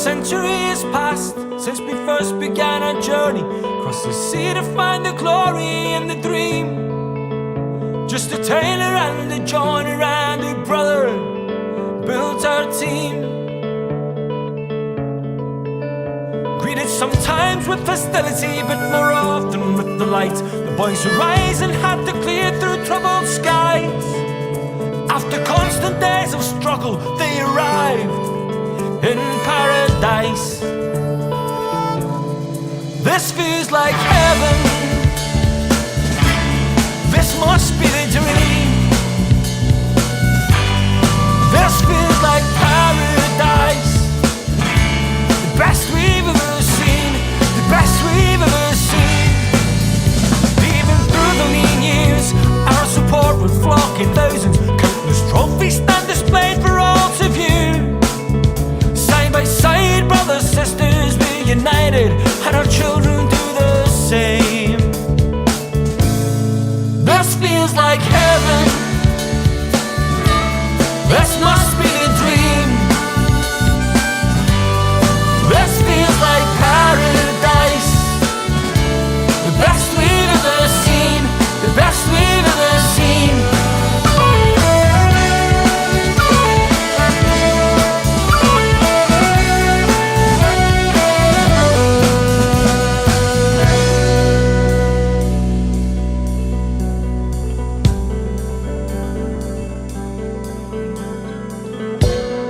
century has passed since we first began our journey across the sea to find the glory and the dream. Just a Taylor and a John and a brother built our team. Greeted sometimes with hostility, but more often with delight. The boys who rise and had to clear through troubled skies. After constant days of struggle, they arrived in paradise. This feels like heaven. This must be the dream. This feels like paradise. The best we've ever seen. The best we've ever seen. Even through the lean years, our support would flock in thousands. Countless trophies stand displayed for all to view. Side by side, brothers, sisters, we're united, and our children do the same. This feels like heaven. This must be the dream. This feels like paradise. The best we've ever seen. The best we've ever seen.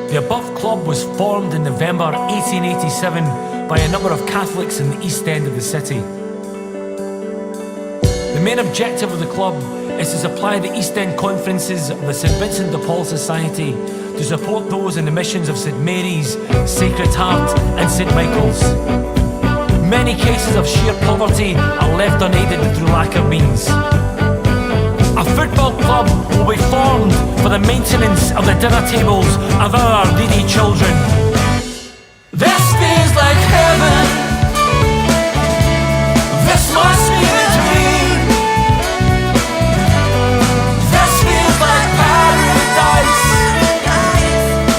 The above club was formed in November 1887 by a number of Catholics in the East End of the city. The main objective of the club is to supply the East End conferences of the St Vincent de Paul Society to support those in the missions of St Mary's, Sacred Heart and St Michael's. Many cases of sheer poverty are left unaided through lack of means. A football club will be formed for the maintenance of the dinner tables of our needy children. This feels like heaven. This must be the dream. This feels like paradise.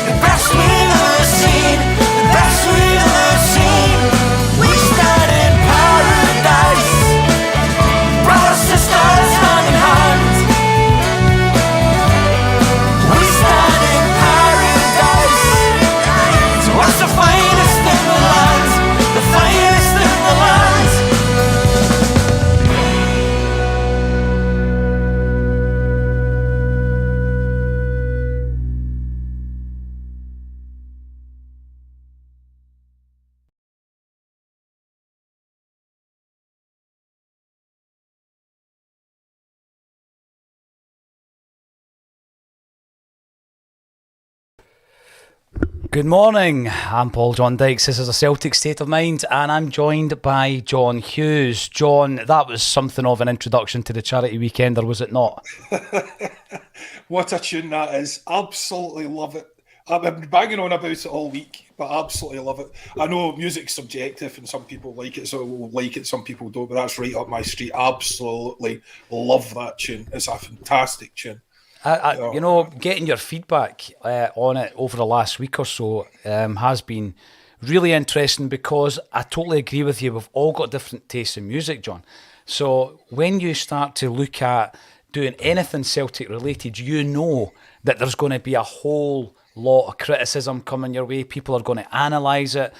The best we've ever seen. The best we've ever seen. We stand in paradise. Brothers, sisters, hand in hand. What's the finest in the land? The finest in the land. Good morning, I'm Paul John Dykes. This is a Celtic State of Mind, and I'm joined by John Hughes. John, that was something of an introduction to the charity weekender, was it not? What a tune that is. Absolutely love it. I've been banging on about it all week, but absolutely love it. I know music's subjective and some people like it, so will like it, some people don't, but that's right up my street. Absolutely love that tune. It's a fantastic tune. You know, getting your feedback on it over the last week or so has been really interesting, because I totally agree with you. We've all got different tastes in music, John. So when you start to look at doing anything Celtic related, you know that there's going to be a whole lot of criticism coming your way. People are going to analyse it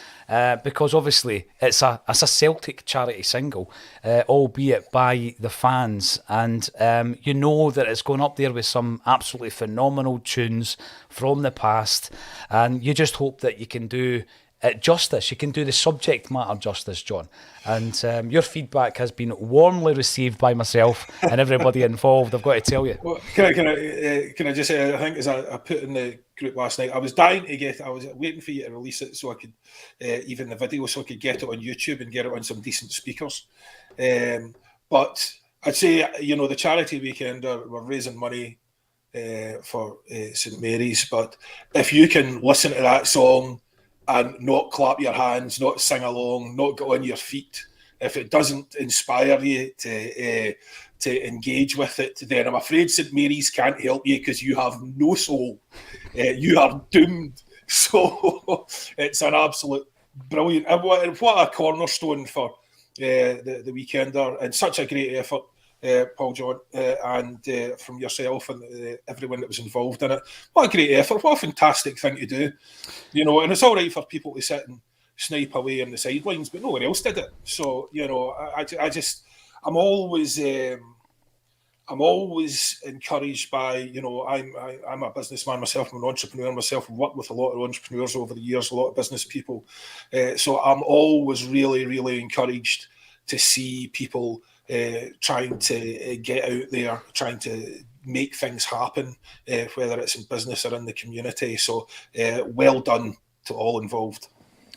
because obviously it's a Celtic charity single, albeit by the fans, and you know that it's going up there with some absolutely phenomenal tunes from the past, and you just hope that you can do it justice. You can do the subject matter justice, John. And your feedback has been warmly received by myself and everybody involved, I've got to tell you. Well, can I just say, I think as I put in the group last night, I was dying to get, I was waiting for you to release it so I could, even the video, so I could get it on YouTube and get it on some decent speakers. But I'd say, you know, the charity weekend, we're raising money for St Mary's, but if you can listen to that song and not clap your hands, not sing along, not get on your feet, if it doesn't inspire you to engage with it, then I'm afraid St Mary's can't help you, because you have no soul. You are doomed. So it's an absolute brilliant. What a cornerstone for the weekender, and such a great effort, Paul John, and from yourself and everyone that was involved in it. What a great effort! What a fantastic thing to do, And it's all right for people to sit and snipe away on the sidelines, but no one else did it. So I'm always encouraged by, I'm a businessman myself, I'm an entrepreneur myself, I've worked with a lot of entrepreneurs over the years, a lot of business people. So I'm always really, really encouraged to see people trying to get out there, trying to make things happen, whether it's in business or in the community. So well done to all involved.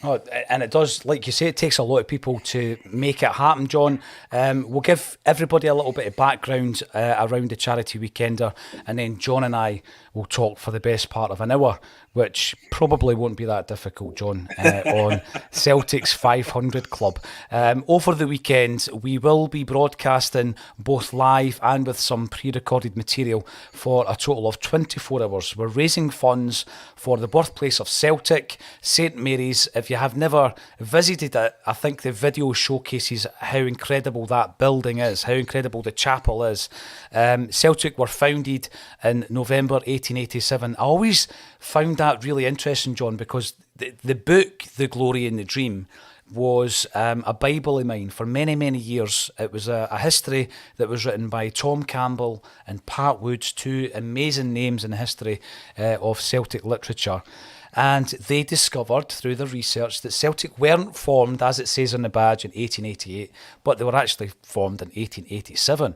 Oh, and it does, like you say, it takes a lot of people to make it happen, John. We'll give everybody a little bit of background around the Charity Weekender, and then John and I will talk for the best part of an hour, which probably won't be that difficult, John, on Celtic's 500 Club. Over the weekend, we will be broadcasting both live and with some pre-recorded material for a total of 24 hours. We're raising funds for the birthplace of Celtic, St Mary's. If you have never visited it, I think the video showcases how incredible that building is, how incredible the chapel is. Celtic were founded in November 1887. I always found that really interesting, John, because the book, The Glory and the Dream, was a Bible of mine for many, many years. It was a history that was written by Tom Campbell and Pat Woods, two amazing names in the history of Celtic literature. And they discovered through their research that Celtic weren't formed, as it says on the badge, in 1888, but they were actually formed in 1887,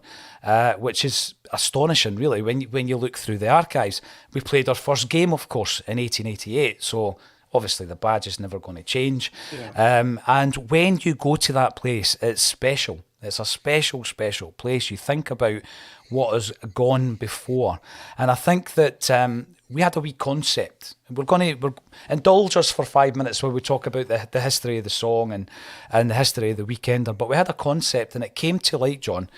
which is astonishing, really, when you look through the archives. We played our first game, of course, in 1888, so obviously the badge is never going to change. Yeah. And when you go to that place, it's special. It's a special, special place. You think about what has gone before. And I think that we had a wee concept. We'll indulge us for 5 minutes where we talk about the history of the song and the history of the Weekender. But we had a concept, and it came to light, John,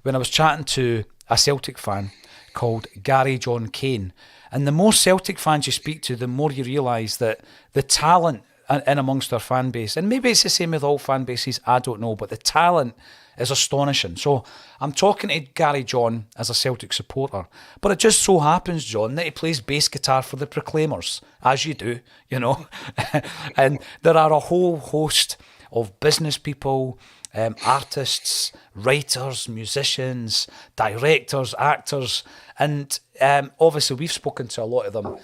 when I was chatting to a Celtic fan called Gary John Kane. And the more Celtic fans you speak to, the more you realise that the talent in amongst our fan base, and maybe it's the same with all fan bases, I don't know, but the talent is astonishing. So I'm talking to Gary John as a Celtic supporter, but it just so happens, John, that he plays bass guitar for the Proclaimers, as you do, and there are a whole host of business people, artists, writers, musicians, directors, actors, and obviously we've spoken to a lot of them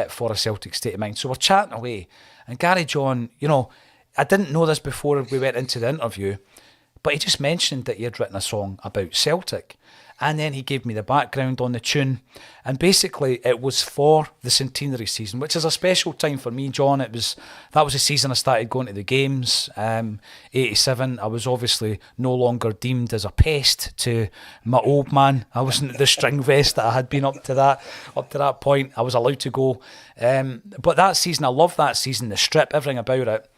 for a Celtic State of Mind. So we're chatting away, and Gary John, I didn't know this before we went into the interview, but he just mentioned that he had written a song about Celtic. And then he gave me the background on the tune. And basically it was for the centenary season, which is a special time for me, John. That was the season I started going to the games. 87, I was obviously no longer deemed as a pest to my old man. I wasn't the string vest that I had been up to that point. I was allowed to go. But that season, I loved that season, the strip, everything about it.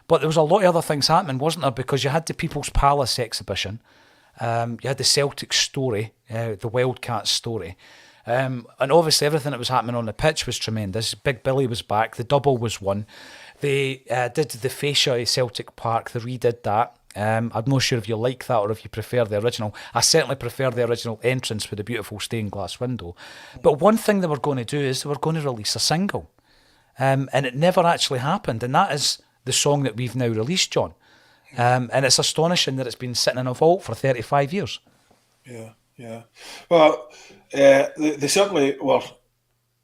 But there was a lot of other things happening, wasn't there? Because you had the People's Palace exhibition. You had the Celtic story, the Wildcat story. And obviously everything that was happening on the pitch was tremendous. Big Billy was back. The double was won. They did the fascia at Celtic Park. They redid that. I'm not sure if you like that or if you prefer the original. I certainly prefer the original entrance with the beautiful stained glass window. But one thing they were going to do is they were going to release a single. And it never actually happened. And that is the song that we've now released, John. And it's astonishing that it's been sitting in a vault for 35 years. Yeah. Well, they certainly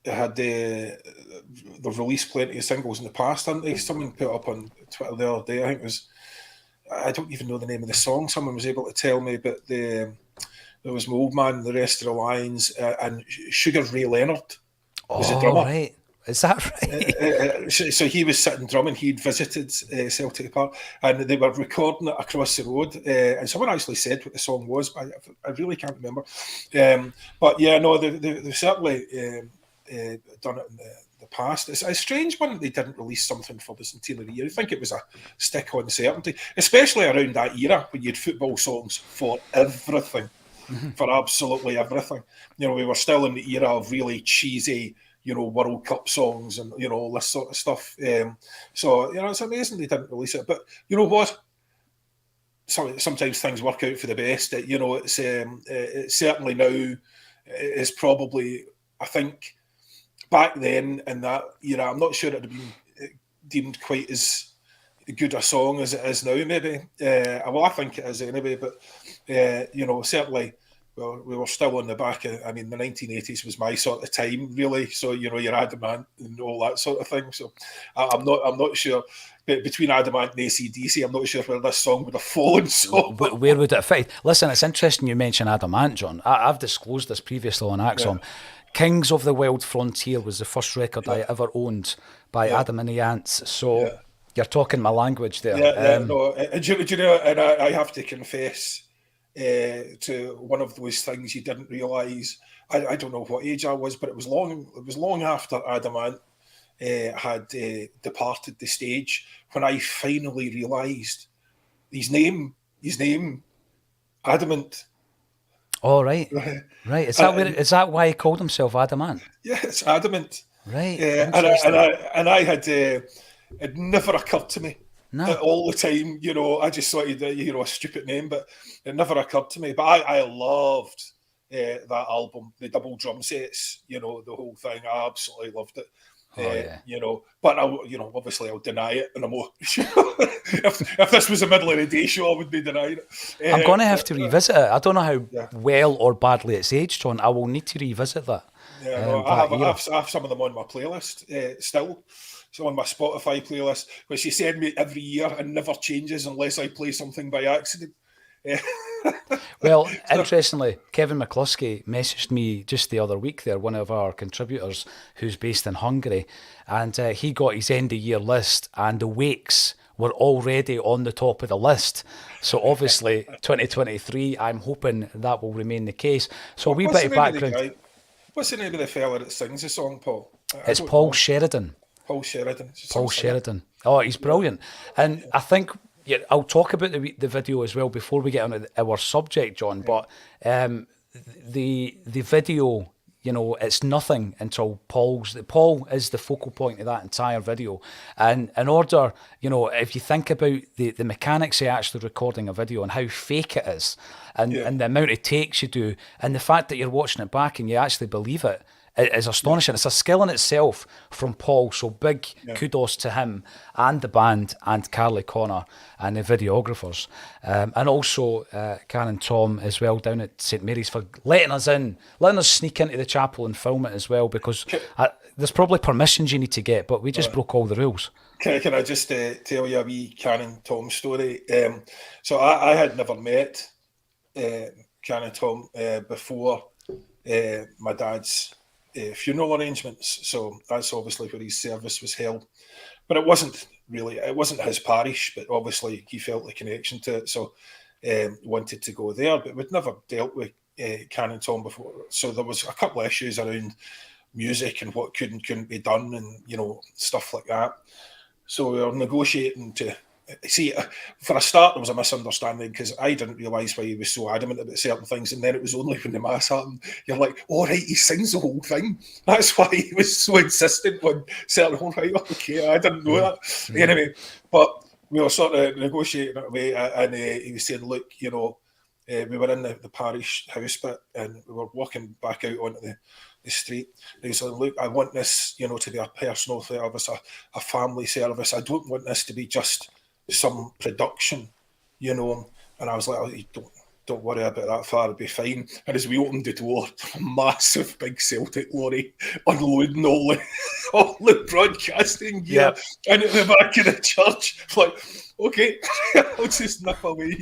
they've released plenty of singles in the past, haven't they? Someone put up on Twitter the other day, I think it was, I don't even know the name of the song, someone was able to tell me, but there was my old man, the rest of the lines, and Sugar Ray Leonard was the drummer. Right. Is that right? So he was sitting drumming. He'd visited Celtic Park, and they were recording it across the road. And someone actually said what the song was, but I really can't remember. But yeah, no, they've certainly done it in the past. It's a strange one that they didn't release something for the centenary year. I think it was a stick-on certainty, especially around that era when you had football songs for everything, for absolutely everything. We were still in the era of really cheesy, World Cup songs and, all this sort of stuff. So, it's amazing they didn't release it. But you know what? Sometimes things work out for the best. It's certainly now is probably, I think, back then in that era, I'm not sure it would have been deemed quite as good a song as it is now, maybe. Well, I think it is anyway, but, certainly, well, we were still on the back of, the 1980s was my sort of time, really. So, your Adamant and all that sort of thing. So I'm not sure, but between Adamant and AC/DC, I'm not sure where this song would have fallen. So where would it fit? Listen, it's interesting you mention Adamant, John. I've disclosed this previously on Axom. Yeah. Kings of the Wild Frontier was the first record I ever owned by Adam and the Ants. So you're talking my language there. And do you know, and I have to confess to one of those things you didn't realise. I don't know what age I was, but it was long after Adamant had departed the stage when I finally realised his name, Adamant. Oh, right. Right. Is that why he called himself Adamant? Yeah, it's Adamant. Right. And I had it never occurred to me. No. All the time, I just thought a stupid name, but it never occurred to me. But I loved that album, the double drum sets, the whole thing. I absolutely loved it. But obviously I'll deny it, and if this was a middle of the day show, I would be denying it. I'm going to have to revisit it. I don't know how well or badly it's aged, John. I will need to revisit that. I have some of them on my playlist still. So on my Spotify playlist, which you send me every year and never changes unless I play something by accident. Well, interestingly, Kevin McCluskey messaged me just the other week there, one of our contributors who's based in Hungary, and he got his end of year list, and the Wakes were already on the top of the list. So obviously 2023, I'm hoping that will remain the case. So a wee bit of background. What's the name of the fella that sings the song, Paul? It's Paul Sheridan. Paul Sheridan. Paul Sheridan. Oh, he's brilliant. And I think I'll talk about the video as well before we get on to our subject, John. But the video, it's nothing until Paul is the focal point of that entire video. And in order, if you think about the mechanics of actually recording a video and how fake it is, and the amount of takes you do, and the fact that you're watching it back and you actually believe it, is astonishing. It's a skill in itself from Paul, so big kudos to him and the band and Carly Connor and the videographers, and also Karen Tom as well down at St Mary's for letting us sneak into the chapel and film it as well, because there's probably permissions you need to get, but we just broke all the rules. Can I just tell you a wee Karen Tom story? So I had never met Karen Tom before my dad's funeral arrangements, so that's obviously where his service was held. But it wasn't his parish, but obviously he felt the connection to it, so wanted to go there. But we'd never dealt with Karen Tom before, so there was a couple of issues around music and what could and couldn't be done, and stuff like that. So we were negotiating to see. For a start, there was a misunderstanding because I didn't realise why he was so adamant about certain things, and then it was only when the mass happened, you're like, all right, he sings the whole thing. That's why he was so insistent on certain. All right, okay, I didn't know that. Mm-hmm. Anyway, but we were sort of negotiating it away, and he was saying, look, we were in the parish house bit, and we were walking back out onto the street. And he said, look, I want this, to be a personal service, a family service. I don't want this to be just some production, and I was like, oh, don't worry about that far, it'll be fine. And as we opened the door, a massive big Celtic lorry unloading all the broadcasting gear into the back of the church. Like, okay, I'll just nip away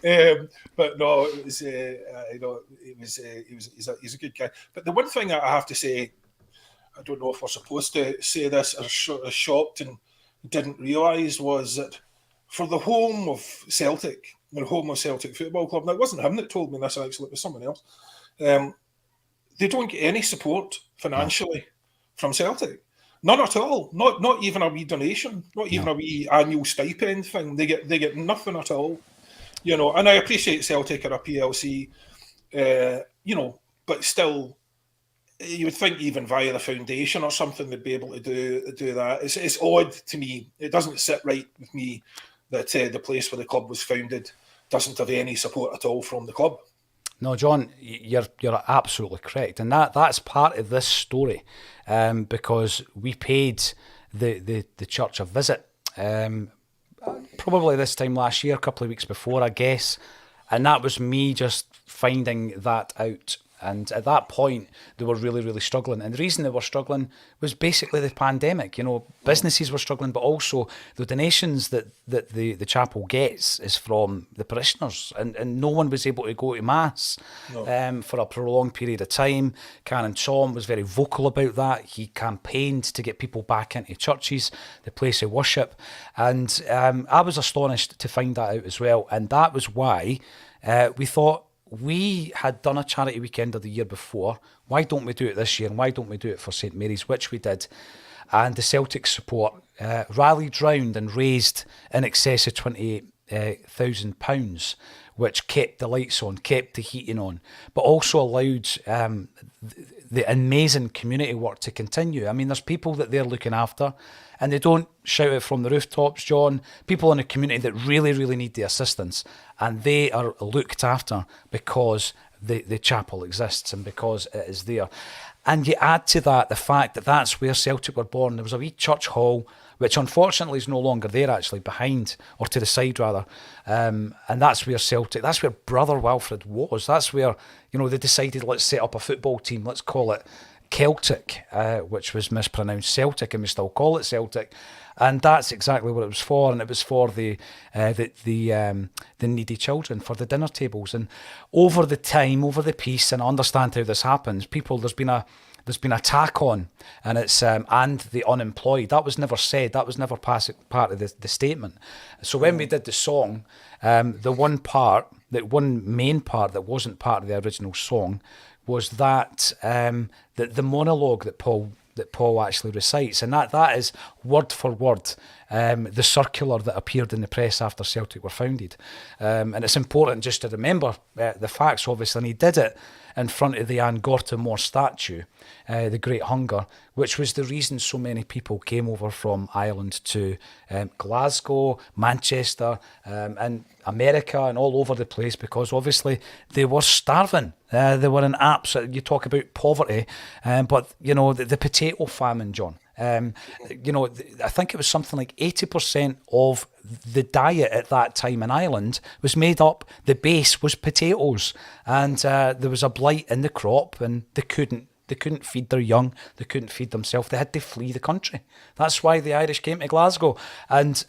here. But no, it was, he's a good guy. But the one thing I have to say, I don't know if we're supposed to say this, or shocked and didn't realise, was that for the home of Celtic, the home of Celtic Football Club, now it wasn't him that told me this, actually, it was someone else, they don't get any support financially from Celtic. None at all. Not even a wee donation, not even a wee annual stipend thing. They get nothing at all. And I appreciate Celtic are a PLC, but still, you would think even via the foundation or something they'd be able to do that. It's odd to me. It doesn't sit right with me that the place where the club was founded doesn't have any support at all from the club. No, John, you're absolutely correct, and that's part of this story, because we paid the church a visit, probably this time last year, a couple of weeks before, I guess, and that was me just finding that out. And at that point, they were really, really struggling. And the reason they were struggling was basically the pandemic. You know, businesses were struggling, but also the donations that the chapel gets is from the parishioners. And no one was able to go to Mass for a prolonged period of time. Canon Tom was very vocal about that. He campaigned to get people back into churches, the place of worship. And I was astonished to find that out as well. And that was why we thought, we had done a charity weekend of the year before. Why don't we do it this year? And why don't we do it for St Mary's, which we did? And the Celtic support rallied round and raised in excess of £28,000, which kept the lights on, kept the heating on, but also allowed the amazing community work to continue. I mean, there's people that they're looking after, and they don't shout it from the rooftops, John. People in the community that really, really need the assistance, and they are looked after because the chapel exists and because it is there. And you add to that the fact that that's where Celtic were born. There was a wee church hall, which unfortunately is no longer there, actually, behind, or to the side rather. And that's where Celtic, that's where Brother Wilfred was. That's where, you know, they decided, let's set up a football team, let's call it Celtic, which was mispronounced Celtic, and we still call it Celtic. And that's exactly what it was for, and it was for the needy children, for the dinner tables. And over the time, over the peace, and I understand how this happens, there's been a tack on, and it's and the unemployed. That was never said. That was never part of the statement. So when we did the song, the one main part that wasn't part of the original song was that the monologue that Paul actually recites, and that is word for word the circular that appeared in the press after Celtic were founded. And it's important just to remember the facts, obviously, and he did it in front of the An Gorta Mór statue, the Great Hunger, which was the reason so many people came over from Ireland to Glasgow, Manchester, and America, and all over the place, because obviously they were starving. They were in absolute, you talk about poverty, but you know, the potato famine, John. You know, I think it was something like 80% of the diet at that time in Ireland was made up, the base was potatoes, and there was a blight in the crop, and they couldn't feed their young, they couldn't feed themselves, they had to flee the country. That's why the Irish came to Glasgow. And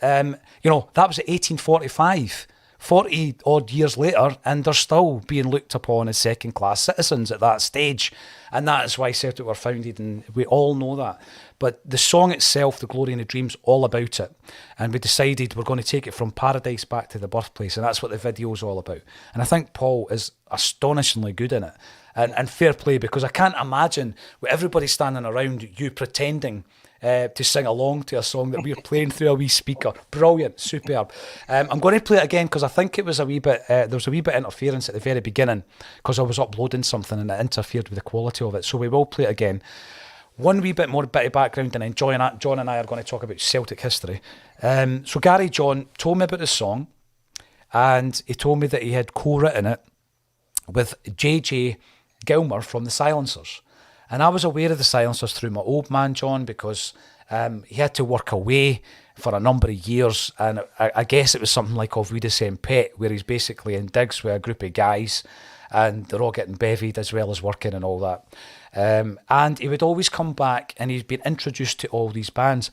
you know, that was at 1845. 40 odd years later, and they're still being looked upon as second class citizens at that stage. And that is why Celtic were founded, and we all know that. But the song itself, The Glory and the Dream's all about it. And we decided we're going to take it from paradise back to the birthplace, and that's what the video's all about. And I think Paul is astonishingly good in it. And fair play, because I can't imagine with everybody standing around you pretending to sing along to a song that we're playing through a wee speaker. Brilliant, superb. I'm going to play it again because I think it was a wee bit, there was a wee bit of interference at the very beginning because I was uploading something and it interfered with the quality of it. So we will play it again. One wee bit more bit of background, and then John and I are going to talk about Celtic history. So Gary John told me about the song, and he told me that he had co-written it with JJ Gilmer from the Silencers. And I was aware of the Silencers through my old man, John, because he had to work away for a number of years. And I guess it was something like Of Vida Sem Pet, where he's basically in digs with a group of guys and they're all getting bevied as well as working and all that. And he would always come back, and he'd been introduced to all these bands,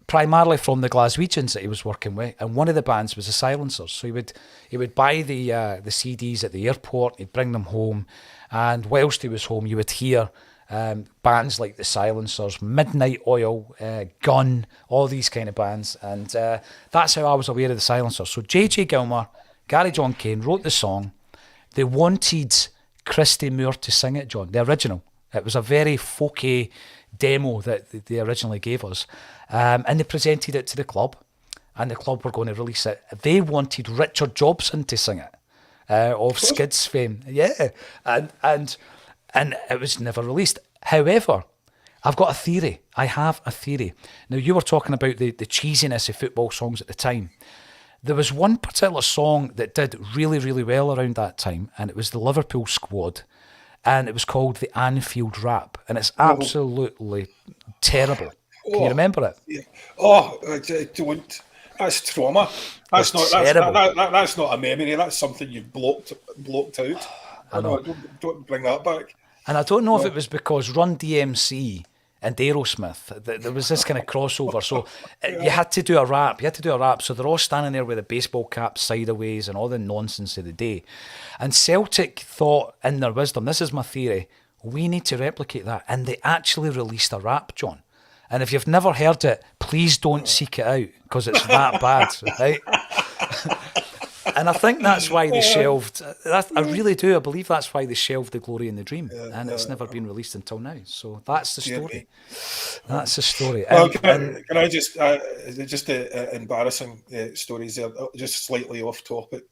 primarily from the Glaswegians that he was working with, and one of the bands was the Silencers. So he would buy the CDs at the airport, he'd bring them home, and whilst he was home, you would hear bands like the Silencers, Midnight Oil, Gun, all these kind of bands, and that's how I was aware of the Silencers. So JJ Gilmer, Gary John Kane wrote the song. They wanted Christy Moore to sing it, John, the original. It was a very folky demo that they originally gave us, and they presented it to the club, and the club were going to release it. They wanted Richard Jobson to sing it, of Skids fame, yeah, and it was never released. However, I've got a theory. I have a theory. Now, you were talking about the cheesiness of football songs at the time. There was one particular song that did really, really well around that time, and it was the Liverpool squad, and it was called the Anfield Rap, and it's absolutely terrible. Can you remember it? Yeah. Oh, I don't. That's trauma. That's not a memory. That's something you've blocked out. I know. Don't bring that back. And I don't know if it was because Run DMC and Aerosmith, there was this kind of crossover. So you had to do a rap. So they're all standing there with the baseball caps sideways and all the nonsense of the day. And Celtic thought, in their wisdom, this is my theory, we need to replicate that. And they actually released a rap, John. And if you've never heard it, please don't seek it out, because it's that bad, right? And I think that's why they shelved. I really do. I believe that's why they shelved The Glory and the Dream, and it's never been released until now. So that's the story. That's the story. Well, can I just embarrassing stories there, just slightly off topic.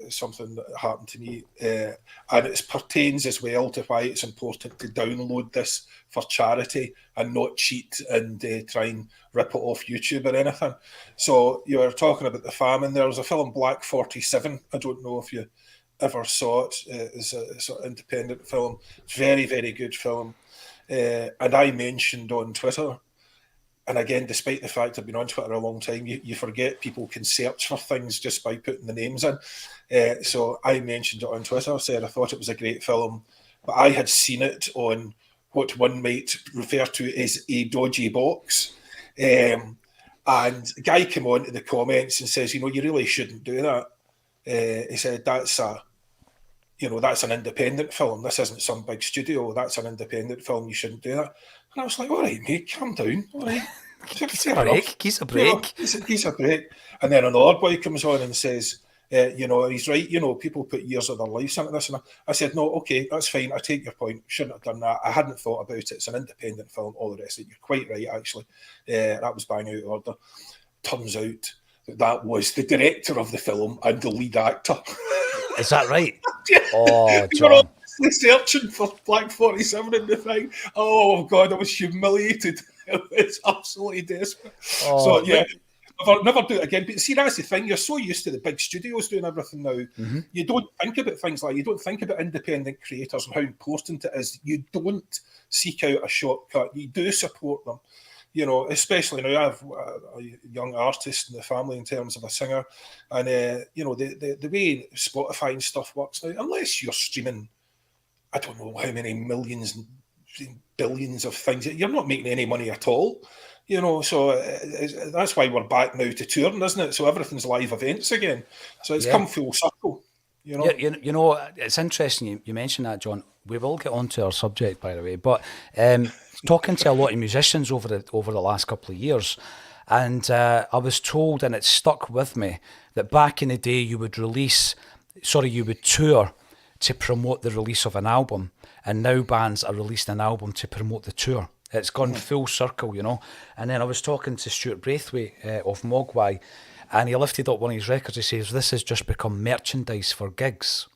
Something that happened to me, and it pertains as well to why it's important to download this for charity and not cheat and try and rip it off YouTube or anything. So you were talking about the famine. There was a film, Black 47. I don't know if you ever saw it. It's a sort of independent film. Very, very good film. And I mentioned on Twitter, and again, despite the fact I've been on Twitter a long time, you forget people can search for things just by putting the names in. So I mentioned it on Twitter, said I thought it was a great film, but I had seen it on what one might refer to as a dodgy box. And a guy came on to the comments and says, you really shouldn't do that. He said, that's an independent film. This isn't some big studio. That's an independent film. You shouldn't do that. And I was like, all right, mate, calm down. All right. Keep a break. He's a break. And then another boy comes on and says, he's right. People put years of their lives into this. And I said, no, okay, that's fine. I take your point. Shouldn't have done that. I hadn't thought about it. It's an independent film, all the rest of it. You're quite right, actually. That was bang out of order. Turns out that was the director of the film and the lead actor. Is that right? Yeah. Oh, We John. were obviously searching for Black 47 in the thing. Oh, God, I was humiliated. It was absolutely desperate. Oh, So, yeah, I'll never do it again. But see, that's the thing. You're so used to the big studios doing everything now. Mm-hmm. You don't think about things like, you don't think about independent creators and how important it is. You don't seek out a shortcut. You do support them. Especially now I have a young artist in the family in terms of a singer. And, the way Spotify and stuff works now, unless you're streaming, I don't know how many millions and billions of things, you're not making any money at all. So that's why we're back now to touring, isn't it? So everything's live events again. So it's come full circle. Yeah, it's interesting you mentioned that, John. We will get on to our subject, by the way, but talking to a lot of musicians over the last couple of years, and I was told, and it stuck with me, that back in the day you would tour to promote the release of an album, and now bands are releasing an album to promote the tour. It's gone full circle, And then I was talking to Stuart Braithwaite of Mogwai, and he lifted up one of his records. He says, this has just become merchandise for gigs.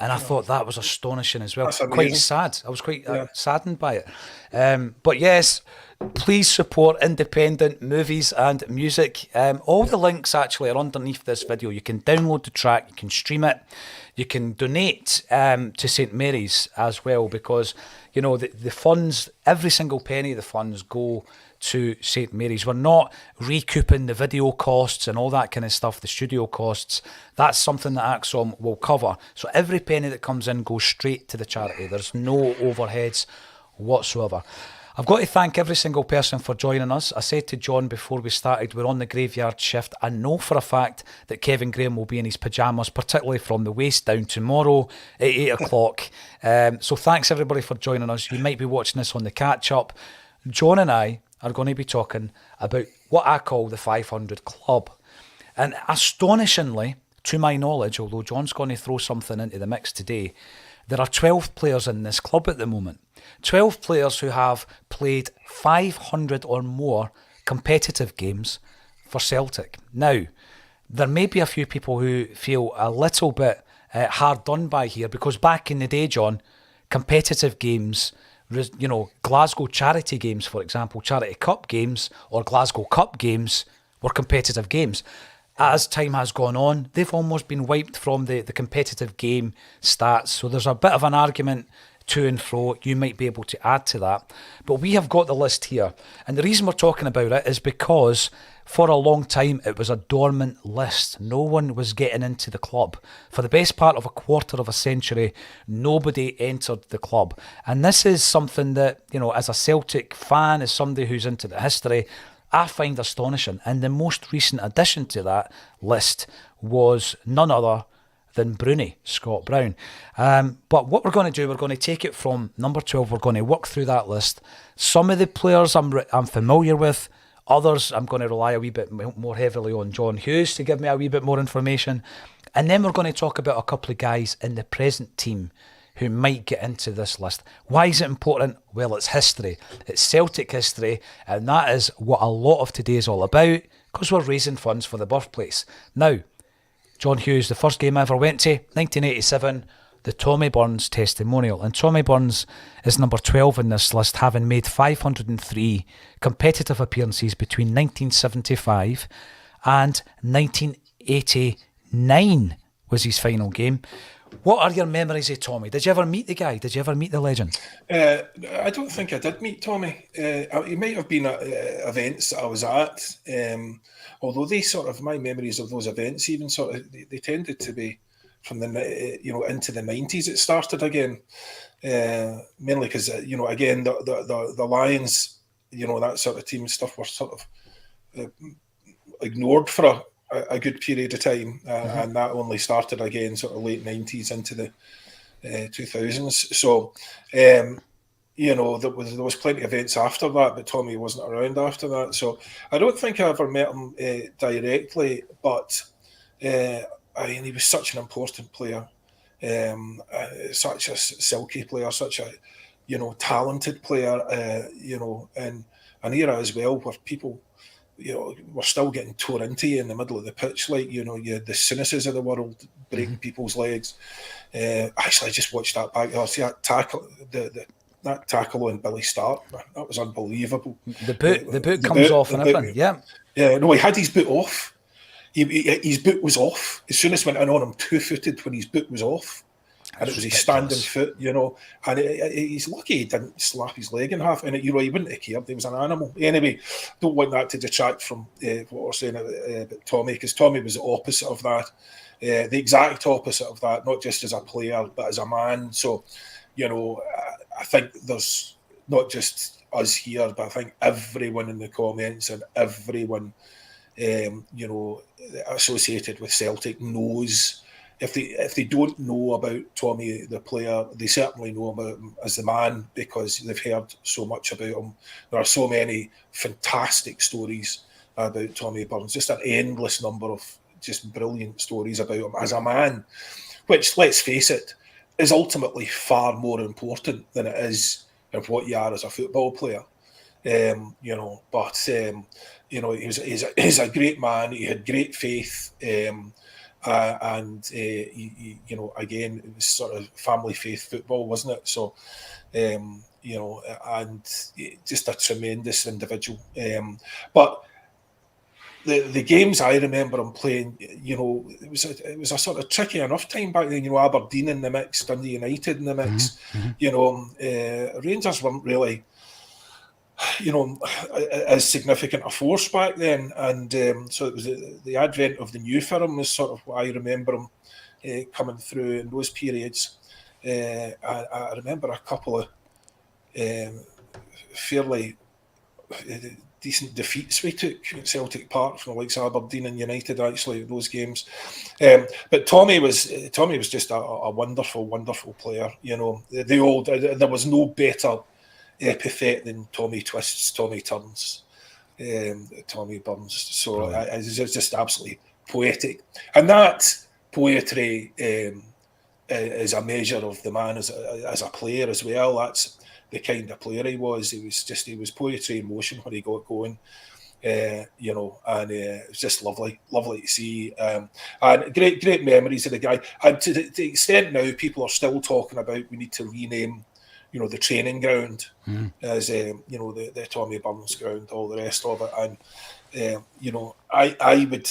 And I thought that was astonishing as well. Quite sad. I was quite saddened by it. But yes, please support independent movies and music. All the links actually are underneath this video. You can download the track, you can stream it, you can donate to St Mary's as well, because the funds, every single penny of the funds go to St Mary's. We're not recouping the video costs and all that kind of stuff, the studio costs. That's something that Acsom will cover. So every penny that comes in goes straight to the charity. There's no overheads whatsoever. I've got to thank every single person for joining us. I said to John before we started, we're on the graveyard shift. I know for a fact that Kevin Graham will be in his pyjamas, particularly from the waist down tomorrow at 8 o'clock. So thanks everybody for joining us. You might be watching this on the catch-up. John and I are going to be talking about what I call the 500 Club. And astonishingly, to my knowledge, although John's going to throw something into the mix today, there are 12 players in this club at the moment. 12 players who have played 500 or more competitive games for Celtic. Now, there may be a few people who feel a little bit hard done by here, because back in the day, John, competitive games Glasgow charity games, for example, charity cup games or Glasgow Cup games were competitive games. As time has gone on, they've almost been wiped from the competitive game stats. So there's a bit of an argument to and fro. You might be able to add to that. But we have got the list here. And the reason we're talking about it is because for a long time it was a dormant list. No one was getting into the club. For the best part of a quarter of a century, nobody entered the club. And this is something that, as a Celtic fan, as somebody who's into the history, I find astonishing. And the most recent addition to that list was none other than Bruni, Scott Brown. But what we're going to do, we're going to take it from number 12. We're going to work through that list. Some of the players I'm familiar with. Others, I'm going to rely a wee bit more heavily on John Hughes to give me a wee bit more information. And then we're going to talk about a couple of guys in the present team who might get into this list. Why is it important? Well, it's history. It's Celtic history, and that is what a lot of today is all about, because we're raising funds for the birthplace. Now, John Hughes, the first game I ever went to, 1987, the Tommy Burns testimonial. And Tommy Burns is number 12 in this list, having made 503 competitive appearances between 1975 and 1989 was his final game. What are your memories of Tommy? Did you ever meet the guy? Did you ever meet the legend? I don't think I did meet Tommy. He might have been at events that I was at, although my memories of those events even they tended to be from the into the 90s. It started again, mainly because again the Lions, that sort of team stuff were sort of ignored for a good period of time, and that only started again sort of late 90s into the 2000s. So there was plenty of events after that, but Tommy wasn't around after that. So I don't think I ever met him directly, but he was such an important player, such a silky player, such a talented player, in an era as well where people we're still getting torn into you in the middle of the pitch, like you had the Sinuses of the world breaking people's legs. Actually, I just watched that back. See that tackle, that tackle on Billy Stark, man, that was unbelievable. The boot comes off and everything. Yeah. No, he had his boot off. His boot was off as soon as went in on him 2-footed when his boot was off. And it was his standing foot, and he's lucky he didn't slap his leg in half. And he wouldn't have cared. He was an animal. Anyway, don't want that to detract from what we're saying about Tommy, because Tommy was the opposite of that, the exact opposite of that, not just as a player, but as a man. So, I think there's not just us here, but I think everyone in the comments and everyone, associated with Celtic knows. If they don't know about Tommy the player, they certainly know about him as the man, because they've heard so much about him. There are so many fantastic stories about Tommy Burns, just an endless number of just brilliant stories about him as a man, which, let's face it, is ultimately far more important than it is of what you are as a football player. He's a great man. He had great faith. Again, it was sort of family faith football, wasn't it? So, and just a tremendous individual. But the games I remember him playing, it was a sort of tricky enough time back then. Aberdeen in the mix, Dundee United in the mix. Rangers weren't really as significant a force back then, and so it was the advent of the new firm was sort of what I remember him coming through in those periods. I remember a couple of fairly decent defeats we took at Celtic Park from the likes of Aberdeen and United, actually, those games. But Tommy was just a wonderful, wonderful player. There was no better epithet than Tommy Twists, Tommy Turns, Tommy Burns. So it's just absolutely poetic, and that poetry is a measure of the man as a player as well. That's the kind of player he was. He was poetry in motion when he got going. And it was just lovely to see. And great memories of the guy. And to the extent now, people are still talking about we need to rename the training ground as the Tommy Burns ground, all the rest of it, and I would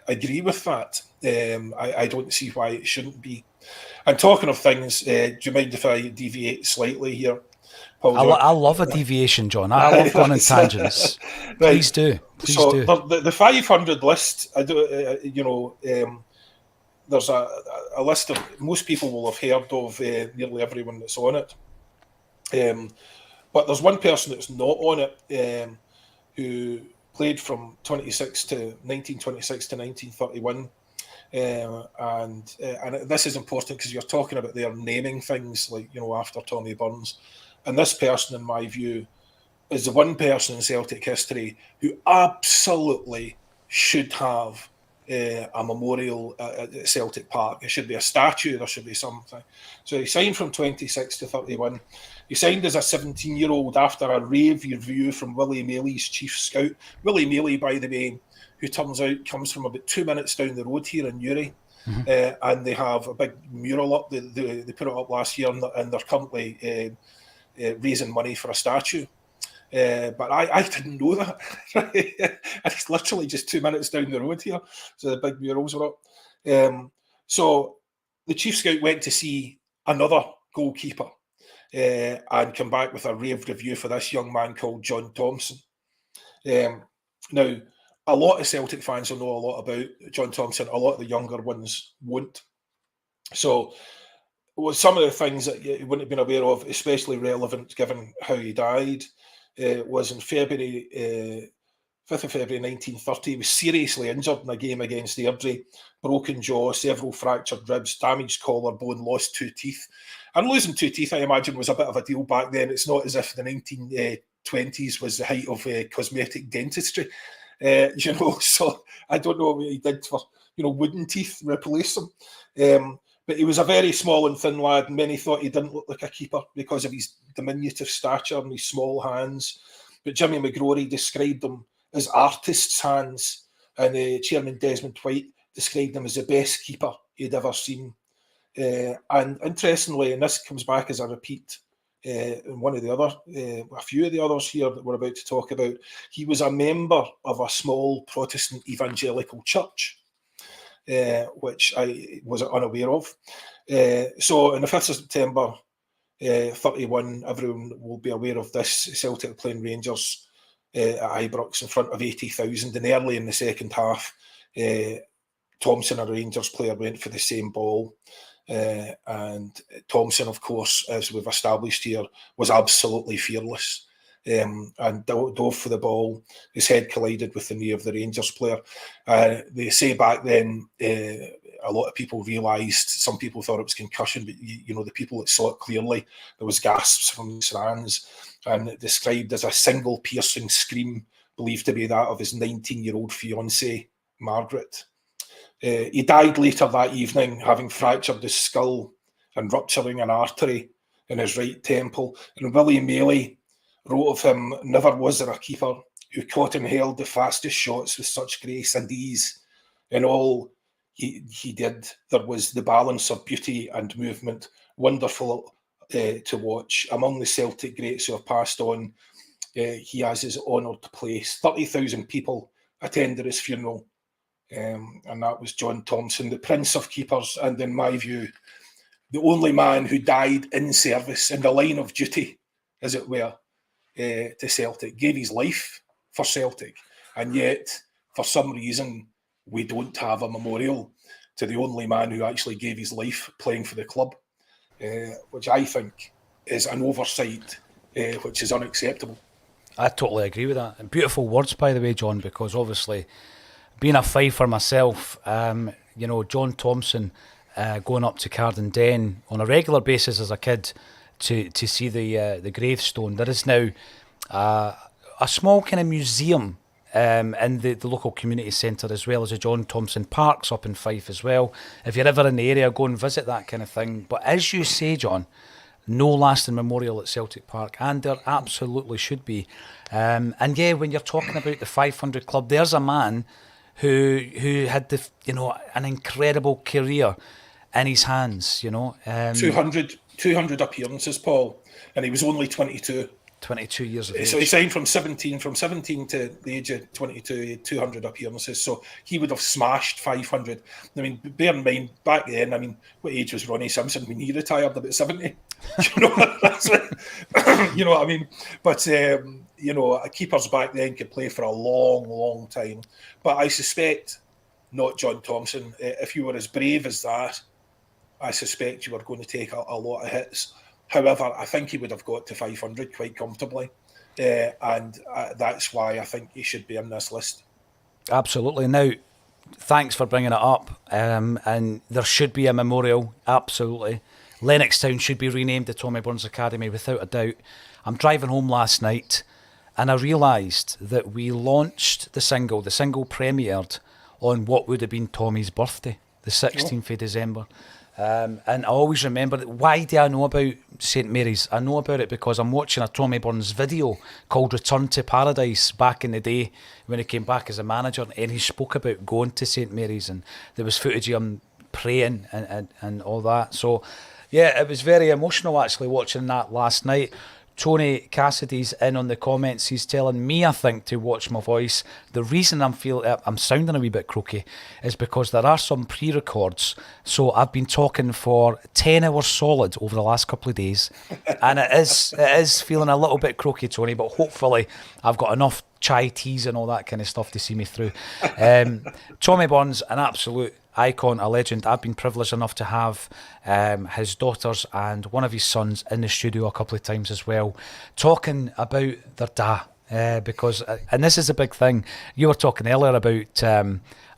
agree with that. I don't see why it shouldn't be. And talking of things, do you mind if I deviate slightly here, Paul? I love a deviation, John. I love going on tangents. Right. Please do. The 500 list, I do. There's a list of, most people will have heard of nearly everyone that's on it. But there's one person that's not on it, who played from 1926 to 1931. And this is important because you're talking about their naming things like, after Tommy Burns. And this person, in my view, is the one person in Celtic history who absolutely should have a memorial at Celtic Park. There should be a statue, there should be something. So he signed from 26 to 31. He signed as a 17-year-old after a rave review from Willie Maley's chief scout. Willie Maley, by the way, who turns out comes from about 2 minutes down the road here in Newry. And they have a big mural up. They put it up last year, and they're currently raising money for a statue. But I didn't know that. And it's literally just 2 minutes down the road here. So the big murals were up. So the chief scout went to see another goalkeeper and come back with a rave review for this young man called John Thompson. Now, a lot of Celtic fans will know a lot about John Thompson. A lot of the younger ones won't. So some of the things that you wouldn't have been aware of, especially relevant given how he died, was in February, 5th of February 1930, he was seriously injured in a game against Airdrie, broken jaw, several fractured ribs, damaged collarbone, lost 2 teeth. And losing 2 teeth, I imagine, was a bit of a deal back then. It's not as if the 1920s was the height of cosmetic dentistry, so I don't know what he did for, wooden teeth, replace them. But he was a very small and thin lad, and many thought he didn't look like a keeper because of his diminutive stature and his small hands. But Jimmy McGrory described them as artist's hands, and Chairman Desmond White described him as the best keeper he'd ever seen. And interestingly, and this comes back as a repeat in one of the other, a few of the others here that we're about to talk about, he was a member of a small Protestant evangelical church. Which I was unaware of. So on the 5th of September 31, everyone will be aware of this. Celtic playing Rangers at Ibrox in front of 80,000, and early in the second half, Thompson, a Rangers player, went for the same ball. And Thompson, of course, as we've established here, was absolutely fearless. And dove for the ball. His head collided with the knee of the Rangers player. They say back then, a lot of people realised, some people thought it was concussion, but the people that saw it clearly, there was gasps from his hands, and it described as a single piercing scream, believed to be that of his 19-year-old fiancée, Margaret. He died later that evening, having fractured his skull and rupturing an artery in his right temple. And Willie Maley wrote of him, "Never was there a keeper who caught and held the fastest shots with such grace and ease. In all he did, there was the balance of beauty and movement, wonderful to watch. Among the Celtic greats who have passed on, he has his honoured place." 30,000 people attended his funeral, and that was John Thompson, the Prince of Keepers, and in my view, the only man who died in service, in the line of duty, as it were, to Celtic, gave his life for Celtic, and yet for some reason we don't have a memorial to the only man who actually gave his life playing for the club, which I think is an oversight, which is unacceptable. I totally agree with that. And beautiful words, by the way, John, because obviously being a Fifer myself, John Thompson, going up to Cardenden on a regular basis as a kid to see the gravestone. There is now a small kind of museum in the local community centre, as well as the John Thompson Parks up in Fife as well. If you're ever in the area, go and visit that kind of thing. But as you say, John, no lasting memorial at Celtic Park, and there absolutely should be. And yeah, when you're talking about the 500 Club, there's a man who had an incredible career in his hands. 200 200 appearances, Paul, and he was only 22. 22 years of age. So he signed from 17 to the age of 22, he had 200 appearances. So he would have smashed 500. I mean, bear in mind, back then, I mean, what age was Ronnie Simpson when he retired? About 70. You know, you know what I mean? But, you know, keepers back then could play for a long, long time. But I suspect not John Thompson. If you were as brave as that, I suspect you were going to take a lot of hits. However, I think he would have got to 500 quite comfortably. And that's why I think he should be in this list. Absolutely. Now, thanks for bringing it up. And there should be a memorial, absolutely. Lennoxtown should be renamed the Tommy Burns Academy, without a doubt. I'm driving home last night and I realised that we launched the single premiered on what would have been Tommy's birthday, the 16th of December. And I always remember that. Why do I know about St Mary's? I know about it because I'm watching a Tommy Burns video called Return to Paradise back in the day when he came back as a manager, and he spoke about going to St Mary's, and there was footage of him praying and all that. So yeah, it was very emotional actually watching that last night. Tony Cassidy's in on the comments. He's telling me, I think, to watch my voice. The reason I'm sounding a wee bit croaky is because there are some pre-records. So I've been talking for 10 hours solid over the last couple of days. And it is feeling a little bit croaky, Tony, but hopefully I've got enough chai teas and all that kind of stuff to see me through. Tommy Burns, an absolute icon, a legend. I've been privileged enough to have his daughters and one of his sons in the studio a couple of times as well, talking about their dad. Because, and this is a big thing, you were talking earlier about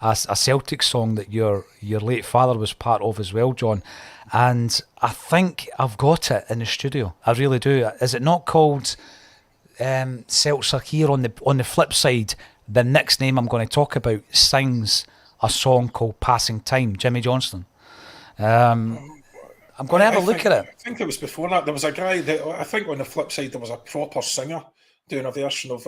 a Celtic song that your late father was part of as well, John. And I think I've got it in the studio. I really do. Is it not called Celts Are Here? On the flip side, the next name I'm going to talk about sings a song called Passing Time, Jimmy Johnston. I'm going to have a look at it. I think it was before that. There was a guy that, I think on the flip side, there was a proper singer doing a version of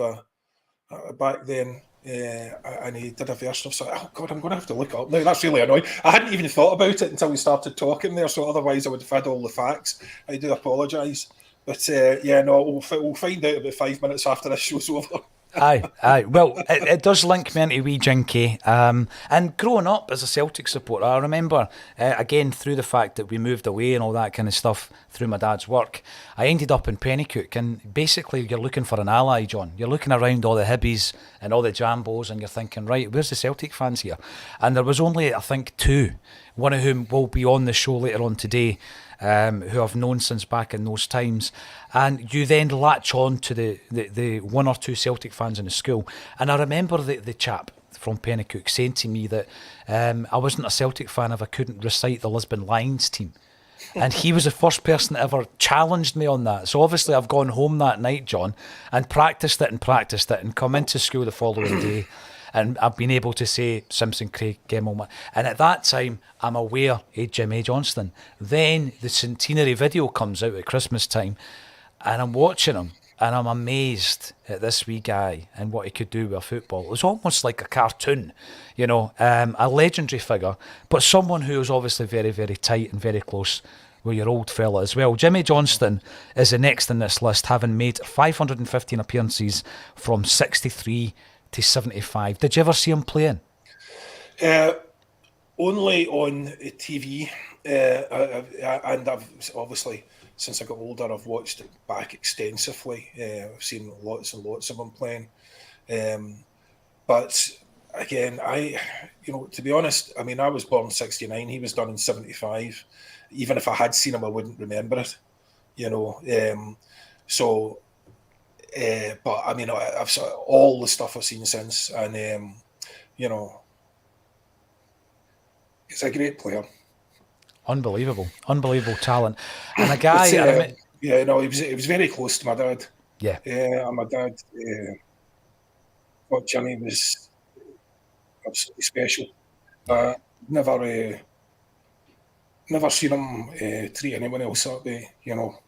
back then, and he did a version of something. Oh God, I'm going to have to look it up now. That's really annoying. I hadn't even thought about it until we started talking there, so otherwise I would have had all the facts. I do apologise. But yeah, no, we'll find out about 5 minutes after this show's over. Aye. Well, it does link me into wee Jinky. And growing up as a Celtic supporter, I remember, again, through the fact that we moved away and all that kind of stuff through my dad's work, I ended up in Pennycook. And basically, you're looking for an ally, John. You're looking around all the Hibbies and all the Jambos, and you're thinking, right, where's the Celtic fans here? And there was only, I think, two, one of whom will be on the show later on today, who I've known since back in those times. And you then latch on to the one or two Celtic fans in the school. And I remember the chap from Pennycook saying to me that I wasn't a Celtic fan if I couldn't recite the Lisbon Lions team. And he was the first person that ever challenged me on that. So obviously I've gone home that night, John, and practiced it and come into school the following day. And I've been able to say Simpson, Craig, Gemmell. And at that time, I'm aware of Jimmy Johnston. Then the centenary video comes out at Christmas time, and I'm watching him, and I'm amazed at this wee guy and what he could do with football. It was almost like a cartoon, you know, a legendary figure, but someone who was obviously very, very tight and very close with your old fella as well. Jimmy Johnston is the next in this list, having made 515 appearances from 63 to 75. Did you ever see him playing? Only on TV, and I've obviously, since I got older, I've watched it back extensively. I've seen lots and lots of him playing. But again, to be honest, I mean, I was born in 69. He was done in 75. Even if I had seen him, I wouldn't remember it. You know, so. But I mean, I've saw all the stuff I've seen since, and you know, he's a great player. Unbelievable talent, and a guy. He was very close to my dad. Yeah, and my dad thought Jimmy was absolutely special. Never seen him treat anyone else that way, you know.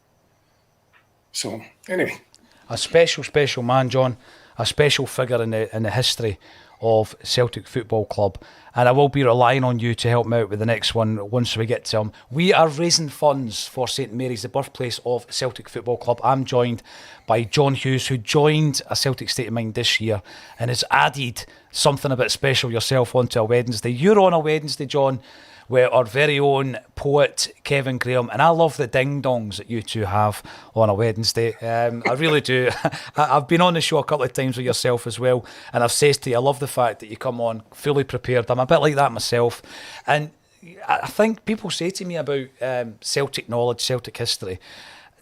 So anyway. A special man, John. A special figure in the history of Celtic Football Club, and I will be relying on you to help me out with the next one once we get to him. We are raising funds for St Mary's, the birthplace of Celtic Football Club. I'm joined by John Hughes, who joined A Celtic State of Mind this year and has added something a bit special yourself onto a Wednesday. You're on a Wednesday, John, with our very own poet Kevin Graham, and I love the ding-dongs that you two have on a Wednesday. I really do. I've been on the show a couple of times with yourself as well, and I've said to you, I love the fact that you come on fully prepared. I'm a bit like that myself, and I think people say to me about Celtic knowledge, Celtic history,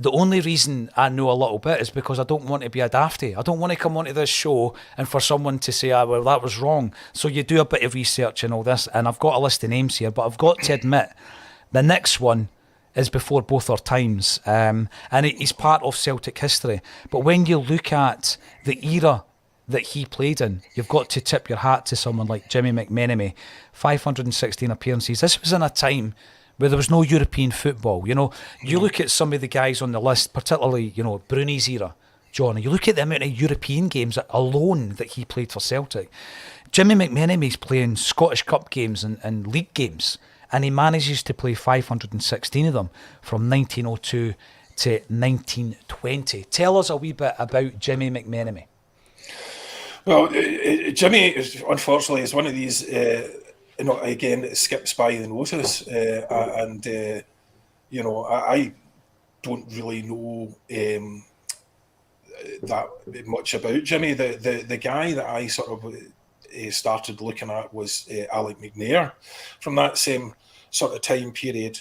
the only reason I know a little bit is because I don't want to be a dafty. I don't want to come onto this show and for someone to say, well, that was wrong. So you do a bit of research and all this, and I've got a list of names here, but I've got to admit, the next one is before both our times, and he's part of Celtic history. But when you look at the era that he played in, you've got to tip your hat to someone like Jimmy McMenemy. 516 appearances. This was in a time where there was no European football. You know, you look at some of the guys on the list, particularly, you know, Bruni's era, John, and you look at the amount of European games alone that he played for Celtic. Jimmy McMenemy's playing Scottish Cup games and league games, and he manages to play 516 of them from 1902 to 1920. Tell us a wee bit about Jimmy McMenemy. Well, Jimmy, unfortunately, is one of these... again, it skips by the noses, and I don't really know that much about Jimmy. The guy that I sort of started looking at was Alec McNair from that same sort of time period,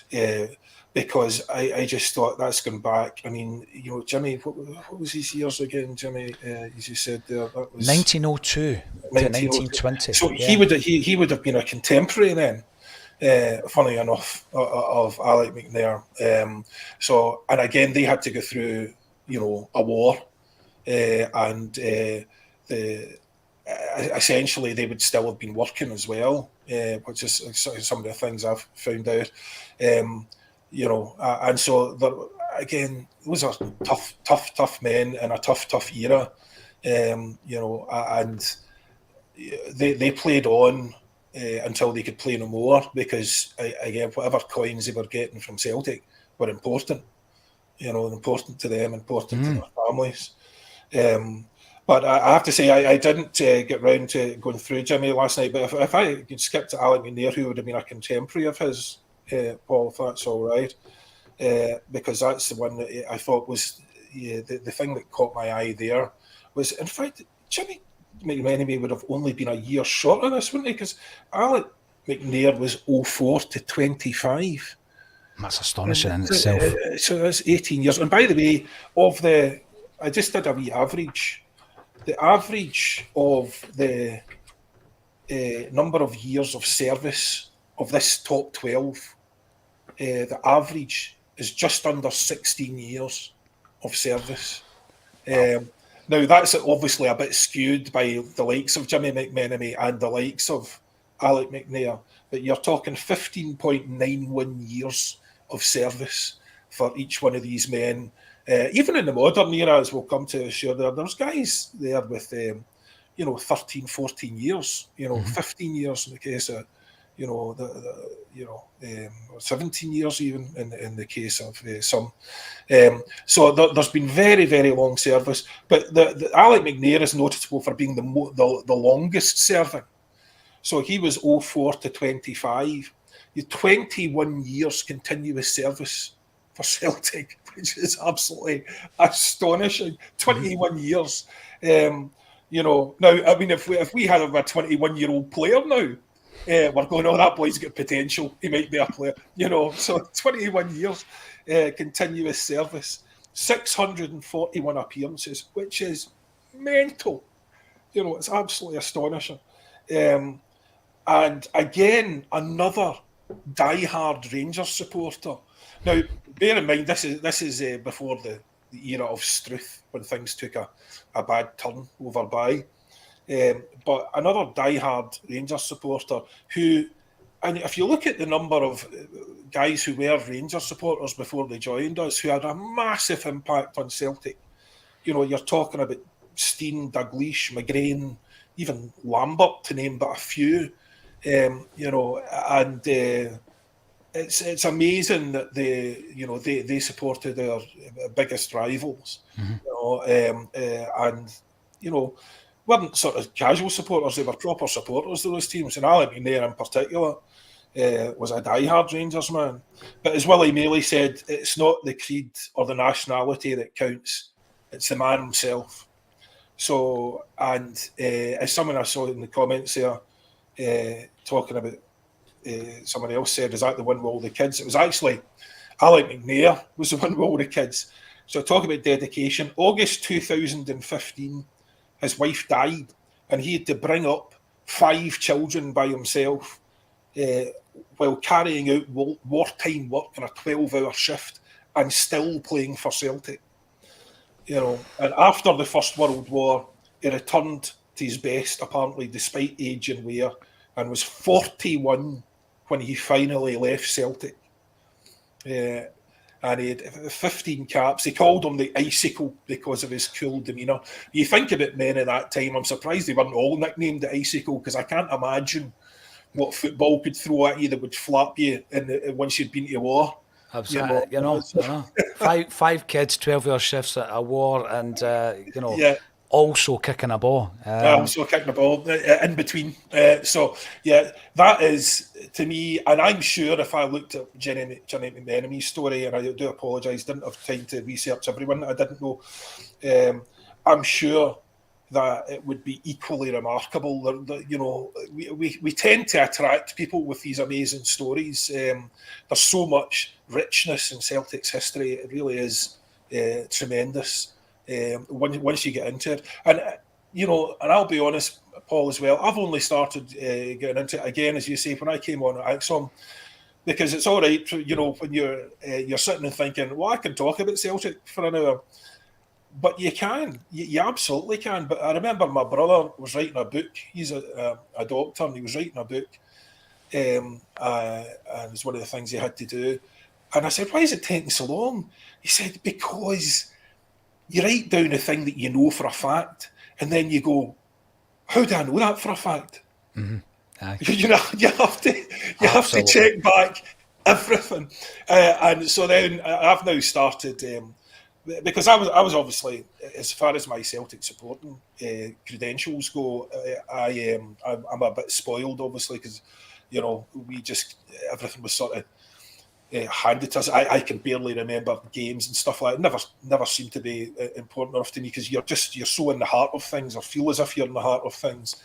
because I just thought that's going back. I mean, Jimmy, what was his years again, Jimmy? As you said there, that was 1902 to 1920. So yeah. he would have been a contemporary then, funny enough, of Alec McNair. And again, they had to go through, a war, and essentially they would still have been working as well, which is some of the things I've found out. And so again, those are tough men in a tough era, and they played on until they could play no more, because again, whatever coins they were getting from Celtic were important, important to them, important to their families. But I have to say, I didn't get round to going through Jimmy last night. But if I could skip to Alec McNair, who would have been a contemporary of his, Paul, if that's all right, because that's the one that I thought was the thing that caught my eye there was, in fact, Jimmy McMenemy would have only been a year short of this, wouldn't he? Because Alec McNair was 04 to 25. That's astonishing in itself. So that's 18 years. And by the way, I just did a wee average. The average of the number of years of service of this top 12, the average is just under 16 years of service. Now, that's obviously a bit skewed by the likes of Jimmy McMenemy and the likes of Alec McNair, but you're talking 15.91 years of service for each one of these men. Even in the modern era, as we'll come to, sure, there's guys there with, 13, 14 years, 15 years in the case of, 17 years even in the case of some. So there's been very, very long service. But the Alec McNair is noticeable for being the longest serving. So he was 04 to 25. You 21 years continuous service for Celtic, which is absolutely astonishing. 21 years. Now, I mean, if we had a 21-year-old player now, we're going, that boy's got potential. He might be a player, So 21 years continuous service, 641 appearances, which is mental. It's absolutely astonishing. And again, another die-hard Rangers supporter. Now, bear in mind, this is before the era of Struth, when things took a bad turn over by. But another die-hard Rangers supporter who, and if you look at the number of guys who were Rangers supporters before they joined us, who had a massive impact on Celtic, you're talking about Stein, Dalglish, McGinn, even Lambert, to name but a few. And it's amazing that they supported our biggest rivals, and weren't sort of casual supporters; they were proper supporters of those teams. And Alan McGinn in particular was a diehard Rangers man. But as Willie Maley said, it's not the creed or the nationality that counts; it's the man himself. So, and as someone I saw in the comments there talking about. Somebody else said, is that the one with all the kids? It was actually Alec McNair was the one with all the kids. So talk about dedication. August 2015, his wife died, and he had to bring up 5 children by himself while carrying out wartime work in a 12-hour shift and still playing for Celtic. And after the First World War, he returned to his best, apparently, despite age and wear, and was 41 when he finally left Celtic. And he had 15 caps. They called him the Icicle because of his cool demeanour. You think about men at that time, I'm surprised they weren't all nicknamed the Icicle, because I can't imagine what football could throw at you that would flap you once you'd been to war. Absolutely. Five kids, 12-hour shifts at a war, and also kicking a ball. Also kicking a ball in between. That is, to me, and I'm sure if I looked at Jenny McMenemy's story, and I do apologise, didn't have time to research everyone that I didn't know, I'm sure that it would be equally remarkable. We tend to attract people with these amazing stories. There's so much richness in Celtic's history. It really is tremendous. Once you get into it, and I'll be honest, Paul, as well, I've only started getting into it again, as you say, when I came on at Acsom, because it's all right, when you're sitting and thinking, well, I can talk about Celtic for an hour, but you can, you absolutely can. But I remember my brother was writing a book. He's a doctor, and he was writing a book, and it's one of the things he had to do. And I said, why is it taking so long? He said, because you write down a thing that you know for a fact, and then you go, how do I know that for a fact? Mm-hmm. You have to check back everything. And so then I've now started, because I was obviously, as far as my Celtic supporting credentials go, I'm a bit spoiled, obviously, because we just, everything was sort of handed to us. I can barely remember games and stuff like that. It never seemed to be important enough to me, because you're so in the heart of things, or feel as if you're in the heart of things,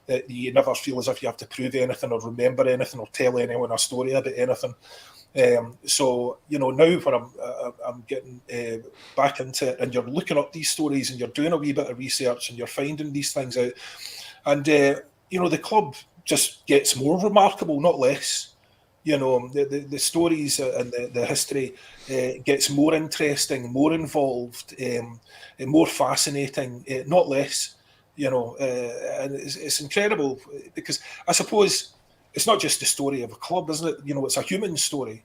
that you never feel as if you have to prove anything or remember anything or tell anyone a story about anything. So now when I'm getting back into it, and you're looking up these stories, and you're doing a wee bit of research, and you're finding these things out, and the club just gets more remarkable, not less. The stories and the history gets more interesting, more involved, and more fascinating, not less. And it's incredible, because I suppose it's not just the story of a club, isn't it? It's a human story.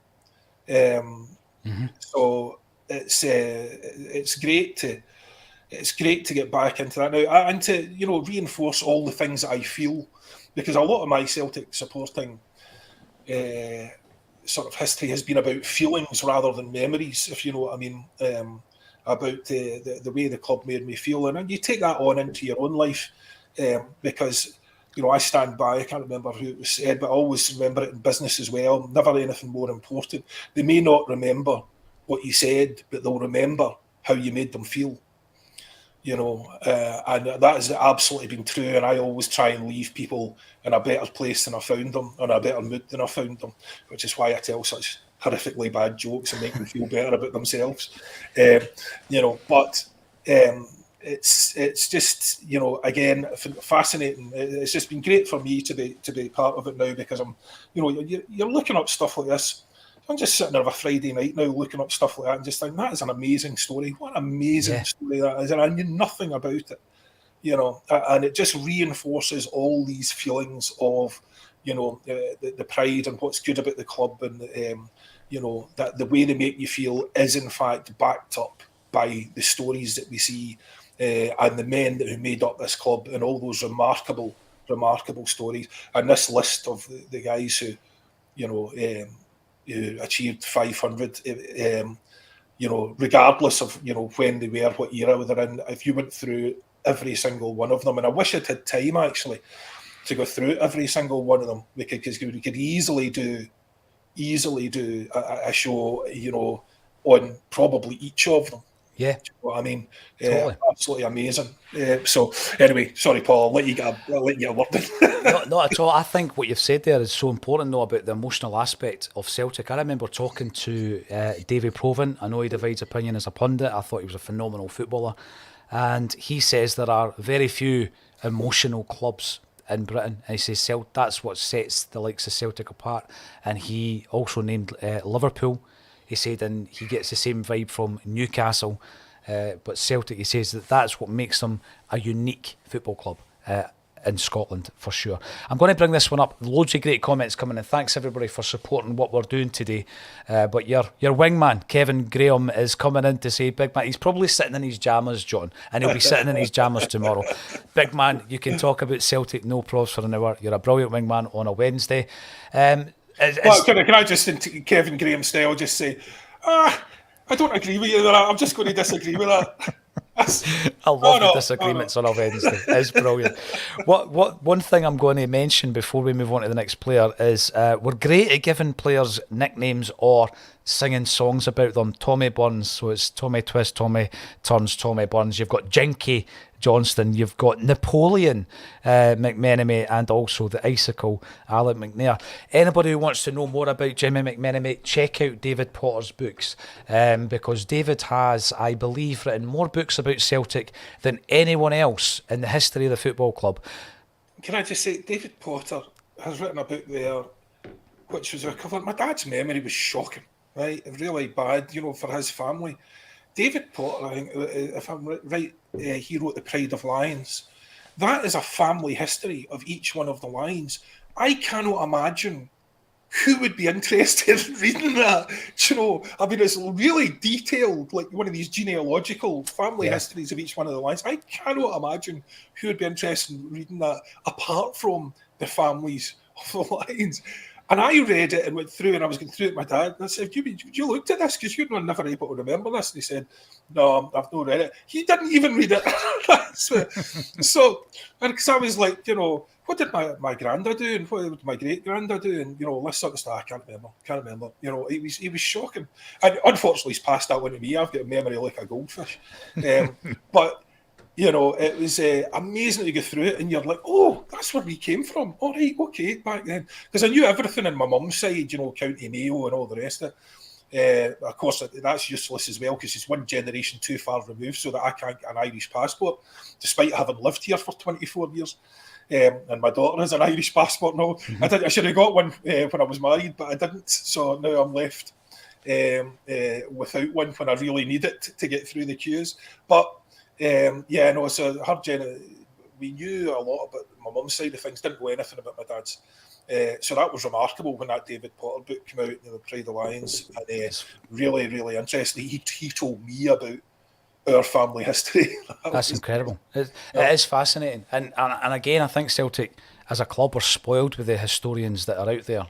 So it's great to get back into that now, and to reinforce all the things that I feel, because a lot of my Celtic supporting sort of history has been about feelings rather than memories, if you know what I mean, about the way the club made me feel. And you take that on into your own life, because I stand by, I can't remember who it was said, but I always remember it in business as well, never anything more important. They may not remember what you said, but they'll remember how you made them feel. And that has absolutely been true, and I always try and leave people in a better place than I found them, or in a better mood than I found them, which is why I tell such horrifically bad jokes and make them feel better about themselves. But it's just, again, fascinating. It's just been great for me to be part of it now, because I'm, you're looking up stuff like this. I'm just sitting there on a Friday night now looking up stuff like that and just thinking, that is an amazing story. What an amazing story that is. And I knew nothing about it, and it just reinforces all these feelings of, the pride and what's good about the club, and, that the way they make you feel is in fact backed up by the stories that we see and the men who made up this club, and all those remarkable stories, and this list of the guys who, who achieved 500, regardless of, when they were, what era they're in. If you went through every single one of them, and I wish I'd had time actually to go through every single one of them, because we could easily do a show, on probably each of them. Yeah. Do you know what I mean? Totally. Absolutely amazing. So anyway, sorry, Paul, I'll let you get a word in. Not at all. I think what you've said there is so important, though, about the emotional aspect of Celtic. I remember talking to Davy Provan. I know he divides opinion as a pundit. I thought he was a phenomenal footballer. And he says there are very few emotional clubs in Britain. And he says that's what sets the likes of Celtic apart. And he also named Liverpool. He said, and he gets the same vibe from Newcastle. But Celtic, he says that's what makes them a unique football club in Scotland, for sure. I'm going to bring this one up. Loads of great comments coming in. Thanks, everybody, for supporting what we're doing today. But your wingman, Kevin Graham, is coming in to say, big man, he's probably sitting in his jammers, John, and he'll be sitting in his jammers tomorrow. Big man, you can talk about Celtic, no probs for an hour. You're a brilliant wingman on a Wednesday. Can I just, in Kevin Graham style, just say, I don't agree with you there. I'm just going to disagree with that. I love the disagreements on a Wednesday. It's brilliant. One thing I'm going to mention before we move on to the next player is we're great at giving players nicknames or singing songs about them. Tommy Burns, so it's Tommy Twist, Tommy Turns, Tommy Burns. You've got Jinky Johnston, you've got Napoleon McMenemy, and also the Icicle, Alec McNair. Anybody who wants to know more about Jimmy McMenemy, check out David Potter's books, because David has, I believe, written more books about Celtic than anyone else in the history of the football club. Can I just say, David Potter has written a book there which was recovered. My dad's memory was shocking, right? Really bad, for his family. David Potter, I think, if I'm right, he wrote The Pride of Lions. That is a family history of each one of the lions. I cannot imagine who would be interested in reading that. I mean, it's really detailed, like one of these genealogical family histories of each one of the lions. I cannot imagine who would be interested in reading that, apart from the families of the lions. And I read it and went through, and I was going through it with my dad, and I said, you looked at this? Because you're never able to remember this. And he said, no, I've not read it. He didn't even read it. Because I was like, what did my granddad do, and what did my great-granddad do, and, this sort of stuff, I can't remember. He was shocking. And unfortunately, he's passed that one to me. I've got a memory like a goldfish. But it was amazing to go through it, and you're like, oh, that's where we came from. All right, okay, back then. Because I knew everything in my mum's side, County Mayo and all the rest of it. Of course, that's useless as well, because she's one generation too far removed, so that I can't get an Irish passport, despite having lived here for 24 years. And my daughter has an Irish passport now. I should have got one when I was married, but I didn't. So now I'm left without one when I really need it to get through the queues. But so her we knew a lot about my mum's side of things, didn't know anything about my dad's. So that was remarkable when that David Potter book came out, The Pride of Lions, and really, really interesting. He told me about our family history. That's incredible. It is fascinating. And again, I think Celtic as a club are spoiled with the historians that are out there.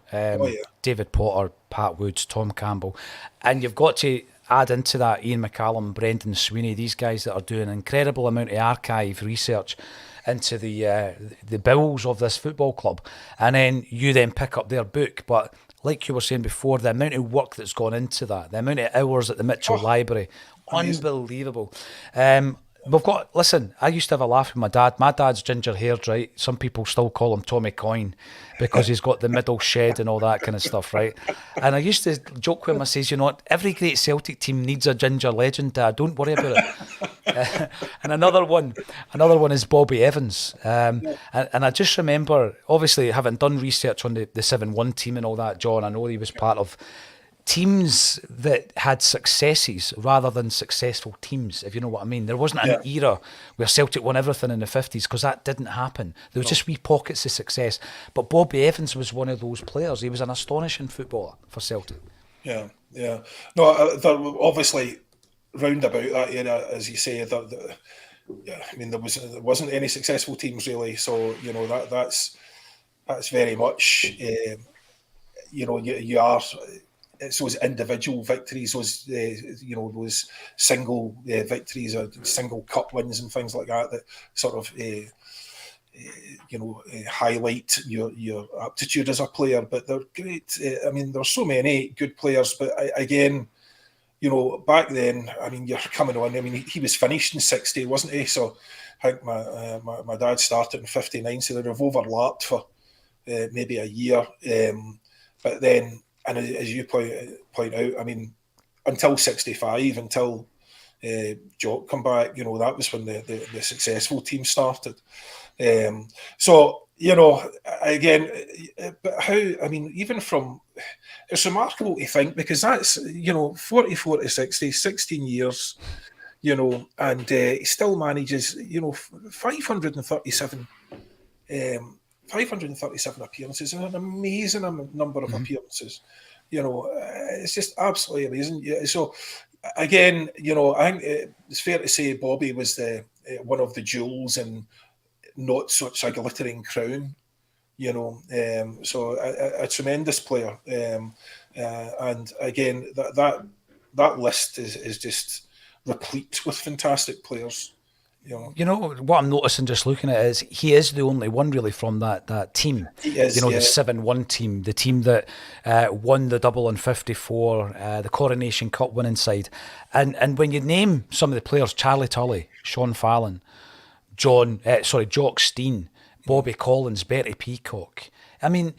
David Potter, Pat Woods, Tom Campbell. And you've got to add into that Ian McCallum, Brendan Sweeney, these guys that are doing an incredible amount of archive research into the bowels of this football club. And then you then pick up their book. But like you were saying before, the amount of work that's gone into that, the amount of hours at the Mitchell Library, unbelievable. Listen, I used to have a laugh with my dad. My dad's ginger haired, right? Some people still call him Tommy Coyne because he's got the middle shed and all that kind of stuff, right? And I used to joke with him, I says, every great Celtic team needs a ginger legend, Dad. Don't worry about it. And another one is Bobby Evans. And I just remember, obviously, having done research on the 7-1 team and all that, John, I know he was part of teams that had successes rather than successful teams, if you know what I mean. There wasn't an era where Celtic won everything in the 50s, because that didn't happen. There was just wee pockets of success. But Bobby Evans was one of those players. He was an astonishing footballer for Celtic. Yeah. No, they're obviously round about that era, as you say, I mean, there wasn't any successful teams really. So that's very much you are. It's those individual victories, those those single victories, or single cup wins and things like that sort of highlight your aptitude as a player. But they're great. I mean, there's so many good players, but again, back then, I mean, you're coming on. I mean, he was finished in '60, wasn't he? So I think my dad started in '59, so they'd have overlapped for maybe a year. But then, and as you point out, I mean, until '65, until Jock come back, that was when the successful team started. So again, but how? I mean, even from, it's remarkable to think, because that's 44 to 60, 16 years, and he still manages 537. 537 appearances, an amazing number of appearances. It's just absolutely amazing. Yeah, so again, I think it's fair to say Bobby was the one of the jewels and not such a glittering crown. So a tremendous player, and again that list is just replete with fantastic players. What I'm noticing just looking at it is he is the only one really from that team. He is, the 7-1 team, the team that won the double in '54, the Coronation Cup winning side. And when you name some of the players, Charlie Tully, Sean Fallon, Jock Stein, Bobby Collins, Bertie Peacock. I mean,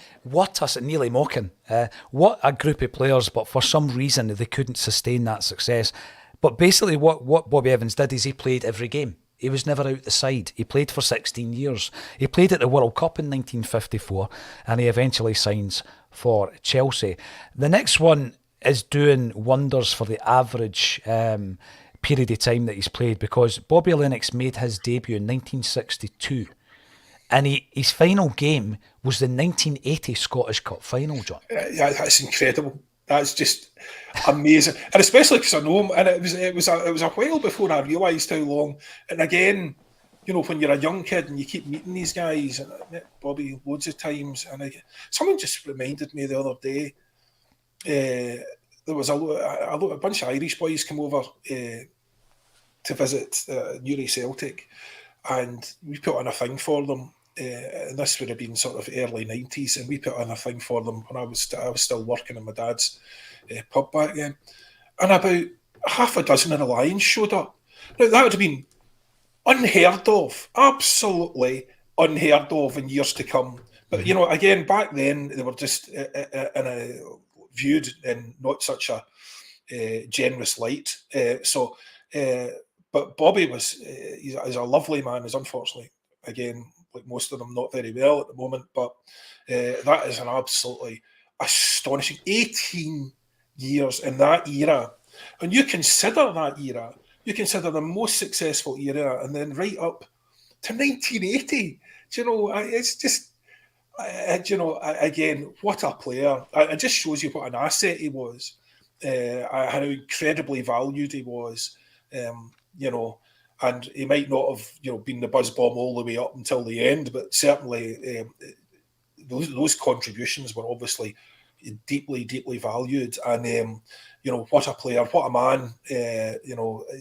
Neely Mockin. What a group of players, but for some reason they couldn't sustain that success. But basically what Bobby Evans did is he played every game. He was never out the side. He played for 16 years. He played at the World Cup in 1954 and he eventually signs for Chelsea. The next one is doing wonders for the average period of time that he's played, because Bobby Lennox made his debut in 1962 and his final game was the 1980 Scottish Cup final, John. Yeah, that's incredible. That's just amazing, and especially because I know him, and it was a while before I realised how long. And again, when you're a young kid and you keep meeting these guys, and I met Bobby loads of times, and someone just reminded me the other day. There was a bunch of Irish boys come over to visit Newry Celtic, and we put on a thing for them. And this would have been sort of early '90s, and we put on a thing for them when I was still working in my dad's pub back then. And about half a dozen of the Lions showed up. Now that would have been unheard of, absolutely unheard of in years to come. But again, back then they were just viewed in not such a generous light. But Bobby he's a lovely man. Is unfortunately, again, like most of them, not very well at the moment, but that is an absolutely astonishing 18 years in that era. And you consider that era, you consider the most successful era, and then right up to 1980. It's just, again, what a player. It just shows you what an asset he was, how incredibly valued he was, and he might not have, been the buzz bomb all the way up until the end, but certainly those contributions were obviously deeply, deeply valued. And what a player, what a man!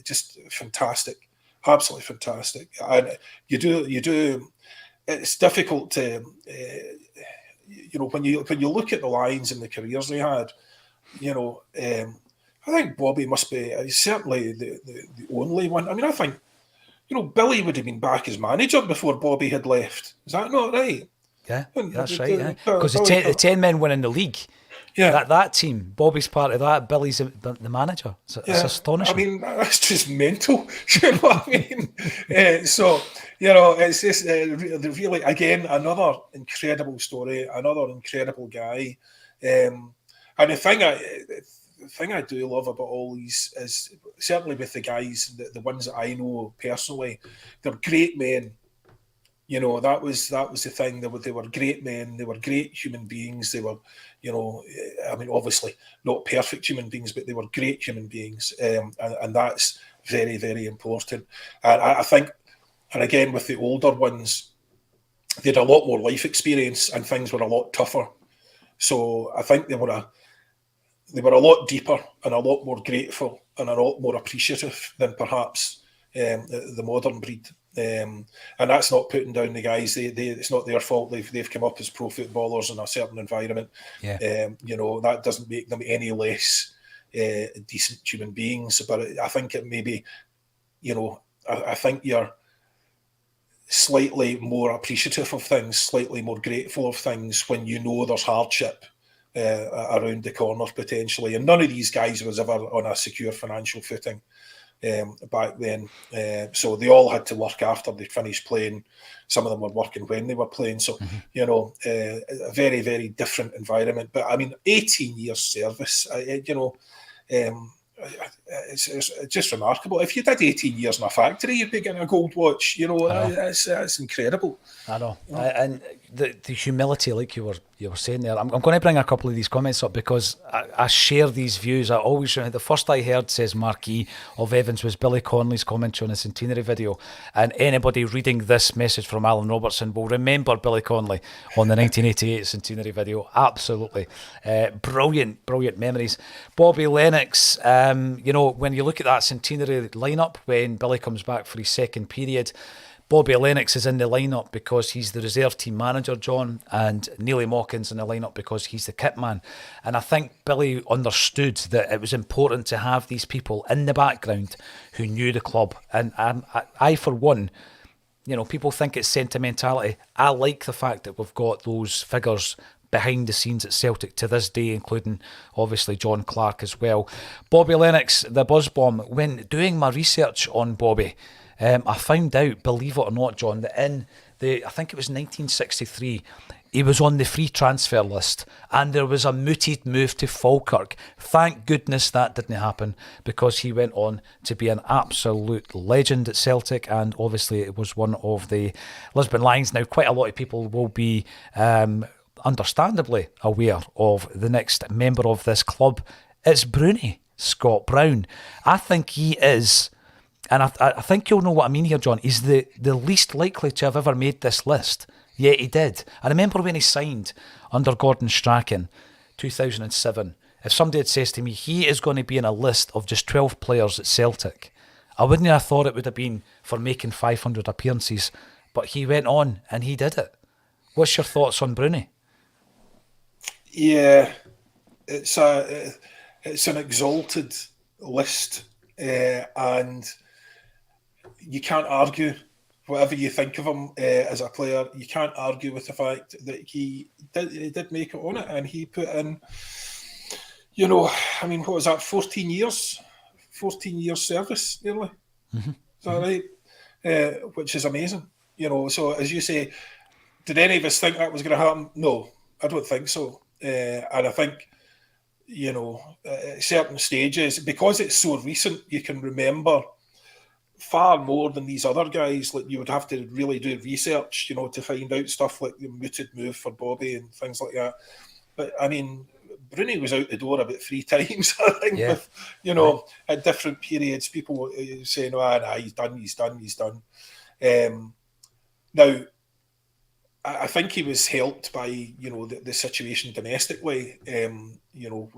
Just fantastic, absolutely fantastic. And you do. It's difficult to, when you look at the Lions and the careers they had, I think Bobby must be certainly the only one. I mean, I think, Billy would have been back as manager before Bobby had left. Is that not right? Yeah, that's right. Because the 10 men winning the league, that team, Bobby's part of that, Billy's the manager. It's astonishing. I mean, that's just mental. You know what I mean? It's just really, again, another incredible story, another incredible guy. And the thing I do love about all these is, certainly with the guys, the ones that I know personally, they're great men. You know, that was the thing. They were great men. They were great human beings. They were, you know, I mean, obviously not perfect human beings, but they were great human beings, and that's very, very important. And I think, and again with the older ones, they had a lot more life experience and things were a lot tougher. So I think they were a lot deeper and a lot more grateful and a lot more appreciative than perhaps the modern breed. And that's not putting down the guys. It's not their fault. They've come up as pro footballers in a certain environment. Yeah. You know, that doesn't make them any less decent human beings. But I think it maybe, you know, I think you're slightly more appreciative of things, slightly more grateful of things when you know there's hardship around the corner potentially. And none of these guys was ever on a secure financial footing back then. So they all had to work after they finished playing. Some of them were working when they were playing. So, you know, a very, very different environment. But I mean, 18 years service, you know, it's just remarkable. If you did 18 years in a factory, you'd be getting a gold watch. You know, that's incredible. I know, and the humility, like you were saying there. I'm going to bring a couple of these comments up because I share these views. I always the first I heard, says Marquis of Evans, was Billy Connolly's commentary on the centenary video, and anybody reading this message from Alan Robertson will remember Billy Connolly on the 1988 centenary video. Absolutely, brilliant memories. Bobby Lennox, you know, when you look at that centenary lineup when Billy comes back for his second period, Bobby Lennox is in the lineup because he's the reserve team manager, John, and Neely Mawkins in the lineup because he's the kit man. And I think Billy understood that it was important to have these people in the background who knew the club. And I, for one, you know, people think it's sentimentality. I like the fact that we've got those figures behind the scenes at Celtic to this day, including obviously John Clark as well. Bobby Lennox, the buzz bomb. When doing my research on Bobby, I found out, believe it or not, John, that in I think it was 1963, he was on the free transfer list and there was a mooted move to Falkirk. Thank goodness that didn't happen because he went on to be an absolute legend at Celtic, and obviously it was one of the Lisbon Lions. Now, quite a lot of people will be understandably aware of the next member of this club. It's Bruni, Scott Brown. I think he is... And I think you'll know what I mean here, John. He's the least likely to have ever made this list. Yet he did. I remember when he signed under Gordon Strachan, 2007. If somebody had said to me, he is going to be in a list of just 12 players at Celtic, I wouldn't have thought it would have been for making 500 appearances. But he went on and he did it. What's your thoughts on Bruni? Yeah, it's an exalted list, and you can't argue whatever you think of him as a player. You can't argue with the fact that he did make it on it, and he put in, you know, I mean, what was that, 14 years service nearly. Is that right? Which is amazing, you know. So as you say, did any of us think that was going to happen? No, I don't think so. And I think, you know, at certain stages, because it's so recent, you can remember far more than these other guys. Like, you would have to really do research, you know, to find out stuff like the mooted move for Bobby and things like that. But I mean, Bruni was out the door about 3 times, I think, with, you know, at different periods, people saying, "Oh, nah, he's done." Now, I think he was helped by, you know, the situation domestically, you know,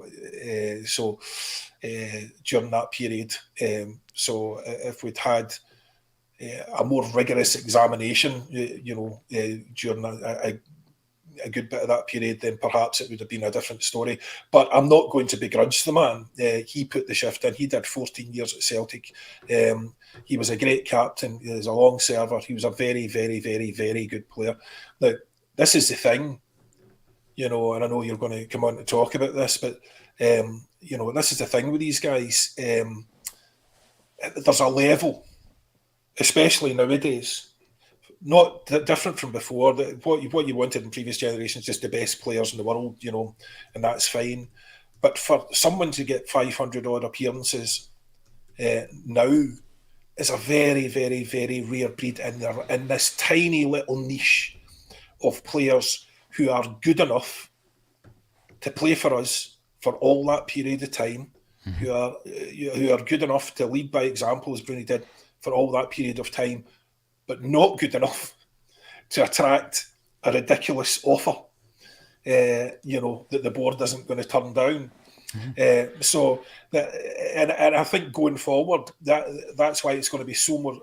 so during that period. So if we'd had a more rigorous examination, you know, during a good bit of that period, then perhaps it would have been a different story. But I'm not going to begrudge the man. He put the shift in. He did 14 years at Celtic. He was a great captain. He was a long server. He was a very, very, very, very good player. Now, this is the thing, you know, and I know you're going to come on to talk about this, but, you know, this is the thing with these guys. There's a level, especially nowadays, not different from before. What you wanted in previous generations, just the best players in the world, you know, and that's fine. But for someone to get 500 odd appearances now, is a very, very, very rare breed, and they're in this tiny little niche of players who are good enough to play for us for all that period of time, who are good enough to lead by example, as Bruni did, for all that period of time, but not good enough to attract a ridiculous offer, that the board isn't going to turn down. And I think going forward, that's why it's going to be so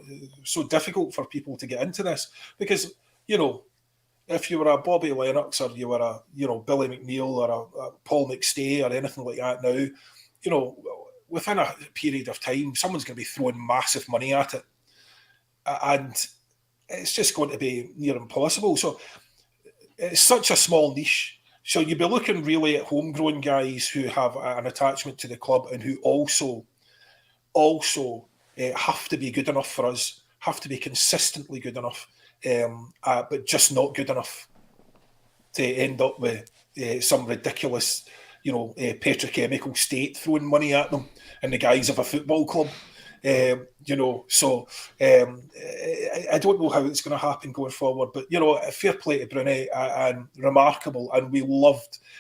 difficult for people to get into this, because if you were a Bobby Lennox or you were a Billy McNeil or a Paul McStay or anything like that now, within a period of time, someone's going to be throwing massive money at it, and it's just going to be near impossible. So it's such a small niche. So you'd be looking really at homegrown guys who have an attachment to the club and who also have to be good enough for us, have to be consistently good enough, but just not good enough to end up with some ridiculous, petrochemical state throwing money at them in the guise of a football club. So I don't know how it's going to happen going forward, but fair play to Bruni, and remarkable, and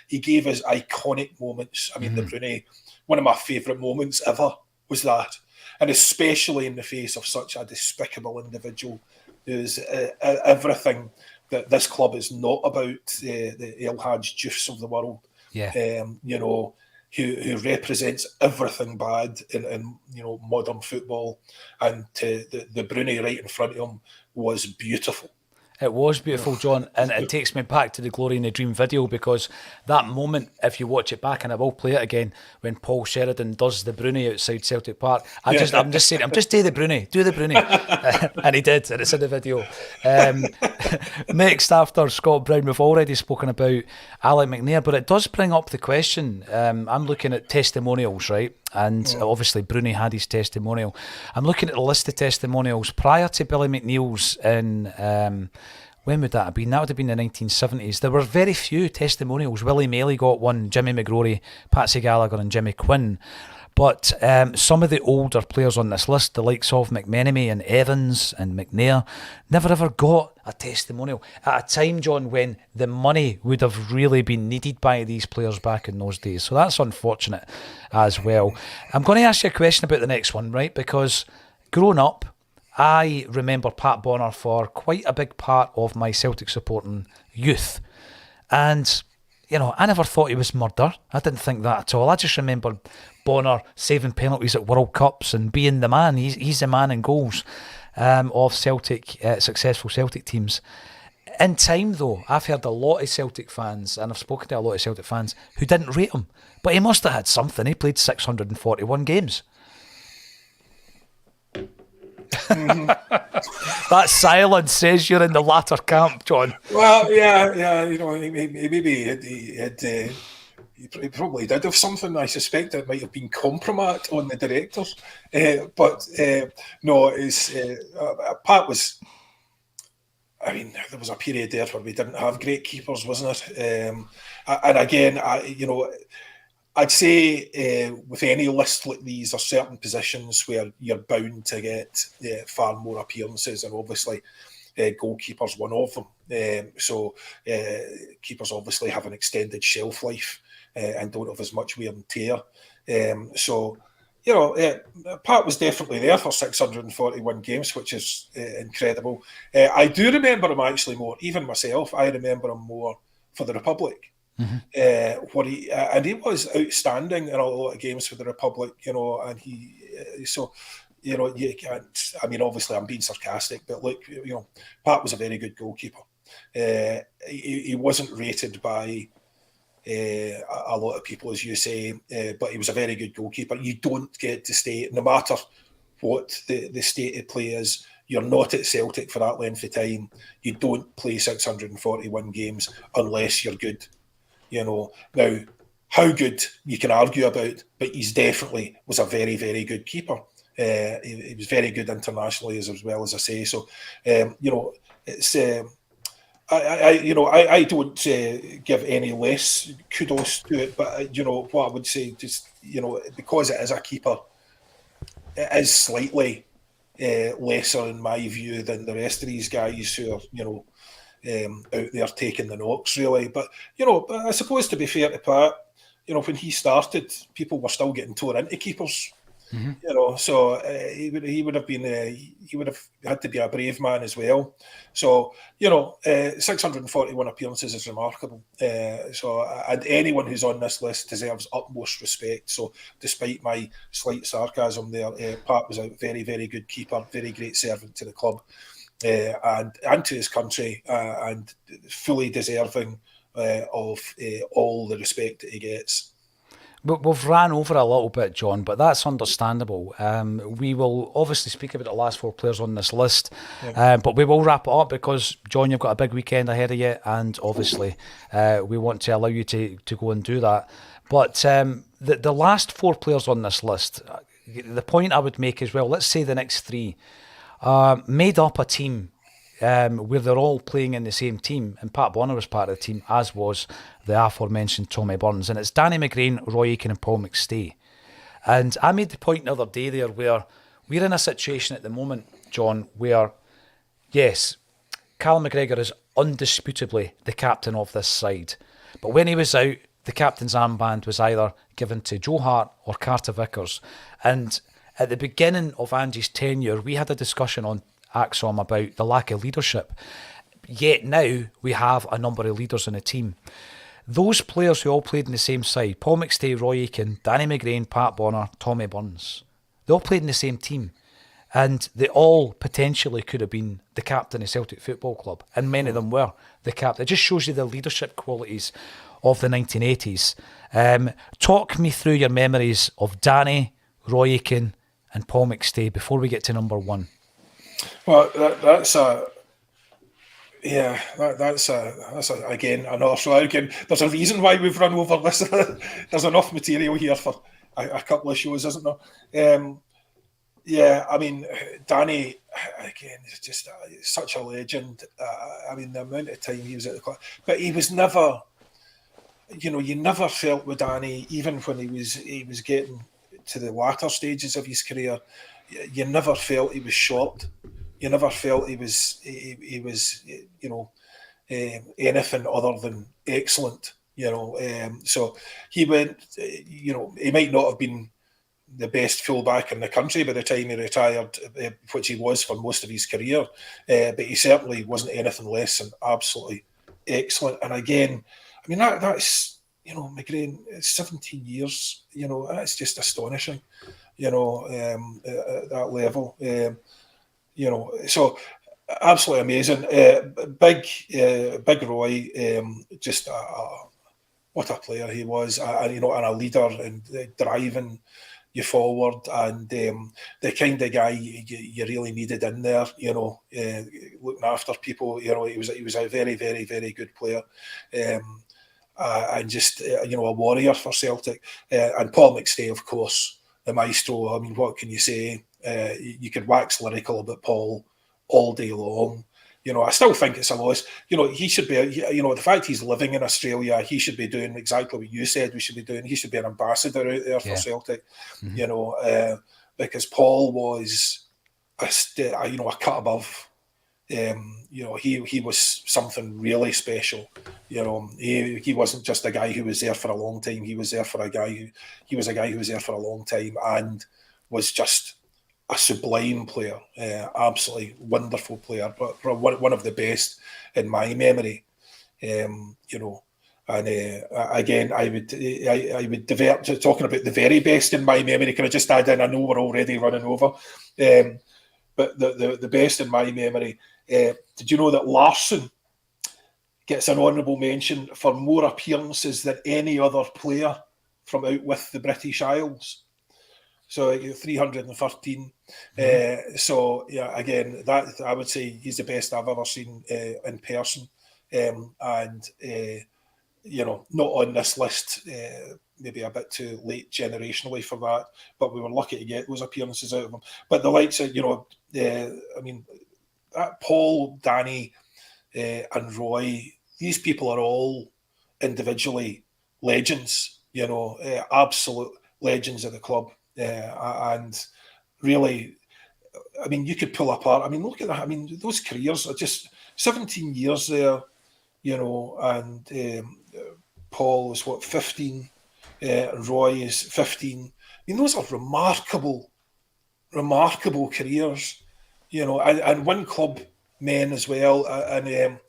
he gave us iconic moments. I mean, the Bruni, one of my favourite moments ever was that, and especially in the face of such a despicable individual who's everything that this club is not about, the El Hadj Dioufs of the world. Who represents everything bad in modern football, and to the Bruni right in front of him was beautiful. It was beautiful, John, and it takes me back to the Glory in the Dream video, because that moment, if you watch it back, and I will play it again, when Paul Sheridan does the Bruni outside Celtic Park, I'm just saying, do the Bruni, and he did, and it's in the video. Next, after Scott Brown, we've already spoken about Alec McNair, but it does bring up the question. I'm looking at testimonials, right? And obviously Bruni had his testimonial. I'm looking at the list of testimonials prior to Billy McNeil's in, when would that have been? That would have been the 1970s. There were very few testimonials. Willie Maley got one, Jimmy McGrory, Patsy Gallagher and Jimmy Quinn. But some of the older players on this list, the likes of McMenemy and Evans and McNair, never ever got a testimonial at a time, John, when the money would have really been needed by these players back in those days. So that's unfortunate as well. I'm going to ask you a question about the next one, right? Because growing up, I remember Pat Bonner for quite a big part of my Celtic supporting youth. And, I never thought he was murder. I didn't think that at all. I just remember Bonner saving penalties at World Cups and being the man. He's the man in goals of Celtic, successful Celtic teams. In time, though, I've heard a lot of Celtic fans, and I've spoken to a lot of Celtic fans, who didn't rate him. But he must have had something. He played 641 games. That silence says you're in the latter camp, John. Well, yeah, he probably did have something. I suspect it might have been compromise on the directors, but no, Pat was. I mean, there was a period there where we didn't have great keepers, wasn't it? And again, I'd say with any list like these, there's certain positions where you're bound to get far more appearances, and obviously goalkeeper's one of them. So keepers obviously have an extended shelf life and don't have as much wear and tear. Pat was definitely there for 641 games, which is incredible. I do remember him actually more, even myself, I remember him more for the Republic. And he was outstanding in a lot of games for the Republic, and you can't. I mean, obviously, I'm being sarcastic, but look, Pat was a very good goalkeeper. He wasn't rated by a lot of people, as you say, but he was a very good goalkeeper. You don't get to stay, no matter what the state of play is. You're not at Celtic for that length of time. You don't play 641 games unless you're good. Now, how good you can argue about, but he's definitely was a very, very good keeper. He was very good internationally as well, as I say. So, it's I don't give any less kudos to it, but what I would say, just because it is a keeper, it is slightly lesser in my view than the rest of these guys who are, out there taking the knocks, really. But, I suppose to be fair to Pat, when he started, people were still getting tore into keepers. So he would have been he would have had to be a brave man as well. So 641 appearances is remarkable. And anyone who's on this list deserves utmost respect. So despite my slight sarcasm there, Pat was a very, very good keeper, very great servant to the club and to his country, and fully deserving of all the respect that he gets. We've ran over a little bit, John, but that's understandable. We will obviously speak about the last 4 players on this list, but we will wrap it up because, John, you've got a big weekend ahead of you, and obviously we want to allow you to go and do that. But the last 4 players on this list, the point I would make is, well, let's say the next 3 made up a team where they're all playing in the same team, and Pat Bonner was part of the team, as was the aforementioned Tommy Burns, and it's Danny McGinn, Roy Aitken and Paul McStay. And I made the point the other day there where we're in a situation at the moment, John, where, yes, Callum McGregor is undisputably the captain of this side, but when he was out, the captain's armband was either given to Joe Hart or Carter Vickers. And at the beginning of Andy's tenure, we had a discussion on Acsom about the lack of leadership. Yet now we have a number of leaders in the team. Those players who all played in the same side, Paul McStay, Roy Aitken, Danny McGrain, Pat Bonner, Tommy Burns, they all played in the same team. And they all potentially could have been the captain of Celtic Football Club. And many of them were the captain. It just shows you the leadership qualities of the 1980s. Talk me through your memories of Danny, Roy Aitken and Paul McStay before we get to number 1. Well, that's again another show. Again, there's a reason why we've run over this. There's enough material here for a couple of shows, isn't there? I mean, Danny again is just such a legend. I mean, the amount of time he was at the club, but he was never. You never felt with Danny, even when he was getting to the latter stages of his career, you never felt he was short. You never felt he was anything other than excellent. So he went. He might not have been the best fullback in the country by the time he retired, which he was for most of his career, but he certainly wasn't anything less than absolutely excellent. And again, I mean that's McGrain, 17 years. That's just astonishing. At that level. So absolutely amazing. Big Roy, just what a player he was, and a leader and driving you forward, and the kind of guy you really needed in there. Looking after people. He was a very, very, very good player. And just a warrior for Celtic. And Paul McStay, of course, the maestro. I mean, what can you say? You could wax lyrical about Paul all day long. I still think it's a loss. He should be. The fact he's living in Australia, he should be doing exactly what you said we should be doing. He should be an ambassador out there for Celtic. Mm-hmm. Because Paul was a cut above. He was something really special. He wasn't just a guy who was there for a long time. He was there for a guy who was there for a long time and was just a sublime player, absolutely wonderful player, but one of the best in my memory. And again, I would divert to talking about the very best in my memory. Can I just add in? I know we're already running over, but the best in my memory. Did you know that Larsson gets an honourable mention for more appearances than any other player from out with the British Isles? So 313. So yeah, again, that I would say he's the best I've ever seen in person, and not on this list. Maybe a bit too late generationally for that, but we were lucky to get those appearances out of him. But the likes of Paul, Danny, and Roy, these people are all individually legends. Absolute legends of the club. And really, I mean, you could pull apart. I mean, look at that. I mean, those careers are just 17 years there, and Paul is 15, Roy is 15. I mean, those are remarkable careers, and one club men as well, and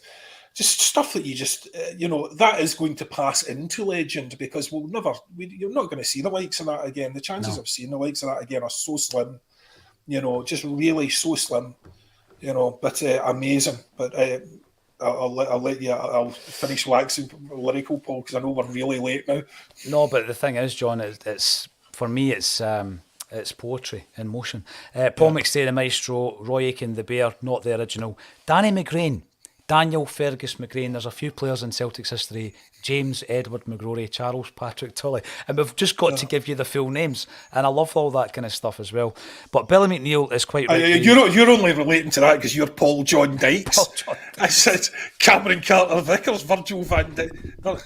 just stuff that you just, that is going to pass into legend, because you're not going to see the likes of that again. The chances of seeing the likes of that again are so slim, just really so slim, but amazing. But I'll finish waxing lyrical, Paul, because I know we're really late now. No, but the thing is, John, it's for me, it's poetry in motion. Paul McStay, the maestro, Roy Aitken, the bear, not the original. Danny McGrain, Daniel Fergus McGrain. There's a few players in Celtic's history: James Edward McGrory, Charles Patrick Tully, and we've just got to give you the full names. And I love all that kind of stuff as well. But Billy McNeil is quite right. You're only relating to that because you're Paul John Dykes. I said Cameron Carter Vickers, Virgil van Dijk.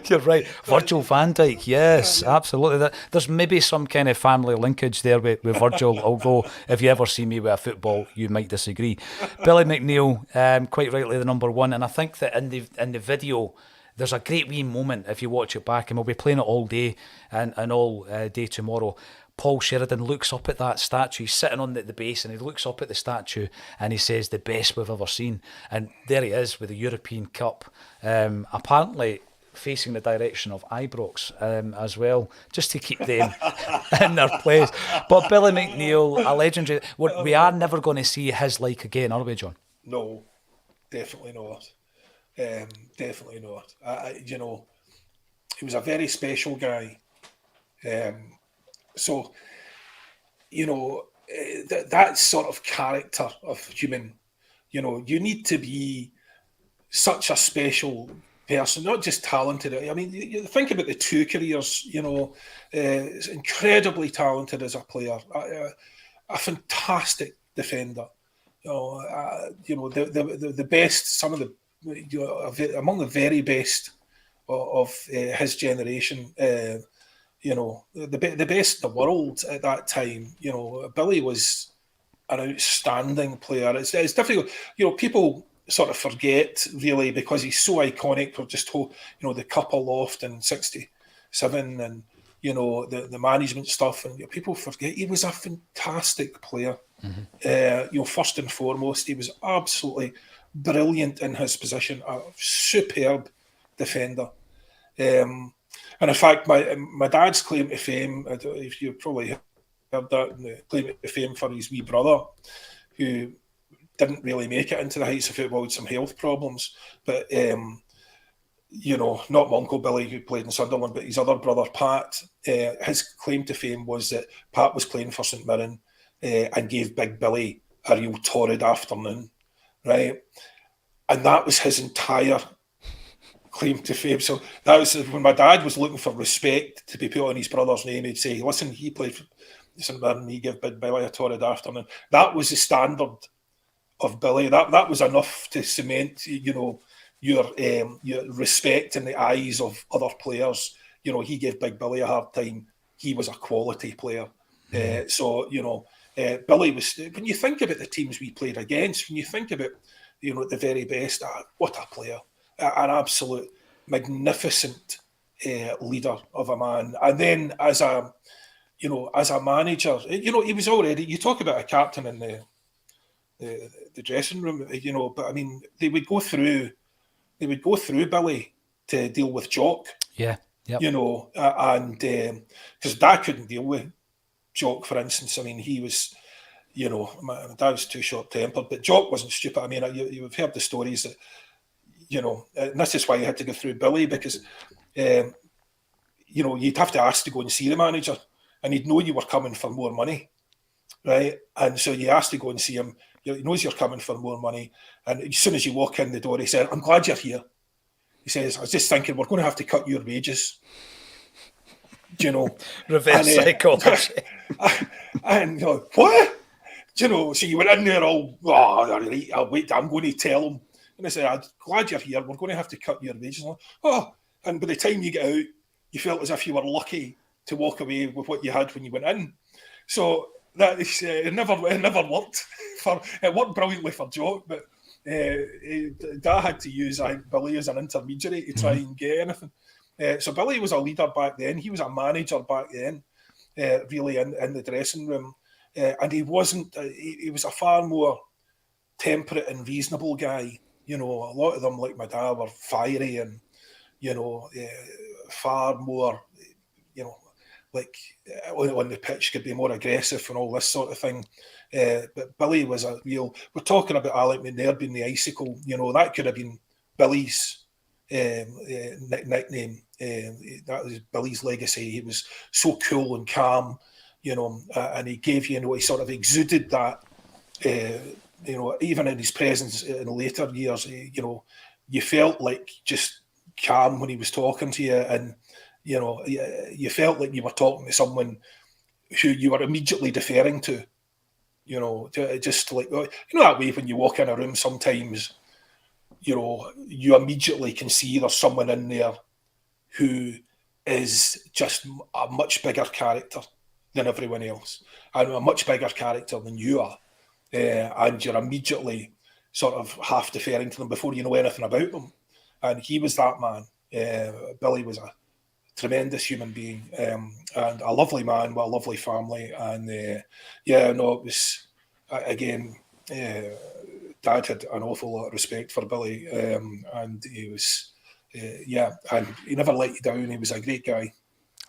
You're right, Virgil van Dijk. Yes, absolutely. There's maybe some kind of family linkage there with Virgil, although if you ever see me with a football, you might disagree. Billy McNeil, quite rightly the number one, and I think that in the video, there's a great wee moment if you watch it back, and we'll be playing it all day and all day tomorrow. Paul Sheridan looks up at that statue. He's sitting on the base, and he looks up at the statue and he says, "The best we've ever seen." And there he is with the European Cup, apparently facing the direction of Ibrox as well, just to keep them in their place. But Billy McNeil, a legendary. We are never going to see his like again, are we, John? No, definitely not. Definitely not. He was a very special guy. So, that sort of character of human, you need to be such a special person, not just talented. I mean, you think about the two careers, incredibly talented as a player, a fantastic defender, the best, some of the, among the very best of his generation, the best in the world at that time. Billy was an outstanding player. It's difficult, people sort of forget, really, because he's so iconic for just the cup aloft in '67 and the management stuff, and people forget he was a fantastic player. First and foremost, he was absolutely brilliant in his position, a superb defender. And in fact, my dad's claim to fame, I don't know if you've probably heard that, the claim to fame for his wee brother, who didn't really make it into the heights of football with some health problems, but not my Uncle Billy, who played in Sunderland, but his other brother Pat. His claim to fame was that Pat was playing for St Mirren and gave Big Billy a real torrid afternoon, right? And that was his entire claim to fame. So that was when my dad was looking for respect to be put on his brother's name. He'd say, "Listen, he played for St Mirren, he gave Big Billy a torrid afternoon." That was the standard of Billy. That was enough to cement, your respect in the eyes of other players. He gave Big Billy a hard time. He was a quality player. Billy was. When you think about the teams we played against, when you think about the very best, what a player, an absolute magnificent leader of a man. And then as a manager, he was already. You talk about a captain in the dressing room, but I mean, they would go through Billy to deal with Jock. Yeah. Yep. And because Dad couldn't deal with Jock, for instance. I mean, he was, my dad was too short-tempered, but Jock wasn't stupid. I mean, you've heard the stories that, and this is why you had to go through Billy, because, you'd have to ask to go and see the manager, and he'd know you were coming for more money, right? And so you asked to go and see him. He knows you're coming for more money. And as soon as you walk in the door, he said, "I'm glad you're here." He says, "I was just thinking, we're going to have to cut your wages." Reverse psychology. And what? So you went in there all, I'll wait, I'm going to tell him. And I said, "I'm glad you're here. We're going to have to cut your wages." And by the time you get out, you felt as if you were lucky to walk away with what you had when you went in. So, that is, it never worked. It worked brilliantly for Jock, but Dad had to use Billy as an intermediary to try and get anything. So Billy was a leader back then. He was a manager back then, really in the dressing room, and he wasn't. He was a far more temperate and reasonable guy. You know, a lot of them, like my dad, were fiery and, you know, far more, you know, like on the pitch could be more aggressive and all this sort of thing. But Billy was a real. We're talking about Alec McNair being the icicle. You know, that could have been Billy's nickname. That was Billy's legacy. He was so cool and calm, you know, and he gave he sort of exuded that. You know, even in his presence in later years, you know, you felt like just calm when he was talking to you, and you know, you felt like you were talking to someone who you were immediately deferring to. You know, just like, you know, that way when you walk in a room sometimes, you know, you immediately can see there's someone in there who is just a much bigger character than everyone else, and a much bigger character than you are. And you're immediately sort of half deferring to them before you know anything about them. And he was that man. Billy was a tremendous human being, and a lovely man with a lovely family. And it was, again, Dad had an awful lot of respect for Billy, and he was, and he never let you down. He was a great guy.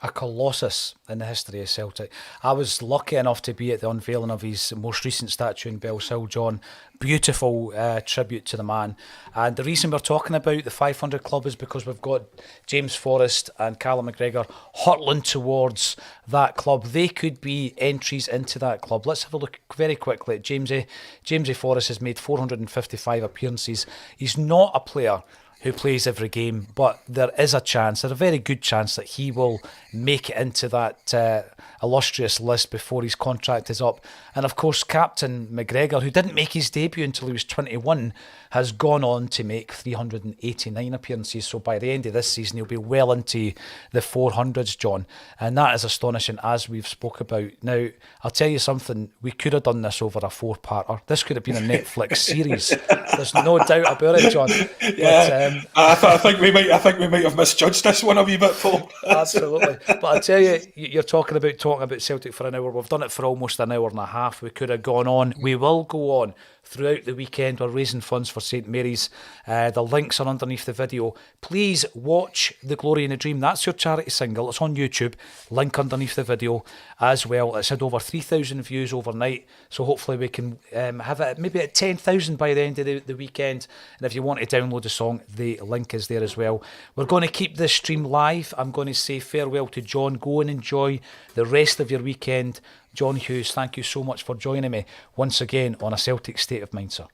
A colossus in the history of Celtic. I was lucky enough to be at the unveiling of his most recent statue in Bellshill, John. Beautiful tribute to the man. And the reason we're talking about the 500 Club is because we've got James Forrest and Callum McGregor hurtling towards that club. They could be entries into that club. Let's have a look very quickly at Jamesy Forrest has made 455 appearances. He's not a player who plays every game, but there's a very good chance that he will make it into that illustrious list before his contract is up. And of course, Captain McGregor, who didn't make his debut until he was 21, has gone on to make 389 appearances. So by the end of this season, he'll be well into the 400s, John. And that is astonishing, as we've spoke about. Now, I'll tell you something, we could have done this over a 4-parter. This could have been a Netflix series. There's no doubt about it, John. Yeah. But, I think we might have misjudged this one a wee bit, Paul. Absolutely. But I tell you, you're talking about Celtic for an hour. We've done it for almost an hour and a half. We could have gone on. We will go on throughout the weekend. We're raising funds for St Mary's. The links are underneath the video. Please watch The Glory and the Dream. That's your charity single. It's on YouTube. Link underneath the video as well. It's had over 3,000 views overnight. So hopefully we can have it maybe at 10,000 by the end of the weekend. And if you want to download the song, the link is there as well. We're going to keep this stream live. I'm going to say farewell to John. Go and enjoy the rest of your weekend. John Hughes, thank you so much for joining me once again on A Celtic State of Mind, sir.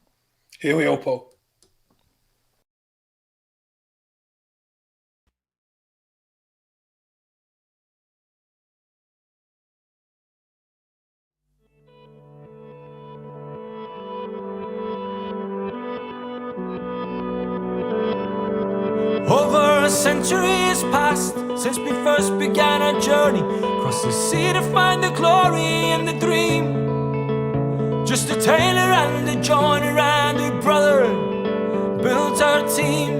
Here we are, Paul. Over a century has passed since we first began our journey across the sea to find the glory and the dream. Just a Taylor and a Joiner and a brother built our team.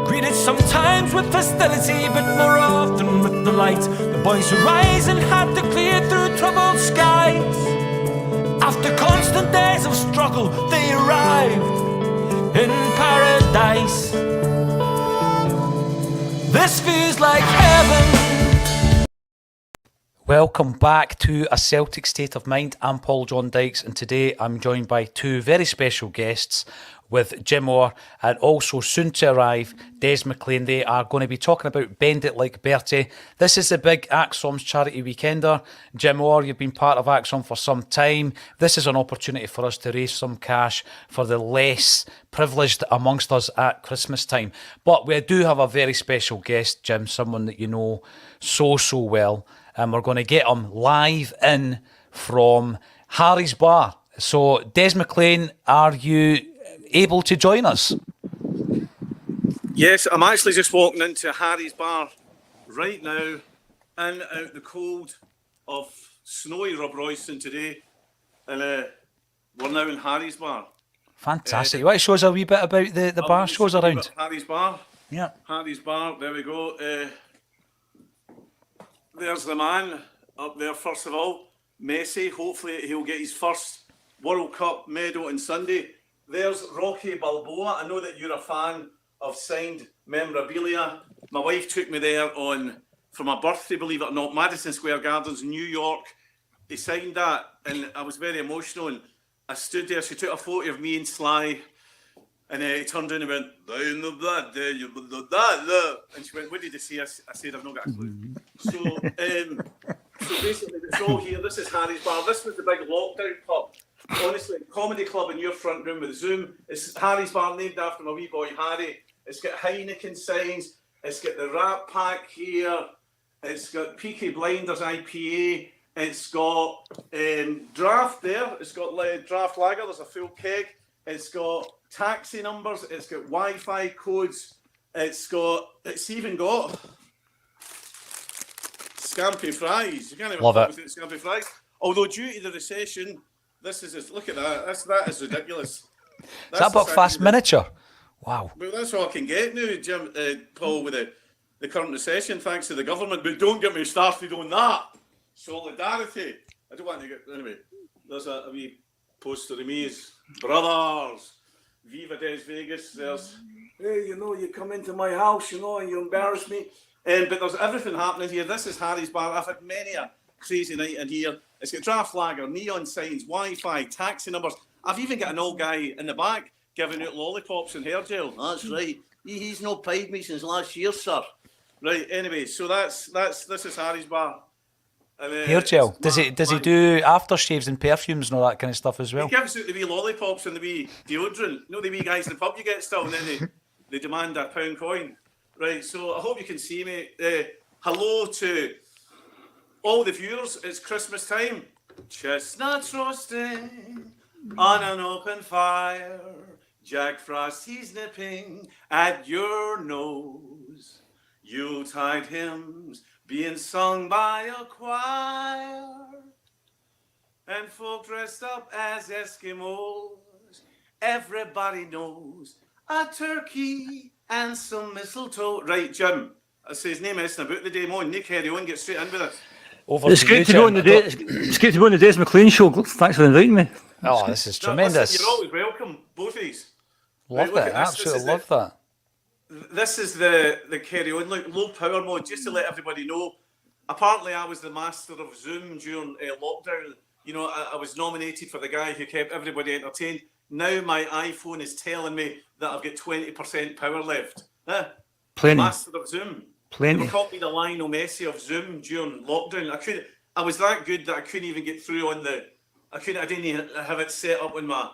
Greeted sometimes with hostility, but more often with delight. The boys who rise and had to clear through troubled skies. After constant days of struggle, they arrived in paradise. This feels like heaven. Welcome back to A Celtic State of Mind. I'm Paul John Dykes, and today I'm joined by two very special guests with Jim Orr and also soon to arrive Des McLean. They are going to be talking about Bend It Like Bertie. This is the big Axom's charity weekender. Jim Orr, you've been part of Axom for some time. This is an opportunity for us to raise some cash for the less privileged amongst us at Christmas time. But we do have a very special guest, Jim, someone that you know so well. And we're going to get him live in from Harry's Bar. So, Des McLean, are you able to join us? Yes, I'm actually just walking into Harry's Bar right now in out the cold of snowy Rob Royston today, and we're now in Harry's Bar. Fantastic. What shows a wee bit about the bar shows around? Harry's Bar. Yeah. Harry's Bar, there we go. There's the man up there, first of all. Messi, hopefully he'll get his first World Cup medal on Sunday. There's Rocky Balboa. I know that you're a fan of signed memorabilia. My wife took me there for my birthday, believe it or not, Madison Square Gardens, New York. He signed that, and I was very emotional. And I stood there. She took a photo of me and Sly, and he turned around and went, "Down the blood, there you that." And she went, "What did you say?" I said, "I've not got a clue." So basically, it's all here. This is Harry's Bar. This was the big lockdown pub. Honestly, comedy club in your front room with Zoom. It's Harry's Bar, named after my wee boy Harry. It's got Heineken signs. It's got the Rat Pack here. It's got Peaky Blinders IPA. It's got draft there. It's got draft lager. There's a full keg. It's got taxi numbers. It's got Wi-Fi codes. It's even got scampi fries. You can't even love it. Scampi fries. Although due to the recession, look at that. That is ridiculous. Is that Buckfast miniature? Wow. Well, that's all I can get now, Jim, Paul, with the current recession, thanks to the government. But don't get me started on that. Solidarity. I don't want to get... Anyway, there's a wee poster of me as brothers. Viva Des Vegas. There's, hey, you come into my house, and you embarrass me. But there's everything happening here. This is Harry's Bar. I've had many a crazy night in here. It's got draft lager, neon signs, Wi-Fi, taxi numbers. I've even got an old guy in the back giving out lollipops and hair gel. That's right. He's not paid me since last year, sir. Right. Anyway, so this is Harry's Bar. And, hair gel. Does he do aftershaves and perfumes and all that kind of stuff as well? He gives out the wee lollipops and the wee deodorant. The wee guys in the pub you get still, and then they demand a £1 coin. Right. So I hope you can see me. Hello to all the viewers. It's Christmas time. Chestnuts roasting on an open fire. Jack Frost, he's nipping at your nose. Yuletide hymns being sung by a choir. And folk dressed up as Eskimos. Everybody knows a turkey and some mistletoe. Right, Jim. I say his name isn't about the demo. Nick carry on, get straight in with it. It's great to be on the Des McLean show. Thanks for inviting me. Oh, this is tremendous. You're always welcome, both of these. Love that. Absolutely love that. This is the carry on, like low power mode, just to let everybody know. Apparently, I was the master of Zoom during lockdown. I was nominated for the guy who kept everybody entertained. Now my iPhone is telling me that I've got 20% power left. Plenty. Master of Zoom. Plenty. They called me the Lionel Messi of Zoom during lockdown. I was that good that I couldn't even get through on I didn't even have it set up on my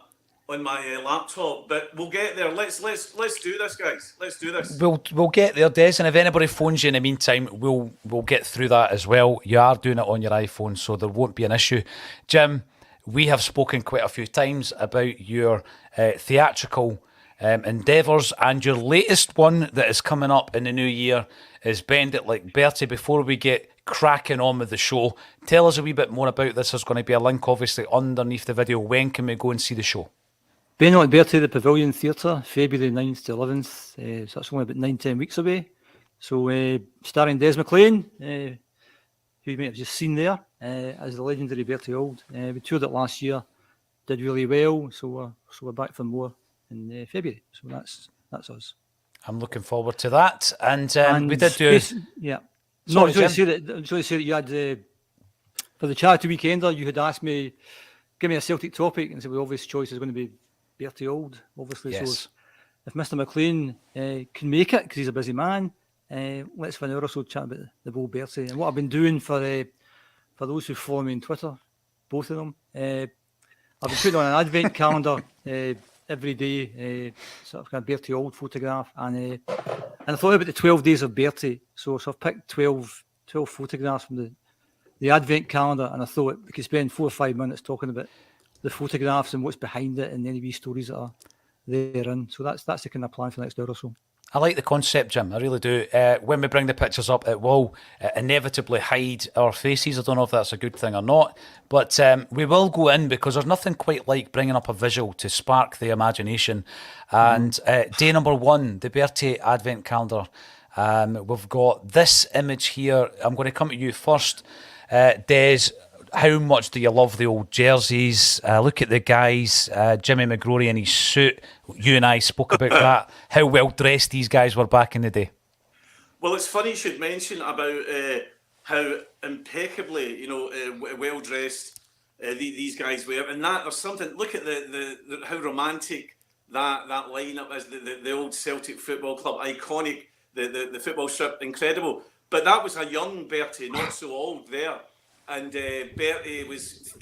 laptop. But we'll get there. Let's do this, guys. Let's do this. We'll get there, Des. And if anybody phones you in the meantime, we'll get through that as well. You are doing it on your iPhone, so there won't be an issue. Jim, we have spoken quite a few times about your theatrical endeavours, and your latest one that is coming up in the new year is Bend It Like Bertie. Before we get cracking on with the show, tell us a wee bit more about this. There's going to be a link obviously underneath the video. When can we go and see the show? Bend It Like Bertie, the Pavilion Theatre, February 9th to 11th. So that's only about 9-10 weeks away. So starring Des McLean, who you might have just seen there, as the legendary Bertie Auld. We toured it last year, did really well, so we're back for more in February. So that's us. I'm looking forward to that. And we did do... Yeah. Sorry, I was going to say that you had, for the charity weekender, you had asked me, give me a Celtic topic, and so the obvious choice is going to be Bertie Auld, obviously. Yes. So if Mr. McLean can make it, because he's a busy man, let's for an hour or so chat about the Bull Bertie. And what I've been doing for those who follow me on Twitter, both of them, I've been putting on an advent calendar every day, sort of kind of Bertie Auld photograph, and I thought about the 12 days of Bertie. So I've picked 12 photographs from the advent calendar, and I thought we could spend 4 or 5 minutes talking about the photographs and what's behind it and any wee stories that are therein. So that's the kind of plan for the next hour or so. I like the concept, Jim. I really do. When we bring the pictures up, it will inevitably hide our faces. I don't know if that's a good thing or not, but we will go in because there's nothing quite like bringing up a visual to spark the imagination. And day number 1, the Bertie Advent Calendar. We've got this image here. I'm going to come to you first, Des. How much do you love the old jerseys? Look at the guys, Jimmy McGrory in his suit. You and I spoke about that, how well dressed these guys were back in the day. Well, it's funny you should mention about how impeccably, well dressed these guys were, and that there's something. Look at the how romantic that lineup is. The old Celtic Football Club, iconic. The football strip, incredible. But that was a young Bertie, not so old there. And Bertie was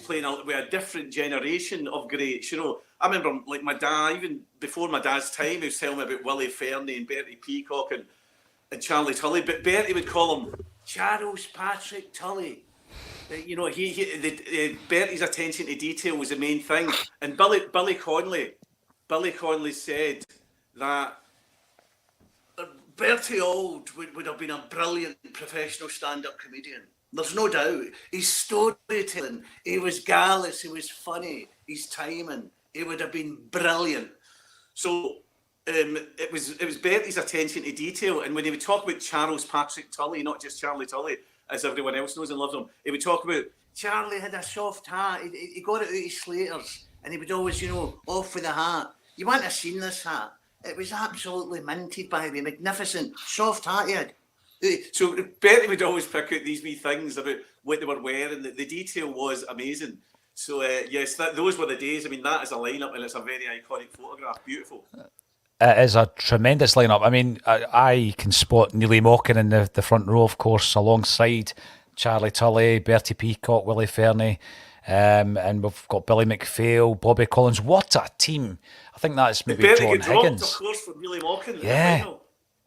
playing with a different generation of greats. I remember like my dad, even before my dad's time, he was telling me about Willie Fernie and Bertie Peacock and Charlie Tully. But Bertie would call him Charles Patrick Tully. Bertie's attention to detail was the main thing. And Billy Connolly said that Bertie Auld would have been a brilliant professional stand-up comedian. There's no doubt. His storytelling, he was gallus, he was funny, his timing, it would have been brilliant. So it was Bertie's attention to detail. And when he would talk about Charles Patrick Tully, not just Charlie Tully, as everyone else knows and loves him, he would talk about Charlie had a soft hat, he got it out of Slater's, and he would always, off with the hat. You wouldn't have seen this hat. It was absolutely minted by me, magnificent, soft hat he had. So Bertie would always pick out these wee things about what they were wearing. The detail was amazing. So yes, those were the days. I mean, that is a lineup, and it's a very iconic photograph. Beautiful. It is a tremendous lineup. I mean, I can spot Neely Mockin in the front row, of course, alongside Charlie Tully, Bertie Peacock, Willie Fernie, and we've got Billy McPhail, Bobby Collins. What a team! I think that's maybe Bertie John got dropped, Higgins, of course, for Neely Mockin. Yeah.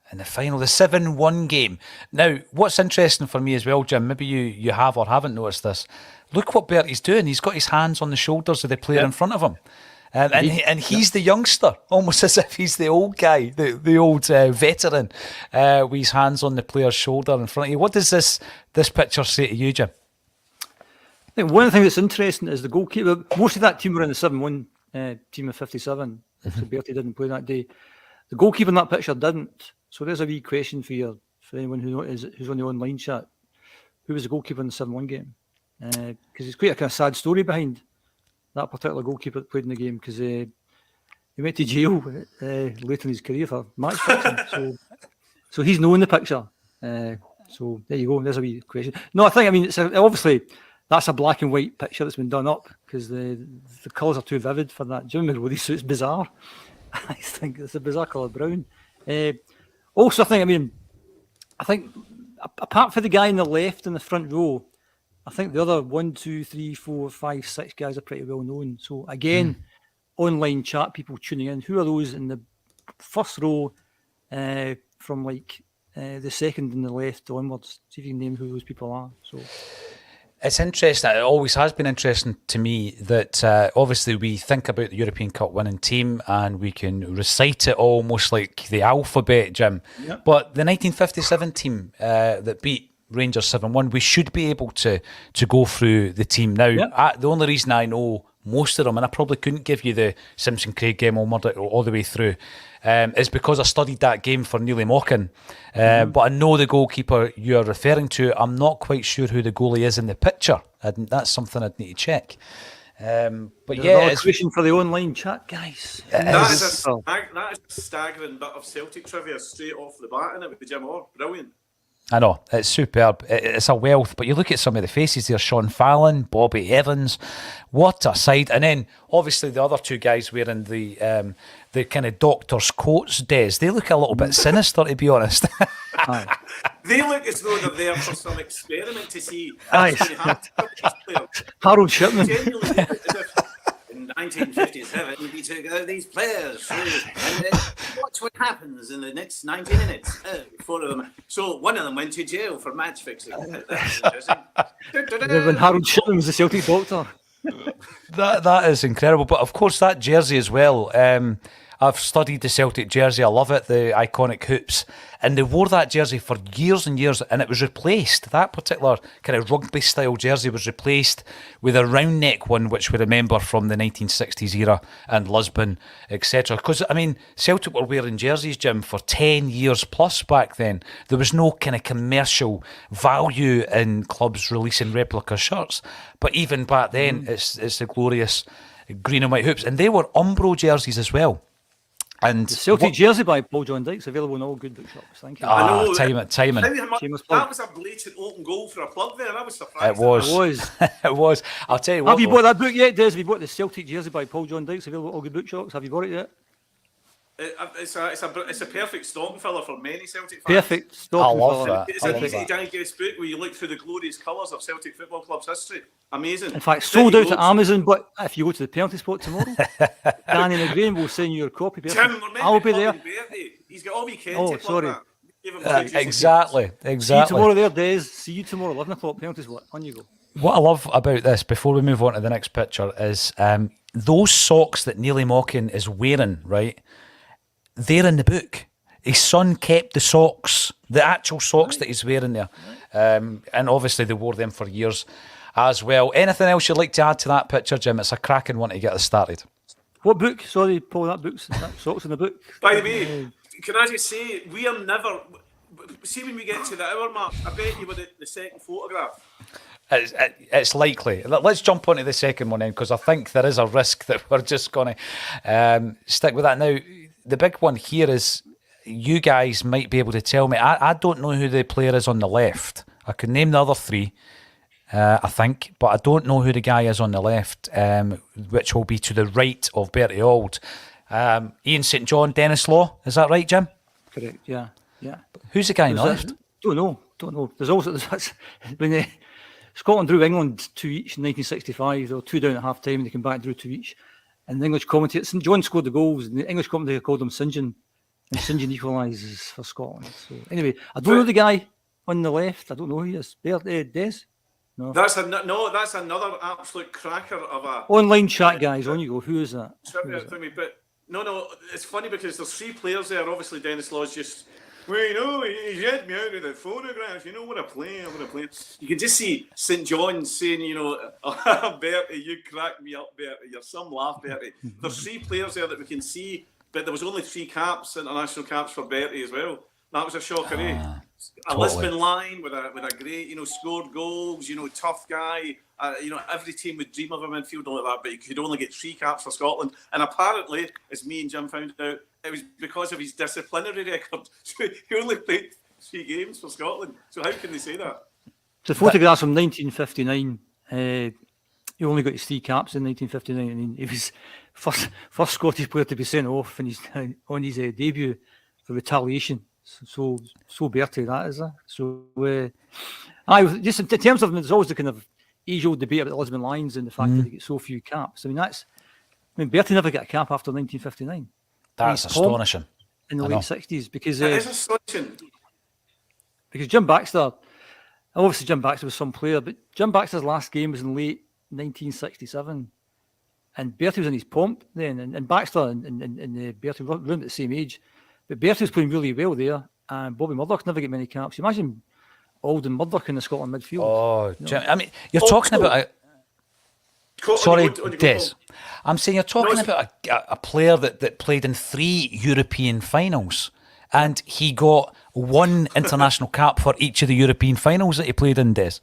In the final, the 7-1 game. Now, what's interesting for me as well, Jim, maybe you have or haven't noticed this. Look what Bertie's doing. He's got his hands on the shoulders of the player in front of him. And he's the youngster, almost as if he's the old guy, the old veteran, with his hands on the player's shoulder in front of you. What does this picture say to you, Jim? I think one of the things that's interesting is the goalkeeper. Most of that team were in the 7-1 team of 57. So Bertie didn't play that day. The goalkeeper in that picture didn't. So there's a wee question for anyone who's on the online chat. Who was the goalkeeper in the 7-1 game? Because it's quite a kind of sad story behind that particular goalkeeper that played in the game, because he went to jail later in his career for match fixing. So he's known the picture. So there you go. There's a wee question. No, I mean, it's obviously that's a black and white picture that's been done up because the colours are too vivid for that. Jimmy McGrory suit's bizarre. I think it's a bizarre colour brown. Also, I think apart from the guy on the left in the front row, I think the other 1, 2, 3, 4, 5, 6 guys are pretty well known. So again, online chat people tuning in. Who are those in the first row from like the second and the left onwards? See if you can name who those people are. So it's interesting. It always has been interesting to me that obviously we think about the European Cup winning team and we can recite it almost like the alphabet, Jim. Yep. But the 1957 team that beat Rangers 7-1, we should be able to go through the team. Now, the only reason I know most of them, and I probably couldn't give you the Simpson Craig game all the way through, is because I studied that game for Neely Mockin. But I know the goalkeeper you're referring to. I'm not quite sure who the goalie is in the picture. That's something I'd need to check. But yeah, it's a question for the online chat, guys. That is a staggering bit of Celtic trivia straight off the bat, isn't it, with Jim Orr? Brilliant. I know, it's superb. It's a wealth, but you look at some of the faces there, Sean Fallon, Bobby Evans, what a side. And then, obviously, the other two guys wearing the kind of doctor's coats, Des, they look a little bit sinister, to be honest. They look as though they're there for some experiment to see. Harold Shipman. In 1957, we took out these players and watch what happens in the next 90 minutes. 4 of them. So one of them went to jail for match fixing. That's interesting. When Harold Shipman was the Celtic doctor. That is incredible. But of course, that jersey as well. I've studied the Celtic jersey. I love it, the iconic hoops. And they wore that jersey for years and years, and it was replaced. That particular kind of rugby-style jersey was replaced with a round neck one, which we remember from the 1960s era and Lisbon, etc. Because, I mean, Celtic were wearing jerseys, Jim, for 10 years plus back then. There was no kind of commercial value in clubs releasing replica shirts. But even back then, it's the glorious green and white hoops. And they were Umbro jerseys as well. And The Celtic jersey by Paul John Dykes available in all good bookshops. Thank you. Timing. Shameless plug. That was a blatant open goal for a plug there. I was surprised. It was. It was. It was. I'll tell you what. Have you though. bought that book yet, Des? Have you bought the Celtic jersey by Paul John Dykes available at all good bookshops? Have you bought it yet? It's a perfect stocking filler for many Celtic fans. Perfect. Stocking I love filler. that. It's I an love easy that. digest book where you look through the glorious colours of Celtic Football Club's history. Amazing. In fact, sold Pretty out at loads. Amazon, but if you go to the penalty spot tomorrow, Danny McGinn will send you your copy. Tim, remember I'll be there. Bertie? He's got all weekend Oh, to plug sorry. that. Give him a Exactly. See you tomorrow there, Des. See you tomorrow, 11 o'clock, penalty spot. On you go. What I love about this, before we move on to the next picture, is those socks that Neely Mockin is wearing, right? They're in the book. His son kept the socks, the actual socks that he's wearing there. And obviously they wore them for years as well. Anything else you'd like to add to that picture, Jim? It's a cracking one to get us started. What book? Sorry, Paul, that socks in the book. By the way, can I just say, we are never... See, when we get to the hour mark, I bet you were the second photograph. It's likely. Let's jump onto the second one then, because I think there is a risk that we're just going to stick with that. Now, the big one here is you guys might be able to tell me. I don't know who the player is on the left. I can name the other three, I think, but I don't know who the guy is on the left, which will be to the right of Bertie Auld. Ian St John, Dennis Law. Is that right, Jim? Correct, yeah. Who's the guy on the left? Don't know. There's also... when Scotland drew England 2 each in 1965, they were 2 down at half time, and they came back and drew 2 each. And the English commentator, St John scored the goals, and the English commentator called him St John, and St John equalises for Scotland. So anyway, I don't know the guy on the left. I don't know who he is. Des? No. That's another absolute cracker of a Online chat, guys. On you go. Who is that? trivia thing. But no, it's funny because there's 3 players there. Obviously, Dennis Law's just... Well, you know, he read me out of the photograph. You know what a player. You can just see St John saying, you know, oh, Bertie, you crack me up, Bertie. You're some laugh, Bertie. There's 3 players there that we can see, but there was only 3 caps, international caps for Bertie as well. That was a shocker, eh? A totally. Lisbon line with a great, you know, scored goals, you know, tough guy. You know, every team would dream of a midfielder like that, but he could only get 3 caps for Scotland. And apparently, as me and Jim found out, it was because of his disciplinary record. So he only played 3 games for Scotland. So how can they say that? The photographs from 1959. He only got his 3 caps in 1959. I mean, he was first Scottish player to be sent off on his debut for retaliation. So Bertie, that is. So, just in terms of, there's always the kind of age-old debate about the Lisbon Lions and the fact that they get so few caps. I mean, Bertie never got a cap after 1959. That's astonishing. In the late 60s, because It is astonishing. because Jim Baxter, obviously Jim Baxter was some player, but Jim Baxter's last game was in late 1967, and Bertie was in his pomp then, and Baxter and Bertie were around at the same age, but Bertie was playing really well there, and Bobby Murdoch never get many caps. Imagine Auld and Murdoch in the Scotland midfield. Oh, Jim, I mean, you're talking about Sorry, Des. I'm saying you're talking about a player that played in 3 European finals, and he got 1 international cap for each of the European finals that he played in, Des.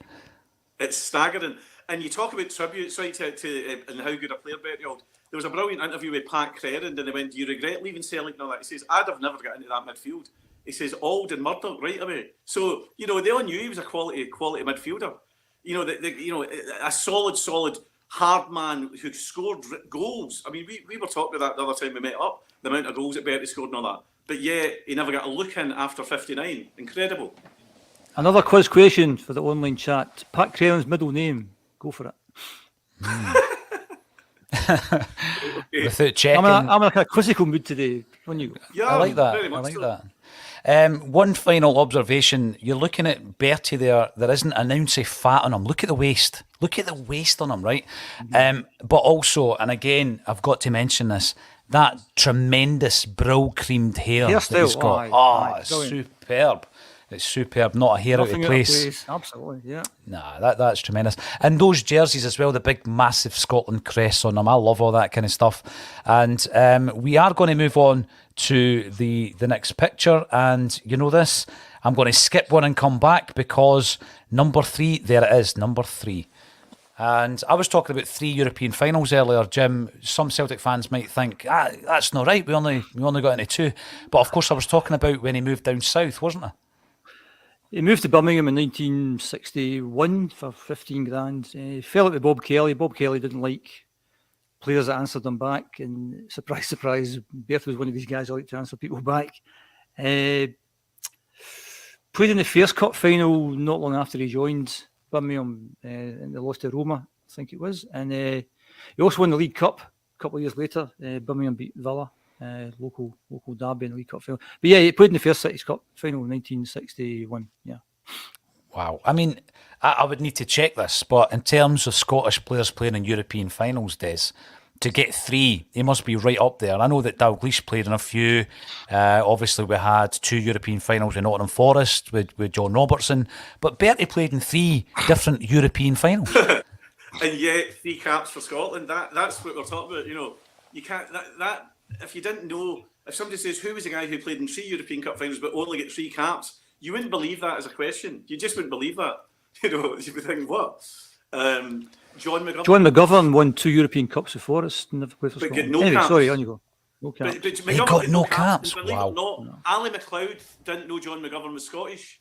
It's staggering. And you talk about tributes, right, to and how good a player Bertie Auld. There was a brilliant interview with Pat Crerand, and they went, "Do you regret leaving Celtic?" and all that. He says, "I'd have never got into that midfield." He says, "Auld and Murdoch right away." So, you know, they all knew he was a quality midfielder. You know, a solid hard man who scored goals. I mean, we were talking about that the other time we met up, the amount of goals that Bertie scored and all that. But yeah, he never got a look in after 59. Incredible. Another quiz question for the online chat. Pat Crerand's middle name. Go for it. Without checking. I'm in a kind of quizzical mood today. On you go. Yeah, I like that. very I much like so. that. One final observation. You're looking at Bertie there. There isn't an ounce of fat on him. Look at the waist. Look at the waist on him, right? But also, and again, I've got to mention this, that tremendous brill-creamed hair that Hairstyle, he's got. aye, It's brilliant. superb. It's superb. Not a hair out of Nothing place. Absolutely, yeah. Nah, that's tremendous. And those jerseys as well, the big massive Scotland crest on them. I love all that kind of stuff. And we are going to move on to the next picture. And you know this, I'm going to skip one and come back because number 3, there it is, number 3. And I was talking about 3 European finals earlier, Jim. Some Celtic fans might think, that's not right. We only got into 2. But of course, I was talking about when he moved down south, wasn't I? He moved to Birmingham in 1961 for 15 grand. He fell out with Bob Kelly. Bob Kelly didn't like players that answered him back. And surprise, surprise, Bertie was one of these guys who liked to answer people back. Played in the Fairs Cup final not long after he joined Birmingham, and they lost to Roma, I think it was. And he also won the League Cup a couple of years later. Birmingham beat Villa, local derby in the League Cup final. But yeah, he played in the Fair Cities Cup final in 1961. Yeah. Wow. I mean, I would need to check this, but in terms of Scottish players playing in European finals, Des, to get 3, he must be right up there. I know that Dalglish played in a few. Obviously, we had 2 European finals in Nottingham Forest with John Robertson, but Bertie played in 3 different European finals. And yet 3 caps for Scotland. That's what we're talking about. You know, you can't that if you didn't know, if somebody says who was the guy who played in 3 European Cup finals but only get 3 caps, you wouldn't believe that as a question. You just wouldn't believe that. You know, you'd be thinking, what? John McGovern won 2 European Cups with Forest and never played for Scotland. No caps. Sorry, on you go. No caps. But He got no caps. Believe it or not, Ali McLeod didn't know John McGovern was Scottish.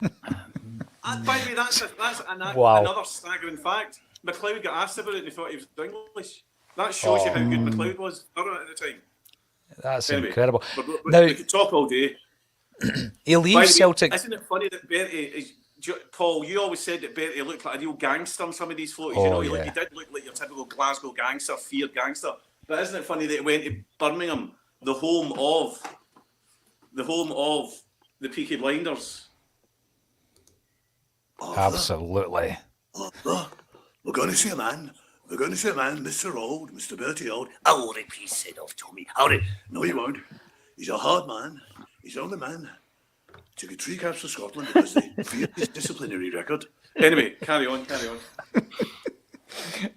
By the way, that's another staggering fact. McLeod got asked about it and he thought he was English. That shows you how good McLeod was at the time. That's anyway, incredible. But Now, we could talk all day. He leaves Celtic. Isn't it funny that Bertie is... Paul, you always said that Bertie looked like a real gangster in some of these photos. He did look like your typical Glasgow gangster, feared gangster. But isn't it funny that he went to Birmingham, the home of the Peaky Blinders? Absolutely. We're going to see a man. We're going to see a man, Mr. Auld, Mr. Bertie Auld. I'll repeat it off, Tommy. No, you won't. He's a hard man. He's the only man to get 3 caps for Scotland because they fear his disciplinary record. Anyway, carry on.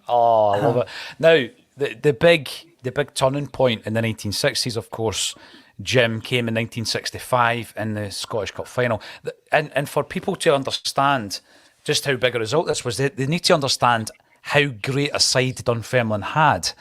Oh, I love it. Now, the big turning point in the 1960s, of course, Jim, came in 1965 in the Scottish Cup final. And for people to understand just how big a result this was, they need to understand how great a side Dunfermline had.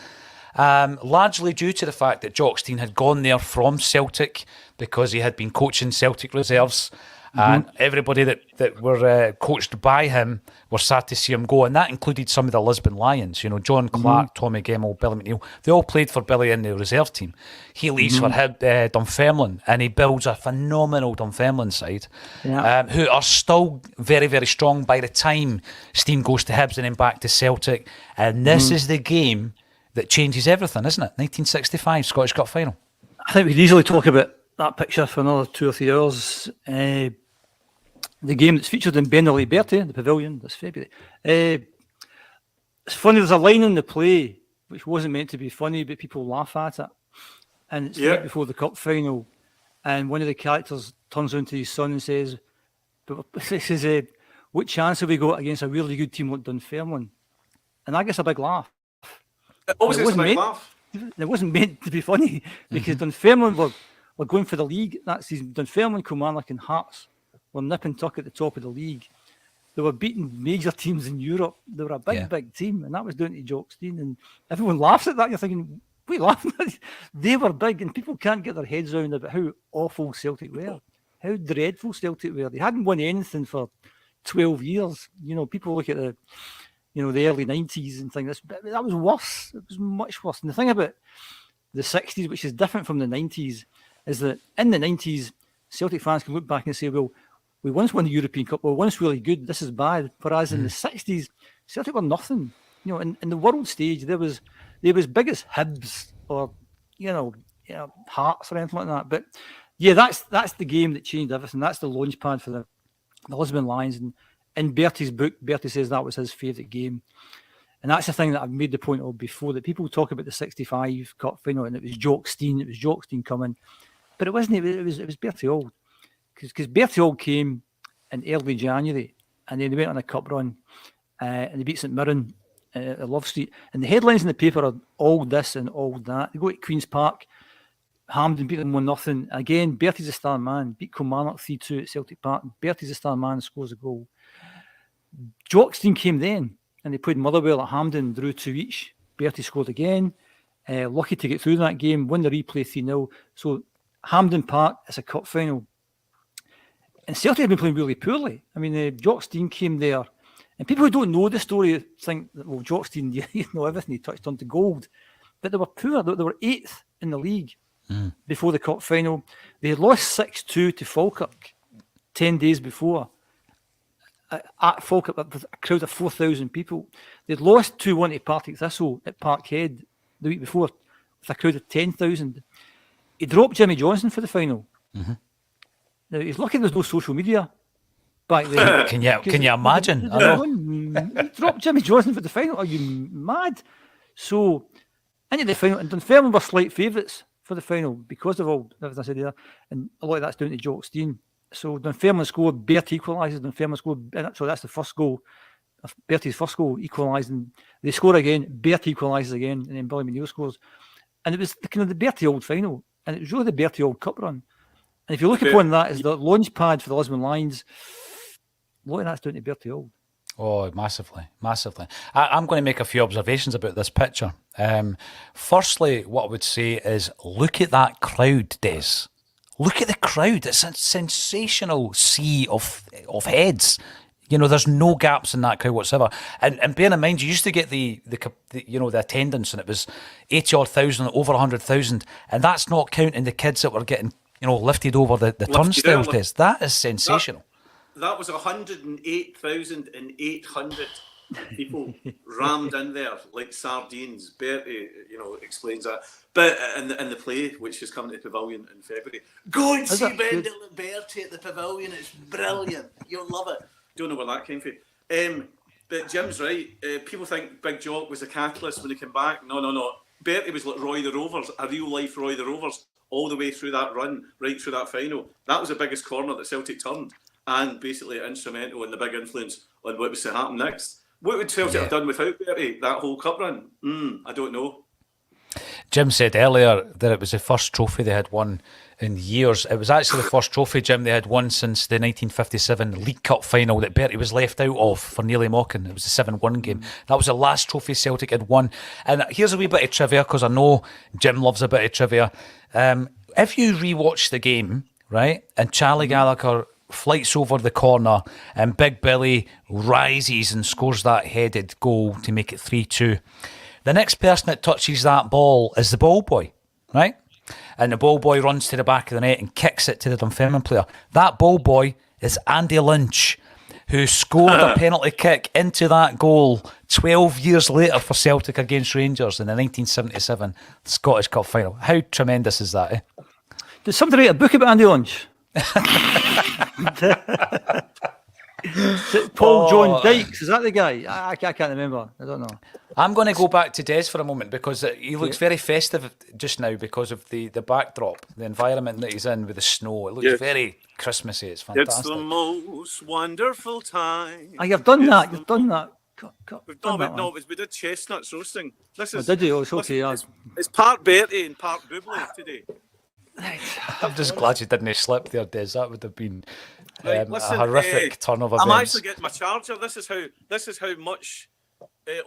Largely due to the fact that Jock Stein had gone there from Celtic because he had been coaching Celtic reserves, and everybody that were coached by him were sad to see him go, and that included some of the Lisbon Lions. You know, John Clark, Tommy Gemmell, Billy McNeil. They all played for Billy in the reserve team. He leaves for Dunfermline, and he builds a phenomenal Dunfermline side, who are still very, very strong by the time Stein goes to Hibs and then back to Celtic. And this is the game that changes everything, isn't it? 1965 Scottish Cup final. I think we could easily talk about that picture for another 2 or 3 hours. The game that's featured in Benelli Bertie, the pavilion, this February. It's funny, there's a line in the play which wasn't meant to be funny, but people laugh at it. And it's right before the cup final. And one of the characters turns around to his son and says, what chance have we got against a really good team like Dunfermline? And that gets a big laugh. It wasn't meant to be funny because Dunfermline were going for the league that season. Dunfermline, Kilmarnock and Hearts were nip and tuck at the top of the league. They were beating major teams in Europe. They were a big team, and that was down to Jock Stein. And everyone laughs at that. You're thinking, what are you laughing at? They were big, and people can't get their heads around about how awful Celtic were, how dreadful Celtic were. They hadn't won anything for 12 years. You know, people look at the early 90s and think that was worse. It was much worse. And the thing about the 60s, which is different from the 90s, is that in the 90s, Celtic fans can look back and say, well, we once won the European Cup, we were once really good, this is bad. Whereas in the 60s, Celtic were nothing. You know, in the world stage, they was big as Hibs or, Hearts or anything like that. But yeah, that's the game that changed everything. That's the launch pad for the Lisbon Lions. And in Bertie's book, Bertie says that was his favourite game. And that's the thing that I've made the point of before, that people talk about the 65 cup final and it was Jock Stein coming. But it wasn't, it was Bertie Auld. Because Bertie Auld came in early January and then they went on a cup run and they beat St Mirren at Love Street. And the headlines in the paper are all this and all that. They go to Queen's Park, Hampden beat them 1-0. Again, Bertie's a star man, beat Kilmarnock 3-2 at Celtic Park. Bertie's a star man, scores a goal. Jock's team came then and they played Motherwell at Hampden, drew 2 each. Bertie scored again. Lucky to get through that game, won the replay 3-0. So Hampden Park, it's a cup final. And Celtic have been playing really poorly. I mean, Jock Stein came there. And people who don't know the story think that, well, Jock Stein, you know everything, he touched on to gold. But they were poor. They were 8th in the league before the cup final. They had lost 6-2 to Falkirk 10 days before. At Falkirk, with a crowd of 4,000 people. They'd lost 2-1 to Partick Thistle at Parkhead the week before with a crowd of 10,000. He dropped Jimmy Johnson for the final. Now, he's lucky there's no social media back then. Can you imagine? He dropped Jimmy Johnson for the final. Are you mad? So, into the final, and Dunfermline were slight favourites for the final because of all everything I said there, and a lot of that's down to Jock Stein. So Dunfermline scored, Bertie equalises, Dunfermline scored, so that's the first goal. Bertie's first goal equalised, and they score again, Bertie equalises again, and then Billy McNeil scores. And it was kind of the Bertie Auld final, and it was really the Bertie Auld Cup run. And if you look upon that as the launch pad for the Lisbon Lions, a lot of that's down to Bertie Auld. Oh, massively. I'm going to make a few observations about this picture. Firstly, what I would say is, look at that crowd, Des. Look at the crowd. It's a sensational sea of heads. You know, there's no gaps in that crowd whatsoever. And bear in mind, you used to get the attendance, and it was 80,000, over 100,000, and that's not counting the kids that were getting, lifted over the turnstiles. Des. That is sensational. That was 108,800 people rammed in there like sardines. Bertie, explains that. But in the play, which is coming to the Pavilion in February, go and see Bendel and Bertie at the Pavilion. It's brilliant. You'll love it. Don't know where that came from. But Jim's right. People think Big Jock was a catalyst when he came back. No. Bertie was like Roy the Rovers, a real life Roy the Rovers, all the way through that run, right through that final. That was the biggest corner that Celtic turned, and basically instrumental in the big influence on what was to happen next. What would Celtic have done without Bertie, that whole cup run? I don't know. Jim said earlier that it was the first trophy they had won in years. It was actually the first trophy, Jim, they had won since the 1957 League Cup final that Bertie was left out of for nearly mocking. It was a 7-1 game. That was the last trophy Celtic had won. And here's a wee bit of trivia, because I know Jim loves a bit of trivia. If you rewatch the game, right, and Charlie Gallagher flights over the corner and Big Billy rises and scores that headed goal to make it 3-2. The next person that touches that ball is the ball boy, right? And the ball boy runs to the back of the net and kicks it to the Dunfermline player. That ball boy is Andy Lynch, who scored a penalty kick into that goal 12 years later for Celtic against Rangers in the 1977 Scottish Cup final. How tremendous is that, eh? Did somebody write a book about Andy Lynch? Paul John Dykes, is that the guy? I can't remember. I don't know. I'm going to go back to Des for a moment, because he looks very festive just now because of the backdrop, the environment that he's in with the snow. It looks very Christmassy. It's fantastic. It's the most wonderful time. You've done that. You've done that. We did chestnuts roasting. This is. Did you? It's okay. It's part Bertie and part Bublé today. I'm just glad you didn't slip there, Des. That would have been a horrific turn of events. I'm actually getting my charger. This is how much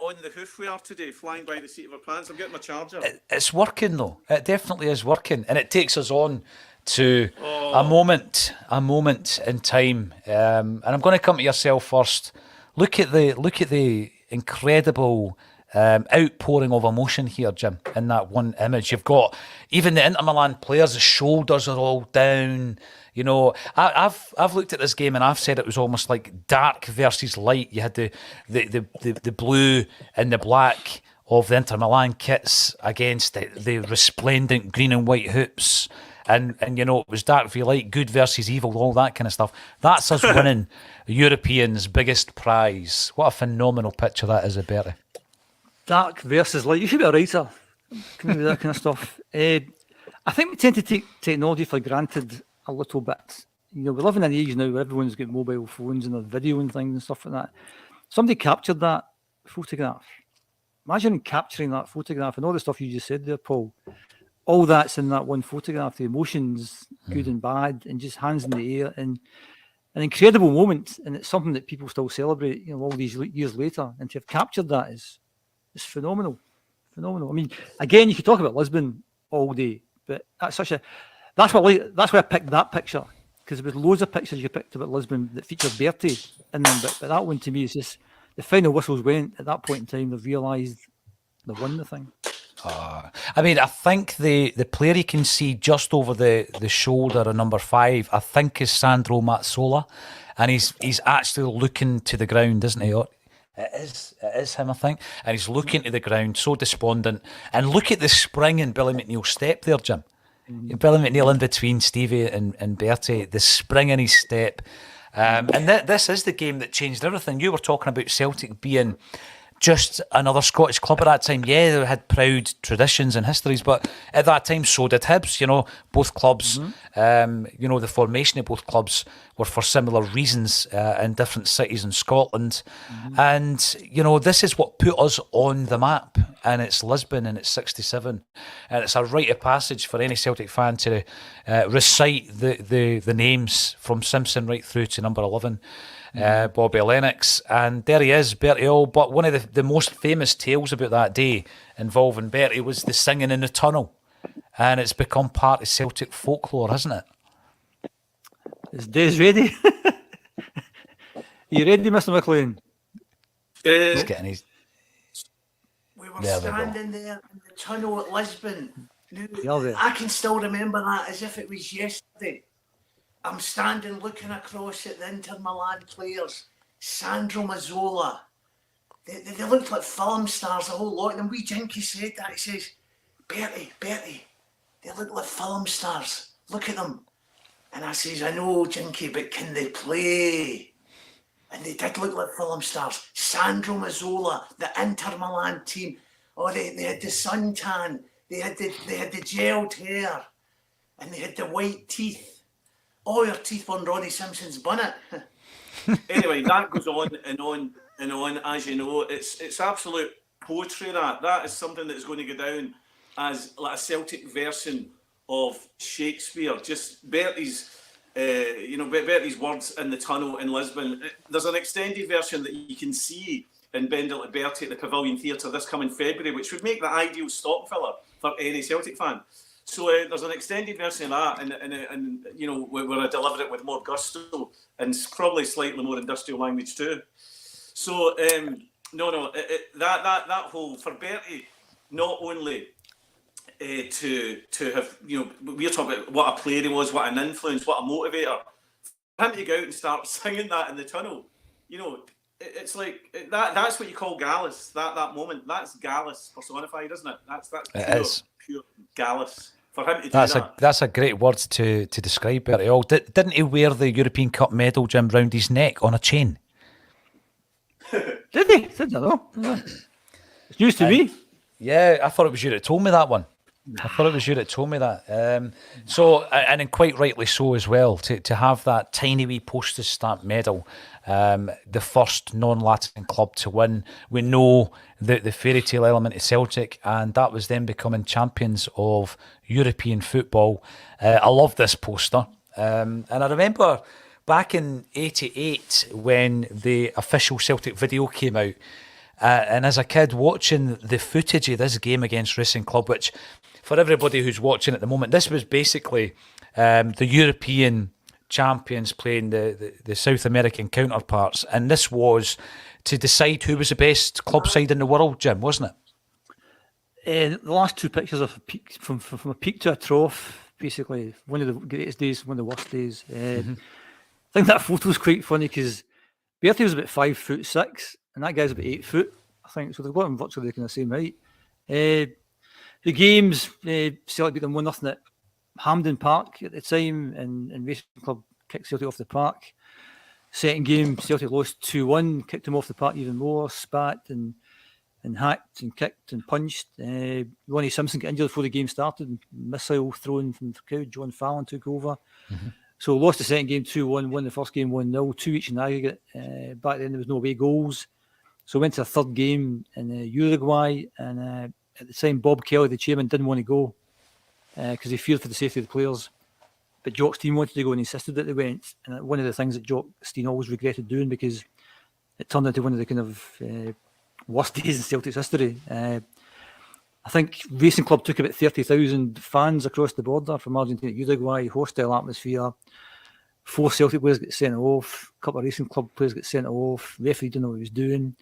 on the hoof we are today, flying by the seat of our pants. I'm getting my charger. It's working though. It definitely is working, and it takes us on to a moment in time. And I'm going to come to yourself first. Look at the incredible outpouring of emotion here, Jim, in that one image. You've got even the Inter Milan players, the shoulders are all down. I've looked at this game and I've said it was almost like dark versus light. You had the blue and the black of the Inter Milan kits against the resplendent green and white hoops. And it was dark v light, good versus evil, all that kind of stuff. That's us winning Europeans' biggest prize. What a phenomenal picture that is of Bertie. dark versus light. You should be a writer. Can do that kind of stuff. I think we tend to take technology for granted a little bit. You know, we live in an age now where everyone's got mobile phones and their video and things and stuff like that. Somebody captured that photograph. Imagine capturing that photograph and all the stuff you just said there, Paul. All that's in that one photograph, the emotions, good and bad, and just hands in the air, and an incredible moment. And it's something that people still celebrate, you know, all these years later. And to have captured that is phenomenal. Phenomenal. I mean, again, you could talk about Lisbon all day, but that's why I picked that picture, because there was loads of pictures you picked about Lisbon that featured Bertie in them, but that one to me is just the final whistles went. At that point in time, they've realised they won the thing. I mean, I think the player you can see just over the shoulder of number 5, I think is Sandro Mazzola, and he's actually looking to the ground, isn't he? It is him, I think, and he's looking to the ground, so despondent. And look at the spring in Billy McNeil's step there, Jim. Billy McNeil in between Stevie and Bertie, the spring in his step. And this is the game that changed everything. You were talking about Celtic being just another Scottish club at that time. Yeah, they had proud traditions and histories, but at that time so did Hibs. You know, both clubs, you know, the formation of both clubs were for similar reasons in different cities in Scotland. And, you know, this is what put us on the map, and it's Lisbon, and it's 67. And it's a rite of passage for any Celtic fan to recite the names from Simpson right through to number 11. Bobby Lennox, and there he is, Bertie Auld. But one of the most famous tales about that day involving Bertie was the singing in the tunnel, and it's become part of Celtic folklore, hasn't it? Is Des ready? You ready, Mr. McLean? He's getting his... We were standing there in the tunnel at Lisbon. Now, there. I can still remember that as if it was yesterday. I'm standing looking across at the Inter Milan players, Sandro Mazzola. They looked like film stars, the whole lot. And wee Jinky said that. He says, Bertie, they look like film stars. Look at them. And I says, I know, Jinky, but can they play? And they did look like film stars. Sandro Mazzola, the Inter Milan team. Oh, they had the suntan. They had the gelled hair. And they had the white teeth. All your teeth on Ronnie Simpson's bonnet. Anyway, that goes on and on and on. As you know, it's absolute poetry. That is something that is going to go down as like a Celtic version of Shakespeare. Just Bertie's, Bertie's words in the tunnel in Lisbon. There's an extended version that you can see in Bendel at Bertie at the Pavilion Theatre this coming February, which would make the ideal stop filler for any Celtic fan. So there's an extended version of that, and you know, where I deliver it with more gusto and probably slightly more industrial language too. So that whole for Bertie, not only to have, you know, we're talking about what a player he was, what an influence, what a motivator. For him to go out and start singing that in the tunnel, you know, it's like that's what you call Gallus. That moment, that's Gallus personified, isn't it? That's pure Gallus. For him to do that's a great word to describe Bertie Auld. Didn't he wear the European Cup medal, Jim, round his neck on a chain? Did he? I don't know. It's news to me. Yeah, I thought it was you that told me that one. So, and quite rightly so as well, to have that tiny wee postage stamp medal, the first non-Latin club to win. We know the fairy tale element of Celtic, and that was them becoming champions of European football. I love this poster, and I remember back in '88 when the official Celtic video came out, and as a kid watching the footage of this game against Racing Club, which for everybody who's watching at the moment, this was basically the European champions playing the South American counterparts, and this was to decide who was the best club side in the world, Jim, wasn't it? The last two pictures of a peak, from a peak to a trough, basically one of the greatest days, one of the worst days. I think that photo's quite funny because Bertie was about 5'6", and that guy's about 8 foot, I think, so they've got him virtually the kind of same height. The games, Celtic beat them 1-0 at Hampden Park at the time, and Racing Club kicked Celtic off the park. Second game, Celtic lost 2-1, kicked them off the park even more, spat, and and hacked and kicked and punched. Ronnie Simpson got injured before the game started. Missile thrown from the crowd. John Fallon took over. So lost the second game 2-1, won the first game 1-0, 2 each in aggregate. Back then there was no away goals. So went to a third game in Uruguay, and at the time Bob Kelly, the chairman, didn't want to go because he feared for the safety of the players. But Jock Stein wanted to go and insisted that they went. And one of the things that Jock Stein always regretted doing, because it turned into one of the kind of worst days in Celtic's history. I think Racing Club took about 30,000 fans across the border from Argentina to Uruguay, hostile atmosphere. 4 Celtic players get sent off, a couple of Racing Club players get sent off, referee didn't know what he was doing.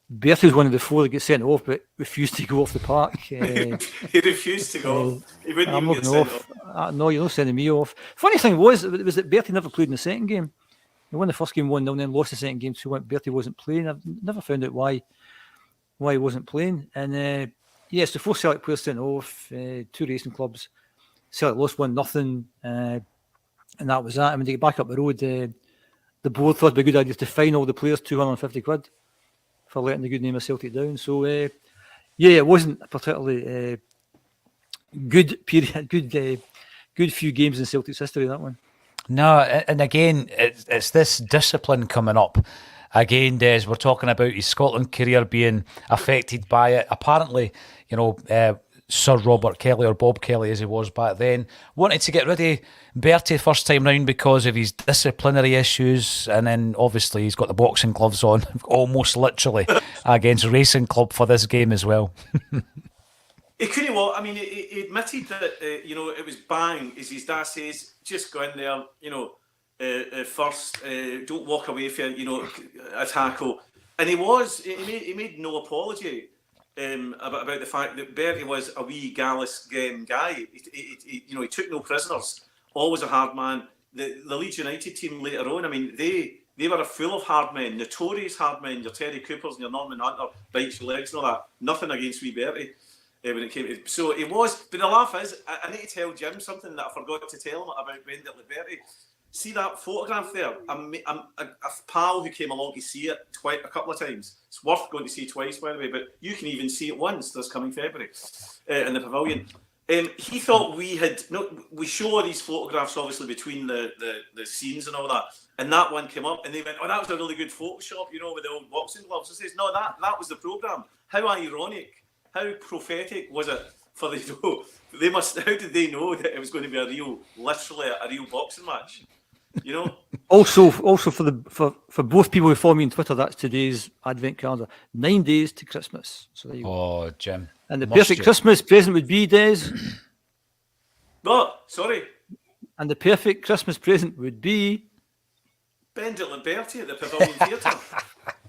Bertie was one of the 4 that get sent off, but refused to go off the park. He refused to go. He wouldn't even get sent off. No, you're not sending me off. Funny thing was that Bertie never played in the second game. He won the first game 1-0, then lost the second game 2-1. Bertie wasn't playing. I've never found out why he wasn't playing. And yes, the 4 Celtic players sent off, 2 Racing Clubs. Celtic lost 1-0, and that was that. And when they get back up the road, the board thought it'd be a good idea to fine all the players £250 for letting the good name of Celtic down. So, it wasn't a particularly good period, good few games in Celtic's history, that one. No, and again, it's this discipline coming up. Again, Des, we're talking about his Scotland career being affected by it. Apparently, Sir Robert Kelly, or Bob Kelly as he was back then, wanted to get rid of Bertie first time round because of his disciplinary issues, and then obviously he's got the boxing gloves on, almost literally, against Racing Club for this game as well. He couldn't walk. I mean, he admitted that, it was bang, as his dad says, just go in there, first, don't walk away from, a tackle. And he made no apology about the fact that Bertie was a wee gallus guy. He took no prisoners, always a hard man. The Leeds United team later on, I mean, they were full of hard men, notorious hard men, your Terry Coopers and your Norman Hunter, bites your legs and all that. Nothing against wee Bertie. When it came to, so it was, but the laugh is, I need to tell Jim something that I forgot to tell him about Bendit Liberty. See that photograph there? I'm a pal who came along to see it a couple of times. It's worth going to see twice, by the way, but you can even see it once this coming February in the pavilion. He thought we show these photographs obviously between the scenes and all that, and that one came up, and they went, "Oh, that was a really good Photoshop, with the old boxing gloves." I says, "No, that was the programme." How ironic. How prophetic was it for the? They must. How did they know that it was going to be literally a real boxing match? Also for both people who follow me on Twitter, that's today's Advent calendar. 9 days to Christmas. So there you go. Oh, Jim. And the perfect Christmas present would be, Des. Oh, sorry. And the perfect Christmas present would be Bendit Liberty at the Pavilion Theatre.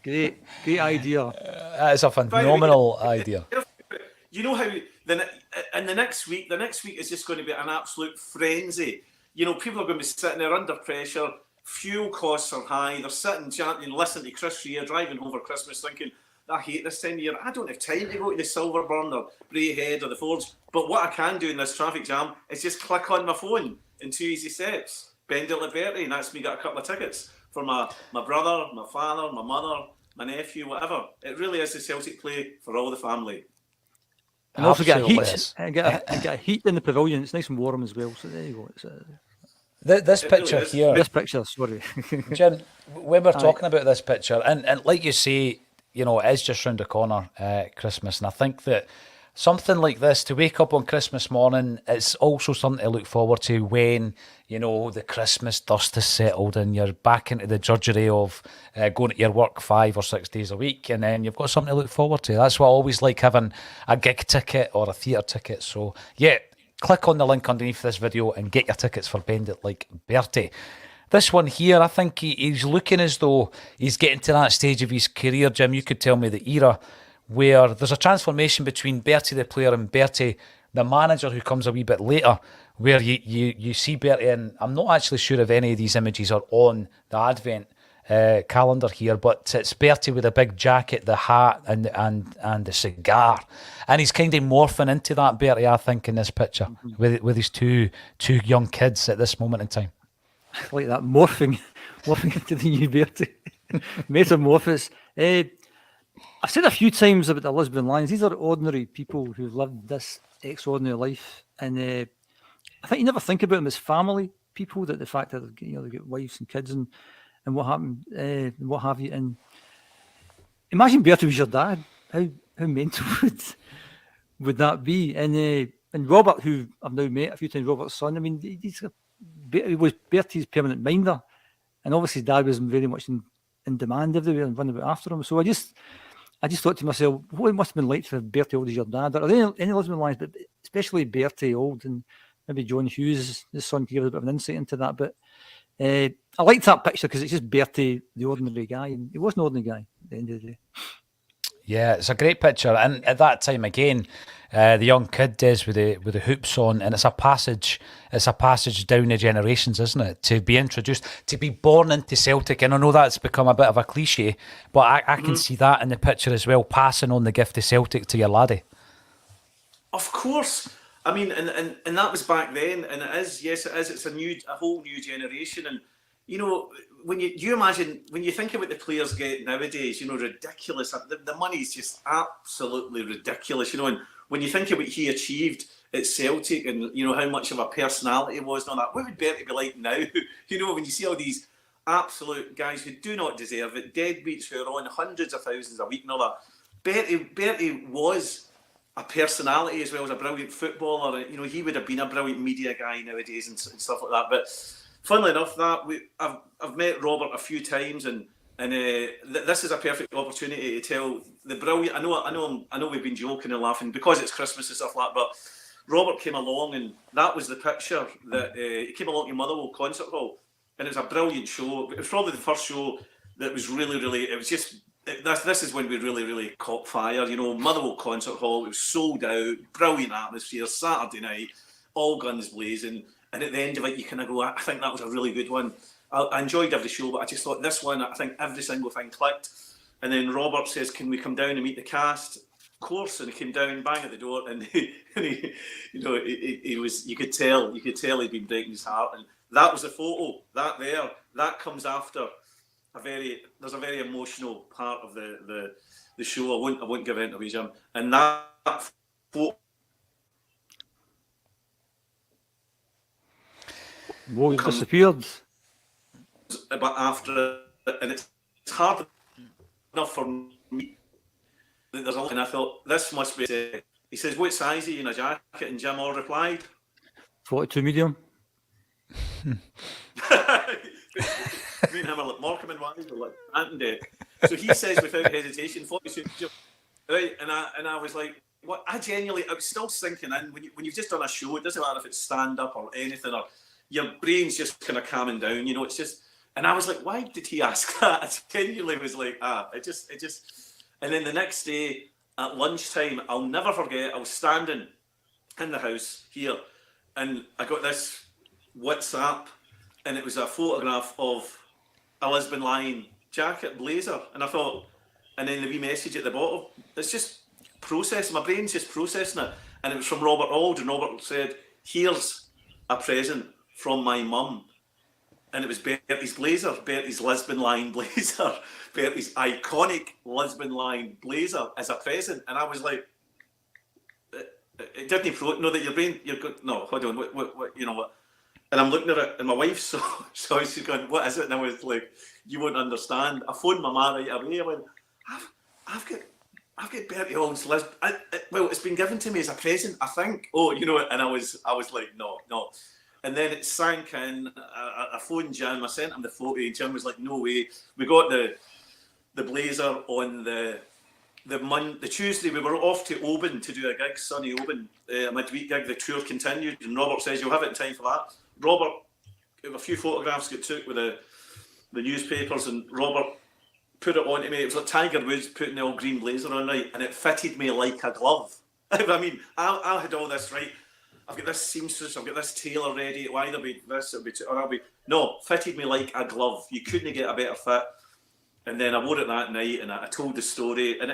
Great idea. That is a phenomenal idea. You know how the next week is just going to be an absolute frenzy. People are going to be sitting there under pressure. Fuel costs are high. They're sitting chanting, listening to Chris Rea driving home for Christmas, thinking, I hate this time of year. I don't have time to go to the Silverburn or Braehead or the Forge. But what I can do in this traffic jam is just click on my phone in 2 easy steps. Bendit Liberty, and that's me got a couple of tickets for my brother, my father, my mother, my nephew, whatever. It really is the Celtic play for all the family. And also get heat. And get heat in the pavilion. It's nice and warm as well. So there you go. This picture really here. This picture, sorry. Jim, when we're talking about this picture, and like you say, it is just round the corner, Christmas. And I think that something like this, to wake up on Christmas morning, it's also something to look forward to when, the Christmas dust has settled and you're back into the drudgery of going to your work 5 or 6 days a week, and then you've got something to look forward to. That's why I always like having a gig ticket or a theatre ticket. So, yeah, click on the link underneath this video and get your tickets for Bendit like Bertie. This one here, I think he's looking as though he's getting to that stage of his career, Jim. You could tell me the era where there's a transformation between Bertie the player and Bertie the manager, who comes a wee bit later, where you see Bertie, and I'm not actually sure if any of these images are on the Advent calendar here, but it's Bertie with a big jacket, the hat, and the cigar, and he's kind of morphing into that Bertie, I think, in this picture with his two young kids at this moment in time. Like that morphing into the new Bertie. Metamorphosis. I've said a few times about the Lisbon Lions. These are ordinary people who've lived this extraordinary life, and I think you never think about them as family people. That the fact that they get wives and kids and what happened, and what have you. And imagine Bertie was your dad. How mental would that be? And Robert, who I've now met a few times, Robert's son. I mean, he was Bertie's permanent minder, and obviously Dad was very much in demand everywhere and running about after him. So I just thought to myself, what it must have been like to have Bertie Auld as your dad. Are there any Lisbon Lions, but especially Bertie Auld, and maybe John Hughes, his son, could give us a bit of an insight into that. But I liked that picture because it's just Bertie, the ordinary guy, and he was an ordinary guy at the end of the day. Yeah, it's a great picture, and at that time again, the young kid is with the hoops on, and it's a passage down the generations, isn't it? To be introduced, to be born into Celtic, and I know that's become a bit of a cliche, but I can see that in the picture as well, passing on the gift of Celtic to your laddie. Of course. I mean, and that was back then, and it is. Yes, it is. It's a whole new generation, and you know, when you imagine, when you think about the players get nowadays, you know, ridiculous. The money's just absolutely ridiculous, you know. And when you think of what he achieved at Celtic, and you know how much of a personality he was and all that, what would Bertie be like now? You know, when you see all these absolute guys who do not deserve it, deadbeats who are on hundreds of thousands a week and all that. Bertie was a personality as well as a brilliant footballer. You know, he would have been a brilliant media guy nowadays and stuff like that. But funnily enough, I've met Robert a few times, and this is a perfect opportunity to tell the brilliant. I know we've been joking and laughing because it's Christmas and stuff like that, but Robert came along, and that was the picture that he came along to Motherwell Concert Hall, and it was a brilliant show. It was probably the first show that was really. It was just. This is when we really caught fire. You know, Motherwell Concert Hall. It was sold out, brilliant atmosphere. Saturday night, all guns blazing. And at the end of it, you kind of go, I think that was a really good one. I enjoyed every show, but I just thought this one, I think every single thing clicked. And then Robert says, "Can we come down and meet the cast?" Of course. And he came down, bang at the door, and he you know, he was. You could tell he'd been breaking his heart. And that was a photo. That comes after. There's a very emotional part of the show. I won't give it away, Jim. And that photo. Whoa, he disappeared. But after, and it's hard enough for me. There's a lot, and I thought this must be. He says, "What size are you in a jacket?" And Jim all replied, 42 medium. Me and him are like Morecambe and Wise, we're like Anton. So he says without hesitation, 42. Right, and I was like, what? I was still sinking in when you've just done a show. It doesn't matter if it's stand up or anything, or your brain's just kind of calming down. You know, it's just. And I was like, why did he ask that? I genuinely was like, it just. And then the next day at lunchtime, I'll never forget. I was standing in the house here, and I got this WhatsApp, and it was a photograph of a Lisbon Lion jacket, blazer, and I thought, and then the wee message at the bottom, it's just processing, my brain's just processing it, and it was from Robert Auld, and Robert said, "Here's a present from my mum," and it was Bertie's blazer, Bertie's Lisbon Lion blazer, Bertie's iconic Lisbon Lion blazer as a present, and I was like, it didn't know that your brain, no, hold on, what, you know what? And I'm looking at it, and my wife saw she's going, "What is it?" And I was like, "You won't understand." I phoned my ma right away. I went, I've got Bertie Auld's Lisbon. Well, it's been given to me as a present, I think. Oh, you know, and I was like, no. And then it sank in. I phoned Jim. I sent him the photo, and Jim was like, "No way." We got the blazer on the Tuesday. We were off to Oban to do a gig, sunny Oban, a midweek gig. The tour continued, and Robert says, "You'll have it in time for that." Robert, a few photographs got took with the newspapers, and Robert put it onto me. It was like Tiger Woods putting the all green blazer on, right, and it fitted me like a glove. I mean, I had all this right. I've got this seamstress, I've got this tailor ready. It'll either be this, or I'll be no. Fitted me like a glove. You couldn't get a better fit. And then I wore it that night, and I told the story, and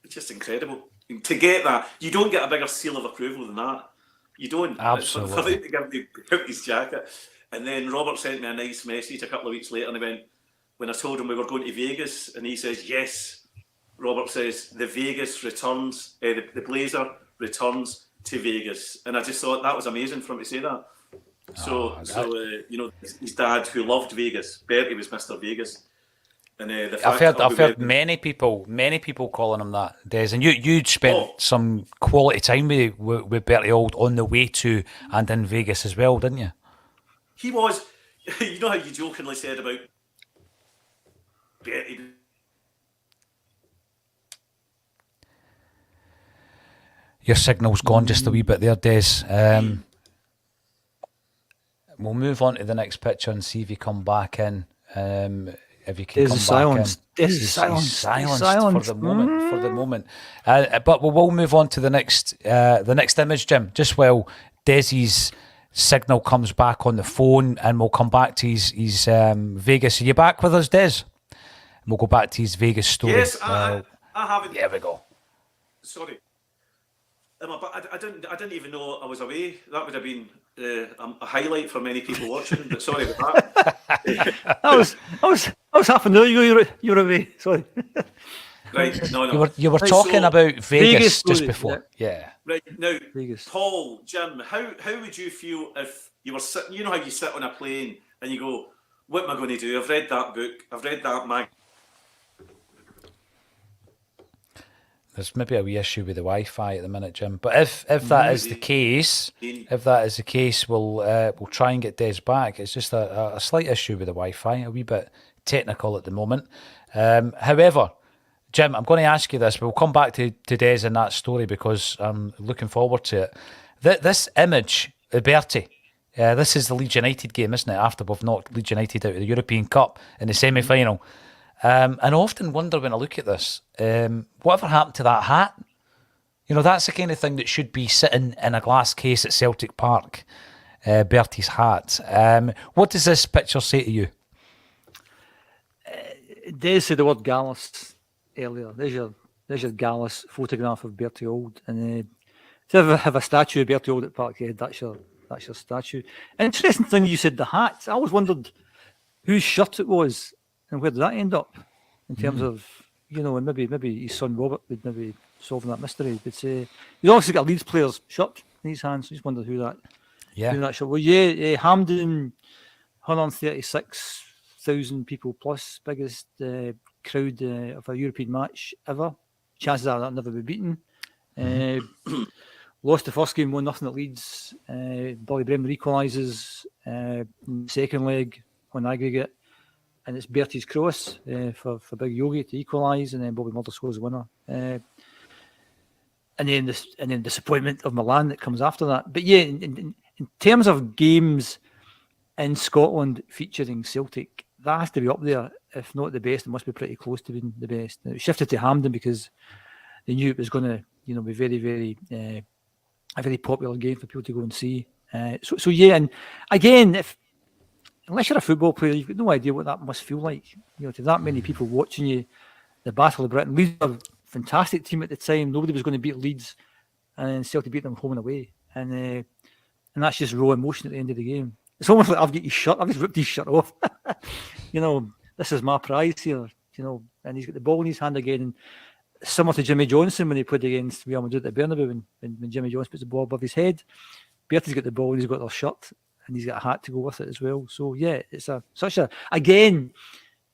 it's just incredible. To get that, you don't get a bigger seal of approval than that. You don't. Absolutely. For them to give me his jacket. And then Robert sent me a nice message a couple of weeks later, and he went, when I told him we were going to Vegas, and he says, "Yes, Robert says the Vegas returns, the Blazer returns to Vegas, and I just thought that was amazing for him to say that. So you know, his dad, who loved Vegas, Bertie was Mr. Vegas, and the fact I've heard many people calling him that, Des, and you'd spent some quality time with Bertie Auld on the way to and in Vegas as well, didn't you? He was. You know how you jokingly said about Bertie. Your signal's gone just a wee bit there, Des. We'll move on to the next picture and see if you come back in. If you can come back in. He's silenced for the moment. But we will move on to the next image, Jim. Just while Desi's signal comes back on the phone, and we'll come back to his Vegas. Are you back with us, Des? We'll go back to his Vegas story. Yes, I haven't. There we go. Sorry. I didn't even know I was away. That would have been a highlight for many people watching. But sorry about that. I was half an hour ago. You were away. Sorry. Right. No. You were talking about Vegas just story, before. Yeah. Right now, Vegas. Paul, Jim, how would you feel if you were sitting? You know how you sit on a plane and you go, "What am I going to do? I've read that book. I've read that mag." There's maybe a wee issue with the Wi-Fi at the minute, Jim. But if that is the case, we'll try and get Des back. It's just a slight issue with the Wi-Fi, a wee bit technical at the moment. However, Jim, I'm going to ask you this. We'll come back to Des in that story because I'm looking forward to it. This image, Bertie, this is the Leeds United game, isn't it? After we've knocked Leeds United out of the European Cup in the semi-final. And I often wonder when I look at this, whatever happened to that hat? You know, that's the kind of thing that should be sitting in a glass case at Celtic Park, Bertie's hat. What does this picture say to you? Des said the word Gallus earlier. There's your Gallus photograph of Bertie Auld. And to have a statue of Bertie Auld at Parkhead, that's your statue. Interesting thing, you said the hat. I always wondered whose shirt it was. And where did that end up in terms of, you know, and maybe his son Robert would maybe solving that mystery. But he's obviously got a Leeds player's shirt in his hands. I just wondered who that shirt. Well, Hampden, 136,000 people plus, biggest crowd of a European match ever. Chances are that'll never be beaten. Lost the first game, 1-0 at Leeds. Billy Bremer equalises. Second leg on aggregate. And it's Bertie's cross for Big Yogi to equalise, and then Bobby Mulder scores the winner. And then disappointment of Milan that comes after that. But yeah, in terms of games in Scotland featuring Celtic, that has to be up there. If not the best, it must be pretty close to being the best. It was shifted to Hampden because they knew it was going to, you know, be very, very a very popular game for people to go and see. So yeah, and again, unless you're a football player, you've got no idea what that must feel like. You know, to that many people watching you, the Battle of Britain. Leeds were a fantastic team at the time. Nobody was going to beat Leeds, and then Celtic beat them home and away. And that's just raw emotion at the end of the game. It's almost like I've got his shirt. I've just ripped his shirt off. You know, this is my prize here. You know, and he's got the ball in his hand again. And similar to Jimmy Johnson when he played against Real Madrid at Bernabeu, when Jimmy Johnson puts the ball above his head. Bertie's got the ball and he's got their shirt. And he's got a hat to go with it as well. So yeah, it's again,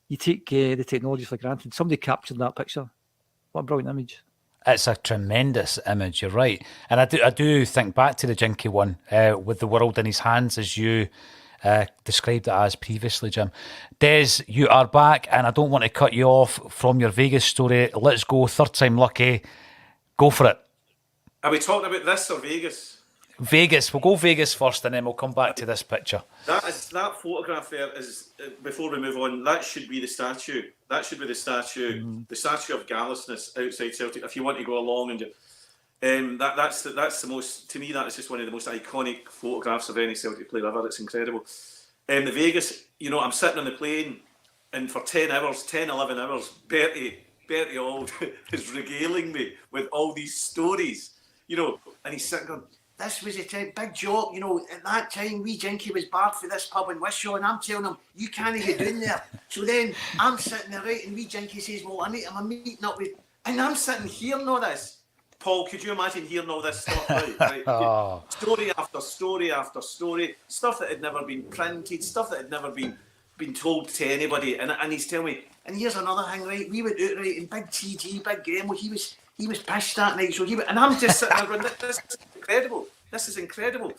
you take the technology for granted. Somebody captured that picture. What a brilliant image. It's a tremendous image, you're right. And I do think back to the Jinky one with the world in his hands, as you described it as previously, Jim. Des, you are back, and I don't want to cut you off from your Vegas story. Let's go, third time lucky. Go for it. Are we talking about this or Vegas? Vegas. We'll go Vegas first, and then we'll come back to this picture. That photograph there is, before we move on, that should be the statue. That should be the statue, the statue of Gallusness outside Celtic. If you want to go along and do, that's the most, to me, that is just one of the most iconic photographs of any Celtic player ever. It's incredible. The Vegas, you know, I'm sitting on the plane, and for 11 hours, Bertie Auld is regaling me with all these stories, you know, and he's sitting going, this was a time, Big Jock, you know, at that time, wee Jinky was barred for this pub in Wishaw, and I'm telling him, you can't get down there. So then I'm sitting there, right, and wee Jinky says, well, I'm meeting up with And I'm sitting hearing all this. Paul, could you imagine hearing all this stuff? Right? Story after story after story, stuff that had never been printed, stuff that had never been told to anybody. And he's telling me, and here's another thing, right? We went out, right, and Big TG, Big Graham, he was pissed that night. So and I'm just sitting there going, this is incredible. This is incredible.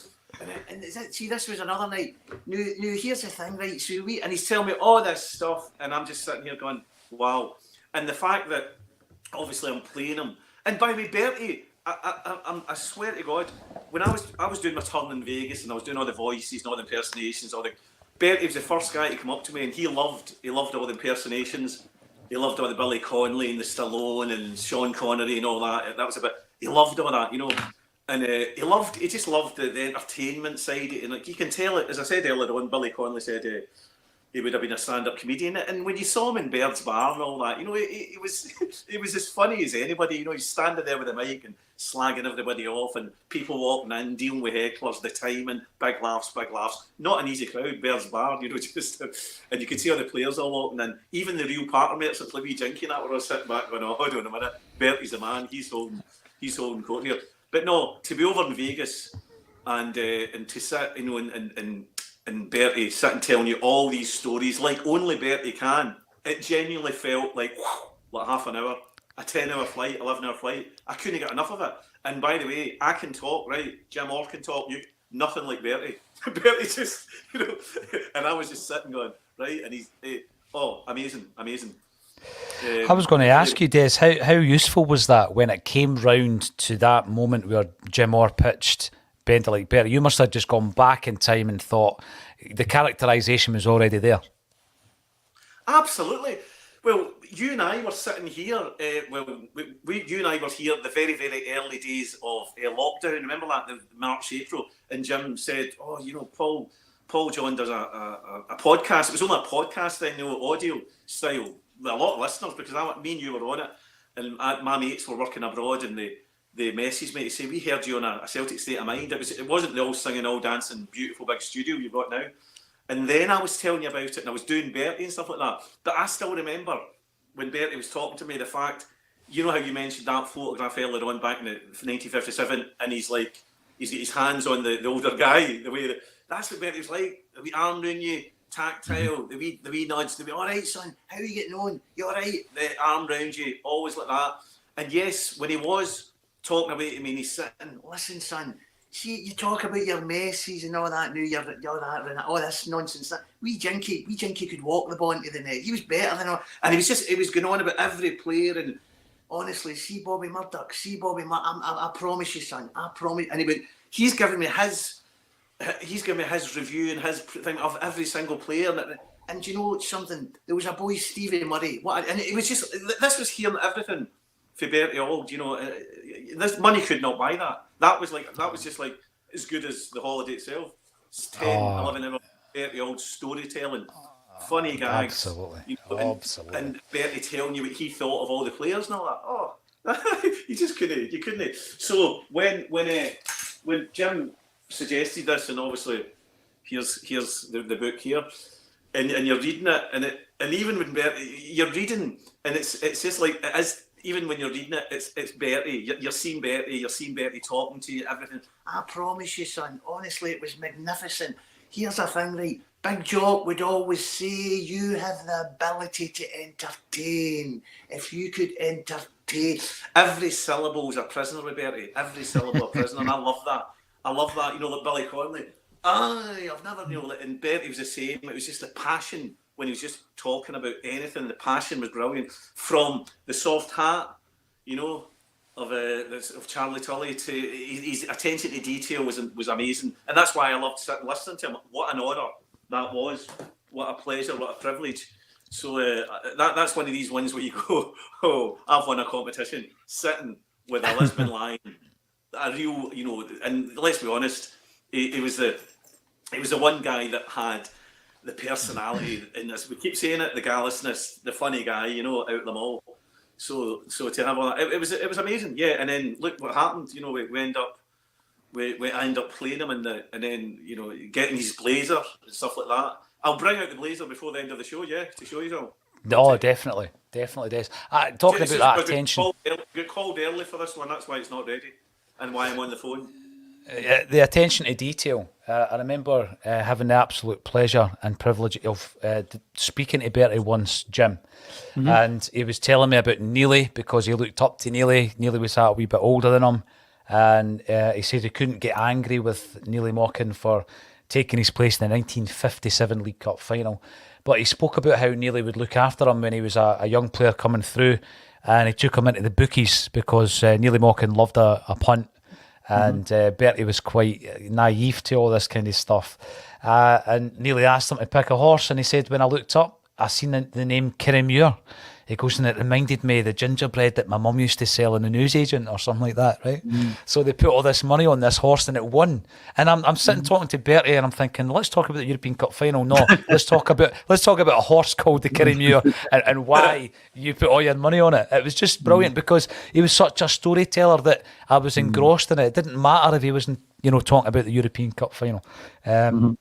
See, this was another night. Now, here's the thing, right? So and he's telling me all this stuff, and I'm just sitting here going, wow. And the fact that obviously I'm playing him. And by the way, Bertie, I swear to God, when I was doing my turn in Vegas and I was doing all the voices and all the impersonations, Bertie was the first guy to come up to me, and he loved all the impersonations. He loved all the Billy Connolly and the Stallone and Sean Connery and all that. That was a bit. He loved all that, And he just loved the entertainment side. And like you can tell it, as I said earlier on, Billy Connolly said he would have been a stand-up comedian. And when you saw him in Baird's Bar and all that, he was as funny as anybody. He's standing there with a mic and slagging everybody off, and people walking in, dealing with hecklers, the timing, big laughs. Not an easy crowd, Baird's Bar, just, and you could see all the players all walking in. Even the real partner mates at Libby Jinky and that were all sitting back going, oh, hold on a minute, Bertie's the man, he's holding court here. But no, to be over in Vegas and to sit, and Bertie sitting telling you all these stories like only Bertie can, it genuinely felt like half an hour, a 10-hour flight, 11-hour flight. I couldn't get enough of it. And by the way, I can talk, right? Jim Orr can talk, nothing like Bertie. Bertie just, and I was just sitting going, right? And he's, amazing. I was going to ask you, Des, how useful was that when it came round to that moment where Jim Orr pitched Bender Like Bertie? You must have just gone back in time and thought the characterisation was already there. Absolutely. Well, you and I were sitting here. You and I were here the very, very early days of lockdown. Remember that, the March, April, and Jim said, Paul John does a podcast. It was only a podcast then, audio style. A lot of listeners, because me and you were on it, and my mates were working abroad, and they messaged me to say, we heard you on a Celtic State of Mind. It wasn't the all singing, all dancing, beautiful big studio you've got now. And then I was telling you about it, and I was doing Bertie and stuff like that. But I still remember when Bertie was talking to me, the fact, how you mentioned that photograph earlier on back in 1957, and he's got his hands on the older guy, the way that's what Bertie was like, the wee arm round you, tactile, the wee nods, the wee, all right, son, how are you getting on? You all right? The arm round you, always like that. And yes, when he was talking about to me, and he's sitting, listen, son, see, you talk about your messes and all that now, you're that, all this nonsense. Wee Jinky could walk the ball into the net. He was better than all. And he was going on about every player, and honestly, see Bobby Murdoch, I promise you, son, I promise. And he's giving me his review and his thing of every single player. And you know something? There was a boy, Stevie Murray. And it was just, this was hearing everything for Bertie Auld. This money could not buy that. That was just like as good as the holiday itself. It's 10, 11 hours Bertie Auld storytelling, funny gags. Absolutely. Absolutely. And Bertie telling you what he thought of all the players and all that. You just couldn't. You couldn't. So when Jim suggested this, and obviously here's the book here, and you're reading it, and even when you're reading, and it's just like it is. Even when you're reading it, it's Bertie. You're seeing Bertie talking to you, everything. I promise you, son, honestly, it was magnificent. Here's a thing, right? Big Jock would always say, you have the ability to entertain. If you could entertain. Every syllable was a prisoner with Bertie. Every syllable a prisoner, and I love that. Like Billy Connolly. I've never, and Bertie was the same. It was just the passion. When he was just talking about anything, the passion was brilliant. From the soft hat, of Charlie Tully, to his attention to detail was amazing, and that's why I loved sitting listening to him. What an honour that was! What a pleasure! What a privilege! So that's one of these ones where you go, oh, I've won a competition, sitting with a Lisbon line, a real, and let's be honest, it was the one guy that had the personality in this. We keep saying it, the gallousness, the funny guy, out of them all. So to have all that, it was amazing, yeah. And then look what happened. We end up playing him, and then getting his blazer and stuff like that. I'll bring out the blazer before the end of the show, yeah, to show you all. No, definitely does. Talking It's about that just attention, got called early for this one. That's why it's not ready, and why I'm on the phone. the attention to detail. I remember having the absolute pleasure and privilege of speaking to Bertie once, Jim, and he was telling me about Neely because he looked up to Neely. Neely was a wee bit older than him, and he said he couldn't get angry with Neely Mockin for taking his place in the 1957 League Cup final. But he spoke about how Neely would look after him when he was a young player coming through, and he took him into the bookies because Neely Mockin loved a punt. And Bertie was quite naive to all this kind of stuff. And Neely asked him to pick a horse, and he said, when I looked up, I seen the name Kirriemuir. He goes, and it reminded me of the gingerbread that my mum used to sell in a newsagent or something like that, right? So they put all this money on this horse and it won. And I'm sitting talking to Bertie and I'm thinking, let's talk about the European Cup final. No, let's talk about a horse called the Kirriemuir and why you put all your money on it. It was just brilliant because he was such a storyteller that I was engrossed in it. It didn't matter if he wasn't, talking about the European Cup final. And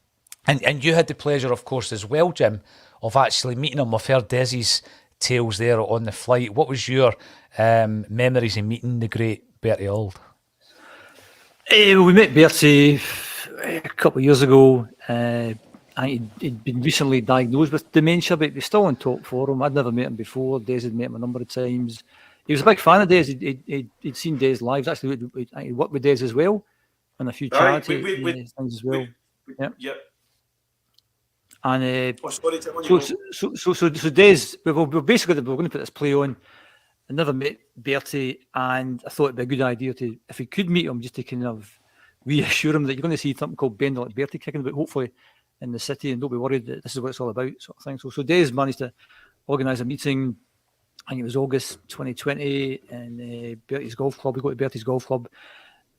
you had the pleasure, of course, as well, Jim, of actually meeting him. I've heard Desi's tales there on the flight. What was your memories of meeting the great Bertie Auld? We met Bertie a couple of years ago. I think he'd been recently diagnosed with dementia, but he's still on top form. I'd never met him before. Des had met him a number of times. He was a big fan of Des. He'd seen Des live. Actually, he worked with Des as well on a few charity things as well. Yep. And sorry, Tim, so Des, we're basically we're going to put this play on. I never met Bertie, and I thought it'd be a good idea to, if we could meet him, just to kind of reassure him that you're going to see something called Bend Like Bertie kicking about, hopefully in the city, and don't be worried that this is what it's all about, sort of thing. So Des managed to organise a meeting. I think it was August 2020 in Bertie's golf club. We go to Bertie's golf club.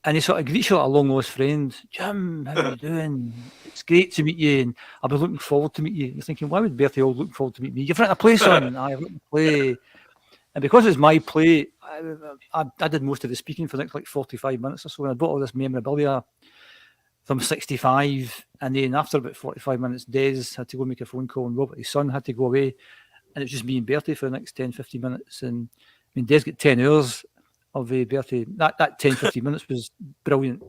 And he sort of greets you like a long lost friend. Jim, how are you doing? It's great to meet you, and I've been looking forward to meet you. You're thinking, why would Bertie Auld look forward to meet me? You've written a play, son. I've written a play. And because it's my play, I did most of the speaking for the next 45 minutes or so, and I brought all this memorabilia from 65. And then after about 45 minutes, Des had to go make a phone call, and Robert, his son, had to go away. And it was just me and Bertie for the next 10, 15 minutes. And I mean, Des got 10 hours of Bertie. That 10, 15 minutes was brilliant.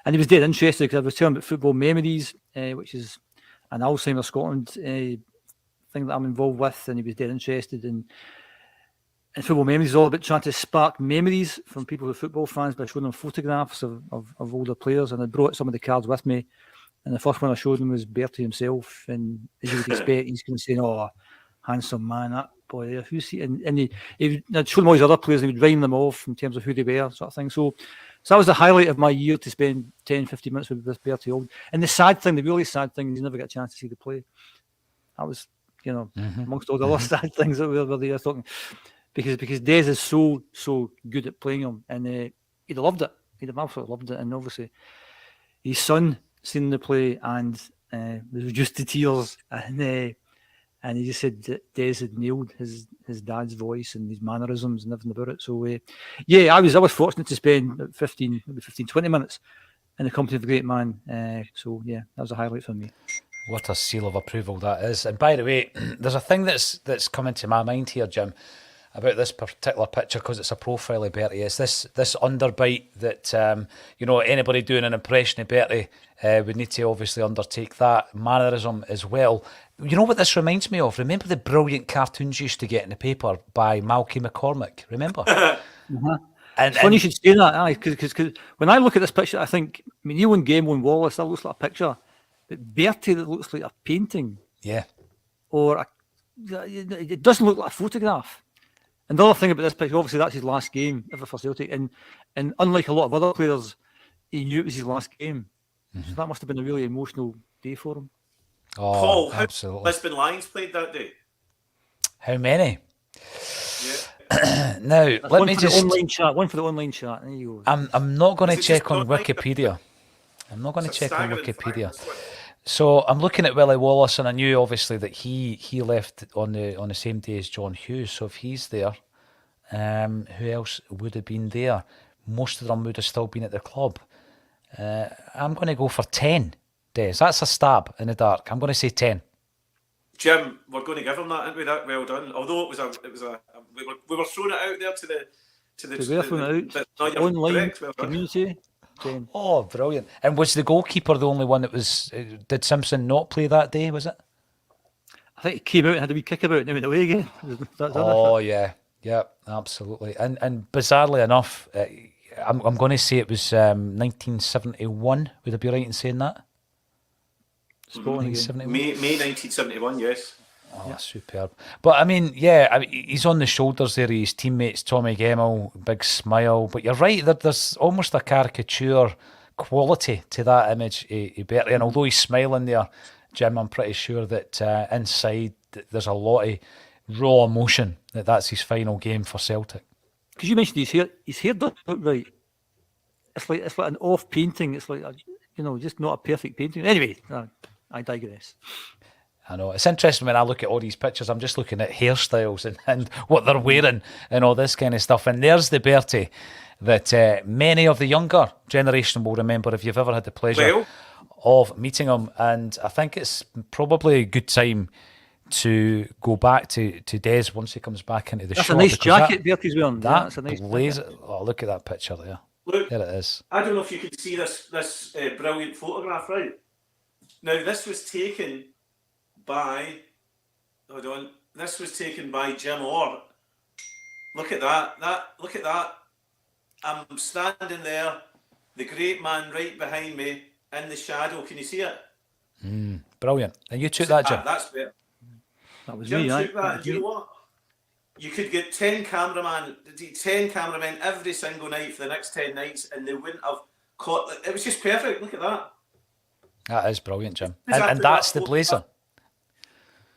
And he was dead interested because I was telling him about football memories, which is an Alzheimer's Scotland thing that I'm involved with, and he was dead interested in. And football memories is all about trying to spark memories from people who are football fans by showing them photographs of older players. And I brought some of the cards with me, and the first one I showed them was Bertie himself. And as you would expect, he's going to say, "Oh, handsome man, that boy there, who's he?" And I'd show them all his other players, and he would rhyme them off in terms of who they were, sort of thing. So that was the highlight of my year, to spend 10, 15 minutes with Bertie Auld. And the really sad thing is you never get a chance to see the play. That was, amongst all the other sad things that were there talking. Because Des is so good at playing him, and he'd have loved it. He'd have absolutely loved it. And obviously his son seen the play and was reduced to tears, and he just said that Des had nailed his dad's voice and his mannerisms and everything about it. So, I was fortunate to spend 15, 20 minutes in the company of a great man. That was a highlight for me. What a seal of approval that is. And by the way, there's a thing that's coming to my mind here, Jim, about this particular picture, because it's a profile of Bertie. Is this underbite that anybody doing an impression of Bertie would need to obviously undertake that mannerism as well. You know what this reminds me of? Remember the brilliant cartoons you used to get in the paper by Malky McCormick? Remember? It's funny you should say that, because when I look at this picture, I think, you and Game on Wallace, that looks like a picture, but Bertie, that looks like a painting. Yeah. Or it doesn't look like a photograph. And the other thing about this picture, obviously, that's his last game ever for Celtic. And unlike a lot of other players, he knew it was his last game. So that must have been a really emotional day for him. Oh, Paul, absolutely. How Lisbon Lions played that day? How many? Yeah. Now, let me just... One for the online chat. There you go. I'm not going to check on Wikipedia. I'm not going to check on Wikipedia. So I'm looking at Willie Wallace, and I knew obviously that he left on the same day as John Hughes. So if he's there, who else would have been there? Most of them would have still been at the club. I'm going to go for 10 days. That's a stab in the dark. I'm going to say 10. Jim, we're going to give him that, aren't we? That well done. Although we were throwing it out there to the So we're throwing it out. you're Online correct, well done. community. Jen. Oh, brilliant! And was the goalkeeper the only one that was? Did Simpson not play that day? Was it? I think he came out and had a wee kick about and then went away again. Oh yeah, absolutely. And bizarrely enough, I'm going to say it was 1971. Would I be right in saying that? Spot on again. 1971? May 1971, yes. Oh, superb. But I mean, he's on the shoulders there of his teammates, Tommy Gemmell, big smile. But you're right, there's almost a caricature quality to that image of Bertie. And although he's smiling there, Jim, I'm pretty sure that inside there's a lot of raw emotion that's his final game for Celtic. Because you mentioned his hair doesn't look right. It's like an off painting. It's like just not a perfect painting. Anyway, I digress. I know. It's interesting when I look at all these pictures, I'm just looking at hairstyles and what they're wearing and all this kind of stuff. And there's the Bertie that many of the younger generation will remember if you've ever had the pleasure of meeting him. And I think it's probably a good time to go back to Des once he comes back into the show. That's a nice jacket Bertie's wearing. That's a nice blazer. jacket. Oh, look at that picture there. Look, there it is. I don't know if you can see this brilliant photograph, right? Now, this was taken by, hold on, this was taken by Jim Orr. Look at that. Look at that. I'm standing there, the great man right behind me in the shadow. Can you see it? Brilliant. And you took that, Jim? That's better. That was Jim me, took that, and you know what? You could get 10 cameramen every single night for the next 10 nights, and they wouldn't have caught it. It was just perfect. Look at that. That is brilliant, Jim. Exactly And that's that the blazer.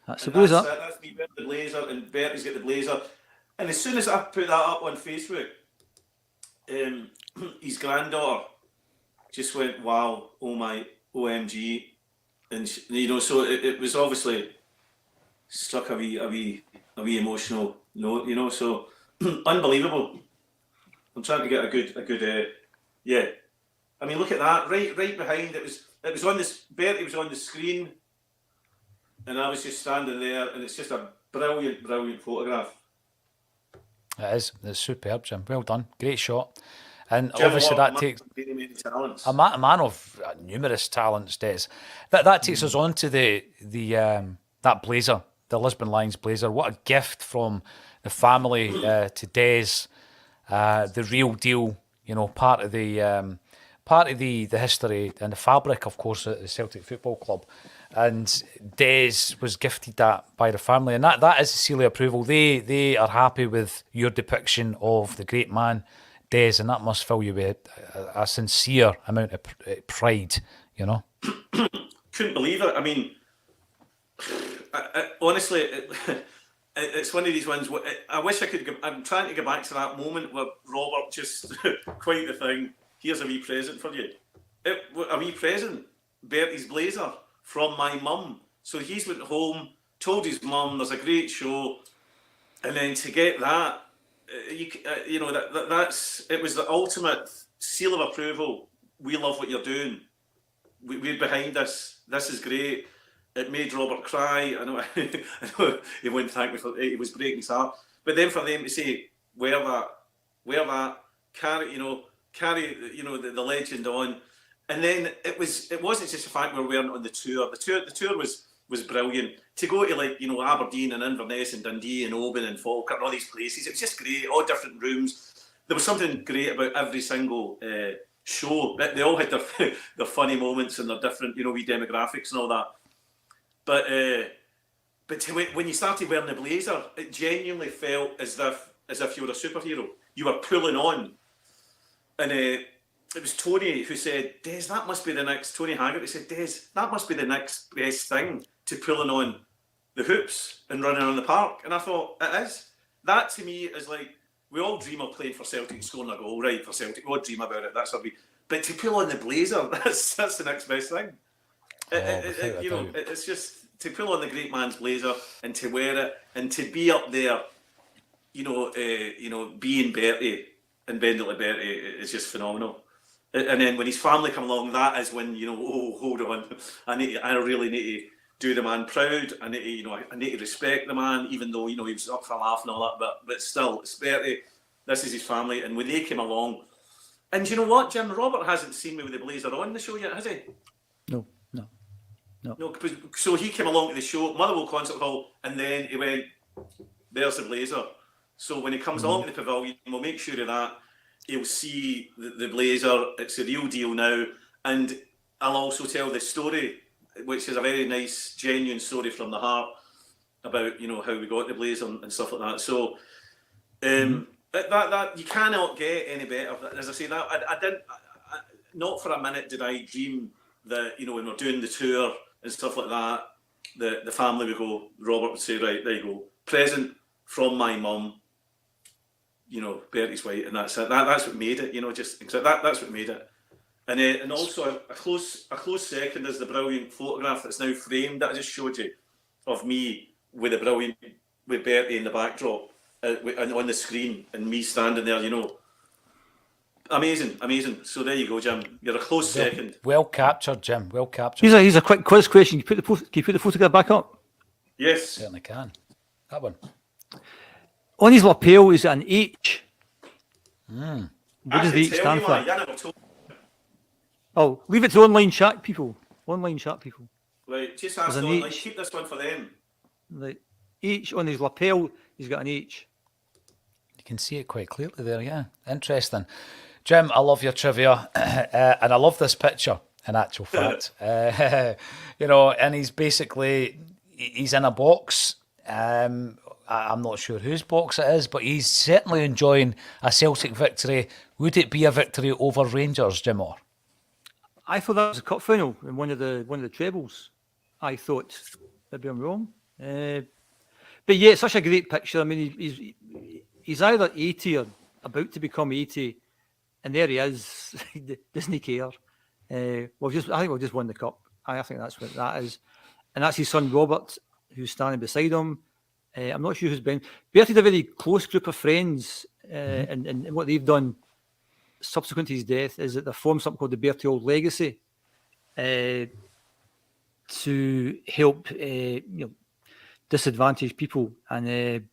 That's the blazer. That's me wearing the blazer, and Bertie's got the blazer. And as soon as I put that up on Facebook, his granddaughter just went, "Wow, oh my, OMG," and so it was obviously struck a wee emotional note, so unbelievable. I'm trying to get a good yeah. I mean, look at that, right behind it was on this. Bertie was on the screen, and I was just standing there, and it's just a brilliant photograph. It is. It's superb, Jim. Well done. Great shot. And Jim obviously Watt, that takes many talents. a man of numerous talents, Des. That takes us on to the that blazer, the Lisbon Lions blazer. What a gift from the family to Des. The real deal, part of the history and the fabric, of course, at the Celtic Football Club. And Des was gifted that by the family, and that is a seal of approval. They are happy with your depiction of the great man, Des, and that must fill you with a sincere amount of pride, Couldn't believe it. I mean, honestly, it's one of these ones. I wish I could. I'm trying to go back to that moment where Robert just quite the thing. Here's a wee present for you. A wee present. Bertie's blazer from my mum. So he's went home, told his mum there's a great show, and then to get that, that's it was the ultimate seal of approval. We love what you're doing. We're behind this. This is great. It made Robert cry. I know he wouldn't thank me for it. He was breaking his heart. But then for them to say, wear that, carry the legend on. And then it wasn't just the fact we were wearing it on the tour. The tour was brilliant. To go to Aberdeen and Inverness and Dundee and Oban and Falkirk and all these places, it was just great. All different rooms. There was something great about every single show. They all had their funny moments and their different wee demographics and all that. But when you started wearing the blazer, it genuinely felt as if you were a superhero. You were pulling on, and it was Tony who said, "Des, that must be the next." Tony Haggart said, "Des, that must be the next best thing to pulling on the hoops and running on the park." And I thought, it is. That to me is like, we all dream of playing for Celtic, scoring a goal, right? For Celtic, we all dream about it. That's what we. But to pull on the blazer, that's the next best thing. It's just to pull on the great man's blazer and to wear it and to be up there, being Bertie and bending like Bertie is just phenomenal. And then when his family come along, that is when hold on, I really need to do the man proud. I need to, I need to respect the man, even though, he was up for a laugh and all that. But still, it's Bertie. This is his family. And when they came along, and you know what, Jim? Robert hasn't seen me with the blazer on the show yet, has he? No. No, so he came along to the show, Motherwell Concert Hall, and then he went, there's the blazer. So when he comes along to the pavilion, we'll make sure of that. He'll see the blazer. It's a real deal now. And I'll also tell the story, which is a very nice, genuine story from the heart about, how we got the blazer and stuff like that. So that you cannot get any better. As I say, that I didn't, not for a minute did I dream that, when we're doing the tour and stuff like that, the family would go, Robert would say, right, there you go, present from my mum, Bertie's wife, and that's it. That's what made it, that's what made it. And also a close second is the brilliant photograph that's now framed that I just showed you of me with Bertie in the backdrop and on the screen, and me standing there, Amazing. So there you go, Jim. You're a close second. Well captured, Jim. Well captured. Here's a quick quiz question. Can you put the photograph back up? Yes. Certainly can. That one. On his lapel is an H. What does the H stand for? Oh, leave it to online chat people. Right, just ask them, like, keep this one for them. The H on his lapel, he's got an H. You can see it quite clearly there, yeah. Interesting. Jim, I love your trivia, and I love this picture, in actual fact. And he's in a box. I'm not sure whose box it is, but he's certainly enjoying a Celtic victory. Would it be a victory over Rangers, Jim Orr? I thought that was a cup final in one of the trebles. I thought, maybe I'm wrong. But yeah, it's such a great picture. I mean, he's either 80 or about to become 80, and there he is. Doesn't he care? I think we've just won the cup. I think that's what that is. And that's his son Robert, who's standing beside him. I'm not sure who's been. Bertie had a very close group of friends, and what they've done subsequent to his death is that they formed something called the Bertie Auld Legacy to help disadvantaged people, and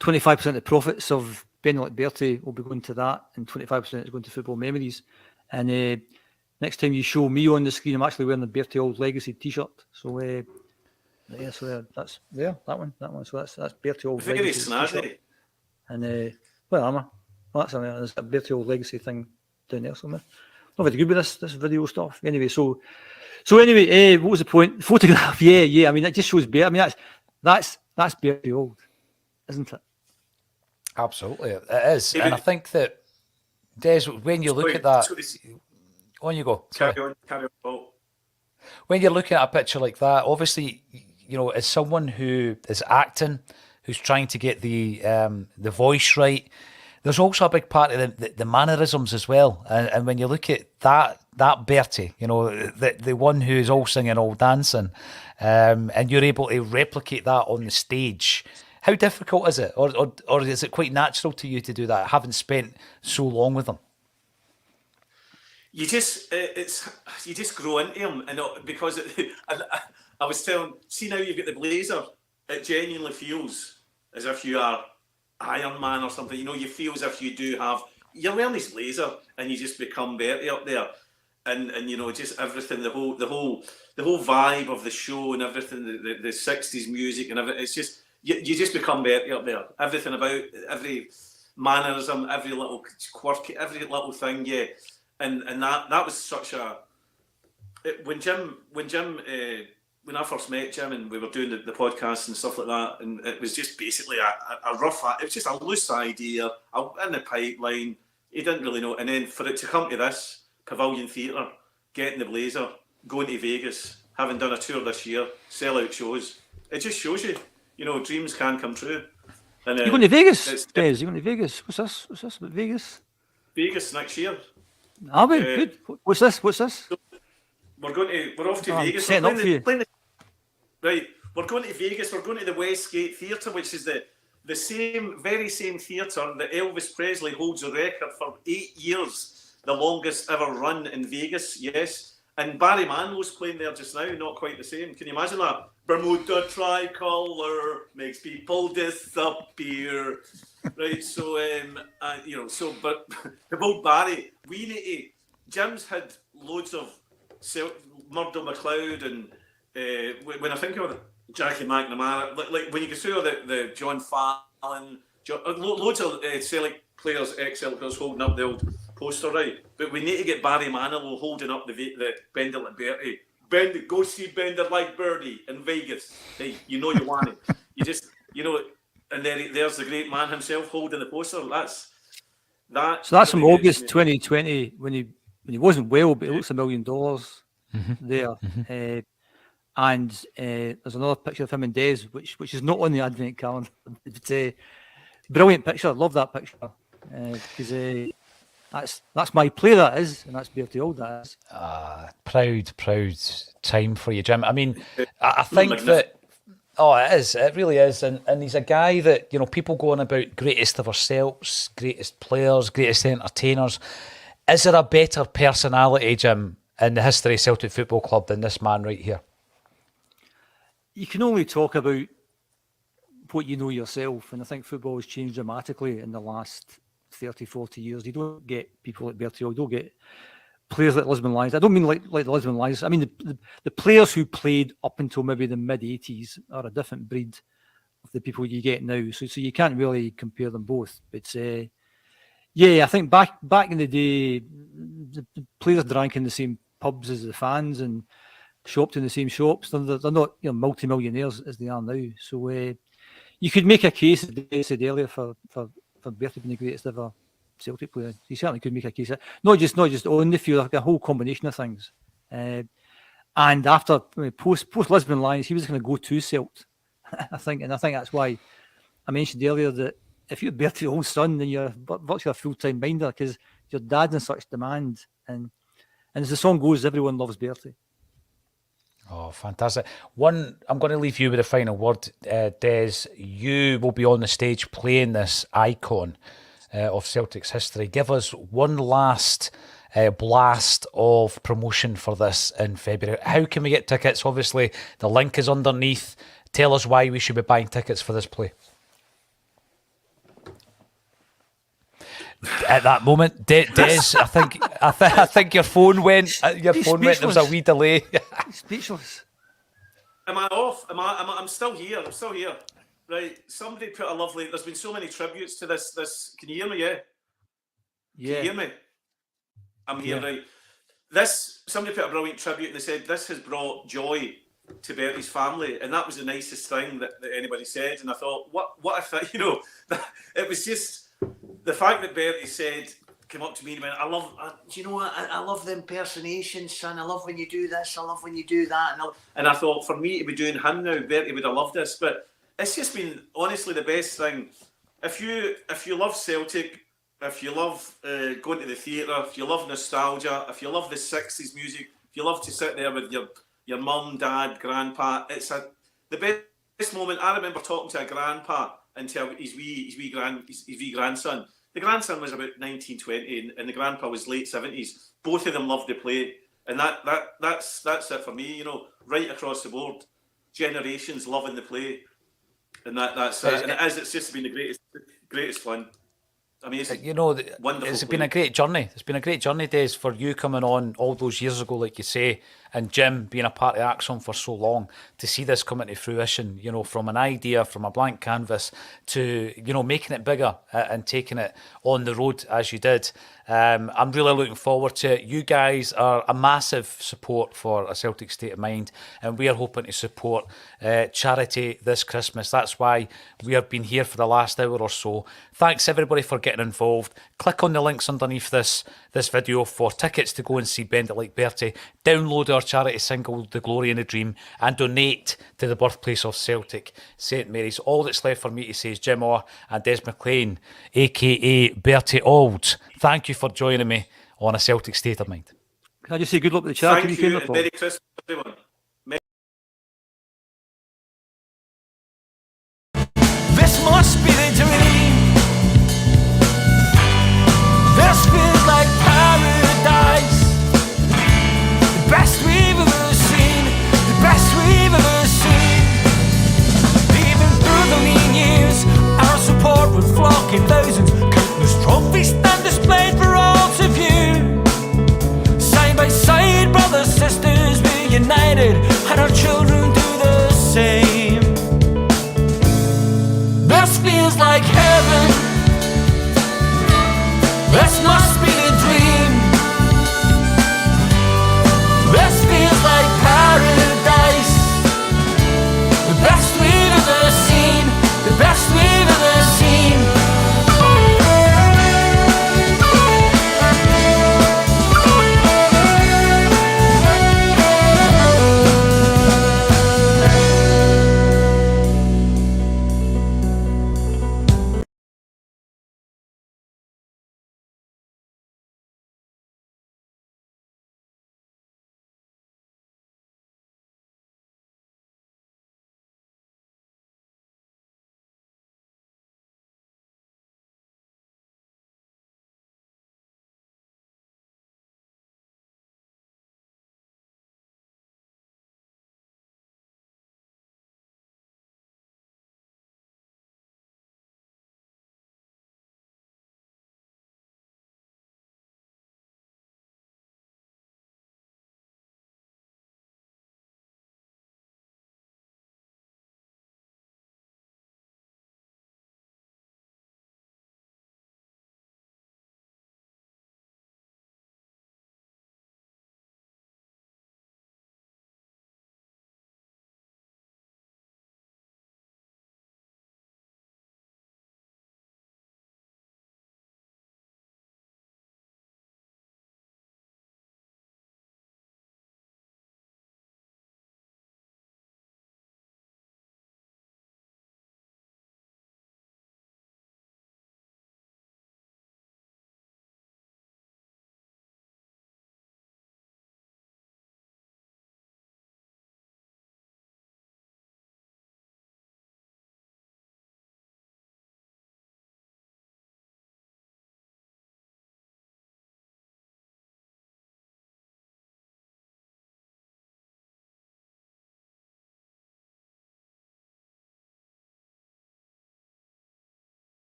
25% of the profits of Ben like Bertie will be going to that, and 25% is going to football memories. And next time you show me on the screen, I'm actually wearing the Bertie Auld Legacy T-shirt. So so that's there, that one. So that's Bertie Auld Legacy T-shirt. And there's a Bertie Auld Legacy thing down there somewhere. Not very good with this video stuff. Anyway, so what was the point? Photograph, yeah. I mean, it just shows Bertie. I mean, that's Bertie Auld, isn't it? Absolutely, it is. And I think that, Des, when you look at that, on you go. Carry on. Paul. When you're looking at a picture like that, obviously, as someone who is acting, who's trying to get the voice right, there's also a big part of the mannerisms as well. And when you look at that Bertie, the one who's all singing, all dancing, and you're able to replicate that on the stage, how difficult is it? Or is it quite natural to you to do that, having spent so long with them? You just grow into him, and because I was telling, see now you've got the blazer, it genuinely feels as if you are Iron Man or something. You feel as if you're wearing this blazer and you just become Bertie up there, and just everything, the whole vibe of the show and everything, the 60s music and everything. It's just you just become Bertie up there. Everything about every mannerism, every little quirky, every little thing, yeah. And that was such a when I first met Jim and we were doing the podcast and stuff like that, and it was just basically a rough, it was just a loose idea in the pipeline. He didn't really know, and then for it to come to this Pavilion Theatre, getting the blazer, going to Vegas, having done a tour this year, sell out shows, it just shows you, dreams can come true. And you're going to Vegas, Des? You're going to Vegas? What's this about Vegas? Vegas next year. Are we? Good. What's this? So we're off to Vegas. Setting up for you. Right, we're going to Vegas. We're going to the Westgate Theatre, which is the very same theatre that Elvis Presley holds the record for 8 years, the longest ever run in Vegas. Yes, And Barry Manilow's playing there just now, not quite the same. Can you imagine that? Bermuda tricolour makes people disappear. Right, so, but about Barry, we need to... Jim's had loads of Murdo McLeod and when I think of it, Jackie McNamara, like when you go through the John Fallon, loads of Celtic players, ex-Celtic players holding up the old poster, right? But we need to get Barry Manilow holding up the Bender like Bertie. Bender, go see Bender like Bertie in Vegas. Hey, you know you want it. You just, and there's the great man himself holding the poster. That's that. So that's from August 2020 when he wasn't well, but it looks $1 million there. And there's another picture of him and Des, which is not on the advent calendar. But, brilliant picture. I love that picture because that's my player, that is, and that's Bertie Auld, that is. Proud time for you, Jim. I mean, I think that. Oh, it is. It really is. And he's a guy that, people go on about greatest of ourselves, greatest players, greatest entertainers. Is there a better personality, Jim, in the history of Celtic Football Club than this man right here? You can only talk about what you know yourself, and I think football has changed dramatically in the last 30, 40 years. You don't get people like Bertie Auld, you don't get players like Lisbon Lions. I don't mean like the Lisbon Lions. I mean the players who played up until maybe the mid-80s are a different breed of the people you get now. So you can't really compare them both. But I think back in the day, the players drank in the same pubs as the fans and shopped in the same shops. They're not multi-millionaires as they are now. So you could make a case, as I said earlier, for Bertie being the greatest ever Celtic player. You certainly could make a case. Not just on the field, like a whole combination of things. And after post Lisbon Lions, he was going to go to Celtic, I think, and I think that's why I mentioned earlier that if you're Bertie Auld's son, then you're virtually a full-time minder because your dad's in such demand. And as the song goes, everyone loves Bertie. Oh, fantastic. I'm going to leave you with a final word, Des. You will be on the stage playing this icon of Celtic's history. Give us one last blast of promotion for this in February. How can we get tickets? Obviously, the link is underneath. Tell us why we should be buying tickets for this play. At that moment, Des, I think your phone went. There was a wee delay. Speechless. Am I off? I'm still here. Right. Somebody put a lovely. There's been so many tributes to this. Can you hear me? Yeah. Yeah. Can you hear me? I'm here. Yeah. Right. Somebody put a brilliant tribute and they said this has brought joy to Bertie's family, and that was the nicest thing that anybody said. And I thought, what if it was just. The fact that Bertie came up to me and went, do you know what? I love the impersonations, son. I love when you do this. I love when you do that. And I thought, for me to be doing him now, Bertie would have loved this. But it's just been, honestly, the best thing. If you love Celtic, if you love going to the theatre, if you love nostalgia, if you love the 60s music, if you love to sit there with your mum, dad, grandpa, it's the best moment. I remember talking to a grandpa until his wee grandson. The grandson was about 19, 20, and the grandpa was late 70s. Both of them loved to play, and that's it for me. Right across the board, generations loving the play, and that's it. And it's just been the greatest fun. Amazing. Wonderful. It's been a great journey. It's been a great journey, Des, for you coming on all those years ago, like you say, and Jim being a part of Axon for so long, to see this come into fruition, from an idea, from a blank canvas to, making it bigger and taking it on the road as you did. I'm really looking forward to it. You guys are a massive support for A Celtic State of Mind, and we are hoping to support charity this Christmas. That's why we have been here for the last hour or so. Thanks everybody for getting involved. Click on the links underneath this video for tickets to go and see Bend It Like Bertie. Download our charity single, The Glory and the Dream, and donate to the birthplace of Celtic, St Mary's. All that's left for me to say is Jim Orr and Des McLean, aka Bertie Auld. Thank you for joining me on A Celtic State of Mind. Can I just say good luck with the charity? Thank you, and Merry Christmas, everyone. This must be the dream. This feels like paradise. The best like heaven. This must be a dream. This feels like paradise. The best we've ever seen. The best we've ever seen.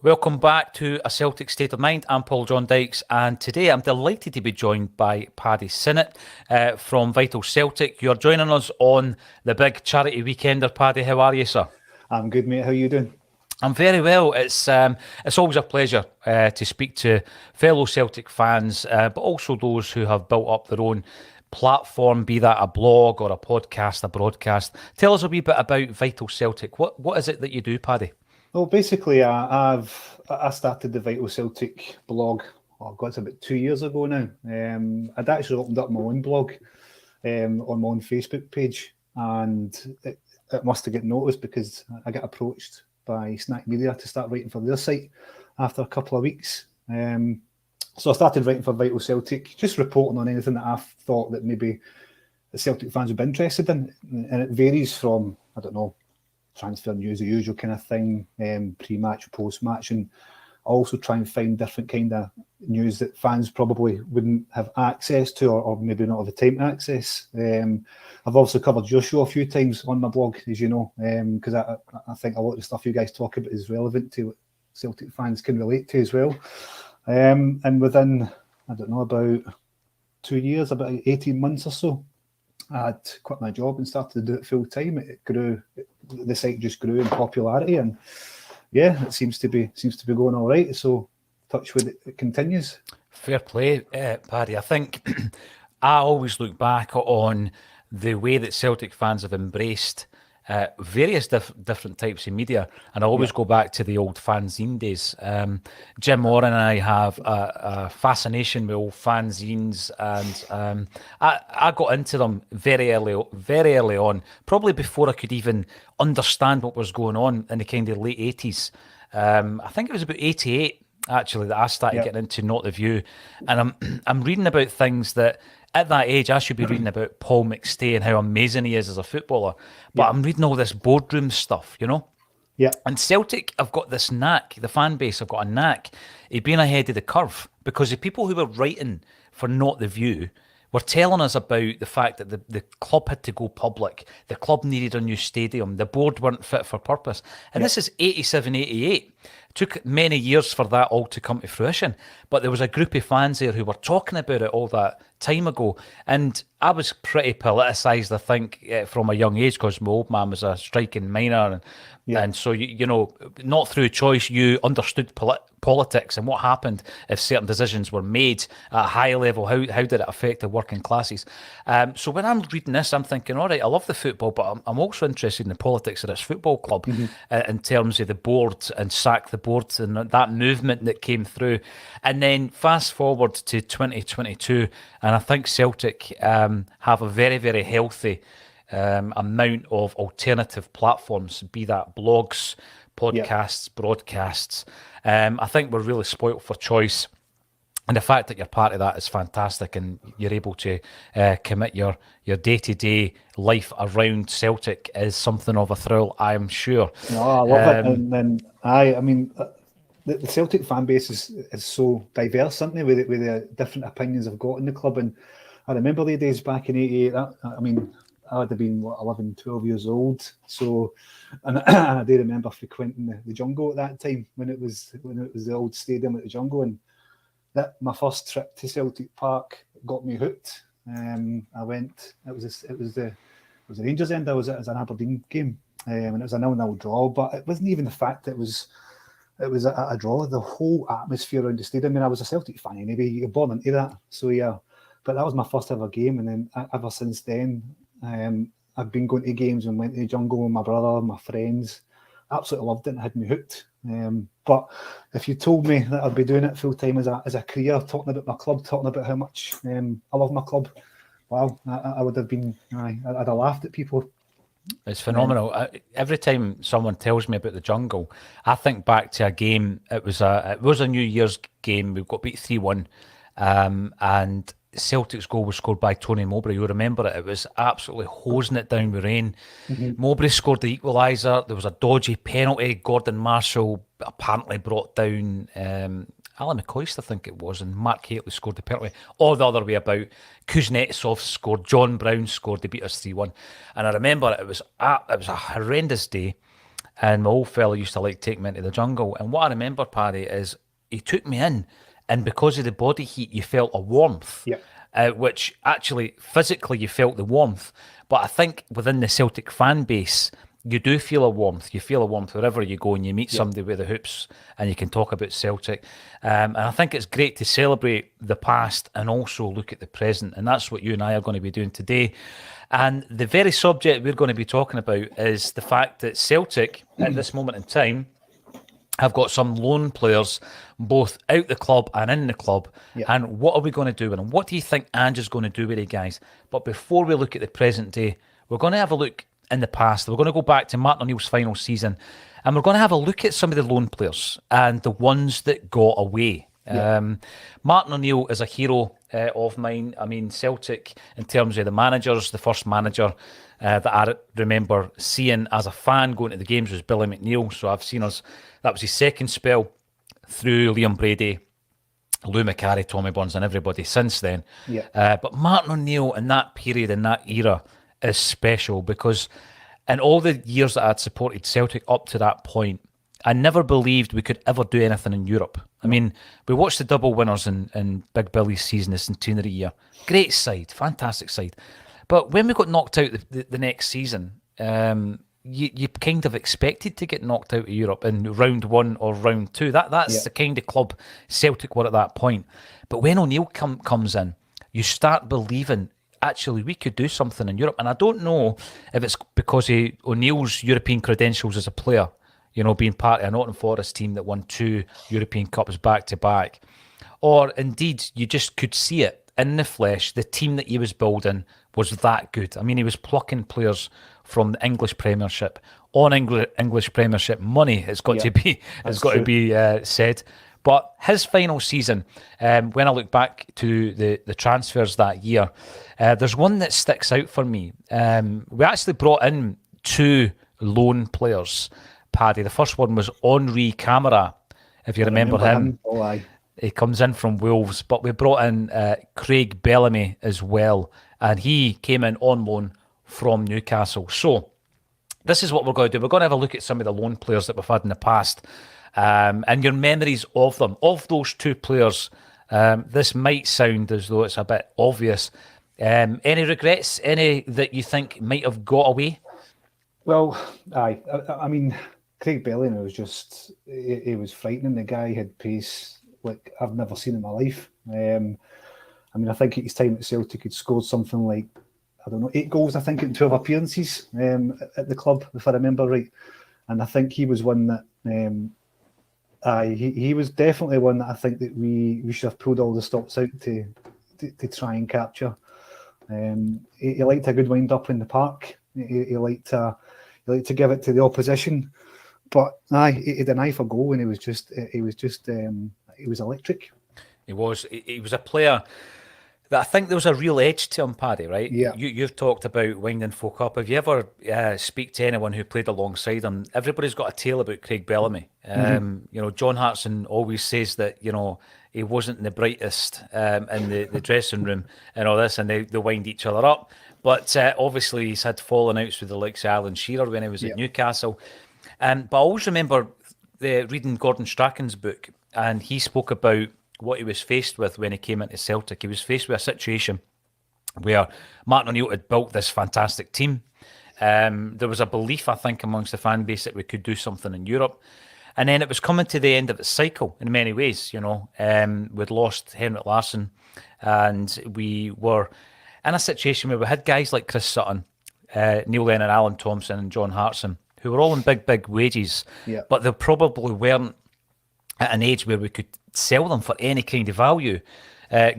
Welcome back to A Celtic State of Mind. I'm Paul John Dykes, and today I'm delighted to be joined by Paddy Sinnott from Vital Celtic. You're joining us on the big charity weekender. Paddy, how are you, sir? I'm good, mate. How are you doing? I'm very well. It's always a pleasure to speak to fellow Celtic fans, but also those who have built up their own platform, be that a blog or a podcast, a broadcast. Tell us a wee bit about Vital Celtic. What is it that you do, Paddy? Well, basically, I started the Vital Celtic blog. Oh God, it's about 2 years ago now. I'd actually opened up my own blog on my own Facebook page, and it must have got noticed because I got approached by Snack Media to start writing for their site after a couple of weeks. So I started writing for Vital Celtic, just reporting on anything that I thought that maybe the Celtic fans would be interested in, and it varies from, I don't know, transfer news, the usual kind of thing, pre-match, post-match, and also try and find different kind of news that fans probably wouldn't have access to, or maybe not have the time to access. I've also covered your show a few times on my blog, as you know, because I think a lot of the stuff you guys talk about is relevant to what Celtic fans can relate to as well. And within, I don't know, about 2 years, about 18 months or so, I'd quit my job and started to do it full time. It grew, the site just grew in popularity, and yeah, it seems to be going all right. So, touch wood, it continues. Fair play, Paddy. I think I always look back on the way that Celtic fans have embraced various different types of media, and I always go back to the old fanzine days. Jim Moran and I have a fascination with old fanzines, and I got into them very early on, probably before I could even understand what was going on in the kind of late 80s. I think it was about 88 actually that I started getting into Not the View, and I'm reading about things that at that age I should be reading about Paul McStay and how amazing he is as a footballer, but I'm reading all this boardroom stuff, you know. Yeah. And Celtic have got this knack, the fan base have got a knack of being ahead of the curve, because the people who were writing for Not The View were telling us about the fact that the club had to go public, the club needed a new stadium, the board weren't fit for purpose. And this is 87, 88. It took many years for that all to come to fruition. But there was a group of fans there who were talking about it all that time ago. And I was pretty politicised, I think, from a young age, because my old man was a striking miner. And so, you know, not through choice, you understood politics and what happened if certain decisions were made at a high level. How did it affect the working classes? So when I'm reading this, I'm thinking, all right, I love the football, but I'm also interested in the politics of this football club in terms of the board and sack the board and that movement that came through. And then fast forward to 2022, and I think Celtic have a very, very healthy amount of alternative platforms, be that blogs, podcasts, broadcasts. I think we're really spoilt for choice. And the fact that you're part of that is fantastic, and you're able to commit your day-to-day life around Celtic is something of a thrill, I am sure. No, I love it. And then I mean, the Celtic fan base is so diverse, isn't it, with the different opinions I've got in the club. And I remember the days back in '88. I mean, I would have been 11, 12 years old. So, and I do remember frequenting the Jungle at that time when it was the old stadium at the Jungle, and that my first trip to Celtic Park got me hooked. I went. It was the Rangers end. It was an Aberdeen game, and it was a 0-0 draw. But it wasn't even the fact that it was a draw. The whole atmosphere around the stadium. I mean, I was a Celtic fan anyway. You're born into that. So yeah, but that was my first ever game, and then ever since then, I've been going to games and went to the Jungle with my brother, my friends. Absolutely loved it and had me hooked. But if you told me that I'd be doing it full time as a career, talking about my club, talking about how much I love my club, wow, I would have been. I'd have laughed at people. It's phenomenal. Every time someone tells me about the Jungle, I think back to a game. It was a New Year's game. We got beat 3-1, and Celtic's goal was scored by Tony Mowbray. You remember it? It was absolutely hosing it down with rain. Mowbray scored the equaliser. There was a dodgy penalty. Gordon Marshall apparently brought down Alan McCoist, I think it was, and Mark Hateley scored the penalty. Or the other way about. Kuznetsov scored. John Brown scored. They beat us 3-1. And I remember it was a horrendous day. And my old fella used to like take me into the Jungle. And what I remember, Paddy, is he took me in. And because of the body heat, you felt a warmth, which actually physically you felt the warmth. But I think within the Celtic fan base, you do feel a warmth. You feel a warmth wherever you go and you meet somebody with the hoops and you can talk about Celtic. And I think it's great to celebrate the past and also look at the present. And that's what you and I are going to be doing today. And the very subject we're going to be talking about is the fact that Celtic, at this moment in time, have got some loan players both out the club and in the club. And what are we going to do with them? What do you think Ange is going to do with it, guys? But before we look at the present day, we're going to have a look in the past. We're going to go back to Martin O'Neill's final season, and we're going to have a look at some of the loan players and the ones that got away. Martin O'Neill is a hero of mine. I mean, Celtic, in terms of the managers, the first manager that I remember seeing as a fan going to the games was Billy McNeill. So I've seen us, that was his second spell through Liam Brady, Lou McCarry, Tommy Burns and everybody since then. But Martin O'Neill in that period, in that era, is special because in all the years that I'd supported Celtic up to that point, I never believed we could ever do anything in Europe. I mean, we watched the double winners in Big Billy's season, the centenary year. Great side, fantastic side. But when we got knocked out the next season, you kind of expected to get knocked out of Europe in round one or round two. That's the kind of club Celtic were at that point. But when O'Neill comes in, you start believing, actually, we could do something in Europe. And I don't know if it's because of O'Neill's European credentials as a player, you know, being part of a Nottingham Forest team that won 2 European Cups back-to-back. Or indeed, you just could see it in the flesh. The team that he was building was that good. I mean, he was plucking players from the English Premiership on English Premiership money. It's got to be said. But his final season, when I look back to the transfers that year, there's one that sticks out for me. We actually brought in 2 loan players, Paddy. The first one was Henri Camara, if you remember him. Oh, aye. He comes in from Wolves, but we brought in Craig Bellamy as well, and he came in on loan from Newcastle. So this is what we're going to do. We're going to have a look at some of the loan players that we've had in the past, and your memories of them, of those two players. This might sound as though it's a bit obvious. Any regrets? Any that you think might have got away? Well, aye. I mean, Craig Bellamy was just, he was frightening. The guy had pace like I've never seen in my life. I mean, I think at his time at Celtic, he'd scored something like, I don't know, 8 goals, I think, in 12 appearances at the club, if I remember right. And I think he was one that, he was definitely one that I think that we should have pulled all the stops out to try and capture. He liked a good wind up in the park. He liked to give it to the opposition. But he had an eye for goal, and he was electric. He was a player that I think there was a real edge to him, Paddy, right? Yeah. You've talked about winding folk up. If you ever speak to anyone who played alongside him, everybody's got a tale about Craig Bellamy. John Hartson always says that, he wasn't the brightest in the dressing room and all this, and they wind each other up. But obviously he's had fallen outs with the likes of Alan Shearer when he was at Newcastle. But I always remember reading Gordon Strachan's book, and he spoke about what he was faced with when he came into Celtic. He was faced with a situation where Martin O'Neill had built this fantastic team. There was a belief, I think, amongst the fan base that we could do something in Europe. And then it was coming to the end of its cycle in many ways, We'd lost Henrik Larsson, and we were in a situation where we had guys like Chris Sutton, Neil Lennon, Alan Thompson and John Hartson, who were all on big wages, but they probably weren't at an age where we could sell them for any kind of value.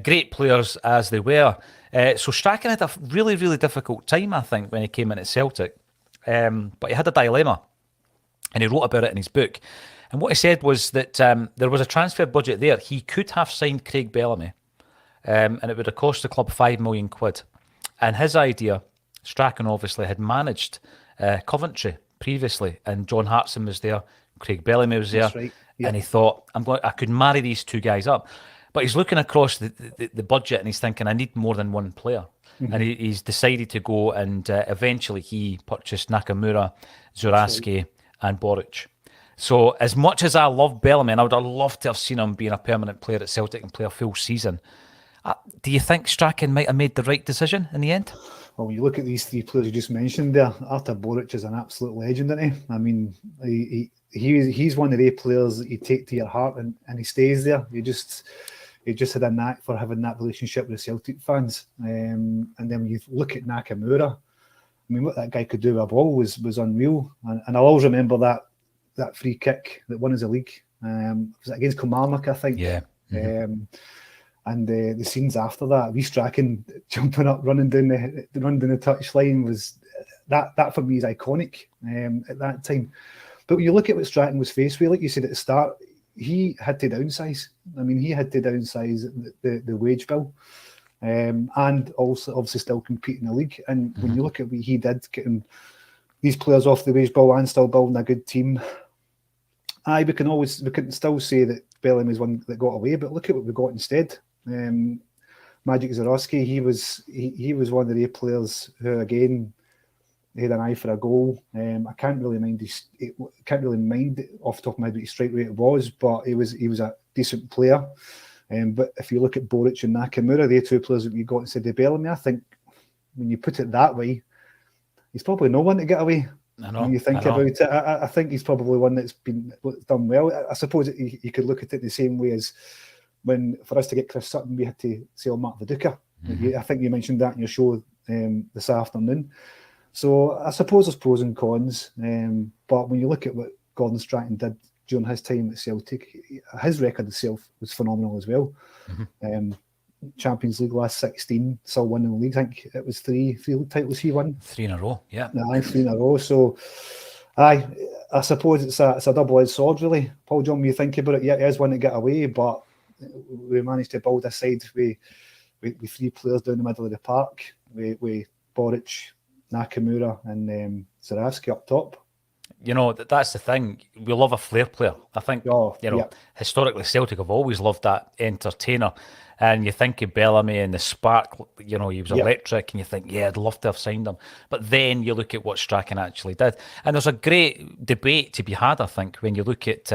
Great players as they were. So Strachan had a really, really difficult time, I think, when he came in at Celtic. But he had a dilemma, and he wrote about it in his book. And what he said was that there was a transfer budget there. He could have signed Craig Bellamy, and it would have cost the club £5 million. And his idea, Strachan obviously had managed Coventry previously, and John Hartson was there, Craig Bellamy was there, right. Yeah. and he thought, I could marry these two guys up. But he's looking across the budget, and he's thinking, I need more than one player. And he's decided to go, and eventually he purchased Nakamura, Zuraski and Boric. So as much as I love Bellamy, and I would have loved to have seen him being a permanent player at Celtic and play a full season, do you think Strachan might have made the right decision in the end? Well, when you look at these 3 players you just mentioned there, Artur Boric is an absolute legend, isn't he? I mean, he's one of the players that you take to your heart, and he stays there. He just had a knack for having that relationship with the Celtic fans. And then when you look at Nakamura, I mean, what that guy could do with a ball was unreal. And I'll always remember that free kick that won us the league. Was it against Kilmarnock, I think? Yeah. And the scenes after that, Strachan jumping up, running down the touchline, was that for me is iconic at that time. But when you look at what Strachan was faced with, like you said at the start, he had to downsize. I mean, he had to downsize the wage bill, and also obviously still compete in the league. And when you look at what he did, getting these players off the wage bill and still building a good team, we can still say that Bellamy is one that got away. But look at what we got instead. Magic Zoroski, he was one of the players who again had an eye for a goal. I can't really mind off the top of my head what his strike rate was, but he was a decent player. But if you look at Boric and Nakamura, the 2 players that we got instead of Bellamy, I think when you put it that way, he's probably no one to get away. When you think about it, I think he's probably one that's done well. I suppose you could look at it the same way as when, for us to get Chris Sutton, we had to sell Mark Viduka. I think you mentioned that in your show this afternoon. So I suppose there's pros and cons. But when you look at what Gordon Strachan did during his time at Celtic, his record itself was phenomenal as well. Champions League last 16, still winning the league. I think it was 3 league titles he won. 3 in a row, yeah. 3 in a row. So, I suppose it's a double-edged sword, really. Paul John, when you think about it, yeah, he is one to get away, but we managed to build a side with 3 players down the middle of the park, with Boric, Nakamura and Zurowski up top. that's the thing. We love a flair player. I think, historically Celtic have always loved that entertainer. And you think of Bellamy and the spark, he was electric, and you think, I'd love to have signed him. But then you look at what Strachan actually did. And there's a great debate to be had, I think, when you look at,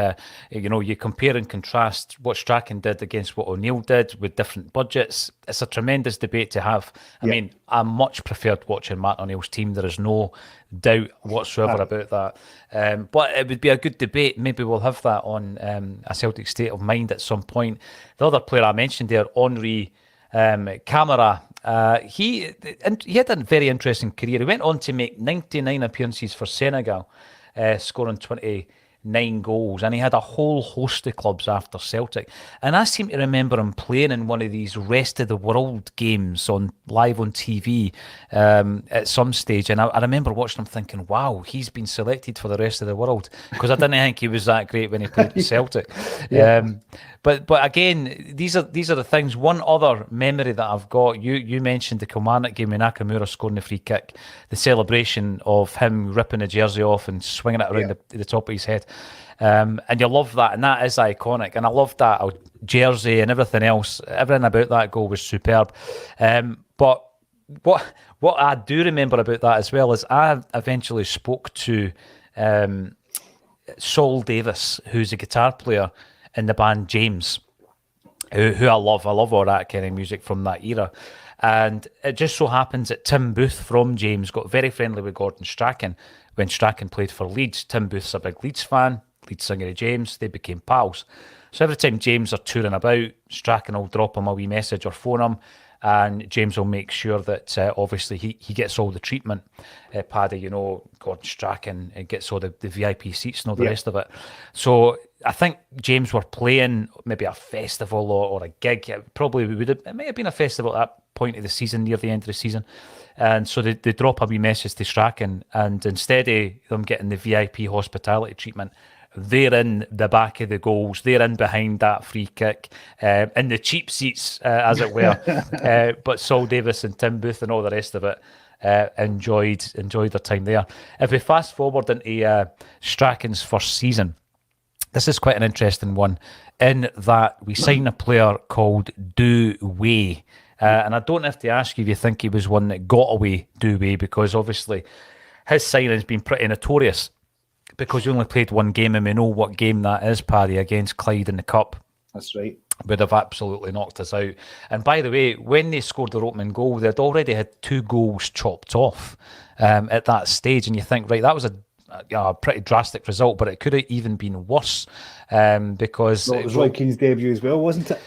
you compare and contrast what Strachan did against what O'Neill did with different budgets. It's a tremendous debate to have. I mean, I much preferred watching Martin O'Neill's team. There is no doubt whatsoever about that. But it would be a good debate. Maybe we'll have that on a Celtic State of Mind at some point. The other player I mentioned there, Henri Camara, he had a very interesting career. He went on to make 99 appearances for Senegal, scoring 29 goals, and he had a whole host of clubs after Celtic. And I seem to remember him playing in one of these rest of the world games live on TV at some stage. And I remember watching him thinking, wow, he's been selected for the rest of the world, because I didn't think he was that great when he played for Celtic. But again, these are the things. One other memory that I've got, you mentioned the Kilmarnock game when Nakamura scoring the free kick, the celebration of him ripping the jersey off and swinging it around the top of his head. And you love that, and that is iconic. And I loved that jersey and everything else. Everything about that goal was superb. But what I do remember about that as well is I eventually spoke to Saul Davis, who's a guitar player in the band James, who I love. I love all that kind of music from that era. And it just so happens that Tim Booth from James got very friendly with Gordon Strachan when Strachan played for Leeds. Tim Booth's a big Leeds fan, lead singer of James. They became pals. So every time James are touring about, Strachan will drop him a wee message or phone him, and James will make sure that obviously he gets all the treatment. Paddy, Gordon Strachan gets all the VIP seats and all the rest of it. So I think James were playing maybe a festival or a gig. It might have been a festival at that point of the season, near the end of the season. And so they drop a wee message to Strachan, and instead of them getting the VIP hospitality treatment, they're in the back of the goals. They're in behind that free kick, in the cheap seats, as it were. But Saul Davis and Tim Booth and all the rest of it enjoyed their time there. If we fast forward into Strachan's first season, this is quite an interesting one, in that we sign a player called Douay. And I don't have to ask you if you think he was one that got away Douay, because obviously his signing's been pretty notorious, because he only played one game, and we know what game that is, Paddy, against Clyde in the Cup. That's right. Would have absolutely knocked us out. And by the way, when they scored their opening goal, they'd already had 2 goals chopped off at that stage. And you think, right, that was a pretty drastic result, but it could have even been worse, because it was Roy Keane's debut as well, wasn't it?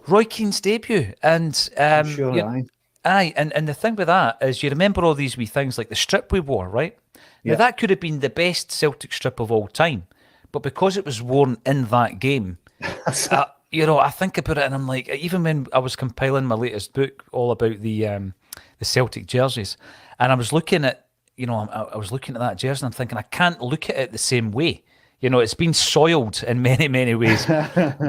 Roy Keane's debut, and I'm sure, aye. And the thing with that is, you remember all these wee things like the strip we wore, right? Now that could have been the best Celtic strip of all time, but because it was worn in that game, I think about it and I'm like, even when I was compiling my latest book all about the Celtic jerseys, and I was looking at, I was looking at that jersey and I'm thinking, I can't look at it the same way. It's been soiled in many, many ways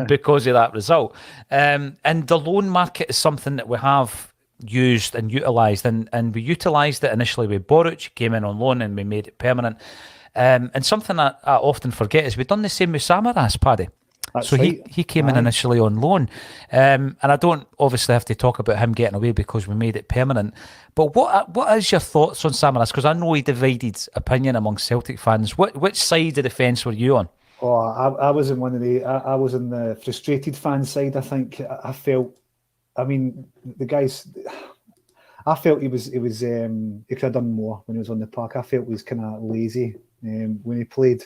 because of that result. And the loan market is something that we have used and utilised, and we utilised it initially with Boruc, came in on loan, and we made it permanent. And something that I often forget is we've done the same with Samaras, Paddy. That's so right. he came in initially on loan. And I don't obviously have to talk about him getting away because we made it permanent. But what is your thoughts on Samaras? Because I know he divided opinion among Celtic fans. Which side of the fence were you on? Oh, I was in one of the. I was in the frustrated fan side. I think I felt. I mean, the guys. I felt he could have done more when he was on the park. I felt he was kind of lazy when he played.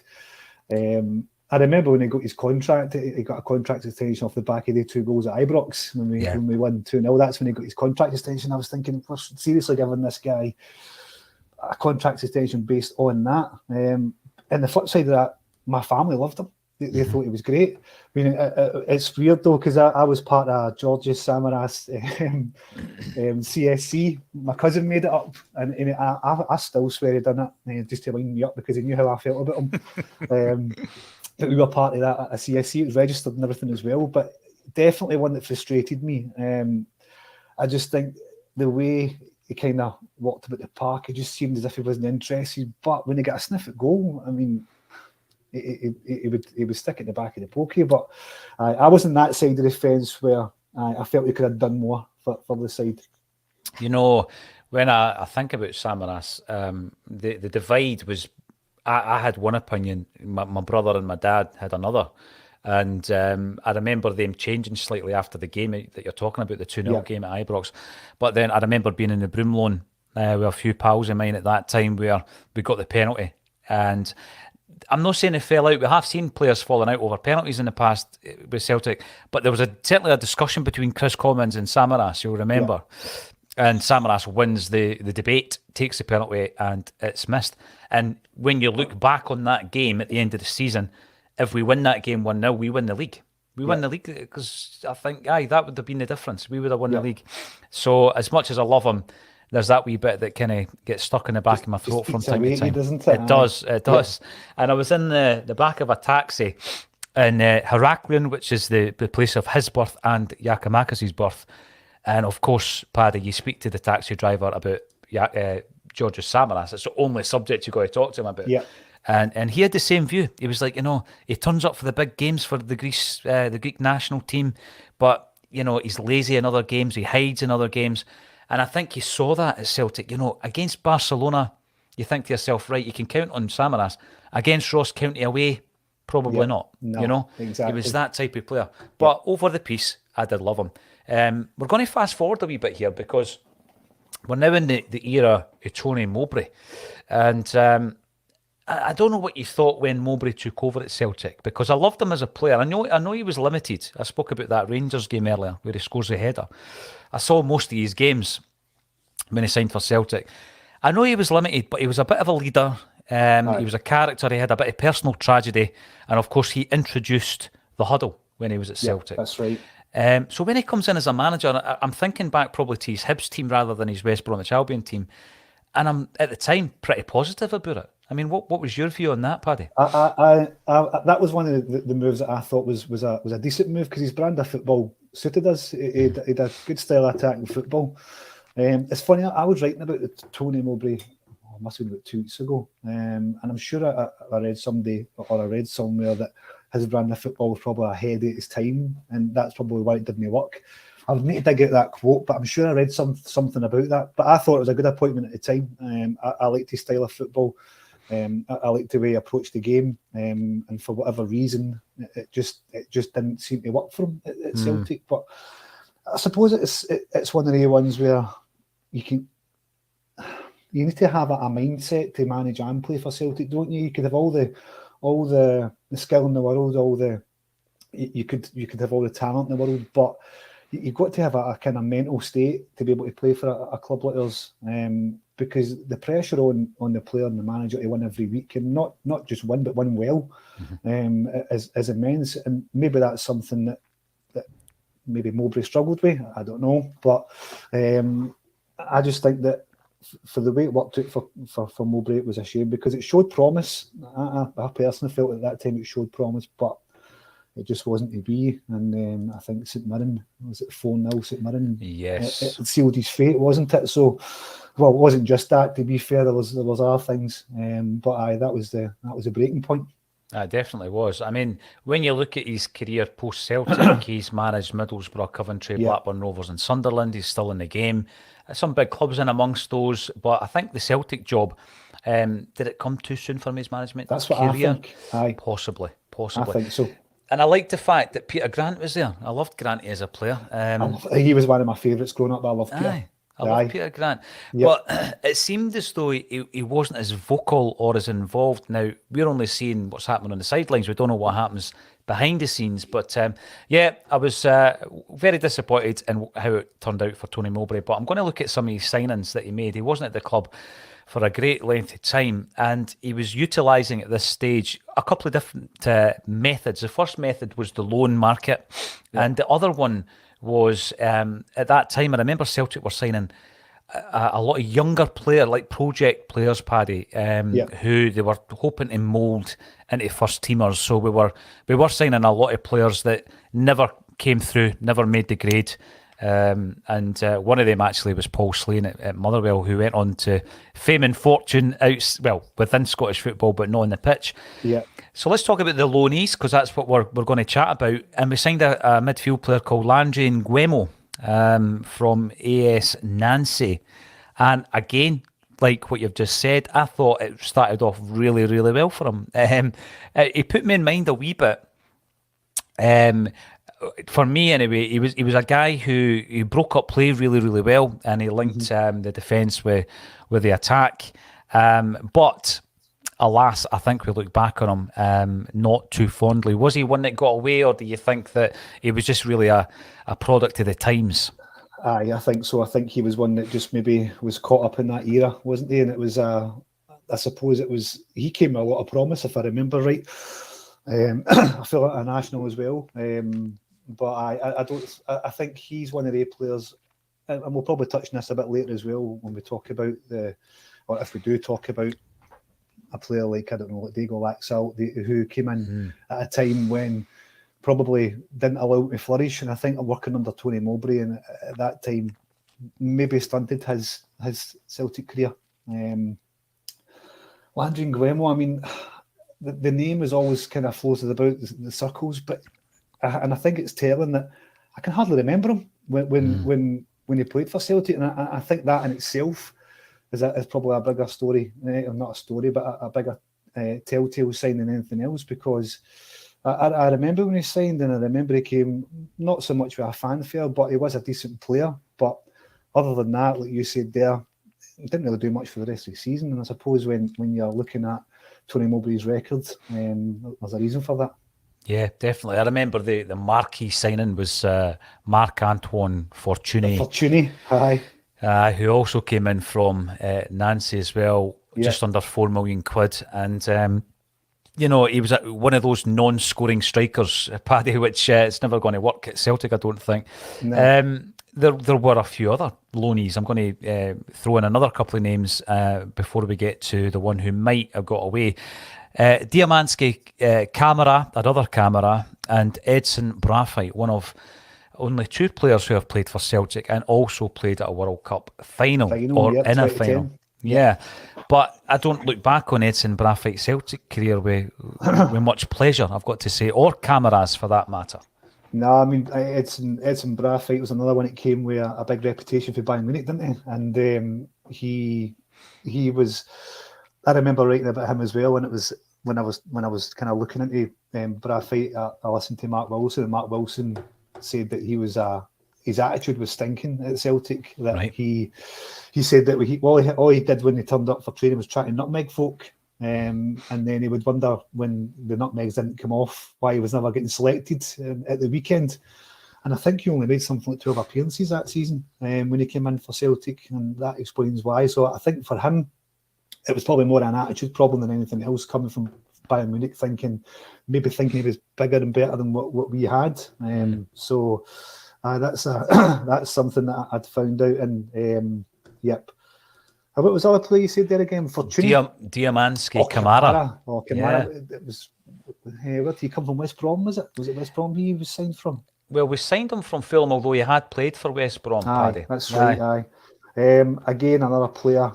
I remember when he got his contract. He got a contract extension off the back of the 2 goals at Ibrox when we won 2-0. That's when he got his contract extension. I was thinking, we're seriously giving this guy a contract extension based on that. And the flip side of that, my family loved him. They thought he was great. I mean, it's weird though, because I was part of George's Samaras CSC. My cousin made it up, and I still swear he done it just to wind me up because he knew how I felt about him. But we were part of that at a CSC. It was registered and everything as well. But definitely one that frustrated me. I just think the way he kind of walked about the park, it just seemed as if he wasn't interested. But when he got a sniff at goal, I mean, he would stick at the back of the pokey. But I wasn't that side of the fence where I felt he could have done more for the side. You know, when I think about Samaras, the divide was, I had one opinion, my brother and my dad had another. And I remember them changing slightly after the game that you're talking about, the 2-0 game at Ibrox. But then I remember being in the Broom loan with a few pals of mine at that time where we got the penalty. And I'm not saying it fell out. We have seen players falling out over penalties in the past with Celtic, but there was certainly a discussion between Chris Commons and Samaras, you'll remember. And Samaras wins the debate, takes the penalty, and it's missed. And when you look back on that game at the end of the season, if we win that game 1-0, we win the league. We win the league because I think, that would have been the difference. We would have won the league. So as much as I love him, there's that wee bit that kind of gets stuck in the back of my throat from time to time. Doesn't it? It does. And I was in the back of a taxi in Heraklion, which is the place of his birth and Giacomakis' birth. And of course, Paddy, you speak to the taxi driver about Georgios Samaras. It's the only subject you've got to talk to him about. Yeah. And he had the same view. He was like, he turns up for the big games for the Greek national team, but, he's lazy in other games. He hides in other games. And I think you saw that at Celtic. Against Barcelona, you think to yourself, right, you can count on Samaras. Against Ross County away, probably not. No, exactly. He was that type of player. But over the piece, I did love him. We're going to fast forward a wee bit here because we're now in the era of Tony Mowbray. And I don't know what you thought when Mowbray took over at Celtic, because I loved him as a player. I know he was limited. I spoke about that Rangers game earlier where he scores the header. I saw most of his games when he signed for Celtic. I know he was limited, but he was a bit of a leader. He was a character. He had a bit of personal tragedy. And of course, he introduced the huddle when he was at Celtic. That's right. So when he comes in as a manager, I'm thinking back probably to his Hibs team rather than his West Bromwich Albion team. And I'm, at the time, pretty positive about it. I mean, what was your view on that, Paddy? That was one of the moves that I thought was a decent move because his brand of football suited us. He had a good style of attacking football. It's funny, I was writing about Tony Mowbray, it must have been about 2 weeks ago, and I'm sure I read I read somewhere that his brand of football was probably ahead of his time, and that's probably why it didn't work. I would need to dig out that quote, but I'm sure I read something about that. But I thought it was a good appointment at the time. I liked his style of football. I liked the way he approached the game, and for whatever reason, it just didn't seem to work for him at Celtic. But I suppose it's one of the ones where you need to have a mindset to manage and play for Celtic, don't you? You could have all the skill in the world, you could have all the talent in the world, but you've got to have a kind of mental state to be able to play for a club like ours, because the pressure on the player and the manager to win every week, and not just win, but win well, is immense. And maybe that's something that maybe Mowbray struggled with. I don't know, but I just think that for the way it worked out for Mowbray, it was a shame because it showed promise. I personally felt at that time it showed promise, but it just wasn't to be. And I think St Mirren, was it 4-0 St Mirren? Yes. It sealed his fate, wasn't it? So, well, it wasn't just that, to be fair, there was other things. But that was the breaking point. It definitely was. I mean, when you look at his career post-Celtic, he's managed Middlesbrough, Coventry, Blackburn Rovers and Sunderland. He's still in the game. Some big clubs in amongst those. But I think the Celtic job, did it come too soon for his management That's what career? I think. Aye. Possibly. I think so. And I liked the fact that Peter Grant was there. I loved Grant as a player. He was one of my favourites growing up. I loved Peter. I love Peter Grant. Yep. But it seemed as though he wasn't as vocal or as involved. Now, we're only seeing what's happening on the sidelines. We don't know what happens behind the scenes. But I was very disappointed in how it turned out for Tony Mowbray. But I'm going to look at some of his signings that he made. He wasn't at the club for a great length of time, and he was utilising at this stage a couple of different methods. The first method was the loan market, and the other one was at that time, I remember Celtic were signing a lot of younger players, like project players, Paddy, who they were hoping to mould into first teamers. So we were signing a lot of players that never came through, never made the grade. And one of them actually was Paul Slane at Motherwell, who went on to fame and fortune within Scottish football, but not on the pitch. Yeah. So let's talk about the loanees, because that's what we're going to chat about. And we signed a midfield player called Landry Nguemo from AS Nancy. And again, like what you've just said, I thought it started off really, really well for him. He put me in mind a wee bit. For me, anyway, he was a guy who broke up play really, really well, and he linked the defence with the attack. But alas, I think we look back on him not too fondly. Was he one that got away, or do you think that he was just really a product of the times? Aye, I think so. I think he was one that just maybe was caught up in that era, wasn't he? And it was, I suppose it was, he came with a lot of promise, if I remember right. I feel like a national as well. But I think he's one of the players, and we'll probably touch on this a bit later as well when we talk about or if we do talk about a player like, I don't know, like Diego Laxalt, who came in at a time when probably didn't allow him to flourish. And I think working under Tony Mowbray, and at that time maybe stunted his Celtic career. Landry Nguemo, I mean, the name is always kind of floated about the circles, but and I think it's telling that I can hardly remember him when he played for Celtic, and I think that in itself is probably a bigger story, not a story, but a bigger telltale sign than anything else, because I remember when he signed, and I remember he came not so much with a fanfare, but he was a decent player. But other than that, like you said there, he didn't really do much for the rest of the season. And I suppose when you're looking at Tony Mowbray's record, there's a reason for that. Yeah, definitely. I remember the marquee signing was Marc-Antoine Fortuny. Fortuny, aye. Who also came in from Nancy as well, just under £4 million. And he was one of those non-scoring strikers, Paddy, which it's never going to work at Celtic, I don't think. No. There were a few other loanees. I'm going to throw in another couple of names before we get to the one who might have got away. Diamanski Camara, another Camara, and Edson Braithwaite, one of only two players who have played for Celtic and also played at a World Cup final or in a final. Yeah, but I don't look back on Edson Braithwaite's Celtic career with much pleasure, I've got to say, or Camara's for that matter. No, I mean, Edson Braithwaite was another one that came with a big reputation for Bayern Munich, didn't he? And he was, I remember writing about him as well, and it was when I was kind of looking into Braithwaite, I listened to Mark Wilson, and Mark Wilson said that his attitude was stinking at Celtic. That right. He said that all he did when he turned up for training was try to nutmeg folk, and then he would wonder when the nutmegs didn't come off why he was never getting selected at the weekend. And I think he only made something like 12 appearances that season when he came in for Celtic, and that explains why. So I think for him, it was probably more an attitude problem than anything else, coming from Bayern Munich, thinking he was bigger and better than what we had. So that's something that I'd found out. And yep. What was the other play you said there again? Fortuny? Diamanski Camara. Camara. Yeah. It was. Where did he come from? West Brom, was it? Was it West Brom he was signed from? Well, we signed him from Fulham, although he had played for West Brom, Paddy. That's right, aye. Again, another player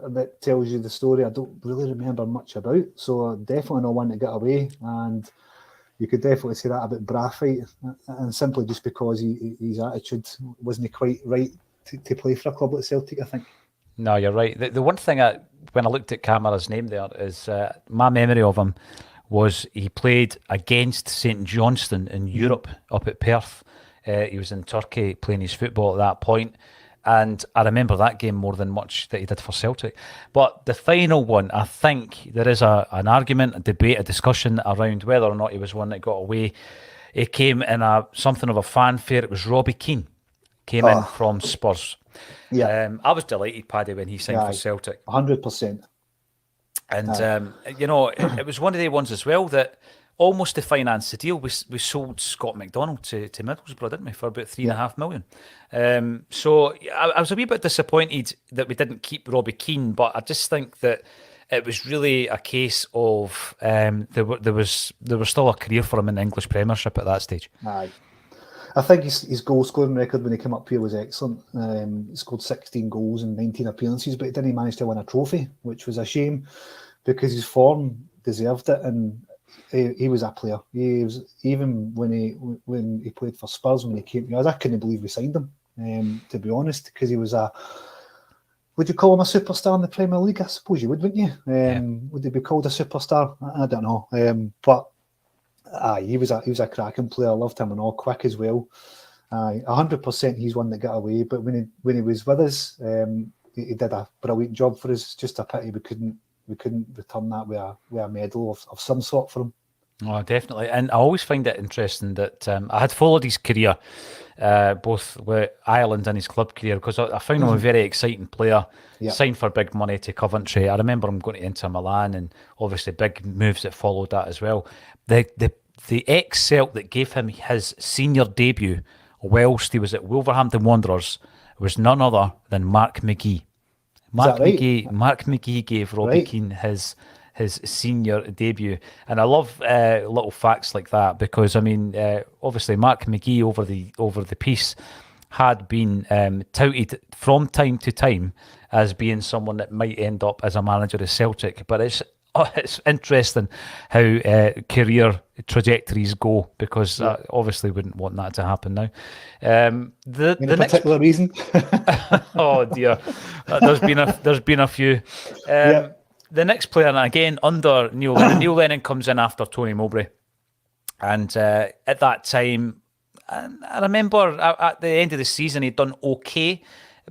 that tells you the story I don't really remember much about, so definitely not one to get away. And you could definitely say that about Braithwaite, and simply just because his attitude wasn't quite right to play for a club like Celtic, I think. No, you're right. The one thing when I looked at Camara's name there is my memory of him was he played against St Johnstone in Europe up at Perth. He was in Turkey playing his football at that point, and I remember that game more than much that he did for Celtic. But the final one, I think there is an argument, a debate, a discussion around whether or not he was one that got away. It came in something of a fanfare. It was Robbie Keane came in from Spurs. Yeah, I was delighted, Paddy, when he signed for Celtic. 100%. And it was one of the ones as well that almost to finance the deal, we sold Scott McDonald to Middlesbrough, didn't we, for about $3.5 million. So I was a wee bit disappointed that we didn't keep Robbie Keane, but I just think that it was really a case of there was still a career for him in the English Premiership at that stage. Aye. I think his goal scoring record when he came up here was excellent. He scored 16 goals in 19 appearances, but he didn't manage to win a trophy, which was a shame because his form deserved it. And he was a player. He was, even when he played for Spurs, when he came to us, I couldn't believe we signed him. To be honest, because he was would you call him a superstar in the Premier League? I suppose you would, wouldn't you? Would he be called a superstar? I don't know. But he was a cracking player. I loved him and all, quick as well. 100% he's one that got away. But when he was with us, he did a brilliant job for us. It's just a pity we couldn't return that with a medal of some sort for him. Oh, definitely. And I always find it interesting that I had followed his career, both with Ireland and his club career, because I found him a very exciting player. Yeah. Signed for big money to Coventry. I remember him going to Inter Milan, and obviously big moves that followed that as well. The ex-Celt that gave him his senior debut whilst he was at Wolverhampton Wanderers was none other than Mark McGee. Mark McGee gave Robbie Keane his senior debut, and I love little facts like that because I mean, obviously Mark McGee over the piece had been touted from time to time as being someone that might end up as a manager of Celtic, but it's interesting how career trajectories go because I obviously wouldn't want that to happen now. The particular reason? Oh dear, there's been a few. The next player, and again under Neil Lennon. Neil Lennon comes in after Tony Mowbray, and at that time, I remember at the end of the season he'd done okay.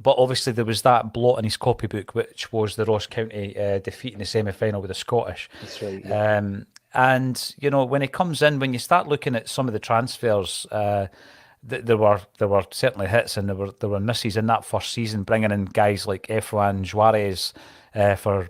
But obviously there was that blot in his copybook, which was the Ross County defeat in the semi-final with the Scottish. That's right. Yeah. And you know, when he comes in, when you start looking at some of the transfers, there were certainly hits and there were misses in that first season, bringing in guys like Efrain Juarez for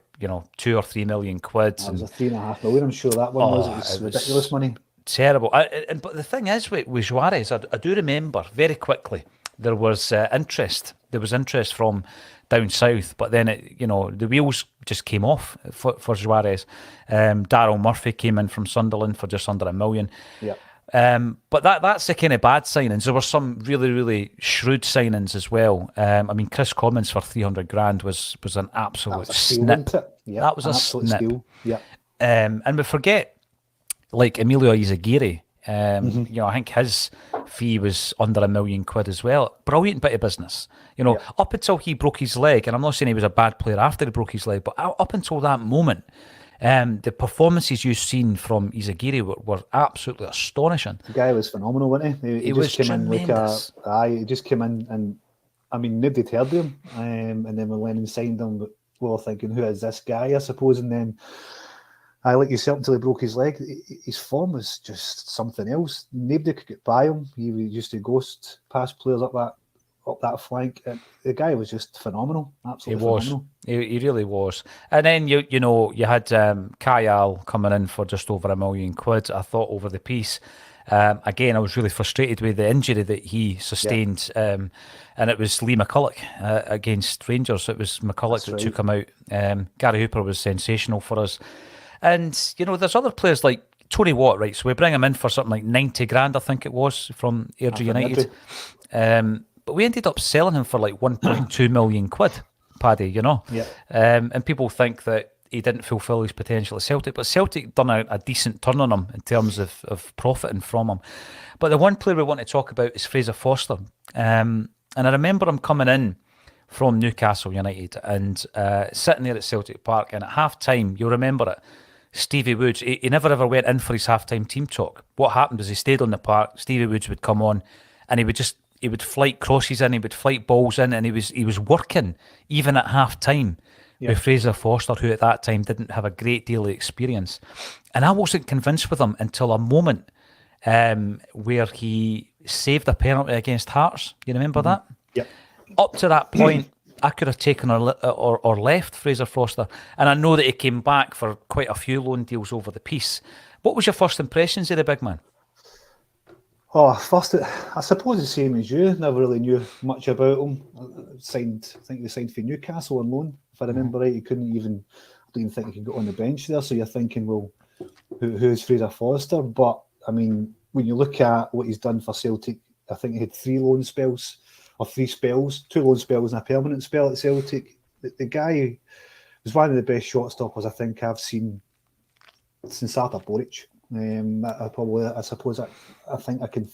2 or 3 million quid. That was a 3.5 million. I'm sure that one was. It was ridiculous money. Terrible. But the thing is with Juarez, I do remember very quickly there was interest. There was interest from down south, but then the wheels just came off for Juarez. Daryl Murphy came in from Sunderland for just under $1 million. Yeah. But that's the kind of bad signings. There were some really, really shrewd signings as well. I mean, Chris Commons for 300 grand was an absolute snip. Yeah, that was a snip. Steal. Yeah. And we forget, like Emilio Izaguirre. I think his fee was under $1 million as well. Brilliant bit of business. Up until he broke his leg, and I'm not saying he was a bad player after he broke his leg, but up until that moment, the performances you've seen from Izaguirre were absolutely astonishing. The guy was phenomenal, wasn't he? He was just came tremendous. he just came in and I mean nobody heard of him. And then when Lennon signed him, we were thinking, who is this guy? I suppose, and then like yourself, until he broke his leg, his form was just something else. Nobody could get by him. He used to ghost past players up that flank. And the guy was just phenomenal. Absolutely phenomenal. He really was. And then you had Kayal coming in for just over $1 million. I thought over the piece. Again, I was really frustrated with the injury that he sustained. And it was Lee McCulloch against Rangers. It was McCulloch that took him out. Gary Hooper was sensational for us. And, there's other players like Tony Watt, right? So we bring him in for something like 90 grand, I think it was, from Airdrie United. But we ended up selling him for like 1.2 million quid, Paddy, Yeah. And people think that he didn't fulfil his potential at Celtic, but Celtic done a decent turn on him in terms of profiting from him. But the one player we want to talk about is Fraser Forster. And I remember him coming in from Newcastle United and sitting there at Celtic Park, and at half-time, you'll remember it, Stevie Woods, he never ever went in for his half-time team talk. What happened was he stayed on the park, Stevie Woods would come on, and he would flight crosses in, he would flight balls in, and he was working even at half-time with Fraser Forster, who at that time didn't have a great deal of experience. And I wasn't convinced with him until a moment where he saved a penalty against Hearts. You remember that? Yep. Up to that point, I could have taken or left Fraser Forster, and I know that he came back for quite a few loan deals over the piece. What was your first impressions of the big man? Oh, first, I suppose the same as you. Never really knew much about him. I think they signed for Newcastle on loan, if I remember right. I don't even think he could get on the bench there. So you're thinking, well, who's Fraser Forster? But I mean, when you look at what he's done for Celtic I think he had 3 loan spells, or 3 spells, 2 loan spells and a permanent spell at Celtic. The guy was one of the best shot stoppers I think I've seen since Arthur Boric. I suppose I think I could.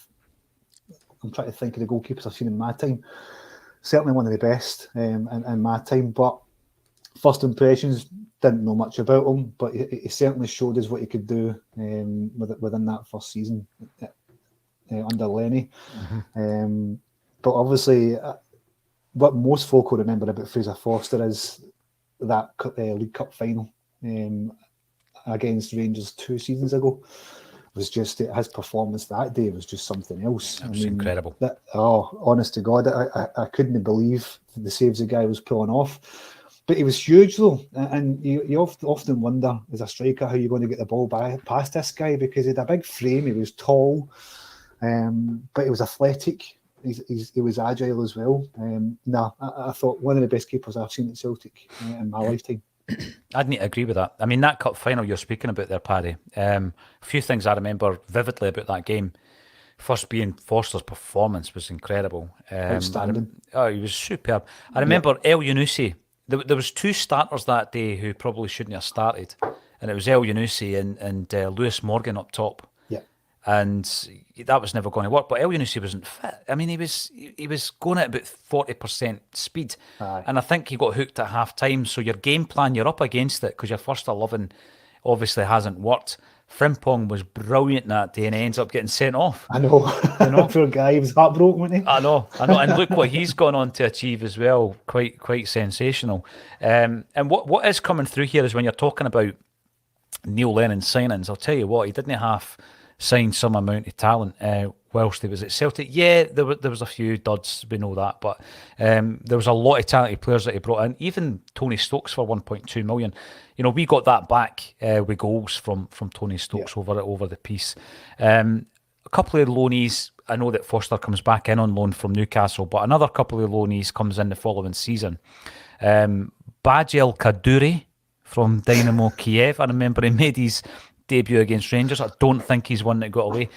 I'm trying to think of the goalkeepers I've seen in my time. Certainly one of the best in my time. But first impressions, didn't know much about him, but he certainly showed us what he could do within that first season under Lenny. But obviously, what most folk will remember about Fraser Forster is that League Cup final against Rangers 2 seasons ago. Was just his performance that day was just something else. It was incredible. Honest to God, I couldn't believe the saves the guy was pulling off. But he was huge though, and you often wonder as a striker how you're going to get the ball past this guy, because he had a big frame, he was tall, but he was athletic. He was agile as well. I thought one of the best keepers I've seen at Celtic in my lifetime. I'd need to agree with that. I mean, that cup final you're speaking about there, Paddy. A few things I remember vividly about that game. First being Forster's performance was incredible. Outstanding. He was superb. I remember El Yunusi. There was 2 starters that day who probably shouldn't have started, and it was El Yunusi and Lewis Morgan up top. And that was never going to work. But El Yunusi wasn't fit. I mean, he was going at about 40% speed. Aye. And I think he got hooked at half time. So your game plan, you're up against it because your first 11 obviously hasn't worked. Frimpong was brilliant that day and he ends up getting sent off. I know. Poor guy, he was heartbroken, wasn't he? I know. And look what he's gone on to achieve as well. Quite sensational. And what is coming through here is when you're talking about Neil Lennon signings, I'll tell you what, he didn't half signed some amount of talent whilst he was at Celtic. Yeah, there was a few duds, we know that, but there was a lot of talented players that he brought in. Even Tony Stokes for 1.2 million. You know, we got that back with goals from Tony Stokes over the piece. A couple of loanees. I know that Foster comes back in on loan from Newcastle, but another couple of loanees comes in the following season. Bajel Kaduri from Dynamo Kiev. I remember he made his debut against Rangers. I don't think he's one that got away.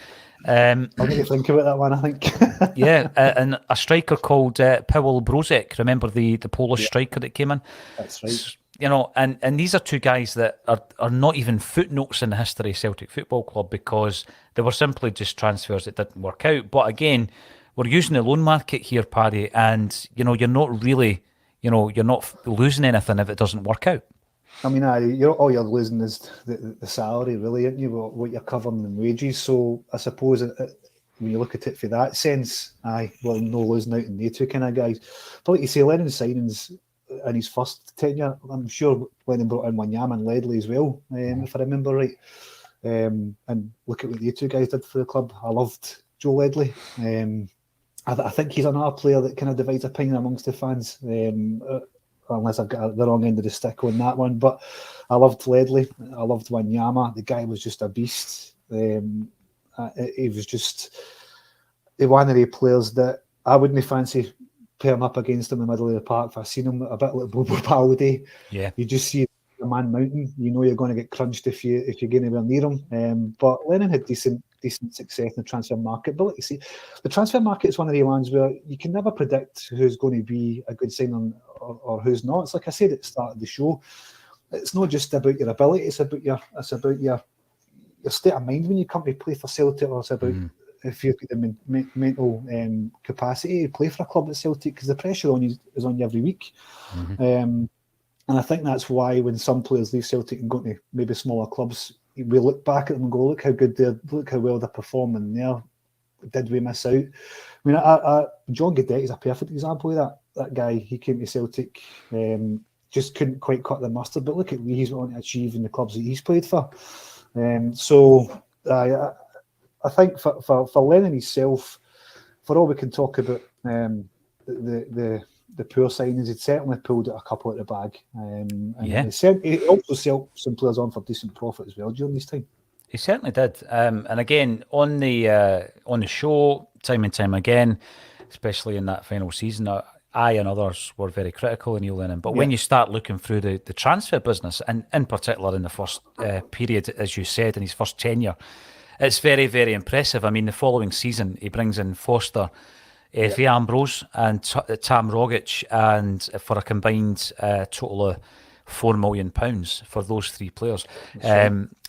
I'll need to think about that one, I think. And a striker called Paweł Brozek. Remember the Polish striker that came in? That's right. You know, and these are 2 guys that are not even footnotes in the history of Celtic Football Club because they were simply just transfers that didn't work out. But again, we're using the loan market here, Paddy, and you know, you're not really, you're not losing anything if it doesn't work out. I mean, all you're losing is the salary, really, aren't you? What you're covering in wages. So I suppose when you look at it for that sense, no losing out in the 2 kind of guys. But like you say, Lennon's signings in his first tenure, I'm sure Lennon brought in Wanyama and Ledley as well, if I remember right. And look at what the 2 guys did for the club. I loved Joe Ledley. I think he's another player that kind of divides opinion amongst the fans. Unless I've got the wrong end of the stick on that one. But I loved Ledley. I loved Wanyama. The guy was just a beast. He was just one of the players that I wouldn't fancy pairing up against him in the middle of the park. If I seen him a bit like Bobo Baldi, you just see a man mountain. You know you're going to get crunched if you get anywhere near him. But Lennon had decent success in the transfer market. But like you see, the transfer market is one of the ones where you can never predict who's going to be a good signing or who's not. It's like I said at the start of the show. It's not just about your ability. It's about your state of mind when you come to play for Celtic, or it's about if you've got the mental capacity to play for a club at Celtic, because the pressure on you is on you every week. And I think that's why when some players leave Celtic and go to maybe smaller clubs, we look back at them and go, look how good look how well they're performing there. Did we miss out? I mean, John Guidetti is a perfect example of that. That guy, he came to Celtic, just couldn't quite cut the mustard. But look at what he's wanting to achieve in the clubs that he's played for. So I think for Lennon himself, for all we can talk about the poor signings, he'd certainly pulled a couple out of the bag. He also sold some players on for decent profit as well during this time. He certainly did. And again, on the show, time and time again, especially in that final season, I and others were very critical of Neil Lennon. But when you start looking through the transfer business, and in particular in the first period, as you said, in his first tenure, It's very, very impressive. I mean, the following season, he brings in Foster, Efe Ambrose and Tam Rogic, and for a combined total of £4 million for those three players.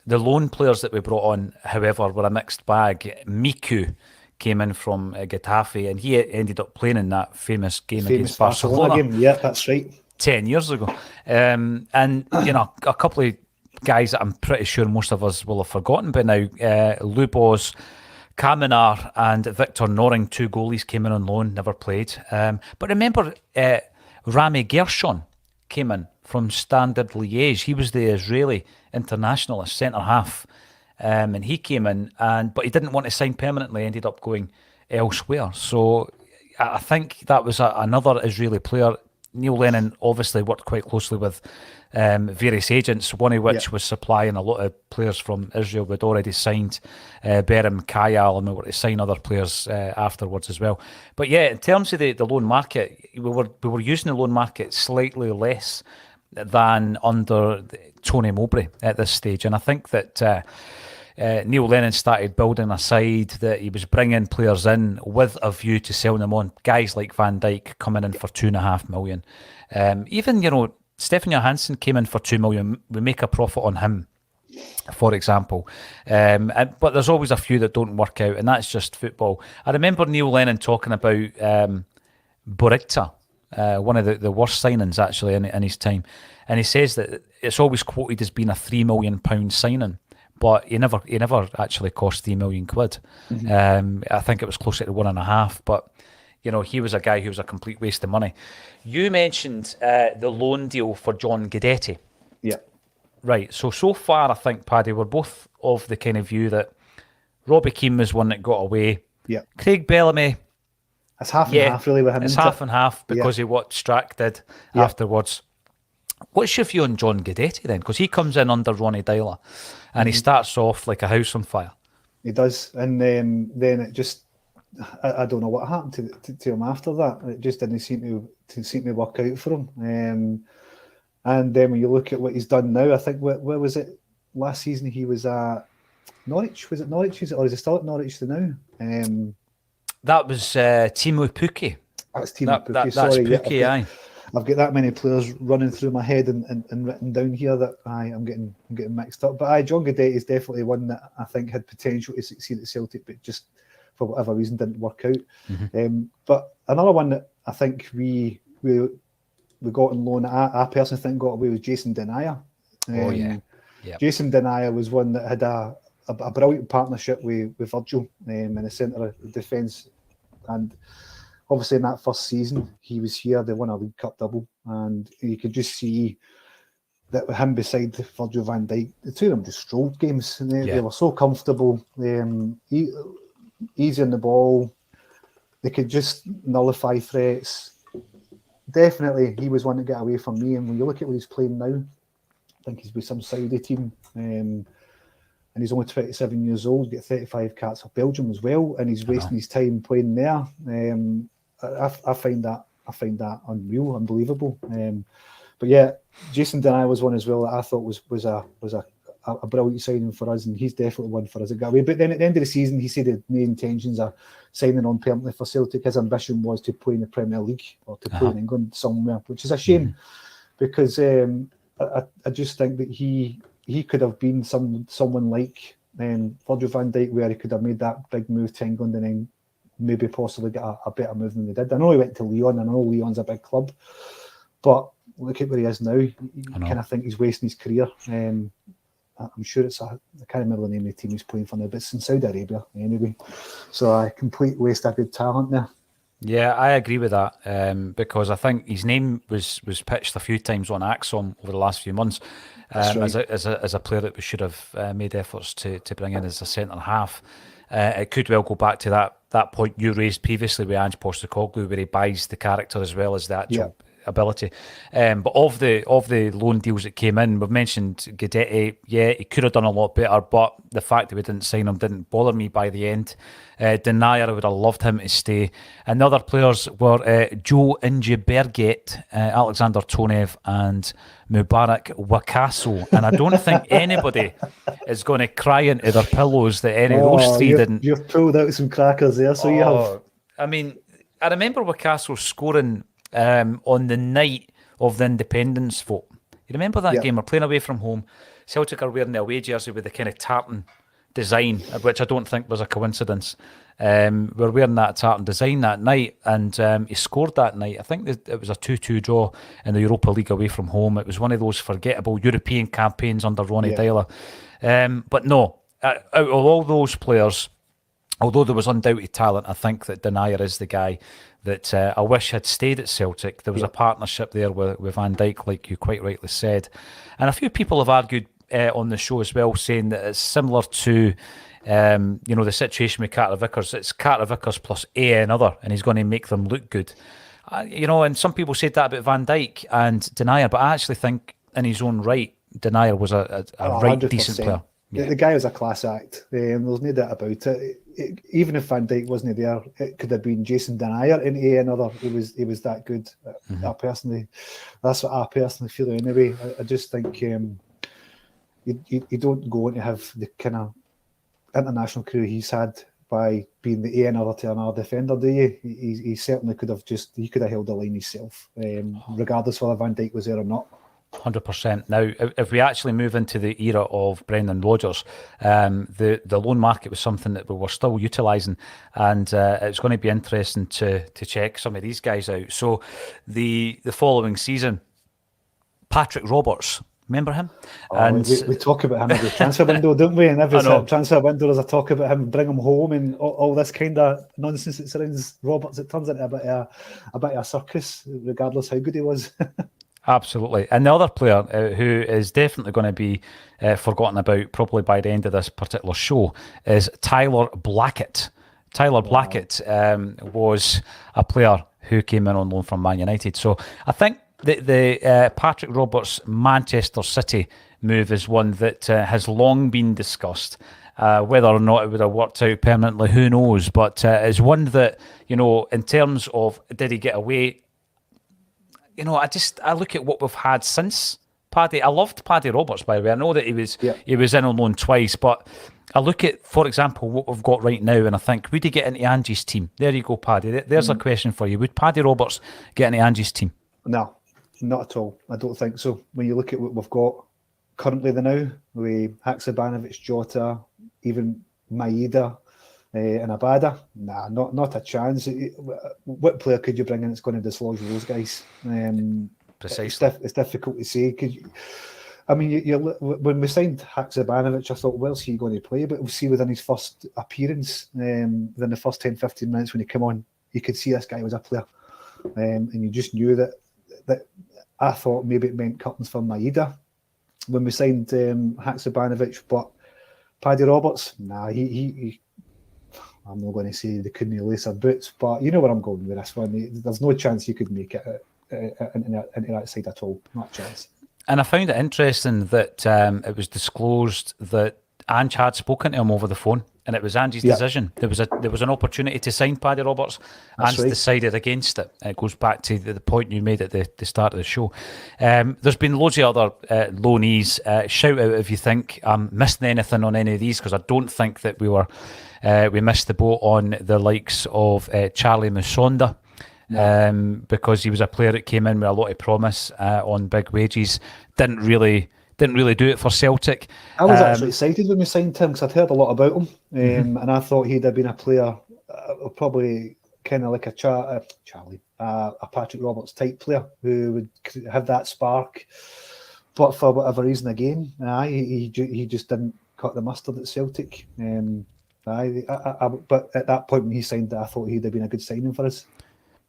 The loan players that we brought on, however, were a mixed bag. Miku came in from Getafe, and he ended up playing in that famous game against Barcelona. Game. Yeah, that's right. 10 years ago. And, you know, a couple of guys that I'm pretty sure most of us will have forgotten by now. Lubos, Kaminar and Victor Noring, 2 goalies, came in on loan, never played. But remember, Rami Gershon came in from Standard Liège. He was the Israeli internationalist centre-half. And he came in, but he didn't want to sign permanently, ended up going elsewhere. So I think that was another Israeli player. Neil Lennon obviously worked quite closely with various agents, one of which was supplying a lot of players from Israel. We'd already signed Berem Kayal, and we were to sign other players afterwards as well. But yeah, in terms of the loan market, we were using the loan market slightly less than under Tony Mowbray at this stage. And I think that Neil Lennon started building a side that he was bringing players in with a view to selling them on. Guys like Van Dijk coming in for $2.5 million. Even, you know, Stefan Johansson came in for $2 million. We make a profit on him, for example. But there's always a few that don't work out, and that's just football. I remember Neil Lennon talking about Boricta, one of the worst signings actually in his time. And he says that it's always quoted as being a £3 million signing, but he never actually cost £3 million. I think it was closer to 1.5. But you know, he was a guy who was a complete waste of money. You mentioned the loan deal for John Guidetti. Yeah. Right. So far, I think, Paddy, we're both of the kind of view that Robbie Keane was one that got away. Yeah. Craig Bellamy. It's half and half, really, with him. It's half and half because of what Strack did afterwards. What's your view on John Guidetti then? Because he comes in under Ronnie Dyler and he starts off like a house on fire. He does. And then it just, I don't know what happened to him after that. It just didn't seem to work out for him. And then when you look at what he's done now, I think, where was it? Last season he was at Norwich. Was it Norwich? Or is he still at Norwich now? That was Timo Pukki. That's Timo Pukki. That's Sorry, Pukki, aye. I've got that many players running through my head and written down here that I'm getting mixed up. But John Guidetti is definitely one that I think had potential to succeed at Celtic, but just for whatever reason didn't work out. But another one that I think we got on loan, I personally think got away, was Jason Denayer. Jason Denayer was one that had a brilliant partnership with Virgil in the centre of defence, and obviously in that first season he was here, they won a League Cup double, and you could just see that with him beside Virgil van Dijk, the two of them just strolled games, and they were so comfortable, easy on the ball, they could just nullify threats. Definitely he was one to get away from me, and when you look at what he's playing now, I think he's with some Saudi team, and he's only 27 years old, got 35 caps for Belgium as well, and he's wasting his time playing there. I find that unreal, unbelievable. But yeah, Jason Denayer was one as well that I thought was a brilliant signing for us, and he's definitely one for us that got away. But then at the end of the season, he said his main intentions are signing on permanently for Celtic. His ambition was to play in the Premier League or to play in England somewhere, which is a shame because I just think that he could have been someone like Virgil van Dijk, where he could have made that big move to England and then maybe possibly get a better move than they did. I know he went to Lyon, and I know Lyon's a big club, but look at where he is now. You kind of think he's wasting his career. I'm sure I can't remember the name of the team he's playing for now, but it's in Saudi Arabia anyway. So a complete waste of good talent there. Yeah, I agree with that because I think his name was pitched a few times on Acsom over the last few months as a player that we should have made efforts to bring in as a centre half. It could well go back to that point you raised previously with Ange Postecoglou, where he buys the character as well as the actual ability. But of the loan deals that came in, we've mentioned Guidetti. Yeah, he could have done a lot better, but the fact that we didn't sign him didn't bother me by the end. Denier, I would have loved him to stay. And the other players were Joe Ingeberget, Alexander Tonev, and Mubarak Wakaso. And I don't think anybody is going to cry into their pillows that any of those three didn't. You've pulled out some crackers there, so you have. I mean, I remember Wakaso scoring on the night of the independence vote. You remember that game? We're playing away from home. Celtic are wearing the away jersey with the kind of tartan design, which I don't think was a coincidence. We're wearing that tartan design that night, and he scored that night. I think it was a 2-2 draw in the Europa League away from home. It was one of those forgettable European campaigns under Ronnie Dyler. But no, out of all those players, although there was undoubted talent, I think that Denier is the guy that I wish had stayed at Celtic. There was a partnership there with Van Dijk, like you quite rightly said. And a few people have argued on the show as well, saying that it's similar to the situation with Carter Vickers. It's Carter Vickers plus another, and he's going to make them look good. And some people said that about Van Dijk and Denier, but I actually think in his own right, Denier was a right 100%. Decent player. Yeah. The guy was a class act. There's no doubt about it. Even if Van Dijk wasn't there, it could have been Jason Denier in another. He was that good. That's what I personally feel anyway. I just think you don't go on to have the kind of international career he's had by being the another to another defender, do you? He certainly could have held the line himself, regardless whether Van Dijk was there or not. 100%. Now, if we actually move into the era of Brendan Rodgers, the loan market was something that we were still utilising, and it's going to be interesting to check some of these guys out. So the following season, Patrick Roberts, remember him? And we talk about him every transfer window, don't we? And every transfer window there's a talk about him, bring him home, and all this kind of nonsense that surrounds Roberts. It turns into a bit of a circus, regardless how good he was. Absolutely. And the other player who is definitely going to be forgotten about probably by the end of this particular show is Tyler Blackett. Tyler Blackett was a player who came in on loan from Man United. So I think the Patrick Roberts Manchester City move is one that has long been discussed. Whether or not it would have worked out permanently, who knows? But it's one that, in terms of did he get away, I look at what we've had since Paddy. I loved Paddy Roberts, by the way. I know that he was in on loan twice, but I look at, for example, what we've got right now, and I think, would he get into Angie's team? There you go, Paddy. There's a question for you. Would Paddy Roberts get into Angie's team? No, not at all. I don't think so. When you look at what we've got currently now, with Haksabanovic, Jota, even Maeda, and Abada, not a chance. What player could you bring in that's going to dislodge those guys? Precisely. It's difficult to say. When we signed Haksabanovic, I thought, where's he going to play? But we'll see within his first appearance, within the first 10-15 minutes when he came on, you could see this guy was a player. And you just knew that I thought maybe it meant curtains for Maeda when we signed Haksabanovic, but Paddy Roberts, he I'm not going to say they couldn't lace their boots, but you know where I'm going with this one. There's no chance you could make it into that side at all. Not a chance. And I found it interesting that it was disclosed that Ange had spoken to him over the phone, and it was Ange's decision. There was an opportunity to sign Paddy Roberts. Ange decided against it. It goes back to the point you made at the start of the show. There's been loads of other loanees. Shout out if you think I'm missing anything on any of these, because I don't think that we missed the boat on the likes of Charlie Musonda. Because he was a player that came in with a lot of promise on big wages. Didn't really do it for Celtic. I was actually excited when we signed him because I'd heard a lot about him, and I thought he'd have been a player, probably kind of like a Patrick Roberts type player who would have that spark. But for whatever reason, again, he just didn't cut the mustard at Celtic. But at that point when he signed it, I thought he'd have been a good signing for us.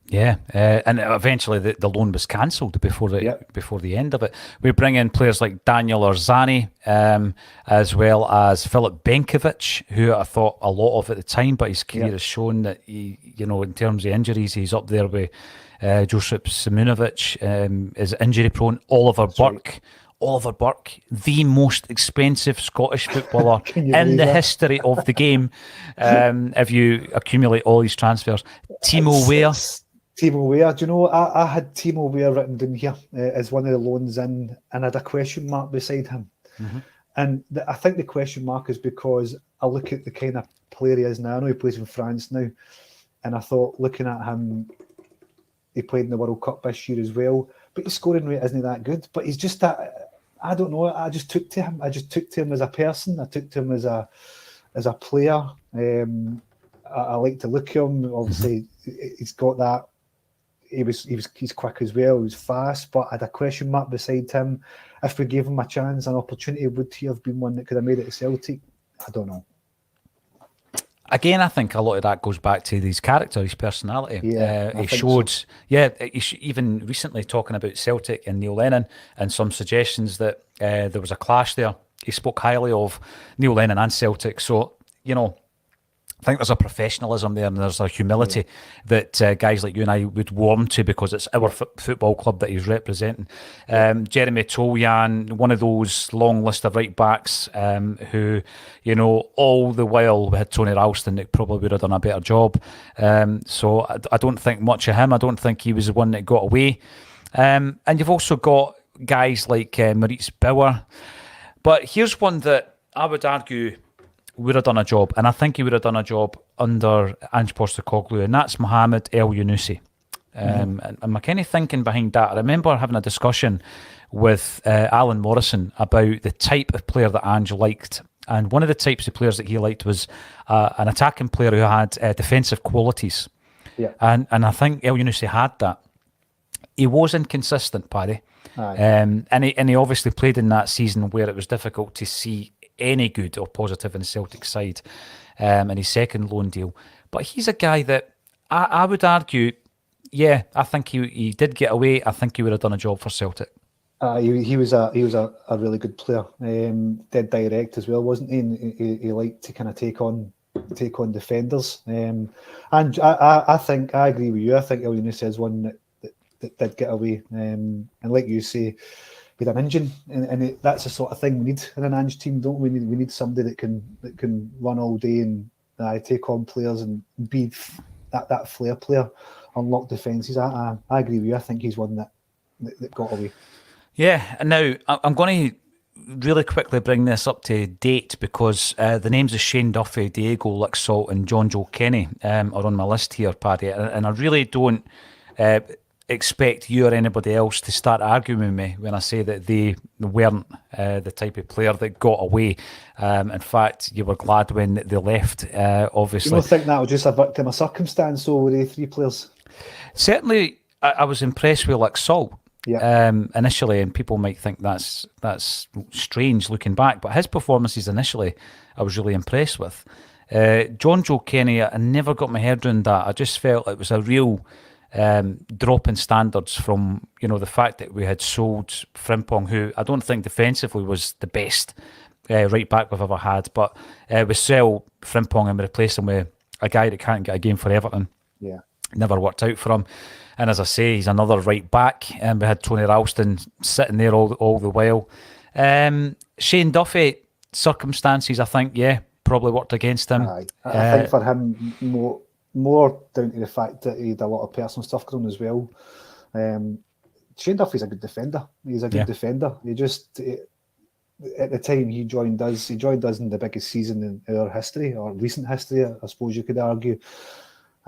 Yeah, and eventually the loan was cancelled before the end of it. We bring in players like Daniel Orzani, as well as Filip Benkovic, who I thought a lot of at the time, but his career has shown that he, in terms of injuries, he's up there with Josip Simunovic, is injury prone. Oliver Burke, the most expensive Scottish footballer in the history of the game, if you accumulate all these transfers. Timo Weah. Timo Weah, do you know, I had Timo Weah written down here as one of the loans in, and I had a question mark beside him. And I think the question mark is because I look at the kind of player he is now. I know he plays in France now, and I thought, looking at him, he played in the World Cup this year as well, but his scoring rate isn't that good. But he's just that, I don't know, I just took to him. I just took to him as a person. I took to him as a player. I like to look at him. Obviously, he's got that. He's quick as well. He was fast, but I had a question mark beside him. If we gave him a chance, an opportunity, would he have been one that could have made it to Celtic? I don't know. Again, I think a lot of that goes back to his character, his personality. Yeah, he showed. So. Yeah, even recently talking about Celtic and Neil Lennon, and some suggestions that there was a clash there. He spoke highly of Neil Lennon and Celtic. So I think there's a professionalism there, and there's a humility that guys like you and I would warm to, because it's our football club that he's representing. Jeremy Toljan, one of those long list of right backs who, all the while we had Tony Ralston that probably would have done a better job. So I don't think much of him. I don't think he was the one that got away. And you've also got guys like Maurice Bauer. But here's one that I would argue would have done a job, and I think he would have done a job under Ange Postecoglou, and that's Mohamed El Yunusi. And my kind of thinking behind that, I remember having a discussion with Alan Morrison about the type of player that Ange liked, and one of the types of players that he liked was an attacking player who had defensive qualities. And I think El Yunusi had that. He was inconsistent, Paddy. And he obviously played in that season where it was difficult to see any good or positive in the Celtic side, in his second loan deal. But he's a guy that I would argue, I think he did get away. I think he would have done a job for Celtic. He was a really good player, dead direct as well, wasn't he? And he liked to kind of take on defenders. And I think I agree with you. I think El Yunusi is one that did get away. And like you say, with an engine, and that's the sort of thing we need in an Ange team, don't we? We need somebody that can run all day and take on players and be that flair player, unlock defences. I agree with you. I think he's one that got away. Yeah, and now I'm going to really quickly bring this up to date, because the names of Shane Duffy, Diego Laxalt and John Joe Kenny are on my list here, Paddy, and I really don't expect you or anybody else to start arguing with me when I say that they weren't the type of player that got away. In fact, you were glad when they left, obviously. You don't think that was just a victim of circumstance over the three players? Certainly, I was impressed with Laxalt initially, and people might think that's strange looking back, but his performances initially I was really impressed with. John Joe Kenny, I never got my head around that. I just felt it was a real drop in standards from the fact that we had sold Frimpong, who I don't think defensively was the best right back we've ever had, but we sell Frimpong and we replace him with a guy that can't get a game for Everton. Never worked out for him, and as I say, he's another right back, and we had Tony Ralston sitting there all the while. Shane Duffy, circumstances, I think probably worked against him. I think for him more down to the fact that he had a lot of personal stuff going on as well. Shane Duffy's a good defender. He's a good defender. He just, at the time he joined us in the biggest season in our history, or recent history, I suppose you could argue.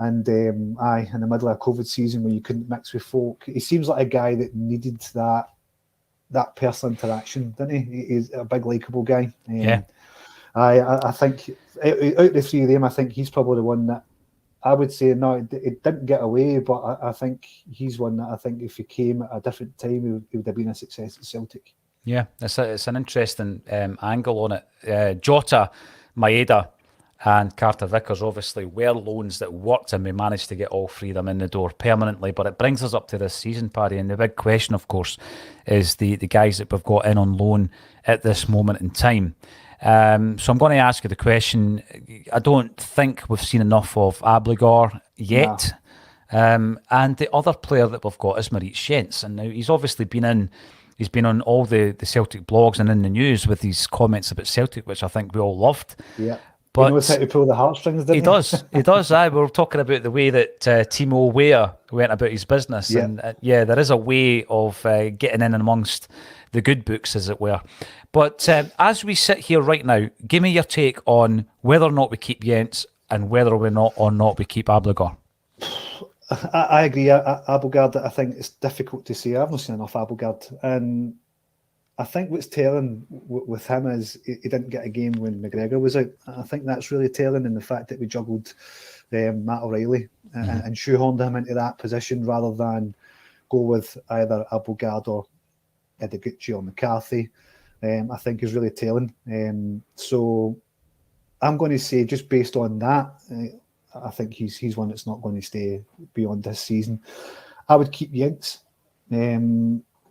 And in the middle of a COVID season where you couldn't mix with folk, he seems like a guy that needed that personal interaction, didn't he? He's a big, likeable guy. I think out of the three of them, I think he's probably the one that I would say, no, it didn't get away, but I think he's one that I think if he came at a different time, he would have been a success at Celtic. Yeah, it's an interesting angle on it. Jota, Maeda, and Carter Vickers obviously were loans that worked, and we managed to get all three of them in the door permanently. But it brings us up to this season, Paddy, and the big question, of course, is the guys that we've got in on loan at this moment in time. So I'm going to ask you the question. I don't think we've seen enough of Abligor yet. And the other player that we've got is Maurice Shentz, and now he's obviously been on all the Celtic blogs and in the news with these comments about Celtic, which I think we all loved. Yeah. But he knows how to pull the heartstrings, doesn't he? He does. We were talking about the way that Timo Weah went about his business. Yeah. And there is a way of getting in amongst the good books, as it were. But as we sit here right now, give me your take on whether or not we keep Jens and whether or not we keep Abligor. I agree. Abelgard, I think it's difficult to say. I've not seen enough Abelgard. And I think what's telling with him is he didn't get a game when McGregor was out. I think that's really telling, in the fact that we juggled Matt O'Reilly and shoehorned him into that position rather than go with either Abelgard or Ideguchi or McCarthy. I think is really telling. So I'm going to say, just based on that, I think he's one that's not going to stay beyond this season. I would keep Jens.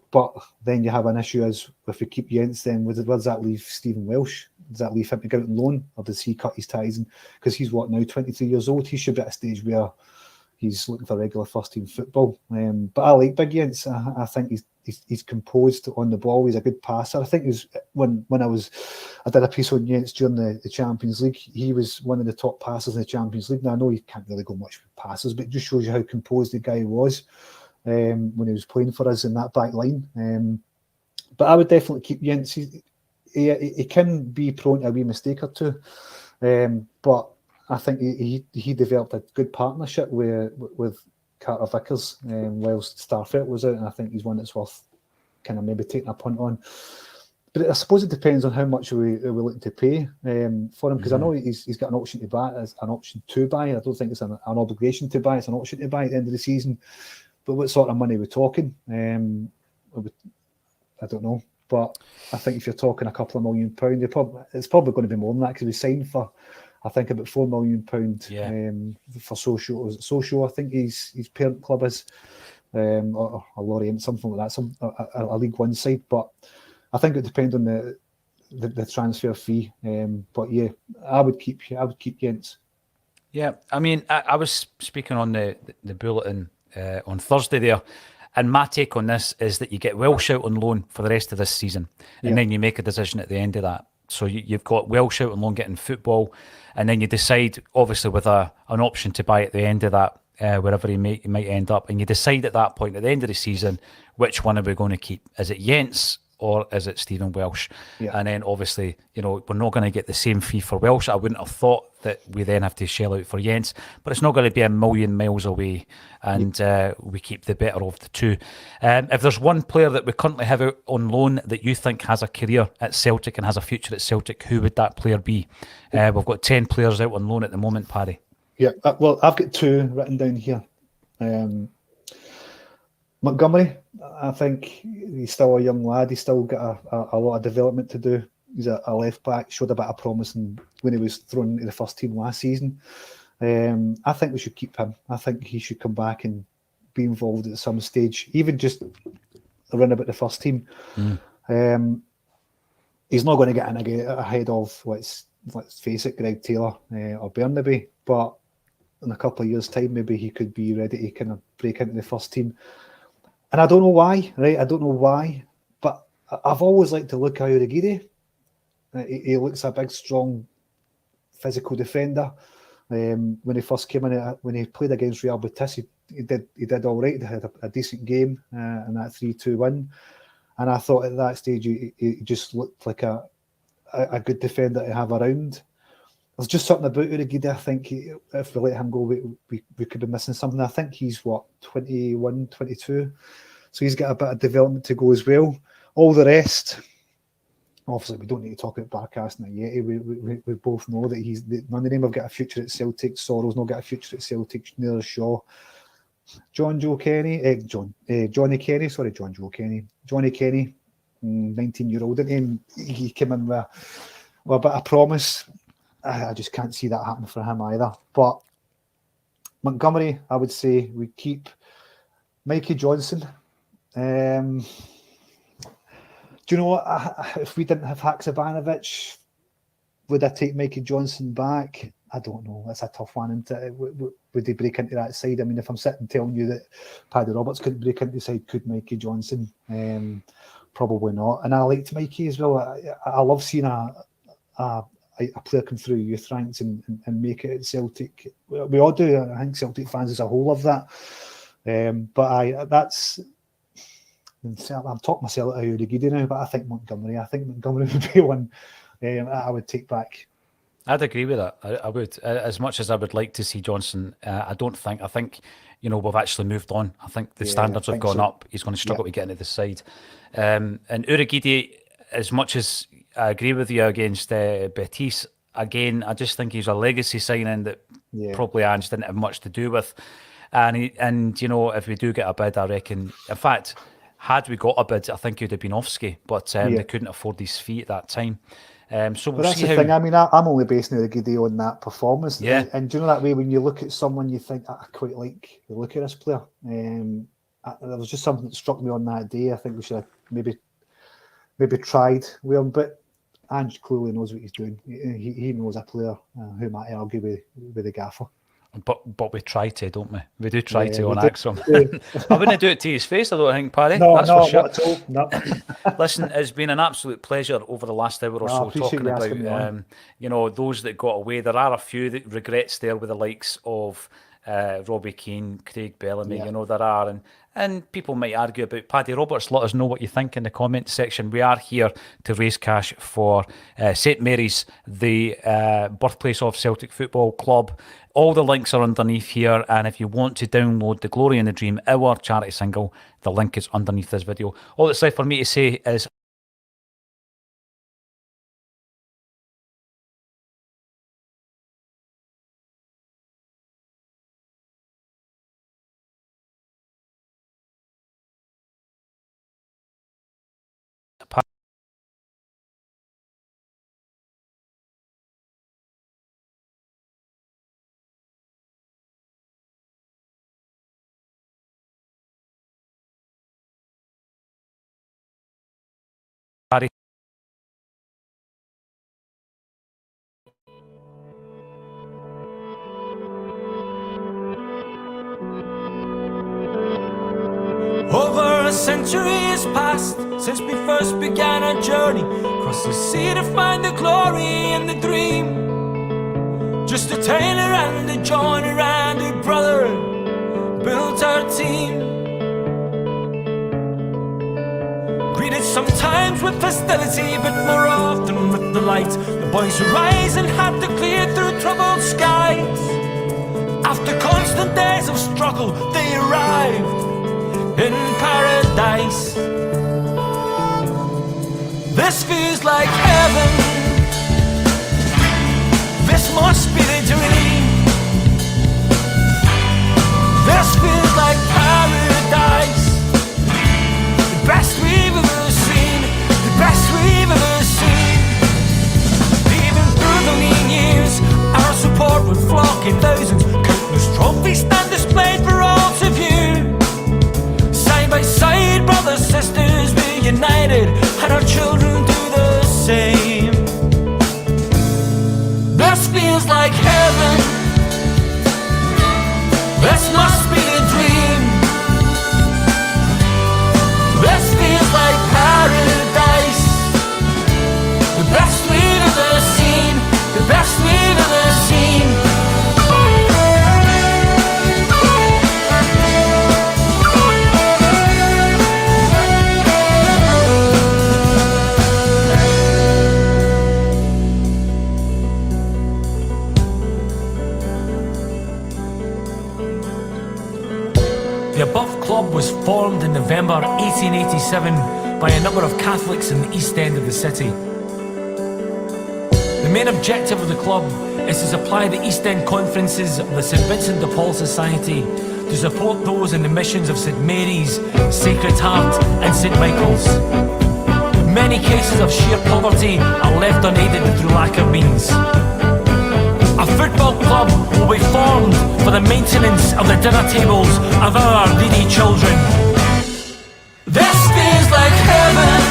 But then you have an issue as if we keep Jens, then where does that leave Stephen Welsh? Does that leave him to go out on loan, or does he cut his ties? Because he's now 23 years old. He should be at a stage where he's looking for regular first team football. But I like Big Jens. I think he's composed on the ball. He's a good passer. I think when I did a piece on Jens during the Champions League. He was one of the top passers in the Champions League. Now I know he can't really go much with passes, but it just shows you how composed the guy was. When he was playing for us in that back line. But I would definitely keep Jens. He can be prone to a wee mistake or two. But I think he developed a good partnership with Carter Vickers whilst Starfelt was out, and I think he's one that's worth kind of maybe taking a punt on. But I suppose it depends on how much we're looking to pay for him, because I know he's got an option to buy, an option to buy. I don't think it's an obligation to buy, it's an option to buy at the end of the season. But what sort of money are we talking? I don't know. But I think if you're talking a couple of £1 million, it's probably going to be more than that, because we signed for, I think, about £4 million for Social. I think his parent club is, or Lorient, something like that, a League One side. But I think it depends on the transfer fee. But yeah, I would keep Jens. Yeah, I mean, I was speaking on the bulletin on Thursday there, and my take on this is that you get Welsh out on loan for the rest of this season, and then you make a decision at the end of that. So you've got Welsh out on loan getting football, and then you decide, obviously with an option to buy at the end of that, wherever he might end up, and you decide at that point at the end of the season which one are we going to keep. Is it Jens or is it Stephen Welsh? And then obviously, we're not going to get the same fee for Welsh. I wouldn't have thought that we then have to shell out for Jens, but it's not going to be a million miles away, and we keep the better of the two. If there's one player that we currently have out on loan that you think has a career at Celtic and has a future at Celtic, who would that player be? We've got 10 players out on loan at the moment, Paddy. Yeah, well, I've got 2 written down here. Montgomery, I think he's still a young lad. He's still got a lot of development to do. He's a left back, showed a bit of promise when he was thrown into the first team last season. I think we should keep him. I think he should come back and be involved at some stage, even just around about the first team. He's not going to get in ahead of, let's face it, Greg Taylor or Burnaby, but in a couple of years' time, maybe he could be ready to kind of break into the first team. And I don't know why, right? I don't know why, but I've always liked to look at Urugide. He looks a big, strong, physical defender. When he first came in, when he played against Real Betis, he did all right. He had a decent game in that 3-2 win. And I thought at that stage, he just looked like a good defender to have around. There's just something about Urugide. I think if we let him go, we could be missing something. I think he's, 21, 22. So he's got a bit of development to go as well. All the rest, obviously, we don't need to talk about Barkas and Ayeti. We both know that none of them have got a future at Celtic. Sorrell's not got a future at Celtic. Neither Shaw. Johnny Kenny, 19-year-old. He came in with a bit of promise. I just can't see that happening for him either. But Montgomery, I would say we keep Mikey Johnson. Do you know what? If we didn't have Haksabanovic, would I take Mikey Johnson back? I don't know. That's a tough one. Would he break into that side? I mean, if I'm sitting telling you that Paddy Roberts couldn't break into the side, could Mikey Johnson? Probably not. And I liked Mikey as well. I love seeing a player come through youth ranks and make it at Celtic. We all do. I think Celtic fans as a whole love that. But I'm talking myself out of Urigidi now, but I think Montgomery would be one I would take back. I'd agree with that. I would. As much as I would like to see Johnson, I think, we've actually moved on. I think the standards have gone up. He's going to struggle to get into the side. And Urigidi, as much as I agree with you against Betis, again, I just think he's a legacy signing that probably Ange didn't have much to do with. And if we do get a bid, I reckon, in fact, had we got a bid, I think he'd have been Offski, but they couldn't afford his fee at that time. So we'll that's see the thing. I mean, I'm only basing Urigidi on that performance. Yeah. And do you know that way when you look at someone, you think, I quite like the look of this player. There was just something that struck me on that day. I think we should have maybe tried with him, but Ange clearly knows what he's doing. He knows a player who might argue with the gaffer. But we try to, don't we? We do try to on Acsom. I wouldn't do it to his face, I don't think, Paddy. No, that's no, for sure. not at all. No. Listen, it's been an absolute pleasure over the last hour or so talking about, those that got away. There are a few that regrets there with the likes of Robbie Keane, Craig Bellamy. There are, and people might argue about Paddy Roberts. Let us know what you think in the comment section. We are here to raise cash for St Mary's, the birthplace of Celtic Football Club. All the links are underneath here, and if you want to download The Glory and the Dream, our charity single, the link is underneath this video. All that's left for me to say is Paddy. Over a century has passed since we first began our journey across the sea to find the glory and the dream. Just a Taylor and a Johnny and a brother built our team. Greeted sometimes with hostility, but more often with the light. The boys rise and have to clear through troubled skies. After constant days of struggle, they arrived in paradise. This feels like heaven. This must be the dream. This feels like paradise. The best we've ever seen. The best we've ever seen. Even through the lean years, our support would flock in thousands. Countless trophies stand displayed for all to view. Side by side, brothers, sisters, we're united, and our children do the same. This feels like heaven. This must be a dream. This feels like paradise. The best we've ever seen. The best we've ever seen. The above club was formed in November 1887 by a number of Catholics in the East End of the city. The main objective of the club is to supply the East End conferences of the St Vincent de Paul Society to support those in the missions of St Mary's, Sacred Heart and St Michael's. Many cases of sheer poverty are left unaided through lack of means. A football club will be formed for the maintenance of the dinner tables of our needy children. This feels like heaven.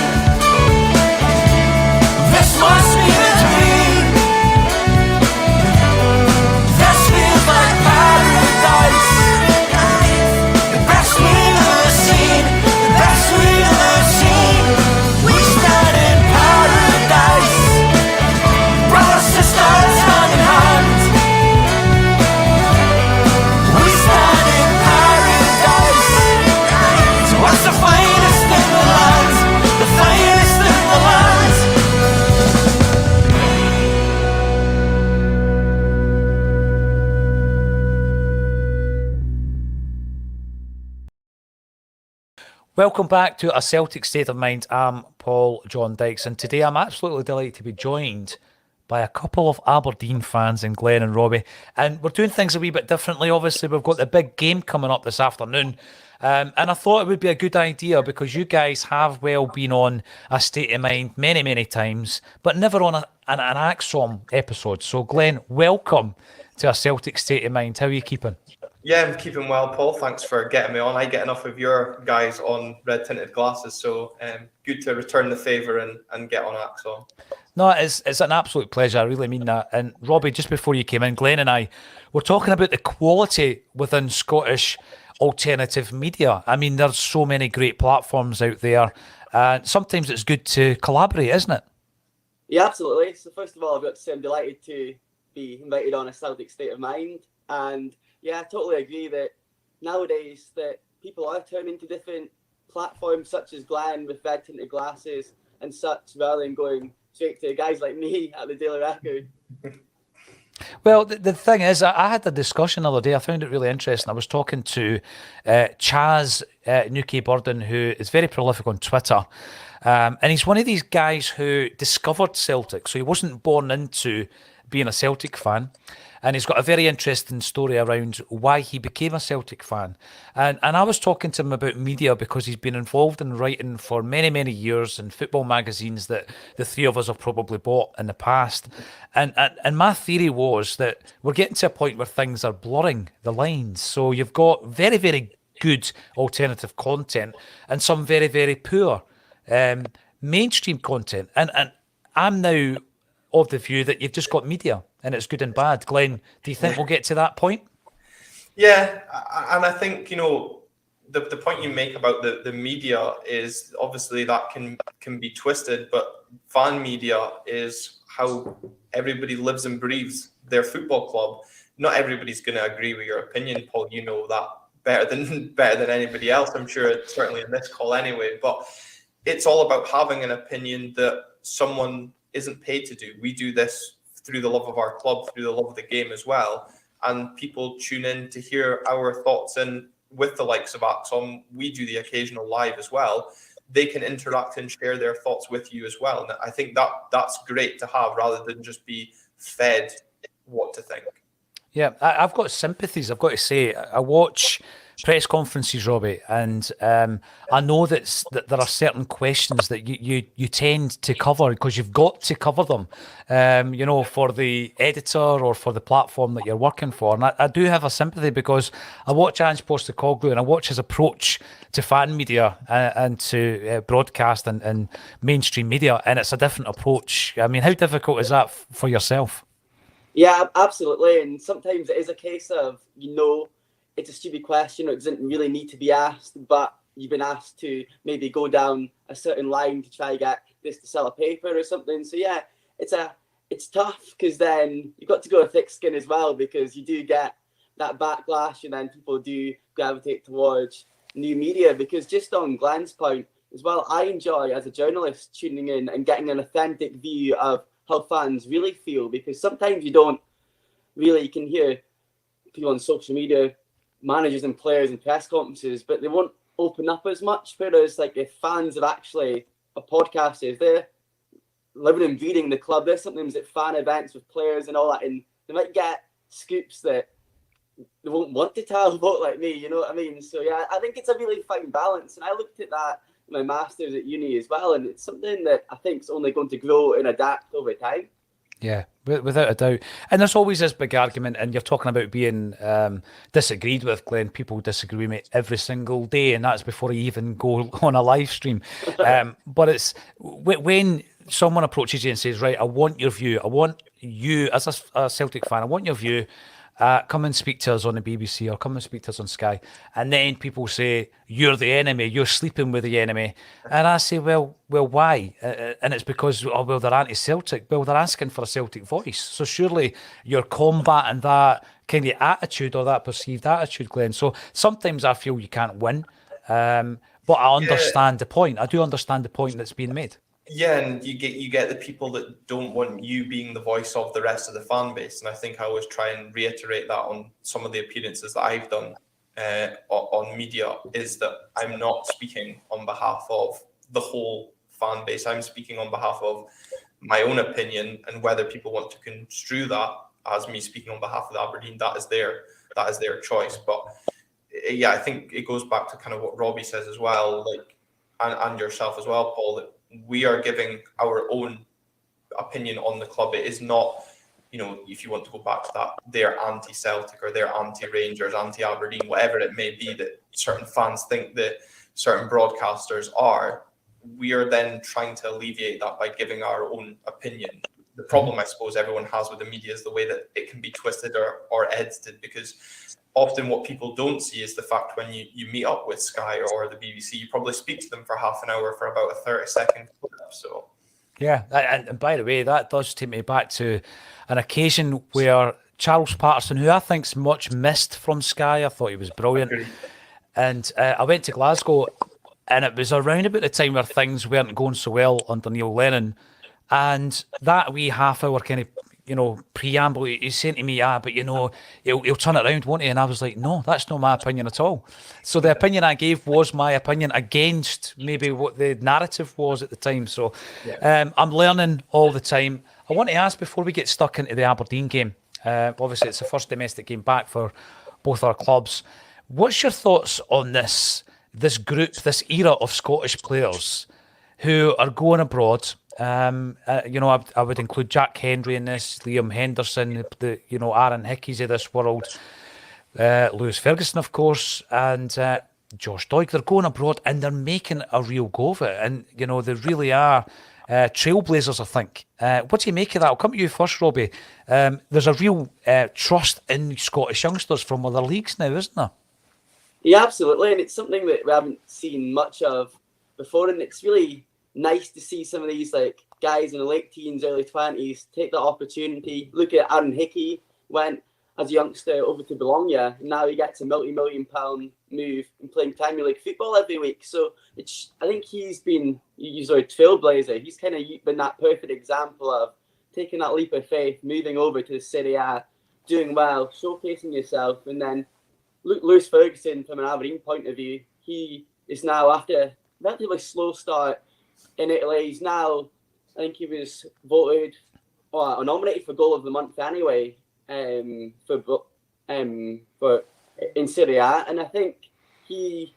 This must be the dream. This feels like paradise. The best we've ever seen. The best we've ever seen. We stand in paradise. Brothers, sisters, hand in hand. We stand in paradise. So what's the finest in the land? The finest in the land. Welcome back to A Celtic State of Mind. I'm Paul John Dykes, and today I'm absolutely delighted to be joined by a couple of Aberdeen fans in Glenn and Robbie. And we're doing things a wee bit differently. Obviously, we've got the big game coming up this afternoon. And I thought it would be a good idea because you guys have well been on A State of Mind many, many times, but never on an Acsom episode. So, Glenn, welcome to A Celtic State of Mind. How are you keeping? Yeah, I'm keeping well, Paul. Thanks for getting me on. I get enough of your guys on red tinted glasses, so good to return the favour and get on Axon. No, it's an absolute pleasure. I really mean that. And Robbie, just before you came in, Glenn and I were talking about the quality within Scottish alternative media. I mean, there's so many great platforms out there. Sometimes it's good to collaborate, isn't it? Yeah, absolutely. So first of all, I've got to say I'm delighted to be invited on A Celtic State of Mind. And yeah, I totally agree that nowadays that people are turning to different platforms such as Glenn with red tinted glasses and such, rather than going straight to guys like me at the Daily Record. Well, the thing is, I had a discussion the other day. I found it really interesting. I was talking to Chaz Newquay Burden, who is very prolific on Twitter. And he's one of these guys who discovered Celtic. So he wasn't born into being a Celtic fan. And he's got a very interesting story around why he became a Celtic fan. And I was talking to him about media because he's been involved in writing for many, many years in football magazines that the three of us have probably bought in the past. And my theory was that we're getting to a point where things are blurring the lines. So you've got very, very good alternative content and some very, very poor mainstream content. And I'm now of the view that you've just got media and it's good and bad. Glenn, do you think we'll get to that point? Yeah, and I think, the point you make about the media is obviously that can be twisted, but fan media is how everybody lives and breathes their football club. Not everybody's going to agree with your opinion, Paul. You know that better than anybody else, I'm sure, certainly in this call anyway. But it's all about having an opinion that someone isn't paid to do. We do this through the love of our club, through the love of the game as well. And people tune in to hear our thoughts. And with the likes of Acsom, we do the occasional live as well. They can interact and share their thoughts with you as well. And I think that's great to have rather than just be fed what to think. Yeah, I've got sympathies, I've got to say. I watch press conferences, Robbie, and I know that there are certain questions that you tend to cover because you've got to cover them, for the editor or for the platform that you're working for. And I do have a sympathy because I watch Ange Postecoglou and I watch his approach to fan media and to broadcast and mainstream media, and it's a different approach. I mean, how difficult is that for yourself? Yeah, absolutely. And sometimes it is a case of, it's a stupid question or it doesn't really need to be asked, but you've been asked to maybe go down a certain line to try get this to sell a paper or something. So yeah, it's tough because then you've got to go with thick skin as well because you do get that backlash and then people do gravitate towards new media because just on Glenn's point as well, I enjoy as a journalist tuning in and getting an authentic view of how fans really feel because sometimes you can hear people on social media, managers and players in press conferences, but they won't open up as much. Whereas like if fans of actually a podcast, if they're living and breathing the club, there's sometimes at fan events with players and all that, and they might get scoops that they won't want to tell about like me, you know what I mean? So yeah, I think it's a really fine balance. And I looked at that in my master's at uni as well, and it's something that I think is only going to grow and adapt over time. Yeah, without a doubt. And there's always this big argument, and you're talking about being disagreed with, Glenn. People disagree with me every single day, and that's before I even go on a live stream. But it's when someone approaches you and says, right, I want your view. I want you, as a Celtic fan, I want your view. Come and speak to us on the BBC or come and speak to us on Sky. And then people say, you're the enemy, you're sleeping with the enemy. And I say, well, why? And it's because, they're anti-Celtic. Well, they're asking for a Celtic voice. So surely you're combating that kind of attitude or that perceived attitude, Glenn. So sometimes I feel you can't win. But I understand the point. I do understand the point that's being made. Yeah, and you get the people that don't want you being the voice of the rest of the fan base, and I think I always try and reiterate that on some of the appearances that I've done on media, is that I'm not speaking on behalf of the whole fan base. I'm speaking on behalf of my own opinion, and whether people want to construe that as me speaking on behalf of Aberdeen, that is their choice. But yeah, I think it goes back to kind of what Robbie says as well, like, and yourself as well, Paul, that we are giving our own opinion on the club. It is not, if you want to go back to that, they're anti-Celtic or they're anti-Rangers, anti-Aberdeen, whatever it may be that certain fans think that certain broadcasters are. We are then trying to alleviate that by giving our own opinion. The problem, I suppose, everyone has with the media is the way that it can be twisted or edited, because often what people don't see is the fact when you meet up with Sky or the BBC, you probably speak to them for half an hour for about a 30-second clip. So, yeah, and by the way, that does take me back to an occasion where Charles Patterson, who I think's much missed from Sky, I thought he was brilliant, and I went to Glasgow, and it was around about the time where things weren't going so well under Neil Lennon, and that wee half-hour kind of preamble, he's saying to me, but he'll turn it around, won't he? And I was like, no, that's not my opinion at all. So the opinion I gave was my opinion against maybe what the narrative was at the time. So I'm learning all the time. I want to ask, before we get stuck into the Aberdeen game, obviously it's the first domestic game back for both our clubs. What's your thoughts on this group, this era of Scottish players who are going abroad? I would include Jack Hendry in this, Liam Henderson, Aaron Hickeys of this world, Lewis Ferguson, of course, and Josh Doig. They're going abroad and they're making a real go of it. And, they really are trailblazers, I think. What do you make of that? I'll come to you first, Robbie. There's a real trust in Scottish youngsters from other leagues now, isn't there? Yeah, absolutely. And it's something that we haven't seen much of before. And it's really nice to see some of these guys in the late teens, early 20s take that opportunity. Look at Aaron Hickey, went as a youngster over to Bologna, and now he gets a multi-million-pound move and playing Premier League football every week. So I think he's been a trailblazer. He's kind of been that perfect example of taking that leap of faith, moving over to the Serie A, doing well, showcasing yourself. And then Lewis Ferguson, from an Aberdeen point of view, he is now, after a relatively slow start in Italy, he's now, I think he was voted or nominated for Goal of the Month anyway, for in Serie A, and I think he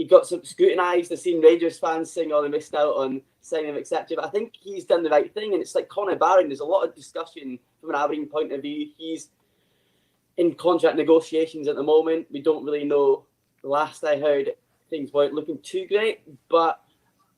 got some scrutinised. I've seen Rangers fans saying, they missed out on signing him, etc. But I think he's done the right thing, and it's like Conor Barron. There's a lot of discussion from an Aberdeen point of view. He's in contract negotiations at the moment. We don't really know. The last I heard, things weren't looking too great, but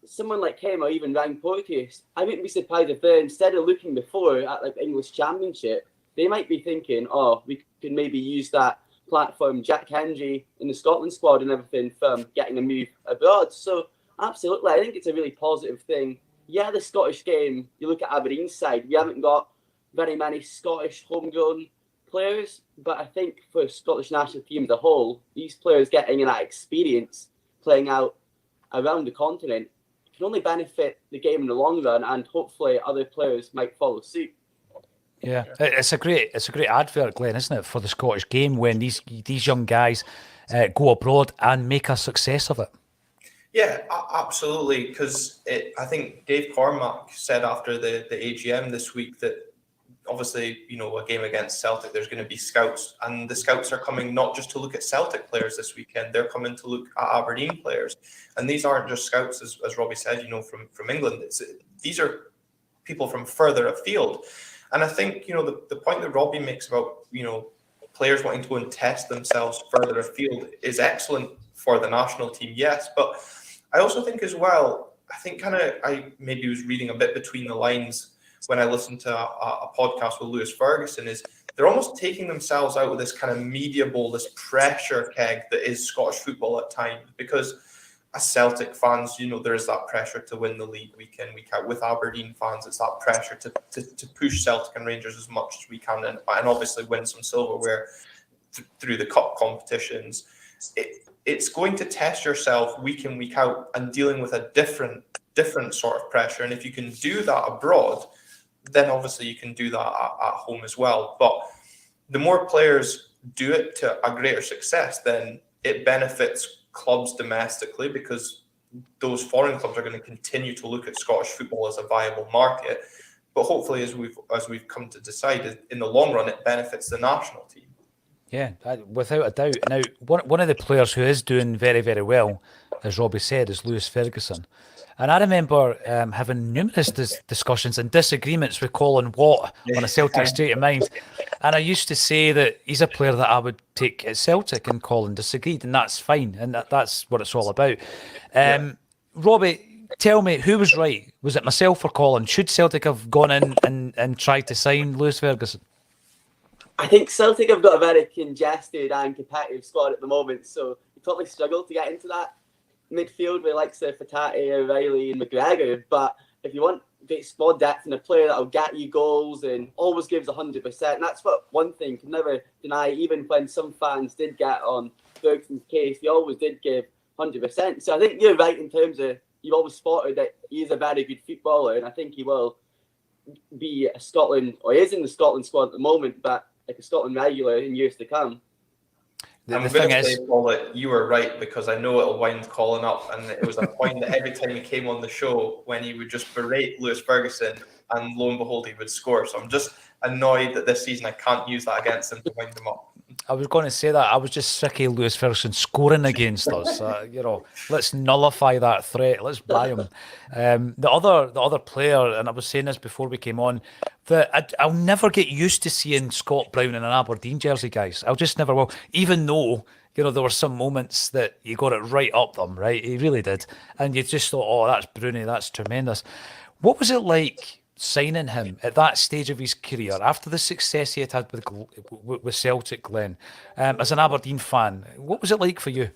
someone like him or even Ryan Porteous, I wouldn't be surprised if they're, instead of looking before at the English Championship, they might be thinking, we could maybe use that platform, Jack Hendry in the Scotland squad and everything, from getting a move abroad. So absolutely, I think it's a really positive thing. Yeah, the Scottish game, you look at Aberdeen's side, we haven't got very many Scottish homegrown players, but I think for Scottish national team as a whole, these players getting that experience playing out around the continent can only benefit the game in the long run, and hopefully other players might follow suit. Yeah, it's a great advert, Glenn, isn't it, for the Scottish game when these young guys go abroad and make a success of it. Yeah, absolutely. Because I think Dave Cormack said after the AGM this week that obviously, a game against Celtic, there's going to be scouts, and the scouts are coming not just to look at Celtic players this weekend, they're coming to look at Aberdeen players. And these aren't just scouts, as Robbie said, from England. These are people from further afield. And I think, the point that Robbie makes about, players wanting to go and test themselves further afield is excellent for the national team, yes. But I also think as well, I maybe was reading a bit between the lines when I listened to a podcast with Lewis Ferguson, is they're almost taking themselves out of this kind of media bowl, this pressure keg that is Scottish football at times. Because as Celtic fans, there is that pressure to win the league week in, week out. With Aberdeen fans, it's that pressure to push Celtic and Rangers as much as we can, and obviously win some silverware through the cup competitions. It's going to test yourself week in, week out, and dealing with a different sort of pressure. And if you can do that abroad, then obviously you can do that at home as well. But the more players do it to a greater success, then it benefits clubs domestically, because those foreign clubs are going to continue to look at Scottish football as a viable market. But hopefully, as we've come to decide, in the long run, it benefits the national team. Yeah, without a doubt. Now, one of the players who is doing very, very well, as Robbie said, is Lewis Ferguson. And I remember having numerous discussions and disagreements with Colin Watt on a Celtic State of Mind. And I used to say that he's a player that I would take at Celtic, and Colin disagreed, and that's fine. And that's what it's all about. Robbie, tell me, who was right? Was it myself or Colin? Should Celtic have gone in and tried to sign Lewis Ferguson? I think Celtic have got a very congested and competitive squad at the moment, so you probably struggle to get into that midfield with likes of Fatati, O'Reilly and McGregor. But if you want great squad depth and a player that'll get you goals and always gives 100%, that's what one thing can never deny. Even when some fans did get on Ferguson's case, he always did give 100%. So I think you're right in terms of you've always spotted that he is a very good footballer, and I think he will be a Scotland, or he is in the Scotland squad at the moment, but like a Scotland regular in years to come. I'm going to say, Paul, that you were right, because I know it'll wind Colin up, and it was a point that every time he came on the show, when he would just berate Lewis Ferguson, and lo and behold, he would score. So I'm just annoyed that this season I can't use that against him to wind him up. I was going to say that. I was just sick of Lewis Ferguson scoring against us. Let's nullify that threat. Let's buy him. The other player, and I was saying this before we came on, that I'll never get used to seeing Scott Brown in an Aberdeen jersey, guys. I'll just never will. Even though, there were some moments that he got it right up them, right? He really did. And you just thought, oh, that's Bruni, that's tremendous. What was it like signing him at that stage of his career, after the success he had with Celtic, Glenn, as an Aberdeen fan? What was it like for you?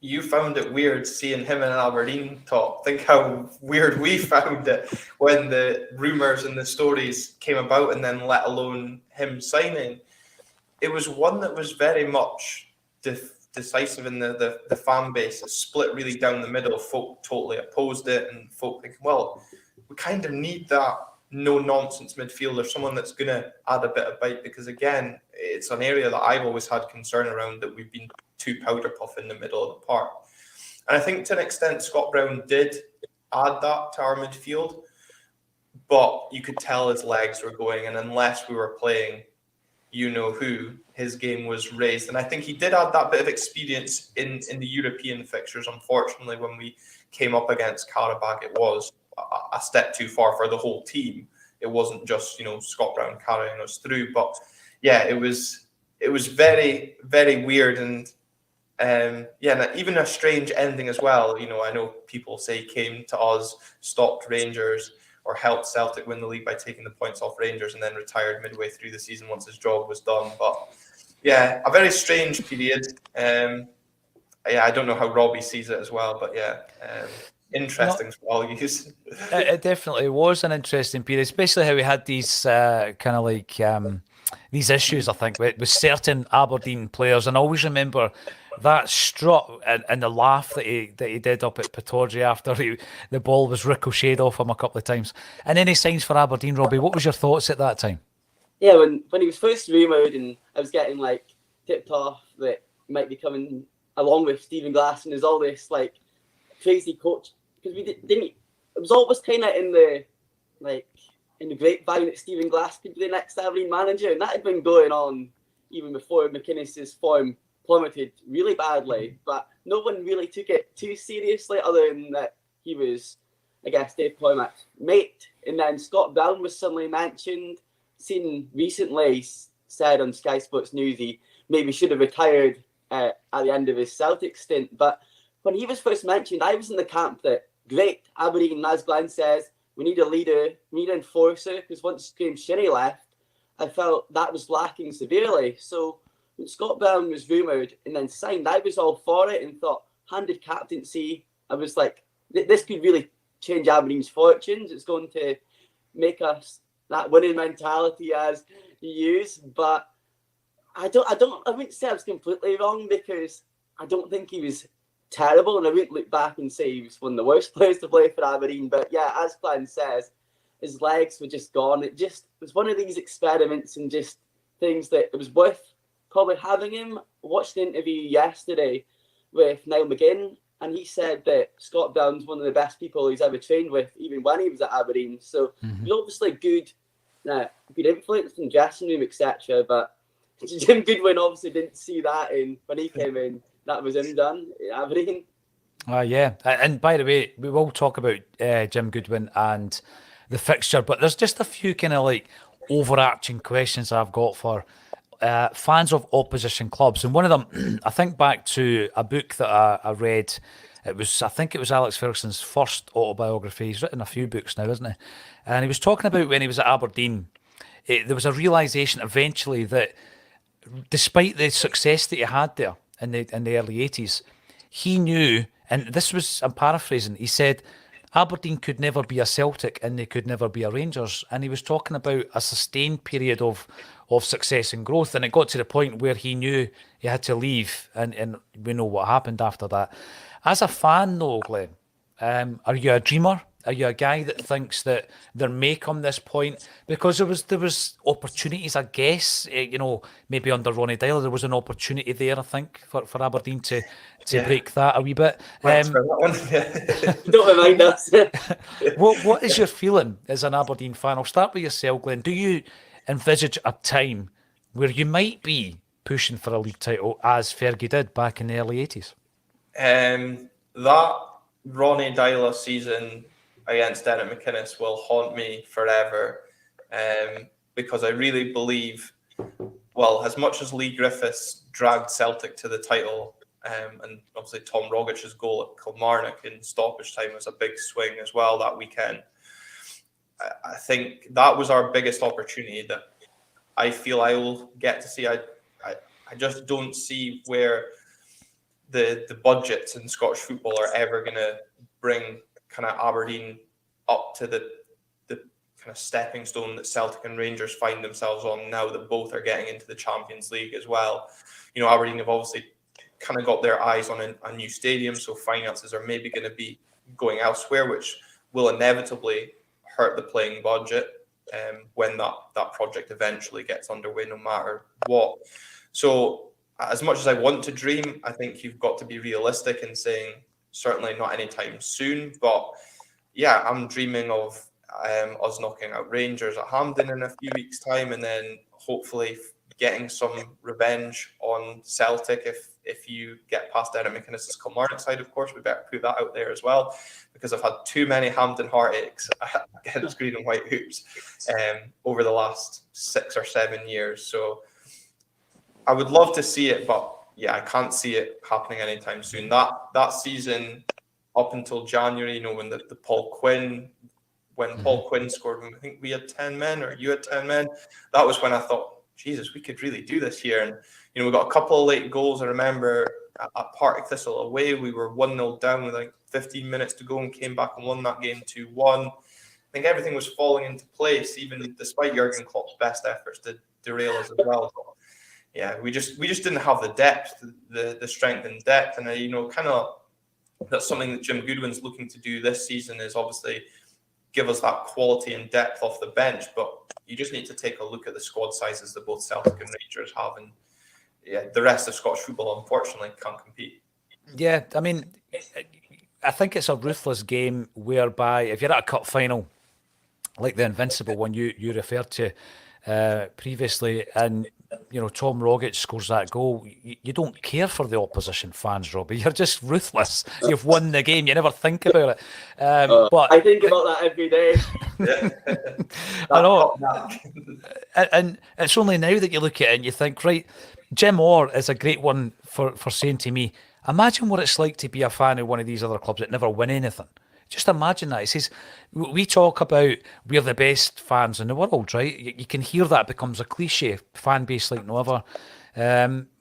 You found it weird seeing him in an Aberdeen top. Think how weird we found it when the rumours and the stories came about, and then let alone him signing. It was one that was very much decisive in the fan base. It split really down the middle. Folk totally opposed it, and folk thinking, well, we kind of need that no-nonsense midfielder, someone that's going to add a bit of bite, because, again, it's an area that I've always had concern around, that we've been too powder puff in the middle of the park. And I think to an extent Scott Brown did add that to our midfield, but you could tell his legs were going, and unless we were playing who, his game was raised. And I think he did add that bit of experience in the European fixtures. Unfortunately, when we came up against Karabakh, it was a step too far for the whole team. It wasn't just Scott Brown carrying us through, but yeah, it was very, very weird, and even a strange ending as well. I know people say he came to us, stopped Rangers, or helped Celtic win the league by taking the points off Rangers, and then retired midway through the season once his job was done. But yeah, a very strange period. I don't know how Robbie sees it as well, but yeah. Interesting values. It definitely was an interesting period, especially how we had these these issues, I think, with certain Aberdeen players. And I always remember that strut and the laugh that he did up at Pittodrie after the ball was ricocheted off him a couple of times. And then he signs for Aberdeen. Robbie, what was your thoughts at that time? Yeah, when he was first rumoured, and I was getting tipped off that he might be coming along with Stephen Glass, and there's all this crazy coach, because it was always kind of in the grapevine that Stephen Glass could be the next Aberdeen manager, and that had been going on even before McInnes's form plummeted really badly, but no one really took it too seriously, other than that he was I guess, Dave Cormack's mate. And then Scott Brown was suddenly mentioned. Seen recently said on Sky Sports News he maybe should have retired at the end of his Celtic stint. But when he was first mentioned, I was in the camp that, great, Aberdeen, as Glenn says, we need a leader, we need an enforcer, because once Graham Shinnie left, I felt that was lacking severely. So when Scott Brown was rumoured and then signed, I was all for it and thought, handed captaincy, I was like, this could really change Aberdeen's fortunes. It's going to make us that winning mentality as you use. But I wouldn't say I was completely wrong, because I don't think he was terrible, and I wouldn't look back and say he was one of the worst players to play for Aberdeen. But yeah, as Glenn says, his legs were just gone. It was one of these experiments and just things that it was worth probably having him. I watched an interview yesterday with Niall McGinn, and he said that Scott Brown's one of the best people he's ever trained with, even when he was at Aberdeen. So he's obviously good influence in dressing room, etc. But Jim Goodwin obviously didn't see that when he came in. That was him done at Aberdeen. Yeah. And by the way, we will talk about Jim Goodwin and the fixture, but there's just a few kind of like overarching questions I've got for fans of opposition clubs. And one of them, I think back to a book that I read. I think it was Alex Ferguson's first autobiography. He's written a few books now, isn't he? And he was talking about when he was at Aberdeen, there was a realisation eventually that despite the success that he had there in the early 80s, he knew, and this was, I'm paraphrasing, he said, Aberdeen could never be a Celtic and they could never be a Rangers. And he was talking about a sustained period of success and growth. And it got to the point where he knew he had to leave. And we know what happened after that. As a fan though, Glenn, are you a dreamer? Are you a guy that thinks that there may come this point? Because there was opportunities, I guess, maybe under Ronnie Dyler, there was an opportunity there, I think, for Aberdeen to break that a wee bit. Thanks for that one. Don't remind us. What is your feeling as an Aberdeen fan? I'll start with yourself, Glenn. Do you envisage a time where you might be pushing for a league title as Fergie did back in the early 80s? That Ronnie Dyler season against Derek McInnes will haunt me forever, because I really believe, well, as much as Lee Griffiths dragged Celtic to the title, and obviously Tom Rogic's goal at Kilmarnock in stoppage time was a big swing as well that weekend. I think that was our biggest opportunity that I feel I will get to see. I just don't see where the budgets in Scottish football are ever going to bring kind of Aberdeen up to the kind of stepping stone that Celtic and Rangers find themselves on now that both are getting into the Champions League as well. Aberdeen have obviously kind of got their eyes on a new stadium, so finances are maybe going to be going elsewhere, which will inevitably hurt the playing budget when that project eventually gets underway, no matter what. So as much as I want to dream, I think you've got to be realistic in saying certainly not anytime soon. But yeah, I'm dreaming of us knocking out Rangers at Hampden in a few weeks' time, and then hopefully getting some revenge on Celtic if you get past Derek McInnes' Kilmarnock side. Of course, we better put that out there as well, because I've had too many Hampden heartaches against green and white hoops over the last 6 or 7 years. So I would love to see it, but yeah, I can't see it happening anytime soon. That season up until January, when the Paul Quinn, Paul Quinn scored, I think we had 10 men or you had 10 men. That was when I thought, Jesus, we could really do this here. And we got a couple of late goals. I remember at Partick Thistle away, we were 1-0 down with like 15 minutes to go and came back and won that game 2-1. I think everything was falling into place, even despite Jurgen Klopp's best efforts to derail us as well. But yeah, we just didn't have the depth, the strength and depth, and kind of that's something that Jim Goodwin's looking to do this season, is obviously give us that quality and depth off the bench. But you just need to take a look at the squad sizes that both Celtic and Rangers have, and yeah, the rest of Scottish football unfortunately can't compete. Yeah, I mean, I think it's a ruthless game whereby if you're at a cup final, like the Invincible one you referred to previously, and Tom Rogic scores that goal, you don't care for the opposition fans, Robbie. You're just ruthless. You've won the game. You never think about it. But I think about that every day. I know. And it's only now that you look at it and you think, right, Jim Orr is a great one for saying to me, imagine what it's like to be a fan of one of these other clubs that never win anything. Just imagine that. He says, we talk about we're the best fans in the world, right? You can hear that becomes a cliche, fan base like no other.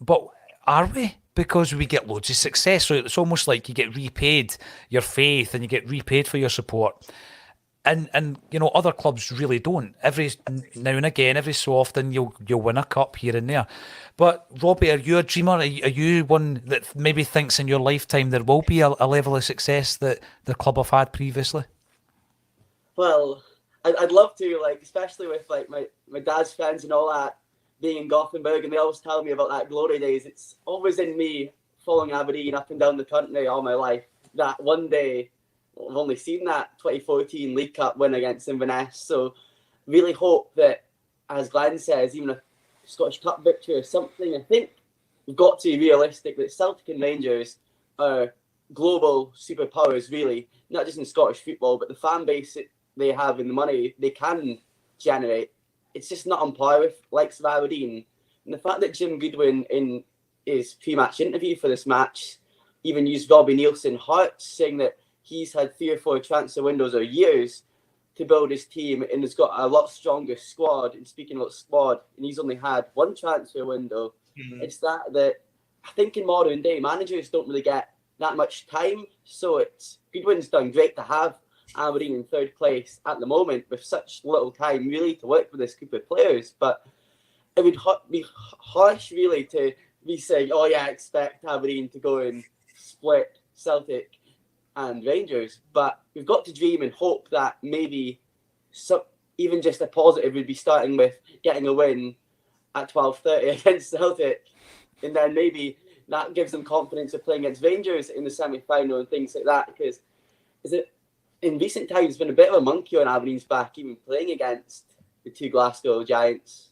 But are we? Because we get loads of success. So it's almost like you get repaid your faith and you get repaid for your support. And other clubs really don't. Every now and again, every so often, you'll win a cup here and there. But Robbie, are you a dreamer? Are you one that maybe thinks in your lifetime there will be a level of success that the club have had previously? Well, I'd love to, especially with my dad's friends and all that being in Gothenburg, and they always tell me about that glory days. It's always in me following Aberdeen up and down the country all my life that one day. I've only seen that 2014 League Cup win against Inverness, so really hope that, as Glenn says, even a Scottish Cup victory or something. I think we've got to be realistic that Celtic and Rangers are global superpowers, really, not just in Scottish football, but the fan base that they have and the money they can generate. It's just not on par with likes of Aberdeen. And the fact that Jim Goodwin, in his pre-match interview for this match, even used Robbie Nielsen-Hart, saying that he's had 3 or 4 transfer windows or years to build his team and has got a lot stronger squad. And speaking about squad, and he's only had 1 transfer window. It's that I think in modern day, managers don't really get that much time. So it's Goodwin's done great to have Aberdeen in 3rd place at the moment with such little time really to work with this group of players. But it would be harsh really to be saying, oh yeah, I expect Aberdeen to go and split Celtic and Rangers, but we've got to dream and hope that maybe even just a positive would be starting with getting a win at 12:30 against Celtic, and then maybe that gives them confidence of playing against Rangers in the semi-final and things like that. Because in recent times it's been a bit of a monkey on Aberdeen's back, even playing against the 2 Glasgow Giants.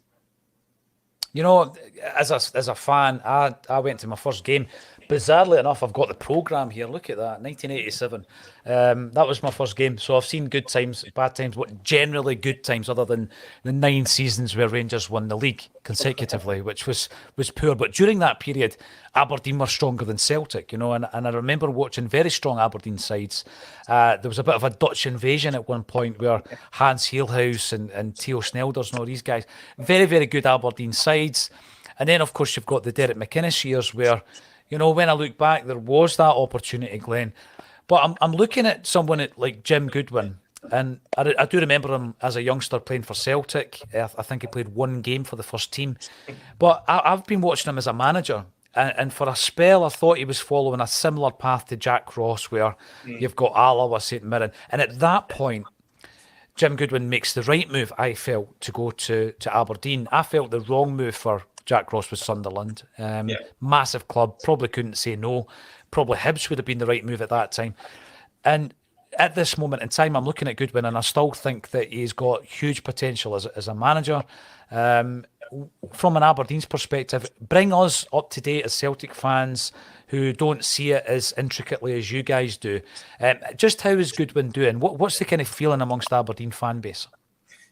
As a fan, I went to my first game. Bizarrely enough, I've got the programme here. Look at that, 1987. That was my first game. So I've seen good times, bad times, but generally good times other than the 9 seasons where Rangers won the league consecutively, which was poor. But during that period, Aberdeen were stronger than Celtic, and I remember watching very strong Aberdeen sides. There was a bit of a Dutch invasion at one point where Hans Heelhuis and Theo Snelders and all these guys, very, very good Aberdeen sides. And then, of course, you've got the Derek McInnes years where, when I look back, there was that opportunity, Glenn. But I'm looking at someone like Jim Goodwin, and I do remember him as a youngster playing for Celtic. I think he played 1 game for the first team. But I've been watching him as a manager, and for a spell, I thought he was following a similar path to Jack Ross, where you've got Alloa, St Mirren. And at that point, Jim Goodwin makes the right move, I felt, to go to Aberdeen. I felt the wrong move for Jack Ross was Sunderland. Massive club, probably couldn't say no. Probably Hibs would have been the right move at that time. And at this moment in time, I'm looking at Goodwin and I still think that he's got huge potential as a manager. From an Aberdeen's perspective, bring us up to date as Celtic fans who don't see it as intricately as you guys do. Just how is Goodwin doing? What's the kind of feeling amongst Aberdeen fan base?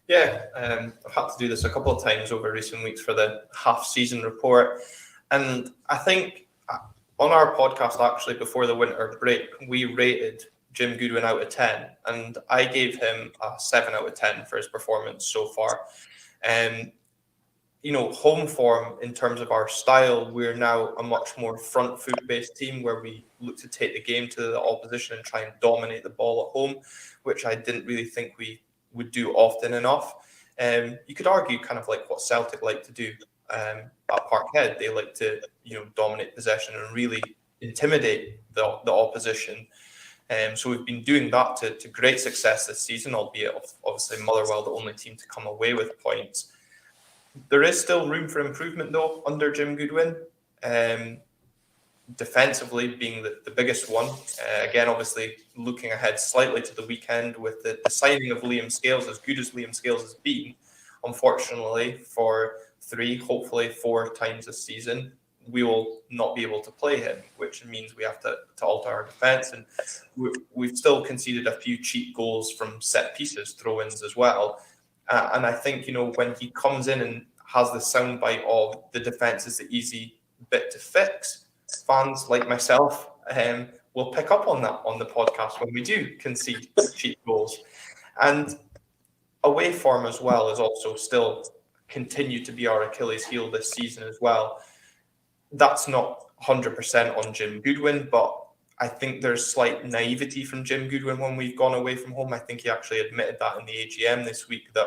Yeah, I've had to do this a couple of times over recent weeks for the half-season report. And I think on our podcast, actually, before the winter break, we rated Jim Goodwin out of 10. And I gave him a 7 out of 10 for his performance so far. Home form in terms of our style, we're now a much more front foot-based team where we look to take the game to the opposition and try and dominate the ball at home, which I didn't really think we would do often enough. You could argue kind of like what Celtic like to do at Parkhead. They like to, dominate possession and really intimidate the opposition. So we've been doing that to great success this season, albeit obviously Motherwell the only team to come away with points. There is still room for improvement though under Jim Goodwin. Defensively being the biggest one. Again, obviously looking ahead slightly to the weekend with the signing of Liam Scales, as good as Liam Scales has been, unfortunately, for 3, hopefully 4 times this season, we will not be able to play him, which means we have to alter our defence. And we've still conceded a few cheap goals from set pieces, throw-ins as well. And I think, when he comes in and has the soundbite of the defence is the easy bit to fix, fans like myself will pick up on that on the podcast when we do concede cheap goals. And away form as well is also still continue to be our Achilles heel this season as well. That's not 100% on Jim Goodwin, but I think there's slight naivety from Jim Goodwin when we've gone away from home. I think he actually admitted that in the AGM this week, that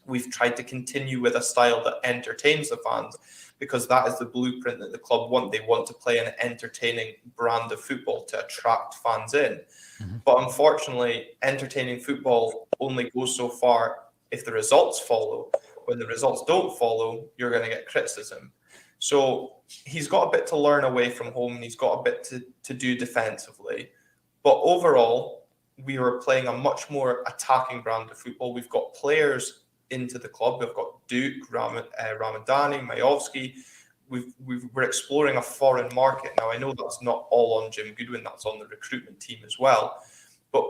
we've tried to continue with a style that entertains the fans, because that is the blueprint that the club want. They want to play an entertaining brand of football to attract fans in. Mm-hmm. But unfortunately, entertaining football only goes so far if the results follow. When the results don't follow, you're going to get criticism. So he's got a bit to learn away from home, and he's got a bit to do defensively. But overall, we were playing a much more attacking brand of football. We've got players into the club. We've got Duke, Ramadani, Majovski. We're exploring a foreign market now. I know that's not all on Jim Goodwin, that's on the recruitment team as well. But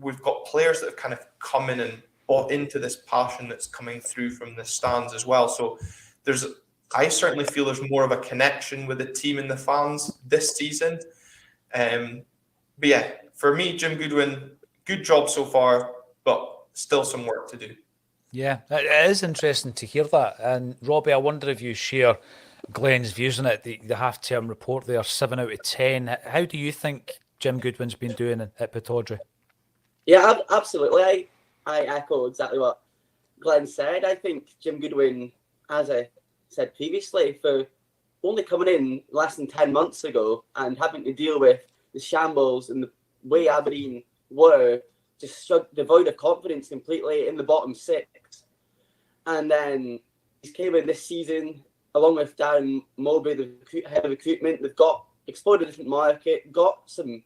we've got players that have kind of come in and bought into this passion that's coming through from the stands as well. So I certainly feel there's more of a connection with the team and the fans this season. But yeah, for me, Jim Goodwin, good job so far, but still some work to do. Yeah, it is interesting to hear that. And Robbie, I wonder if you share Glenn's views on it, the half-term report there, 7 out of 10. How do you think Jim Goodwin's been doing at Pittodrie? Yeah, absolutely. I echo exactly what Glenn said. I think Jim Goodwin, as I said previously, for only coming in less than 10 months ago and having to deal with the shambles and the way Aberdeen were, just devoid of confidence completely in the bottom 6. And then he's came in this season along with Darren Mowbray, the head of recruitment. They've explored a different market, got some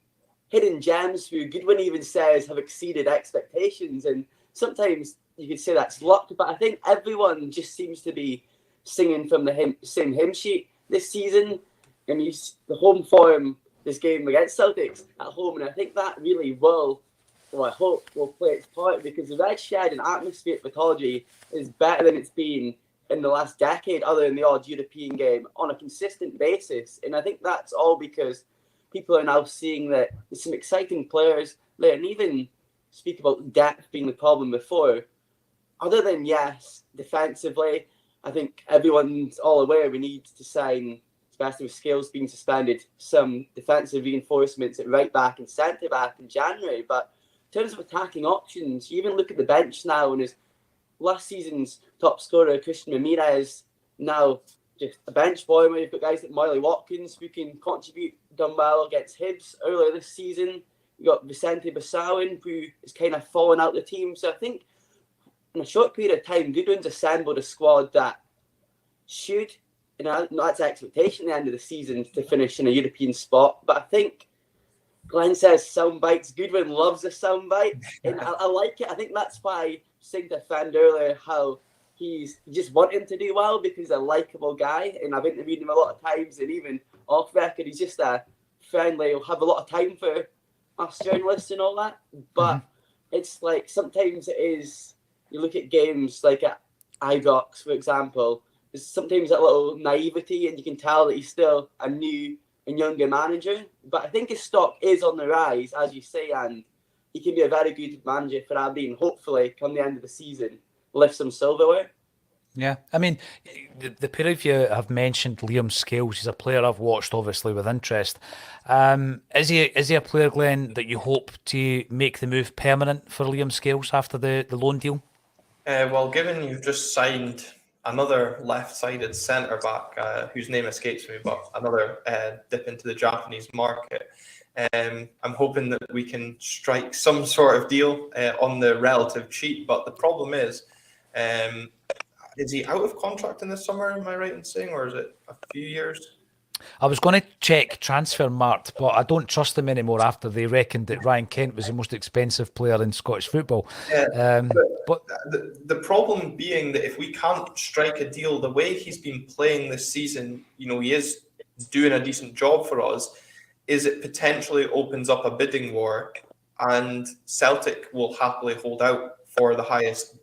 hidden gems who Goodwin even says have exceeded expectations. And sometimes you could say that's luck, but I think everyone just seems to be singing from the same hymn sheet this season. And the home form, this game against Celtic at home, and I think that really I hope will play its part, because the Red Shed and atmosphere at Pittodrie is better than it's been in the last decade, other than the odd European game, on a consistent basis. And I think that's all because people are now seeing that there's some exciting players there, and even speak about depth being the problem before. Other than, yes, defensively, I think everyone's all aware we need to sign, especially with Scales being suspended, some defensive reinforcements at right back and centre back in January. But in terms of attacking options, you even look at the bench now, and his last season's top scorer, Christian Ramirez, now just a bench boy. Where you've got guys like Marley Watkins who can contribute, done well against Hibs earlier this season. You've got Vicente Basawin, who is kind of fallen out the team. So I think in a short period of time, Goodwin's assembled a squad that should, that's expectation at the end of the season, to finish in a European spot. But I think Glenn says sound bites. Goodwin loves a sound bite, and I like it. I think that's why I was saying to a friend earlier how you just want him to do well, because he's a likeable guy, and I've interviewed him a lot of times, and even off record, he's just a friendly, he'll have a lot of time for us journalists and all that. But it's like sometimes it is, you look at games like at Ibrox, for example, there's sometimes that little naivety, and you can tell that he's still a new and younger manager. But I think his stock is on the rise, as you say, and he can be a very good manager for Aberdeen. Hopefully, come the end of the season, lift some silverware. Yeah, I mean, the pair of you have mentioned Liam Scales. He's a player I've watched, obviously, with interest. Is he a player, Glenn, that you hope to make the move permanent for Liam Scales after the loan deal? Well, given you've just signed another left-sided centre-back, whose name escapes me, but another dip into the Japanese market, I'm hoping that we can strike some sort of deal on the relative cheap. But the problem is he out of contract in the summer, am I right in saying, or is it a few years? I was going to check Transfermarkt, but I don't trust them anymore after they reckoned that Ryan Kent was the most expensive player in Scottish football. Yeah, But the problem being that if we can't strike a deal the way he's been playing this season, he is doing a decent job for us, is it potentially opens up a bidding war, and Celtic will happily hold out for the highest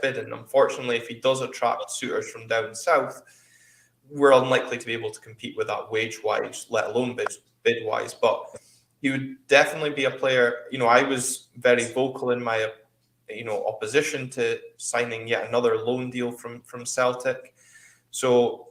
bid. And unfortunately, if he does attract suitors from down south, we're unlikely to be able to compete with that wage-wise, let alone bid-wise. But he would definitely be a player. I was very vocal in my opposition to signing yet another loan deal from Celtic. So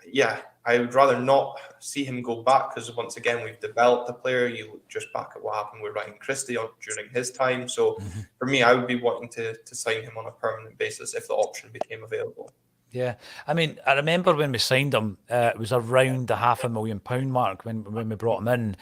yeah, I would rather not see him go back, because once again we've developed a player. You look just back at what happened with Ryan Christie during his time. So for me, I would be wanting to sign him on a permanent basis if the option became available. yeah, I mean, I remember when we signed him, it was around the £500,000 mark when we brought him in.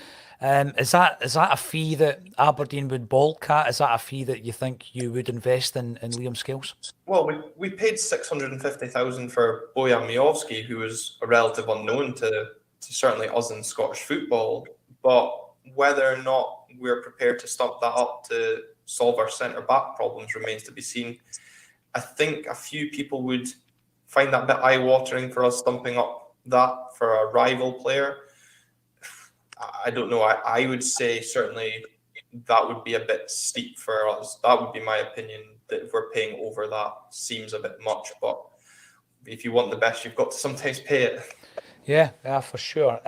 Is that a fee that Aberdeen would balk at? Is that a fee that you think you would invest in Liam Scales? Well, we paid 650,000 for Bojan Miovski, who was a relative unknown to certainly us in Scottish football. But whether or not we're prepared to stump that up to solve our centre back problems remains to be seen. I think a few people would find that a bit eye-watering for us stumping up that for a rival player. I don't know. I would say certainly that would be a bit steep for us. That would be my opinion, that if we're paying over that seems a bit much. But if you want the best, you've got to sometimes pay it. Yeah, for sure.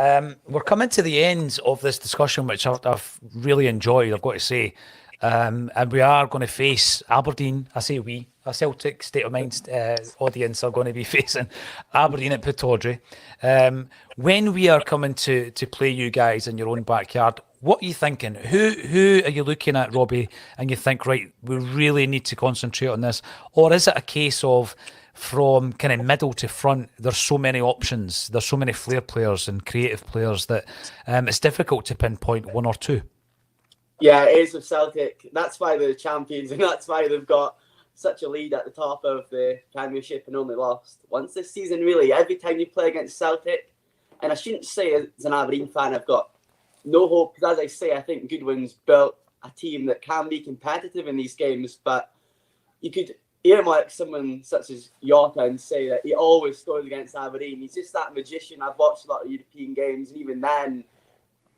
We're coming to the end of this discussion, which I've really enjoyed, I've got to say. And we are going to face Aberdeen. I say we, a Celtic State of Mind audience are going to be facing Aberdeen at Pittodrie. When we are coming to play you guys in your own backyard, what are you thinking? Who are you looking at, Robbie, and you think, right, we really need to concentrate on this? Or is it a case of from kind of middle to front, there's so many options, there's so many flair players and creative players that it's difficult to pinpoint one or two? Yeah, it is with Celtic. That's why they're the champions, and that's why they've got such a lead at the top of the Premiership and only lost once this season, really. Every time you play against Celtic, and I shouldn't say as an Aberdeen fan I've got no hope, because as I say, I think Goodwin's built a team that can be competitive in these games, but you could earmark someone such as Jock and say that he always scores against Aberdeen. He's just that magician. I've watched a lot of European games, and even then,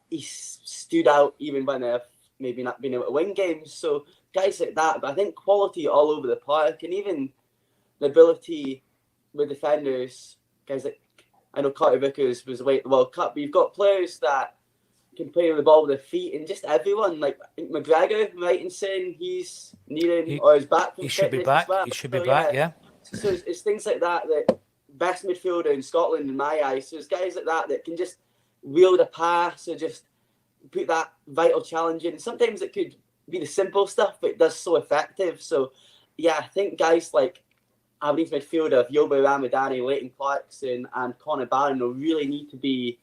he stood out even when they've maybe not been able to win games. So guys like that, but I think quality all over the park, and even the ability with defenders, guys like, I know Carter Vickers was away at the World Cup, but you've got players that can play with the ball with their feet, and just everyone, like I think McGregor, right in saying he's needing or is back from he should be fitness back. as well. He should be back, yeah. So it's things like that that best midfielder in Scotland in my eyes. So it's guys like that can just wield a pass or just put that vital challenge in. Sometimes it could be the simple stuff, but it does so effective. So yeah, I think guys like Aberdeen's midfielder, Yobo Ramadani, Leighton Clarkson and Connor Barron will really need to be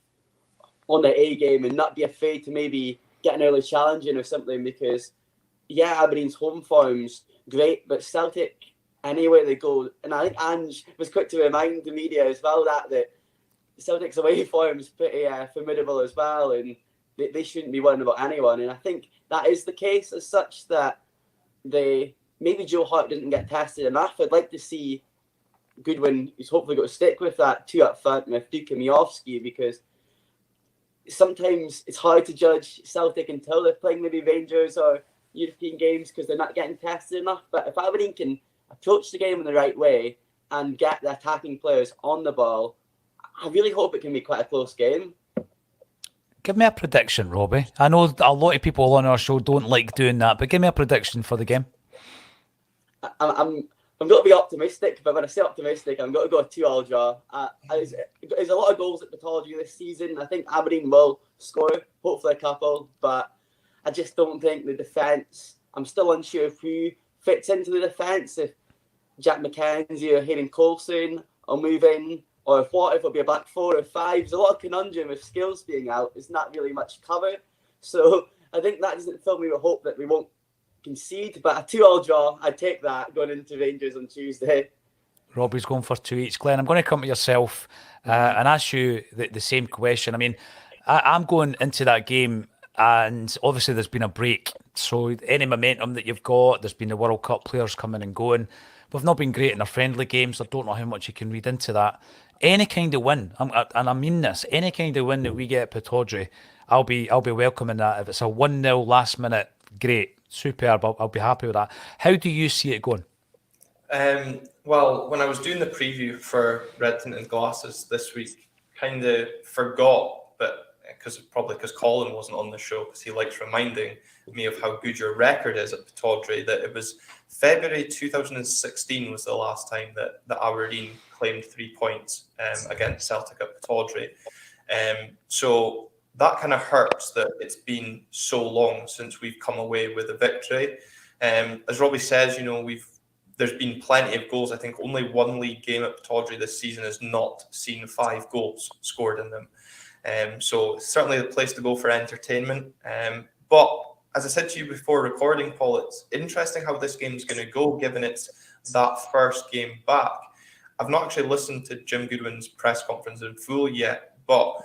on their A game and not be afraid to maybe get an early challenge in or something, because yeah, Aberdeen's home form's great, but Celtic, anywhere they go, and I think Ange was quick to remind the media as well that Celtic's away form's pretty formidable as well, and they shouldn't be worrying about anyone. And I think that is the case as such, that maybe Joe Hart doesn't get tested enough. I'd like to see Goodwin is hopefully going to stick with that two up front with Duke and Miovski, because sometimes it's hard to judge Celtic until they're playing maybe Rangers or European games because they're not getting tested enough. But if Aberdeen can approach the game in the right way and get the attacking players on the ball, I really hope it can be quite a close game. Give me a prediction, Robbie. I know a lot of people on our show don't like doing that, but give me a prediction for the game. I'm going to be optimistic, but when I say optimistic, I'm going to go a 2-2 draw. There's a lot of goals at Pittodrie this season. I think Aberdeen will score, hopefully a couple, but I just don't think the defence, I'm still unsure of who fits into the defence, if Jack McKenzie or Hayden Coulson will move in, or if it'll be a back 4 or 5. There's a lot of conundrum with Skills being out. There's not really much cover. So I think that doesn't fill me with hope that we won't concede. But a 2-2 draw, I'd take that going into Rangers on Tuesday. Robbie's going for 2 each. Glenn, I'm going to come to yourself and ask you the same question. I mean, I'm going into that game, and obviously there's been a break. So any momentum that you've got, there's been the World Cup players coming and going. We've not been great in our friendly games. I don't know how much you can read into that. Any kind of win, and I mean this, any kind of win that we get at Pittodrie, I'll be welcoming that. If it's a 1-0 last minute, great, superb. I'll be happy with that. How do you see it going? Well, when I was doing the preview for Red Tinted Glasses this week, kind of forgot, but because Colin wasn't on the show, because he likes reminding me of how good your record is at Pittodrie, that it was February 2016 was the last time that Aberdeen claimed 3 points against Celtic at Pittodrie. So that kind of hurts that it's been so long since we've come away with a victory. As Robbie says, there's been plenty of goals. I think only one league game at Pittodrie this season has not seen 5 goals scored in them. So it's certainly the place to go for entertainment. But as I said to you before recording, Paul, it's interesting how this game's going to go, given it's that first game back. I've not actually listened to Jim Goodwin's press conference in full yet, but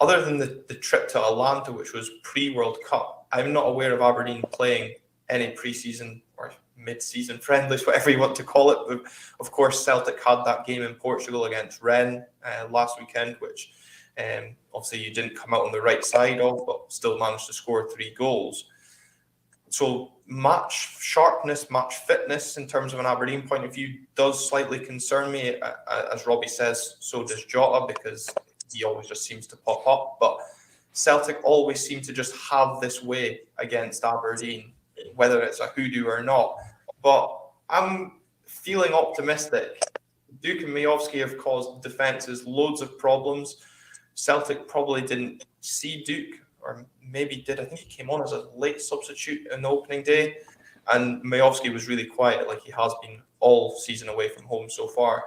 other than the trip to Atlanta, which was pre-World Cup, I'm not aware of Aberdeen playing any pre-season or mid-season friendlies, whatever you want to call it. But of course, Celtic had that game in Portugal against Rennes last weekend, which obviously you didn't come out on the right side of, but still managed to score 3 goals. So match sharpness, match fitness in terms of an Aberdeen point of view does slightly concern me. As Robbie says, so does Jota, because he always just seems to pop up. But Celtic always seem to just have this way against Aberdeen, whether it's a hoodoo or not. But I'm feeling optimistic. Duke and Majowski have caused defences loads of problems. Celtic probably didn't see Duke, or maybe did. I think he came on as a late substitute in the opening day, and Majowski was really quiet, like he has been all season away from home so far,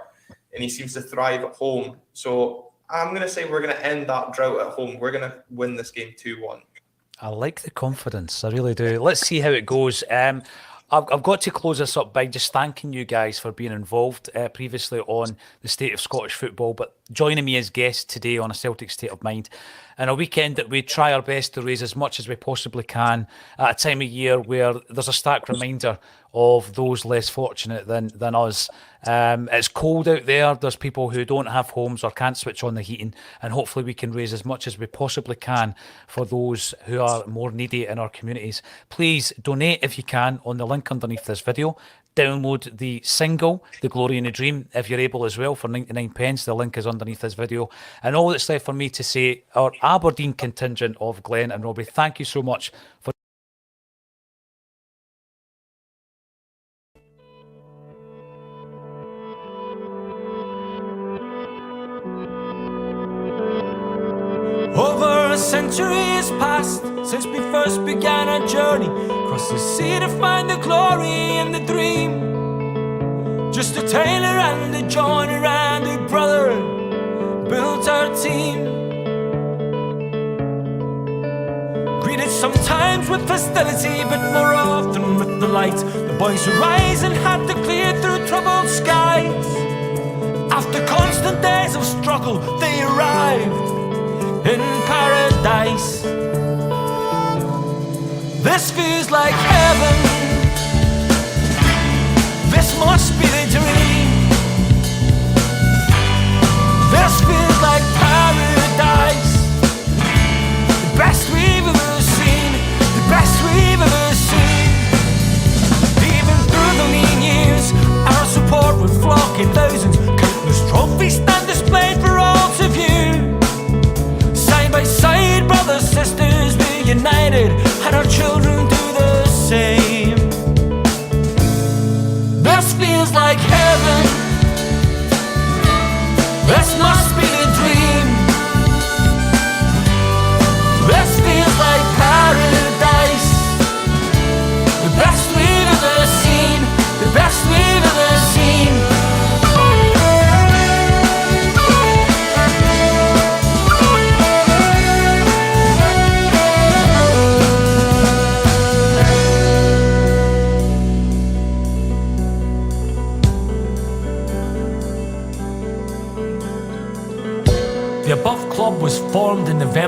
and he seems to thrive at home. So I'm going to say we're going to end that drought at home. We're going to win this game 2-1. I like the confidence, I really do. Let's see how it goes. I've got to close this up by just thanking you guys for being involved previously on the state of Scottish football, but joining me as guests today on A Celtic State of Mind, and a weekend that we try our best to raise as much as we possibly can at a time of year where there's a stark reminder of those less fortunate than us. It's cold out there. There's people who don't have homes or can't switch on the heating, and hopefully we can raise as much as we possibly can for those who are more needy in our communities. Please donate if you can on the link underneath this video. Download the single, The Glory and the Dream, if you're able as well, for 99 pence. The link is underneath this video. And all that's left for me to say, our Aberdeen contingent of Glenn and Robbie, thank you so much for Over a century has passed since we first began our journey across the sea to find the glory and the dream. Just a tailor and a joiner and a brother built our team. Greeted sometimes with hostility, but more often with the light. The boys who rise and had to clear through troubled skies. After constant days of struggle, they arrived in paradise. This feels like heaven. This must be the dream. This feels like paradise. The best we've ever seen. The best we've ever seen. Even through the lean years, our support would flock in thousands. Countless trophies stand displayed for all to view. By side, brothers, sisters, we're united, and our children do the same. This feels like heaven. This must be the dream. This feels like paradise. The best we've ever seen. The best we've ever seen.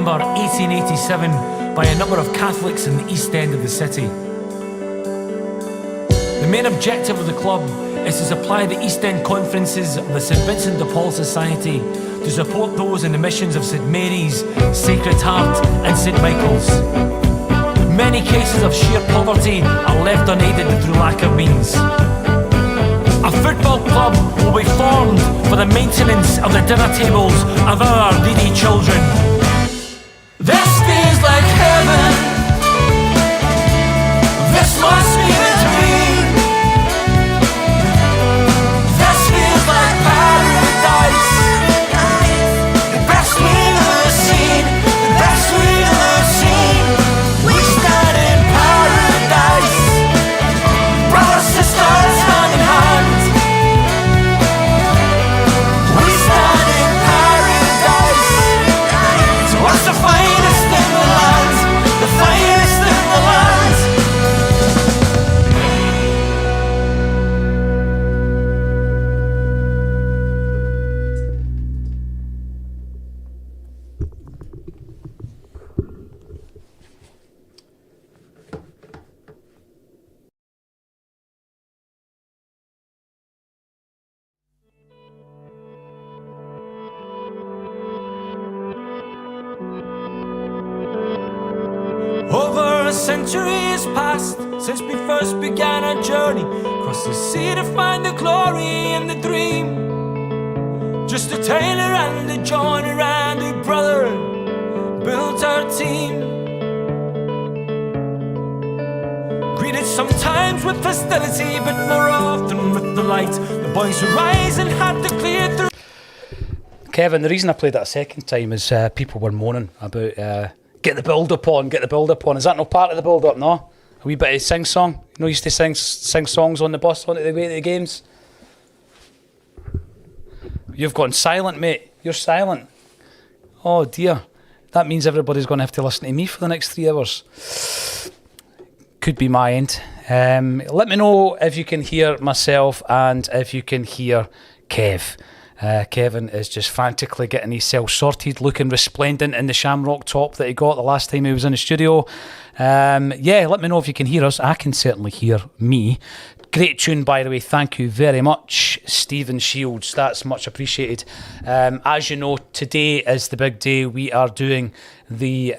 September 1887 by a number of Catholics in the East End of the city. The main objective of the club is to supply the East End conferences of the St Vincent de Paul Society to support those in the missions of St Mary's, Sacred Heart and St Michael's. Many cases of sheer poverty are left unaided through lack of means. A football club will be formed for the maintenance of the dinner tables of our needy children. This feels like heaven. This must be a dream. This feels like paradise. The best we've ever seen. The best we've ever seen. We stand in paradise. Brothers, sisters, hand in hand. We stand in paradise. So what's the finest in the land? The finest in the land. Over a century has passed since we first began our journey across the sea to find the glory and the dream. Just a Taylor and a Johnny and a brother built our team. Greeted sometimes with hostility, but more often with delight. The boys would rise and had to clear through. Kevin, the reason I played that a second time is people were moaning about get the build-up on. Is that not part of the build-up, no? A wee bit of sing-song? You know, you used to sing songs on the bus on the way to the games? You've gone silent, mate. You're silent. Oh, dear. That means everybody's going to have to listen to me for the next 3 hours. Could be my end. Let me know if you can hear myself and if you can hear Kev. Kevin is just frantically getting himself sorted, looking resplendent in the shamrock top that he got the last time he was in the studio. Yeah, let me know if you can hear us. I can certainly hear me. Great tune, by the way. Thank you very much, Stephen Shields. That's much appreciated. As you know, today is the big day. We are doing the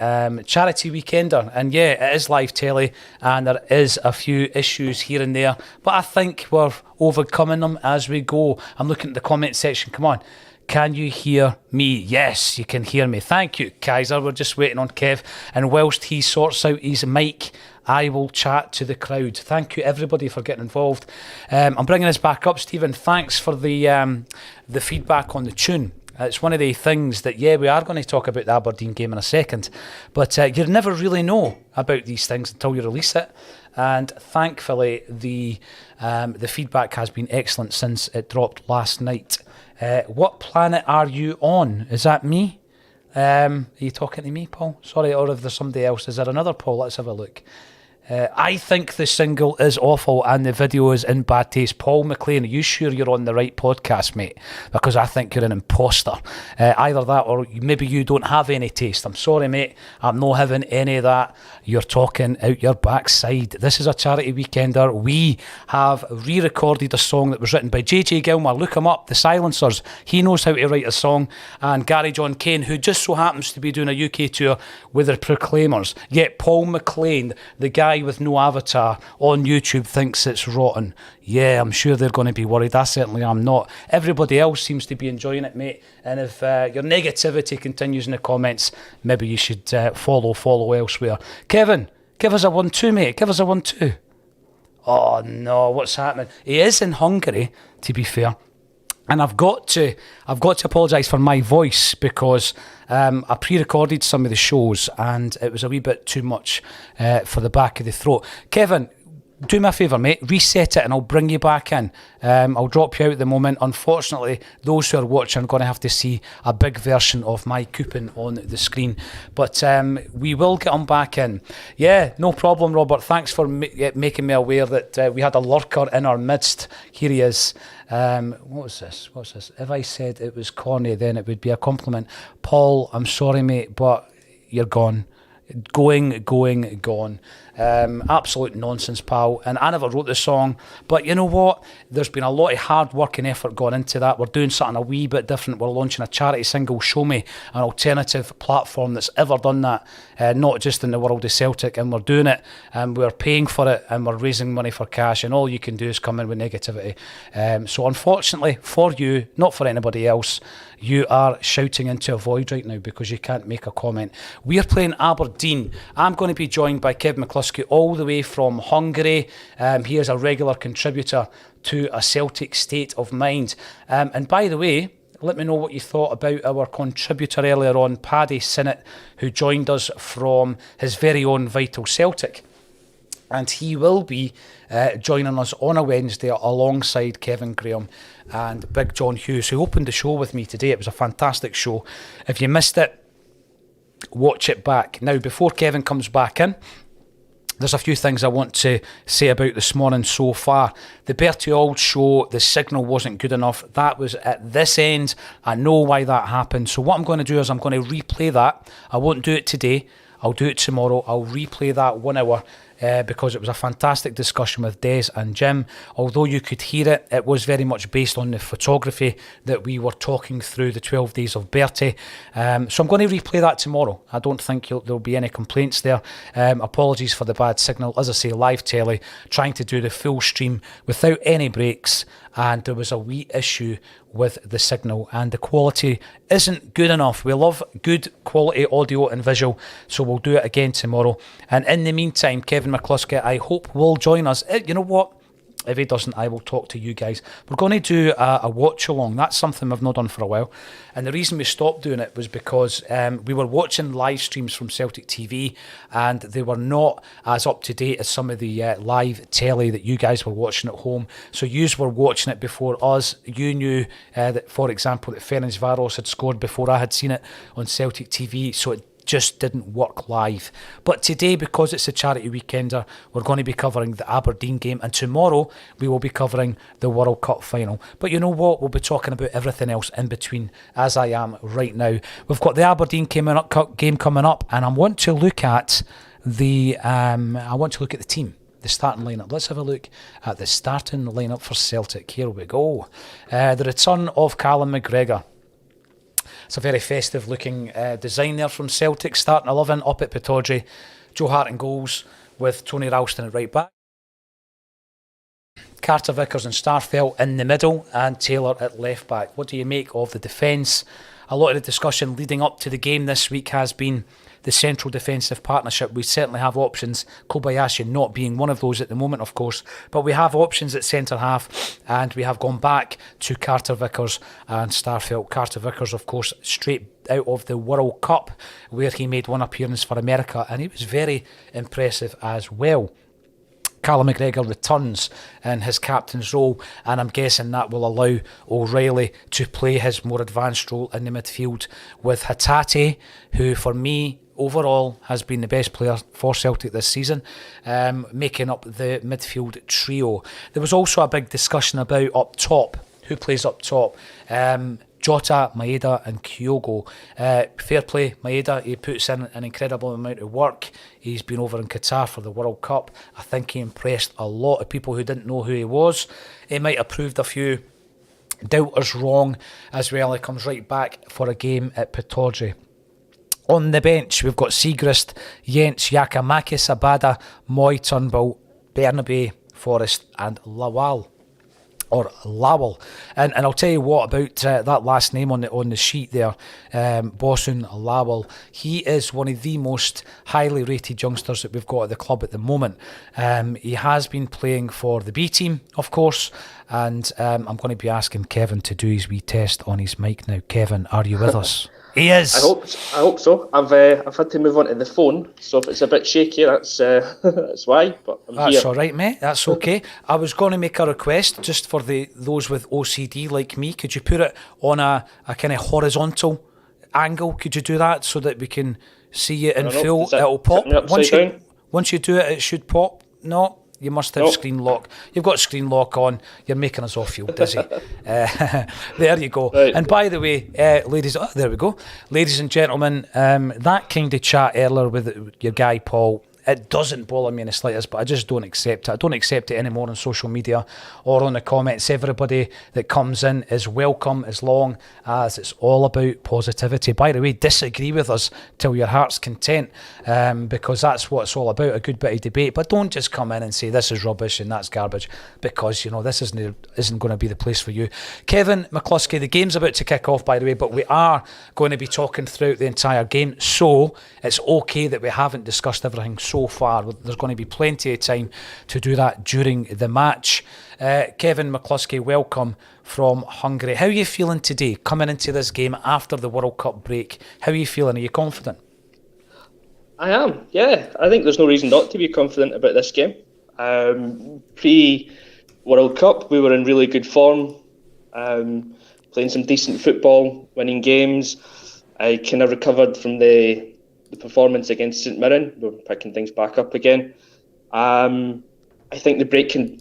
charity weekender, and yeah, it is live telly, and there is a few issues here and there, but I think we're overcoming them as we go. I'm looking at the comment section. Come on. Can you hear me? Yes, you can hear me. Thank you, Kaiser. We're just waiting on Kev. And whilst he sorts out his mic, I will chat to the crowd. Thank you, everybody, for getting involved. I'm bringing us back up, Stephen. Thanks for the feedback on the tune. It's one of the things that, yeah, we are going to talk about the Aberdeen game in a second. But you never really know about these things until you release it. And thankfully, the feedback has been excellent since it dropped last night. What planet are you on? Is that me? Are you talking to me, Paul? Sorry, or if there's somebody else. Is there another Paul? Let's have a look. I think the single is awful and the video is in bad taste. Paul McLean, are you sure you're on the right podcast, mate? Because I think you're an imposter. Either that or maybe you don't have any taste. I'm sorry, mate. I'm not having any of that. You're talking out your backside. This is a charity weekender. We have re-recorded a song that was written by JJ Gilmer. Look him up, The Silencers. He knows how to write a song. And Gary John Kane, who just so happens to be doing a UK tour with the Proclaimers. Yet Paul McLean, the guy with no avatar on YouTube, thinks it's rotten. Yeah, I'm sure they're going to be worried. I certainly am not. Everybody else seems to be enjoying it, mate. And if your negativity continues in the comments, maybe you should follow elsewhere. Kevin, give us a 1-2, mate. Give us a 1-2. Oh no, what's happening? He is in Hungary, to be fair. And I've got to apologise for my voice because I pre-recorded some of the shows and it was a wee bit too much for the back of the throat. Kevin, do me a favour, mate. Reset it and I'll bring you back in. I'll drop you out at the moment. Unfortunately, those who are watching are going to have to see a big version of my coupon on the screen. But we will get on back in. Yeah, no problem, Robert. Thanks for making me aware that we had a lurker in our midst. Here he is. What was this? If I said it was corny, then it would be a compliment. Paul, I'm sorry, mate, but you're gone. Gone. Absolute nonsense, pal. And I never wrote the song, but you know what? There's been a lot of hard work and effort gone into that. We're doing something a wee bit different. We're launching a charity single, Show Me, an alternative platform that's ever done that, not just in the world of Celtic, and we're doing it, and we're paying for it, and we're raising money for cash, and all you can do is come in with negativity. So unfortunately for you, not for anybody else, you are shouting into a void right now because you can't make a comment. We are playing Aberdeen. I'm going to be joined by Kevin McCluskey all the way from Hungary. He is a regular contributor to A Celtic State of Mind. And by the way, let me know what you thought about our contributor earlier on, Paddy Sinnott, who joined us from his very own Vital Celtic. And he will be joining us on a Wednesday alongside Kevin Graham and Big John Hughes, who opened the show with me today. It was a fantastic show. If you missed it, watch it back. Now, before Kevin comes back in, there's a few things I want to say about this morning so far. The Bertie Auld show, the signal wasn't good enough. That was at this end. I know why that happened. So what I'm going to do is I'm going to replay that. I won't do it today. I'll do it tomorrow. I'll replay that 1 hour because it was a fantastic discussion with Des and Jim. Although you could hear it, it was very much based on the photography that we were talking through the 12 days of Bertie. So I'm going to replay that tomorrow. I don't think there'll be any complaints there. Apologies for the bad signal. As I say, live telly, trying to do the full stream without any breaks, and there was a wee issue with the signal and the quality isn't good enough. We love good quality audio and visual, so we'll do it again tomorrow. And in the meantime, Kevin McCluskey, I hope, will join us. You know what? If he doesn't, I will talk to you guys. We're going to do a watch along. That's something we've not done for a while. And the reason we stopped doing it was because we were watching live streams from Celtic TV and they were not as up to date as some of the live telly that you guys were watching at home. So you were watching it before us. You knew that, for example, that Ferencváros had scored before I had seen it on Celtic TV. So it just didn't work live. But today, because it's a charity weekender, we're going to be covering the Aberdeen game, and tomorrow we will be covering the World Cup final. But you know what? We'll be talking about everything else in between, as I am right now. We've got the Aberdeen game coming up, and I want to look at the team. The starting lineup. Let's have a look at the starting lineup for Celtic. Here we go. The return of Callum McGregor. It's a very festive looking design there from Celtic. Starting 11 up at Pittodrie. Joe Hart in goals with Tony Ralston at right back. Carter Vickers and Starfelt in the middle, and Taylor at left back. What do you make of the defence? A lot of the discussion leading up to the game this week has been the central defensive partnership. We certainly have options, Kobayashi not being one of those at the moment, of course, but we have options at centre half, and we have gone back to Carter Vickers and Starfelt. Carter Vickers, of course, straight out of the World Cup, where he made one appearance for America, and he was very impressive as well. Callum McGregor returns in his captain's role, and I'm guessing that will allow O'Reilly to play his more advanced role in the midfield with Hatate, who for me overall has been the best player for Celtic this season, making up the midfield trio. There was also a big discussion about up top, who plays up top. Jota, Maeda and Kyogo. Fair play, Maeda, he puts in an incredible amount of work. He's been over in Qatar for the World Cup. I think he impressed a lot of people who didn't know who he was. He might have proved a few doubters wrong as well. He comes right back for a game at Pittodrie. On the bench, we've got Siegrist, Jens, Giacomakis, Abada, Moy, Turnbull, Bernabe, Forrest and Lawal. And I'll tell you what about that last name on the sheet there, Bosun Lawal. He is one of the most highly rated youngsters that we've got at the club at the moment. He has been playing for the B team, of course, and I'm going to be asking Kevin to do his wee test on his mic now. Kevin, are you with us? He is. I hope so. I've had to move on to the phone, so if it's a bit shaky, that's that's why. But I'm here. All right, mate. That's okay. I was going to make a request just for those with OCD like me. Could you put it on a kind of horizontal angle? Could you do that so that we can see it in full? It'll pop. Once you do it, it should pop. No, You must have screen lock. You've got screen lock on. You're making us all feel dizzy. There you go. Right. And by the way, there we go. Ladies and gentlemen, that kind of chat earlier with your guy Paul, it doesn't bother me in the slightest, but I just don't accept it. I don't accept it anymore on social media or on the comments. Everybody that comes in is welcome as long as it's all about positivity. By the way, disagree with us till your heart's content, because that's what it's all about, a good bit of debate. But don't just come in and say this is rubbish and that's garbage, because, you know, this isn't going to be the place for you. Kevin McCluskey, the game's about to kick off, by the way, but we are going to be talking throughout the entire game, so it's okay that we haven't discussed everything so far. There's going to be plenty of time to do that during the match. Kevin McCluskey, welcome from Hungary. How are you feeling today, coming into this game after the World Cup break? How are you feeling? Are you confident? I am, yeah. I think there's no reason not to be confident about this game. Pre-World Cup, we were in really good form, playing some decent football, winning games. I kind of recovered from the performance against St Mirren. We're picking things back up again. I think the break did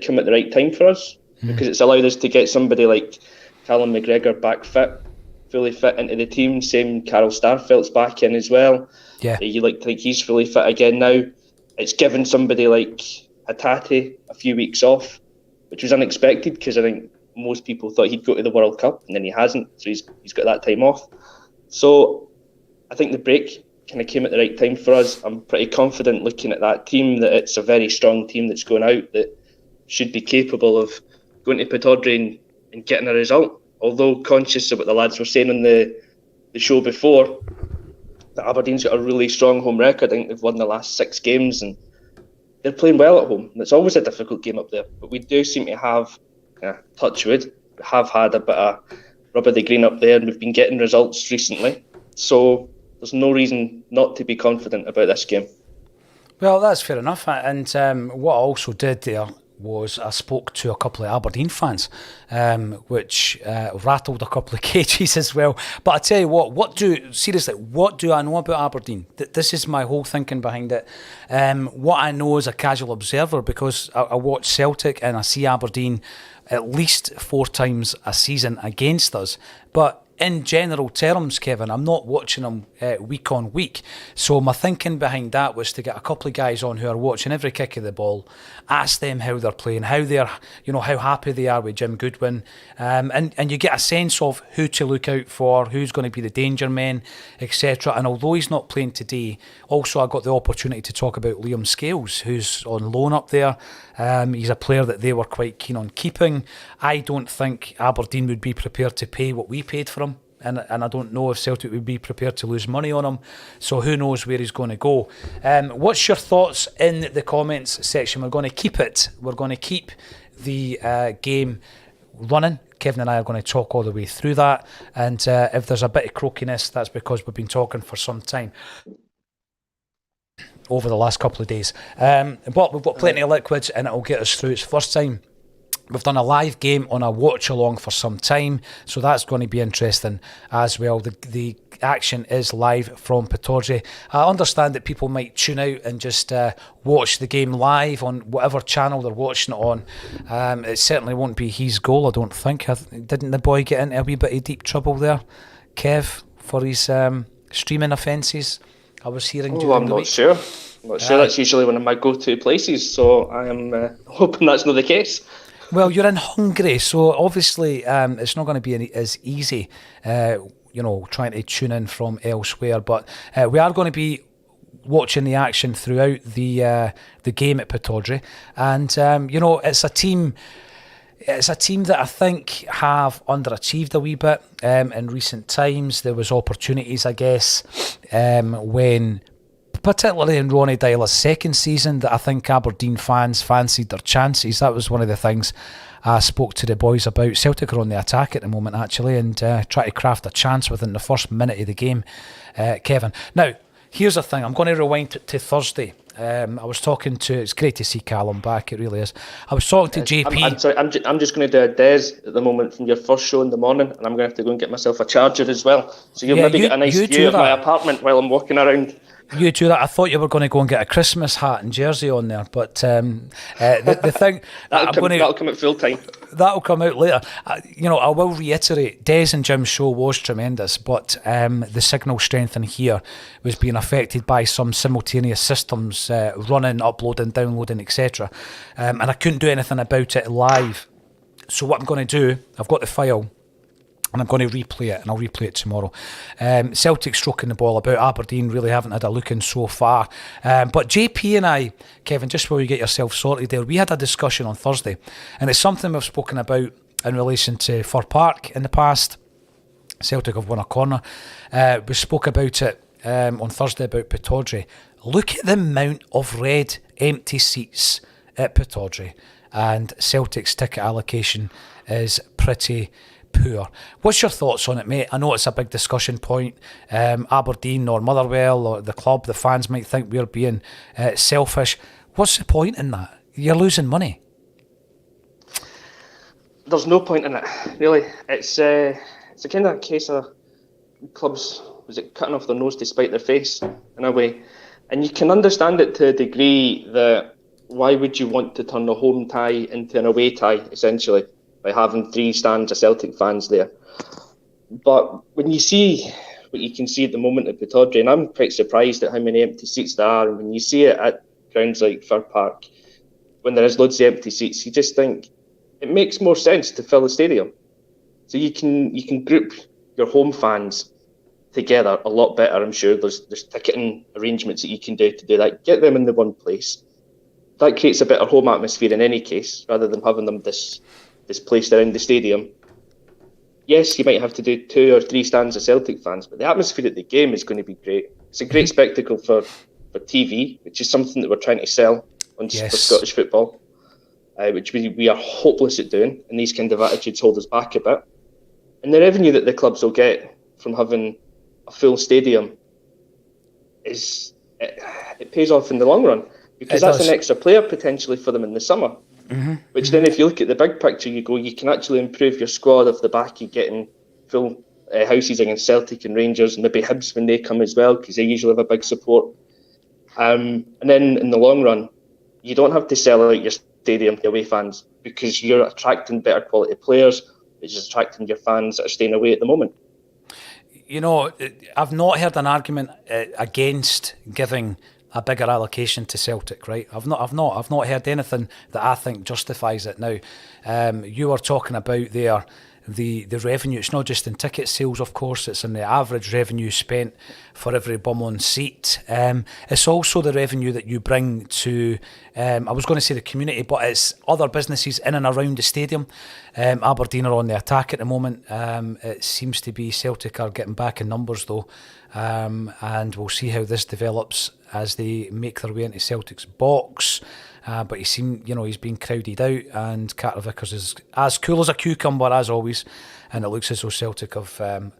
come at the right time for us, because it's allowed us to get somebody like Callum McGregor back fully fit into the team. Same, Carol Starfelt's back in as well. Yeah, you like to think he's fully fit again now. It's given somebody like Hatate a few weeks off, which was unexpected, because I think most people thought he'd go to the World Cup and then he hasn't, so he's got that time off. So I think the break kind of came at the right time for us. I'm pretty confident looking at that team that it's a very strong team that's going out, that should be capable of going to Pittodrie and getting a result. Although conscious of what the lads were saying on the show before, that Aberdeen's got a really strong home record. I think they've won the last 6 games and they're playing well at home. It's always a difficult game up there, but we do seem to have, touch wood, we have had a bit of rub of the green up there, and we've been getting results recently. So there's no reason not to be confident about this game. Well, that's fair enough. And what I also did there was I spoke to a couple of Aberdeen fans, which rattled a couple of cages as well. But I tell you what do I know about Aberdeen? This is my whole thinking behind it. What I know as a casual observer, because I watch Celtic and I see Aberdeen at least 4 times a season against us. But in general terms, Kevin, I'm not watching them week on week. So my thinking behind that was to get a couple of guys on who are watching every kick of the ball, ask them how they're playing, how happy they are with Jim Goodwin, and you get a sense of who to look out for, who's going to be the danger men, etc. And although he's not playing today, also I got the opportunity to talk about Liam Scales, who's on loan up there. He's a player that they were quite keen on keeping. I don't think Aberdeen would be prepared to pay what we paid for him, and I don't know if Celtic would be prepared to lose money on him, so who knows where he's going to go. What's your thoughts in the comments section? We're going to keep it. We're going to keep the game running. Kevin and I are going to talk all the way through that, and if there's a bit of croakiness, that's because we've been talking for some time over the last couple of days. But we've got plenty of liquids and it'll get us through. It's first time we've done a live game on a watch along for some time, so that's going to be interesting as well. The action is live from Pittodrie. I understand that people might tune out and just watch the game live on whatever channel they're watching it on. It certainly won't be his goal, I don't think. Didn't the boy get into a wee bit of deep trouble there, Kev, for his streaming offences? I was hearing during I'm the not week. sure. I'm not sure. That's usually one of my go-to places, so I am hoping that's not the case. Well, you're in Hungary, so obviously it's not going to be as easy, trying to tune in from elsewhere. But we are going to be watching the action throughout the game at Pittodrie, and it's a team. It's a team that I think have underachieved a wee bit in recent times. There was opportunities, I guess, when, particularly in Ronnie Dyler's second season, that I think Aberdeen fans fancied their chances. That was one of the things I spoke to the boys about. Celtic are on the attack at the moment, actually, and try to craft a chance within the first minute of the game, Kevin. Now, here's the thing. I'm going to rewind to Thursday. I was talking to. It's great to see Callum back. It really is. I was talking to JP. I'm sorry. I'm just going to do a Des at the moment from your first show in the morning, and I'm going to have to go and get myself a charger as well. So you'll maybe get a nice view of my apartment while I'm walking around. You do that. I thought you were going to go and get a Christmas hat and jersey on there, but the thing that'll come at full time. That'll come out later. I will reiterate, Des and Jim's show was tremendous, but the signal strength in here was being affected by some simultaneous systems running, uploading, downloading, etc. And I couldn't do anything about it live. So what I'm going to do, I've got the file, and I'm going to replay it, and I'll replay it tomorrow. Celtic stroking the ball about. Aberdeen really haven't had a look in so far. But JP and I, Kevin, just while you get yourself sorted there, we had a discussion on Thursday, and it's something we've spoken about in relation to Fir Park in the past. Celtic have won a corner. We spoke about it on Thursday about Pittodrie. Look at the amount of red empty seats at Pittodrie, and Celtic's ticket allocation is pretty poor. What's your thoughts on it, mate? I know it's a big discussion point. Aberdeen or Motherwell or the club, the fans might think we're being selfish. What's the point in that? You're losing money. There's no point in it, really. It's a kind of case of clubs cutting off their nose to spite their face in a way, and you can understand it to a degree that why would you want to turn a home tie into an away tie, essentially, by having 3 stands of Celtic fans there. But when you see what you can see at the moment at Pittodrie, and I'm quite surprised at how many empty seats there are, and when you see it at grounds like Fir Park, when there is loads of empty seats, you just think it makes more sense to fill the stadium. So you can group your home fans together a lot better. I'm sure there's ticketing arrangements that you can do to do that. Get them in the one place. That creates a better home atmosphere in any case, rather than having them displaced around the stadium. Yes, you might have to do 2 or 3 stands of Celtic fans, but the atmosphere at the game is going to be great. It's a great spectacle for TV, which is something that we're trying to sell for Scottish football, which we are hopeless at doing, and these kind of attitudes hold us back a bit. And the revenue that the clubs will get from having a full stadium it pays off in the long run, because that's an extra player potentially for them in the summer. Which then, if you look at the big picture, you can actually improve your squad off the back of getting full houses against Celtic and Rangers, and maybe Hibs when they come as well, because they usually have a big support. And then in the long run, you don't have to sell out your stadium to away fans, because you're attracting better quality players, which is attracting your fans that are staying away at the moment. You know, I've not heard an argument against giving a bigger allocation to Celtic, right? I've not heard anything that I think justifies it. Now, you were talking about there the revenue. It's not just in ticket sales, of course. It's in the average revenue spent for every bum on seat. It's also the revenue that you bring to, I was going to say the community, but it's other businesses in and around the stadium. Aberdeen are on the attack at the moment. It seems to be Celtic are getting back in numbers though. And we'll see how this develops as they make their way into Celtic's box. But he's been crowded out, and Carter Vickers is as cool as a cucumber as always, and it looks as though Celtic have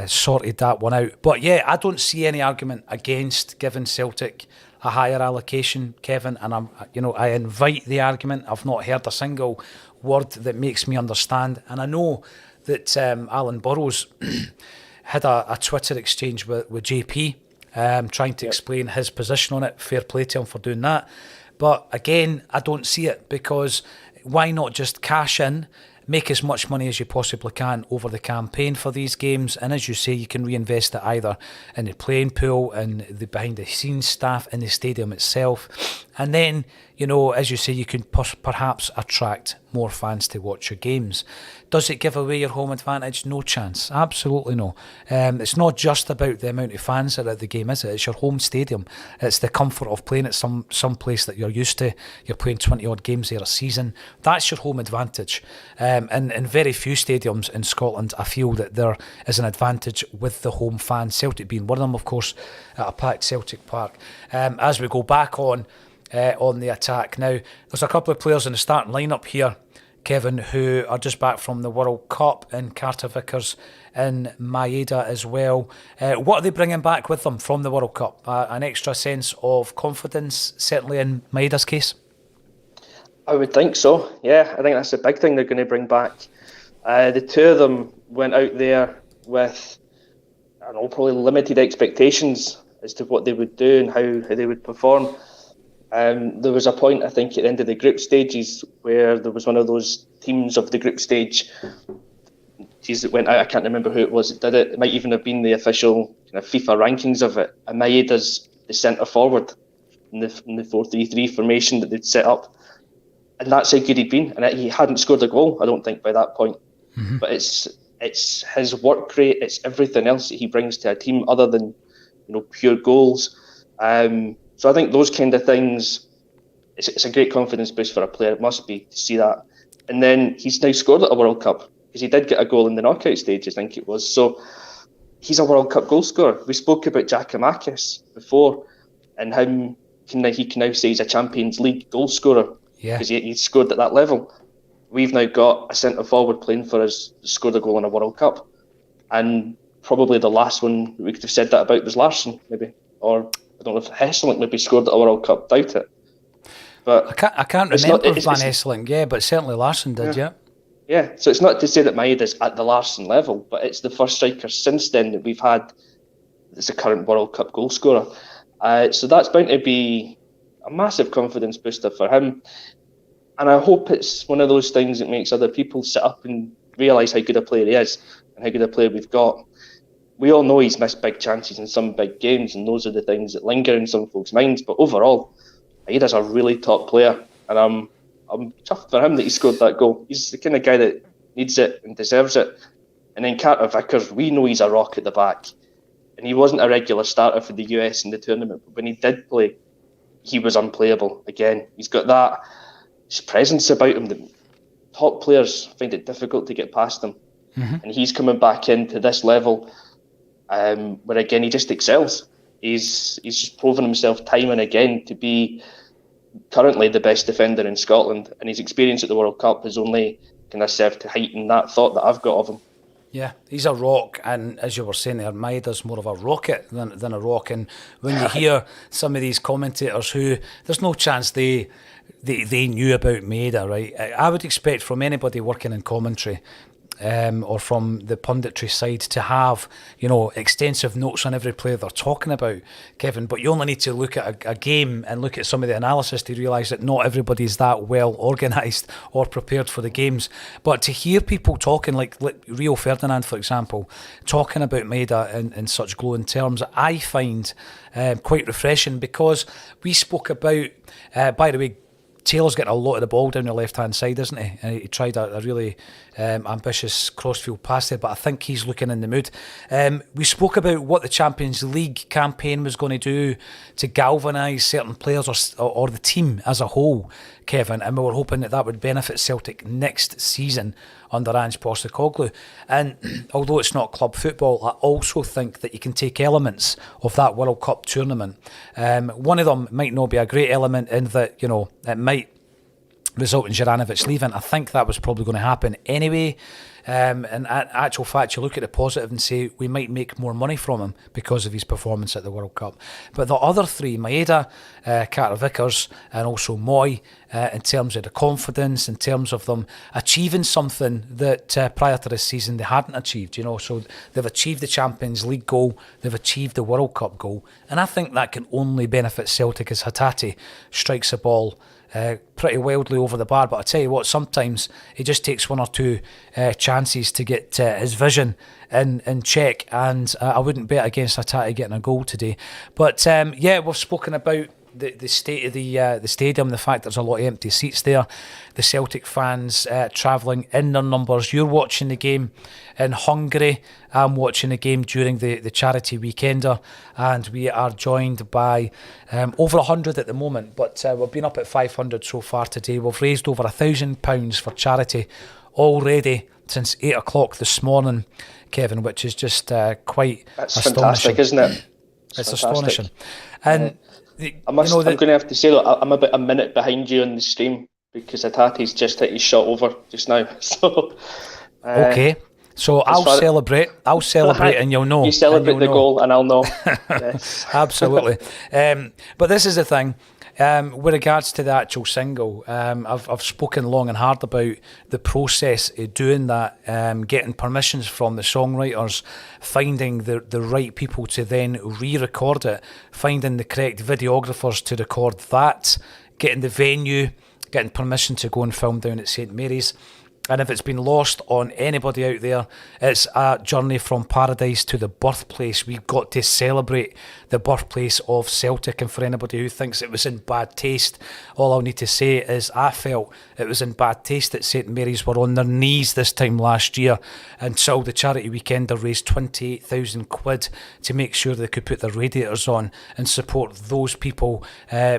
sorted that one out. But yeah, I don't see any argument against giving Celtic a higher allocation, Kevin, and I invite the argument. I've not heard a single word that makes me understand, and I know that Alan Burrows had a Twitter exchange with JP, trying to explain his position on it. Fair play to him for doing that. But again, I don't see it, because why not just cash in, make as much money as you possibly can over the campaign for these games, and as you say, you can reinvest it either in the playing pool and the behind the scenes staff in the stadium itself, and then, as you say, you can perhaps attract more fans to watch your games. Does it give away your home advantage? No chance. Absolutely no. It's not just about the amount of fans that are at the game, is it? It's your home stadium. It's the comfort of playing at some place that you're used to. You're playing 20 odd games there a season. That's your home advantage. And in very few stadiums in Scotland, I feel that there is an advantage with the home fans. Celtic being one of them, of course, at a packed Celtic Park. As we go back on the attack now, there's a couple of players in the starting lineup here Kevin, who are just back from the World Cup, and Carter Vickers in Maeda as well. What are they bringing back with them from the World Cup? An extra sense of confidence, certainly in Maeda's case? I would think so, yeah. I think that's the big thing they're going to bring back. The two of them went out there with, I don't know, probably limited expectations as to what they would do and how they would perform. There was a point, I think, at the end of the group stages where there was one of those teams of the group stage that went out. I can't remember who it was that did it. It might even have been the official kind of FIFA rankings of it. And Maeda's the centre forward in the 4-3-3 formation that they'd set up. And that's how good he'd been. And he hadn't scored a goal, I don't think, by that point. Mm-hmm. But it's his work rate, it's everything else that he brings to a team other than, pure goals. So I think those kind of things, it's a great confidence boost for a player. It must be to see that. And then he's now scored at a World Cup because he did get a goal in the knockout stage, I think it was. So he's a World Cup goal scorer. We spoke about Giakoumakis before and how he can now say he's a Champions League goal scorer because he scored at that level. We've now got a centre forward playing for us who scored a goal in a World Cup. And probably the last one we could have said that about was Larsson, maybe. Or I don't know if Hesselink maybe scored at a World Cup, doubt it. But I can't remember Van Hesselink, but certainly Larsson did, yeah. Yeah, so it's not to say that Maeda's at the Larsson level, but it's the first striker since then that we've had that's a current World Cup goal scorer. So that's bound to be a massive confidence booster for him. And I hope it's one of those things that makes other people sit up and realise how good a player he is and how good a player we've got. We all know he's missed big chances in some big games, and those are the things that linger in some folks' minds. But overall, Maeda's a really top player, and I'm chuffed for him that he scored that goal. He's the kind of guy that needs it and deserves it. And then Carter Vickers, we know he's a rock at the back, and he wasn't a regular starter for the US in the tournament, but when he did play, he was unplayable again. He's got that presence about him that top players find it difficult to get past him. Mm-hmm. And he's coming back into this level where again he just excels. He's just proven himself time and again to be currently the best defender in Scotland, and his experience at the World Cup has only kind of served to heighten that thought that I've got of him. Yeah, he's a rock, and as you were saying there, Maeda's more of a rocket than a rock. And when you hear some of these commentators who there's no chance they knew about Maeda, right? I would expect from anybody working in commentary or from the punditry side to have, extensive notes on every player they're talking about, Kevin. But you only need to look at a game and look at some of the analysis to realise that not everybody's that well organised or prepared for the games. But to hear people talking, like Rio Ferdinand, for example, talking about Maeda in such glowing terms, I find quite refreshing, because we spoke about, by the way, Taylor's getting a lot of the ball down the left-hand side, isn't he? And he tried a really ambitious crossfield pass there, but I think he's looking in the mood. We spoke about what the Champions League campaign was going to do to galvanise certain players or the team as a whole, Kevin, and we were hoping that would benefit Celtic next season under Ange Postecoglou. And although it's not club football, I also think that you can take elements of that World Cup tournament. One of them might not be a great element in that, it might result in Juranovic leaving. I think that was probably going to happen anyway. And in actual fact, you look at the positive and say we might make more money from him because of his performance at the World Cup. But the other three, Maeda, Carter Vickers, and also Moy, in terms of the confidence, in terms of them achieving something that prior to this season they hadn't achieved, So they've achieved the Champions League goal, they've achieved the World Cup goal, and I think that can only benefit Celtic as Hatate strikes a ball pretty wildly over the bar. But I tell you what, sometimes it just takes one or two chances to get his vision in check, and I wouldn't bet against Hatate getting a goal today. But we've spoken about the state of the stadium, the fact there's a lot of empty seats there, the Celtic fans travelling in their numbers. You're watching the game in Hungary, I'm watching the game during the charity weekender, and we are joined by over 100 at the moment, but we've been up at 500 so far today. We've raised over £1,000 for charity already since 8 o'clock this morning, Kevin, which is just quite That's astonishing. fantastic, isn't it? It's astonishing. And I'm going to have to say that I'm about a minute behind you on the stream because Hatate's just hit his shot over just now. So Okay. So I'll celebrate. I'll celebrate, and you'll know. You celebrate the goal, and I'll know. Yes. Absolutely. But this is the thing. With regards to the actual single, I've spoken long and hard about the process of doing that, getting permissions from the songwriters, finding the right people to then re-record it, finding the correct videographers to record that, getting the venue, getting permission to go and film down at St Mary's. And if it's been lost on anybody out there, it's a journey from paradise to the birthplace. We've got to celebrate the birthplace of Celtic. And for anybody who thinks it was in bad taste, all I'll need to say is I felt it was in bad taste that St Mary's were on their knees this time last year until the charity weekender raised 28,000 quid to make sure they could put their radiators on and support those people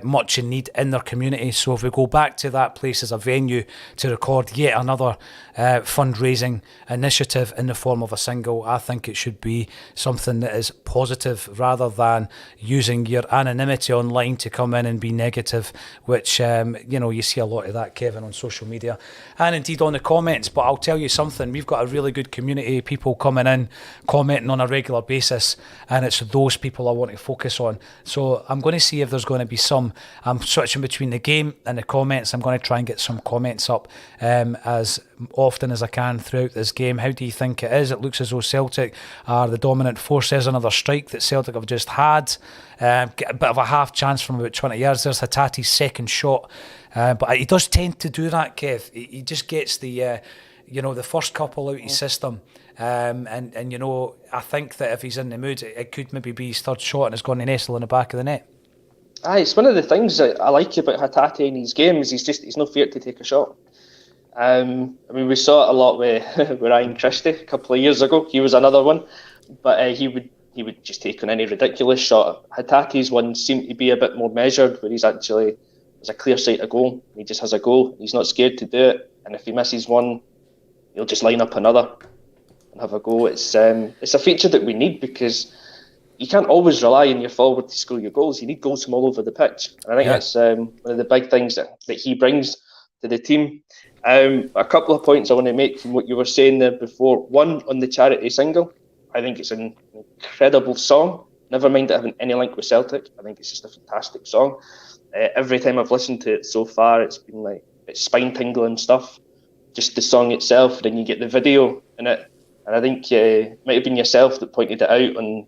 much in need in their community. So if we go back to that place as a venue to record yet another fundraising initiative in the form of a single, I think it should be something that is positive rather than using your anonymity online to come in and be negative, which you see a lot of that, Kevin, on social media and indeed on the comments. But I'll tell you something, we've got a really good community, people coming in, commenting on a regular basis, and it's those people I want to focus on. So I'm going to see if there's going to be I'm switching between the game and the comments. I'm going to try and get some comments up as often as I can throughout this game. How do you think it is? It looks as though Celtic are the dominant force. There's another strike that Celtic have just had. A bit of a half chance from about 20 yards. There's Hatate's second shot. But he does tend to do that, Kev. He just gets the first couple out of his system. And I think that if he's in the mood, it could maybe be his third shot and it's going to nestle in the back of the net. Aye, it's one of the things that I like about Hatate in his games. He's no fear to take a shot. We saw it a lot with Ryan Christie a couple of years ago. He was another one, but he would just take on any ridiculous shot. Hatate's one seemed to be a bit more measured, where there's a clear sight of goal. He just has a goal. He's not scared to do it, and if he misses one, he'll just line up another and have a go. It's a feature that we need because you can't always rely on your forward to score your goals. You need goals from all over the pitch, and I think that's one of the big things that he brings to the team. A couple of points I want to make from what you were saying there before. One, on the charity single, I think it's an incredible song. Never mind it having any link with Celtic. I think it's just a fantastic song. Every time I've listened to it so far, it's been like, it's spine tingling stuff. Just the song itself, then you get the video in it. And I think it might have been yourself that pointed it out on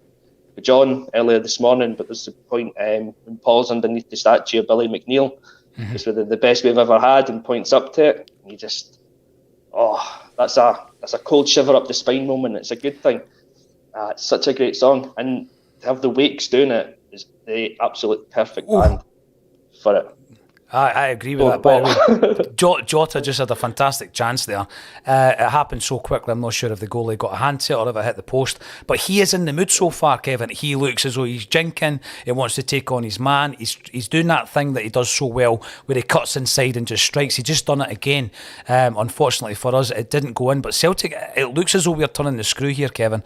John earlier this morning, but there's the point when Paul's underneath the statue of Billy McNeil. Mm-hmm. It's the best we've ever had, and points up to it. And you just, that's a cold shiver up the spine moment. It's a good thing. It's such a great song, and to have the Wakes doing it is the absolute perfect band for it. I agree with that. By the way, Jota just had a fantastic chance there. It happened so quickly, I'm not sure if the goalie got a hand to it or if it hit the post. But he is in the mood so far, Kevin. He looks as though he's jinking. He wants to take on his man. He's doing that thing that he does so well, where he cuts inside and just strikes. He just done it again. Unfortunately for us, it didn't go in. But Celtic, it looks as though we're turning the screw here, Kevin.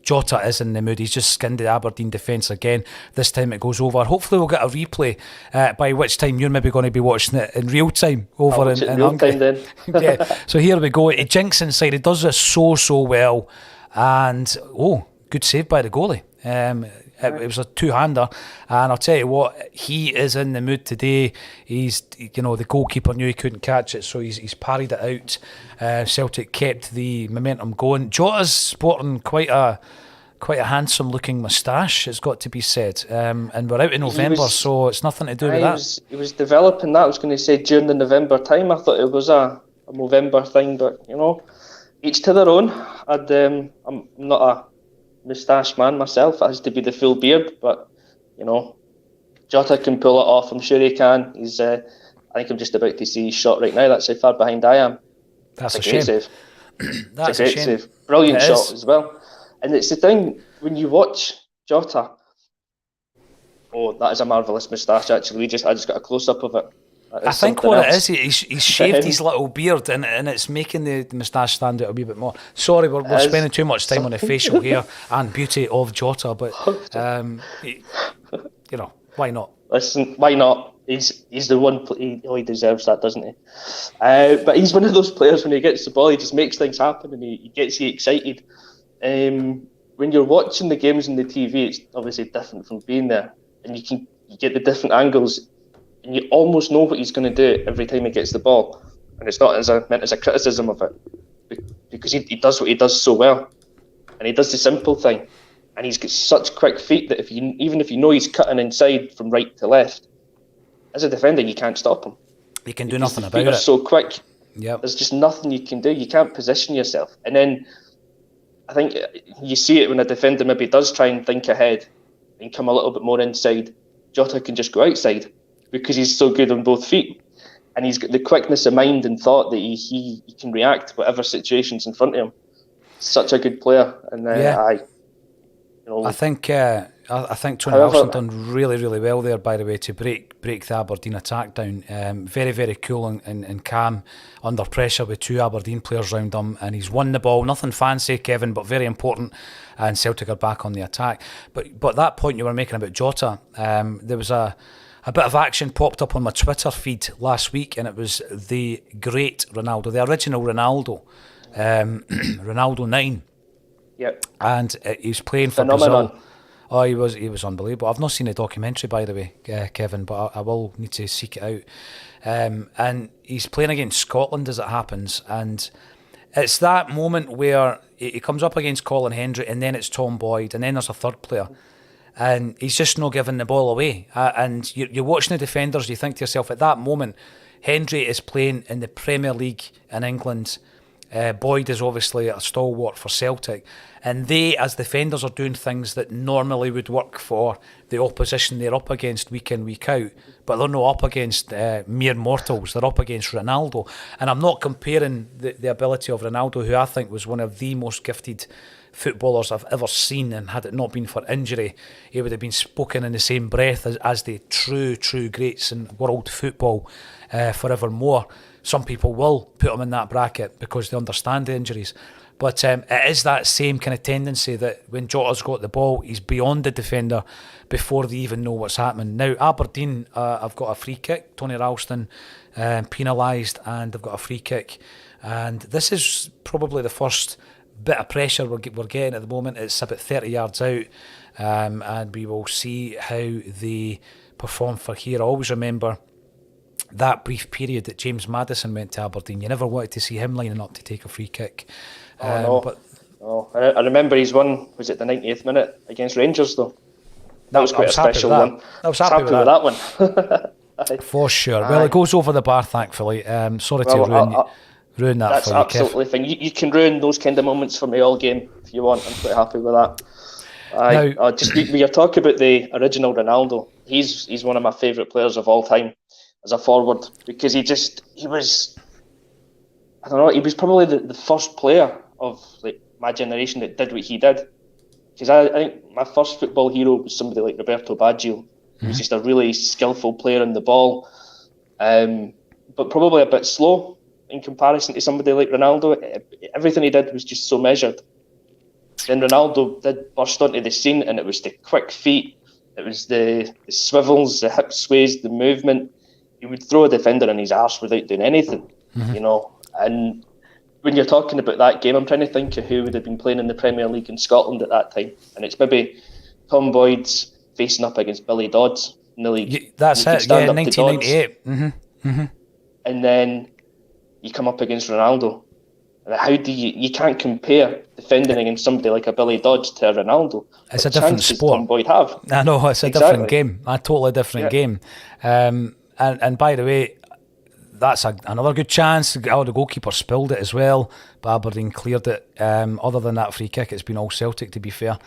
Jota is in the mood. He's just skinned the Aberdeen defence again. This time it goes over. Hopefully we'll get a replay, by which time you're maybe going to be watching it in real time over in Hungary. Time then. Yeah. So here we go. He jinks inside. He does this so well, and good save by the goalie. It was a two-hander, and I'll tell you what, he is in the mood today. He's, the goalkeeper knew he couldn't catch it, so he's parried it out. Celtic kept the momentum going. Jota's sporting quite a handsome-looking moustache, it's got to be said. And we're out in November, so it's nothing to do with that. He was developing that. I was going to say during the November time. I thought it was a November thing, but each to their own. I'm not a moustache man myself. It has to be the full beard, but Jota can pull it off. I'm sure he can. I think I'm just about to see his shot right now. That's how far behind I am. That's a great shame. Save. That's a great save. Brilliant shot as well. And it's the thing when you watch Jota. Oh, that is a marvellous moustache. Actually, I just got a close up of it. I think what it is, he's shaved his little beard, and it's making the moustache stand out a wee bit more. Sorry, we're spending too much time on the facial hair and beauty of Jota, but why not? Listen, why not? He's the one. He deserves that, doesn't he? But he's one of those players, when he gets the ball, he just makes things happen and he gets you excited. When you're watching the games on the TV, it's obviously different from being there, and you get the different angles, and you almost know what he's going to do every time he gets the ball. And it's not meant as a criticism of it, because he does what he does so well, and he does the simple thing, and he's got such quick feet that even if you know he's cutting inside from right to left, as a defender you can't stop him. You can do nothing about it. They're so quick. Yep. There's just nothing you can do. You can't position yourself. And then I think you see it when a defender maybe does try and think ahead and come a little bit more inside. Jota can just go outside because he's so good on both feet. And he's got the quickness of mind and thought that he can react to whatever situation's in front of him. Such a good player. And I think Tony Ralston done really, really well there, by the way, to break the Aberdeen attack down. Very, very cool and calm under pressure with two Aberdeen players round him, and he's won the ball. Nothing fancy, Kevin, but very important. And Celtic are back on the attack. But that point you were making about Jota, there was a bit of action popped up on my Twitter feed last week, and it was the great Ronaldo, the original Ronaldo, Ronaldo 9. Yep. And he was playing for Brazil. Oh, he was unbelievable. I've not seen the documentary, by the way, Kevin, but I will need to seek it out. And he's playing against Scotland as it happens, and it's that moment where he comes up against Colin Hendry, and then it's Tom Boyd, and then there's a third player, and he's just not giving the ball away. And you're watching the defenders, you think to yourself, at that moment, Hendry is playing in the Premier League in England. Boyd is obviously a stalwart for Celtic, and they, as defenders, are doing things that normally would work for the opposition they're up against week in, week out, but they're not up against mere mortals. They're up against Ronaldo, and I'm not comparing the ability of Ronaldo, who I think was one of the most gifted footballers I've ever seen, and had it not been for injury, he would have been spoken in the same breath as the true greats in world football forevermore. Some people will put him in that bracket because they understand the injuries. But it is that same kind of tendency that when Jota's got the ball, he's beyond the defender before they even know what's happening. Now, Aberdeen have got a free kick. Tony Ralston penalised, and they've got a free kick. And this is probably the first bit of pressure we're getting at the moment. It's about 30 yards out, and we will see how they perform for here. I always remember that brief period that James Maddison went to Aberdeen. You never wanted to see him lining up to take a free kick. I remember he's won, was it the 90th minute against Rangers though? That was quite a special one. I was happy with that one. For sure. Well, it goes over the bar, thankfully. Sorry to ruin that that's for you, Kev. That's absolutely fine. You can ruin those kind of moments for me all game if you want. I'm quite happy with that. When you're talking about the original Ronaldo, he's one of my favourite players of all time as a forward, because he was probably the first player of my generation that did what he did. Because I think my first football hero was somebody like Roberto Baggio. He was just a really skillful player on the ball, but probably a bit slow in comparison to somebody like Ronaldo. Everything he did was just so measured. Then Ronaldo did burst onto the scene, and it was the quick feet, it was the swivels, the hip sways, the movement. He would throw a defender in his arse without doing anything, you know. And when you're talking about that game, I'm trying to think of who would have been playing in the Premier League in Scotland at that time. And it's maybe Tom Boyd's facing up against Billy Dodds in the league. That's it, 1998. And then you come up against Ronaldo. How do you can't compare defending against somebody like a Billy Dodds to a Ronaldo. It's a different sport. Tom Boyd have. I know, it's a different game. A totally different game. And by the way, that's another good chance. The goalkeeper spilled it as well, but Aberdeen cleared it. Other than that free kick, it's been all Celtic, to be fair.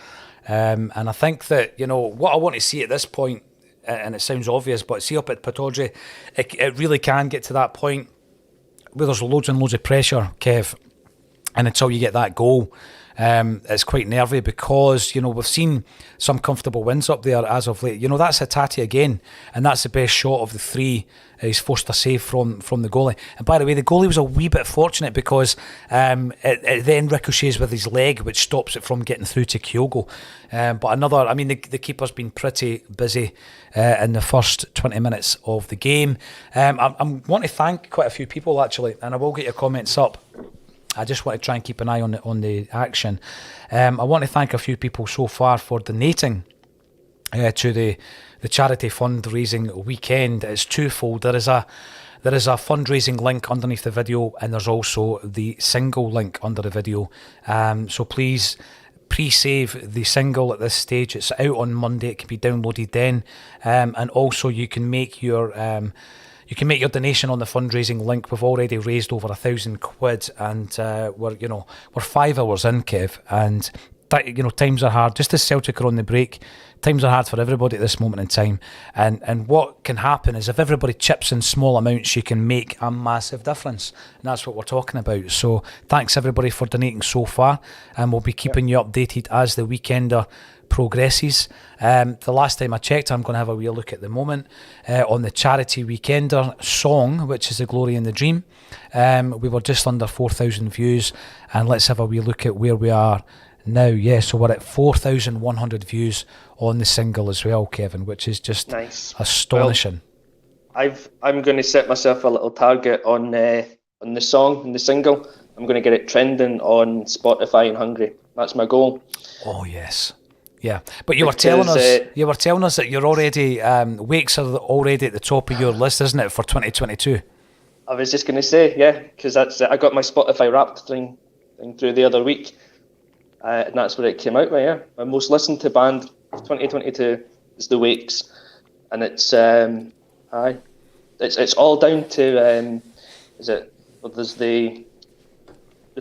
And I think that, you know, what I want to see at this point, and it sounds obvious, but see up at Pittodrie, it really can get to that point where there's loads and loads of pressure, Kev, and until you get that goal, it's quite nervy because, you know, we've seen some comfortable wins up there as of late. You know, that's Hatate again, and that's the best shot of the three. He's forced a save from the goalie. And by the way, the goalie was a wee bit fortunate because it then ricochets with his leg, which stops it from getting through to Kyogo. But another, I mean, the keeper's been pretty busy in the first 20 minutes of the game. I want to thank quite a few people, actually, and I will get your comments up. I just want to try and keep an eye on the action. I want to thank a few people so far for donating to the charity fundraising weekend. It's twofold. There is a fundraising link underneath the video, and there's also the single link under the video. So please pre-save the single at this stage. It's out on Monday. It can be downloaded then, and also you can make your donation on the fundraising link. We've already raised over £1,000, and we're 5 hours in, Kev, and times are hard. Just as Celtic are on the break, times are hard for everybody at this moment in time. And what can happen is if everybody chips in small amounts, you can make a massive difference. And that's what we're talking about. So thanks everybody for donating so far, and we'll be keeping you updated as the weekender progresses. The last time I checked, I'm going to have a wee look at the moment on the charity weekender song, which is The Glory and the Dream. We were just under 4,000 views, and let's have a wee look at where we are now. Yeah, so we're at 4,100 views on the single as well, Kevin, which is just nice, astonishing. Well, I'm going to set myself a little target on the song and the single. I'm going to get it trending on Spotify in Hungary. That's my goal. Oh yes. Yeah, but you were telling us that you're already Wakes are already at the top of your list, isn't it, for 2022? I was just going to say, yeah, because that's I got my Spotify Wrapped thing through the other week, and that's where it came out. Yeah, my most listened to band of 2022 is the Wakes, and it's all down to there's the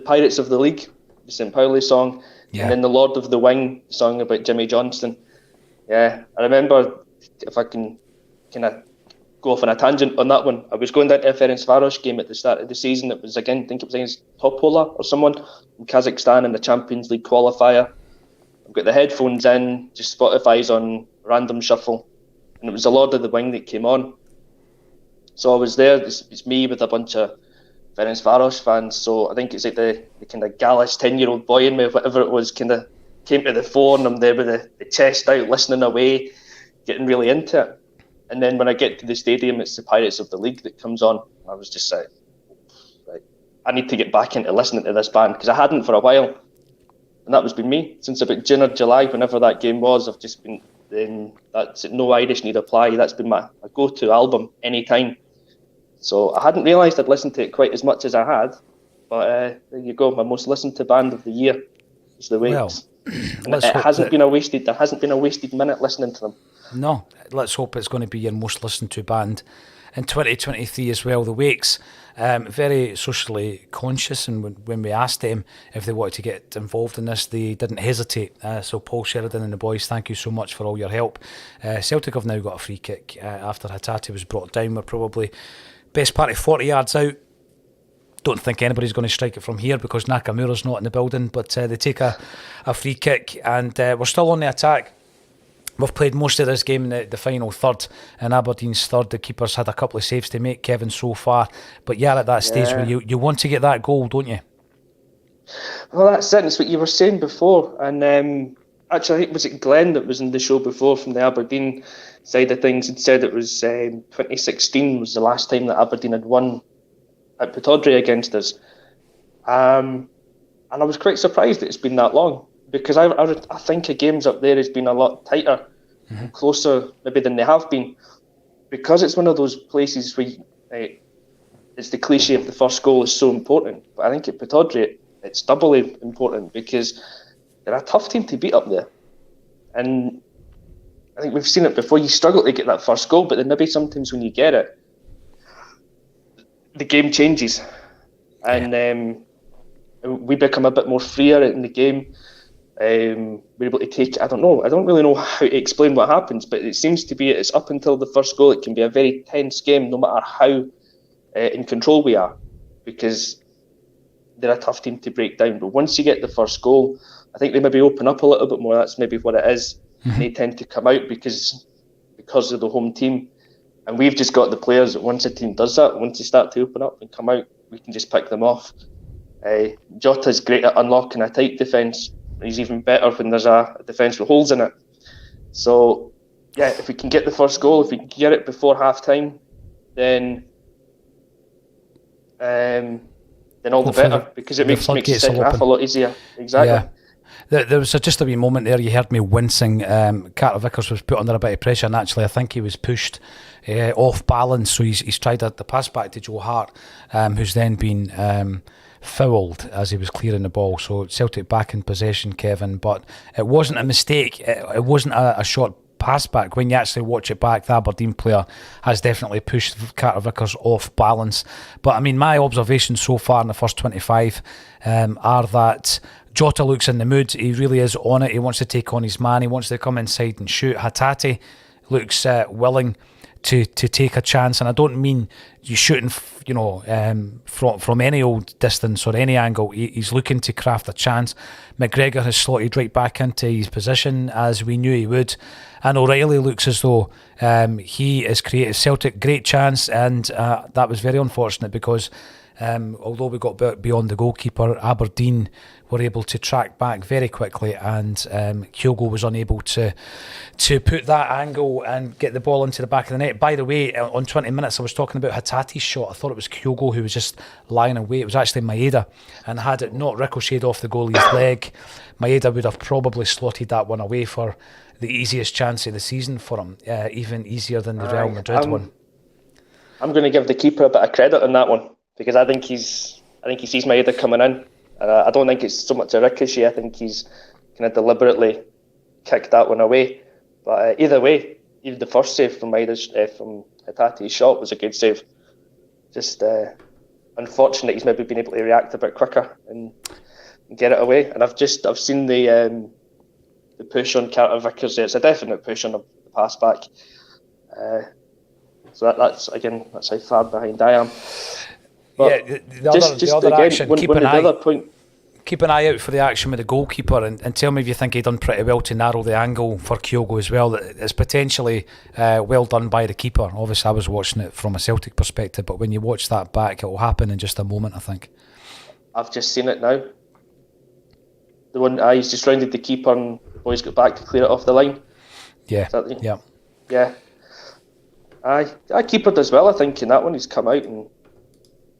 Pirates of the League, the St. Pauli song. Yeah. And then the Lord of the Wing song about Jimmy Johnston. Yeah, I remember, if I can kind of go off on a tangent on that one, I was going down to a Ferencváros game at the start of the season. It was, again, I think it was against Topola or someone in Kazakhstan in the Champions League qualifier. I've got the headphones in, just Spotify's on random shuffle, and it was the Lord of the Wing that came on. So I was there, it's me with a bunch of Ferencváros fans, so I think it's like the kind of gallish 10-year-old boy in me, whatever it was, kind of came to the fore, and I'm there with the chest out, listening away, getting really into it. And then when I get to the stadium, it's the Pirates of the League that comes on. I was just like, right, I need to get back into listening to this band, because I hadn't for a while. And that was been me since about June or July, whenever that game was. I've just been, that's No Irish Need Apply, that's been my go-to album anytime. So I hadn't realised I'd listened to it quite as much as I had, but there you go. My most listened to band of the year is the Wakes. Well, there hasn't been a wasted minute listening to them. No, let's hope it's going to be your most listened to band in 2023 as well. The Wakes, very socially conscious, and when we asked them if they wanted to get involved in this, they didn't hesitate. So Paul Sheridan and the boys, thank you so much for all your help. Celtic have now got a free kick after Hatate was brought down. We're probably best part of 40 yards out. Don't think anybody's going to strike it from here because Nakamura's not in the building, but they take a free kick, and we're still on the attack. We've played most of this game in the final third, and Aberdeen's third. The keeper's had a couple of saves to make, Kevin, so far. But yeah, at that stage where you want to get that goal, don't you? Well, that's it. It's what you were saying before. And actually, I think, was it Glenn that was in the show before from the Aberdeen side of things, and said it was 2016 was the last time that Aberdeen had won at Pittodrie against us. And I was quite surprised that it's been that long, because I think the games up there has been a lot tighter and closer maybe than they have been, because it's one of those places where it's the cliche of the first goal is so important. But I think at Pittodrie it's doubly important because they're a tough team to beat up there. And I think we've seen it before. You struggle to get that first goal, but then maybe sometimes when you get it, the game changes, and we become a bit more freer in the game. We're able to take. I don't really know how to explain what happens, but it seems to be it's up until the first goal. It can be a very tense game, no matter how in control we are, because they're a tough team to break down. But once you get the first goal, I think they maybe open up a little bit more. That's maybe what it is. And they tend to come out because of the home team. And we've just got the players that once a team does that, once they start to open up and come out, we can just pick them off. Jota's great at unlocking a tight defence. He's even better when there's a defence with holes in it. So, yeah, if we can get the first goal, if we can get it before half-time, then all the better, because it makes the second half a lot easier. Exactly. Yeah. There was just a wee moment there, you heard me wincing. Carter Vickers was put under a bit of pressure, and actually I think he was pushed off balance, so he's tried the pass back to Joe Hart, who's then been fouled as he was clearing the ball. So Celtic back in possession, Kevin, but it wasn't a mistake. It wasn't a short pass back. When you actually watch it back, the Aberdeen player has definitely pushed Carter Vickers off balance. But I mean, my observations so far in the first 25 are that Jota looks in the mood. He really is on it. He wants to take on his man. He wants to come inside and shoot. Hatate looks willing to take a chance, and I don't mean you shooting, from any old distance or any angle. He's looking to craft a chance. McGregor has slotted right back into his position as we knew he would, and O'Reilly looks as though he is creative. Celtic, great chance, and that was very unfortunate because although we got beyond the goalkeeper, Aberdeen were able to track back very quickly, and Kyogo was unable to put that angle and get the ball into the back of the net. By the way, on 20 minutes I was talking about Hatate's shot. I thought it was Kyogo who was just lying away. It was actually Maeda, and had it not ricocheted off the goalie's leg, Maeda would have probably slotted that one away for the easiest chance of the season for him, even easier than the Real Madrid one. I'm going to give the keeper a bit of credit on that one, because I think he sees Maeda coming in. I don't think it's so much a ricochet. I think he's kind of deliberately kicked that one away. But either way, even the first save from Hatate's shot was a good save. Just unfortunate he's maybe been able to react a bit quicker and get it away. And I've seen the push on Carter Vickers there. It's a definite push on the pass back. So that's how far behind I am. But the other action, keep an eye out for the action with the goalkeeper, and tell me if you think he done pretty well to narrow the angle for Kyogo as well. It's potentially well done by the keeper. Obviously I was watching it from a Celtic perspective, but when you watch that back, it will happen in just a moment, I think. I've just seen it now. The one he's just rounded the keeper and the boys got back to clear it off the line. Yeah. Yeah. Our keeper does well, I think, in that one. He's come out and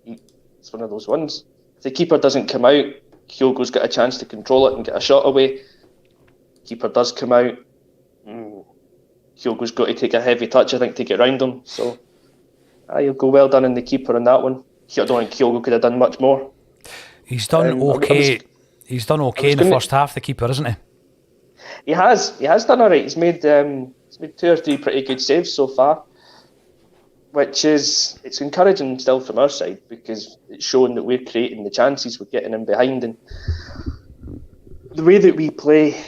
it's one of those ones. If the keeper doesn't come out, Kyogo's got a chance to control it and get a shot away. Keeper does come out. Kyogo's got to take a heavy touch, I think, to get round him. So, you'll go well done in the keeper on that one. I don't think Kyogo could have done much more. He's done okay. He's done okay in the first half, the keeper, isn't he? He has done all right. He's made 2 or 3 pretty good saves so far, which is, it's encouraging still from our side, because it's showing that we're creating the chances, we're getting in behind, and the way that we play,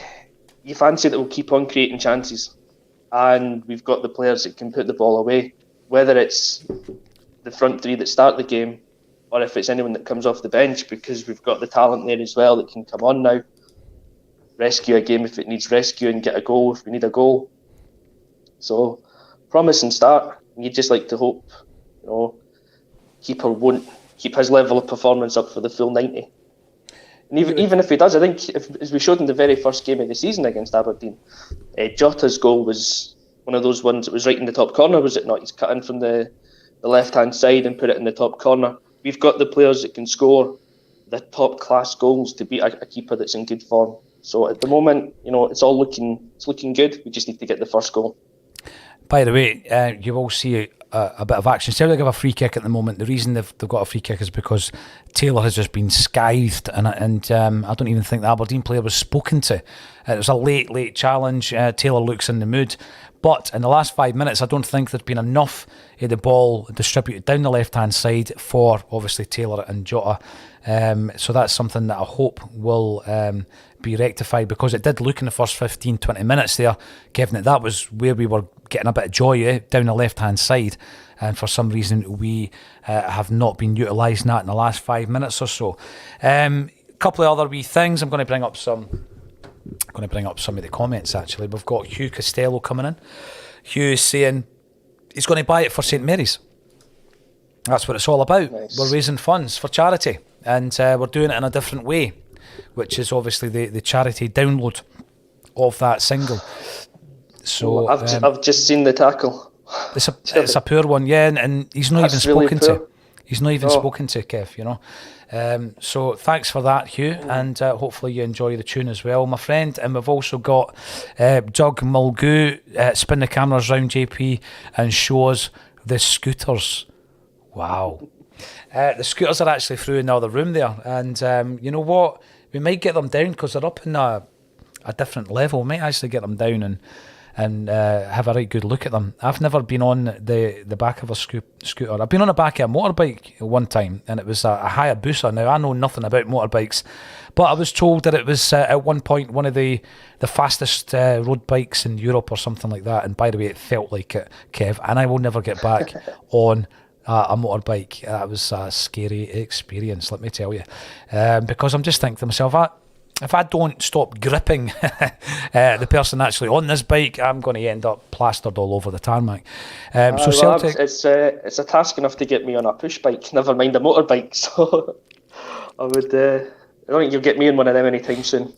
you fancy that we'll keep on creating chances, and we've got the players that can put the ball away, whether it's the front 3 that start the game, or if it's anyone that comes off the bench, because we've got the talent there as well that can come on now, rescue a game if it needs rescue, and get a goal if we need a goal. So, promising start. You'd just like to hope, keeper won't keep his level of performance up for the full 90. And even if he does, I think, as we showed in the very first game of the season against Aberdeen, Jota's goal was one of those ones that was right in the top corner, was it not? He's cut in from the left-hand side and put it in the top corner. We've got the players that can score the top-class goals to beat a keeper that's in good form. So at the moment, it's looking good. We just need to get the first goal. By the way, you will see a bit of action. Celtic have a free kick at the moment. The reason they've got a free kick is because Taylor has just been scythed, and I don't even think the Aberdeen player was spoken to. It was a late challenge. Taylor looks in the mood, But in the last 5 minutes, I don't think there's been enough of the ball distributed down the left-hand side for, obviously, Taylor and Jota. So that's something that I hope will be rectified, because it did look in the first 15, 20 minutes there, Kevin, that was where we were getting a bit of joy down the left-hand side. And for some reason, we have not been utilising that in the last 5 minutes or so. A couple of other wee things. I'm going to bring up some of the comments, actually. We've got Hugh Costello coming in. Hugh is saying he's going to buy it for St Mary's. That's what it's all about. Nice. We're raising funds for charity, and we're doing it in a different way, which is obviously the charity download of that single. So I've just seen the tackle. It's a poor one, yeah, and he's not even spoken to. He's not even spoken to, Kev, you know. So thanks for that, Hugh, and hopefully you enjoy the tune as well, my friend. And we've also got Jug Mulgoo, spin the cameras round, JP, and show us the scooters. Wow. The scooters are actually through in the other room there, and you know what? We might get them down because they're up in a different level. We might actually get them down and have a right good look at them. I've never been on the back of a scooter. I've been on the back of a motorbike one time, and it was a Hayabusa. Now, I know nothing about motorbikes, but I was told that it was at one point one of the fastest road bikes in Europe or something like that. And by the way, it felt like it, Kev, and I will never get back on a motorbike. That was a scary experience, let me tell you, because I'm just thinking to myself, if I don't stop gripping the person actually on this bike, I'm going to end up plastered all over the tarmac. So Celtic, it's a task enough to get me on a push bike, never mind a motorbike. So I don't think you'll get me in one of them anytime soon.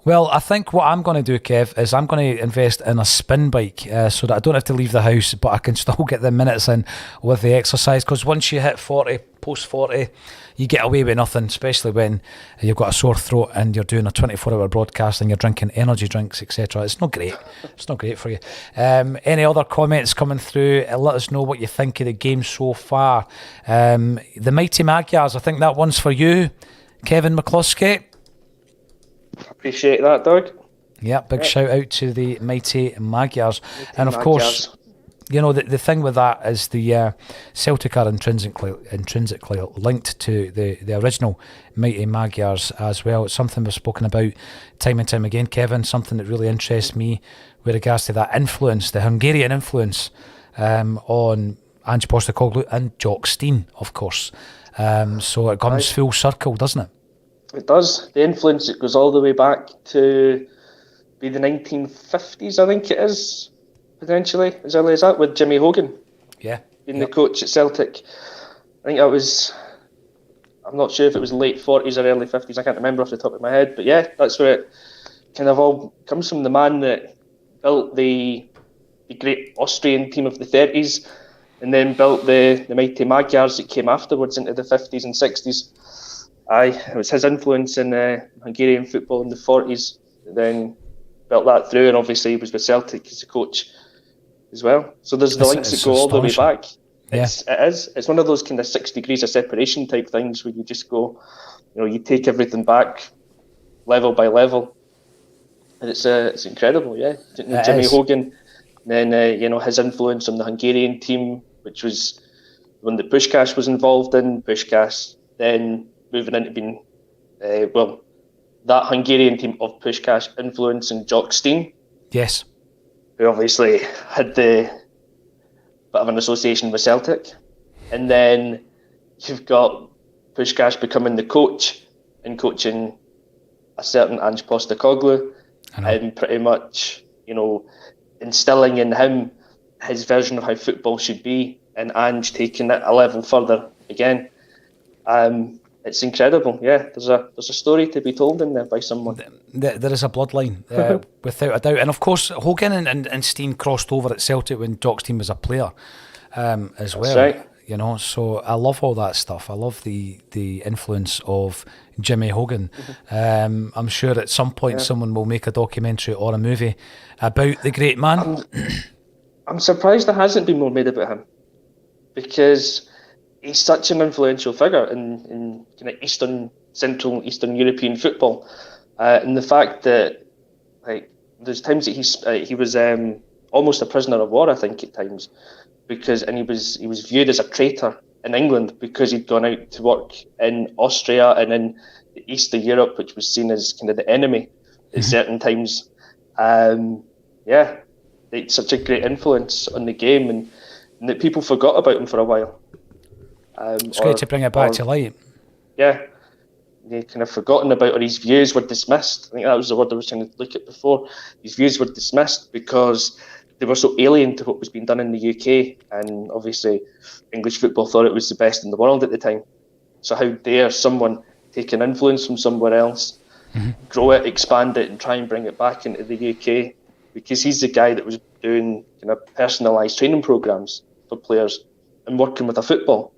Well, I think what I'm going to do, Kev, is I'm going to invest in a spin bike so that I don't have to leave the house, but I can still get the minutes in with the exercise. Because once you hit 40, post 40, you get away with nothing, especially when you've got a sore throat and you're doing a 24-hour broadcast and you're drinking energy drinks, etc. It's not great. It's not great for you. Any other comments coming through? Let us know what you think of the game so far. The Mighty Magyars, I think that one's for you, Kevin McCloskey. Appreciate that, Doug. Yeah, big shout out to the Mighty Magyars. And of course, you know, the thing with that is the Celtic are intrinsically linked to the original Mighty Magyars as well. It's something we've spoken about time and time again, Kevin, something that really interests me with regards to that influence, the Hungarian influence on Ange Postecoglou and Jock Stein, of course. So it comes full circle, doesn't it? It does. The influence, it goes all the way back to be the 1950s, I think it is, potentially, as early as that, with Jimmy Hogan. Yeah. Being the coach at Celtic. I think that was, I'm not sure if it was late 40s or early 50s, I can't remember off the top of my head, but yeah, that's where it kind of all comes from. The man that built the great Austrian team of the 30s and then built the Mighty Magyars that came afterwards into the 50s and 60s. It was his influence in Hungarian football in the 40s, then built that through, and obviously he was with Celtic as a coach as well. So there's the links that go all the way back. Yeah. It's one of those kind of 6 degrees of separation type things where you just go, you know, you take everything back level by level, and it's incredible, yeah. Jimmy Hogan, then his influence on the Hungarian team, which was one that Puskás was involved in. Puskás then moving into being, that Hungarian team of Puskás influencing Jock Stein. Yes. Who obviously had the bit of an association with Celtic. And then you've got Puskás becoming the coach and coaching a certain Ange Postecoglou and pretty much, you know, instilling in him his version of how football should be, and Ange taking it a level further again. It's incredible, yeah. There's a story to be told in there by someone. There is a bloodline, without a doubt. And of course, Hogan and Stein crossed over at Celtic when Jock Stein was a player as well. That's right. You know, so I love all that stuff. I love the influence of Jimmy Hogan. I'm sure at some point someone will make a documentary or a movie about the great man. I'm surprised there hasn't been more made about him, because he's such an influential figure in kind of Central Eastern European football, and the fact that, like, there's times that he was almost a prisoner of war, I think, at times, and he was viewed as a traitor in England because he'd gone out to work in Austria and in the east of Europe, which was seen as kind of the enemy at certain times. It's such a great influence on the game, and that people forgot about him for a while. It's great to bring it back to light. Yeah, they kind of forgotten about, or his views were dismissed. I think that was the word I was trying to look at before. His views were dismissed because they were so alien to what was being done in the UK, and obviously English football thought it was the best in the world at the time. So how dare someone take an influence from somewhere else, grow it, expand it, and try and bring it back into the UK? Because he's the guy that was doing kind of personalised training programmes for players and working with a football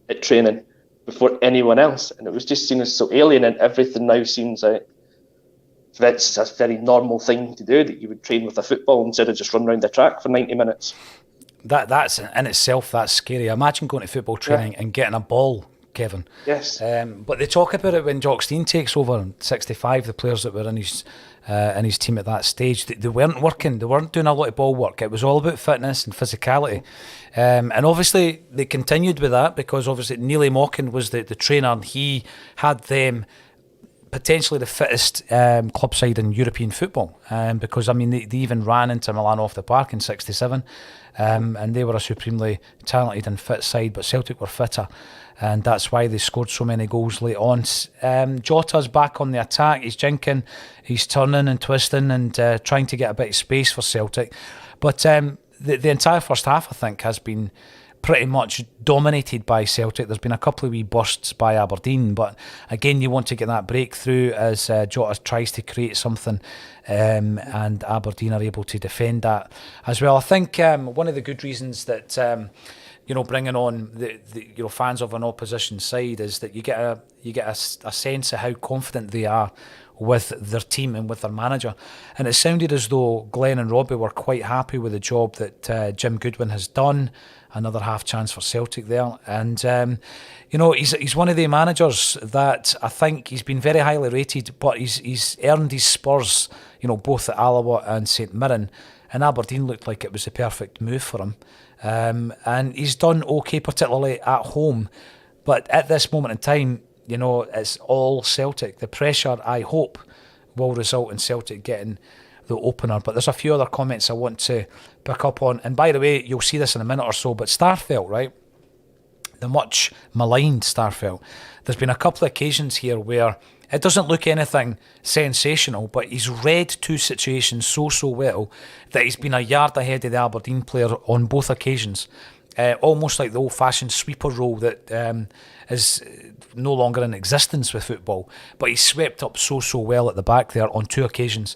at training before anyone else, and it was just seen as so alien, and everything now seems like that's a very normal thing to do, that you would train with a football instead of just run around the track for 90 minutes. That's in itself, that's scary. Imagine going to football training and getting a ball, Kevin. Yes. But they talk about it when Jock Stein takes over in 65, the players that were in his team at that stage, they weren't working, they weren't doing a lot of ball work. It was all about fitness and physicality. And obviously they continued with that because obviously Neil Mockin was the trainer, and he had them potentially the fittest club side in European football, because I mean they even ran into Milan off the park in 67, and they were a supremely talented and fit side, but Celtic were fitter, and that's why they scored so many goals late on. Jota's back on the attack, he's jinking, he's turning and twisting and trying to get a bit of space for Celtic, but the entire first half I think has been pretty much dominated by Celtic. There's been a couple of wee bursts by Aberdeen, but again you want to get that breakthrough as Jota tries to create something, and Aberdeen are able to defend that as well. I think one of the good reasons that bringing on the fans of an opposition side is that you get a sense of how confident they are with their team and with their manager, and it sounded as though Glenn and Robbie were quite happy with the job that Jim Goodwin has done. Another half chance for Celtic there, and he's one of the managers that I think he's been very highly rated, but he's earned his spurs, both at Alloa and St Mirren, and Aberdeen looked like it was the perfect move for him, and he's done okay, particularly at home, but at this moment in time, it's all Celtic. The pressure, I hope, will result in Celtic getting the opener. But there's a few other comments I want to pick up on, and by the way, you'll see this in a minute or so, but Starfelt, right, the much maligned Starfelt, there's been a couple of occasions here where it doesn't look anything sensational, but he's read two situations so well that he's been a yard ahead of the Aberdeen player on both occasions, almost like the old-fashioned sweeper role that is no longer in existence with football, but he swept up so well at the back there on two occasions,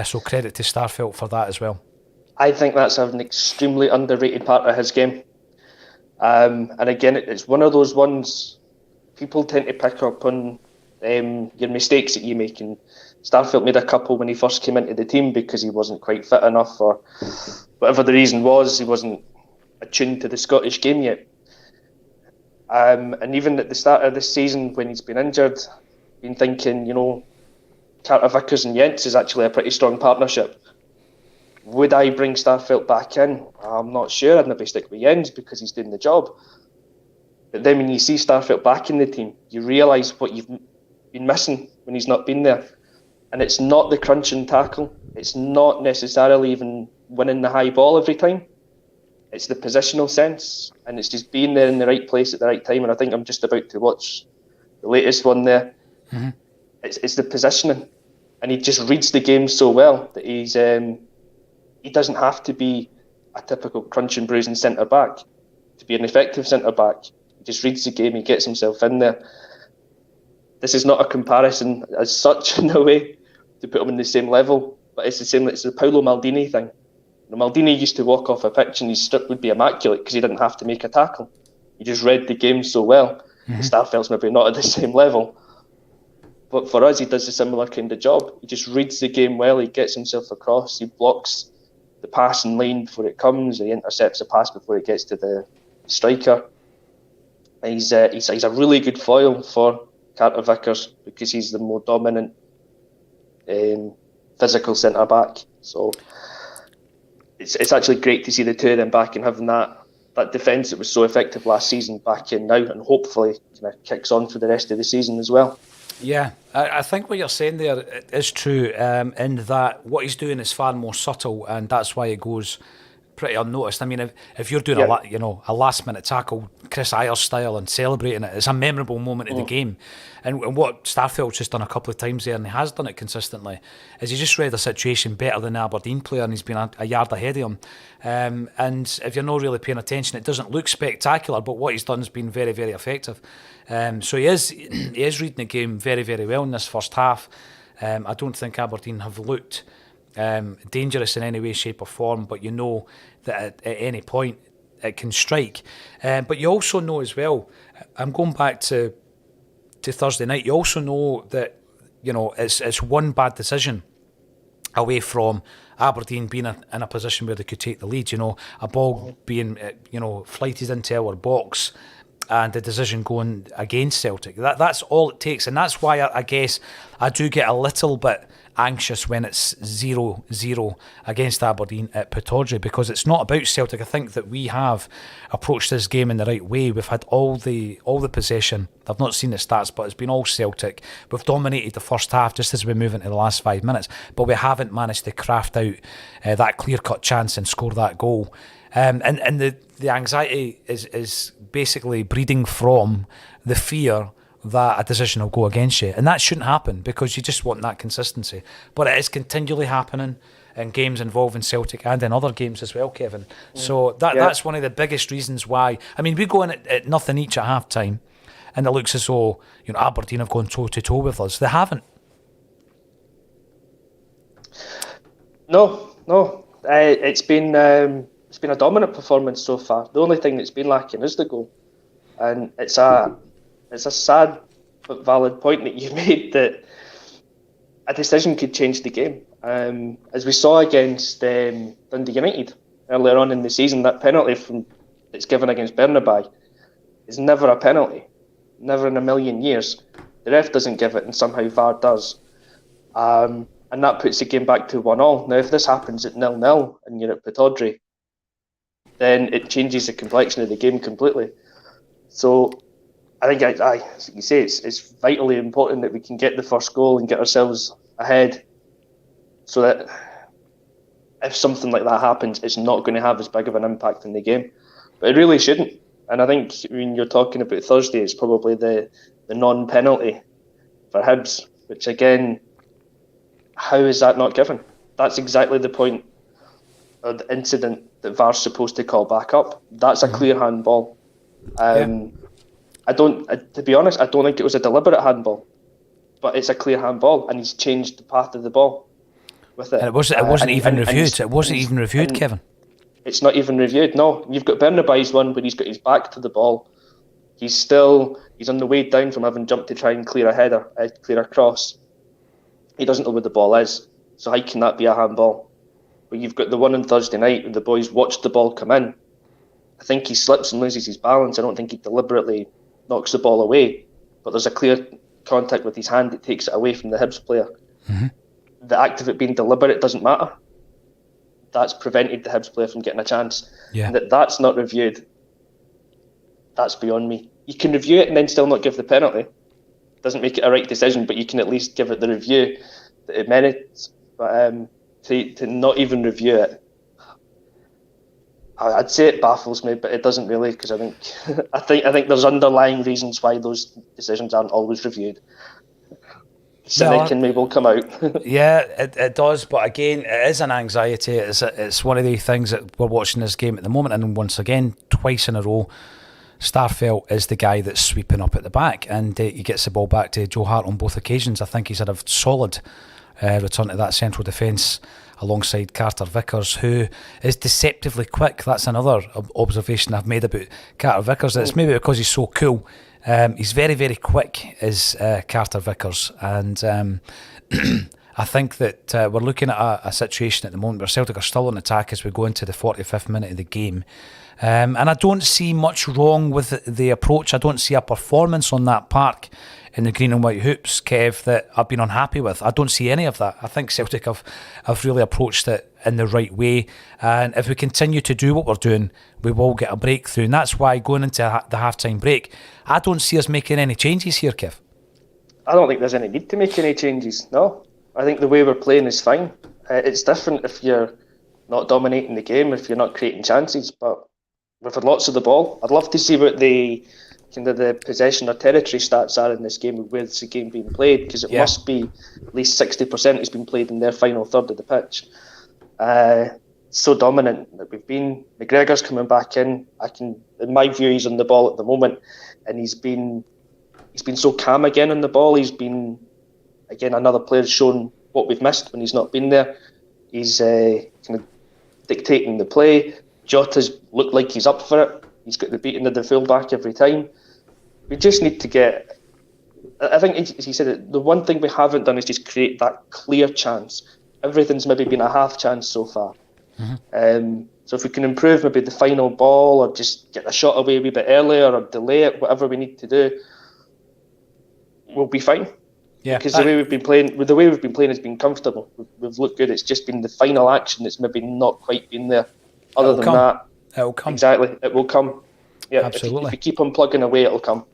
so credit to Starfelt for that as well. I think that's an extremely underrated part of his game, and again it's one of those ones people tend to pick up on your mistakes that you make, and Starfelt made a couple when he first came into the team because he wasn't quite fit enough, or whatever the reason was, he wasn't attuned to the Scottish game yet. And even at the start of this season, when he's been injured, been thinking, Carter Vickers and Jens is actually a pretty strong partnership. Would I bring Starfelt back in? I'm not sure. I'd maybe stick with Jens because he's doing the job. But then when you see Starfelt back in the team, you realise what you've been missing when he's not been there. And it's not the crunch and tackle. It's not necessarily even winning the high ball every time. It's the positional sense, and it's just being there in the right place at the right time. And I think I'm just about to watch the latest one there. Mm-hmm. It's the positioning, and he just reads the game so well that he doesn't have to be a typical crunch and bruising centre back to be an effective centre back. He just reads the game, he gets himself in there. This is not a comparison as such in a way to put him in the same level, but it's the same. It's the Paolo Maldini thing. Maldini used to walk off a pitch and his strip would be immaculate because he didn't have to make a tackle. He just read the game so well. Mm-hmm. Starfelt's maybe not at the same level, but for us, he does a similar kind of job. He just reads the game well. He gets himself across. He blocks the pass in lane before it comes. He intercepts the pass before it gets to the striker. He's a really good foil for Carter Vickers because he's the more dominant physical centre back. So it's actually great to see the two of them back and having that defence that was so effective last season back in now, and hopefully kind of kicks on for the rest of the season as well. Yeah, I think what you're saying there is true, in that what he's doing is far more subtle, and that's why it goes pretty unnoticed. I mean, if you're doing a last minute tackle, Chris Ayers style, and celebrating it, it's a memorable moment of the game. And what Starfelt's just done a couple of times there, and he has done it consistently, is he just read the situation better than the Aberdeen player, and he's been a yard ahead of him. And if you're not really paying attention, it doesn't look spectacular, but what he's done has been very, very effective. So he is reading the game very, very well in this first half. I don't think Aberdeen have looked dangerous in any way, shape or form, but you know that at any point it can strike. But you also know as well, I'm going back to Thursday night, you also know that, you know, it's one bad decision away from Aberdeen being in a position where they could take the lead. You know, a ball being flighted into our box and the decision going against Celtic. That's all it takes, and that's why I guess I do get a little bit anxious when it's 0-0 against Aberdeen at Pittodrie, because it's not about Celtic. I think that we have approached this game in the right way. We've had all the possession. I've not seen the stats, but it's been all Celtic. We've dominated the first half just as we move into the last 5 minutes, but we haven't managed to craft out that clear-cut chance and score that goal. And the anxiety is basically breeding from the fear that a decision will go against you, and that shouldn't happen, because you just want that consistency. But it is continually happening in games involving Celtic and in other games as well, Kevin. So that's one of the biggest reasons why. I mean, we go in at nothing each at half time, and it looks as though, you know, Aberdeen have gone toe to toe with us. They haven't. No. It's been a dominant performance so far. The only thing that's been lacking is the goal, and it's a sad but valid point that you made, that a decision could change the game. As we saw against Dundee United earlier on in the season, that penalty that's given against Bertie is never a penalty, never in a million years. The ref doesn't give it, and somehow VAR does. And that puts the game back to 1-1. Now, if this happens at 0-0 and you're at Pittodrie, then it changes the complexion of the game completely. So I think, as you say, it's vitally important that we can get the first goal and get ourselves ahead, so that if something like that happens, it's not going to have as big of an impact in the game. But it really shouldn't. And I think when you're talking about Thursday, it's probably the non-penalty for Hibs, which again, how is that not given? That's exactly the point of the incident that VAR's supposed to call back up. That's a clear handball. To be honest, I don't think it was a deliberate handball, but it's a clear handball, and he's changed the path of the ball with it. And it wasn't even reviewed. It wasn't even reviewed, Kevin. It's not even reviewed. No, you've got Bernaby's one where he's got his back to the ball. He's on the way down from having jumped to try and clear a cross. He doesn't know where the ball is, so how can that be a handball? But you've got the one on Thursday night when the boys watched the ball come in. I think he slips and loses his balance. I don't think he deliberately knocks the ball away, but there's a clear contact with his hand that takes it away from the Hibs player. Mm-hmm. The act of it being deliberate doesn't matter. That's prevented the Hibs player from getting a chance. Yeah. And that's not reviewed. That's beyond me. You can review it and then still not give the penalty. Doesn't make it a right decision, but you can at least give it the review that it merits. But to not even review it, I'd say it baffles me, but it doesn't really, because I think there's underlying reasons why those decisions aren't always reviewed. Cynic and maybe will come out. Yeah, it does, but again, it is an anxiety. It's one of the things that we're watching this game at the moment, and once again, twice in a row, Starfelt is the guy that's sweeping up at the back, and he gets the ball back to Joe Hart on both occasions. I think he's had a solid return to that central defence alongside Carter Vickers, who is deceptively quick. That's another observation I've made about Carter Vickers. It's maybe because he's so cool. He's very, very quick, is Carter Vickers, and I think that we're looking at a situation at the moment where Celtic are still on attack as we go into the 45th minute of the game. And I don't see much wrong with the approach. I don't see a performance on that park in the green and white hoops, Kev, that I've been unhappy with. I don't see any of that. I think Celtic have really approached it in the right way. And if we continue to do what we're doing, we will get a breakthrough. And that's why going into the half-time break, I don't see us making any changes here, Kev. I don't think there's any need to make any changes, no. I think the way we're playing is fine. It's different if you're not dominating the game, if you're not creating chances, but we've had lots of the ball. I'd love to see what the possession or territory stats are in this game, where's the game being played, because it must be at least 60% has been played in their final third of the pitch. So dominant that we've been. McGregor's coming back in. In my view, he's on the ball at the moment, and he's been so calm again on the ball. He's been, again, another player shown what we've missed when he's not been there. He's kind of dictating the play. Jota's looked like he's up for it. He's got the beating of the fullback every time. We just need to get... I think he said it, the one thing we haven't done is just create that clear chance. Everything's maybe been a half chance so far. Mm-hmm. So if we can improve maybe the final ball or just get the shot away a wee bit earlier or delay it, whatever we need to do, we'll be fine. Yeah, because the way we've been playing has been comfortable. We've looked good. It's just been the final action that's maybe not quite been there. Other than that, it'll come. Exactly, it will come. Yeah, absolutely. If you keep on plugging away, it'll come.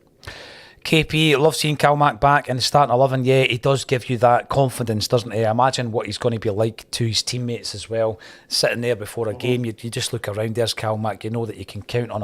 KP, love seeing Calmac back in the starting 11. Yeah, he does give you that confidence, doesn't he? I imagine what he's going to be like to his teammates as well. Sitting there before a game, you just look around, there's Calmac, you know that you can count on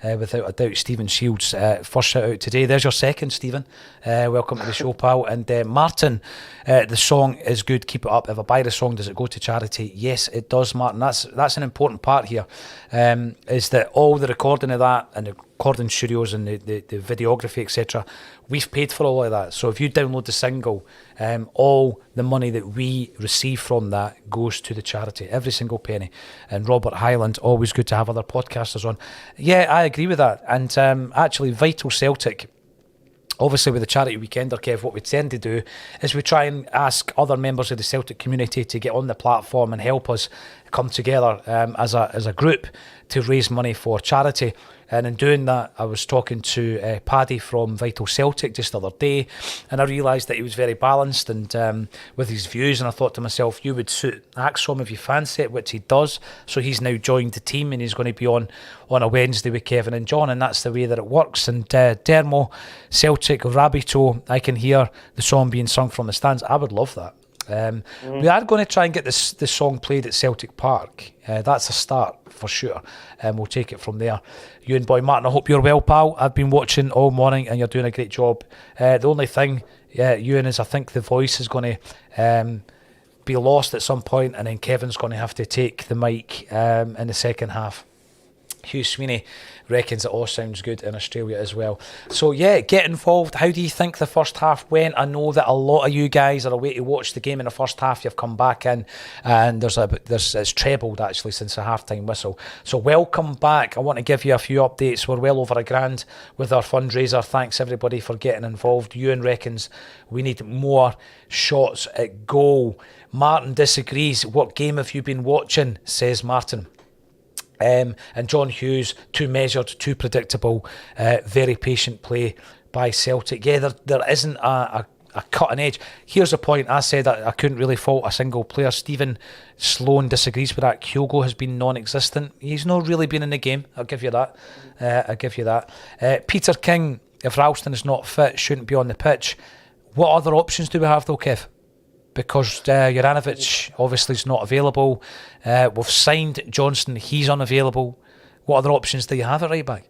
him without a doubt. Stephen Shields, first shout out today. There's your second, Stephen. Welcome to the show, pal. And Martin, the song is good, keep it up. If I buy the song, does it go to charity? Yes, it does, Martin. That's an important part here, is that all the recording of that and the recording studios and the videography, etc., we've paid for all of that. So if you download the single, all the money that we receive from that goes to the charity, every single penny. And Robert Highland, always good to have other podcasters on. Yeah, I agree with that. And actually, Vital Celtic, obviously with the charity weekender, Kev, what we tend to do is we try and ask other members of the Celtic community to get on the platform and help us come together as a group to raise money for charity. And in doing that, I was talking to Paddy from Vital Celtic just the other day, and I realised that he was very balanced and with his views, and I thought to myself, you would suit Acsom if you fancy it, which he does. So he's now joined the team and he's going to be on a Wednesday with Kevin and John, and that's the way that it works. And Dermo, Celtic, Rabito, I can hear the song being sung from the stands. I would love that. We are going to try and get this song played at Celtic Park. That's a start for sure, and we'll take it from there. You and boy Martin, I hope you're well, pal. I've been watching all morning and you're doing a great job. The only thing, Ewan, is I think the voice is going to be lost at some point, and then Kevin's going to have to take the mic in the second half. Hugh Sweeney reckons it all sounds good in Australia as well. So yeah, get involved. How do you think the first half went? I know that a lot of you guys are away to watch the game in the first half. You've come back in, and it's trebled actually since the half-time whistle. So welcome back. I want to give you a few updates. We're well over $1,000 with our fundraiser. Thanks everybody for getting involved. Ewan reckons we need more shots at goal. Martin disagrees. What game have you been watching? Says Martin. And John Hughes, too measured, too predictable, very patient play by Celtic. Yeah, there isn't a cutting edge. Here's the point. I said I couldn't really fault a single player. Stephen Sloan disagrees with that. Kyogo has been non-existent. He's not really been in the game. I'll give you that. Peter King, if Ralston is not fit, shouldn't be on the pitch. What other options do we have though, Kev? Because Juranovic obviously is not available. We've signed Johnston, he's unavailable. What other options do you have at right back?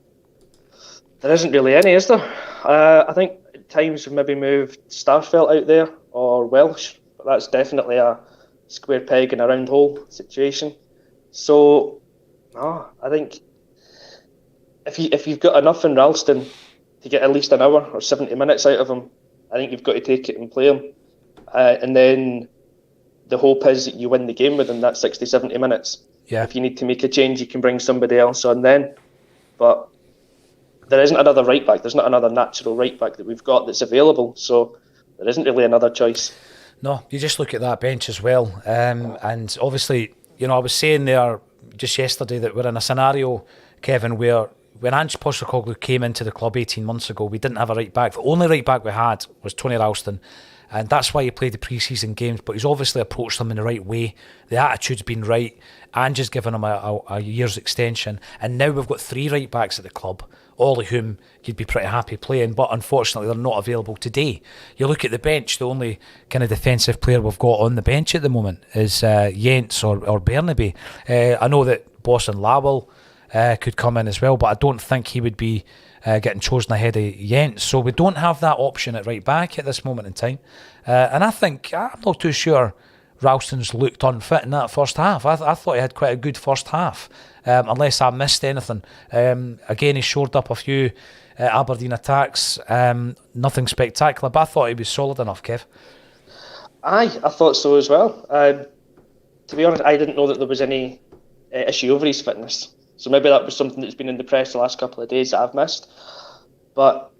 There isn't really any, is there? I think at times we've maybe moved Starfelt out there or Welsh, but that's definitely a square peg in a round hole situation. So, I think if you've got enough in Ralston to get at least an hour or 70 minutes out of him, I think you've got to take it and play him. And then the hope is that you win the game within that 60, 70 minutes. Yeah. If you need to make a change, you can bring somebody else on then. But there isn't another right back. There's not another natural right back that we've got that's available. So there isn't really another choice. No, you just look at that bench as well. And obviously, I was saying there just yesterday that we're in a scenario, Kevin, where when Ange Postecoglou came into the club 18 months ago, we didn't have a right back. The only right back we had was Tony Ralston. And that's why he played the pre-season games, but he's obviously approached them in the right way. The attitude's been right. Ange has given him a year's extension. And now we've got 3 right backs at the club, all of whom you'd be pretty happy playing, but unfortunately they're not available today. You look at the bench, the only kind of defensive player we've got on the bench at the moment is Jens or Bernaby. I know that Boston Lawwell could come in as well, but I don't think he would be getting chosen ahead of Jens. So we don't have that option at right back at this moment in time. And I think, I'm not too sure Ralston's looked unfit in that first half. I thought he had quite a good first half, unless I missed anything. Again, he shored up a few Aberdeen attacks, nothing spectacular, but I thought he was solid enough, Kev. I thought so as well. To be honest, I didn't know that there was any issue over his fitness. So maybe that was something that's been in the press the last couple of days that I've missed. But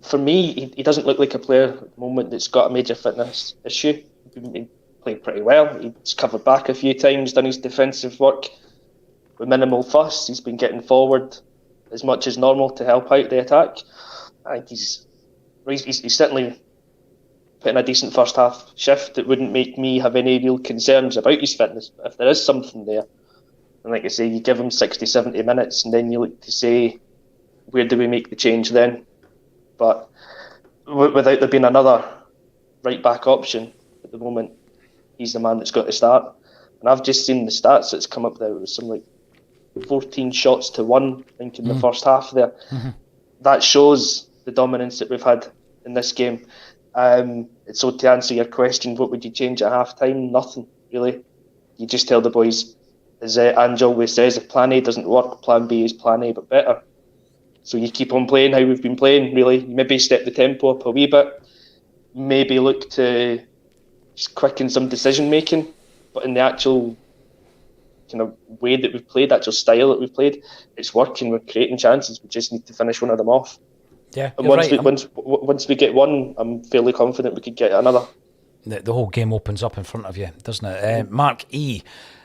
for me, he doesn't look like a player at the moment that's got a major fitness issue. He played pretty well. He's covered back a few times, done his defensive work with minimal fuss. He's been getting forward as much as normal to help out the attack. I think he's certainly put in a decent first half shift that wouldn't make me have any real concerns about his fitness. But if there is something there, and like I say, you give him 60, 70 minutes and then you look to say, where do we make the change then? But without there being another right back option at the moment, he's the man that's got to start. And I've just seen the stats that's come up there. It was some like 14 shots to 1, I think, in the first half there. Mm-hmm. That shows the dominance that we've had in this game. So to answer your question, what would you change at half time? Nothing, really. You just tell the boys, as Ange always says, if plan A doesn't work, plan B is plan A, but better. So you keep on playing how we've been playing, really. You maybe step the tempo up a wee bit. Maybe look to just quicken some decision making. But in the actual kind of way that we've played, actual style that we've played, it's working. We're creating chances. We just need to finish one of them off. Yeah, and once we get one, I'm fairly confident we could get another. The whole game opens up in front of you, doesn't it? Mark E.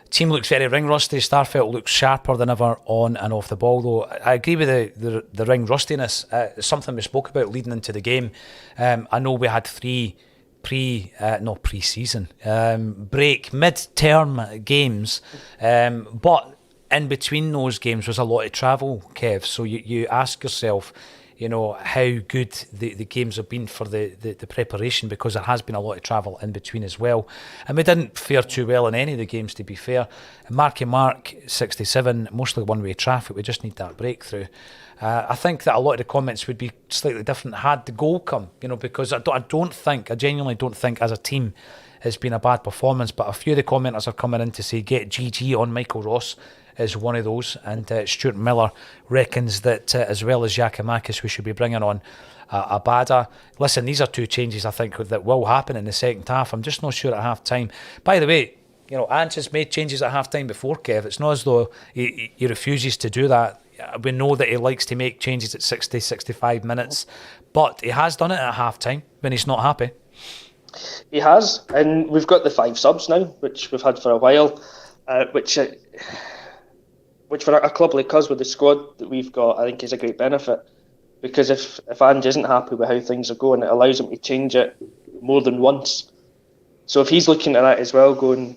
Team looks very ring rusty. Starfelt looks sharper than ever on and off the ball, though. I agree with the ring rustiness. It's something we spoke about leading into the game. I know we had 3 pre-season break mid-term games, but in between those games was a lot of travel, Kev. So you ask yourself, how good the games have been for the preparation, because there has been a lot of travel in between as well. And we didn't fare too well in any of the games, to be fair. Mark 67, mostly one-way traffic. We just need that breakthrough. I think that a lot of the comments would be slightly different had the goal come, because I genuinely don't think as a team it's been a bad performance, but a few of the commenters are coming in to say get GG on Michael Ross is one of those, and Stuart Miller reckons that as well as Giacomakis we should be bringing on Abada. Listen, these are 2 changes I think that will happen in the second half. I'm just not sure at half time. By the way, Ange has made changes at half time before, Kev. It's not as though he refuses to do that. We know that he likes to make changes at 60, 65 minutes, but he has done it at half time when he's not happy. He has, and we've got the 5 subs now, which we've had for a while, which for a club like us with the squad that we've got, I think is a great benefit, because if Ange isn't happy with how things are going, it allows him to change it more than once. So if he's looking at that as well, going,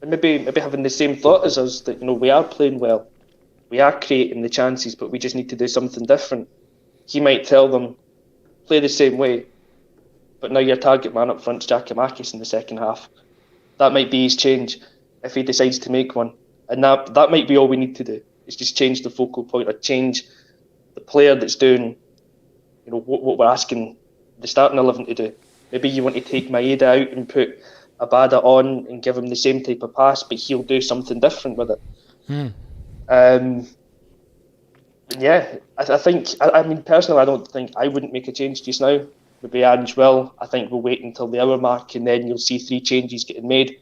and maybe having the same thought as us, that we are playing well, we are creating the chances, but we just need to do something different. He might tell them, play the same way, but now your target man up front's Giacomakis in the second half. That might be his change if he decides to make one. And that might be all we need to do, is just change the focal point, or change the player that's doing what we're asking the starting 11 to do. Maybe you want to take Maeda out and put Abada on and give him the same type of pass, but he'll do something different with it. I think, personally, I don't think I wouldn't make a change just now. Maybe Ange will. I think we'll wait until the hour mark and then you'll see 3 changes getting made,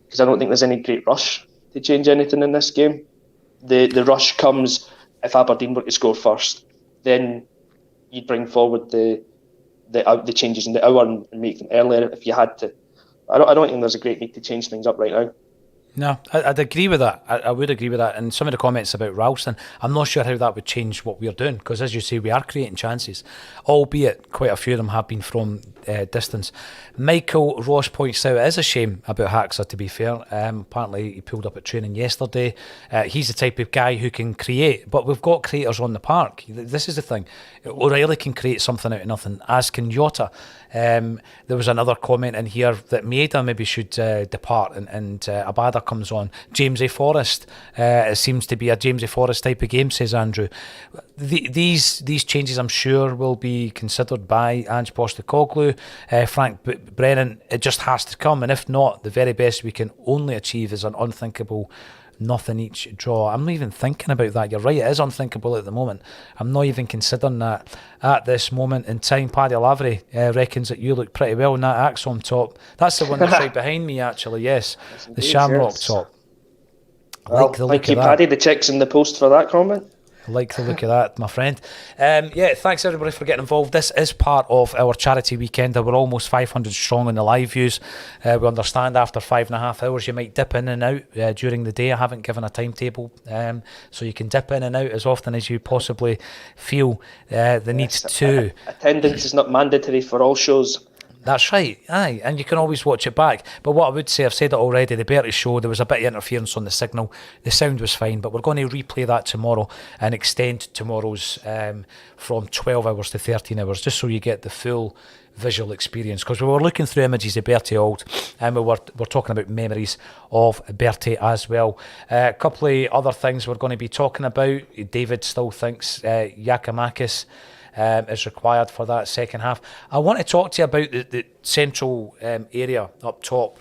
because I don't think there's any great rush to change anything in this game. The rush comes if Aberdeen were to score first. Then you'd bring forward the changes in the hour and make them earlier if you had to. I don't think there's a great need to change things up right now. No, I'd agree with that. I would agree with that. And some of the comments about Ralston, I'm not sure how that would change what we're doing, because as you say, we are creating chances, albeit quite a few of them have been from distance. Michael Ross points out it is a shame about Haxer, to be fair. Apparently he pulled up at training yesterday. He's the type of guy who can create, but we've got creators on the park. This is the thing. O'Reilly can create something out of nothing, as can Jota. There was another comment in here that Maeda maybe should depart and Abada comes on. James A. Forrest, it seems to be a James A. Forrest type of game, says Andrew. These changes, I'm sure, will be considered by Ange Postecoglou, Frank Brennan. It just has to come, and if not, the very best we can only achieve is an unthinkable nothing each draw. I'm not even thinking about that. You're right, it is unthinkable at the moment. I'm not even considering that at this moment in time. Paddy Lavery reckons that you look pretty well in that Acsom top. That's the one that's right behind me, actually. Yes, the Shamrock top. I like the look thank you, of that. Paddy. The check's in the post for that comment. I like the look of that, my friend. Yeah, thanks everybody for getting involved. This is part of our charity weekend. We're almost 500 strong in the live views. We understand after 5.5 hours you might dip in and out during the day. I haven't given a timetable, so you can dip in and out as often as you possibly feel the need to. Attendance is not mandatory for all shows. That's right, aye, and you can always watch it back. But what I would say, I've said it already, the Bertie show, there was a bit of interference on the signal. The sound was fine, but we're going to replay that tomorrow and extend tomorrow's from 12 hours to 13 hours, just so you get the full visual experience. Because we were looking through images of Bertie Auld, and we're talking about memories of Bertie as well. A couple of other things we're going to be talking about. David still thinks Giakoumakis is required for that second half. I want to talk to you about the central area up top,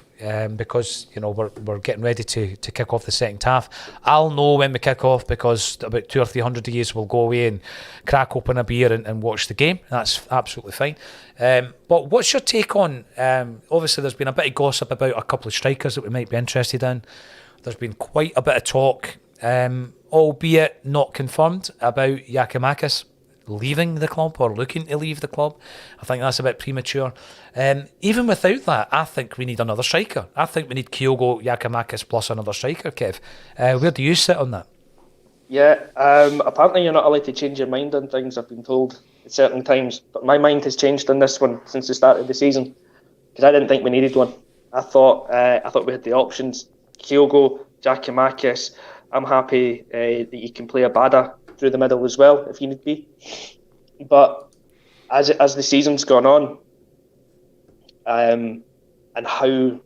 because we're getting ready to kick off the second half. I'll know when we kick off, because about 200 or 300 of you will go away and crack open a beer and watch the game. That's absolutely fine. But what's your take on, obviously there's been a bit of gossip about a couple of strikers that we might be interested in. There's been quite a bit of talk, albeit not confirmed, about Giakoumakis leaving the club or looking to leave the club. I think that's a bit premature. Even without that, I think we need another striker. I think we need Kyogo, Giakoumakis plus another striker, Kev. Where do you sit on that? Yeah, apparently you're not allowed to change your mind on things, I've been told at certain times. But my mind has changed on this one since the start of the season, because I didn't think we needed one. I thought we had the options. Kyogo, Giakoumakis. I'm happy that you can play Abada through the middle as well if you need be. But as the season's gone on, and how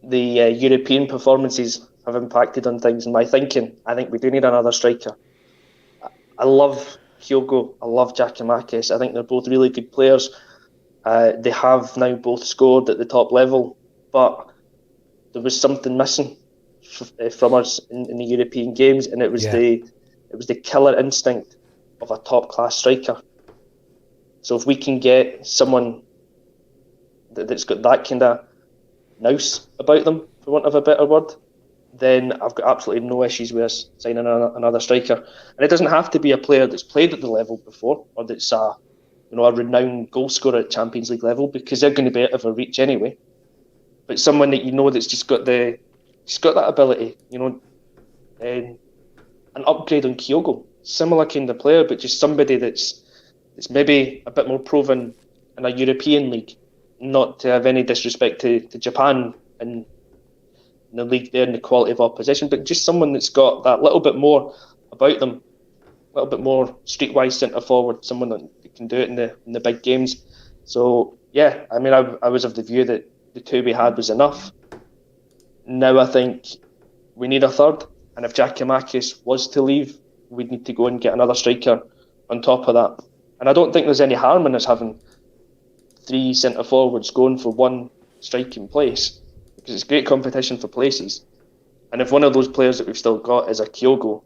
the European performances have impacted on things and my thinking, I think we do need another striker. I love Kyogo, I love Giakoumakis. I think they're both really good players. They have now both scored at the top level, but there was something missing from us in the European games, and it was the killer instinct of a top class striker. So if we can get someone that's got that kind of nous about them, for want of a better word, then I've got absolutely no issues with us signing another striker. And it doesn't have to be a player that's played at the level before, or that's a renowned goal scorer at Champions League level, because they're going to be out of our reach anyway. But someone that that's just got that ability, an upgrade on Kyogo, similar kind of player, but just somebody that's maybe a bit more proven in a European league. Not to have any disrespect to Japan and the league there and the quality of opposition, but just someone that's got that little bit more about them, a little bit more streetwise centre forward, someone that can do it in the big games. So yeah, I mean, I was of the view that the two we had was enough. Now I think we need a third, and if Giakoumakis was to leave, we'd need to go and get another striker on top of that. And I don't think there's any harm in us having three centre forwards going for one striking place, because it's great competition for places. And if one of those players that we've still got is a Kyogo,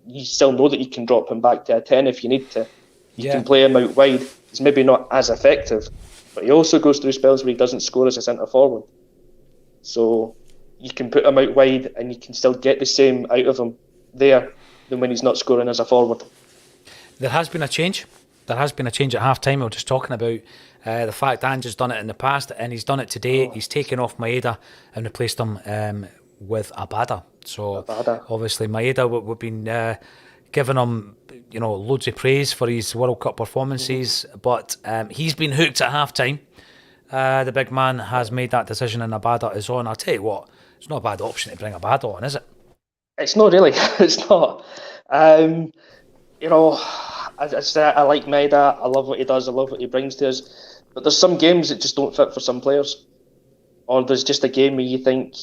you still know that you can drop him back to a 10 if you need to. You can play him out wide. He's maybe not as effective, but he also goes through spells where he doesn't score as a centre forward. So you can put him out wide and you can still get the same out of him there than when he's not scoring as a forward. There has been a change there has been a change at half-time. We were just talking about the fact Ange's done it in the past, and he's done it today. He's taken off Maeda and replaced him with Abada. So obviously Maeda, we've been giving him, loads of praise for his World Cup performances, but he's been hooked at half-time. The big man has made that decision, and Abada is on. I'll tell you what, it's not a bad option to bring Abada on, is it? It's not really. It's not. As I say, I like Maeda. I love what he does. I love what he brings to us. But there's some games that just don't fit for some players. Or there's just a game where you think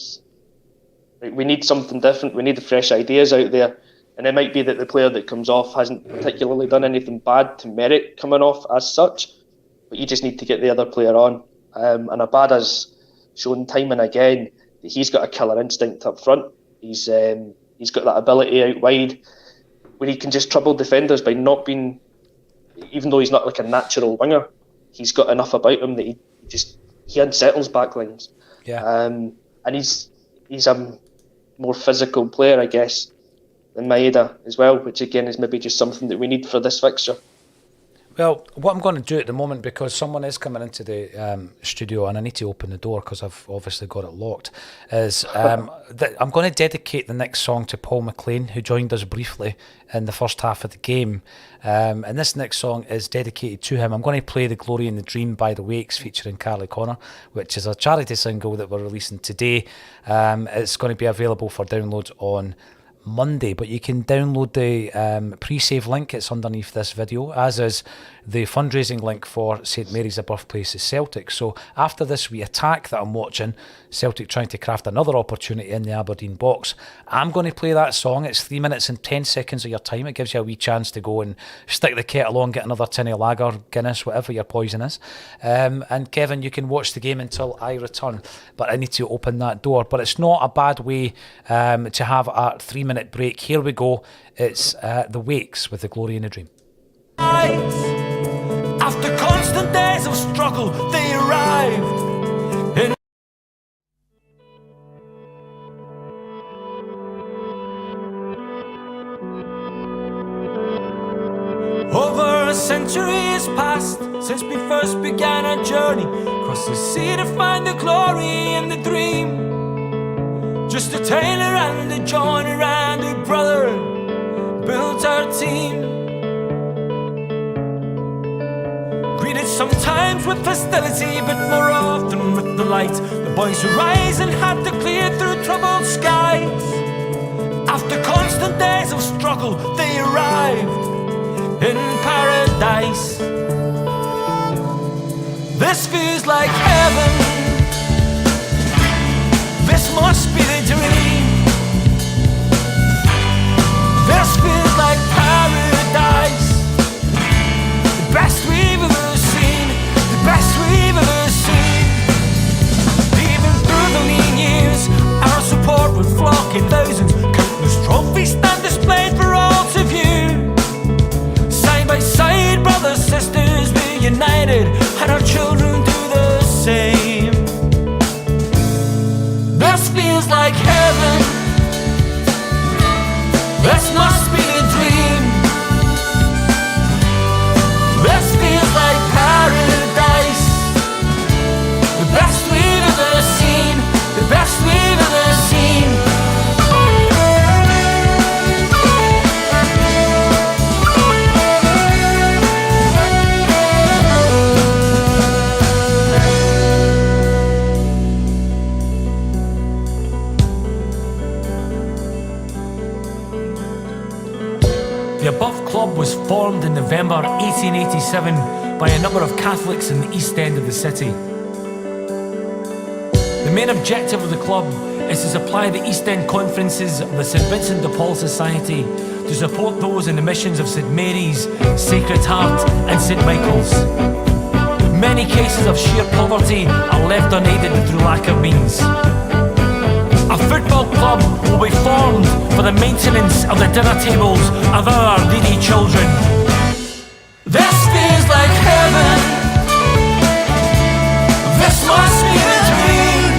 we need something different. We need the fresh ideas out there. And it might be that the player that comes off hasn't particularly done anything bad to merit coming off as such. But you just need to get the other player on. And Abada's shown time and again that he's got a killer instinct up front. He's got that ability out wide where he can just trouble defenders by not being, even though he's not like a natural winger, he's got enough about him that he unsettles backlines. Yeah. And he's a more physical player, I guess, than Maeda as well, which again is maybe just something that we need for this fixture. Well, what I'm going to do at the moment, because someone is coming into the studio and I need to open the door because I've obviously got it locked, is I'm going to dedicate the next song to Paul McLean, who joined us briefly in the first half of the game. And this next song is dedicated to him. I'm going to play The Glory and the Dream by The Wakes featuring Carly Connor, which is a charity single that we're releasing today. It's going to be available for download on Monday, but you can download the pre-save link. It's underneath this video, as is the fundraising link for St Mary's, the birthplace of Celtic. So after this wee attack that I'm watching, Celtic trying to craft another opportunity in the Aberdeen box, I'm going to play that song. It's 3 minutes and 10 seconds of your time. It gives you a wee chance to go and stick the kettle on, get another tin of lager, Guinness, whatever your poison is. And Kevin, you can watch the game until I return, but I need to open that door. But it's not a bad way to have a 3 minute break. Here we go. It's The Wakes with The Glory and the Dream. After constant days of struggle, they arrived in over a century has passed since we first began our journey across the sea to find the glory and the dream. Just a Taylor and a Johnny and a brother built our team. Greeted sometimes with hostility, but more often with the light. The boys who rise and had to clear through troubled skies. After constant days of struggle, they arrived in paradise. This feels like heaven. This must be the dream. This feels like paradise. The best we've ever seen. The best we've ever seen. Even through the lean years, our support would flock in thousands. Countless trophies stand displayed for all to view. Side by side, brothers, sisters, we're united, and our children do the same. This feels like heaven. This must be a dream. This feels like paradise. The best we've ever seen. The best we've ever seen. The above club was formed in November 1887 by a number of Catholics in the East End of the city. The main objective of the club is to supply the East End conferences of the St Vincent de Paul Society to support those in the missions of St Mary's, Sacred Heart and St Michael's. Many cases of sheer poverty are left unaided through lack of means. A football club will be formed for the maintenance of the dinner tables of our needy children. This feels like heaven. This must be the dream.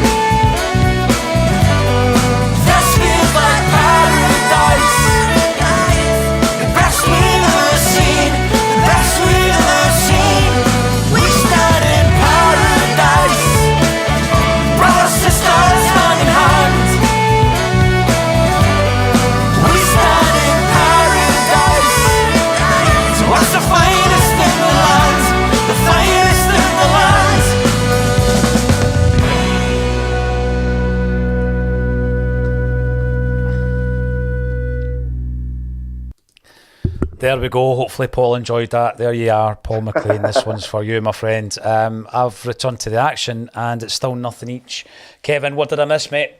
This feels like paradise. The best we've ever seen. The best we've ever seen. There we go. Hopefully Paul enjoyed that. There you are, Paul McLean. This one's for you, my friend. I've returned to the action and it's still nothing each. Kevin, what did I miss, mate?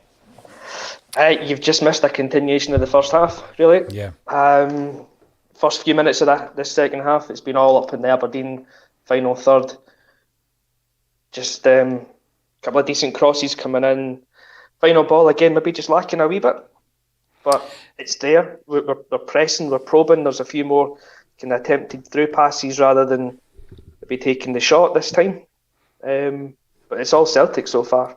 You've just missed a continuation of the first half, really. Yeah. First few minutes of this second half, it's been all up in the Aberdeen final third. Just a couple of decent crosses coming in. Final ball, again, maybe just lacking a wee bit. But it's there. We're pressing, we're probing. There's a few more kind of attempted through passes rather than maybe taking the shot this time. But it's all Celtic so far.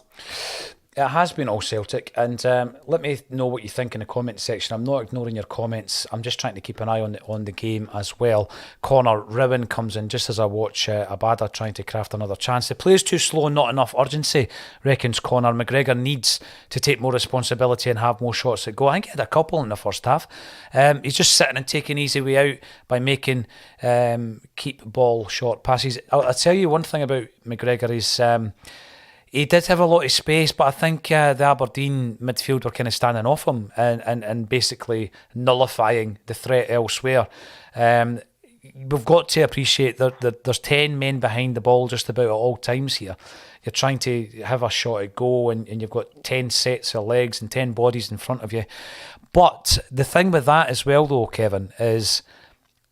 It has been all Celtic, and let me know what you think in the comment section. I'm not ignoring your comments. I'm just trying to keep an eye on the game as well. Connor Rowan comes in just as I watch Abada trying to craft another chance. The play is too slow, not enough urgency, reckons Connor. McGregor needs to take more responsibility and have more shots at goal. I think he had a couple in the first half. He's just sitting and taking easy way out by making keep ball short passes. I'll tell you one thing about McGregor is... he did have a lot of space, but I think the Aberdeen midfield were kind of standing off him and basically nullifying the threat elsewhere. We've got to appreciate that there's 10 men behind the ball just about at all times here. You're trying to have a shot at goal and you've got 10 sets of legs and 10 bodies in front of you. But the thing with that as well, though, Kevin, is...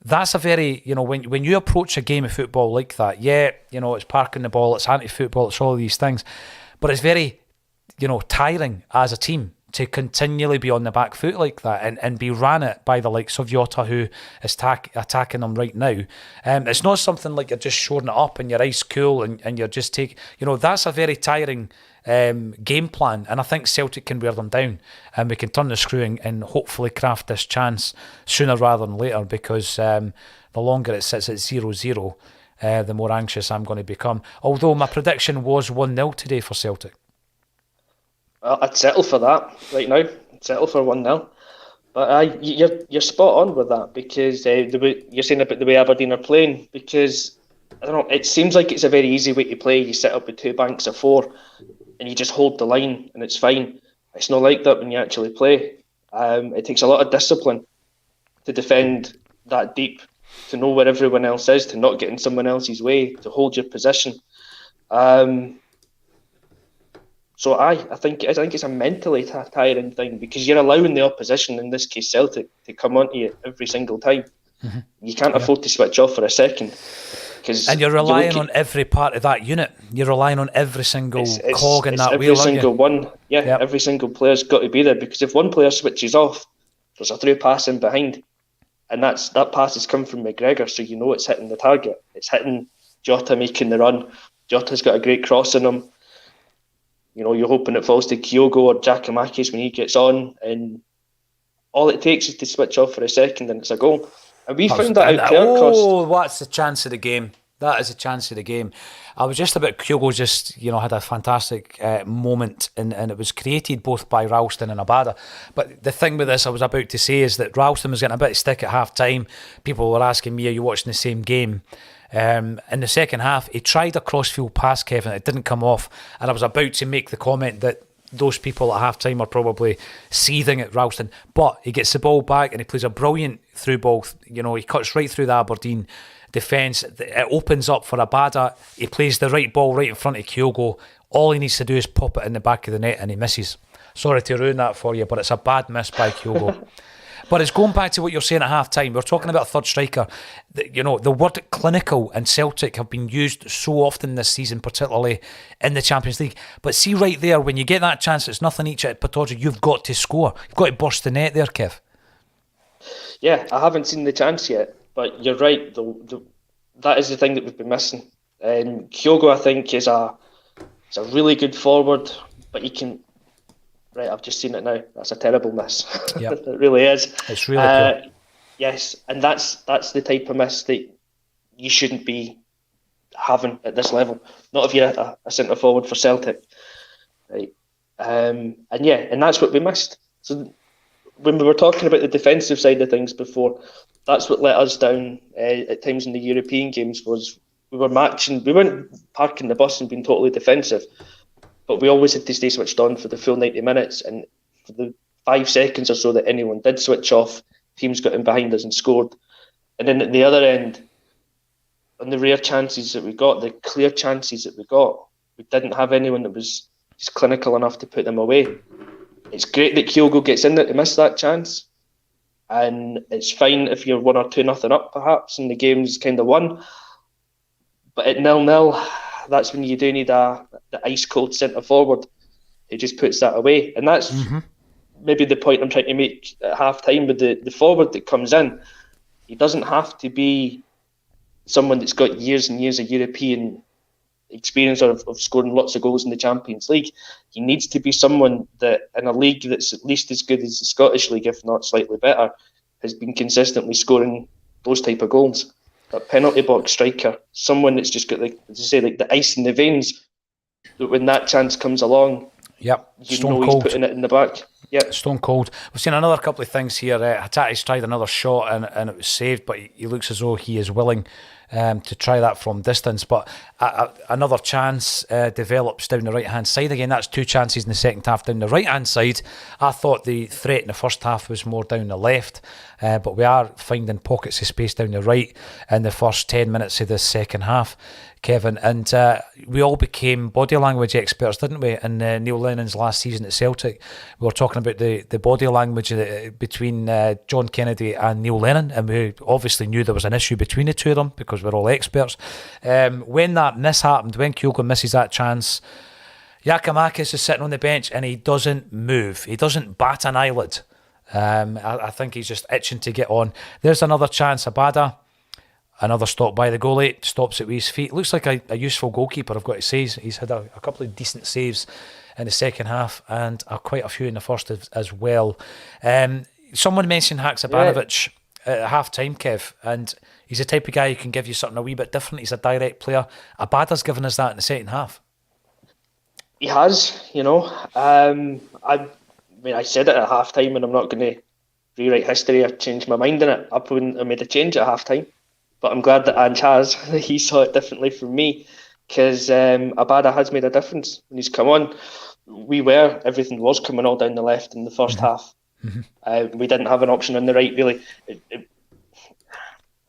that's a very, when you approach a game of football like that, it's parking the ball, it's anti-football, it's all of these things, but it's very, tiring as a team to continually be on the back foot like that and be ran at by the likes of Jota, who is attacking them right now. It's not something like you're just shoring it up and you're ice cool and you're just that's a very tiring game plan, and I think Celtic can wear them down and we can turn the screw and hopefully craft this chance sooner rather than later, because the longer it sits at 0-0, the more anxious I'm going to become. Although my prediction was 1-0 today for Celtic. I'd settle for that right now. I'd settle for 1-0. But you're spot on with that, because you're saying about the way Aberdeen are playing, because I don't know, it seems like it's a very easy way to play. You set up with two banks of four and you just hold the line and it's fine. It's not like that when you actually play. It takes a lot of discipline to defend that deep, to know where everyone else is, to not get in someone else's way, to hold your position. So I think it's a mentally tiring thing, because you're allowing the opposition, in this case Celtic, to come onto you every single time. Mm-hmm. You can't afford to switch off for a second. And you're relying on every part of that unit. You're relying on every single cog in that wheel. Every single one. Yeah, every single player's got to be there, because if one player switches off, there's a through pass in behind. And that pass has come from McGregor, so you know it's hitting the target. It's hitting Jota making the run. Jota's got a great cross in him. You're hoping it falls to Kyogo or Giacomakis when he gets on, and all it takes is to switch off for a second and it's a goal. And we found that out there. What's the chance of the game? That is a chance of the game. I was just about Kyogo had a fantastic moment and it was created both by Ralston and Abada. But the thing with this I was about to say is that Ralston was getting a bit of stick at half time. People were asking me, are you watching the same game? In the second half, he tried a crossfield pass, Kevin. It didn't come off. And I was about to make the comment that those people at half time are probably seething at Ralston. But he gets the ball back and he plays a brilliant through ball. He cuts right through the Aberdeen defence. It opens up for Abada. He plays the right ball right in front of Kyogo. All he needs to do is pop it in the back of the net and he misses. Sorry to ruin that for you, but it's a bad miss by Kyogo. But it's going back to what you're saying at half time. We're talking about a third striker. The word clinical and Celtic have been used so often this season, particularly in the Champions League. But see right there, when you get that chance, it's nothing each at Pittodrie, you've got to score. You've got to burst the net there, Kev. Yeah, I haven't seen the chance yet, but you're right. That is the thing that we've been missing. Kyogo, I think, is a really good forward, but he can... Right, I've just seen it now. That's a terrible miss. Yep. It really is. It's really good. Yes, and that's the type of miss that you shouldn't be having at this level. Not if you're a centre forward for Celtic. Right. And that's what we missed. So when we were talking about the defensive side of things before, that's what let us down at times in the European games, was we weren't parking the bus and being totally defensive. But we always had to stay switched on for the full 90 minutes. And for the 5 seconds or so that anyone did switch off, teams got in behind us and scored. And then at the other end, on the rare chances that we got, the clear chances that we got, we didn't have anyone that was just clinical enough to put them away. It's great that Kyogo gets in there to miss that chance, and it's fine if you're 1 or 2-0 up, perhaps, and the game's kind of won. But at 0-0, that's when you do need the ice-cold centre forward who just puts that away. And that's maybe the point I'm trying to make at half-time with the forward that comes in. He doesn't have to be someone that's got years and years of European experience of scoring lots of goals in the Champions League. He needs to be someone that, in a league that's at least as good as the Scottish League, if not slightly better, has been consistently scoring those type of goals. A penalty box striker, someone that's just got, like, as you say, like the ice in the veins, that when that chance comes along, yep, you know he's putting it in the back. Yeah, stone cold. We've seen another couple of things here. Hatate's tried another shot and it was saved, but he looks as though he is willing to try that from distance. But another chance develops down the right-hand side. Again, that's 2 chances in the second half down the right-hand side. I thought the threat in the first half was more down the left, but we are finding pockets of space down the right in the first 10 minutes of the second half, Kevin. And we all became body language experts, didn't we, in Neil Lennon's last season at Celtic. We were talking about the body language between John Kennedy and Neil Lennon, and we obviously knew there was an issue between the two of them because we're all experts. When that miss happened, when Kyogo misses that chance, Giakoumakis is sitting on the bench and he doesn't move. He doesn't bat an eyelid. I think he's just itching to get on. There's another chance. Abada, another stop by the goalie, stops it with his feet. Looks like a useful goalkeeper, I've got to say. He's had a couple of decent saves in the second half and quite a few in the first as well. Someone mentioned Haksabanovic at half-time, Kev, and he's the type of guy who can give you something a wee bit different. He's a direct player. Abada's given us that in the second half. he has, you know. I said it at half-time, and I'm not going to rewrite history or change my mind in it. I wouldn't have made a change at half-time. But I'm glad that Ange has. He saw it differently from me, because Abada has made a difference when he's come on. Everything was coming all down the left in the first half. We didn't have an option on the right, really.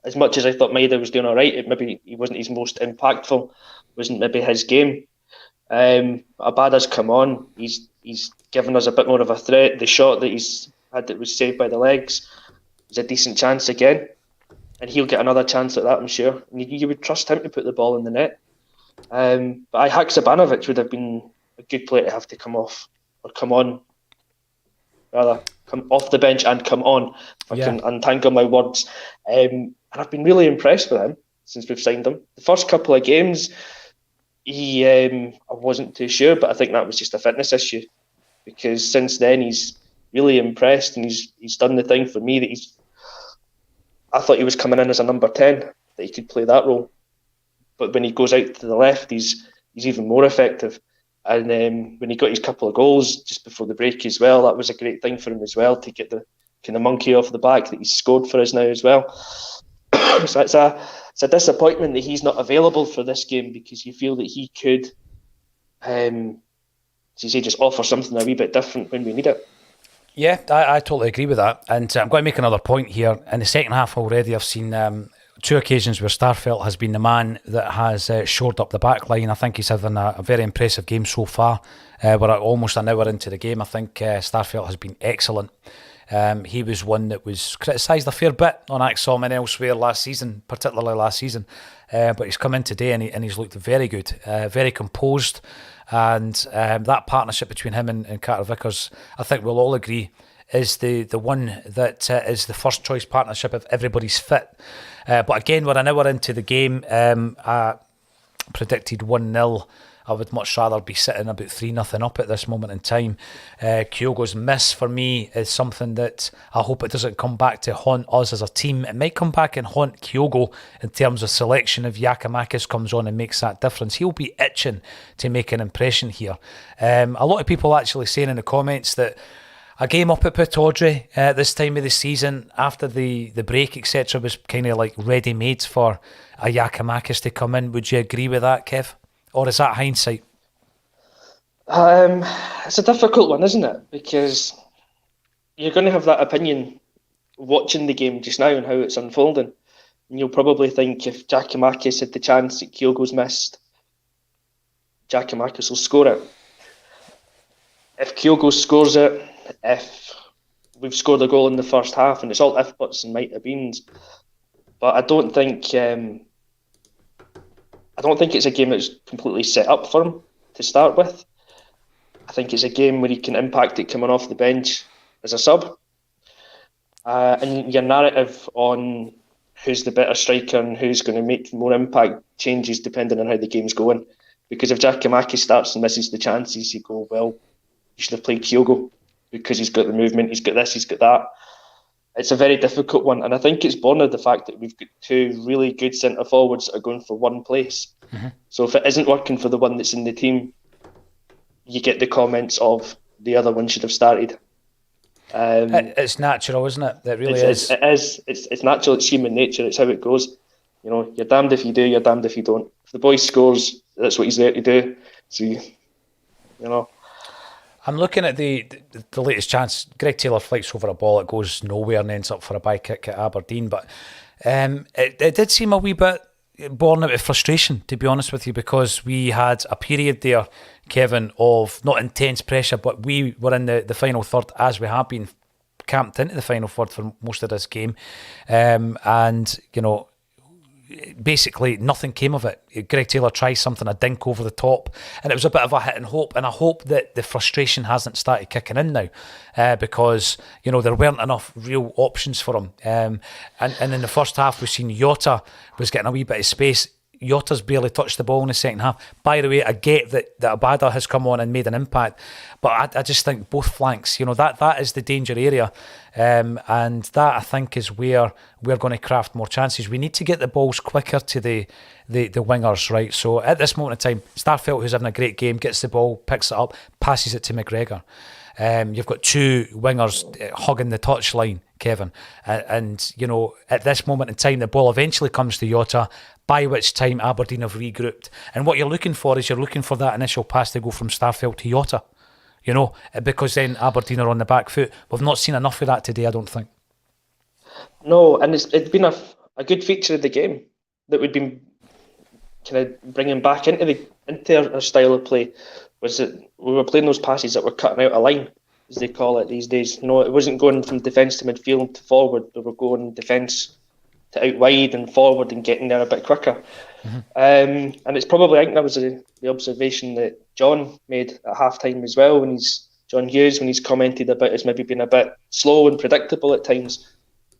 As much as I thought Maida was doing all right, maybe he wasn't his most impactful, wasn't maybe his game. Abada's come on. He's given us a bit more of a threat. The shot that he's had that was saved by the legs was a decent chance again. And he'll get another chance at that, I'm sure. And you would trust him to put the ball in the net. But Haksabanovic would have been a good player to have to come off, or come on, rather. Come off the bench and come on. If I can untangle my words. And I've been really impressed with him since we've signed him. The first couple of games, I wasn't too sure, but I think that was just a fitness issue. Because since then, he's really impressed, and he's done the thing for me that I thought he was coming in as a number 10, that he could play that role. But when he goes out to the left, he's even more effective. And when he got his couple of goals just before the break as well, that was a great thing for him as well, to get the kind of monkey off the back that he's scored for us now as well. So it's a disappointment that he's not available for this game, because you feel that he could, as you say, just offer something a wee bit different when we need it. Yeah, I totally agree with that. And I'm going to make another point here. In the second half already, I've seen 2 occasions where Starfelt has been the man that has shored up the back line. I think he's having a very impressive game so far. We're almost an hour into the game. I think Starfelt has been excellent. He was one that was criticised a fair bit on Acsom and elsewhere last season, particularly last season. But he's come in today and he's looked very good, very composed. And that partnership between him and Carter Vickers, I think we'll all agree, is the one that is the first choice partnership if everybody's fit. But again, we're an hour into the game. I predicted 1-0. I would much rather be sitting about 3-0 up at this moment in time. Kyogo's miss for me is something that I hope it doesn't come back to haunt us as a team. It might come back and haunt Kyogo in terms of selection if Giakoumakis comes on and makes that difference. He'll be itching to make an impression here. A lot of people actually saying in the comments that a game up at Pittodrie this time of the season after the break, etc., was kind of like ready-made for a Giakoumakis to come in. Would you agree with that, Kev? Or is that hindsight? It's a difficult one, isn't it? Because you're going to have that opinion watching the game just now and how it's unfolding. And you'll probably think if Giakoumakis had the chance that Kyogo's missed, Giakoumakis will score it. If Kyogo scores it, if we've scored a goal in the first half, and it's all if buts and might have beens, but I don't think it's a game that's completely set up for him to start with. I think it's a game where he can impact it coming off the bench as a sub. And your narrative on who's the better striker and who's going to make more impact changes depending on how the game's going. Because if Giakoumakis starts and misses the chances, you go, well, you should have played Kyogo because he's got the movement, he's got this, he's got that. It's a very difficult one, and I think it's born of the fact that we've got two really good centre forwards that are going for one place. Mm-hmm. So if it isn't working for the one that's in the team, you get the comments of the other one should have started. It's natural, isn't it? It really is. It is. It's natural. It's human nature. It's how it goes. You know, you're damned if you do. You're damned if you don't. If the boy scores, that's what he's there to do. So, you know. I'm looking at the latest chance. Greg Taylor flicks over a ball. It goes nowhere and ends up for a by kick at Aberdeen. But it did seem a wee bit born out of frustration, to be honest with you, because we had a period there, Kevin, of not intense pressure, but we were in the final third, as we have been camped into the final third for most of this game. And, you know, basically nothing came of it. Greg Taylor tries something, a dink over the top, and it was a bit of a hit and hope. And I hope that the frustration hasn't started kicking in now, because, you know, there weren't enough real options for him. And in the first half, we've seen Jota was getting a wee bit of space. Jota's barely touched the ball in the second half. By the way, I get that Abada has come on and made an impact, but I just think both flanks, you know, that is the danger area. And that, I think, is where we're going to craft more chances. We need to get the balls quicker to the wingers, right? So at this moment in time, Starfelt, who's having a great game, gets the ball, picks it up, passes it to McGregor. You've got two wingers hugging the touchline, Kevin. And, you know, at this moment in time, the ball eventually comes to Jota, by which time Aberdeen have regrouped. And what you're looking for is that initial pass to go from Starfelt to Jota, you know, because then Aberdeen are on the back foot. We've not seen enough of that today, I don't think. No, and it's been a good feature of the game that we've been kind of bringing back into our style of play, was that we were playing those passes that were cutting out a line, as they call it these days. You know, it wasn't going from defence to midfield to forward, but we're going defence to out wide and forward and getting there a bit quicker. Mm-hmm. And it's probably, I think that was the observation that John made at half-time as well, John Hughes, when he's commented about us maybe being a bit slow and predictable at times.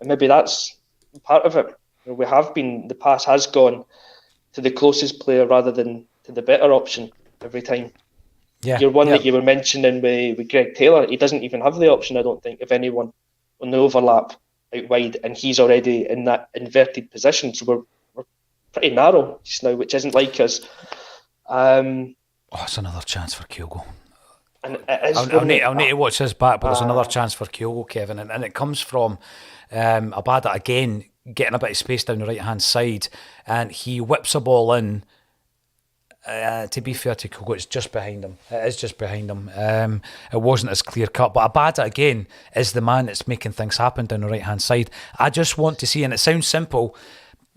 And maybe that's part of it. You know, we have been, the pass has gone to the closest player rather than to the better option every time. Yeah, Your one that you were mentioning with Greg Taylor, he doesn't even have the option, I don't think, of anyone on the overlap out wide, and he's already in that inverted position. So we're pretty narrow just now, which isn't like us. It's another chance for Kyogo. And I'll need to watch this back, but there's another chance for Kyogo, Kevin, and it comes from Abada again getting a bit of space down the right hand side, and he whips a ball in. To be fair to Kyogo, it's just behind him. It is just behind him. It wasn't as clear cut, but Abada again is the man that's making things happen down the right hand side. I just want to see, and it sounds simple.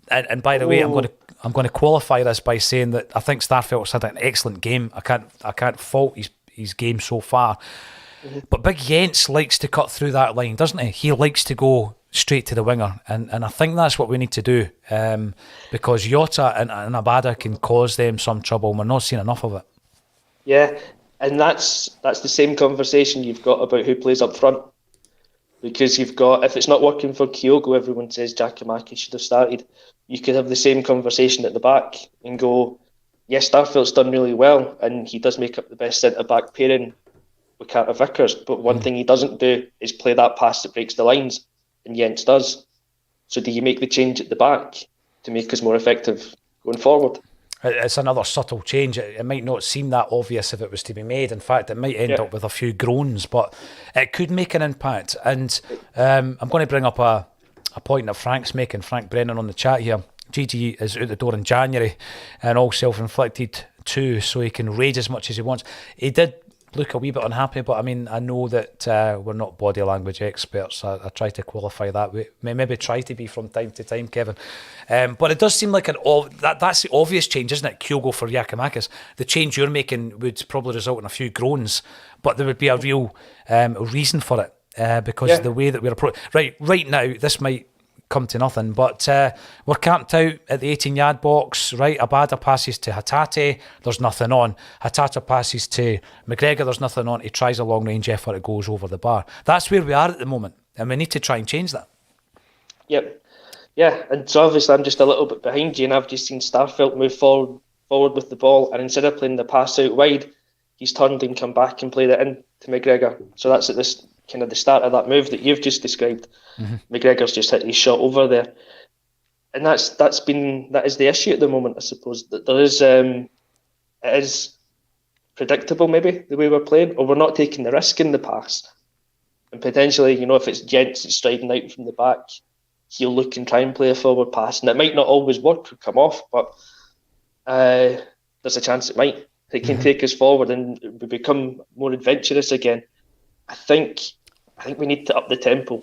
And by the way, I'm going to qualify this by saying that I think Starfelt's had an excellent game. I can't fault his game so far. Mm-hmm. But Big Jens likes to cut through that line, doesn't he? He likes to go straight to the winger, and I think that's what we need to do, because Jota and Abada can cause them some trouble, and we're not seeing enough of it. Yeah, and that's the same conversation you've got about who plays up front, because you've got, if it's not working for Kyogo, everyone says Giakoumakis should have started. You could have the same conversation at the back and go, yes, Starfelt's done really well, and he does make up the best centre-back pairing with Carter Vickers, but one thing he doesn't do is play that pass that breaks the lines, and Jens does. So do you make the change at the back to make us more effective going forward? It's another subtle change. It might not seem that obvious if it was to be made. In fact, it might end up with a few groans, but it could make an impact. And I'm going to bring up a point that Frank's making, Frank Brennan on the chat here. Gigi is out the door in January, and all self-inflicted too, so he can rage as much as he wants. He did look a wee bit unhappy, but I mean, I know that we're not body language experts. I try to qualify that. We maybe try to be from time to time, Kevin. But it does seem like that's the obvious change, isn't it? Kyogo for Giakoumakis. The change you're making would probably result in a few groans, but there would be a real reason for it because the way that we're approaching. Right now, this might come to nothing, but we're camped out at the 18-yard box, right? Abada passes to Hatate, there's nothing on. Hatate passes to McGregor, there's nothing on. He tries a long-range effort, it goes over the bar. That's where we are at the moment, and we need to try and change that. Yep. Yeah, and so obviously I'm just a little bit behind you, and I've just seen Starfelt move forward with the ball, and instead of playing the pass out wide, he's turned and come back and played it in to McGregor. So that's at this kind of the start of that move that you've just described. McGregor's just hit his shot over there, and that is the issue at the moment. I suppose that there is it is predictable maybe the way we're playing, or we're not taking the risk in the pass, and potentially, you know, if it's Gents that's striding out from the back, he'll look and try and play a forward pass, and it might not always work or come off, but there's a chance it might. It can take us forward and we become more adventurous again. I think we need to up the tempo.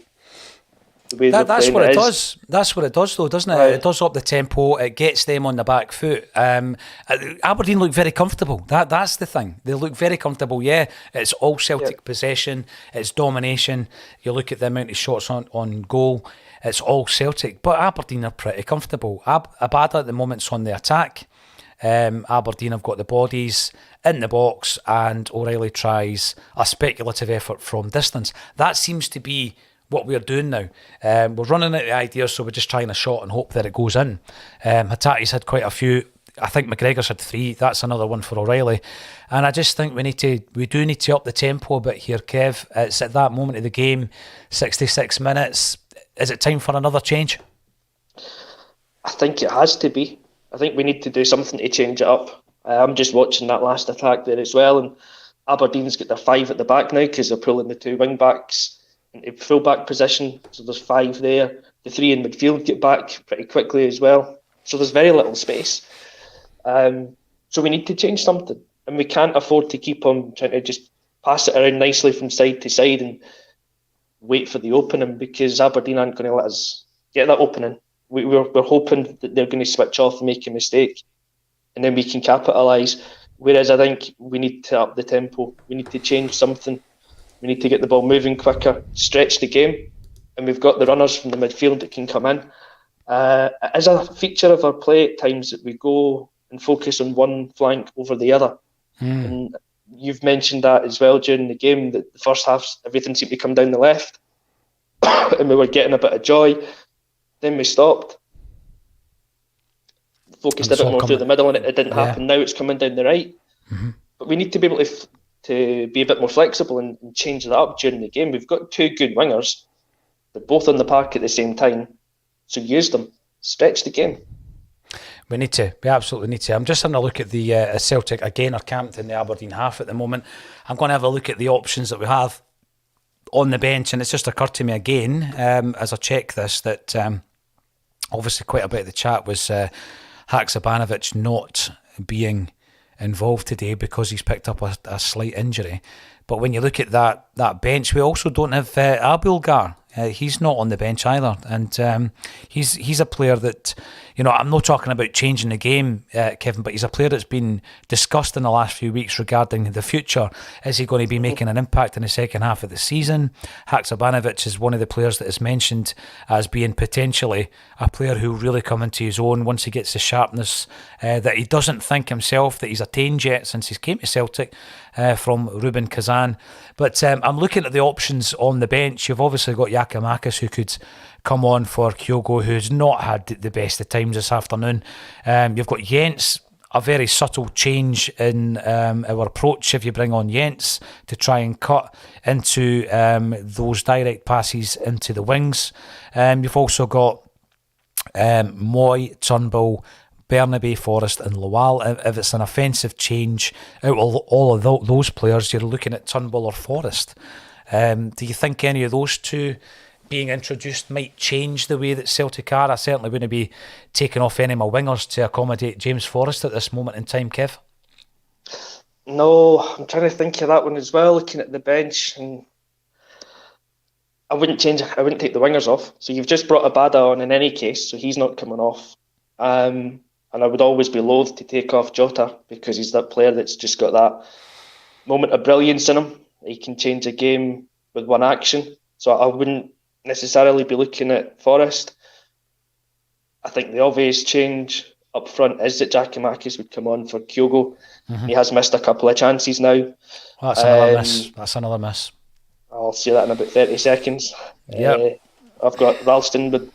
That's what it does. That's what it does, though, doesn't it? It does up the tempo. It gets them on the back foot. Aberdeen look very comfortable. That's the thing. They look very comfortable. Yeah, it's all Celtic possession. It's domination. You look at the amount of shots on goal. It's all Celtic. But Aberdeen are pretty comfortable. Abada at the moment's on the attack. Aberdeen have got the bodies in the box, and O'Reilly tries a speculative effort from distance. That seems to be what we're doing now. We're running out of ideas, so we're just trying a shot and hope that it goes in. Hatate's had quite a few. I think McGregor's had 3. That's another one for O'Reilly. And I just think we do need to up the tempo a bit here, Kev. It's at that moment of the game, 66 minutes. Is it time for another change? I think it has to be. I think we need to do something to change it up. I'm just watching that last attack there as well, and Aberdeen's got their 5 at the back now because they're pulling the 2 wing backs into full back position. So there's 5 there. The 3 in midfield get back pretty quickly as well. So there's very little space. So we need to change something, and we can't afford to keep on trying to just pass it around nicely from side to side and wait for the opening, because Aberdeen aren't going to let us get that opening. We're hoping that they're going to switch off and make a mistake, and then we can capitalise. Whereas I think we need to up the tempo. We need to change something. We need to get the ball moving quicker, stretch the game, and we've got the runners from the midfield that can come in. As a feature of our play at times that we go and focus on one flank over the other. And you've mentioned that as well during the game, that the first half, everything seemed to come down the left and we were getting a bit of joy. Then we stopped. Focused a bit more through the middle, and it didn't happen. Now it's coming down the right. But we need to be able to be a bit more flexible and change that up during the game. We've got 2 good wingers. They're both on the park at the same time. So use them. Stretch the game. We need to. We absolutely need to. I'm just having a look at the Celtic. Again, are camped in the Aberdeen half at the moment. I'm going to have a look at the options that we have on the bench, and it's just occurred to me again as I check this that obviously quite a bit of the chat was Haksabanovic not being involved today because he's picked up a slight injury. But when you look at that bench, we also don't have Abulgar. He's not on the bench either, and he's a player that, you know, I'm not talking about changing the game, Kevin, but he's a player that's been discussed in the last few weeks regarding the future. Is he going to be making an impact in the second half of the season? Haksabanovic is one of the players that is mentioned as being potentially a player who will really come into his own once he gets the sharpness that he doesn't think himself that he's attained yet since he came to Celtic from Rubin Kazan. But I'm looking at the options on the bench. You've obviously got Giakoumakis, who could come on for Kyogo, who's not had the best of times this afternoon. You've got Jens, a very subtle change in our approach if you bring on Jens to try and cut into those direct passes into the wings. You've also got Moy, Turnbull, Bernabe, Forrest and Lowell. If it's an offensive change out of all of those players, you're looking at Turnbull or Forrest. Do you think any of those two being introduced might change the way that Celtic are? I certainly wouldn't be taking off any of my wingers to accommodate James Forrest at this moment in time, Kev. No, I'm trying to think of that one as well. Looking at the bench, and I wouldn't change. I wouldn't take the wingers off. So you've just brought Abada on in any case, so he's not coming off. And I would always be loath to take off Jota because he's that player that's just got that moment of brilliance in him. He can change a game with one action. So I wouldn't necessarily be looking at Forrest. I think the obvious change up front is that Giakoumakis would come on for Kyogo. He has missed a couple of chances now. Well, that's another miss. That's another miss. I'll say that in about 30 seconds. Yep. I've got Ralston with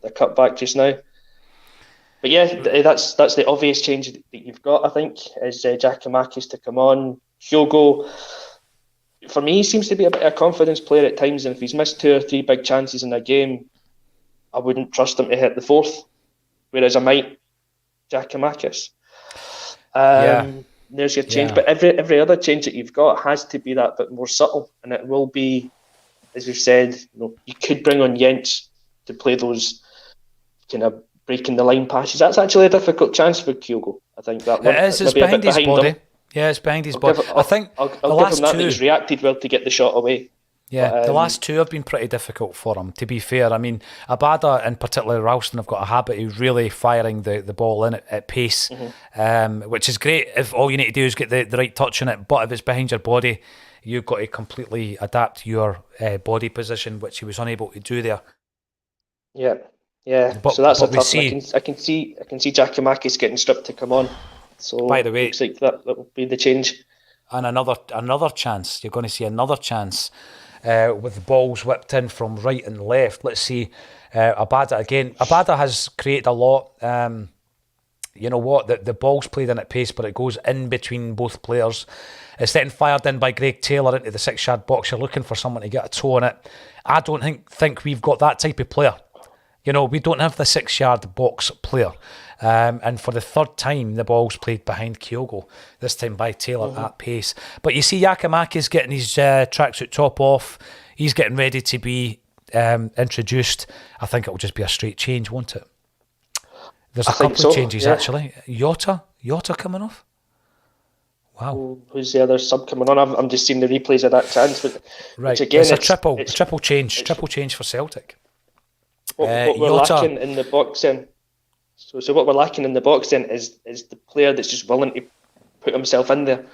the cutback just now. But yeah, that's the obvious change that you've got, I think, is Giakoumakis to come on. Kyogo, for me, he seems to be a bit of a confidence player at times, and if he's missed 2 or 3 big chances in a game, I wouldn't trust him to hit the 4th, whereas I might Giakoumakis. There's your change, but every other change that you've got has to be that bit more subtle, and it will be, as we've said, you could bring on Jens to play those kind of breaking the line passes. That's actually a difficult chance for Kyogo. I think that one. It is. It's behind his body. Him. Yeah, it's behind his body. I think I'll the give last him that. 2, He's reacted well to get the shot away. Yeah, but, the last 2 have been pretty difficult for him, to be fair. I mean, Abada and particularly Ralston have got a habit of really firing the ball in at pace, which is great if all you need to do is get the right touch on it. But if it's behind your body, you've got to completely adapt your body position, which he was unable to do there. Yeah. But, so that's a tough one. I can see Giakoumakis getting stripped to come on. So by the way, looks like that will be the change. And another chance. You're going to see another chance with the balls whipped in from right and left. Let's see Abada again. Abada has created a lot. You know what? The ball's played in at pace, but it goes in between both players. It's then fired in by Greg Taylor into the 6-yard box. You're looking for someone to get a toe on it. I don't think we've got that type of player. You know, we don't have the 6-yard box player. And for the 3rd time, the ball's played behind Kyogo, this time by Taylor at pace. But you see Giakoumakis getting his tracksuit top off. He's getting ready to be introduced. I think it'll just be a straight change, won't it? There's a couple of changes, actually. Jota coming off? Wow. Who's the other sub coming on? I'm just seeing the replays of that chance. But, right, again, it's a triple change for Celtic. What we're lacking in the box then. So what we're lacking in the box then is the player that's just willing to put himself in there.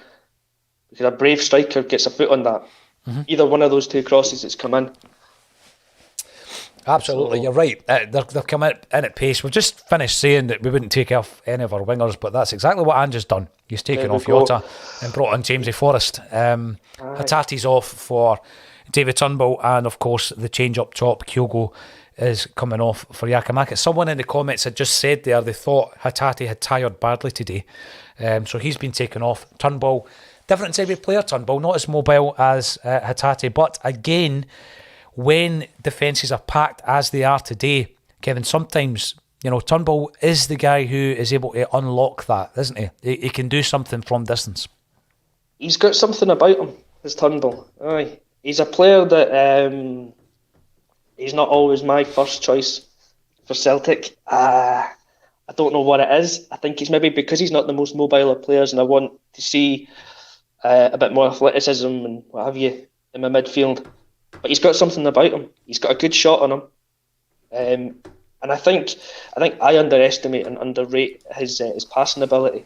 Because a brave striker gets a foot on that. Either one of those 2 crosses that's come in. Absolutely, you're right. They're coming in at pace. We've just finished saying that we wouldn't take off any of our wingers, but that's exactly what Ange's done. He's taken off Jota and brought on Jamesy Forrest. Hatate's off for David Turnbull, and of course the change up top, Kyogo, is coming off for Giakoumakis. Someone in the comments had just said there they thought Hatate had tired badly today. So he's been taken off. Turnbull, different type of player, Turnbull, not as mobile as Hatate. But again, when defences are packed as they are today, Kevin, sometimes, you know, Turnbull is the guy who is able to unlock that, isn't he? He can do something from distance. He's got something about him, this Turnbull. Aye. He's a player that... he's not always my first choice for Celtic. I don't know what it is. I think it's maybe because he's not the most mobile of players, and I want to see a bit more athleticism and what have you in my midfield. But he's got something about him. He's got a good shot on him, and I think I underestimate and underrate his passing ability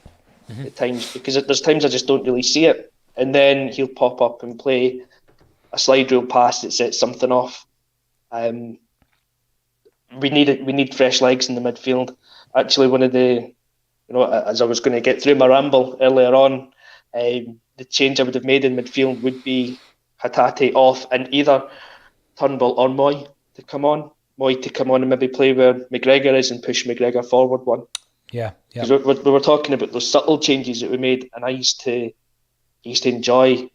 at times, because there's times I just don't really see it, and then he'll pop up and play a slide rule pass that sets something off. We need fresh legs in the midfield. Actually, one of the, as I was going to get through my ramble earlier on, the change I would have made in midfield would be Hatate off and either Turnbull or Moy to come on. Moy to come on and maybe play where McGregor is and push McGregor forward one. Yeah. Because we were talking about those subtle changes that we made, and I used to enjoy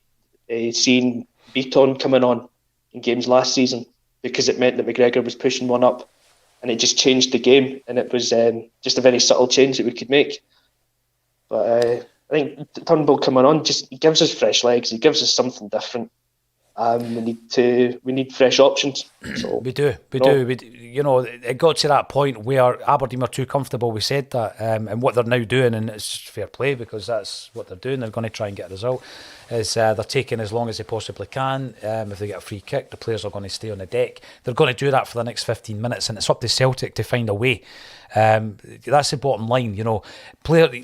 seeing Beaton coming on in games last season, because it meant that McGregor was pushing one up, and it just changed the game, and it was just a very subtle change that we could make. But I think Turnbull coming on, he gives us fresh legs, he gives us something different. We need fresh options. So We do. You know, it got to that point where Aberdeen were too comfortable. We said that, and what they're now doing, and it's fair play because that's what they're doing. They're going to try and get a result. Is they're taking as long as they possibly can. If they get a free kick, the players are going to stay on the deck. They're going to do that for the next 15 minutes, and it's up to Celtic to find a way. That's the bottom line. You know,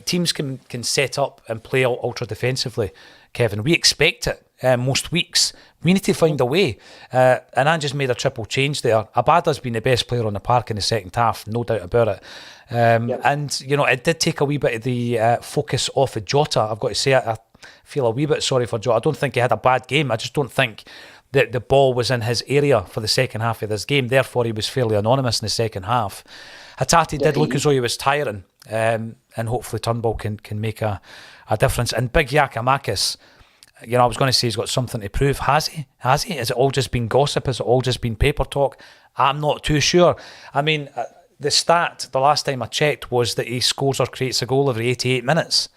teams can set up and play ultra defensively. Kevin, we expect it. Most weeks, we need to find a way. And I just made a triple change there. Abada's been the best player on the park in the second half, no doubt about it. And, you know, it did take a wee bit of the focus off of Jota. I've got to say, I feel a wee bit sorry for Jota. I don't think he had a bad game. I just don't think that the ball was in his area for the second half of this game. Therefore, he was fairly anonymous in the second half. Hatate did look as though he was tiring. And hopefully Turnbull can make a difference. And Big Giakoumakis, you know, I was going to say he's got something to prove. Has he? Has it all just been gossip? Has it all just been paper talk? I'm not too sure. I mean, the stat, the last time I checked, was that he scores or creates a goal every 88 minutes.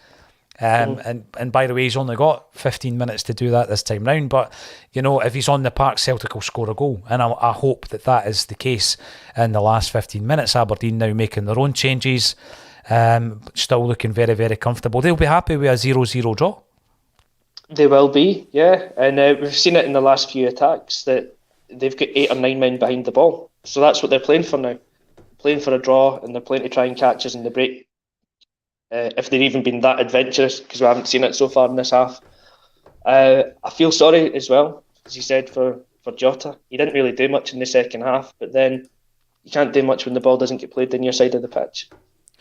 And by the way, he's only got 15 minutes to do that this time round. But, you know, if he's on the park, Celtic will score a goal. And I hope that is the case in the last 15 minutes. Aberdeen now making their own changes. Still looking very, very comfortable. They'll be happy with a 0-0 draw. They will be, yeah. And we've seen it in the last few attacks that they've got 8 or 9 men behind the ball. So that's what they're playing for now. Playing for a draw, and they're playing to try and catch us in the break. If they've even been that adventurous, because we haven't seen it so far in this half. I feel sorry as well, as you said, for Jota. He didn't really do much in the second half, but then you can't do much when the ball doesn't get played in your side of the pitch.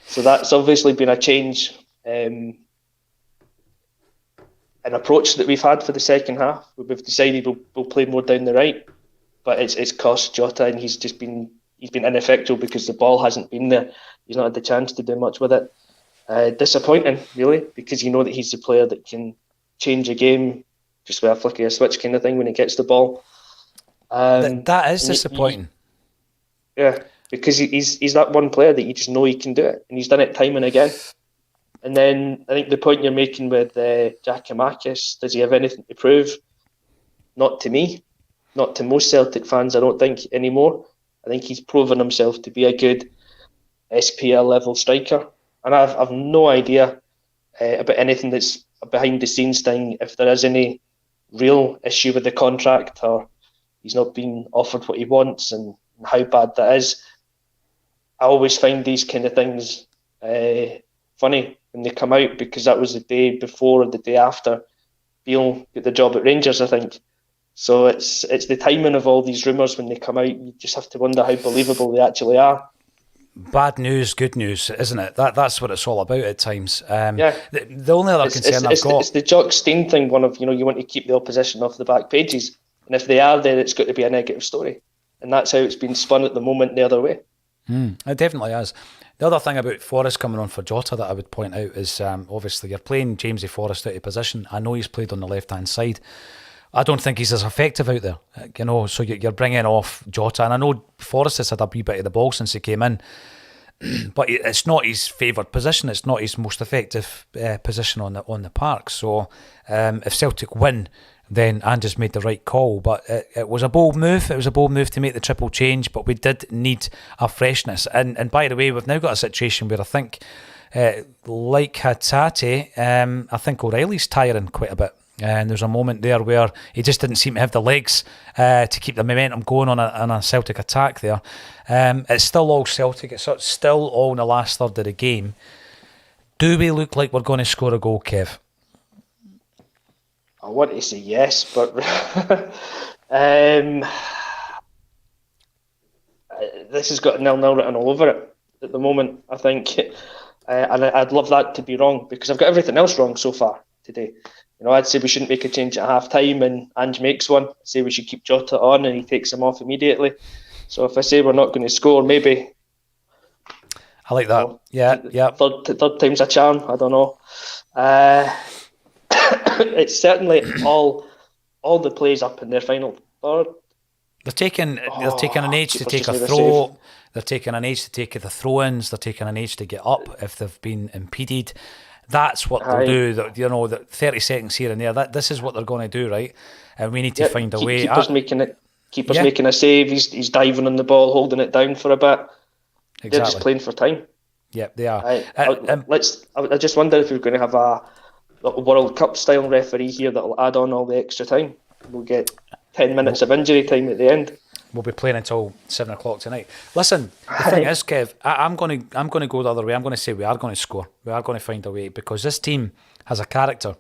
So that's obviously been a change. An approach that we've had for the second half. We've decided we'll play more down the right, but it's cost Jota, and he's been ineffectual because the ball hasn't been there. He's not had the chance to do much with it. Disappointing, really, because you know that he's the player that can change a game just with a flick of a switch kind of thing when he gets the ball. That is disappointing. Yeah, because he's that one player that you just know he can do it, and he's done it time and again. And then I think the point you're making with Giakoumakis, does he have anything to prove? Not to me, not to most Celtic fans, I don't think anymore. I think he's proven himself to be a good SPL level striker. And I've no idea about anything that's a behind the scenes thing, if there is any real issue with the contract or he's not being offered what he wants and how bad that is. I always find these kind of things funny when they come out, because that was the day before or the day after Beale got the job at Rangers, I think. So it's the timing of all these rumours when they come out. You just have to wonder how believable they actually are. Bad news, good news, isn't it? That's what it's all about at times. The only other concern I've got... It's the Jock Stein thing, one of, you want to keep the opposition off the back pages. And if they are there, it's got to be a negative story. And that's how it's been spun at the moment the other way. It definitely is. The other thing about Forrest coming on for Jota that I would point out is obviously you're playing Jamesy Forrest out of position. I know he's played on the left-hand side. I don't think he's as effective out there, so you're bringing off Jota. And I know Forrest has had a wee bit of the ball since he came in, but it's not his favoured position. It's not his most effective position on the park. So if Celtic win, then Andrew's made the right call. But it was a bold move. It was a bold move to make the triple change, but we did need a freshness. And by the way, we've now got a situation where I think, like Hatate, I think O'Reilly's tiring quite a bit. And there's a moment there where he just didn't seem to have the legs to keep the momentum going on a Celtic attack there. It's still all Celtic. It's still all in the last third of the game. Do we look like we're going to score a goal, Kev? I want to say yes, but this has got 0-0 written all over it at the moment, I think. And I'd love that to be wrong, because I've got everything else wrong so far today. I'd say we shouldn't make a change at half time, and Ange makes one. I'd say we should keep Jota on, and he takes him off immediately. So if I say we're not going to score, maybe. I like that. Yeah. Third time's a charm. I don't know. It's certainly all the plays up in their final third. They're taking an age to take a throw. They're taking an age to take the throw-ins. They're taking an age to get up if they've been impeded. That's what they'll do. That, you know, that 30 seconds here and there. This is what they're going to do, right? And we need to find a way. Keeper's making a save. He's diving on the ball, holding it down for a bit. Exactly. They're just playing for time. Yeah, they are. I just wonder if we're going to have a World Cup style referee here that'll add on all the extra time. We'll get 10 minutes of injury time at the end. We'll be playing until 7 o'clock tonight. Listen, the thing is, Kev, I'm going to go the other way. I'm going to say we are going to score. We are going to find a way, because this team has a character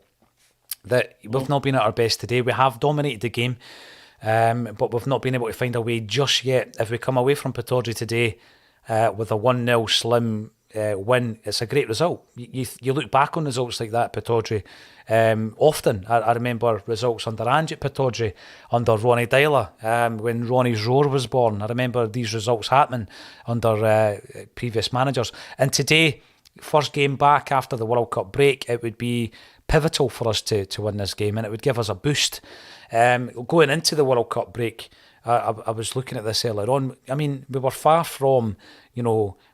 that we've not been at our best today. We have dominated the game, but we've not been able to find a way just yet. If we come away from Pittodrie today with a 1-0 slim win, it's a great result. You look back on results like that at Pittodrie often. I remember results under Ange at Pittodrie, under Ronnie Dyler, when Ronnie's Roar was born. I remember these results happening under previous managers. And today, first game back after the World Cup break, it would be pivotal for us to win this game, and it would give us a boost. Going into the World Cup break, I was looking at this earlier on. I mean, we were far from,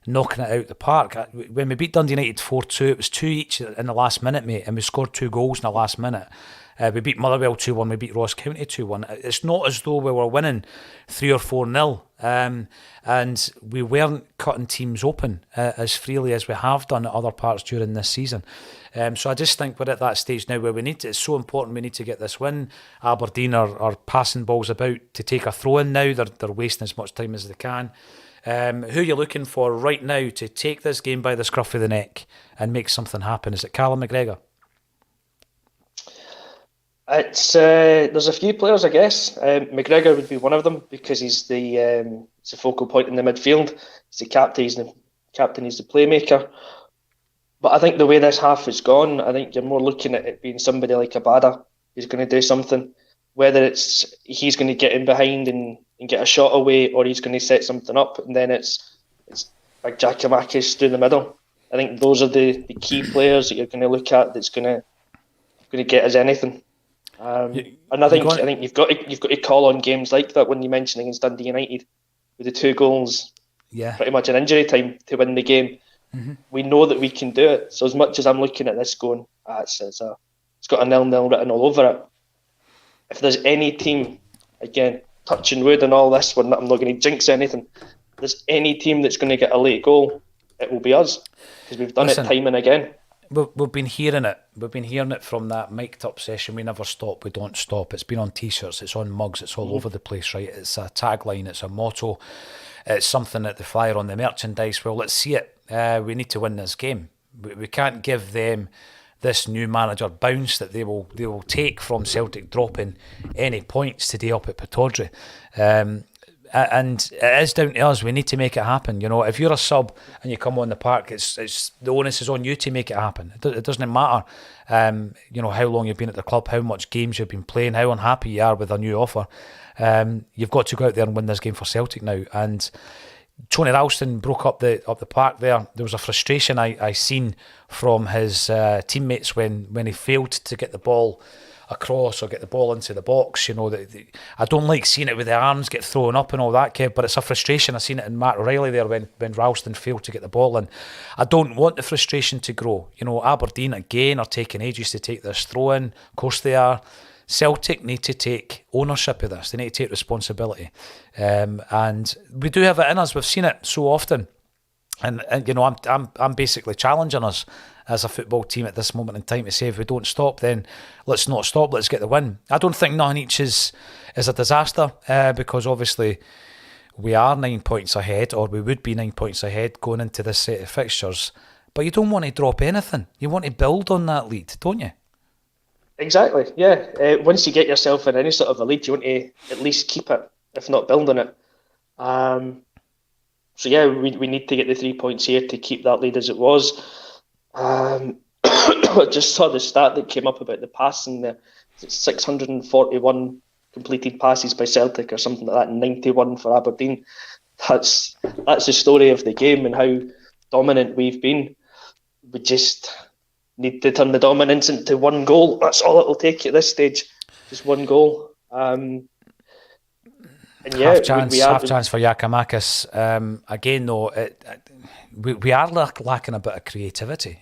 knocking it out the park. When we beat Dundee United 4-2, it was 2 each in the last minute, mate, and we scored 2 goals in the last minute. We beat Motherwell 2-1, we beat Ross County 2-1. It's not as though we were winning 3 or 4-0, and we weren't cutting teams open as freely as we have done at other parts during this season. So I just think we're at that stage now where it's so important, we need to get this win. Aberdeen are passing balls about to take a throw in now. They're wasting as much time as they can. Who are you looking for right now to take this game by the scruff of the neck and make something happen? Is it Callum McGregor? It's there's a few players, I guess. McGregor would be one of them, because he's the focal point in the midfield. He's the captain. He's the playmaker. But I think the way this half has gone, I think you're more looking at it being somebody like Abada who's going to do something. Whether it's he's going to get in behind and get a shot away, or he's going to set something up, and then it's like Giakoumakis through the middle. I think those are the key players that you're going to look at that's going to get us anything. And I think you've got to call on games like that when you mentioned against Dundee United with the 2 goals, pretty much in injury time to win the game. Mm-hmm. We know that we can do it. So as much as I'm looking at this going, it's got a 0-0 written all over it. If there's any team, again, touching wood and all this, I'm not going to jinx anything. If there's any team that's going to get a late goal, it will be us, because we've done it time and again. We've been hearing it. We've been hearing it from that mic'd up session. We never stop. We don't stop. It's been on T-shirts. It's on mugs. It's all over the place, right? It's a tagline. It's a motto. It's something that they flyer on the merchandise. Well, let's see it. We need to win this game. We can't give them this new manager bounce that they will take from Celtic dropping any points today up at Pittodrie. And it is down to us. We need to make it happen. If you're a sub and you come on the park, it's the onus is on you to make it happen. It doesn't matter, how long you've been at the club, how much games you've been playing, how unhappy you are with a new offer. You've got to go out there and win this game for Celtic now. And Tony Ralston broke up the park there. There was a frustration I seen from his teammates when he failed to get the ball across or get the ball into the box. I don't like seeing it with the arms get thrown up and all that, Kev, but it's a frustration. I seen it in Matt O'Reilly there when Ralston failed to get the ball in. I don't want the frustration to grow. Aberdeen again are taking ages to take this throw in. Of course they are. Celtic need to take ownership of this. They need to take responsibility. And we do have it in us. We've seen it so often. And I'm basically challenging us as a football team at this moment in time to say, if we don't stop, then let's not stop, let's get the win. I don't think nothing each is a disaster, because obviously we are 9 points ahead, or we would be 9 points ahead going into this set of fixtures. But you don't want to drop anything. You want to build on that lead, don't you? Exactly, yeah. Once you get yourself in any sort of a lead, you want to at least keep it, if not build on it. So yeah, we need to get the 3 points here to keep that lead as it was. I just saw the stat that came up about the passing there. 641 completed passes by Celtic or something like that, and 91 for Aberdeen. That's the story of the game and how dominant we've been. We just need to turn the dominance into 1 goal. That's all it'll take at this stage, just 1 goal. And yeah, half chance have for Giakoumakis. Again, though, we are lacking a bit of creativity,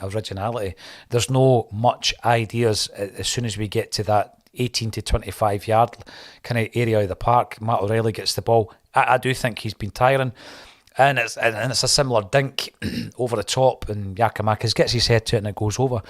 originality. There's no much ideas as soon as we get to that 18 to 25 yard kind of area of the park. Matt O'Reilly gets the ball. I do think he's been tiring, and it's a similar dink over the top, and Giakoumakis gets his head to it and it goes over.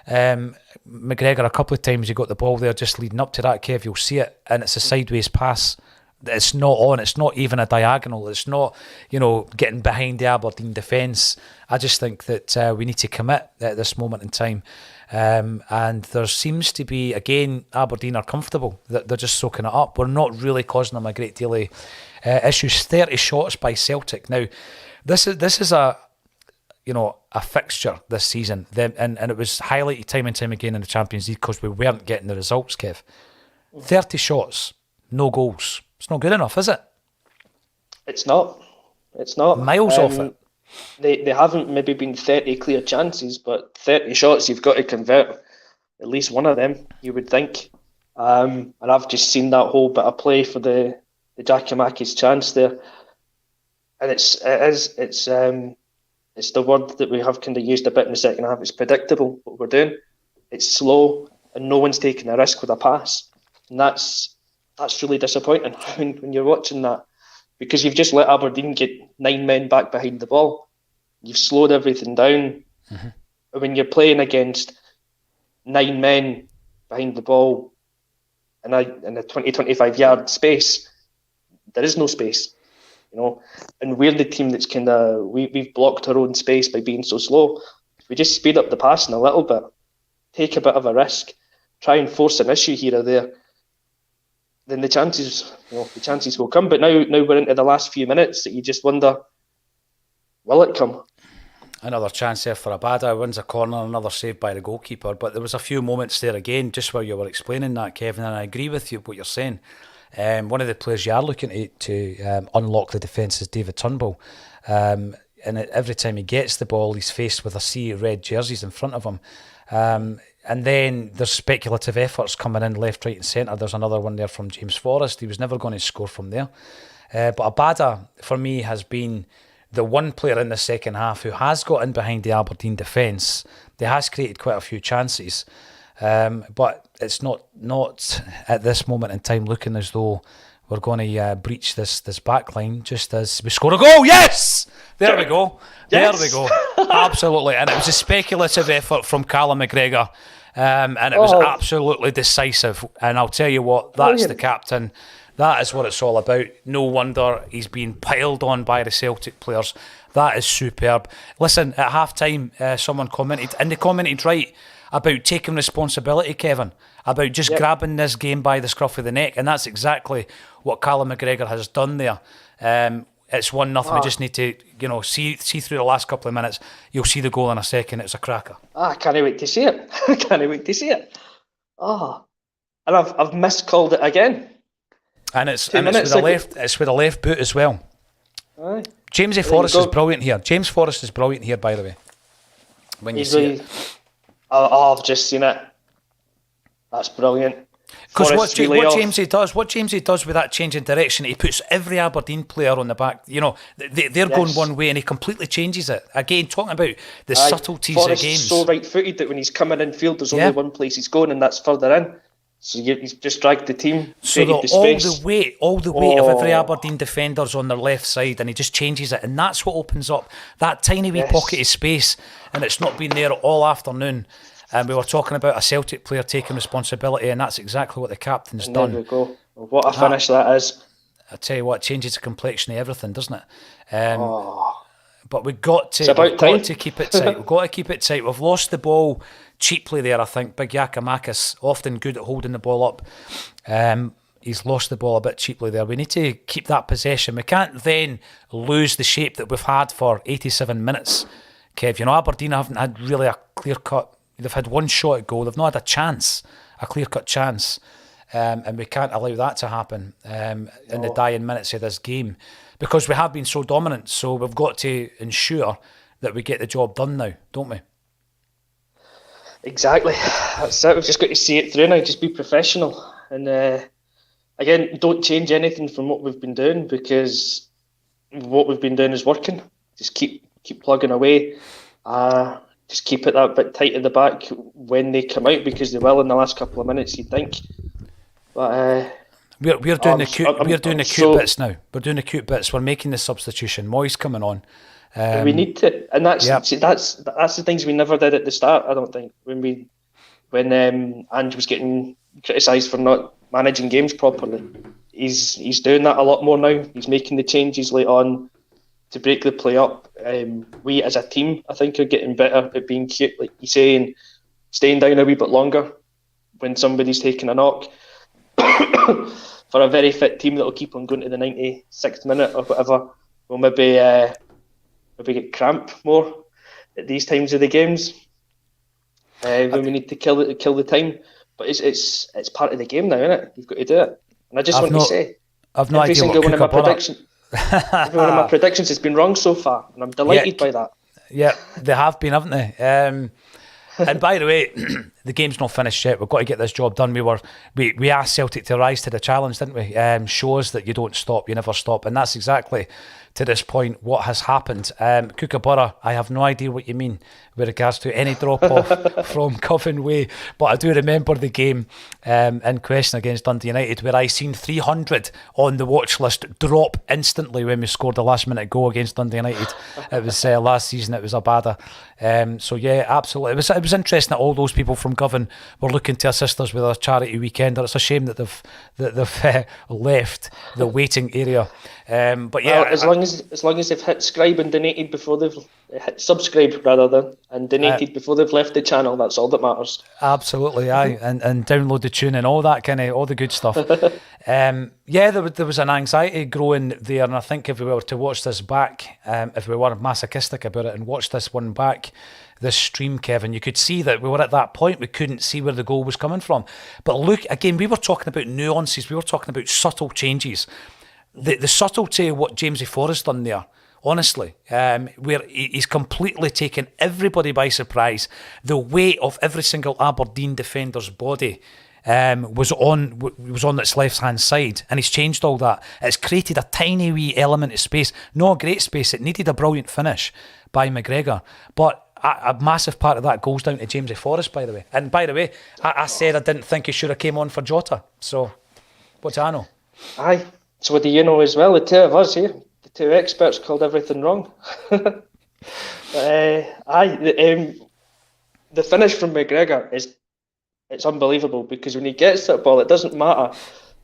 McGregor, a couple of times he got the ball there just leading up to that, Kev, you'll see it, and it's a sideways pass. It's not on, it's not even a diagonal, it's not, getting behind the Aberdeen defence. I just think that we need to commit at this moment in time. And there seems to be, again, Aberdeen are comfortable, that they're just soaking it up. We're not really causing them a great deal of issues. 30 shots by Celtic. Now, this is a fixture this season, and it was highlighted time and time again in the Champions League because we weren't getting the results, Kev. 30 shots, no goals. It's not good enough, is it? It's not. Miles off it. They haven't maybe been 30 clear chances, but 30 shots you've got to convert at least one of them, you would think. And I've just seen that whole bit of play for the Giakoumakis chance there, and it's the word that we have kind of used a bit in the second half. It's predictable what we're doing. It's slow, and no one's taking a risk with a pass, and that's really disappointing when you're watching that, because you've just let Aberdeen get 9 men back behind the ball. You've slowed everything down. Mm-hmm. When you're playing against 9 men behind the ball in a 20-25 yard space, there is no space, and we're the team that's we've blocked our own space by being so slow. If we just speed up the passing a little bit, take a bit of a risk, try and force an issue here or there, then the chances will come. But now we're into the last few minutes that you just wonder, will it come? Another chance there for Abada, wins a corner, another save by the goalkeeper. But there was a few moments there again, just where you were explaining that, Kevin, and I agree with you what you're saying. One of the players you are looking to unlock the defence is David Turnbull. And every time he gets the ball, he's faced with a sea of red jerseys in front of him. And then there's speculative efforts coming in left, right and centre. There's another one there from James Forrest. He was never going to score from there. But Abada, for me, has been the one player in the second half who has got in behind the Aberdeen defence. They has created quite a few chances. But it's not at this moment in time looking as though we're going to breach this back line just as we score a goal. Yes! There we go. Yes. There we go. Absolutely. And it was a speculative effort from Callum McGregor. And it was absolutely decisive. And I'll tell you what, that's the captain. That is what it's all about. No wonder he's being piled on by the Celtic players. That is superb. Listen, at half-time, someone commented, and they commented right, about taking responsibility, Kevin, about just grabbing this game by the scruff of the neck, and that's exactly what Callum McGregor has done there. It's 1-0. We just need to, see through the last couple of minutes. You'll see the goal in a second. It's a cracker. I can't wait to see it. I can't wait to see it. And I've miscalled it again. And it's with a left boot as well. Aye. Jamesy Forrest is brilliant here. James Forrest is brilliant here, by the way. When you see it. I've just seen it. That's brilliant. Because what Jamesy does with that change in direction, he puts every Aberdeen player on the back. They're going one way and he completely changes it. Again, talking about the subtleties of games. He's so right-footed that when he's coming in field, there's only one place he's going, and that's further in. So he's just dragged the team. So all the weight of every Aberdeen defender's on their left side, and he just changes it, and that's what opens up that tiny wee pocket of space, and it's not been there all afternoon. And we were talking about a Celtic player taking responsibility, and that's exactly what the captain's done. There we go. What a finish that is. I tell you what, it changes the complexion of everything, doesn't it? But we've got to keep it tight. We've got to keep it tight. We've lost the ball cheaply there, I think. Big Giakoumakis, often good at holding the ball up. He's lost the ball a bit cheaply there. We need to keep that possession. We can't then lose the shape that we've had for 87 minutes. Kev, Aberdeen haven't had really a clear-cut... They've had one shot at goal. They've not had a clear-cut chance. And we can't allow that to happen in the dying minutes of this game, because we have been so dominant. So we've got to ensure that we get the job done now, don't we? Exactly. That's it. We've just got to see it through now. Just be professional. And again, don't change anything from what we've been doing, because what we've been doing is working. Just keep plugging away. Just keep it that bit tight at the back when they come out, because they will in the last couple of minutes, you'd think. But we're doing the cute bits now. We're doing the cute bits. We're making the substitution. Moy's coming on. We need to, and that's the things we never did at the start. I don't think when Ange was getting criticised for not managing games properly. He's doing that a lot more now. He's making the changes late on to break the play up. We as a team, I think, are getting better at being cute, like you say, and staying down a wee bit longer when somebody's taking a knock. For a very fit team that'll keep on going to the 96th minute or whatever, we'll maybe get cramp more at these times of the games when we need to kill the time. But it's part of the game now, isn't it? You've got to do it. And I just want to say, I've no every idea single what one of my predictions has been wrong so far, and I'm delighted by that. Yeah, they have been, haven't they? And by the way, the game's not finished yet. We've got to get this job done. We asked Celtic to rise to the challenge, didn't we? Shows that you don't stop, you never stop, and that's exactly to this point what has happened. Kookaburra, I have no idea what you mean with regards to any drop off from Coven Way, but I do remember the game in question against Dundee United where I seen 300 on the watch list drop instantly when we scored the last minute goal against Dundee United. It was last season. It was a badder. So yeah, absolutely. It was interesting that all those people from Govan were looking to assist us with a charity weekend. It's a shame that they've left the waiting area. But yeah, well, as long as they've hit subscribe and donated before they've hit subscribe rather than and donated before they've left the channel, that's all that matters. Absolutely, aye, and download the tune and all that all the good stuff. Yeah, there was an anxiety growing there, and I think if we were to watch this back, if we were masochistic about it and watch this one back, this stream, Kevin, you could see that we were at that point, we couldn't see where the goal was coming from. But look, again, we were talking about nuances, we were talking about subtle changes. The subtlety of what Jamesy Forrest done there, honestly, where he's completely taken everybody by surprise. The weight of every single Aberdeen defender's body was on its left-hand side, and he's changed all that. It's created a tiny wee element of space, not a great space. It needed a brilliant finish by McGregor, but a massive part of that goes down to Jamesy Forrest, by the way. And by the way, I said I didn't think he should have came on for Jota. So, what do I know? Aye. So what do you know as well? The two of us here, the two experts, called everything wrong. The finish from McGregor it's unbelievable, because when he gets that ball, it doesn't matter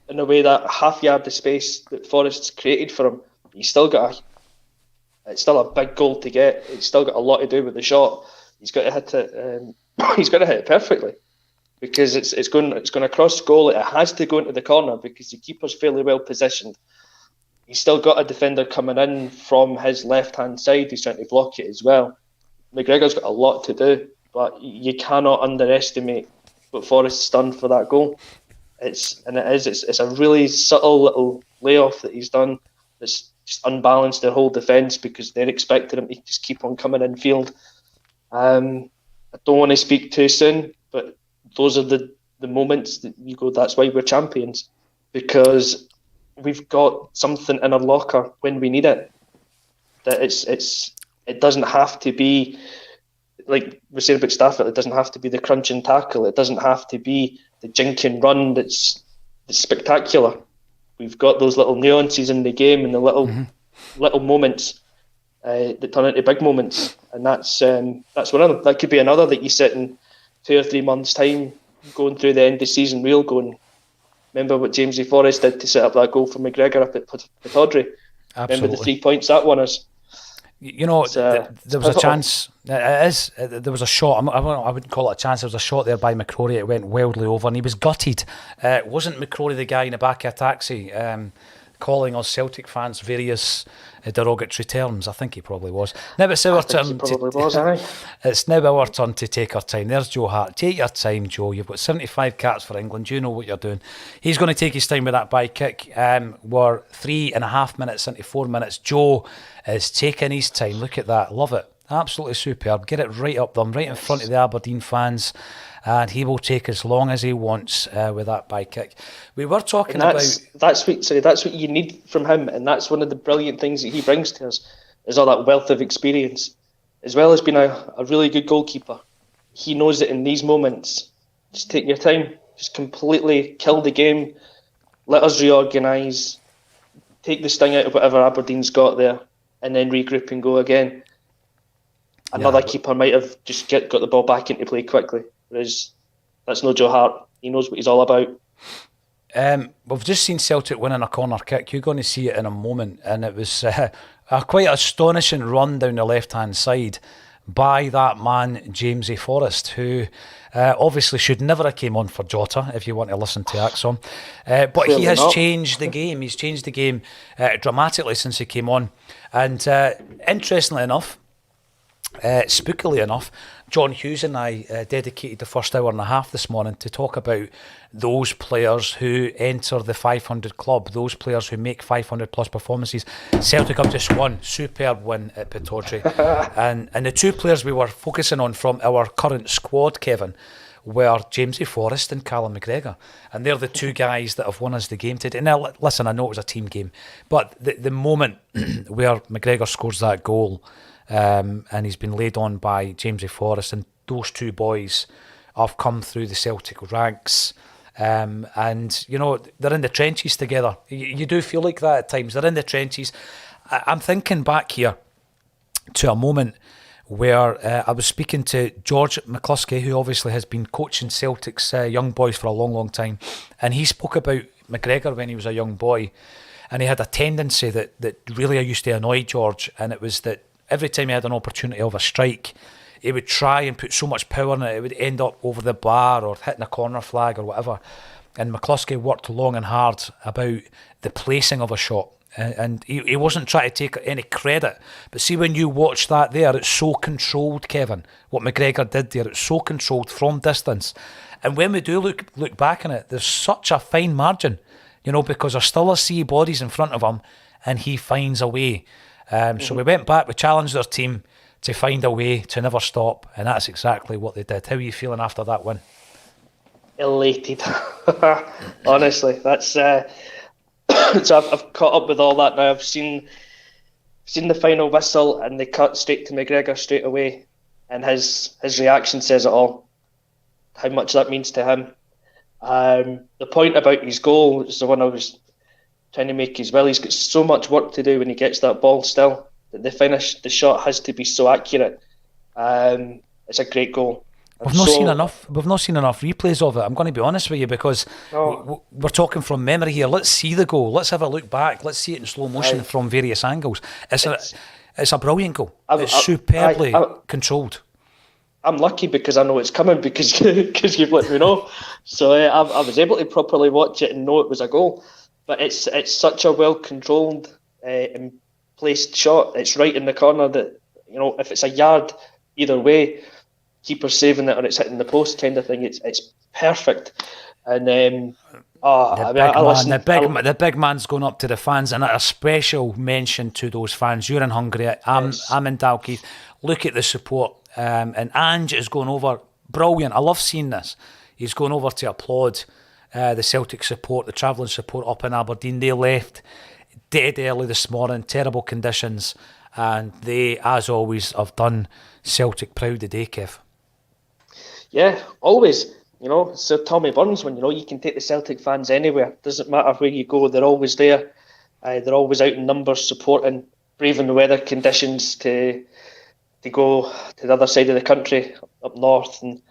in a way that half yard of space that Forrest's created for him. It's still a big goal to get. He's still got a lot to do with the shot. He's got to hit it. He's got to hit it perfectly, because it's going across goal. It has to go into the corner because the keeper's fairly well positioned. He's still got a defender coming in from his left-hand side who's trying to block it as well. McGregor's got a lot to do, but you cannot underestimate what Forrest's done for that goal. It's a really subtle little layoff that he's done. It's just unbalanced their whole defence, because they're expecting him to just keep on coming in field. I don't want to speak too soon, but those are the moments that you go, that's why we're champions, because we've got something in our locker when we need it. That it doesn't have to be like we said about Stafford. It doesn't have to be the crunch and tackle. It doesn't have to be the jinking run that's spectacular. We've got those little nuances in the game and the little moments that turn into big moments, and that's one of them. That could be another that you sit in 2 or 3 months' time, going through the end of season reel, going, remember what Jamesy Forrest did to set up that goal for McGregor up at Pittodrie? Remember the 3 points that won us? You know, there was a chance. There was a shot. I wouldn't call it a chance. There was a shot there by McCrory. It went wildly over, and he was gutted. Wasn't McCrory the guy in the back of a taxi calling us Celtic fans various derogatory terms? I think he probably was. Now it's our turn. It's now our turn to take our time. There's Joe Hart. Take your time, Joe. You've got 75 caps for England. You know what you're doing. He's going to take his time with that by kick. We're 3.5 minutes into 4 minutes. Joe is taking his time. Look at that. Love it. Absolutely superb. Get it right up them, right in front of the Aberdeen fans. And he will take as long as he wants with that by kick. We were talking And that's what you need from him, and that's one of the brilliant things that he brings to us, is all that wealth of experience, as well as being a really good goalkeeper. He knows that in these moments, just take your time, just completely kill the game, let us reorganise, take the sting out of whatever Aberdeen's got there, and then regroup and go again. Another keeper might have just got the ball back into play quickly, whereas that's no Joe Hart. He knows what he's all about. We've just seen Celtic winning a corner kick. You're going to see it in a moment, and it was a quite astonishing run down the left-hand side by that man, Jamesy Forrest, who obviously should never have came on for Jota, if you want to listen to Acsom. But Clearly he has not. changed the game. He's changed the game dramatically since he came on. And interestingly enough, spookily enough, John Hughes and I dedicated the first hour and a half this morning to talk about those players who enter the 500 club, those players who make 500 plus performances. Celtic have just won, superb win at Pittodrie. and the two players we were focusing on from our current squad, Kevin, were Jamesy Forrest and Callum McGregor. And they're the two guys that have won us the game today. Now, listen, I know it was a team game, but the moment where McGregor scores that goal, and he's been laid on by Jamesy Forrest, and those two boys have come through the Celtic ranks, and you know, they're in the trenches together. You do feel like that at times. They're in the trenches. I'm thinking back here to a moment where I was speaking to George McCluskey, who obviously has been coaching Celtic's young boys for a long, long time, and he spoke about McGregor when he was a young boy, and he had a tendency that really used to annoy George, and it was that every time he had an opportunity of a strike, he would try and put so much power in it, it would end up over the bar or hitting a corner flag or whatever. And McCluskey worked long and hard about the placing of a shot. And he wasn't trying to take any credit. But see, when you watch that there, it's so controlled, Kevin, what McGregor did there. It's so controlled from distance. And when we do look back on it, there's such a fine margin, you know, because there's still a sea of bodies in front of him, and he finds a way. So we went back, we challenged our team to find a way to never stop, and that's exactly what they did. How are you feeling after that win? Elated. Honestly, that's so I've caught up with all that now. I've seen the final whistle, and they cut straight to McGregor straight away, and his reaction says it all, how much that means to him. The point about his goal is the one I was trying to make as well. He's got so much work to do when he gets that ball still, that the shot has to be so accurate. It's a great goal. We've not seen enough replays of it. I'm going to be honest with you, because we're talking from memory here. Let's see the goal. Let's have a look back. Let's see it in slow motion from various angles. It's a brilliant goal. It's superbly controlled. I'm lucky because I know it's coming because you've let me know. So I was able to properly watch it and know it was a goal. But it's such a well controlled and placed shot. It's right in the corner that, you know, if it's a yard either way, keeper saving it or it's hitting the post kind of thing, it's perfect. And the big man's going up to the fans, and a special mention to those fans. You're in Hungary, I'm in Dalkeith. Look at the support, and Ange is going over. Brilliant. I love seeing this. He's going over to applaud the Celtic support, the travelling support up in Aberdeen. They left dead early this morning, terrible conditions, and they, as always, have done Celtic proud today, Kev. Yeah, always. You know, so Tommy Burns, when, you know, you can take the Celtic fans anywhere. Doesn't matter where you go, they're always there. They're always out in numbers, supporting, braving the weather conditions to go to the other side of the country, up north, and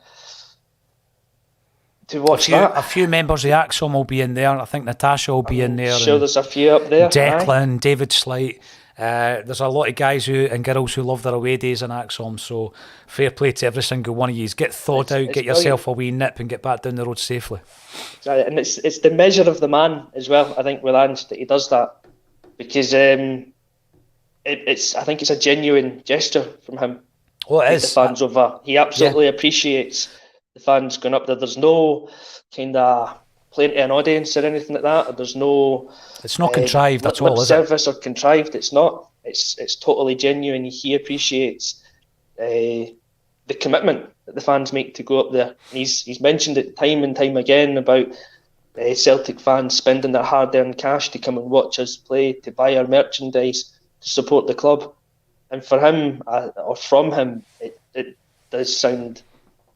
to watch that. A few members of Acsom will be in there. I think Natasha will be in there. Sure, there's a few up there. Declan, David Slight. There's a lot of guys and girls who love their away days in Acsom, so fair play to every single one of you. Get thawed out, get yourself a wee nip and get back down the road safely. And it's the measure of the man as well, I think, with Ange, that he does that, because I think it's a genuine gesture from him. Oh, it is. The fans over. He absolutely appreciates the fans going up there. There's no kind of playing to an audience or anything like that. There's no. It's not contrived at all, is it? Service or contrived. It's not. It's totally genuine. He appreciates the commitment that the fans make to go up there. And he's mentioned it time and time again about Celtic fans spending their hard-earned cash to come and watch us play, to buy our merchandise, to support the club. And for him, or from him, it does sound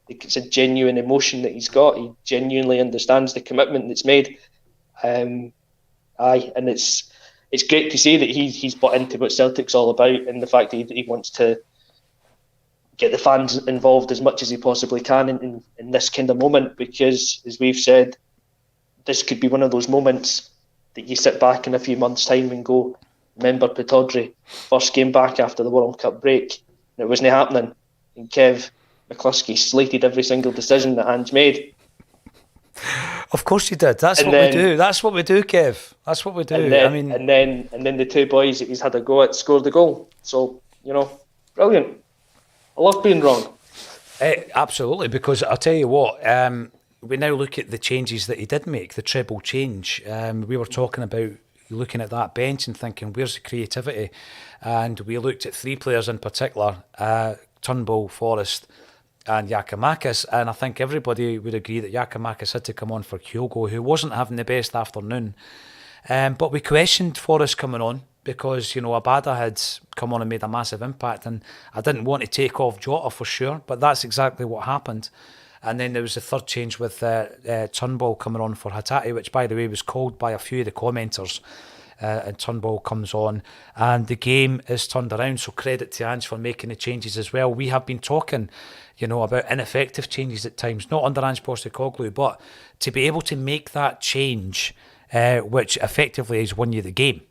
like it's a genuine emotion that he's got. He genuinely understands the commitment that's made. And it's great to see that he's bought into what Celtic's all about, and the fact that he wants to get the fans involved as much as he possibly can in this kind of moment, because, as we've said, this could be one of those moments that you sit back in a few months' time and go, remember Pittodrie, first game back after the World Cup break, and it wasn't happening, and Kev McCluskey slated every single decision that Ange made. Of course you did. That's what we do. That's what we do, Kev. That's what we do. And then the two boys that he's had a go at scored the goal. So, brilliant. I love being wrong. Absolutely, because I'll tell you what, we now look at the changes that he did make, the treble change. We were talking about looking at that bench and thinking, where's the creativity? And we looked at three players in particular, Turnbull, Forrest and Giakoumakis, and I think everybody would agree that Giakoumakis had to come on for Kyogo, who wasn't having the best afternoon. But we questioned Forrest coming on because, Abada had come on and made a massive impact, and I didn't want to take off Jota for sure, but that's exactly what happened. And then there was the third change with Turnbull coming on for Hatate, which, by the way, was called by a few of the commenters. And Turnbull comes on, and the game is turned around. So credit to Ange for making the changes as well. We have been talking, about ineffective changes at times, not under Ange Postecoglou, but to be able to make that change, which effectively has won you the game.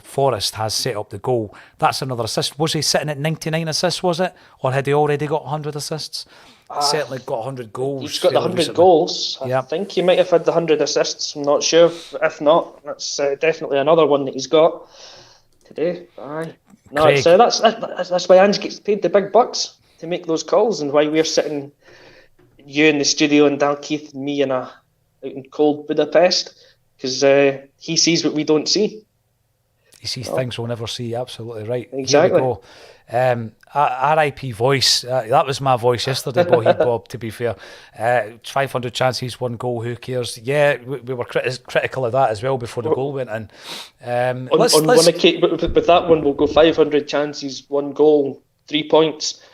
Forrest has set up the goal. That's another assist. Was he sitting at 99 assists, was it? Or had he already got 100 assists? Certainly got 100 goals. He's got the 100 goals. I think he might have had the 100 assists. I'm not sure. If not, that's definitely another one that he's got today. Aye. No, it's, that's why Ange gets paid the big bucks to make those calls, and why we're sitting, you in the studio and Dalkeith and me out in cold Budapest, because he sees what we don't see. He sees things we'll never see. Absolutely right. Exactly. Here we go. RIP voice. That was my voice yesterday, Bob, to be fair. 500 chances, one goal, who cares? Yeah, we were critical of that as well before the goal went in. With that one, we'll go 500 chances, one goal, 3 points.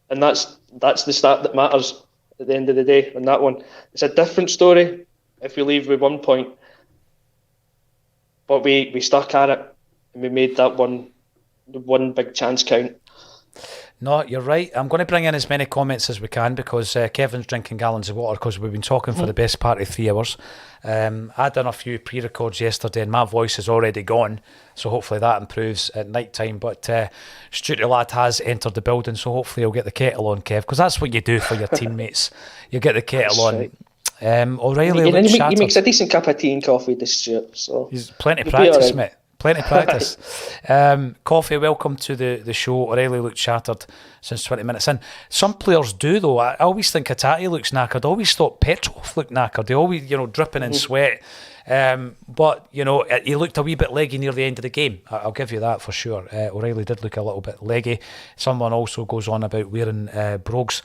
And that's the stat that matters at the end of the day on that one. It's a different story if we leave with 1 point. But we stuck at it, and we made that one big chance count. No, you're right. I'm going to bring in as many comments as we can, because Kevin's drinking gallons of water, because we've been talking for the best part of 3 hours. I done a few pre-records yesterday, and my voice is already gone, so hopefully that improves at night time. But Stuart Lad has entered the building, so hopefully he'll get the kettle on, Kev, because that's what you do for your teammates. You get the kettle on. Right. O'Reilly he makes a decent cup of tea and coffee, this Stuart. So he's plenty of practice, mate. Plenty of practice. Coffee, welcome to the show. O'Reilly looked shattered since 20 minutes in. Some players do, though. I always think Hatate looks knackered. I always thought Petrov looked knackered. They always, dripping in sweat. But, he looked a wee bit leggy near the end of the game. I'll give you that for sure. O'Reilly did look a little bit leggy. Someone also goes on about wearing brogues.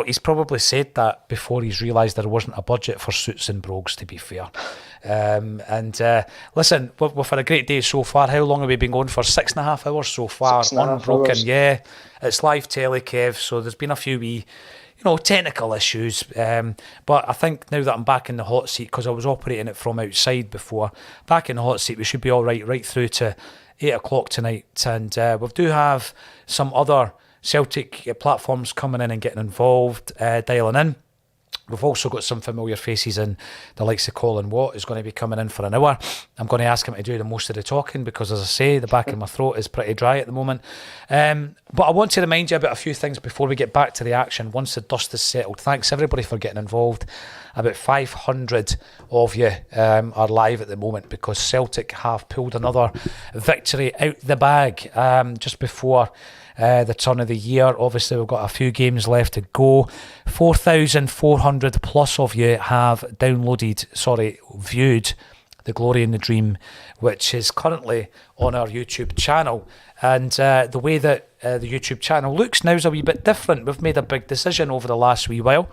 He's probably said that before he's realised there wasn't a budget for suits and brogues, to be fair. Listen, we've had a great day so far. How long have we been going for? 6.5 hours so far. 6.5 unbroken. hours. Yeah, it's live telly, Kev, so there's been a few wee technical issues, but I think now that I'm back in the hot seat, because I was operating it from outside before, back in the hot seat, we should be all right through to 8 o'clock tonight. And we do have some other Celtic platforms coming in and getting involved, dialing in. We've also got some familiar faces in, the likes of Colin Watt is going to be coming in for an hour. I'm going to ask him to do the most of the talking, because, as I say, the back of my throat is pretty dry at the moment. But I want to remind you about a few things before we get back to the action once the dust is settled. Thanks everybody for getting involved. About 500 of you are live at the moment, because Celtic have pulled another victory out the bag just before the turn of the year. Obviously, we've got a few games left to go. 4,400 plus of you have viewed The Glory and the Dream, which is currently on our YouTube channel. And the way that the YouTube channel looks now is a wee bit different. We've made a big decision over the last wee while.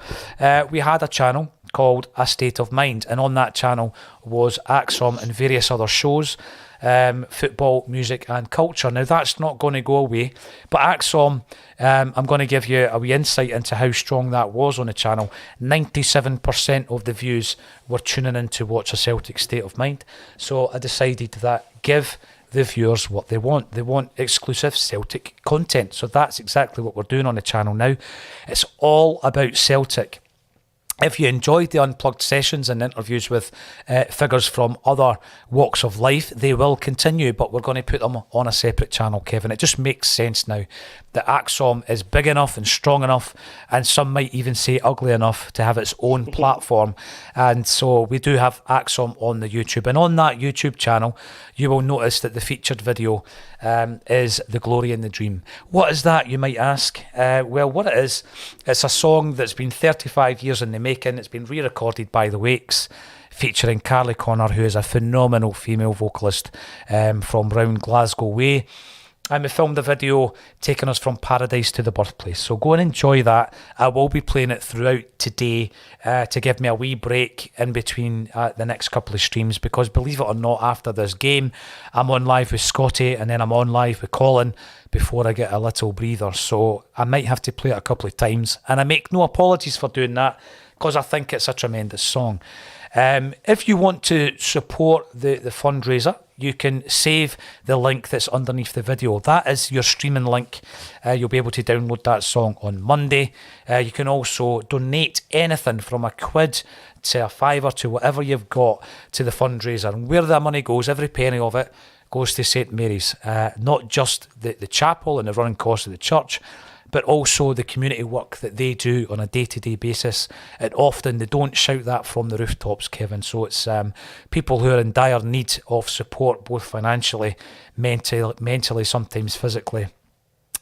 We had a channel called A State of Mind, and on that channel was Acsom and various other shows, football, music and culture. Now that's not going to go away, but Axom, I'm going to give you a wee insight into how strong that was on the channel. 97% of the views were tuning in to watch A Celtic State of Mind, so I decided that give the viewers what they want. They want exclusive Celtic content, so that's exactly what we're doing on the channel now. It's all about Celtic. If you enjoyed the unplugged sessions and interviews with figures from other walks of life, they will continue, but we're going to put them on a separate channel, Kevin. It just makes sense now that Acsom is big enough and strong enough, and some might even say ugly enough, to have its own platform. And so we do have Acsom on the YouTube. And on that YouTube channel, you will notice that the featured video is The Glory and the Dream. What is that, you might ask? Well, what it is, it's a song that's been 35 years in the making. It's been re-recorded by The Wakes, featuring Carly Connor, who is a phenomenal female vocalist from round Glasgow way. And we filmed the video taking us from paradise to the birthplace. So go and enjoy that. I will be playing it throughout today to give me a wee break in between the next couple of streams, because believe it or not, after this game, I'm on live with Scotty and then I'm on live with Colin before I get a little breather. So I might have to play it a couple of times. And I make no apologies for doing that, because I think it's a tremendous song. If you want to support the fundraiser, you can save the link that's underneath the video. That is your streaming link. You'll be able to download that song on Monday. You can also donate anything from £1 to £5 to whatever you've got to the fundraiser. And where the money goes, every penny of it goes to St Mary's. Not just the chapel and the running costs of the church, but also the community work that they do on a day-to-day basis. And often they don't shout that from the rooftops, Kevin. So it's people who are in dire need of support, both financially, mentally, sometimes physically.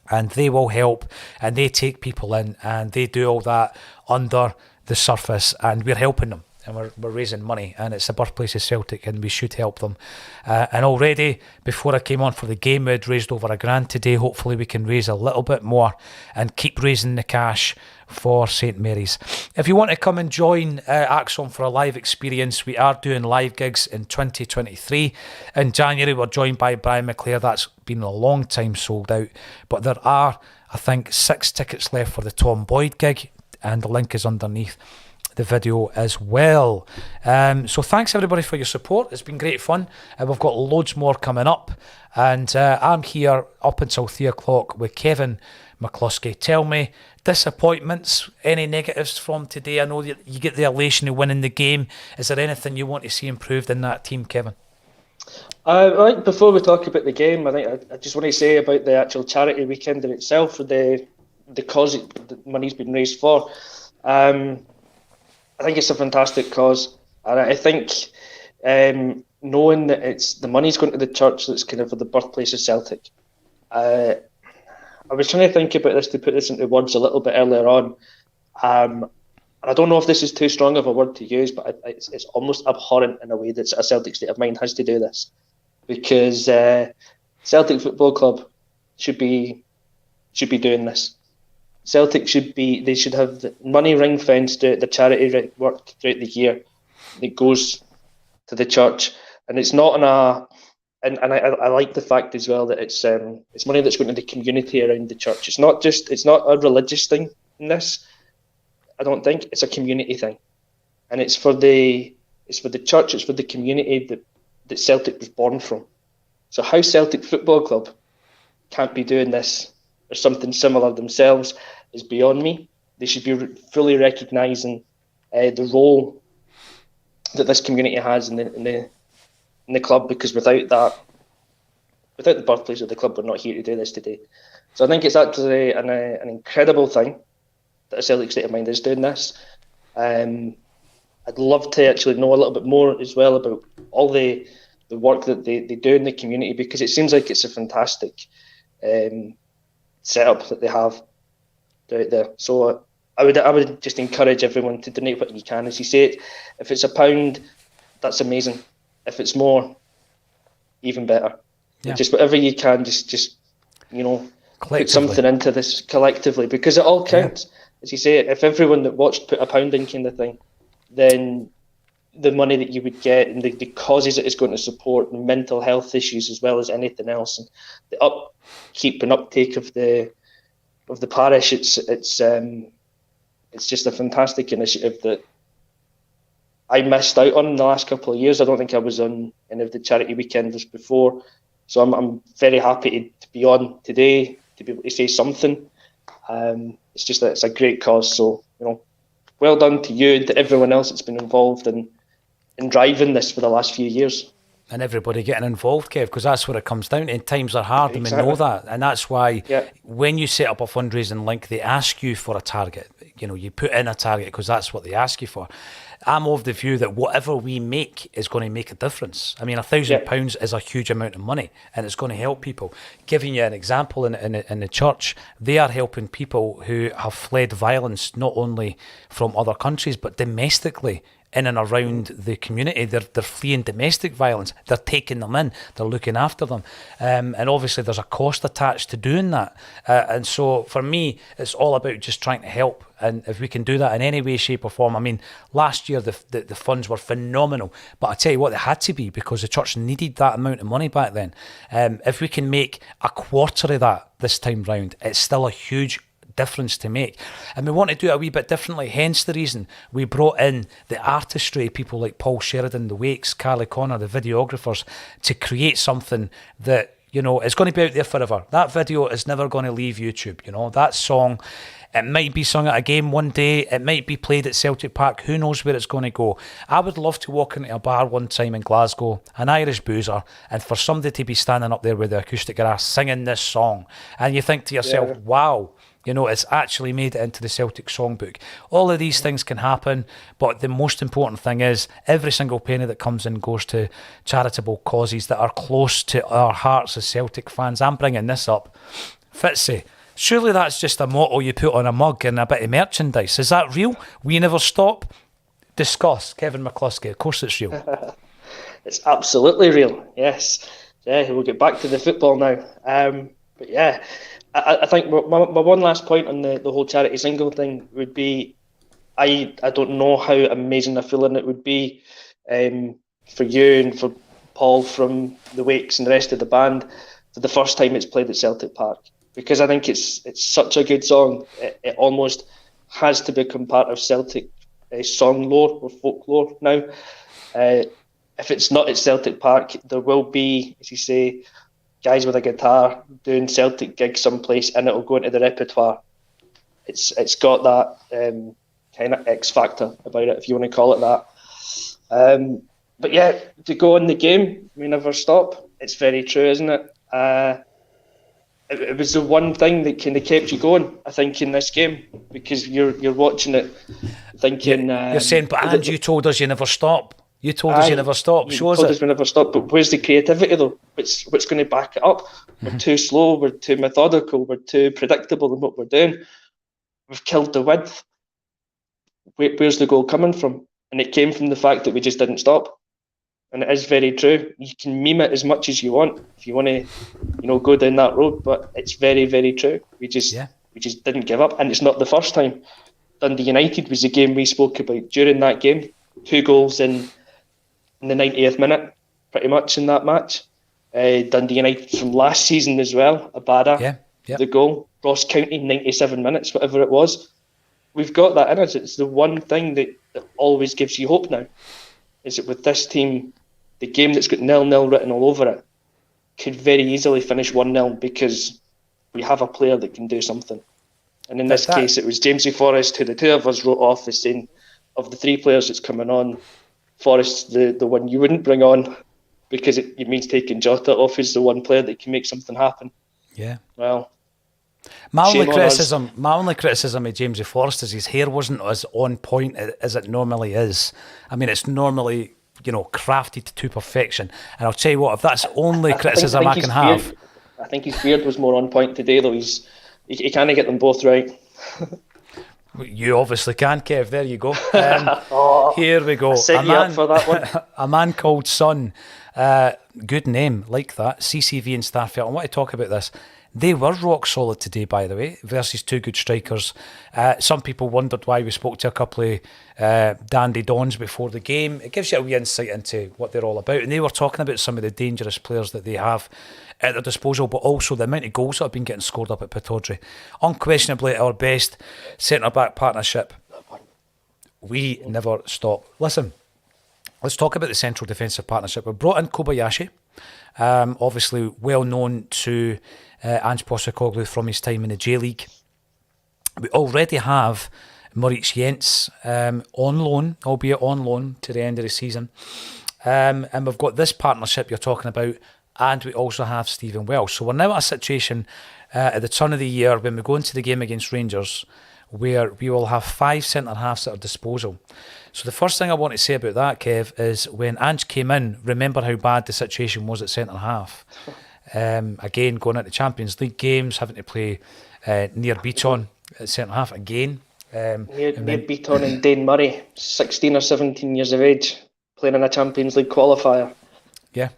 And they will help, and they take people in, and they do all that under the surface, and we're helping them. And we're raising money, and it's the birthplace of Celtic, and we should help them. And already, before I came on for the game, we had raised over £1,000 today. Hopefully we can raise a little bit more and keep raising the cash for St Mary's. If you want to come and join Axon for a live experience, we are doing live gigs in 2023. In January, we're joined by Brian McClare. That's been a long time sold out, but there are, I think, 6 tickets left for the Tom Boyd gig, and the link is underneath the video as well. So thanks everybody for your support. It's been great fun. We've got loads more coming up, and I'm here up until 3 o'clock with Kevin McCluskey. Tell me, disappointments, any negatives from today? I know that you get the elation of winning the game. Is there anything you want to see improved in that team, Kevin? Right, before we talk about the game, I think I just want to say about the actual charity weekend in itself, the cause the money's been raised for. I think it's a fantastic cause, and I think knowing that it's the money's going to the church that's kind of for the birthplace of Celtic. I was trying to think about this, to put this into words a little bit earlier on. And I don't know if this is too strong of a word to use, but it's almost abhorrent in a way that A Celtic State of Mind has to do this, because Celtic Football Club should be doing this. Celtic should have the money ring fenced to the charity work throughout the year. It goes to the church, and it's not and I like the fact as well that it's money that's going to the community around the church. It's not a religious thing in this. I don't think it's a community thing, and it's for the church. It's for the community that Celtic was born from. So how Celtic Football Club can't be doing this or something similar themselves is beyond me. They should be fully recognising the role that this community has in the club, because without the birthplace of the club, we're not here to do this today. So I think it's actually an incredible thing that A Celtic State of Mind is doing this. I'd love to actually know a little bit more as well about all the work that they do in the community, because it seems like it's a fantastic setup that they have out there. So I would just encourage everyone to donate what you can. As you say, if it's £1, that's amazing. If it's more, even better. Yeah. Just whatever you can, just put something into this collectively, because it all counts. As you say, if everyone that watched put £1 in kind of thing, then the money that you would get and the causes it is going to support, and mental health issues as well as anything else, and the upkeep and uptake of the parish, it's just a fantastic initiative that I missed out on in the last couple of years. I don't think I was on any of the charity weekends before, so I'm very happy to be on today, to be able to say something. It's just that it's a great cause, so well done to you and to everyone else that's been involved in driving this for the last few years. And everybody getting involved, Kev, because that's what it comes down to. And times are hard, Exactly. and we know that. And that's why when you set up a fundraising link, they ask you for a target. You put in a target because that's what they ask you for. I'm of the view that whatever we make is going to make a difference. I mean, £1,000 is a huge amount of money, and it's going to help people. Giving you an example, in the church, they are helping people who have fled violence, not only from other countries, but domestically in and around the community. They're fleeing domestic violence. They're taking them in. They're looking after them. And obviously there's a cost attached to doing that. And so for me, it's all about just trying to help. And if we can do that in any way, shape or form, I mean, last year the funds were phenomenal. But I tell you what, they had to be, because the church needed that amount of money back then. If we can make a quarter of that this time round, it's still a huge difference to make, and we want to do it a wee bit differently, hence the reason we brought in the artistry, people like Paul Sheridan, the Wakes, Carly Connor, the videographers, to create something that is going to be out there forever. That video is never going to leave YouTube. That song, it might be sung at a game one day, it might be played at Celtic Park, who knows where it's going to go. I would love to walk into a bar one time in Glasgow, an Irish boozer, and for somebody to be standing up there with the acoustic guitar singing this song, and you think to yourself, wow, it's actually made it into the Celtic songbook. All of these things can happen, but the most important thing is every single penny that comes in goes to charitable causes that are close to our hearts as Celtic fans. I'm bringing this up. Fitzy, surely that's just a motto you put on a mug and a bit of merchandise. Is that real? We never stop? Discuss. Kevin McCluskey, of course it's real. It's absolutely real, yes. Yeah, we'll get back to the football now. But yeah, I think my one last point on the whole charity single thing would be, I don't know how amazing a feeling it would be for you and for Paul from the Wakes and the rest of the band for the first time it's played at Celtic Park, because I think it's such a good song. It almost has to become part of Celtic song lore or folklore now. If it's not at Celtic Park, there will be, as you say, guys with a guitar doing Celtic gigs someplace, and it'll go into the repertoire. It's got that kind of X factor about it, if you want to call it that. But yeah, to go on the game, we never stop. It's very true, isn't it? It was the one thing that kind of kept you going, I think, in this game, because you're watching it thinking... You're saying, but you told us you never stop. You told us you never stop. Shows it. We never stop. But where's the creativity though? What's going to back it up? We're too slow. We're too methodical. We're too predictable in what we're doing. We've killed the width. Where's the goal coming from? And it came from the fact that we just didn't stop. And it is very true. You can meme it as much as you want if you want to, go down that road. But it's very, very true. We just didn't give up. And it's not the first time. Dundee United was the game we spoke about during that game. 2 goals in the 90th minute, pretty much, in that match. Dundee United from last season as well, Abada, the goal. Ross County, 97 minutes, whatever it was. We've got that in us. It's the one thing that always gives you hope now, is that with this team, the game that's got 0-0 written all over it could very easily finish 1-0 because we have a player that can do something. And in this case, it was Jamesy Forrest, who the two of us wrote off as saying, of the 3 players that's coming on, Forrest's the one you wouldn't bring on because it means taking Jota off, who's the one player that can make something happen. Yeah. Well, my only criticism of Jamesy Forrest is his hair wasn't as on point as it normally is. I mean, it's normally, crafted to perfection. And I'll tell you what, if that's the only criticism I can have. I think his beard was more on point today, though. He can't get them both right. You obviously can, Kev. There you go. Here we go. Set you up for that one. A man called Son. Good name, like that. CCV and Starfield. I want to talk about this. They were rock solid today, by the way, versus two good strikers. Some people wondered why we spoke to a couple of dandy dons before the game. It gives you a wee insight into what they're all about. And they were talking about some of the dangerous players that they have at their disposal, but also the amount of goals that have been getting scored up at Pittodrie. Unquestionably our best centre-back partnership. We never stop. Listen, let's talk about the central defensive partnership. We brought in Kobayashi, obviously well known to Ange Postecoglou from his time in the J-League. We already have Maurice Jens on loan, albeit on loan to the end of the season. And we've got this partnership you're talking about, and we also have Stephen Welsh. So we're now at a situation at the turn of the year when we go into the game against Rangers where we will have 5 centre-halves at our disposal. So the first thing I want to say about that, Kev, is when Ange came in, remember how bad the situation was at centre-half. Again, going into Champions League games, having to play near Beaton at centre-half again. Near Beaton and Dane Murray, 16 or 17 years of age, playing in a Champions League qualifier. Yeah.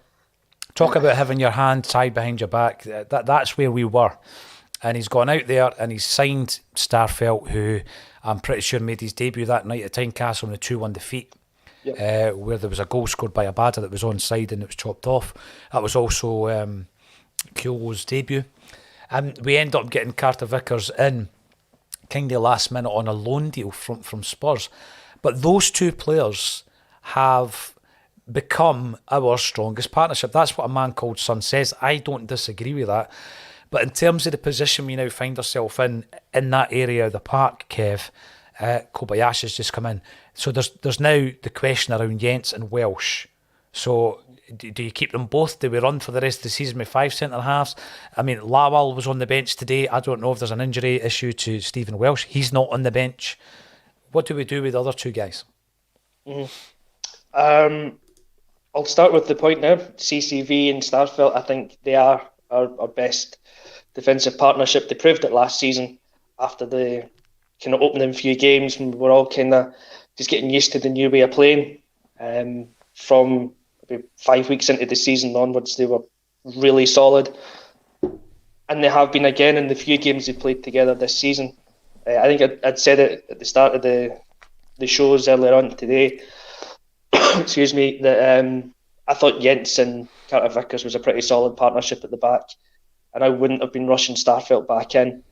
Talk about having your hand tied behind your back. That's where we were. And he's gone out there and he's signed Starfelt, who I'm pretty sure made his debut that night at Tynecastle in a 2-1 defeat. Yep. Where there was a goal scored by Abada that was onside and it was chopped off. That was also Kyogo's debut. And we end up getting Carter Vickers in kind of last minute on a loan deal from Spurs. But those two players have become our strongest partnership. That's what a man called Son says. I don't disagree with that. But in terms of the position we now find ourselves in that area of the park, Kev, Kobayashi's just come in. So there's now the question around Jens and Welsh. So do you keep them both? Do we run for the rest of the season with 5 centre-halves? I mean, Lawal was on the bench today. I don't know if there's an injury issue to Stephen Welsh. He's not on the bench. What do we do with the other two guys? I'll start with the point now. CCV and Starfelt, I think they are our best defensive partnership. They proved it last season after the kind of opening few games when we were all kind of just getting used to the new way of playing. From maybe 5 weeks into the season onwards, they were really solid. And they have been again in the few games they've played together this season. I think I'd said it at the start of the shows earlier on today, excuse me, that I thought Jens and Carter Vickers was a pretty solid partnership at the back, and I wouldn't have been rushing Starfelt back in.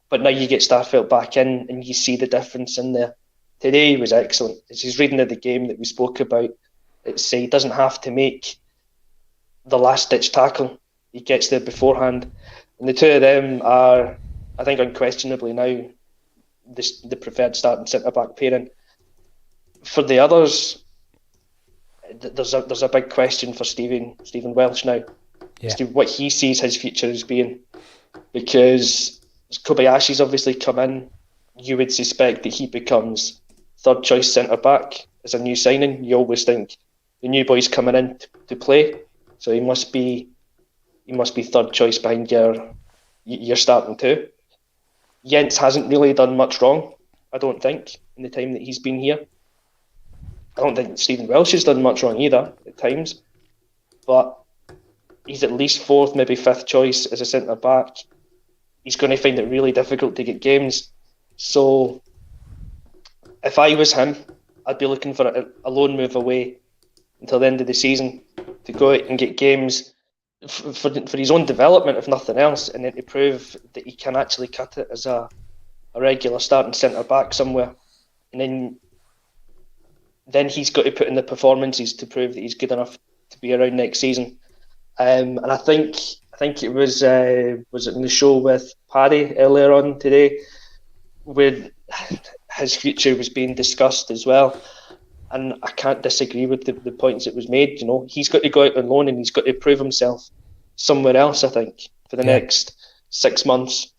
But now you get Starfelt back in and you see the difference in there. Today was excellent. It's his reading of the game that we spoke about. It's he doesn't have to make the last-ditch tackle. He gets there beforehand. And the two of them are, I think, unquestionably now the preferred starting centre-back pairing. For the others, there's a big question for Stephen Welsh now. As to what he sees his future as being. Because Kobayashi's obviously come in, you would suspect that he becomes third choice centre back as a new signing. You always think the new boy's coming in to play, so he must be third choice behind your starting two. Jens hasn't really done much wrong, I don't think, in the time that he's been here. I don't think Stephen Welsh has done much wrong either at times, but he's at least fourth, maybe fifth choice as a centre back. He's going to find it really difficult to get games. So if I was him, I'd be looking for a loan move away until the end of the season to go out and get games for his own development, if nothing else, and then to prove that he can actually cut it as a regular starting centre back somewhere. And then he's got to put in the performances to prove that he's good enough to be around next season. And I think it was it in the show with Paddy earlier on today where his future was being discussed as well. And I can't disagree with the points that was made. You know, he's got to go out on loan and he's got to prove himself somewhere else, I think, for the next 6 months.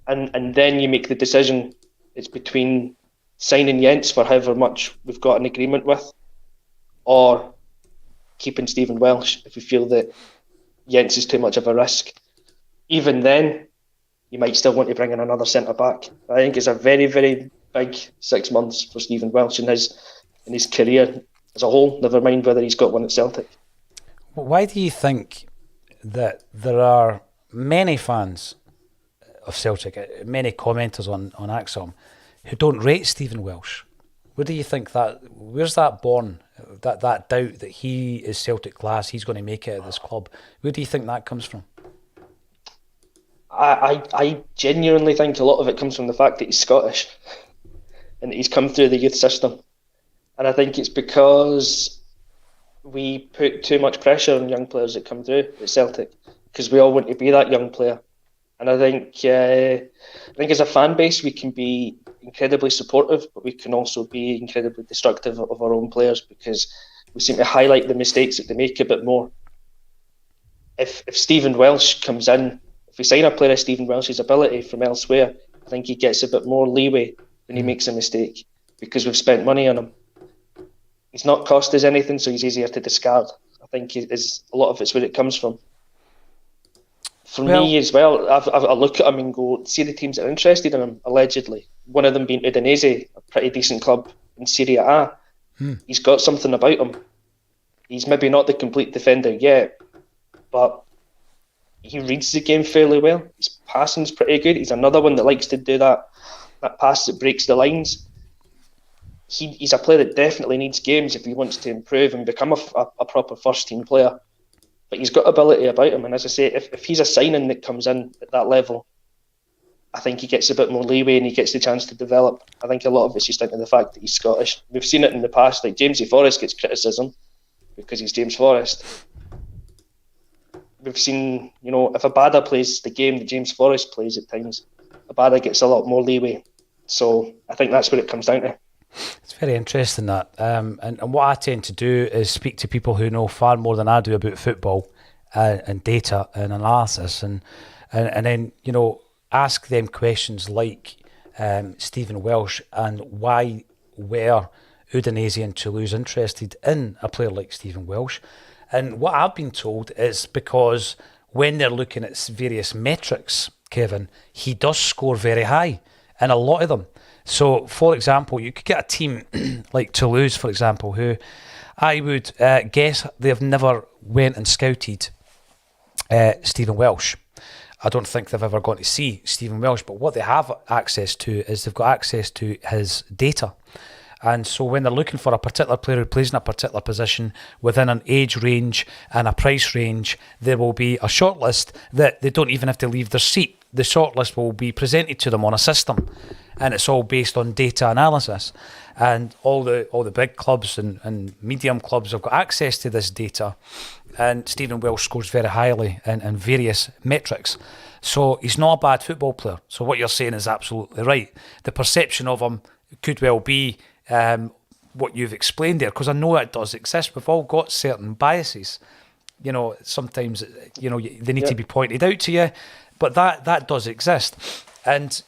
And then you make the decision. It's between signing Jens for however much we've got an agreement with, or keeping Stephen Welsh if we feel that Jens is too much of a risk. Even then, you might still want to bring in another centre back. I think it's a very, very big 6 months for Stephen Welsh in his career as a whole. Never mind whether he's got one at Celtic. Why do you think that there are many fans of Celtic, many commenters on Acsom, who don't rate Stephen Welsh? Where do you think where's that born? That doubt that he is Celtic class, he's going to make it at this club. Where do you think that comes from? I genuinely think a lot of it comes from the fact that he's Scottish and that he's come through the youth system. And I think it's because we put too much pressure on young players that come through at Celtic, because we all want to be that young player. And I think as a fan base, we can be incredibly supportive, but we can also be incredibly destructive of our own players, because we seem to highlight the mistakes that they make a bit more. If Stephen Welsh comes in, if we sign a player of Stephen Welsh's ability from elsewhere, I think he gets a bit more leeway when he makes a mistake, because we've spent money on him. He's not cost us anything, so he's easier to discard. I think a lot of it's where it comes from. For me as well, I look at him and go, see the teams that are interested in him, allegedly. One of them being Udinese, a pretty decent club in Serie A. He's got something about him. He's maybe not the complete defender yet, but he reads the game fairly well. His passing's pretty good. He's another one that likes to do that pass that breaks the lines. He's a player that definitely needs games if he wants to improve and become a proper first-team player. But he's got ability about him, and as I say, if he's a signing that comes in at that level, I think he gets a bit more leeway and he gets the chance to develop. I think a lot of it's just down to the fact that he's Scottish. We've seen it in the past, like Jamesy Forrest gets criticism because he's James Forrest. We've seen, if Abada plays the game that James Forrest plays at times, Abada gets a lot more leeway. So I think that's what it comes down to. It's very interesting that. And what I tend to do is speak to people who know far more than I do about football and data and analysis, and then, ask them questions like Stephen Welsh and why were Udinese and Toulouse interested in a player like Stephen Welsh. And what I've been told is because when they're looking at various metrics, Kevin, he does score very high in a lot of them. So, for example, you could get a team like Toulouse, for example, who I would guess they've never went and scouted Stephen Welsh. I don't think they've ever gone to see Stephen Welsh, but what they have access to is they've got access to his data. And so when they're looking for a particular player who plays in a particular position within an age range and a price range, there will be a shortlist that they don't even have to leave their seat. The shortlist will be presented to them on a system, and it's all based on data analysis. And all the big clubs and medium clubs have got access to this data. And Stephen Welsh scores very highly in various metrics. So he's not a bad football player. So what you're saying is absolutely right. The perception of him could well be what you've explained there, because I know it does exist. We've all got certain biases. Sometimes, they need to be pointed out to you, but that does exist. And,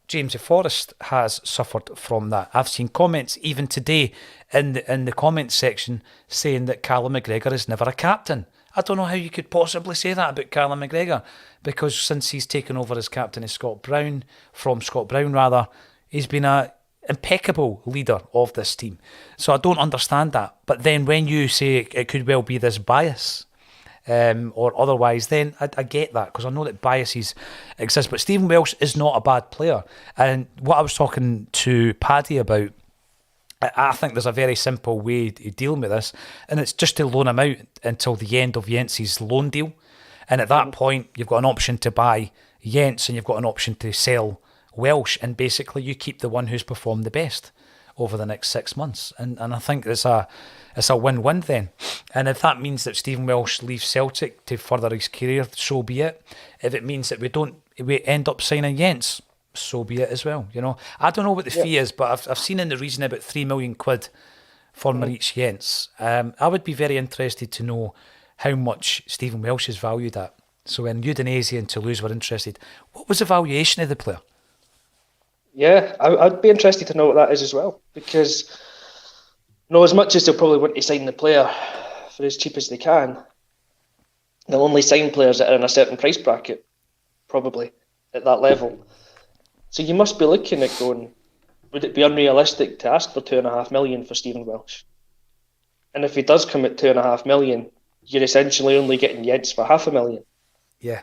James Forrest has suffered from that. I've seen comments even today in the comments section saying that Callum McGregor is never a captain. I don't know how you could possibly say that about Callum McGregor, because since he's taken over as captain of Scott Brown, he's been a impeccable leader of this team. So I don't understand that. But then when you say it could well be this bias or otherwise, then I get that, because I know that biases exist. But Stephen Welsh is not a bad player. And what I was talking to Paddy about, I think there's a very simple way to deal with this, and it's just to loan him out until the end of Jentz's loan deal. And at that point, you've got an option to buy Jentz and you've got an option to sell Welsh, and basically you keep the one who's performed the best over the next 6 months. And I think it's a win-win then. And if that means that Stephen Welsh leaves Celtic to further his career, so be it. If it means that we end up signing Jentz, so be it as well. I don't know what the fee is, but I've seen in the region about £3 million for Maurice Jentz. I would be very interested to know how much Stephen Welsh is valued at. So when Udinese and Toulouse were interested, what was the valuation of the player? Yeah, I'd be interested to know what that is as well, because as much as they'll probably want to sign the player for as cheap as they can, they'll only sign players that are in a certain price bracket, probably. at that level. So you must be looking at going, would it be unrealistic to ask for 2.5 million for Stephen Welsh? And if he does come at 2.5 million, you're essentially only getting Yeds for 500,000. Yeah.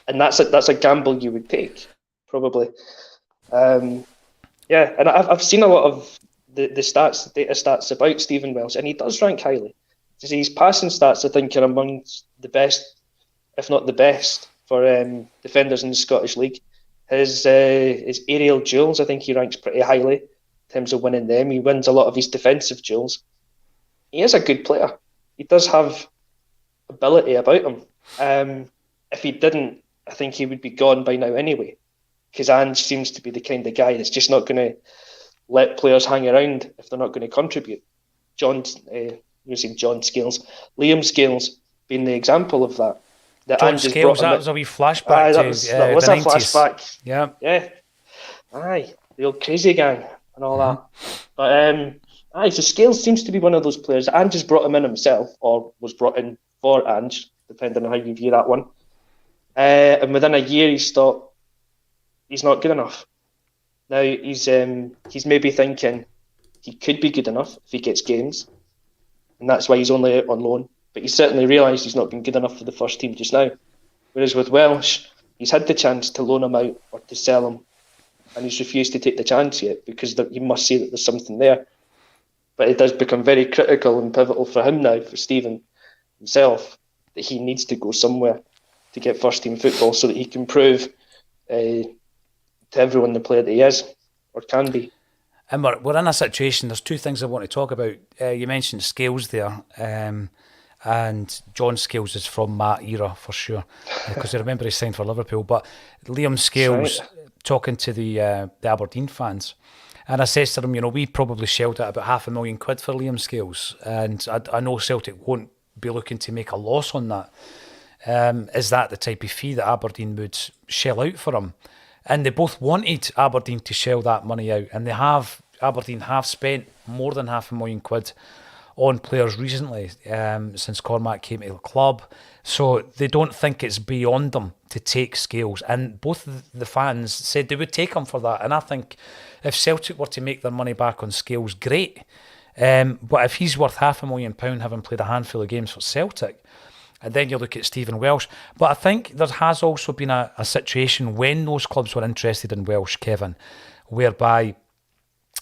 And that's a gamble you would take, probably. And I've seen a lot of the data stats about Stephen Welsh, and he does rank highly. His passing stats, I think, are amongst the best, if not the best, for defenders in the Scottish League. His aerial duels, I think he ranks pretty highly in terms of winning them. He wins a lot of his defensive duels. He is a good player. He does have ability about him. If he didn't, I think he would be gone by now anyway, because Ange seems to be the kind of guy that's just not going to let players hang around if they're not going to contribute. Liam Scales being the example of that. John Scales, that was a wee flashback that was the a 90s. flashback. Yeah. Aye, the old crazy gang and all that. But so Scales seems to be one of those players. Ange has brought him in himself, or was brought in for Ange, depending on how you view that one. And within a year, he's thought he's not good enough. Now he's maybe thinking he could be good enough if he gets games, and that's why he's only out on loan. But he's certainly realised he's not been good enough for the first team just now. Whereas with Welsh, he's had the chance to loan him out or to sell him, and he's refused to take the chance yet because you must see that there's something there. But it does become very critical and pivotal for him now, for Stephen himself, that he needs to go somewhere to get first team football so that he can prove to everyone the player that he is or can be. And we're in a situation, there's two things I want to talk about. You mentioned Scales there, and John Scales is from that era for sure, because I remember he signed for Liverpool. But Liam Scales, talking to the Aberdeen fans, and I says to them, we probably shelled out about £500,000 for Liam Scales, and I know Celtic won't be looking to make a loss on that. Is that the type of fee that Aberdeen would shell out for him? And they both wanted Aberdeen to shell that money out, and Aberdeen have spent more than £500,000 on players recently, since Cormac came to the club. So they don't think it's beyond them to take Scales. And both the fans said they would take him for that. And I think if Celtic were to make their money back on Scales, great. But if he's worth £500,000 having played a handful of games for Celtic, and then you look at Stephen Welsh. But I think there has also been a situation when those clubs were interested in Welsh, Kevin, whereby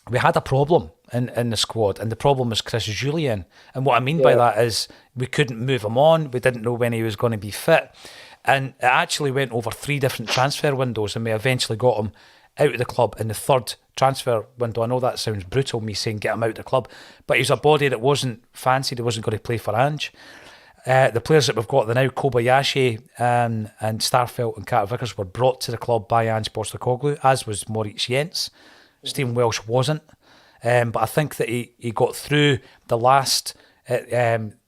we had a problem in the squad, and the problem was Chris Jullien. And what I mean by that is we couldn't move him on. We didn't know when he was going to be fit. And it actually went over 3 different transfer windows, and we eventually got him out of the club in the 3rd transfer window. I know that sounds brutal, me saying get him out of the club, but he's a body that wasn't fancied. He wasn't going to play for Ange. The players that we've got now, Kobayashi and Starfelt and Carter Vickers, were brought to the club by Ange Postecoglou, as was Moritz Jens. Stephen Welsh wasn't. But I think that he got through the last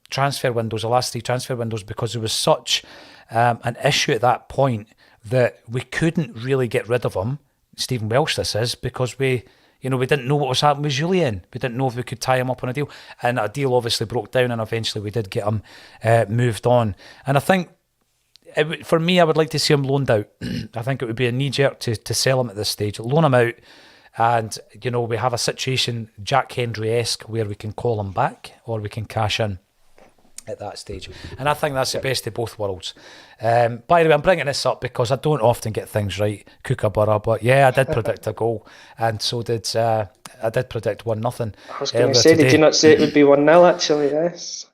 transfer windows, the last 3 transfer windows, because there was such an issue at that point that we couldn't really get rid of him, Stephen Welsh this is, because we didn't know what was happening with Jullien. We didn't know if we could tie him up on a deal. And a deal obviously broke down, and eventually we did get him moved on. And I think, for me, I would like to see him loaned out. I think it would be a knee-jerk to sell him at this stage. Loan him out, and, we have a situation, Jack Hendry-esque, where we can call him back, or we can cash in at that stage. And I think that's the best of both worlds. By the way, I'm bringing this up because I don't often get things right, Kookaburra, but yeah, I did predict a goal, and so did I did predict 1-0. I was going to say, did you not say it would be 1-0 actually? Yes.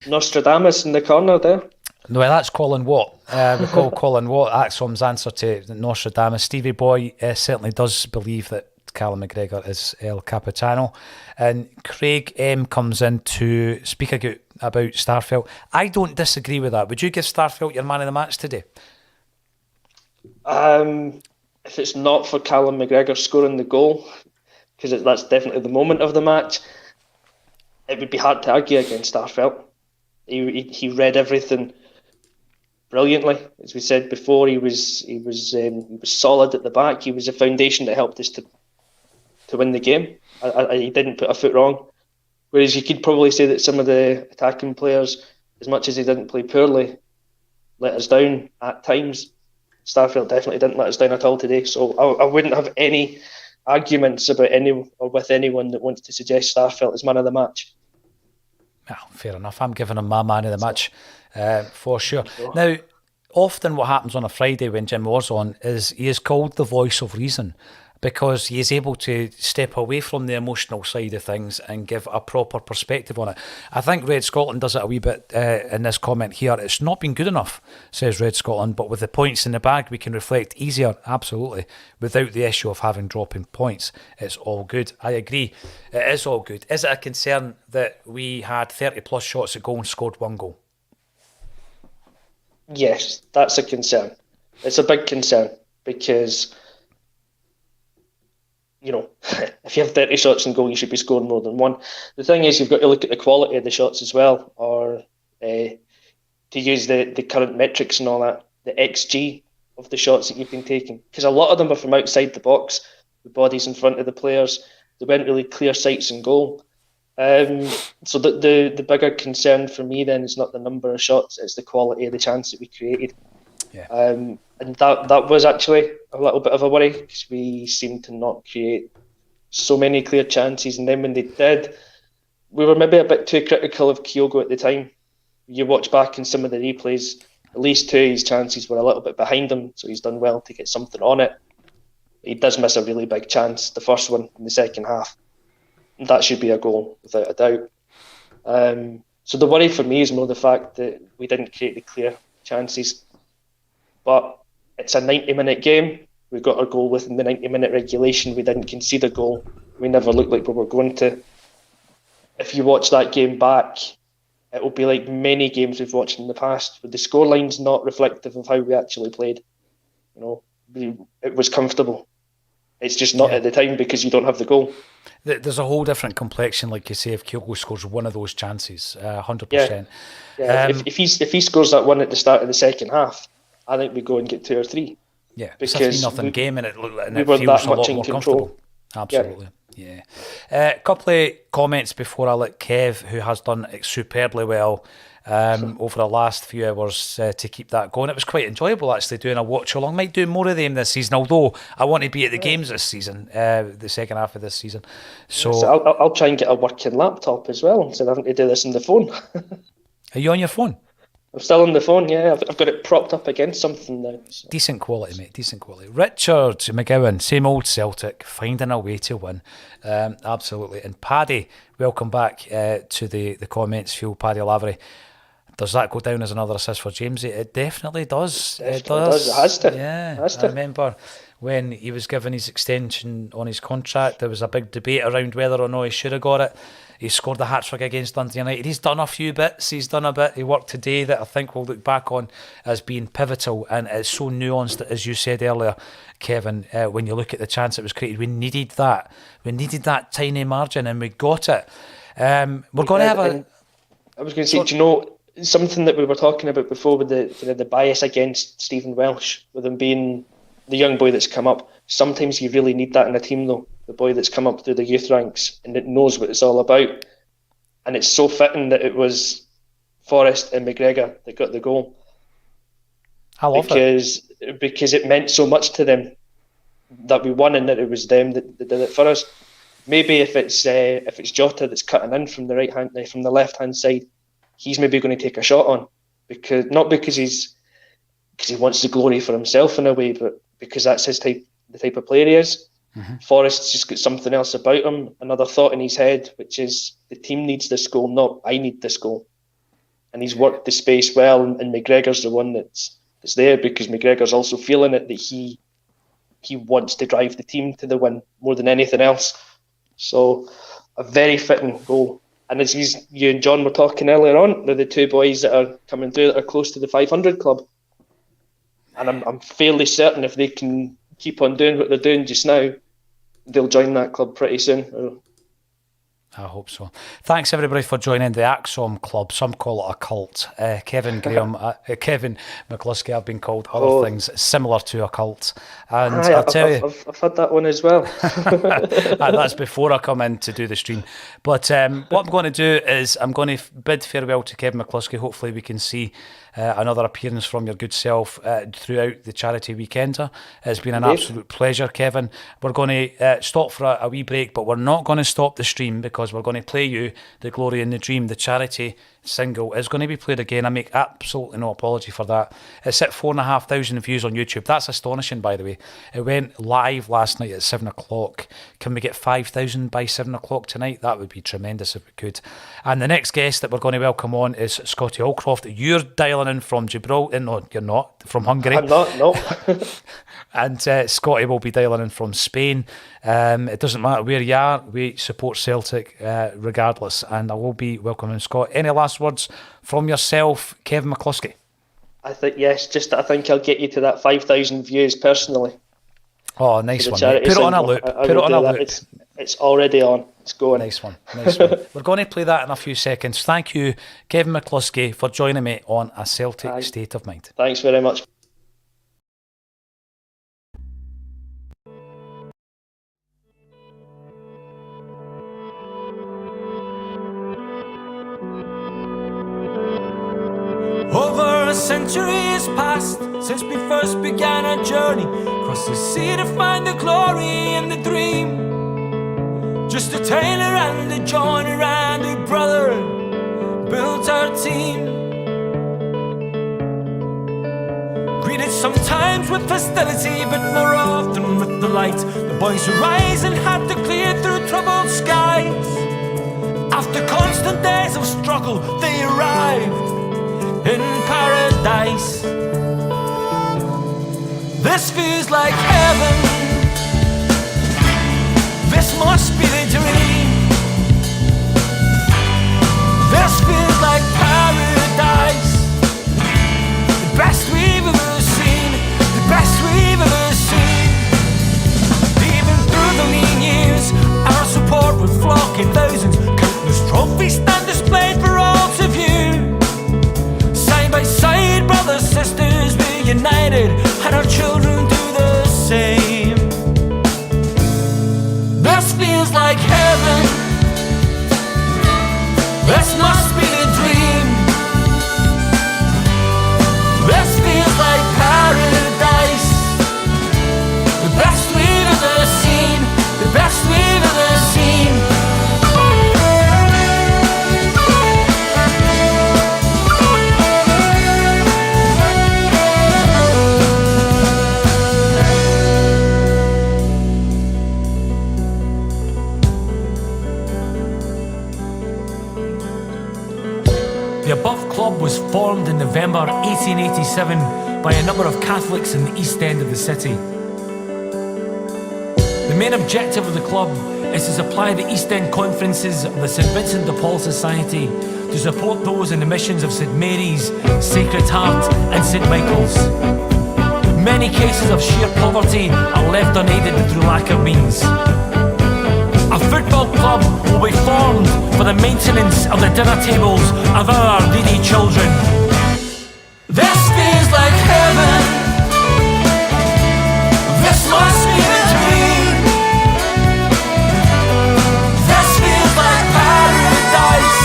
Nostradamus in the corner there. No, that's Colin Watt. We call Colin Watt Axom's answer to Nostradamus. Stevie Boy certainly does believe that Callum McGregor is El Capitano. And Craig M comes in to speak about Starfelt. I don't disagree with that. Would you give Starfelt your man of the match today? If it's not for Callum McGregor scoring the goal, because that's definitely the moment of the match, it would be hard to argue against Starfelt. He read everything brilliantly. As we said before, he was solid at the back. He was a foundation that helped us to win the game. He didn't put a foot wrong. Whereas you could probably say that some of the attacking players, as much as they didn't play poorly, let us down at times. Starfelt definitely didn't let us down at all today. So I wouldn't have any arguments about with anyone that wants to suggest Starfelt as man of the match. Well, fair enough. I'm giving him my man of the match for sure. Now, often what happens on a Friday when Jim was on is he is called the voice of reason, because he is able to step away from the emotional side of things and give a proper perspective on it. I think Red Scotland does it a wee bit in this comment here. It's not been good enough, says Red Scotland, but with the points in the bag, we can reflect easier, absolutely, without the issue of having dropping points. It's all good. I agree. It is all good. Is it a concern that we had 30 plus shots at goal and scored 1 goal? Yes, that's a concern. It's a big concern because, you know, if you have 30 shots in goal, you should be scoring more than 1. The thing is, you've got to look at the quality of the shots as well, or to use the current metrics and all that, the XG of the shots that you've been taking. Because a lot of them are from outside the box, the bodies in front of the players. They weren't really clear sights in goal. So the bigger concern for me then is not the number of shots, it's the quality of the chance that we created. Yeah. And that was actually a little bit of a worry, because we seemed to not create so many clear chances, and then when they did, we were maybe a bit too critical of Kyogo at the time. You watch back in some of the replays, at least 2 of his chances were a little bit behind him, so he's done well to get something on it. He does miss a really big chance, the first one in the second half. That should be a goal, without a doubt. So the worry for me is more the fact that we didn't create the clear chances. But it's a 90-minute game. We got our goal within the 90-minute regulation. We didn't concede a goal. We never looked like we were going to. If you watch that game back, it will be like many games we've watched in the past, where the scoreline's not reflective of how we actually played. You know, it was comfortable. It's just not at the time because you don't have the goal. There's a whole different complexion, like you say, if Kyogo scores one of those chances, 100%. Yeah. If he scores that one at the start of the second half, I think we go and get 2 or 3. Yeah, because it's a 3-0 game and it we feels were that a much lot in more control. comfortable. Absolutely. Yeah. A couple of comments before I let Kev, who has done superbly well over the last few hours, to keep that going. It was quite enjoyable actually doing a watch along. Might do more of them this season, although I want to be at the games this season, the second half of this season. So I'll try and get a working laptop as well, instead of having to do this on the phone. Are you on your phone? I'm still on the phone, yeah. I've got it propped up against something now. So. Decent quality, mate, decent quality. Richard McGinn, same old Celtic, finding a way to win. Absolutely. And Paddy, welcome back to the comments field, Paddy Lavery. Does that go down as another assist for Jamesy? It definitely does. It does. It has to. Yeah, it has to. I remember when he was given his extension on his contract, there was a big debate around whether or not he should have got it. He scored the hat-trick against Dundee United. He's done a few bits. He's done a bit. He worked today that I think we'll look back on as being pivotal, and it's so nuanced, as you said earlier, Kevin, when you look at the chance that was created. We needed that. We needed that tiny margin, and we got it. We're going to have a... I was going to say, do you know, something that we were talking about before with the bias against Stephen Welsh, with him being the young boy that's come up. Sometimes you really need that in a team, though. The boy that's come up through the youth ranks and that knows what it's all about. And it's so fitting that it was Forrest and McGregor that got the goal. I love it. Because it meant so much to them that we won and that it was them that did it for us. Maybe if it's Jota that's cutting in from the left hand side, he's maybe going to take a shot on, because he wants the glory for himself in a way, but because that's the type of player he is. Mm-hmm. Forrest's just got something else about him, another thought in his head, which is the team needs this goal, not I need this goal. And he's worked the space well, and McGregor's the one that's there, because McGregor's also feeling it, that he wants to drive the team to the win more than anything else. So a very fitting goal. And as you and John were talking earlier on, they're the 2 boys that are coming through that are close to the 500 club. And I'm fairly certain if they can keep on doing what they're doing just now, they'll join that club pretty soon. I hope so. Thanks everybody for joining the Acsom Club. Some call it a cult. Kevin McCluskey have been called other things similar to a cult. And I'll tell you, I've had that one as well. That's before I come in to do the stream. But what I'm going to do is I'm going to bid farewell to Kevin McCluskey. Hopefully we can see another appearance from your good self throughout the charity weekender. It's been an absolute pleasure, Kevin. We're going to stop for a wee break, but we're not going to stop the stream because we're going to play you The Glory and the Dream. The charity single is going to be played again. I make absolutely no apology for that. It's at 4,500 views on YouTube. That's astonishing, by the way. It went live last night at 7 o'clock. Can we get 5,000 by 7 o'clock tonight? That would be tremendous if we could. And the next guest that we're going to welcome on is Scotty Allcroft. You're dialing in from Gibraltar. No, you're not. From Hungary. I'm not, no. And Scotty will be dialing in from Spain. It doesn't matter where you are, we support Celtic regardless. And I will be welcoming Scott. Any last words from yourself, Kevin McCluskey? I think, yes, I think I'll get you to that 5,000 views personally. Oh, nice one. Put it on a loop. Put it on a loop. It's already on. It's going. Nice one. Nice one. We're going to play that in a few seconds. Thank you, Kevin McCluskey, for joining me on A Celtic State of Mind. Thanks very much. Over a century has passed since we first began our journey across the sea to find the glory and the dream. Just a tailor and a joiner and a brother built our team. Greeted sometimes with hostility, but more often with the light. The boys who rise and had to clear through troubled skies. After constant days of struggle, they arrived in paradise. This feels like heaven. This must be the dream. This feels like paradise. The best we've ever seen. The best we've ever seen. Even through the lean years, our support would flock in thousands. Countless trophies stand displayed for all to view. By side, brothers, sisters, we're united, and our children do the same. This feels like heaven. This must be a dream. This feels like paradise. The best we've ever seen. The best we've ever seen. The above club was formed in November 1887 by a number of Catholics in the East End of the city. The main objective of the club is to supply the East End conferences of the St Vincent de Paul Society to support those in the missions of St Mary's, Sacred Heart and St Michael's. Many cases of sheer poverty are left unaided through lack of means. A football club will be formed for the maintenance of the dinner tables of our needy children. This feels like heaven. This must be the dream. This feels like paradise.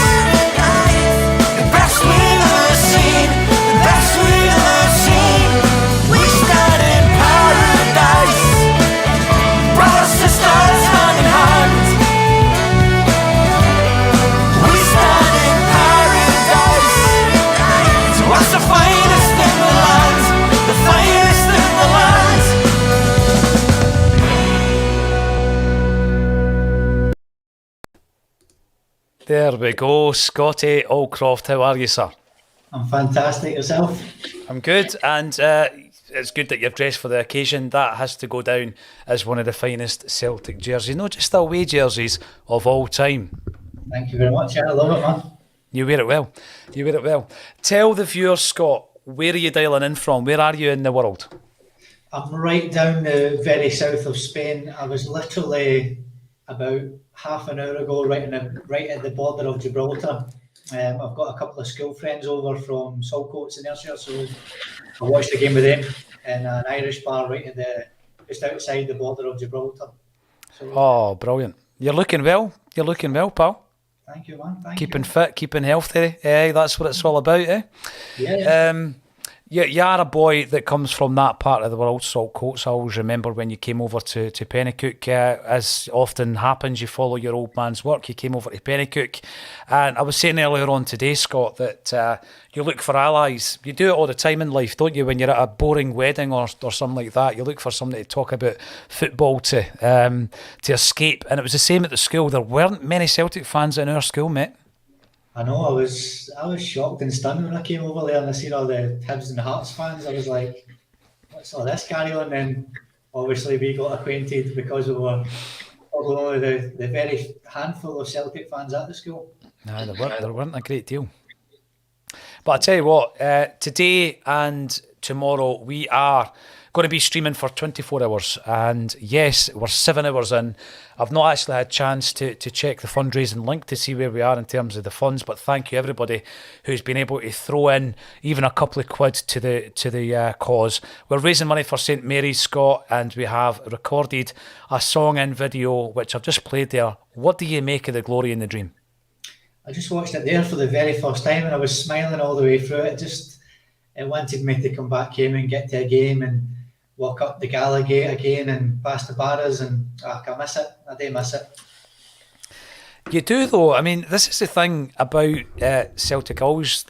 The best we've ever seen. The best we've ever seen. We stand in paradise. Brothers, sisters, hand in hand. What's the finest in the land? The finest in the land. There we go, Scotty Allcroft. How are you, sir? I'm fantastic. Yourself? I'm good, and it's good that you're dressed for the occasion. That has to go down as one of the finest Celtic jerseys, not just away jerseys of all time. Thank you very much. Yeah, I love it, man. You wear it well. You wear it well. Tell the viewers, Scott, where are you dialing in from? Where are you in the world? I'm right down the very south of Spain. I was literally about half an hour ago right at the border of Gibraltar. I've got a couple of school friends over from Saltcoats in Ayrshire, so I watched the game with them in an Irish bar right at just outside the border of Gibraltar. So, oh, brilliant. You're looking well. You're looking well, pal. Thank you, man. Thank Keeping you. fit, keeping healthy. That's what it's all about, eh? Yeah. You are a boy that comes from that part of the world, Saltcoats. I always remember when you came over to Pennycook. As often happens, you follow your old man's work. You came over to Pennycook. And I was saying earlier on today, Scott, that you look for allies. You do it all the time in life, don't you? When you're at a boring wedding or something like that, you look for somebody to talk about football to escape. And it was the same at the school. There weren't many Celtic fans in our school, mate. I know. I was shocked and stunned when I came over there and I seen all the Hibs and Hearts fans. I was like, "What's all this carry on?" And obviously we got acquainted because we were probably only the very handful of Celtic fans at the school. No, there weren't a great deal. But I tell you what, today and tomorrow we are going to be streaming for 24 hours. And yes, we're 7 hours in. I've not actually had a chance to check the fundraising link to see where we are in terms of the funds. But thank you everybody who's been able to throw in even a couple of quid to the cause. We're raising money for St Mary's, Scott, and we have recorded a song and video which I've just played there. What do you make of The Glory in the Dream? I just watched it there for the very first time and I was smiling all the way through it. It wanted me to come back home and get to a game and walk up the Gala Gate again and past the barras, and I miss it. I do miss it. You do, though. I mean, this is the thing about Celtic. I always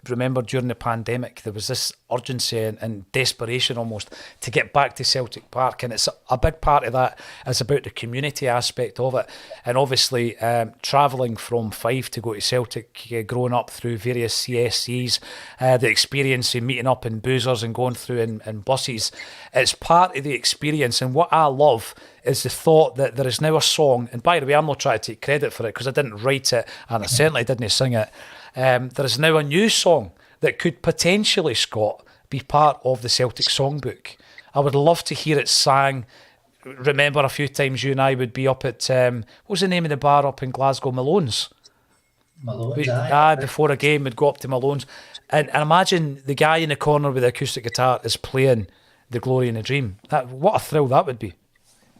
remember during the pandemic there was this urgency and desperation almost to get back to Celtic Park, and it's a big part of that is about the community aspect of it. And obviously travelling from Fife to go to Celtic, growing up through various CSCs, the experience of meeting up in boozers and going through in buses, it's part of the experience. And what I love is the thought that there is now a song, and by the way, I'm not trying to take credit for it because I didn't write it and I certainly didn't sing it. There is now a new song that could potentially, Scott, be part of the Celtic songbook. I would love to hear it sang. Remember a few times you and I would be up at, what was the name of the bar up in Glasgow? Malone's. Malone's, aye. Before a game, we'd go up to Malone's. And imagine the guy in the corner with the acoustic guitar is playing The Glory in the Dream. What a thrill that would be.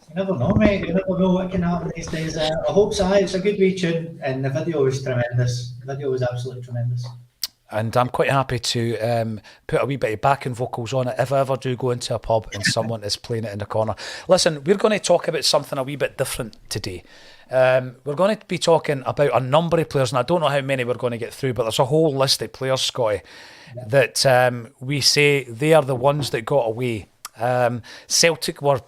You never know, mate. You never know what can happen these days. I hope so. It's a good wee tune, and the video was tremendous. The video was absolutely tremendous. And I'm quite happy to put a wee bit of backing vocals on it if I ever do go into a pub and someone is playing it in the corner. Listen, we're going to talk about something a wee bit different today. We're going to be talking about a number of players, and I don't know how many we're going to get through, but there's a whole list of players, Scotty, that we say they are the ones that got away. Celtic were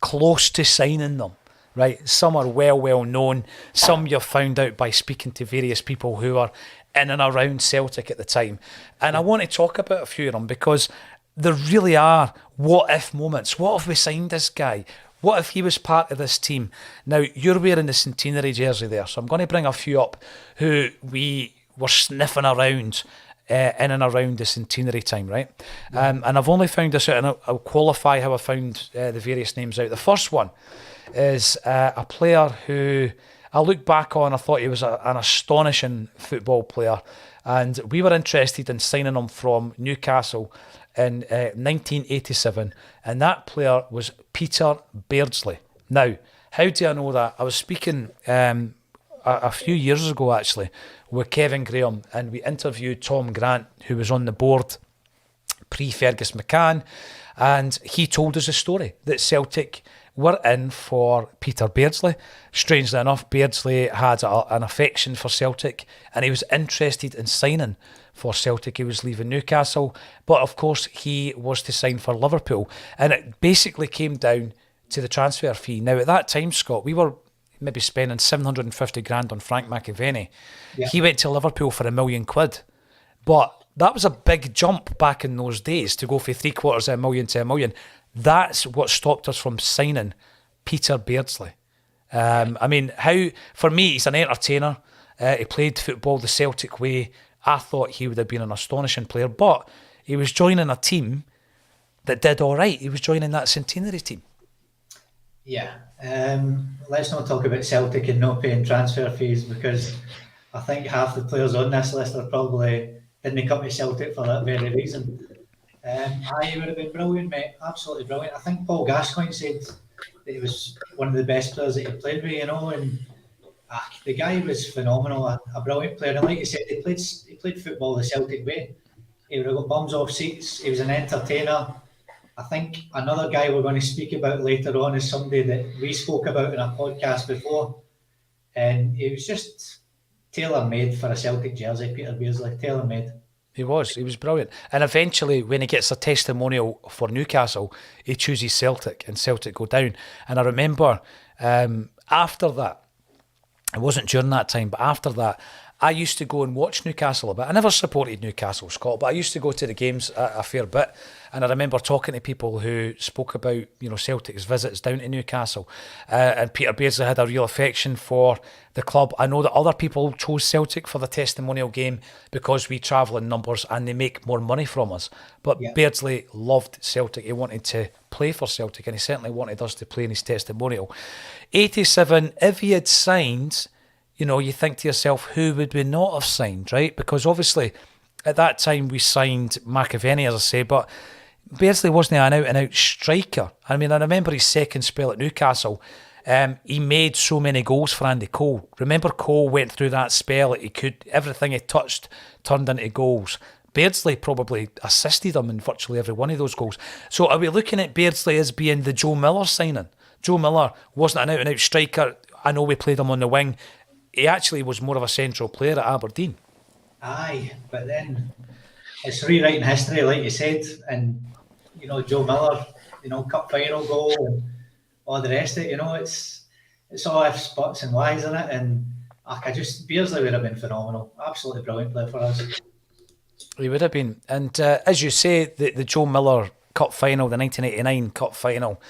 close to signing them, right? Some are well known. Some you've found out by speaking to various people who are in and around Celtic at the time. And I want to talk about a few of them because there really are what if moments. What if we signed this guy? What if he was part of this team? Now, you're wearing the centenary jersey there, so I'm going to bring a few up who we were sniffing around in and around the centenary time, right? And I've only found this out, and I'll qualify how I found the various names out. The first one is a player who I look back on, I thought he was an astonishing football player, and we were interested in signing him from Newcastle in 1987, and that player was Peter Beardsley. Now, how do I know that? I was speaking a few years ago, actually, with Kevin Graham, and we interviewed Tom Grant, who was on the board pre-Fergus McCann, and he told us a story that Celtic were in for Peter Beardsley. Strangely enough, Beardsley had an affection for Celtic, and he was interested in signing for Celtic. He was leaving Newcastle, but of course he was to sign for Liverpool, and it basically came down to the transfer fee. Now, at that time, Scott, we were maybe spending 750 grand on Frank McAvenny. Yeah. He went to Liverpool for £1 million, but that was a big jump back in those days to go from $750,000 to $1 million. That's what stopped us from signing Peter Beardsley. I mean, for me, he's an entertainer. He played football the Celtic way. I thought he would have been an astonishing player, but he was joining a team that did all right. He was joining that centenary team. Yeah. Let's not talk about Celtic and not paying transfer fees, because I think half the players on this list are probably didn't come to Celtic for that very reason. He would have been brilliant, mate. Absolutely brilliant. I think Paul Gascoigne said that he was one of the best players that he played with, and The guy was phenomenal, a brilliant player. And like you said, he played football the Celtic way. He would have got bums off seats. He was an entertainer. I think another guy we're going to speak about later on is somebody that we spoke about in a podcast before. And he was just tailor-made for a Celtic jersey, Peter Beardsley, tailor-made. He was brilliant. And eventually, when he gets a testimonial for Newcastle, he chooses Celtic, and Celtic go down. And I remember after that, it wasn't during that time, but after that, I used to go and watch Newcastle a bit. I never supported Newcastle, Scott, but I used to go to the games a fair bit. And I remember talking to people who spoke about, Celtic's visits down to Newcastle. And Peter Beardsley had a real affection for the club. I know that other people chose Celtic for the testimonial game because we travel in numbers and they make more money from us. But Beardsley loved Celtic. He wanted to play for Celtic, and he certainly wanted us to play in his testimonial. 87, if he had signed, you think to yourself, who would we not have signed, right? Because obviously at that time we signed McAvenny, as I say, but Beardsley wasn't an out-and-out striker. I mean, I remember his second spell at Newcastle. He made so many goals for Andy Cole. Remember, Cole went through that spell that everything he touched turned into goals. Beardsley probably assisted him in virtually every one of those goals. So are we looking at Beardsley as being the Joe Miller signing? Joe Miller wasn't an out-and-out striker. I know we played him on the wing. He actually was more of a central player at Aberdeen. Aye, but then it's rewriting history, like you said, and Joe Miller, cup final goal and all the rest of it. It's all ifs, buts, and whys in it, and Beardsley would have been phenomenal, absolutely brilliant player for us. He would have been, and as you say, the Joe Miller cup final, the 1989 cup final.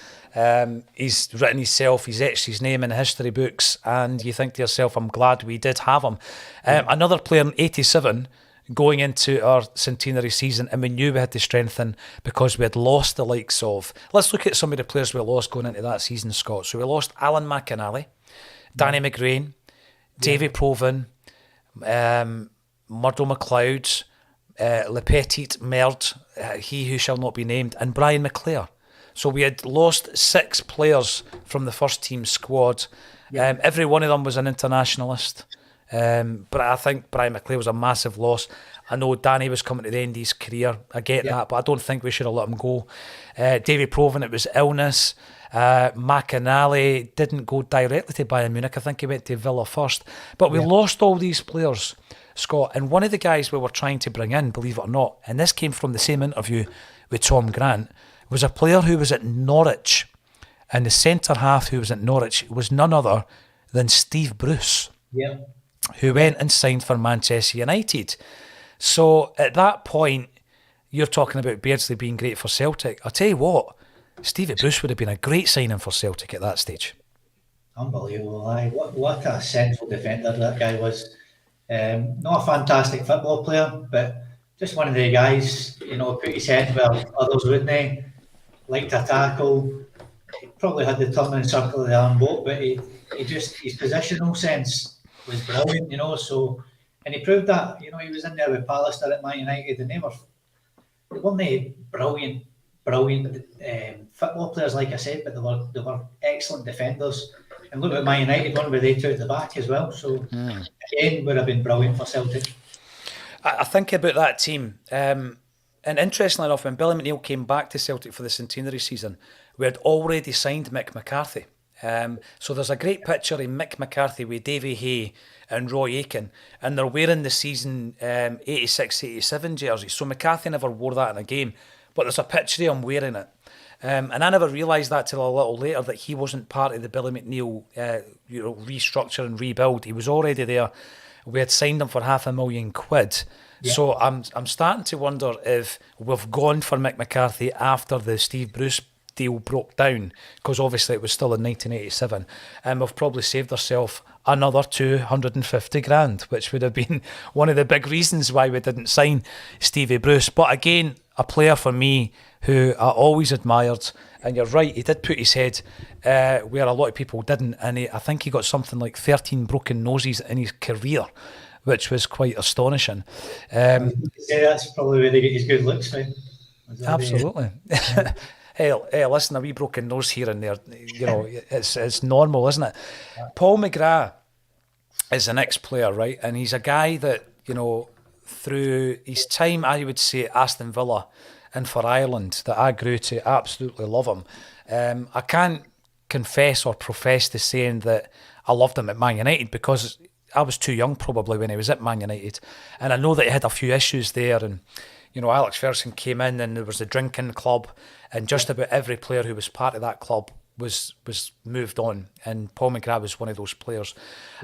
He's written himself, he's etched his name in the history books, and you think to yourself, I'm glad we did have him. Another player in 87, going into our centenary season, and we knew we had to strengthen because we had lost the likes of... Let's look at some of the players we lost going into that season, Scott. So we lost Alan McInally, Danny McGrain, Davy Provan, Murdo MacLeod, Le Petit Merd, he who shall not be named, and Brian McClare. So we had lost 6 players from the first team squad. Every one of them was an internationalist. But I think Brian McClare was a massive loss. I know Danny was coming to the end of his career. I get that, but I don't think we should have let him go. Davy Provan, it was illness. McInally didn't go directly to Bayern Munich. I think he went to Villa first. But we lost all these players, Scott. And one of the guys we were trying to bring in, believe it or not, and this came from the same interview with Tom Grant, was a player who was at Norwich. And the centre-half who was at Norwich was none other than Steve Bruce, who went and signed for Manchester United. So at that point, you're talking about Beardsley being great for Celtic. I'll tell you what, Stevie Bruce would have been a great signing for Celtic at that stage. Unbelievable, aye. What a central defender that guy was. Not a fantastic football player, but just one of the guys, put his head where others wouldn't. Liked to tackle. He probably had the turn and circle of the arm boat, but his positional sense was brilliant, so, and he proved that, he was in there with Pallister at Man United, and they weren't brilliant football players, like I said, but they were excellent defenders. And look at Man United, one where they took the back as well, so again, would have been brilliant for Celtic. I think about that team, and interestingly enough, when Billy McNeill came back to Celtic for the centenary season, we had already signed Mick McCarthy. So there's a great picture of Mick McCarthy with Davy Hay and Roy Aitken, and they're wearing the season 86-87 jersey. So McCarthy never wore that in a game, but there's a picture of him wearing it. And I never realised that till a little later, that he wasn't part of the Billy McNeill restructure and rebuild. He was already there. We had signed him for £500,000. Yeah. So I'm starting to wonder if we've gone for Mick McCarthy after the Steve Bruce deal broke down, because obviously it was still in 1987, and we've probably saved ourselves another 250 grand, which would have been one of the big reasons why we didn't sign Stevie Bruce. But again, a player for me who I always admired, and you're right, he did put his head where a lot of people didn't, and I think he got something like 13 broken noses in his career, which was quite astonishing. That's probably where they get his good looks from. Absolutely. Hey, listen, a wee broken nose here and there, it's normal, isn't it? Paul McGrath, is an ex-player, right? And he's a guy that, through his time, I would say, at Aston Villa and for Ireland, that I grew to absolutely love him. I can't confess or profess to saying that I loved him at Man United because I was too young probably when he was at Man United. And I know that he had a few issues there, and Alex Ferguson came in and there was a drinking club, and just about every player who was part of that club was moved on, and Paul McGrath was one of those players.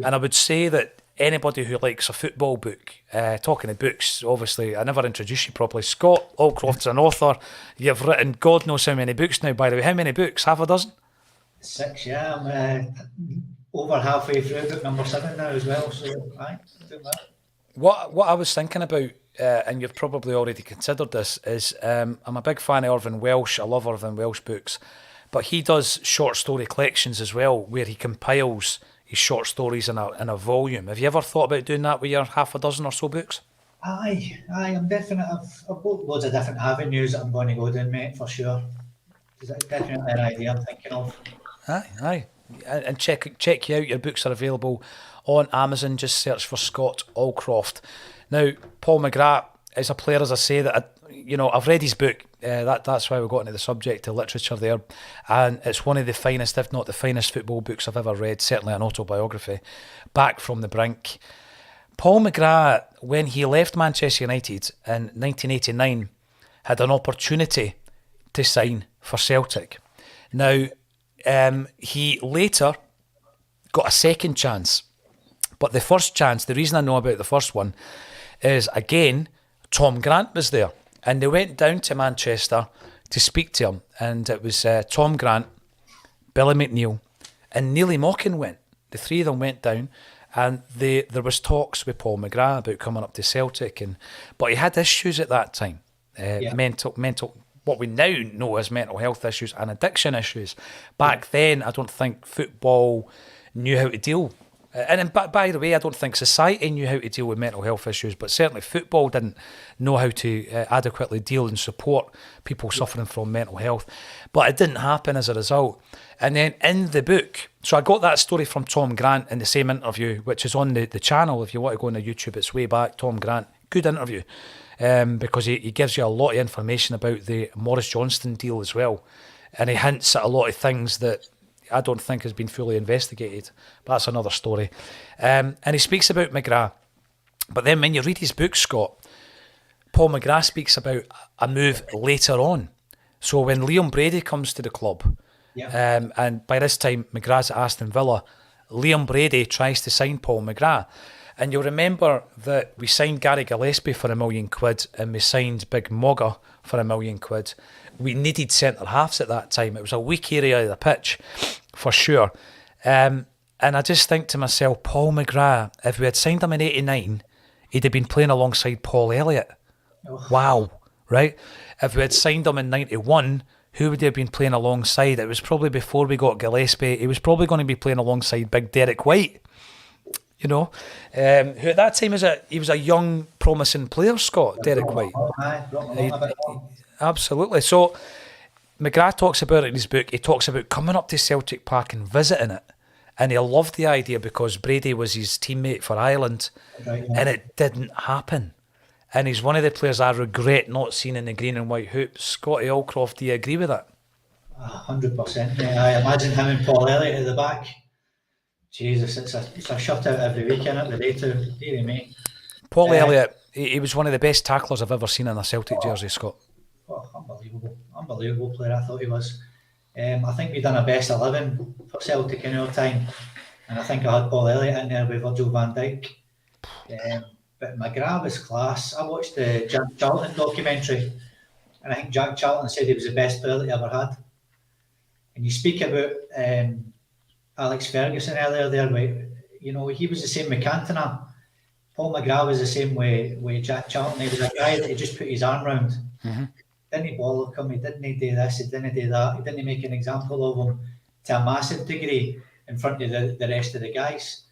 And I would say that anybody who likes a football book, talking of books, obviously I never introduced you properly. Scott Allcroft's an author. You've written God knows how many books now, by the way. How many books? Half a dozen? 6, yeah. I'm over halfway through book number 7 now as well, so aye, doing that. What I was thinking about, and you've probably already considered this, is I'm a big fan of Irvine Welsh. I love Irvine Welsh books. But he does short story collections as well, where he compiles his short stories in a volume. Have you ever thought about doing that with your half a dozen or so books? Aye, I'm definitely. I've got loads of different avenues that I'm going to go down, mate, for sure. Is that definitely an idea I'm thinking of? Aye. And check you out. Your books are available on Amazon. Just search for Scott Allcroft. Now, Paul McGrath is a player, as I say, that I've read his book. That's why we got into the subject of literature there, and it's one of the finest, if not the finest, football books I've ever read. Certainly an autobiography. Back from the Brink. Paul McGrath, when he left Manchester United in 1989, had an opportunity to sign for Celtic. Now, he later got a second chance, but the first chance, the reason I know about the first one is, again, Tom Grant was there, and they went down to Manchester to speak to him, and it was Tom Grant, Billy McNeil, and Neely Mockin went. The three of them went down, and there was talks with Paul McGrath about coming up to Celtic, but he had issues at that time, mental. What we now know as mental health issues and addiction issues. Back then, I don't think football knew how to deal. And by the way, I don't think society knew how to deal with mental health issues, but certainly football didn't know how to adequately deal and support people suffering from mental health. But it didn't happen as a result. And then in the book, so I got that story from Tom Grant in the same interview, which is on the channel. If you want to go on the YouTube, it's way back. Tom Grant, good interview. Because he gives you a lot of information about the Maurice Johnston deal as well. And he hints at a lot of things that I don't think has been fully investigated. But that's another story. And he speaks about McGrath. But then when you read his book, Scott, Paul McGrath speaks about a move later on. So when Liam Brady comes to the club, and by this time McGrath's at Aston Villa, Liam Brady tries to sign Paul McGrath. And you'll remember that we signed Gary Gillespie for £1 million and we signed Big Mogger for £1 million. We needed centre halves at that time. It was a weak area of the pitch, for sure. And I just think to myself, Paul McGrath, if we had signed him in '89, he'd have been playing alongside Paul Elliott. Oh. Wow, right? If we had signed him in '91, who would he have been playing alongside? It was probably before we got Gillespie. He was probably going to be playing alongside Big Derek White. Who at that time he was a young, promising player, Scott, Derek White. Absolutely. So McGrath talks about it in his book. He talks about coming up to Celtic Park and visiting it. And he loved the idea because Brady was his teammate for Ireland. And it didn't happen. And he's one of the players I regret not seeing in the green and white hoops. Scotty Allcroft, do you agree with that? 100%. I imagine him and Paul Elliott at the back. Jesus, it's a shutout every weekend at the day too, dearie me. Paul Elliott, he was one of the best tacklers I've ever seen in a Celtic jersey, Scott. Oh, unbelievable player, I thought he was. I think we done a best 11 for Celtic in our time, and I think I had Paul Elliott in there with Virgil van Dijk. But McGrath was class. I watched the Jack Charlton documentary, and I think Jack Charlton said he was the best player that he ever had. And you speak about Alex Ferguson earlier there, he was the same with Cantona. Paul McGrath was the same with Jack Charlton. He was a guy that he just put his arm round. Mm-hmm. Didn't he bollock him? He didn't do this, he didn't do that. He didn't make an example of him to a massive degree in front of the rest of the guys.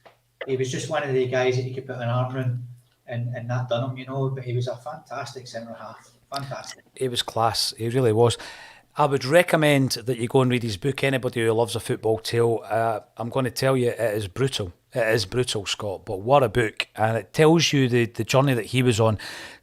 He was just one of the guys that you could put an arm round and that done him, but he was a fantastic centre half. Fantastic. He was class, he really was. I would recommend that you go and read his book. Anybody who loves a football tale, I'm going to tell you, it is brutal. It is brutal, Scott, but what a book. And it tells you the journey that he was on.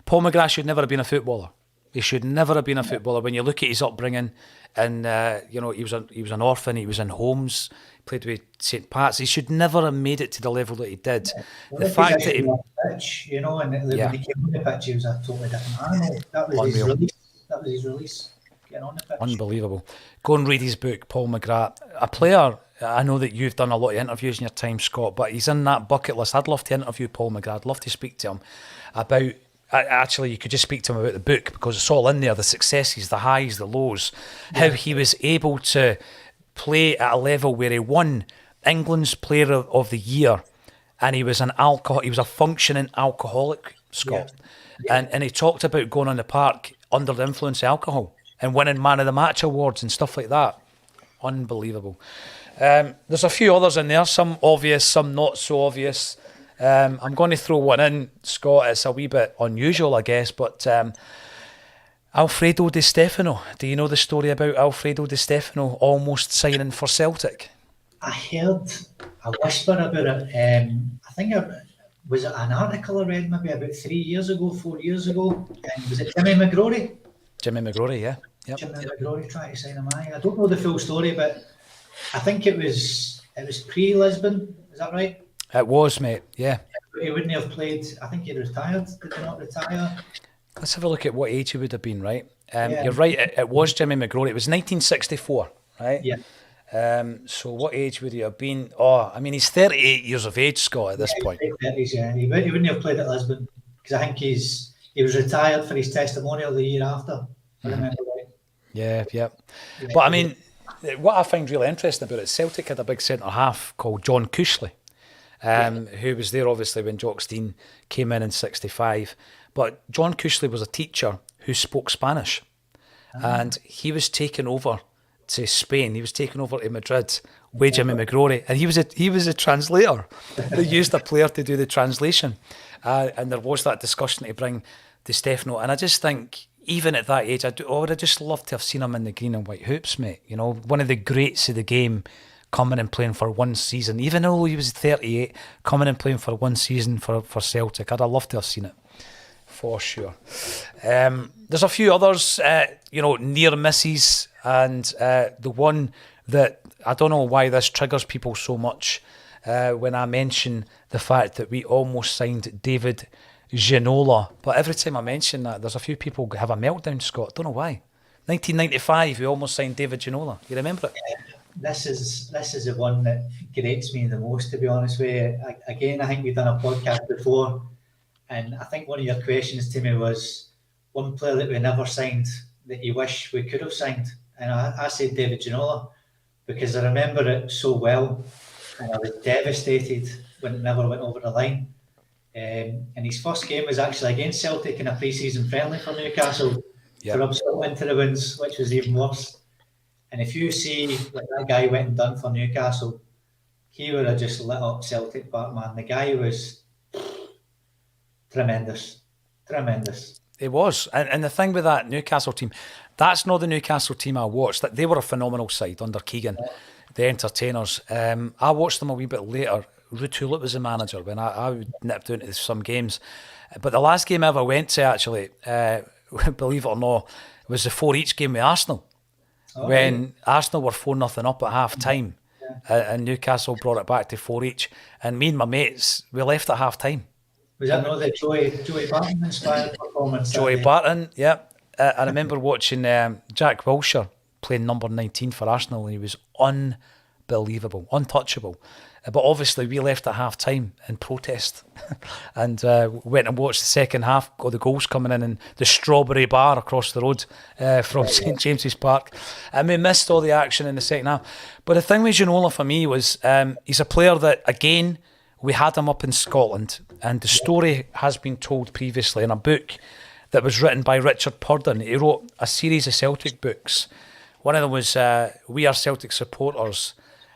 Paul McGrath should never have been a footballer. He should never have been a footballer. When you look at his upbringing, and he was an orphan, he was in homes, played with St Pat's. He should never have made it to the level that he did. Well, The fact that he... pitch, and when he came on the pitch, he was a totally different animal. That was his release. That was his release. Getting on the pitch. Unbelievable. Go and read his book, Paul McGrath. A player, I know that you've done a lot of interviews in your time, Scott, but he's in that bucket list. I'd love to interview Paul McGrath. I'd love to speak to him about... Actually, you could just speak to him about the book, because it's all in there, the successes, the highs, the lows, how he was able to play at a level where he won England's Player of the Year, and he was a functioning alcoholic, Scott. And he talked about going on the park under the influence of alcohol and winning Man of the Match awards and stuff like that. Unbelievable. There's a few others in there, some obvious, some not so obvious. I'm going to throw one in, Scott. It's a wee bit unusual, I guess, but Alfredo Di Stefano. Do you know the story about Alfredo Di Stefano almost signing for Celtic? I heard a whisper about it. I think was it an article I read maybe about 4 years ago. Was it Jimmy McGrory? Jimmy McGrory, yeah. Yep. Jimmy McGrory trying to sign him. I don't know the full story, but I think it was pre-Lisbon. Is that right? It was, mate, yeah. He wouldn't have played. I think he retired. Did he not retire? Let's have a look at what age he would have been, right? You're right, it was Jimmy McGrory. It was 1964, right? Yeah. So what age would he have been? Oh, I mean, he's 38 years of age, Scott, at this point. 30s, yeah. He wouldn't have played at Lisbon, because I think he was retired for his testimonial the year after. I remember right. Yeah. But I mean, what I find really interesting about it, Celtic had a big centre half called John Cushley, who was there obviously when Jock Stein came in '65. But John Cushley was a teacher who spoke Spanish, and he was taken over to Spain. He was taken over to Madrid with Jimmy McGrory, and he was a translator. They used a player to do the translation, and there was that discussion to bring Di Stefano. And I just think, even at that age, I would have just loved to have seen him in the green and white hoops, mate. You know, one of the greats of the game, coming and playing for one season, even though he was 38, coming and playing for one season for Celtic. I'd have loved to have seen it, for sure. There's a few others, near misses, and the one that I don't know why this triggers people so much when I mention the fact that we almost signed David Ginola. But every time I mention that, there's a few people who have a meltdown, Scott. Don't know why. 1995, we almost signed David Ginola. You remember it? This is the one that grates me the most, to be honest with you. Again, I think we've done a podcast before, and I think one of your questions to me was one player that we never signed that you wish we could have signed. And I said David Ginola, because I remember it so well, and I was devastated when it never went over the line. And his first game was actually against Celtic in a pre-season friendly for Newcastle, for upset into the wins, which was even worse. And if you see what that guy went and done for Newcastle, he would have just lit up Celtic, but man, the guy was tremendous. It was. And the thing with that Newcastle team, that's not the Newcastle team I watched. They were a phenomenal side under Keegan, the entertainers. I watched them a wee bit later. Ruud Hullet was the manager when I nipped into some games. But the last game I ever went to, actually, believe it or not, was the 4-each game with Arsenal. When Arsenal were 4-0 up at half time, and Newcastle brought it back to 4-each. And me and my mates, we left at half time. Was that not the Joey Barton inspired performance? Joey Barton, yeah. I remember watching Jack Wilshere playing number 19 for Arsenal, and he was unbelievable, untouchable. But obviously we left at half time in protest and went and watched the second half, got the goals coming in the Strawberry Bar across the road from St James's Park. And we missed all the action in the second half. But the thing with Ginola for me was he's a player that, again, we had him up in Scotland, and the story has been told previously in a book that was written by Richard Purden. He wrote a series of Celtic books. One of them was We Are Celtic Supporters,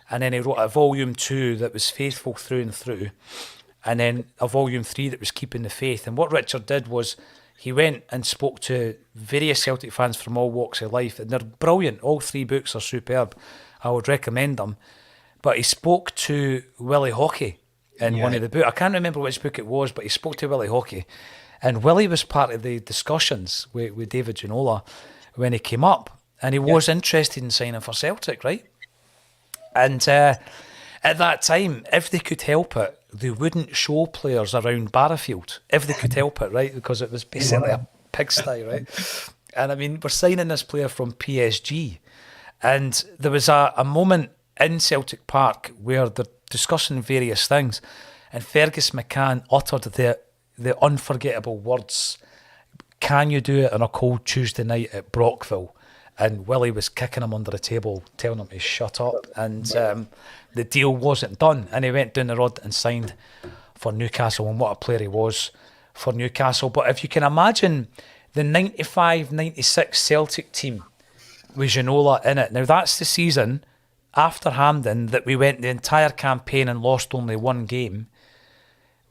and then he wrote a volume 2 that was Faithful Through and Through, and then a volume 3 that was Keeping the Faith. And what Richard did was he went and spoke to various Celtic fans from all walks of life, and they're brilliant. All 3 books are superb. I would recommend them. But he spoke to Willie Hockey, in one of the books. I can't remember which book it was, but he spoke to Willie Hockey. And Willie was part of the discussions with David Ginola when he came up. And he was interested in signing for Celtic, right? And at that time, if they could help it, they wouldn't show players around Barrafield, if they could help it, right? Because it was basically a pigsty, right? And I mean, we're signing this player from PSG. And there was a moment in Celtic Park where they're discussing various things. And Fergus McCann uttered the unforgettable words, "Can you do it on a cold Tuesday night at Brockville?" And Willie was kicking him under the table, telling him to shut up. And the deal wasn't done. And he went down the road and signed for Newcastle. And what a player he was for Newcastle. But if you can imagine the 95-96 Celtic team with Ginola in it. Now, that's the season after Hampden that we went the entire campaign and lost only one game.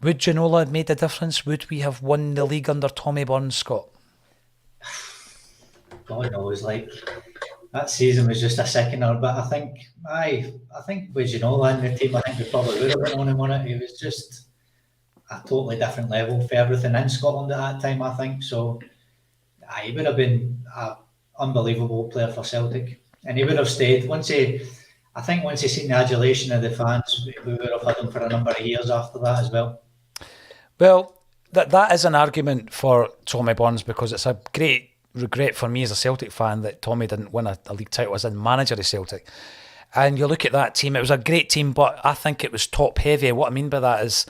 Would Ginola have made a difference? Would we have won the league under Tommy Burns, Scott? God knows, like that season was just a sickener. But I think with Ginola in the team, I think we probably would have went on and won it. It was just a totally different level for everything in Scotland at that time, I think. So he would have been an unbelievable player for Celtic, and he would have stayed. Once he seen the adulation of the fans, we would have had him for a number of years after that as well. Well, that is an argument for Tommy Burns, because it's a great regret for me as a Celtic fan that Tommy didn't win a league title as a manager of Celtic. And you look at that team, it was a great team, but I think it was top heavy. What I mean by that is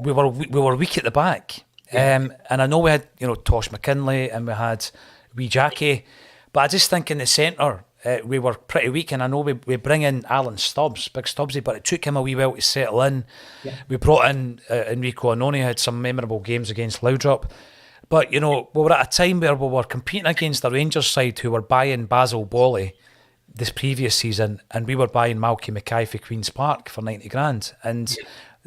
we were weak at the back. And I know we had, Tosh McKinley and we had wee Jackie, but I just think in the centre, we were pretty weak. And I know we bring in Alan Stubbs, Big Stubbsy, but it took him a wee while to settle in. Yeah. We brought in Enrico Annoni, had some memorable games against Loudrop. But, we were at a time where we were competing against the Rangers side who were buying Basil Bolly this previous season, and we were buying Malky Mackay for Queen's Park for 90 grand. And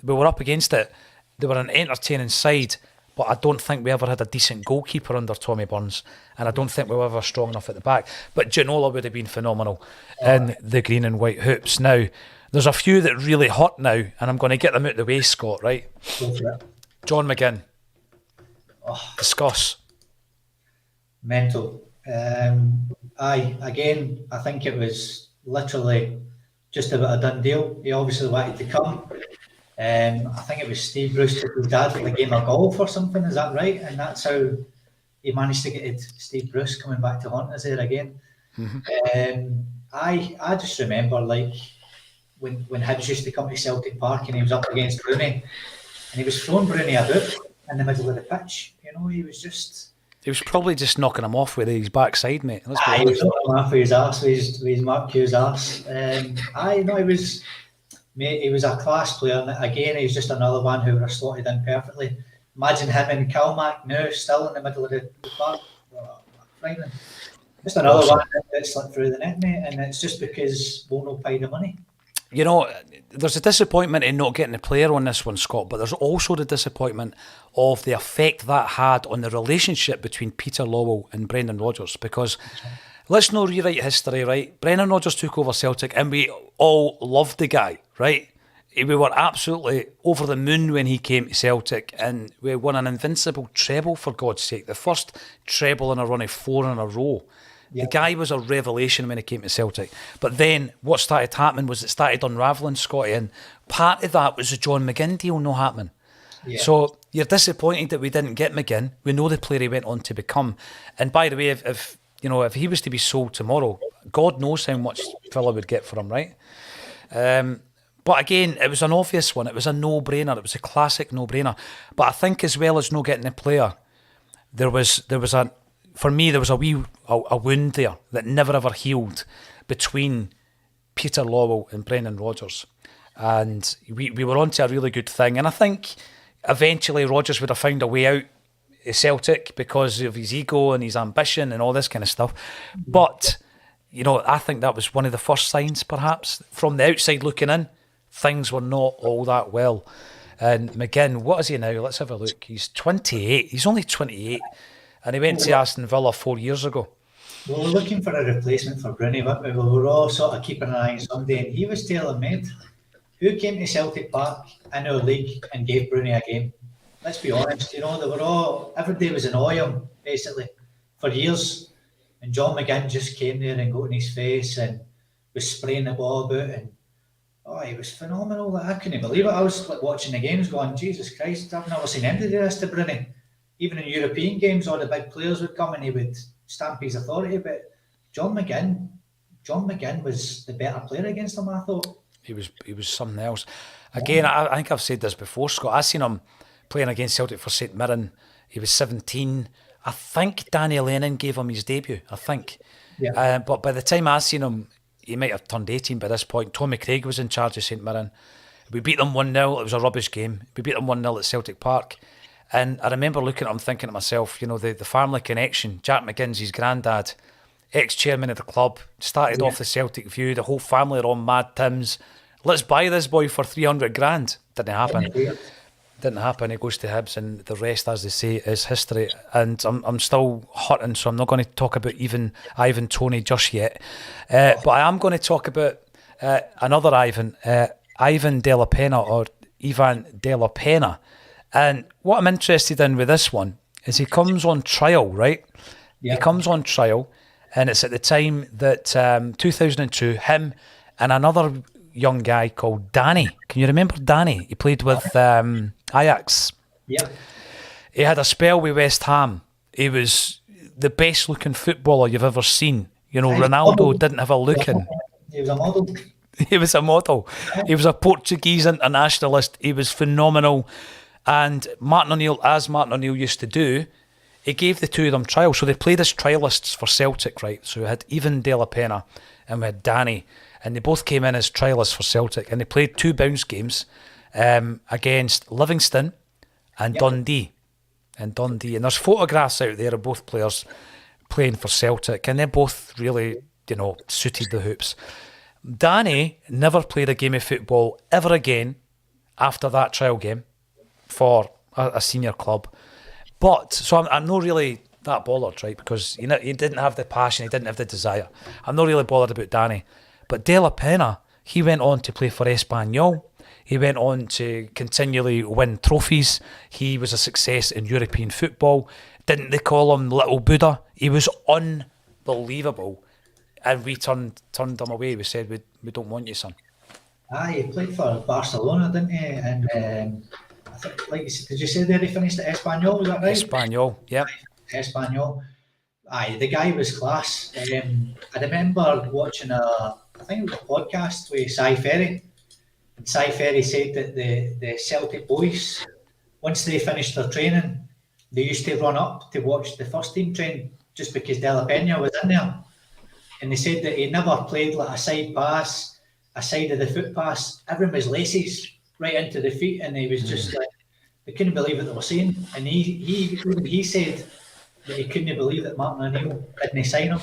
we were up against it. They were an entertaining side, but I don't think we ever had a decent goalkeeper under Tommy Burns, and I don't think we were ever strong enough at the back. But Ginola would have been phenomenal in the green and white hoops. Now, there's a few that really hot now, and I'm going to get them out the way, Scott, right? Go for it. John McGinn. Discuss. Mental. I think it was literally just about a done deal. He obviously wanted to come. I think it was Steve Bruce took his dad for the game of golf or something, is that right? And that's how he managed to get Steve Bruce coming back to haunt us there again. Mm-hmm. I just remember like when Hibs used to come to Celtic Park and he was up against Bruni and he was throwing Bruni about in the middle of the pitch. He was just... He was probably just knocking him off with his backside, mate. He was knocking him off with his arse, with his Mark Hughes arse. He was a class player. And again, he was just another one who would have slotted in perfectly. Imagine him in Calmac now, still in the middle of the park. Frightening. Just another one that slipped through the net, mate. And it's just because Bono paid the money. There's a disappointment in not getting the player on this one, Scott, but there's also the disappointment of the effect that had on the relationship between Peter Lawwell and Brendan Rodgers, because let's not rewrite history, right? Brendan Rodgers took over Celtic and we all loved the guy, right? We were absolutely over the moon when he came to Celtic, and we won an invincible treble, for God's sake, the first treble in a run of 4 in a row. The guy was a revelation when he came to Celtic. But then what started happening was it started unravelling, Scotty, and part of that was the John McGinn deal not happening. Yeah. So you're disappointed that we didn't get McGinn. We know the player he went on to become. And by the way, if he was to be sold tomorrow, God knows how much Villa would get for him, right? But again, it was an obvious one. It was a no-brainer. It was a classic no-brainer. But I think as well as not getting the player, there was a wound there that never ever healed between Peter Lawwell and Brendan Rodgers. And we were onto a really good thing. And I think eventually Rodgers would have found a way out of Celtic because of his ego and his ambition and all this kind of stuff. But, I think that was one of the first signs, perhaps, from the outside looking in, things were not all that well. And McGinn, what is he now? Let's have a look. He's 28. He's only 28. And he went to Aston Villa 4 years ago. We were looking for a replacement for Bruni, but we were all sort of keeping an eye on somebody, and he was tailor-made. Who came to Celtic Park in our league and gave Bruni a game? Let's be honest, they were all, everybody was annoying him, basically, for years. And John McGinn just came there and got in his face and was spraying the ball about, and he was phenomenal. I couldn't believe it. I was watching the games going, Jesus Christ, I've never seen anybody do this to Bruni. Even in European games, all the big players would come and he would stamp his authority, but John McGinn was the better player against him, I thought. He was something else. Again, I think I've said this before, Scott. I seen him playing against Celtic for St Mirren. He was 17. I think Danny Lennon gave him his debut, I think. Yeah. But by the time I seen him, he might have turned 18 by this point. Tommy Craig was in charge of St Mirren. We beat them 1-0. It was a rubbish game. We beat them 1-0 at Celtic Park. And I remember looking at him thinking to myself, the family connection. Jack McGinn's his granddad, ex-chairman of the club, started off the Celtic View. The whole family are on Mad Tims. Let's buy this boy for 300 grand. Didn't happen. Didn't happen. He goes to Hibs, and the rest, as they say, is history. And I'm still hurting, so I'm not going to talk about even Ivan Toney just yet. But I am going to talk about another Ivan, Ivan De La Pena, or Ivan De La Pena. And what I'm interested in with this one is he comes on trial, right? Yeah. He comes on trial, and it's at the time that 2002, him and another young guy called Danny. Can you remember Danny? He played with Ajax. Yeah. He had a spell with West Ham. He was the best looking footballer you've ever seen. Ronaldo didn't have a look in. He was a model. He was a model. He was a Portuguese internationalist. He was phenomenal. And Martin O'Neill used to do, he gave the two of them trial. So they played as trialists for Celtic, right? So we had Ivan De La Pena and we had Danny. And they both came in as trialists for Celtic. And they played 2 bounce games against Livingston and Dundee. And there's photographs out there of both players playing for Celtic. And they both really, suited the hoops. Danny never played a game of football ever again after that trial game for a senior club. But, so I'm not really that bothered, right? Because he didn't have the passion, he didn't have the desire. I'm not really bothered about Danny. But De La Pena, he went on to play for Espanyol. He went on to continually win trophies. He was a success in European football. Didn't they call him Little Buddha? He was unbelievable. And we turned him away. We said, we don't want you, son. He played for Barcelona, didn't he? And I think, like you said, did you say there he finished at Espanyol? Was that right? Espanyol, yeah. Espanyol. The guy was class. I remember watching I think it was a podcast with Cy Ferry. And Cy Ferry said that the Celtic boys, once they finished their training, they used to run up to watch the first team train just because De La Pena was in there. And they said that he never played like a side pass, a side of the foot pass. Everyone was laces right into the feet, and he was just like, they couldn't believe what they were saying. And he said that he couldn't believe that Martin O'Neill didn't sign him.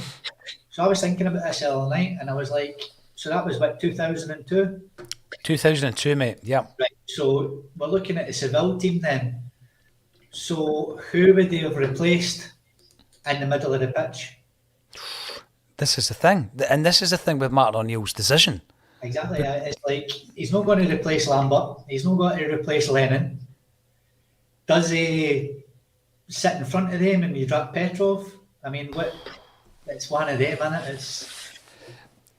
So I was thinking about this the other night, and I was like, so that was what, 2002? 2002, mate, yeah. Right, so we're looking at the Seville team then. So who would they have replaced in the middle of the pitch? This is the thing. And this is the thing with Martin O'Neill's decision. Exactly. It's like, he's not going to replace Lambert. He's not going to replace Lennon. Does he sit in front of them and you drop Petrov? I mean, it's one of them, isn't it?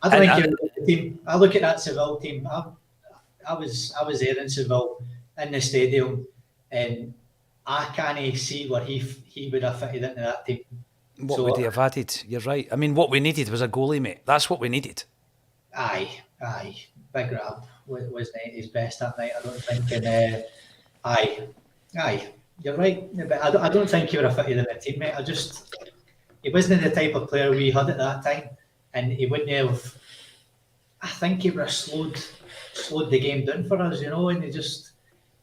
I don't think the team. I look at that Seville team. I was there in Seville in the stadium, and I can't see where he would have fitted into that team. What would he have added? You're right. I mean, what we needed was a goalie, mate. That's what we needed. Aye. Big Rab wasn't his best that night, I don't think. And aye. You're right. But I don't think he would have fitted in the team, mate. He wasn't the type of player we had at that time, and he wouldn't have. I think he would have slowed the game down for us, and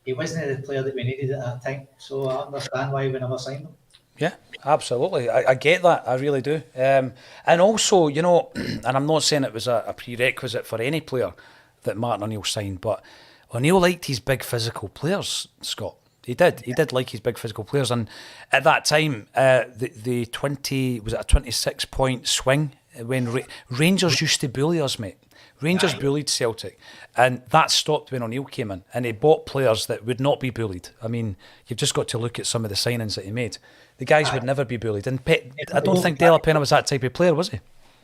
he wasn't the player that we needed at that time. So I understand why we never signed him. Yeah, absolutely. I get that. I really do. And also, and I'm not saying it was a prerequisite for any player that Martin O'Neill signed, but O'Neill liked his big physical players, Scott. He did. He did like his big physical players. And at that time, the 20, was it a 26-point swing when Rangers used to bully us, mate? Rangers bullied Celtic, and that stopped when O'Neill came in, and he bought players that would not be bullied. I mean, you've just got to look at some of the signings that he made. The guys would never be bullied. And I don't think De La Pena was that type of player, was he?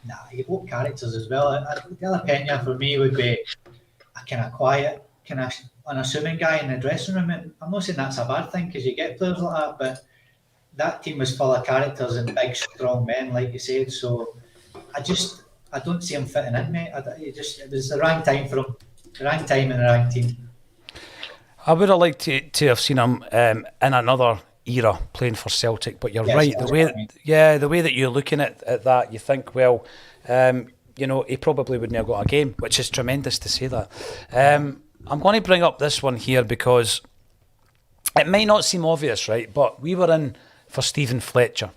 Nah, he bought characters as well. De La Pena for me would be a kind of quiet, kind of unassuming guy in the dressing room. And I'm not saying that's a bad thing because you get players like that, but that team was full of characters and big, strong men, like you said. So I don't see him fitting in, mate. It was the wrong time for him, the wrong time and the wrong team. I would have liked to have seen him in another era playing for Celtic, but you're right. The way that you're looking at that, you think, well, he probably wouldn't have got a game, which is tremendous to say that. I'm going to bring up this one here because it might not seem obvious, right? But we were in for Stephen Fletcher,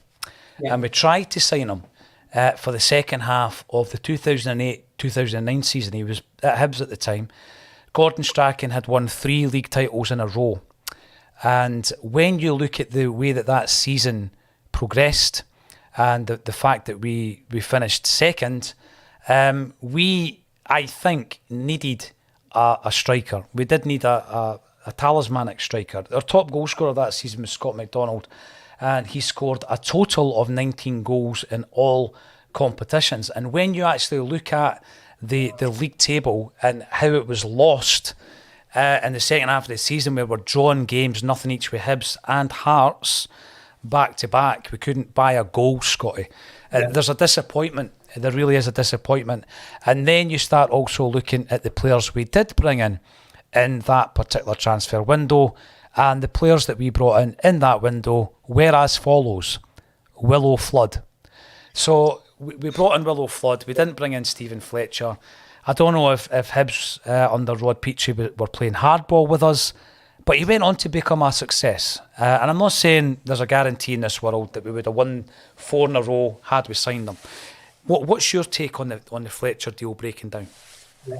and we tried to sign him for the second half of the 2008-2009 season. He was at Hibs at the time. Gordon Strachan had won 3 league titles in a row. And when you look at the way that season progressed and the fact that we finished second, we, I think, needed a striker. We did need a talismanic striker. Our top goal scorer that season was Scott McDonald, and he scored a total of 19 goals in all competitions. And when you actually look at the league table and how it was lost in the second half of the season, where we're drawing games, nothing each with Hibs and Hearts back to back, we couldn't buy a goal, Scotty. There's a disappointment. There really is a disappointment. And then you start also looking at the players we did bring in that particular transfer window, and the players that we brought in that window were as follows: Willow Flood. So we brought in Willow Flood. We didn't bring in Stephen Fletcher. I don't know if Hibs under Rod Petrie were playing hardball with us, but he went on to become a success. And I'm not saying there's a guarantee in this world that we would have won 4 in a row had we signed them. What's your take on the Fletcher deal breaking down?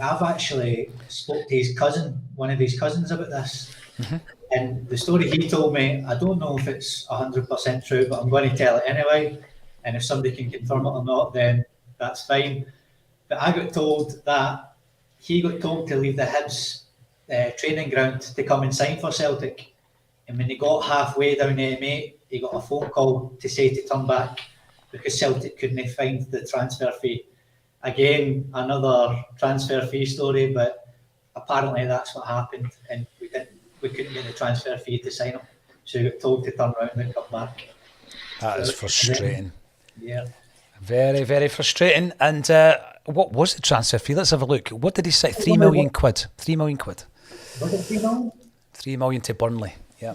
I've actually spoke to his cousin, one of his cousins, about this. Mm-hmm. And the story he told me, I don't know if it's 100% true, but I'm going to tell it anyway. And if somebody can confirm it or not, then that's fine. But I got told that he got told to leave the Hibs training ground to come and sign for Celtic. And when he got halfway down M8, he got a phone call to say to turn back because Celtic couldn't find the transfer fee. Again, another transfer fee story, but apparently that's what happened, and we couldn't get the transfer fee to sign him. So he got told to turn around and come back. That is frustrating. Yeah. Very, very frustrating. And what was the transfer fee? Let's have a look. What did he say? 3 million quid. 3 million quid. Was it 3 million? 3 million to Burnley. Yeah.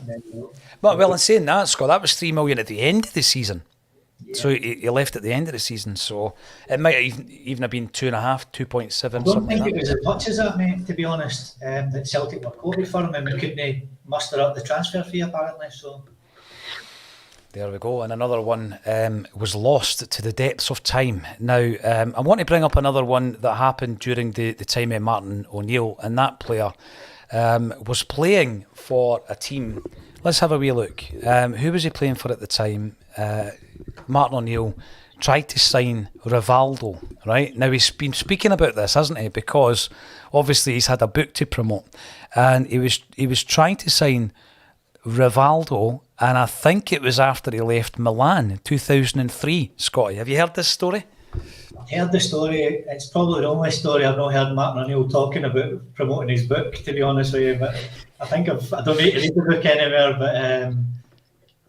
But well, in saying that, Scott, that was 3 million at the end of the season. Yeah. So he left at the end of the season. So it might even have been 2.5, 2.7. I don't think it was as much as that, mate, to be honest, that Celtic were quoted for him and we couldn't muster up the transfer fee, apparently. So there we go. And another one was lost to the depths of time. Now, I want to bring up another one that happened during the time of Martin O'Neill, and that player was playing for a team. Let's have a wee look. Who was he playing for at the time? Martin O'Neill tried to sign Rivaldo, right? Now, he's been speaking about this, hasn't he? Because obviously he's had a book to promote. And he was trying to sign Rivaldo, and I think it was after he left Milan in 2003. Scotty, have you heard this story? I've heard the story. It's probably the only story I've not heard Martin O'Neill talking about promoting his book, to be honest with you. But I think I don't need to read the book anywhere, but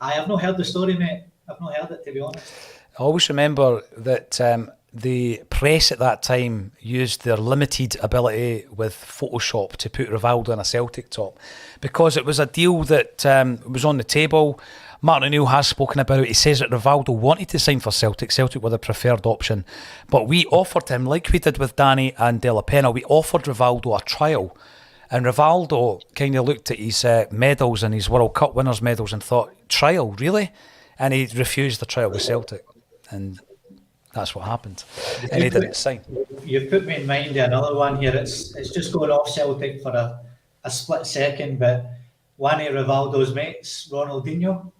I have not heard the story, mate. I've not heard it, to be honest. I always remember that the press at that time used their limited ability with Photoshop to put Rivaldo in a Celtic top, because it was a deal that was on the table. Martin O'Neill has spoken about it. He says that Rivaldo wanted to sign for Celtic. Celtic were the preferred option. But we offered him, like we did with Danny and De La Pena, we offered Rivaldo a trial. And Rivaldo kind of looked at his medals and his World Cup winners' medals and thought, trial, really? And he refused the trial with Celtic. And that's what happened. And he didn't sign. You've put me in mind of another one here. It's just going off Celtic for a split second, but one of Rivaldo's mates, Ronaldinho,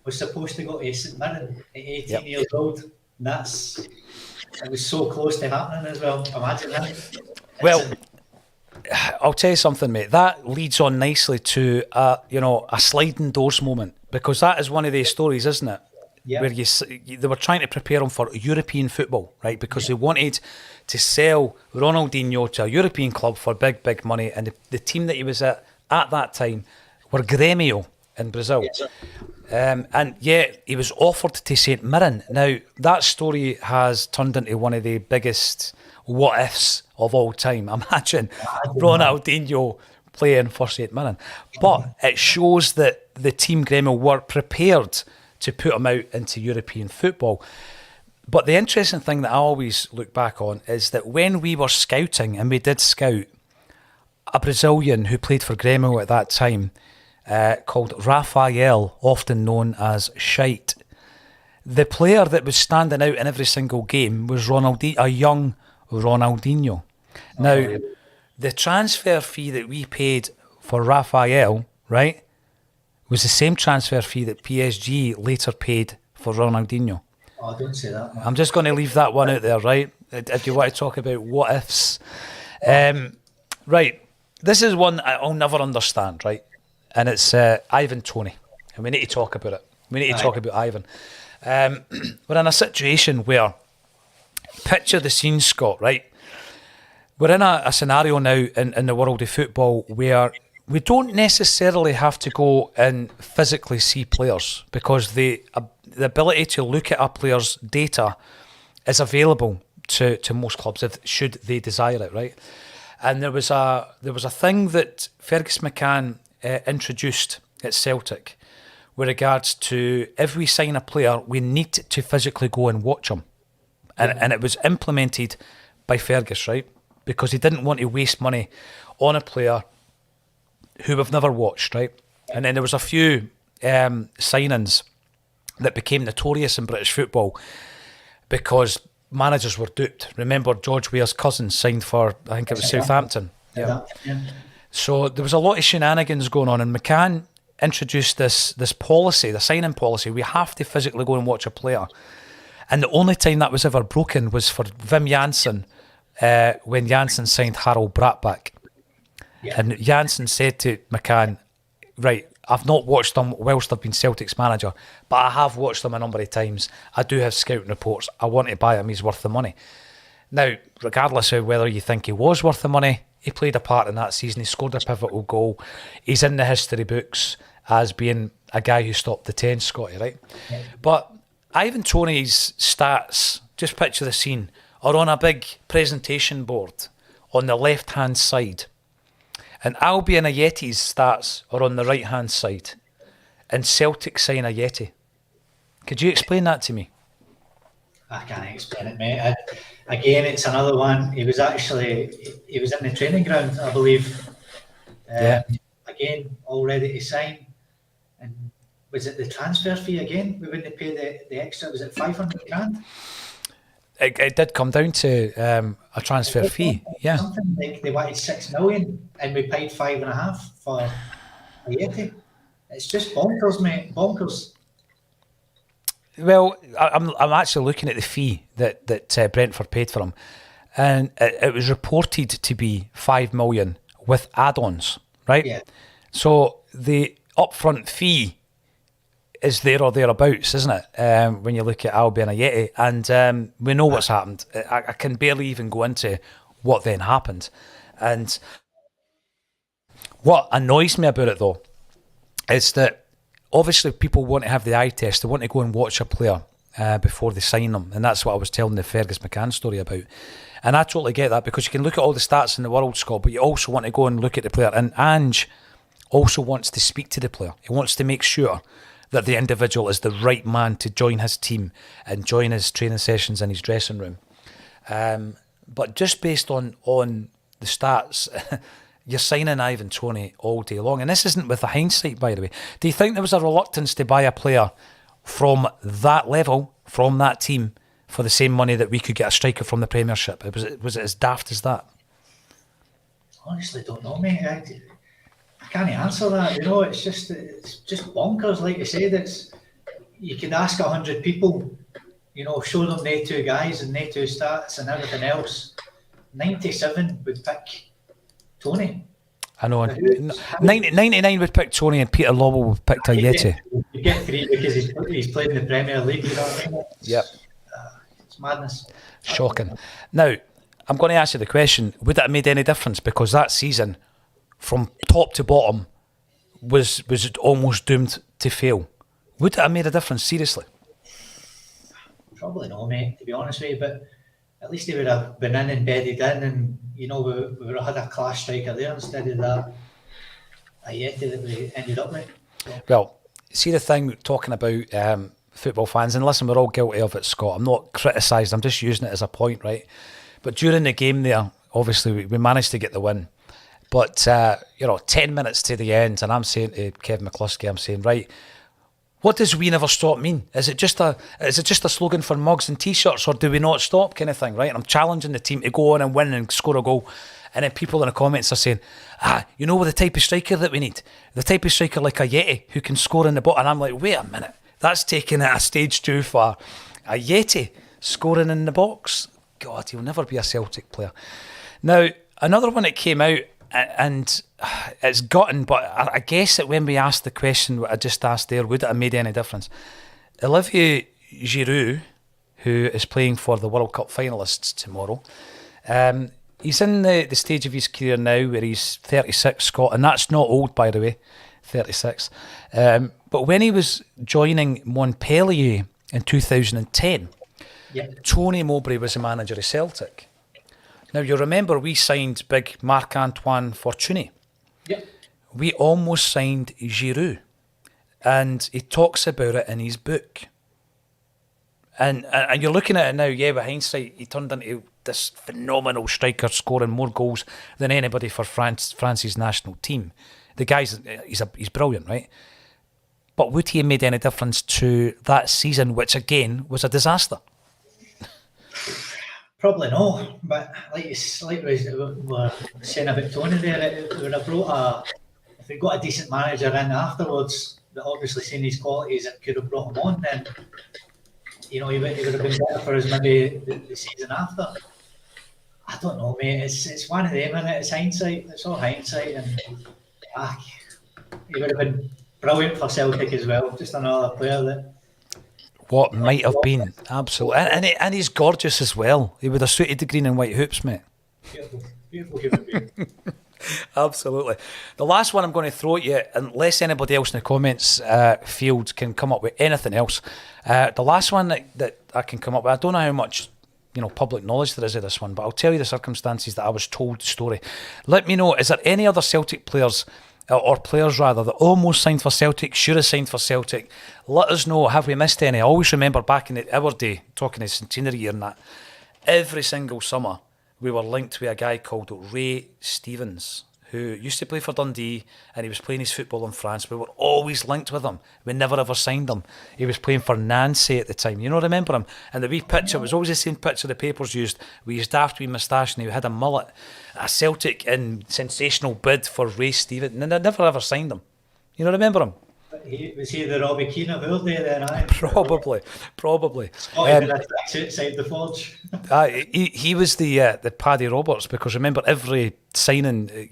was supposed to go to St Mirren at 18 years old. And that's it was so close to happening as well. Imagine that. Well, I'll tell you something, mate. That leads on nicely to a sliding doors moment, because that is one of these stories, isn't it? Yeah. Where they were trying to prepare him for European football, right? Because they wanted to sell Ronaldinho to a European club for big, big money, and the team that he was at that time were Grêmio in Brazil. And yet he was offered to St Mirren. Now, that story has turned into one of the biggest what-ifs of all time. Imagine Ronaldinho playing for St Mirren. But it shows that the team Grêmio were prepared to put him out into European football. But the interesting thing that I always look back on is that when we were scouting, and we did scout a Brazilian who played for Grêmio at that time, called Rafael, often known as Shite. The player that was standing out in every single game was a young Ronaldinho. Now, the transfer fee that we paid for Rafael, right, was the same transfer fee that PSG later paid for Ronaldinho. Oh, don't say that, man. I'm just going to leave that one out there, right? If you want to talk about what ifs. Right, this is one I'll never understand, right? And it's Ivan Toney. And we need to talk about it. We need to talk about Ivan. We're in a situation where, picture the scene, Scott, right? We're in a scenario now in the world of football where we don't necessarily have to go and physically see players, because the ability to look at a player's data is available to most clubs should they desire it, right? And there was a thing that Fergus McCann introduced at Celtic with regards to, if we sign a player, we need to physically go and watch him. And it was implemented by Fergus, right? Because he didn't want to waste money on a player who we've never watched, right? And then there was a few signings that became notorious in British football because managers were duped. Remember, George Weah's cousin signed for, I think it was Southampton. Yeah. So there was a lot of shenanigans going on, and McCann introduced this policy, the signing policy. We have to physically go and watch a player. And the only time that was ever broken was for Wim Janssen, when Janssen signed Harold Bratback. Yeah. And Janssen said to McCann, right, I've not watched them whilst I've been Celtic's manager, but I have watched them a number of times. I do have scouting reports. I want to buy him. He's worth the money. Now, regardless of whether you think he was worth the money, he played a part in that season. He scored a pivotal goal. He's in the history books as being a guy who stopped the 10, Scotty, right? Yeah. But Ivan Toney's stats, just picture the scene, are on a big presentation board on the left-hand side. And Albion Ayeti's stats are on the right-hand side. And Celtic sign Ayeti. Could you explain that to me? I can't explain it, mate. Again, it's another one. He was in the training ground, I believe. Again, all ready to sign. And was it the transfer fee again? We wouldn't pay the extra. Was it 500 grand? It did come down to a transfer fee, yeah. Something like they wanted 6 million and we paid 5.5 for Ayeti. It's just bonkers, mate. Bonkers. Well, I'm actually looking at the fee that Brentford paid for him, and it was reported to be 5 million with add-ons, right? Yeah. So the upfront fee is there or thereabouts, isn't it? When you look at Albion Ayeti, and we know what's happened. I can barely even go into what then happened. And what annoys me about it, though, is that obviously people want to have the eye test. They want to go and watch a player before they sign them. And that's what I was telling the Fergus McCann story about. And I totally get that, because you can look at all the stats in the world, Scott, but you also want to go and look at the player. And Ange also wants to speak to the player. He wants to make sure that the individual is the right man to join his team and join his training sessions in his dressing room. But just based on the stats, you're signing Ivan Toney all day long. And this isn't with the hindsight, by the way. Do you think there was a reluctance to buy a player from that level, from that team, for the same money that we could get a striker from the Premiership? Was it as daft as that? Honestly, don't know, mate. I can't answer that. You know, it's just bonkers. Like you said, you could ask 100 people show them they two guys and they two stats and everything else, 97 would pick Tony. I know. 99 would pick Tony and Peter Lawwell would pick Ayeti. You get 3 because he's played in the Premier League. You know what I mean? Yep. It's madness. Shocking. Now, I'm going to ask you the question, would it have made any difference? Because that season, from top to bottom, was almost doomed to fail. Would it have made a difference, seriously? Probably not, mate, to be honest with you, but at least he would have been in and bedded in, and we would have had a class striker there instead of that Ayeti that we ended up with. So. Well, see the thing talking about football fans, and listen, we're all guilty of it, Scott. I'm not criticising, I'm just using it as a point, right? But during the game there, obviously we managed to get the win. But 10 minutes to the end, and I'm saying to Kevin McCluskey, I'm saying, right, what does "we never stop" mean? Is it just a slogan for mugs and t-shirts, or do we not stop kind of thing, right? And I'm challenging the team to go on and win and score a goal. And then people in the comments are saying, the type of striker that we need, the type of striker like Ayeti who can score in the box. And I'm like, wait a minute, that's taking it a stage too far. Ayeti scoring in the box? God, he'll never be a Celtic player. Now, another one that came out, and it's gutting, but I guess that when we asked the question what I just asked there, would it have made any difference? Olivier Giroud, who is playing for the World Cup finalists tomorrow, he's in the stage of his career now where he's 36, Scott, and that's not old, by the way, 36. But when he was joining Montpellier in 2010, Tony Mowbray was the manager of Celtic. Now, you remember we signed big Marc-Antoine Fortuny. Yep. We almost signed Giroud. And he talks about it in his book. And you're looking at it now, with hindsight, he turned into this phenomenal striker, scoring more goals than anybody for France's national team. The guy's, he's brilliant, right? But would he have made any difference to that season, which again was a disaster? Probably not, but like we were saying about Tony there, it would have if we got a decent manager in afterwards, that obviously seen his qualities and could have brought him on, then he would have been better for us maybe the season after. I don't know, mate. It's one of them, and it's hindsight. It's all hindsight, and he would have been brilliant for Celtic as well. Just another player that. What might have been, absolutely. And he's gorgeous as well. He would have suited the green and white hoops, mate. Beautiful human being. Absolutely. The last one I'm going to throw at you, unless anybody else in the comments field can come up with anything else. The last one that I can come up with, I don't know how much public knowledge there is of this one, but I'll tell you the circumstances that I was told the story. Let me know, is there any other Celtic players, or players rather, that almost signed for Celtic, should have signed for Celtic? Let us know, have we missed any? I always remember back in our day, talking of centenary year and that, every single summer we were linked with a guy called Ray Stevens, who used to play for Dundee, and he was playing his football in France. We were always linked with him. We never ever signed him. He was playing for Nancy at the time. Remember him? And the wee picture was always the same picture the papers used, with his daft wee moustache, and he had a mullet. A Celtic in sensational bid for Ray Stevens, and they never ever signed him. Remember him? Was he the Robbie Keane of old day then? Probably. Outside the forge. He was the Paddy Roberts, because remember every signing,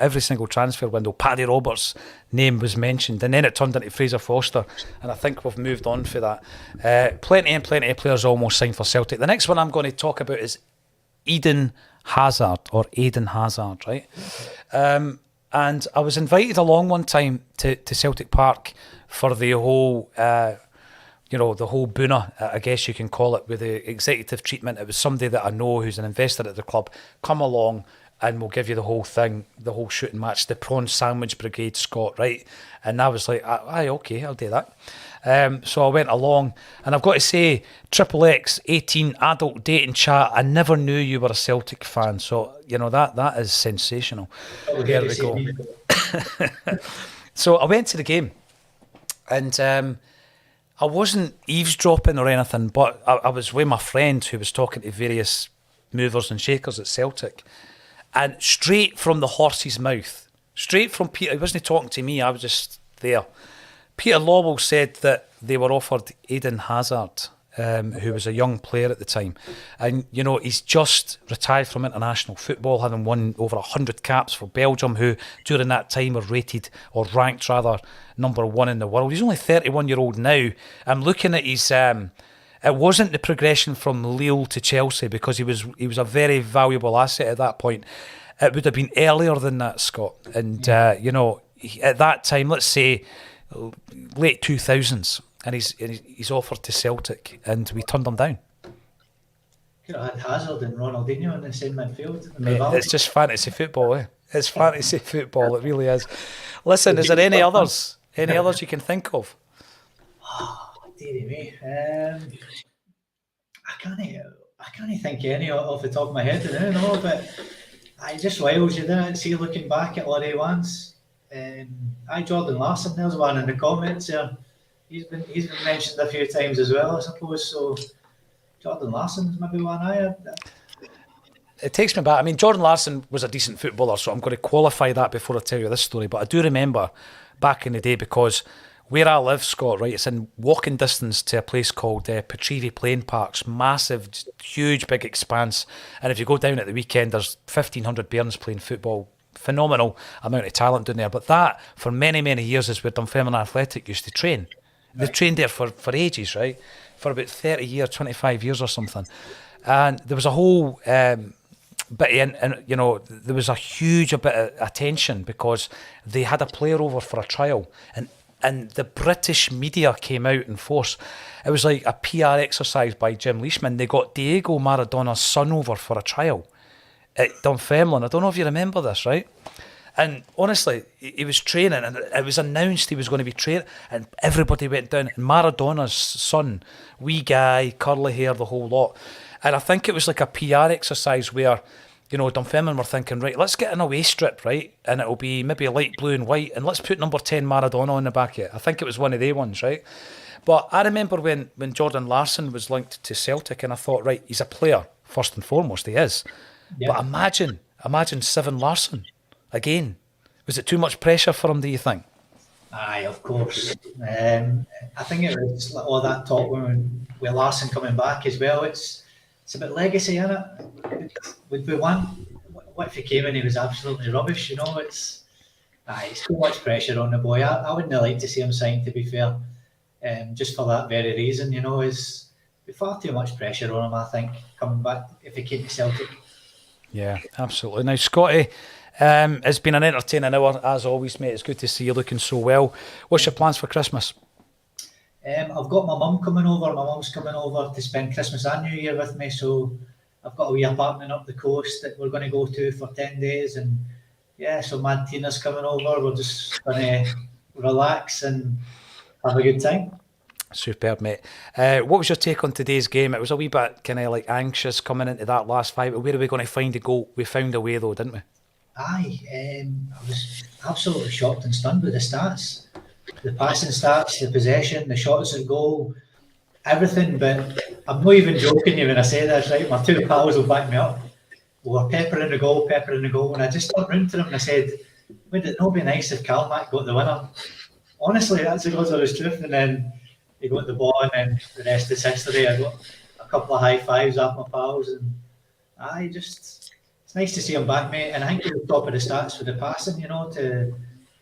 every single transfer window, Paddy Roberts' name was mentioned, and then it turned into Fraser Foster, and I think we've moved on for that. Plenty of players almost signed for Celtic. The next one I'm going to talk about is Eden Hazard, right? And I was invited along one time to Celtic Park for the whole, the whole boona, I guess you can call it, with the executive treatment. It was somebody that I know who's an investor at the club. Come along and we'll give you the whole thing, the whole shooting match, the prawn sandwich brigade, Scott, right? And I was like, aye, okay, I'll do that. So I went along, and I've got to say, XXX 18 adult dating chat, I never knew you were a Celtic fan, so that is sensational. There we go. So I went to the game, and I wasn't eavesdropping or anything, but I was with my friend who was talking to various movers and shakers at Celtic, and straight from the horse's mouth, straight from Peter, he wasn't talking to me, I was just there. Peter Lawwell said that they were offered Eden Hazard who was a young player at the time. And, you know, he's just retired from international football, having won over 100 caps for Belgium, who during that time were rated, or ranked rather, #1 in the world. He's only 31-year-old now. I'm looking at his... it wasn't the progression from Lille to Chelsea, because he was a very valuable asset at that point. It would have been earlier than that, Scott. And, you know, at that time, let's say late 2000s, and he's offered to Celtic, and we turned him down. Could have had Hazard and Ronaldinho in the same midfield. Mate, it's just fantasy football, eh? It's fantasy football, it really is. Listen, is there any others? Any others you can think of? Dearie me. I can't think of any off the top of my head now, no, but I just wiles you there. See, looking back at all the ones. Jordan Larson, there's one in the comments there. He's been mentioned a few times as well, I suppose. So Jordan Larson's maybe one I had. It takes me back. I mean, Jordan Larson was a decent footballer, so I'm going to qualify that before I tell you this story. But I do remember back in the day, because where I live, Scott, right, it's in walking distance to a place called Petrivi Plain Parks. Massive, huge, big expanse. And if you go down at the weekend, there's 1,500 bairns playing football. Phenomenal amount of talent down there. But that, for many, many years, is where Dunfermline Athletic used to train. They trained there for ages, right? For about 30 years, 25 years or something. And there was a whole bit, and you know, there was a huge bit of attention because they had a player over for a trial, and the British media came out in force. It was like a PR exercise by Jim Leishman. They got Diego Maradona's son over for a trial at Dunfermline. I don't know if you remember this, right? And honestly, he was training, and it was announced he was going to be training, and everybody went down. And Maradona's son, wee guy, curly hair, the whole lot. And I think it was like a PR exercise where, you know, Dunfermline were thinking, right, let's get an away strip, right? And it'll be maybe light blue and white, and let's put number 10 Maradona on the back of it. I think it was one of they ones, right? But I remember when Jordan Larson was linked to Celtic, and I thought, right, he's a player, first and foremost, he is. Yeah. But imagine Seven Larson again. Was it too much pressure for him, do you think? Aye, of course. I think it was like all that talk with Larson coming back as well. It's a bit legacy, isn't it? Would we want? What if he came and he was absolutely rubbish? You know, it's too much pressure on the boy. I wouldn't like to see him signed, to be fair. Just for that very reason, you know, is far too much pressure on him, I think, coming back if he came to Celtic. Yeah, absolutely. Now, Scotty, it's been an entertaining hour, as always, mate. It's good to see you looking so well. What's your plans for Christmas? I've got my mum coming over. My mum's coming over to spend Christmas and New Year with me, so I've got a wee apartment up the coast that we're going to go to for 10 days, and yeah, so Mad Tina's coming over. We're just going to relax and have a good time. Superb, mate. What was your take on today's game? It was a wee bit kind of like anxious coming into that last 5. Where are we going to find a goal? We found a way though, didn't we? Aye, I was absolutely shocked and stunned with the stats. The passing stats, the possession, the shots at goal, everything. But I'm not even joking you when I say this, right? My two pals will back me up. We were peppering the goal, and I just turned round to them and I said, would it not be nice if Calmac got the winner? Honestly, that's the God's honest truth. And then he got the ball, and then the rest is history. I got a couple of high fives off my pals, and it's nice to see him back, mate. And I think he was top of the stats for the passing, you know, to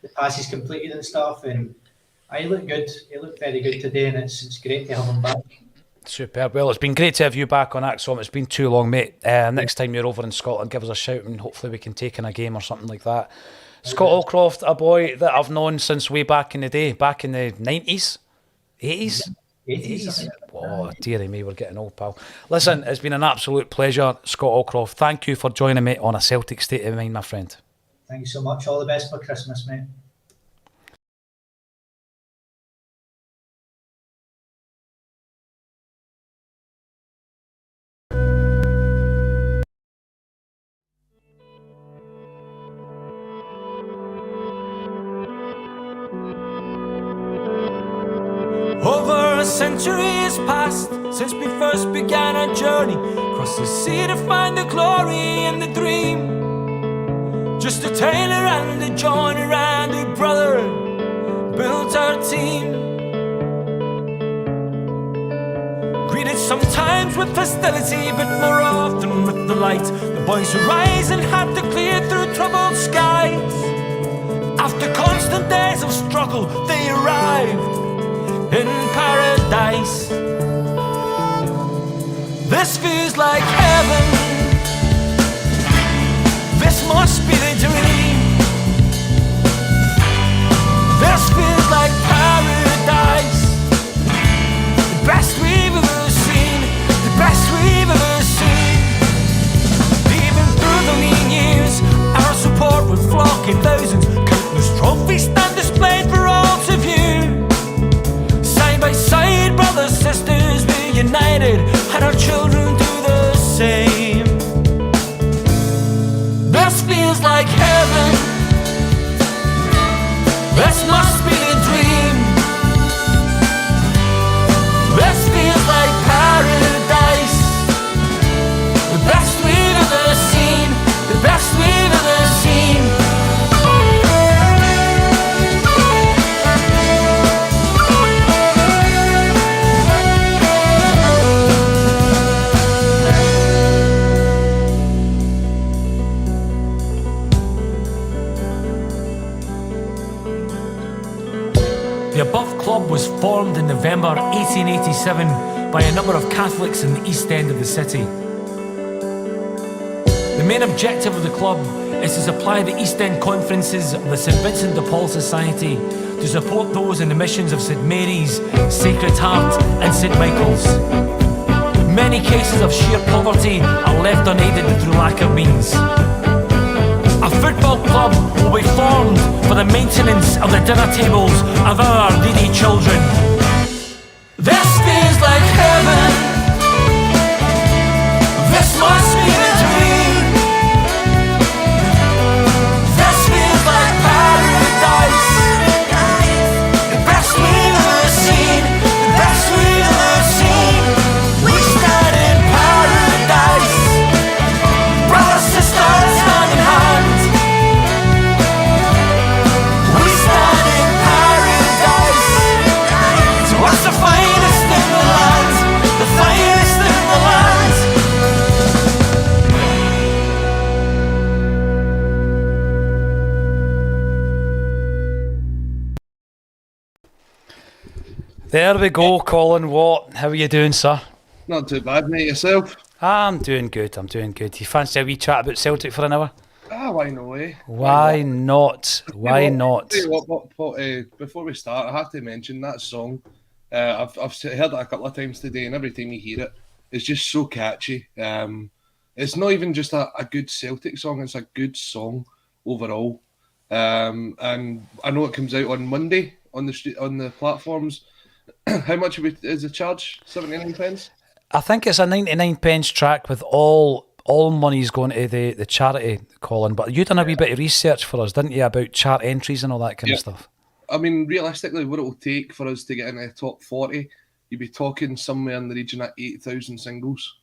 the passes completed and stuff. And he looked good. He looked very good today, and it's great to have him back. Superb. Well, it's been great to have you back on Axom. It's been too long, mate. Next time you're over in Scotland, give us a shout, and hopefully we can take in a game or something like that. Scott Allcroft, a boy that I've known since way back in the day, back in the 90s, 80s? 80s. Oh, dearie me, we're getting old, pal. Listen, it's been an absolute pleasure, Scott Allcroft. Thank you for joining me on A Celtic State of Mind, my friend. Thank you so much. All the best for Christmas, mate. Over a century has passed since we first began our journey across the sea to find the glory and the dream. Just a Taylor and a Johnny and a brother built our team. Green with hostility, but more often with the light. The boys who rise and have to clear through troubled skies. After constant days of struggle, they arrive in paradise. This feels like heaven. This must be the dream. This feels like paradise. The best we've ever seen. The best we've ever seen. Even through the lean years, our support would flock in thousands. Countless trophies stand displayed for all to view. Side by side, brothers, sisters, we're united, and our children do the same. This feels like heaven. This must be a dream. This feels like paradise. The best we've ever seen. The best we've ever seen. The above club was formed in November 1887 by a number of Catholics in the East End of the city. The main objective of the club is to supply the East End conferences of the St Vincent de Paul Society to support those in the missions of St Mary's, Sacred Heart and St Michael's. Many cases of sheer poverty are left unaided through lack of means. A football club will be formed for the maintenance of the dinner tables of our needy children. This feels like heaven. This must be the dream. This feels like paradise. The best we've ever seen. The best we've ever seen. We stand in paradise. Brothers, sisters, hand in hand. What's the finest in the land? The finest in the land. There we go, Colin Watt. How are you doing, sir? Not too bad, mate. Yourself? I'm doing good. You fancy a wee chat about Celtic for an hour? Ah, why no way? Why not? Why not? Tell you what, before we start, I have to mention that song. I've heard it a couple of times today, and every time you hear it, it's just so catchy. It's not even just a good Celtic song; it's a good song overall. And I know it comes out on Monday on the platforms. How much is the charge? 79 pence. I think it's a 99 pence track with all money's going to the charity, Colin. But you done a wee bit of research for us, didn't you, about chart entries and all that kind of stuff? I mean, realistically, what it will take for us to get into the top 40, you'd be talking somewhere in the region of 8,000 singles.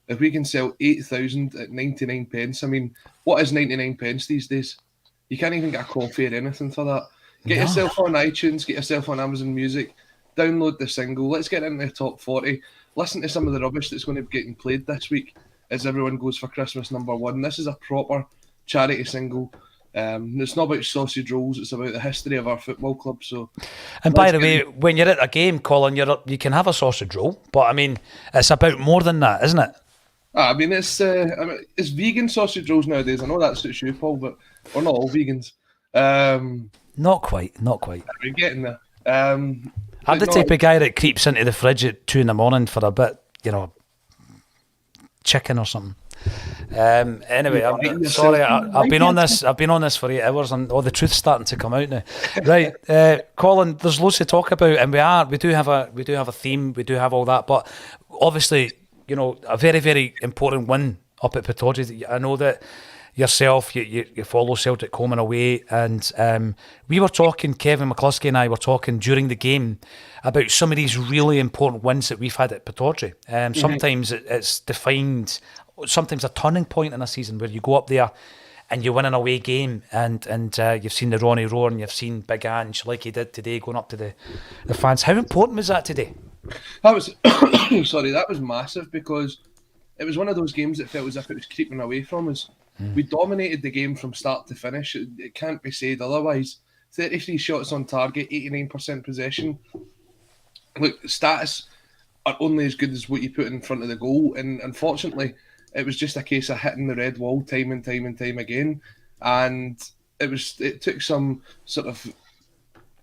If we can sell 8,000 at 99 pence, I mean, what is 99 pence these days? You can't even get a coffee or anything for that. Get yourself on iTunes, get yourself on Amazon Music, download the single, let's get into the top 40, listen to some of the rubbish that's going to be getting played this week as everyone goes for Christmas #1. This is a proper charity single. It's not about sausage rolls, it's about the history of our football club. So, and by the way, when you're at a game, Colin, you can have a sausage roll, but I mean, it's about more than that, isn't it? I mean, it's vegan sausage rolls nowadays. I know that suits you, Paul, but we're not all vegans. Not quite. We're getting there. I'm the type of guy that creeps into the fridge at 2 a.m. for a bit, chicken or something. Anyway, I'm sorry. I've been on this for 8 hours, and all the truth's starting to come out now. Right, Colin, there's loads to talk about, and we do have a theme, we do have all that, but obviously, a very, very important win up at Pittodrie. I know that yourself, you follow Celtic home and away, and we were talking, Kevin McCluskey and I were talking during the game about some of these really important wins that we've had at Pittodrie. Sometimes it's defined, sometimes a turning point in a season where you go up there and you win an away game, and you've seen the Ronnie roar, and you've seen Big Ange like he did today going up to the fans. How important was that today? That was sorry, that was massive because it was one of those games that felt as if it was creeping away from us. We dominated the game from start to finish. It can't be said otherwise. 33 shots on target, 89% possession. Look, stats are only as good as what you put in front of the goal, and unfortunately, it was just a case of hitting the red wall time and time and time again. And it took some sort of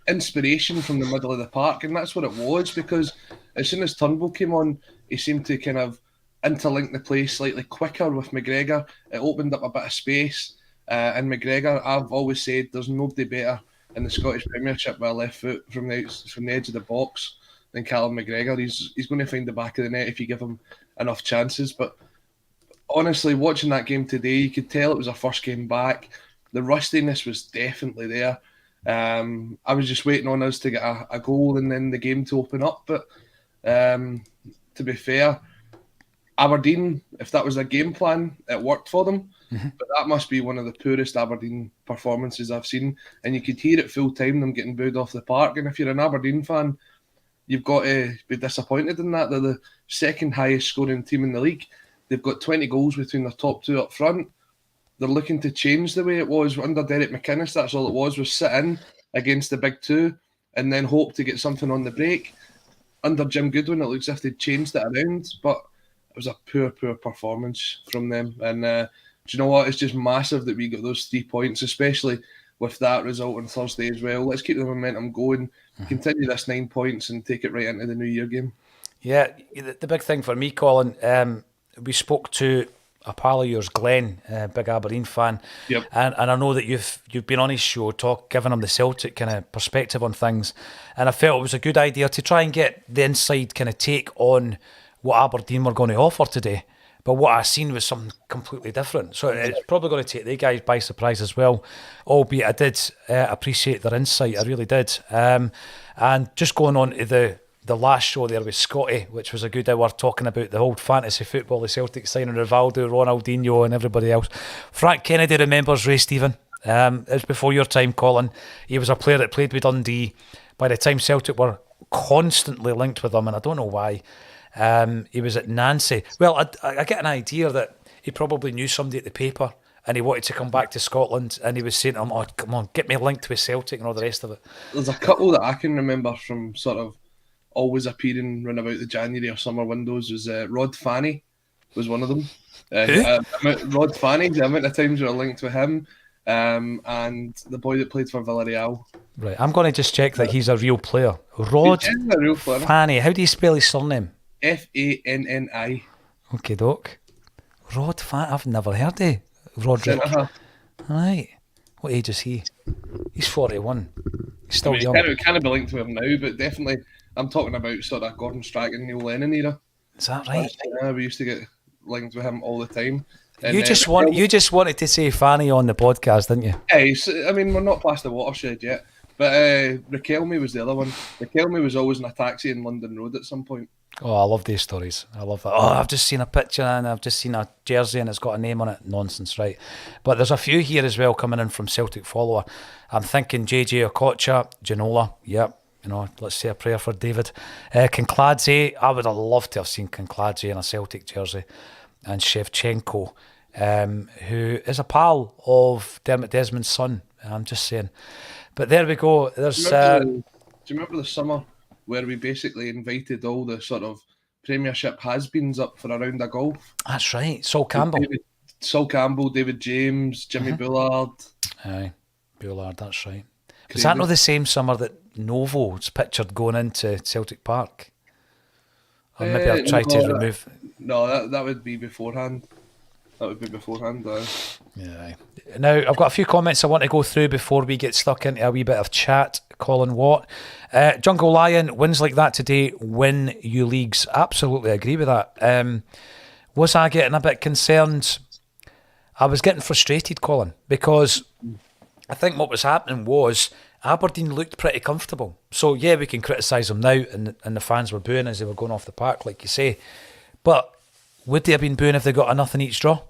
inspiration from the middle of the park, and that's what it was, because as soon as Turnbull came on, he seemed to kind of interlink the play slightly quicker with McGregor. It opened up a bit of space, and McGregor, I've always said there's nobody better in the Scottish Premiership with a left foot from the edge of the box than Callum McGregor. He's going to find the back of the net if you give him enough chances. But honestly, watching that game today, you could tell it was our first game back. The rustiness was definitely there. I was just waiting on us to get a goal and then the game to open up. But to be fair, Aberdeen, if that was a game plan, it worked for them. But that must be one of the poorest Aberdeen performances I've seen. And you could hear it full time, them getting booed off the park. And if you're an Aberdeen fan, you've got to be disappointed in that. They're the second highest scoring team in the league. They've got 20 goals between their top two up front. They're looking to change the way it was under Derek McInnes. That's all it was sit in against the big two and then hope to get something on the break. Under Jim Goodwin, it looks as if they'd changed it around, but it was a poor performance from them. And do you know what? It's just massive that we got those 3 points, especially with that result on Thursday as well. Let's keep the momentum going, continue this 9 points and take it right into the New Year game. Yeah, the big thing for me, Colin, we spoke to a pal of yours, Glenn, big Aberdeen fan, Yep. and I know that you've been on his show, giving him the Celtic kind of perspective on things, and I felt it was a good idea to try and get the inside kind of take on what Aberdeen were going to offer today. But what I seen was something completely different. So it's probably going to take the guys by surprise as well. Albeit I did appreciate their insight, I really did. And just going on to the last show there with Scotty, which was a good hour, talking about the old fantasy football, the Celtic signing Rivaldo, Ronaldinho and everybody else. Frank Kennedy remembers Ray Stephen. It was before your time, Colin. He was a player that played with Dundee. By the time Celtic were constantly linked with him, and I don't know why. He was at Nancy. Well, I get an idea that he probably knew somebody at the paper and he wanted to come back to Scotland, and he was saying to him, oh, come on, get me linked with Celtic and all the rest of it. There's a couple that I can remember from sort of always appearing round about the January or summer windows. Was Rod Fanny was one of them. Rod Fanny, the amount of times we were linked with him, and the boy that played for Villarreal. Right, I'm going to just check that he's a real player. Rod Fanny, how do you spell his surname? Fanni. Okay, Doc. Rod Fanny, I've never heard of Roderick. Right. What age is he? He's 41. He's still young. Can't be linked to him now, but definitely I'm talking about sort of Gordon Strachan, Neil Lennon era. Is that right? Yeah, we used to get linked with him all the time. And, you just wanted to say Fanny on the podcast, didn't you? Yeah, I mean, we're not past the watershed yet. But Riquelme was the other one. Riquelme was always in a taxi in London Road at some point. Oh, I love these stories. I love that. Oh, I've just seen a picture and I've just seen a jersey and it's got a name on it. Nonsense, right? But there's a few here as well coming in from Celtic follower. I'm thinking JJ Okocha, Ginola. Yep. You know, let's say a prayer for David. Kinkladze. I would have loved to have seen Kinkladze in a Celtic jersey. And Shevchenko, who is a pal of Dermot Desmond's son. I'm just saying. But there we go. There's. Do you remember the summer where we basically invited all the sort of Premiership has-beens up for a round of golf? That's right. Sol Campbell, David James, Jimmy Bullard. Aye, Bullard. That's right. Was that not the same summer that Novo's pictured going into Celtic Park? Or maybe I've tried to remove. No, that would be beforehand. Yeah. Now, I've got a few comments I want to go through before we get stuck into a wee bit of chat. Colin Watt. Jungle Lion, wins like that today win you leagues. Absolutely agree with that. Was I getting a bit concerned? I was getting frustrated, Colin, because I think what was happening was Aberdeen looked pretty comfortable. So, yeah, we can criticise them now, and the fans were booing as they were going off the park, like you say. But would they have been booing if they got a nothing each draw?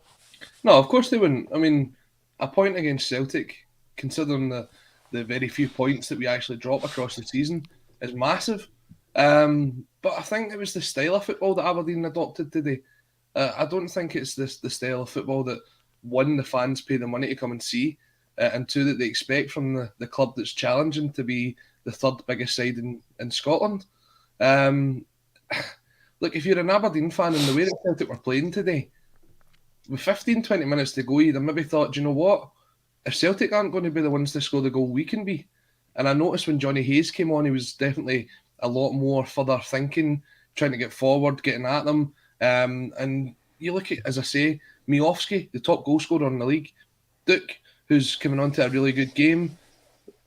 No, of course they wouldn't. I mean, a point against Celtic, considering the very few points that we actually drop across the season, is massive. But I think it was the style of football that Aberdeen adopted today. I don't think it's the style of football that, one, the fans pay the money to come and see, and two, that they expect from the club that's challenging to be the third biggest side in Scotland. Look, if you're an Aberdeen fan and the way that Celtic were playing today, with 15, 20 minutes to go, you'd have maybe thought, do you know what? If Celtic aren't going to be the ones to score the goal, we can be. And I noticed when Johnny Hayes came on, he was definitely a lot more further thinking, trying to get forward, getting at them. And you look at, as I say, Miofsky, the top goal scorer in the league, Duke, who's coming on to a really good game.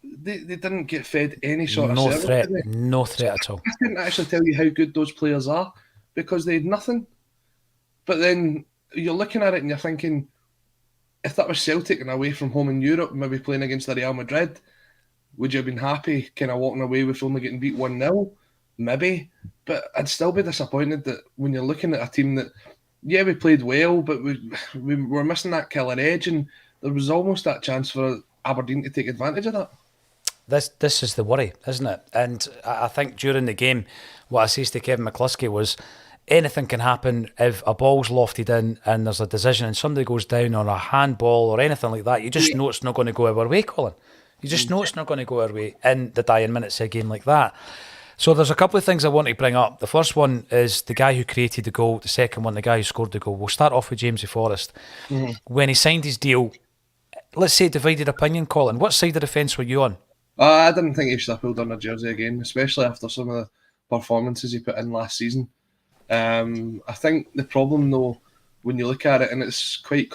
They didn't get fed any sort of service threat, today. no threat at all. I couldn't actually tell you how good those players are because they had nothing. But then you're looking at it and you're thinking, if that was Celtic and away from home in Europe, maybe playing against the Real Madrid, would you have been happy kind of walking away with only getting beat 1-0? Maybe. But I'd still be disappointed that when you're looking at a team that, yeah, we played well, but we were missing that killer edge, and there was almost that chance for Aberdeen to take advantage of that. This is the worry, isn't it? And I think during the game, what I says to Kevin McCluskey was, anything can happen if a ball's lofted in and there's a decision and somebody goes down on a handball or anything like that. You just know it's not going to go our way, Colin. You just know it's not going to go our way in the dying minutes of a game like that. So there's a couple of things I want to bring up. The first one is the guy who created the goal. The second one, the guy who scored the goal. We'll start off with Jamesy Forrest. Mm-hmm. When he signed his deal, let's say divided opinion, Colin. What side of the fence were you on? I didn't think he should have pulled on a jersey again, especially after some of the performances he put in last season. I think the problem, though, when you look at it, and it's quite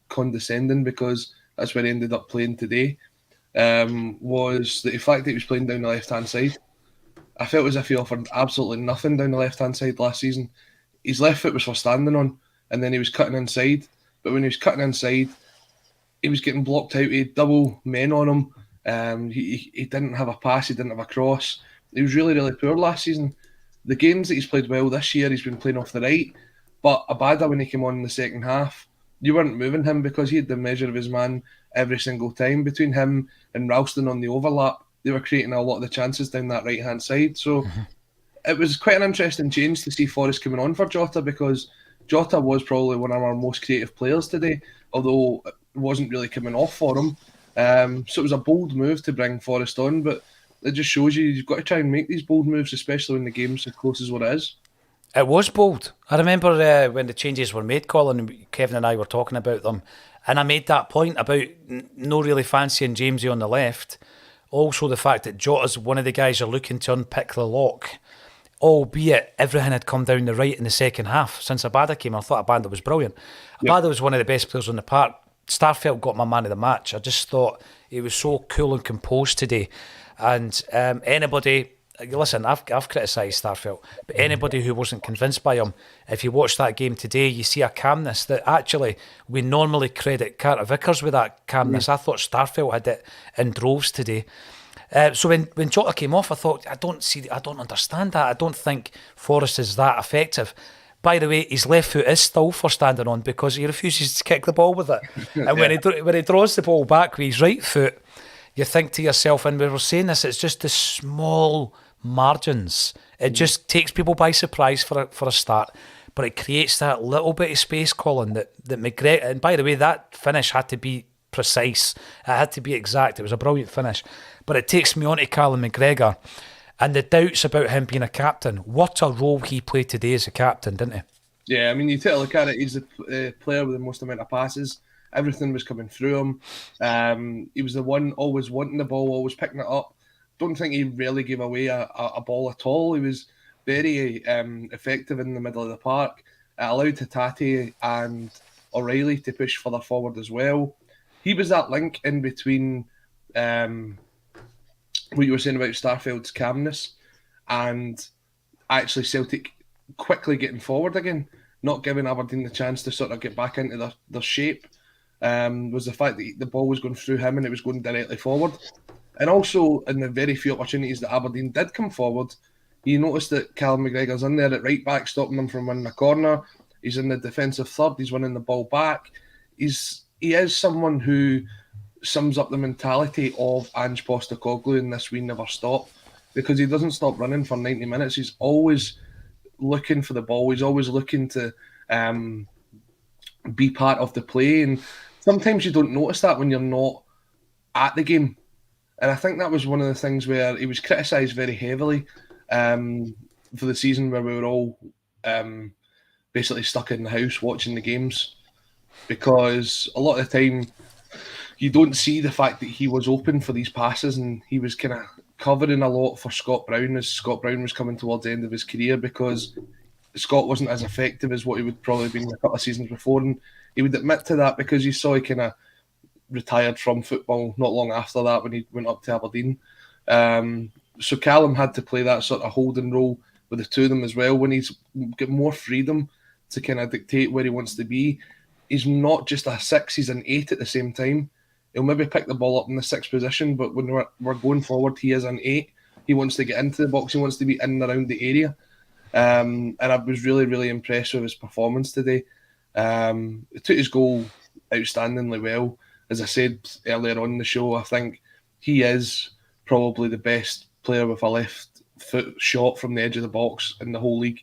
condescending because that's where he ended up playing today, was the fact that he was playing down the left-hand side. I felt as if he offered absolutely nothing down the left-hand side last season. His left foot was for standing on, and then he was cutting inside. But when he was cutting inside, he was getting blocked out. He had double men on him. He didn't have a pass. He didn't have a cross. He was really, really poor last season. The games that he's played well this year, he's been playing off the right. But Abada, when he came on in the second half, you weren't moving him because he had the measure of his man every single time. Between him and Ralston on the overlap, they were creating a lot of the chances down that right-hand side. So it was quite an interesting change to see Forrest coming on for Jota, because Jota was probably one of our most creative players today, although it wasn't really coming off for him. So it was a bold move to bring Forrest on, but it just shows you've got to try and make these bold moves, especially when the game's as close as what it is. It was bold. I remember when the changes were made, Colin, Kevin and I were talking about them, and I made that point about no really fancying Jamesy on the left. Also the fact that Jota's one of the guys you're looking to unpick the lock, albeit everything had come down the right in the second half. Since Abada came, I thought Abada was brilliant. Yep. Abada was one of the best players on the park. Starfelt got my man of the match. I just thought he was so cool and composed today. And anybody, listen, I've criticised Starfelt, but anybody who wasn't convinced by him, if you watch that game today, you see a calmness that actually we normally credit Carter Vickers with that calmness. I thought Starfelt had it in droves today. So when Jota came off, I thought, I don't understand that. I don't think Forrest is that effective. By the way, his left foot is still for standing on because he refuses to kick the ball with it. And when he draws the ball back with his right foot, you think to yourself, and we were saying this, it's just the small margins. It just takes people by surprise for a start, but it creates that little bit of space, Colin, that McGregor, and by the way, that finish had to be precise. It had to be exact. It was a brilliant finish. But it takes me on to Callum McGregor and the doubts about him being a captain. What a role he played today as a captain, didn't he? Yeah, I mean, you take a look at it, he's the player with the most amount of passes. Everything was coming through him. He was the one always wanting the ball, always picking it up. Don't think he really gave away a ball at all. He was very effective in the middle of the park. It allowed Hatate and O'Reilly to push further forward as well. He was that link in between what you were saying about Starfeld's calmness and actually Celtic quickly getting forward again, not giving Aberdeen the chance to sort of get back into their shape. Was the fact that the ball was going through him and it was going directly forward. And also, in the very few opportunities that Aberdeen did come forward, you noticed that Callum McGregor's in there at right back, stopping them from winning a corner. He's in the defensive third. He's winning the ball back. He is someone who sums up the mentality of Ange Postecoglou in this "we never stop," because he doesn't stop running for 90 minutes. He's always looking for the ball. He's always looking to be part of the play. And sometimes you don't notice that when you're not at the game. And I think that was one of the things where he was criticised very heavily for the season, where we were all basically stuck in the house watching the games, because a lot of the time you don't see the fact that he was open for these passes, and he was kind of covering a lot for Scott Brown as Scott Brown was coming towards the end of his career, because Scott wasn't as effective as what he would probably been a couple of seasons before, and he would admit to that because you saw he kind of retired from football not long after that when he went up to Aberdeen. So Callum had to play that sort of holding role with the two of them as well. When he's got more freedom to kind of dictate where he wants to be, he's not just a 6, he's an 8 at the same time. He'll maybe pick the ball up in the 6th position, but when we're going forward, he is an 8. He wants to get into the box, he wants to be in and around the area. And I was really, really impressed with his performance today. He took his goal outstandingly well. As I said earlier on in the show, I think he is probably the best player with a left foot shot from the edge of the box in the whole league.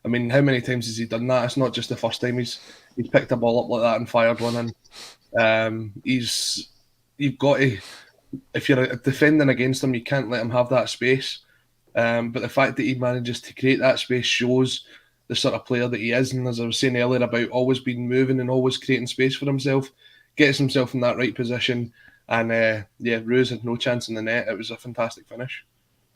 I mean, how many times has he done that? It's not just the first time he's picked a ball up like that and fired one in. You've got to, if you're defending against him, you can't let him have that space. But the fact that he manages to create that space shows the sort of player that he is. And as I was saying earlier about always being moving and always creating space for himself, gets himself in that right position. And Rose had no chance in the net. It was a fantastic finish.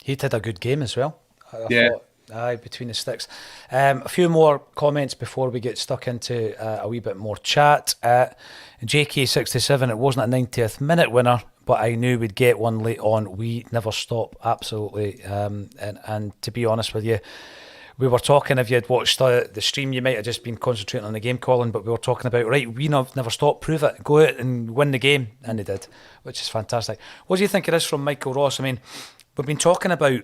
He'd had a good game as well. I thought. Aye, between the sticks. A few more comments before we get stuck into a wee bit more chat. JK67, it wasn't a 90th minute winner, but I knew we'd get one late on. We never stop, absolutely. And to be honest with you, we were talking, if you had watched the stream, you might have just been concentrating on the game, Colin, but we were talking about, right, we never stop, prove it, go out and win the game, and they did, which is fantastic. What do you think it is from Michael Ross? I mean, we've been talking about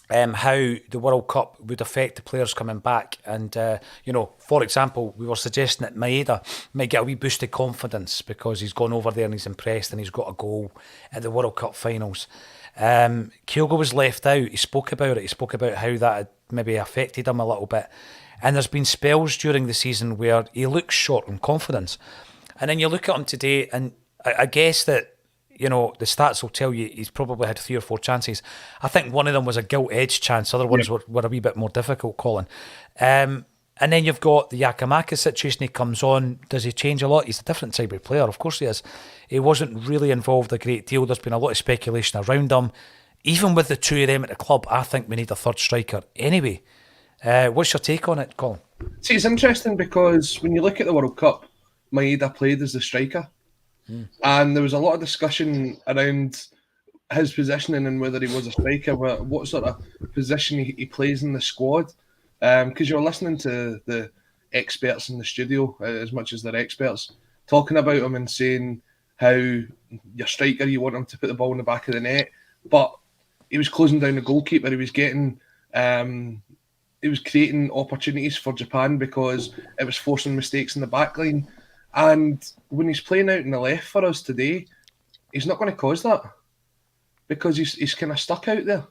how the World Cup would affect the players coming back. And, for example, we were suggesting that Maeda might get a wee boost of confidence because he's gone over there and he's impressed and he's got a goal at the World Cup finals. Kyogo was left out. He spoke about it. He spoke about how that had maybe affected him a little bit. And there's been spells during the season where he looks short on confidence. And then you look at him today, and I guess that, the stats will tell you he's probably had 3 or 4 chances. I think one of them was a gilt-edged chance. Other ones were a wee bit more difficult, Colin. And then you've got the Yakamaka situation. He comes on. Does he change a lot? He's a different type of player. Of course he is. He wasn't really involved a great deal. There's been a lot of speculation around him. Even with the two of them at the club, I think we need a third striker anyway. What's your take on it, Colin? See, it's interesting because when you look at the World Cup, Maeda played as the striker. And there was a lot of discussion around his positioning and whether he was a striker, what sort of position he plays in the squad. Because you're listening to the experts in the studio, as much as they're experts, talking about him and saying how your striker, you want him to put the ball in the back of the net. But he was closing down the goalkeeper. He was getting... he was creating opportunities for Japan because it was forcing mistakes in the back line. And when he's playing out in the left for us today, he's not going to cause that because he's kind of stuck out there.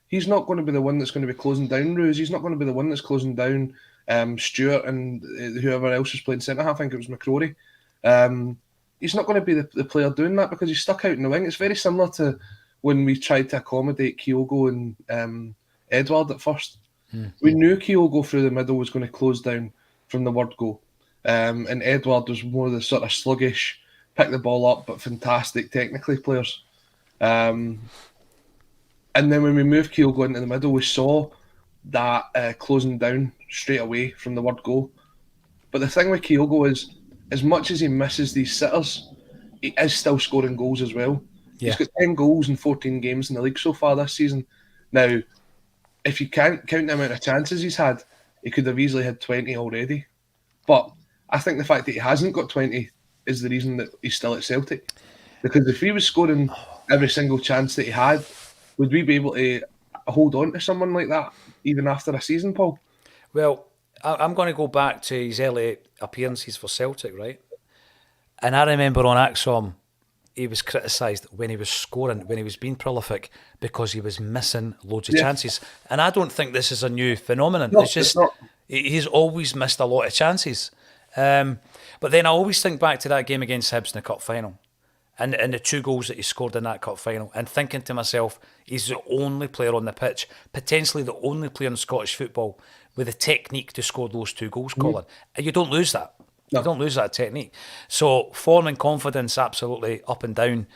He's not going to be the one that's going to be closing down Ruse. He's not going to be the one that's closing down Stewart and whoever else was playing centre-half. I think it was McCrory. He's not going to be the player doing that because he's stuck out in the wing. It's very similar to when we tried to accommodate Kyogo and Edward at first. We knew Kyogo through the middle was going to close down from the word go. And Edward was more the sort of sluggish, pick the ball up, but fantastic technically players. And then when we moved Kyogo into the middle, we saw that closing down straight away from the word go. But the thing with Kyogo is, as much as he misses these sitters, he is still scoring goals as well. Yeah. He's got 10 goals in 14 games in the league so far this season. Now, if you can't count the amount of chances he's had, he could have easily had 20 already. But I think the fact that he hasn't got 20 is the reason that he's still at Celtic. Because if he was scoring every single chance that he had, would we be able to hold on to someone like that even after a season, Paul? Well, I'm going to go back to his early appearances for Celtic, right? And I remember on Acsom, he was criticised when he was scoring, when he was being prolific, because he was missing loads of chances. And I don't think this is a new phenomenon. No, it's just not. he's always missed a lot of chances. But then I always think back to that game against Hibs in the cup final, and the 2 goals that he scored in that cup final, and thinking to myself, he's the only player on the pitch, potentially the only player in Scottish football with the technique to score those 2 goals, Colin. And you don't lose that. No. You don't lose that technique. So form and confidence, absolutely up and down.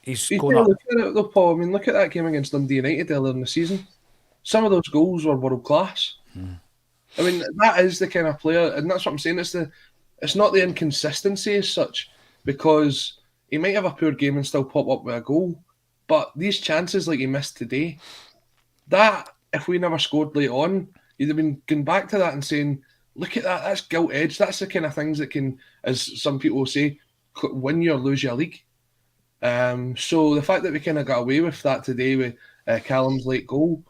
He's going up. Look at it though, Paul. I mean, look at that game against Dundee United earlier in the season. Some of those goals were world class. I mean, that is the kind of player, and that's what I'm saying. It's not the inconsistency as such, because he might have a poor game and still pop up with a goal. But these chances like he missed today, that if we never scored late on, you'd have been going back to that and saying, look at that, that's gilt edge. That's the kind of things that can, as some people will say, win you or lose you a league. So the fact that we kind of got away with that today with Callum's late goal,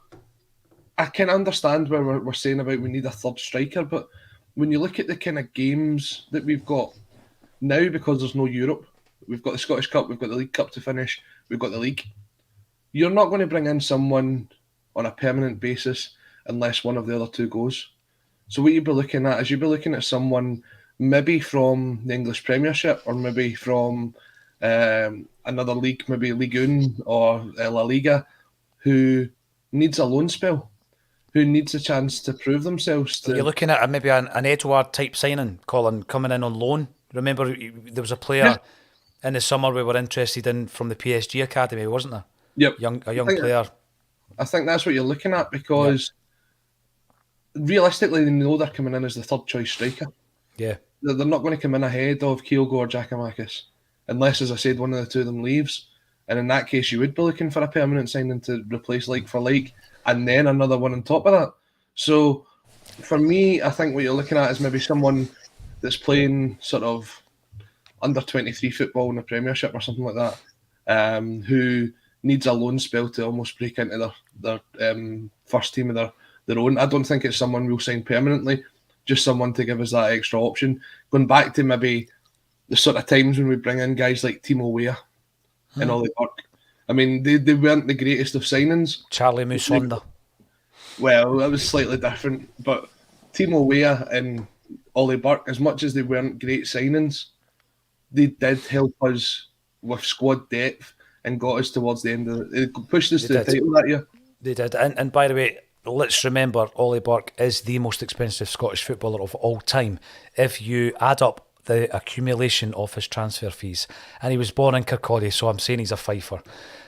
I can understand where we're saying about we need a third striker, but when you look at the kind of games that we've got now, because there's no Europe, we've got the Scottish Cup, we've got the League Cup to finish, we've got the league. You're not going to bring in someone on a permanent basis unless one of the other 2 goes. So what you'd be looking at is you'd be looking at someone maybe from the English Premiership, or maybe from another league, maybe Ligue 1 or La Liga, who needs a loan spell, who needs a chance to prove themselves. You're looking at maybe an Edouard type signing, Colin, coming in on loan. Remember, there was a player in the summer we were interested in from the PSG academy, wasn't there? Yep. A young player. I think that's what you're looking at, because realistically, they know they're coming in as the third choice striker. Yeah. They're not going to come in ahead of Kyogo or Giakoumakis, unless, as I said, one of the 2 of them leaves. And in that case, you would be looking for a permanent signing to replace like for like, and then another one on top of that. So for me, I think what you're looking at is maybe someone that's playing sort of under 23 football in the Premiership or something like that, who needs a loan spell to almost break into their first team of their own. I don't think it's someone we'll sign permanently, just someone to give us that extra option. Going back to maybe the sort of times when we bring in guys like Timo Weah and Ollie Burke. I mean, they weren't the greatest of signings. Charlie Musonda. Well, that was slightly different, but Timo Weah and Ollie Burke, as much as they weren't great signings, they did help us with squad depth and got us towards the end of it. It pushed us to the title that year. They did. And by the way, let's remember, Ollie Burke is the most expensive Scottish footballer of all time, if you add up the accumulation of his transfer fees. And he was born in Kirkcaldy, so I'm saying he's a fifer.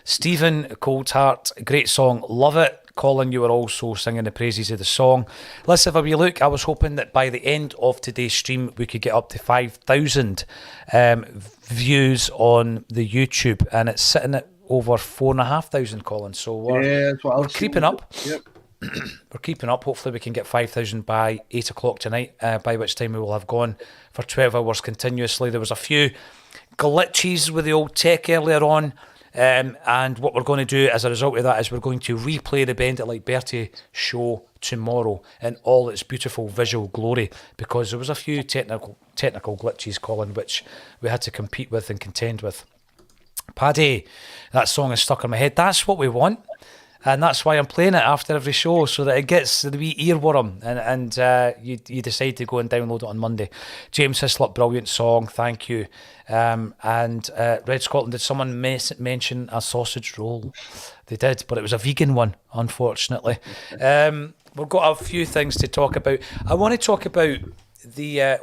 Stephen Coldheart, great song, love it. Colin, you were also singing the praises of the song. Let's have a wee look. I was hoping that by the end of today's stream we could get up to 5,000 views on the YouTube, and it's sitting at over 4,500, Colin. So we're creeping up. Yep. We're keeping up. Hopefully we can get 5,000 by 8 o'clock tonight, by which time we will have gone for 12 hours continuously. There was a few glitches with the old tech earlier on, and what we're going to do as a result of that is we're going to replay the Bend It Like Bertie show tomorrow in all its beautiful visual glory, because there was a few technical glitches, Colin, which we had to compete with and contend with. Paddy, that song is stuck in my head. That's what we want. And that's why I'm playing it after every show, so that it gets the wee earworm, and you decide to go and download it on Monday. James Hislop, brilliant song, thank you. And Red Scotland, did someone mention a sausage roll? They did, but it was a vegan one, unfortunately. We've got a few things to talk about. I want to talk about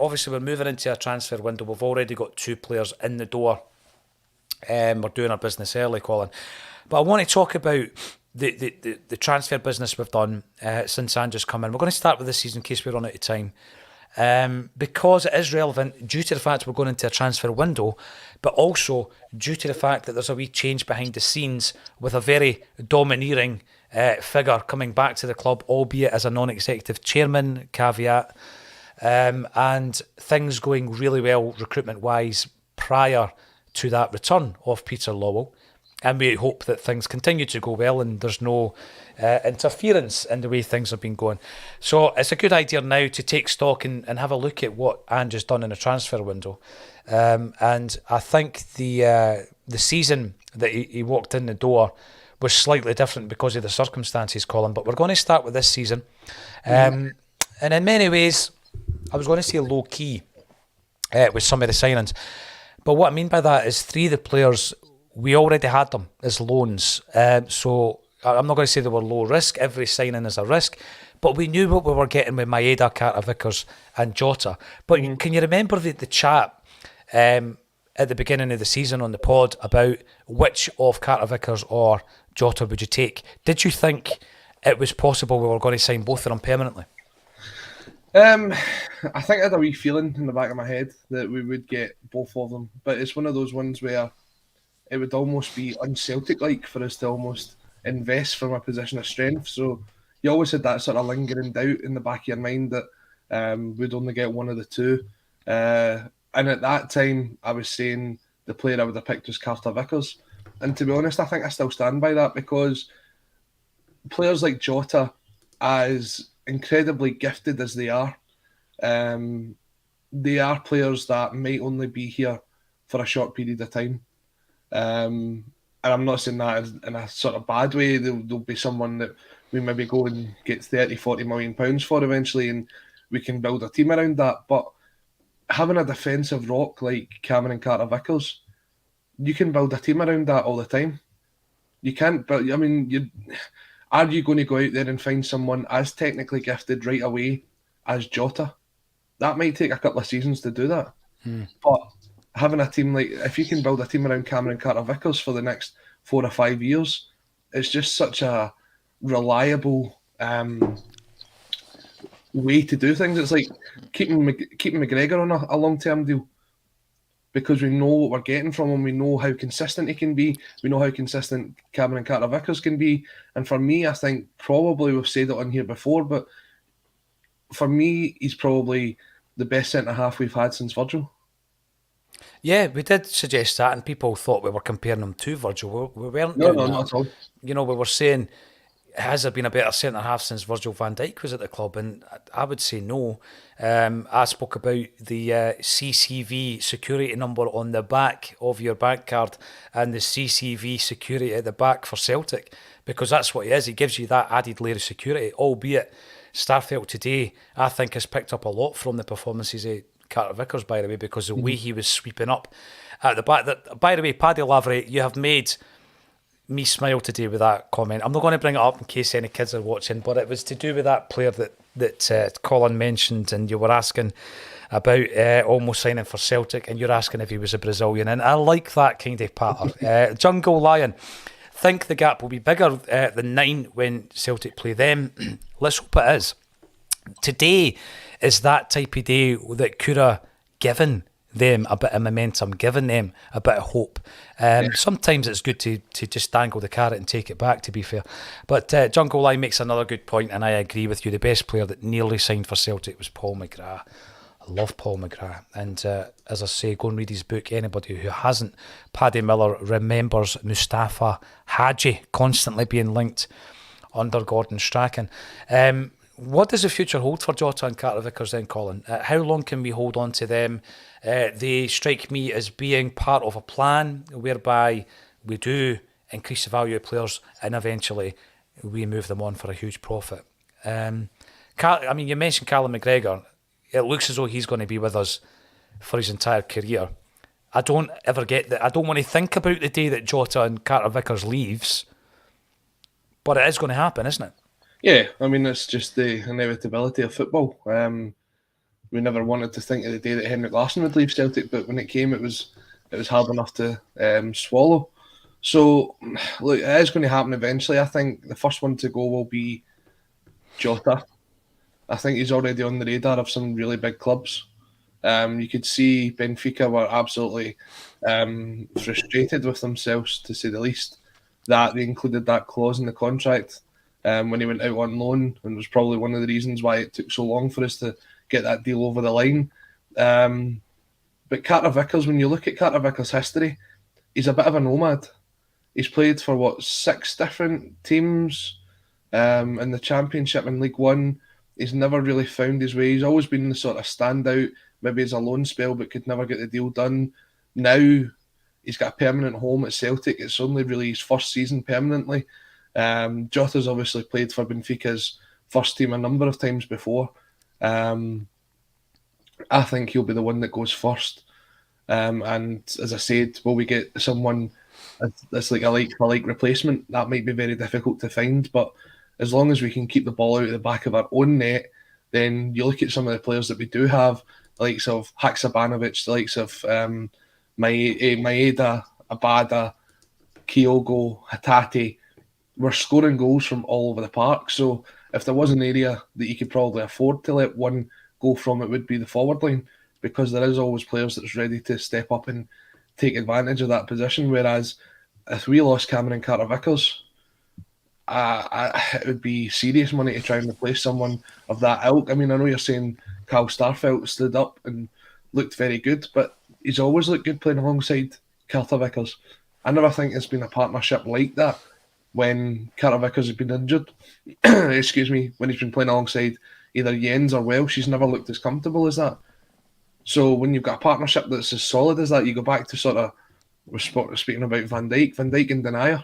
obviously we're moving into a transfer window. We've already got 2 players in the door. We're doing our business early, Colin. But I want to talk about the transfer business we've done since Andrew's come in. We're going to start with this season in case we run out of time, because it is relevant due to the fact we're going into a transfer window, but also due to the fact that there's a wee change behind the scenes with a very domineering figure coming back to the club, albeit as a non-executive chairman, caveat, and things going really well recruitment-wise prior to that return of Peter Lawwell. And we hope that things continue to go well and there's no interference in the way things have been going. So it's a good idea now to take stock and have a look at what Andrew's done in the transfer window. And I think the season that he walked in the door was slightly different because of the circumstances, Colin. But we're going to start with this season. And in many ways, I was going to say low-key with some of the signings. But what I mean by that is 3 of the players, we already had them as loans. So I'm not going to say they were low risk. Every signing is a risk. But we knew what we were getting with Maeda, Carter-Vickers and Jota. But can you remember the chat at the beginning of the season on the pod about which of Carter-Vickers or Jota would you take? Did you think it was possible we were going to sign both of them permanently? I think I had a wee feeling in the back of my head that we would get both of them. But it's one of those ones where it would almost be un-Celtic-like for us to almost invest from a position of strength. So you always had that sort of lingering doubt in the back of your mind that we'd only get one of the two. And at that time, I was saying the player I would have picked was Carter-Vickers. And to be honest, I think I still stand by that because players like Jota, as incredibly gifted as they are players that might only be here for a short period of time. And I'm not saying that in a sort of bad way. There'll be someone that we maybe go and get 30-40 million pounds for eventually, and we can build a team around that. But having a defensive rock like Cameron Carter-Vickers, you can build a team around that all the time. You can't, but I mean, are you going to go out there and find someone as technically gifted right away as Jota? That might take a couple of seasons to do that. But having a team like, if you can build a team around Cameron Carter-Vickers for the next 4 or 5 years, it's just such a reliable way to do things. It's like keeping McGregor on a long-term deal because we know what we're getting from him. We know how consistent he can be. We know how consistent Cameron Carter-Vickers can be. And for me, I think probably we've said it on here before, but for me, he's probably the best centre-half we've had since Virgil. Yeah, we did suggest that, and people thought we were comparing him to Virgil. We weren't. No, doing that. not at all. You know, we were saying, has there been a better centre-half since Virgil van Dijk was at the club? And I would say no. I spoke about the CCV security number on the back of your bank card and the CCV security at the back for Celtic, because that's what he is. He gives you that added layer of security, albeit Starfelt today, I think, has picked up a lot from the performances of Carter-Vickers, by the way, because the way he was sweeping up at the back. By the way, Paddy Lavery, you have made me smile today with that comment. I'm not going to bring it up in case any kids are watching, but it was to do with that player that Colin mentioned, and you were asking about almost signing for Celtic, and you're asking if he was a Brazilian, and I like that kind of patter. Jungle Lion, think the gap will be bigger than 9 when Celtic play them. Let's hope it is. Today is that type of day that could have given them a bit of momentum, given them a bit of hope. Sometimes it's good to just dangle the carrot and take it back, to be fair. But Jungle Line makes another good point, and I agree with you. The best player that nearly signed for Celtic was Paul McGrath. I love Paul McGrath. And as I say, go and read his book. Anybody who hasn't, Paddy Miller remembers Mustafa Hadji constantly being linked under Gordon Strachan. What does the future hold for Jota and Carter-Vickers then, Colin? How long can we hold on to them? They strike me as being part of a plan whereby we do increase the value of players and eventually we move them on for a huge profit. I mean, you mentioned Callum McGregor. It looks as though he's going to be with us for his entire career. I don't ever get that. I don't want to think about the day that Jota and Carter-Vickers leaves, but it is going to happen, isn't it? Yeah, I mean, it's just the inevitability of football. We never wanted to think of the day that Henrik Larsson would leave Celtic, but when it came, it was hard enough to swallow. So, look, it is going to happen eventually. I think the first one to go will be Jota. I think he's already on the radar of some really big clubs. You could see Benfica were absolutely frustrated with themselves, to say the least, that they included that clause in the contract when he went out on loan, and was probably one of the reasons why it took so long for us to get that deal over the line. But Carter-Vickers, when you look at Carter-Vickers' history, he's a bit of a nomad. He's played for 6 different teams in the Championship and League One. He's never really found his way. He's always been the sort of standout, maybe as a loan spell, but could never get the deal done. Now he's got a permanent home at Celtic. It's only really his first season permanently. Jota's obviously played for Benfica's first team a number of times before. I think he'll be the one that goes first. And as I said, will we get someone that's like a like replacement? That might be very difficult to find, but as long as we can keep the ball out of the back of our own net, then you look at some of the players that we do have, the likes of Haksabanovic, the likes of Maeda, Abada, Kyogo, Hatate. We're scoring goals from all over the park. So if there was an area that you could probably afford to let one go from, it would be the forward line, because there is always players that's ready to step up and take advantage of that position. Whereas if we lost Cameron Carter-Vickers, it would be serious money to try and replace someone of that ilk. I mean, I know you're saying Carl Starfelt stood up and looked very good, but he's always looked good playing alongside Carter-Vickers. I never think it's been a partnership like that when Carter-Vickers has been injured. Excuse me, when he's been playing alongside either Jens or Welsh, he's never looked as comfortable as that. So when you've got a partnership that's as solid as that, you go back to sort of, we're speaking about Van Dijk and Denier.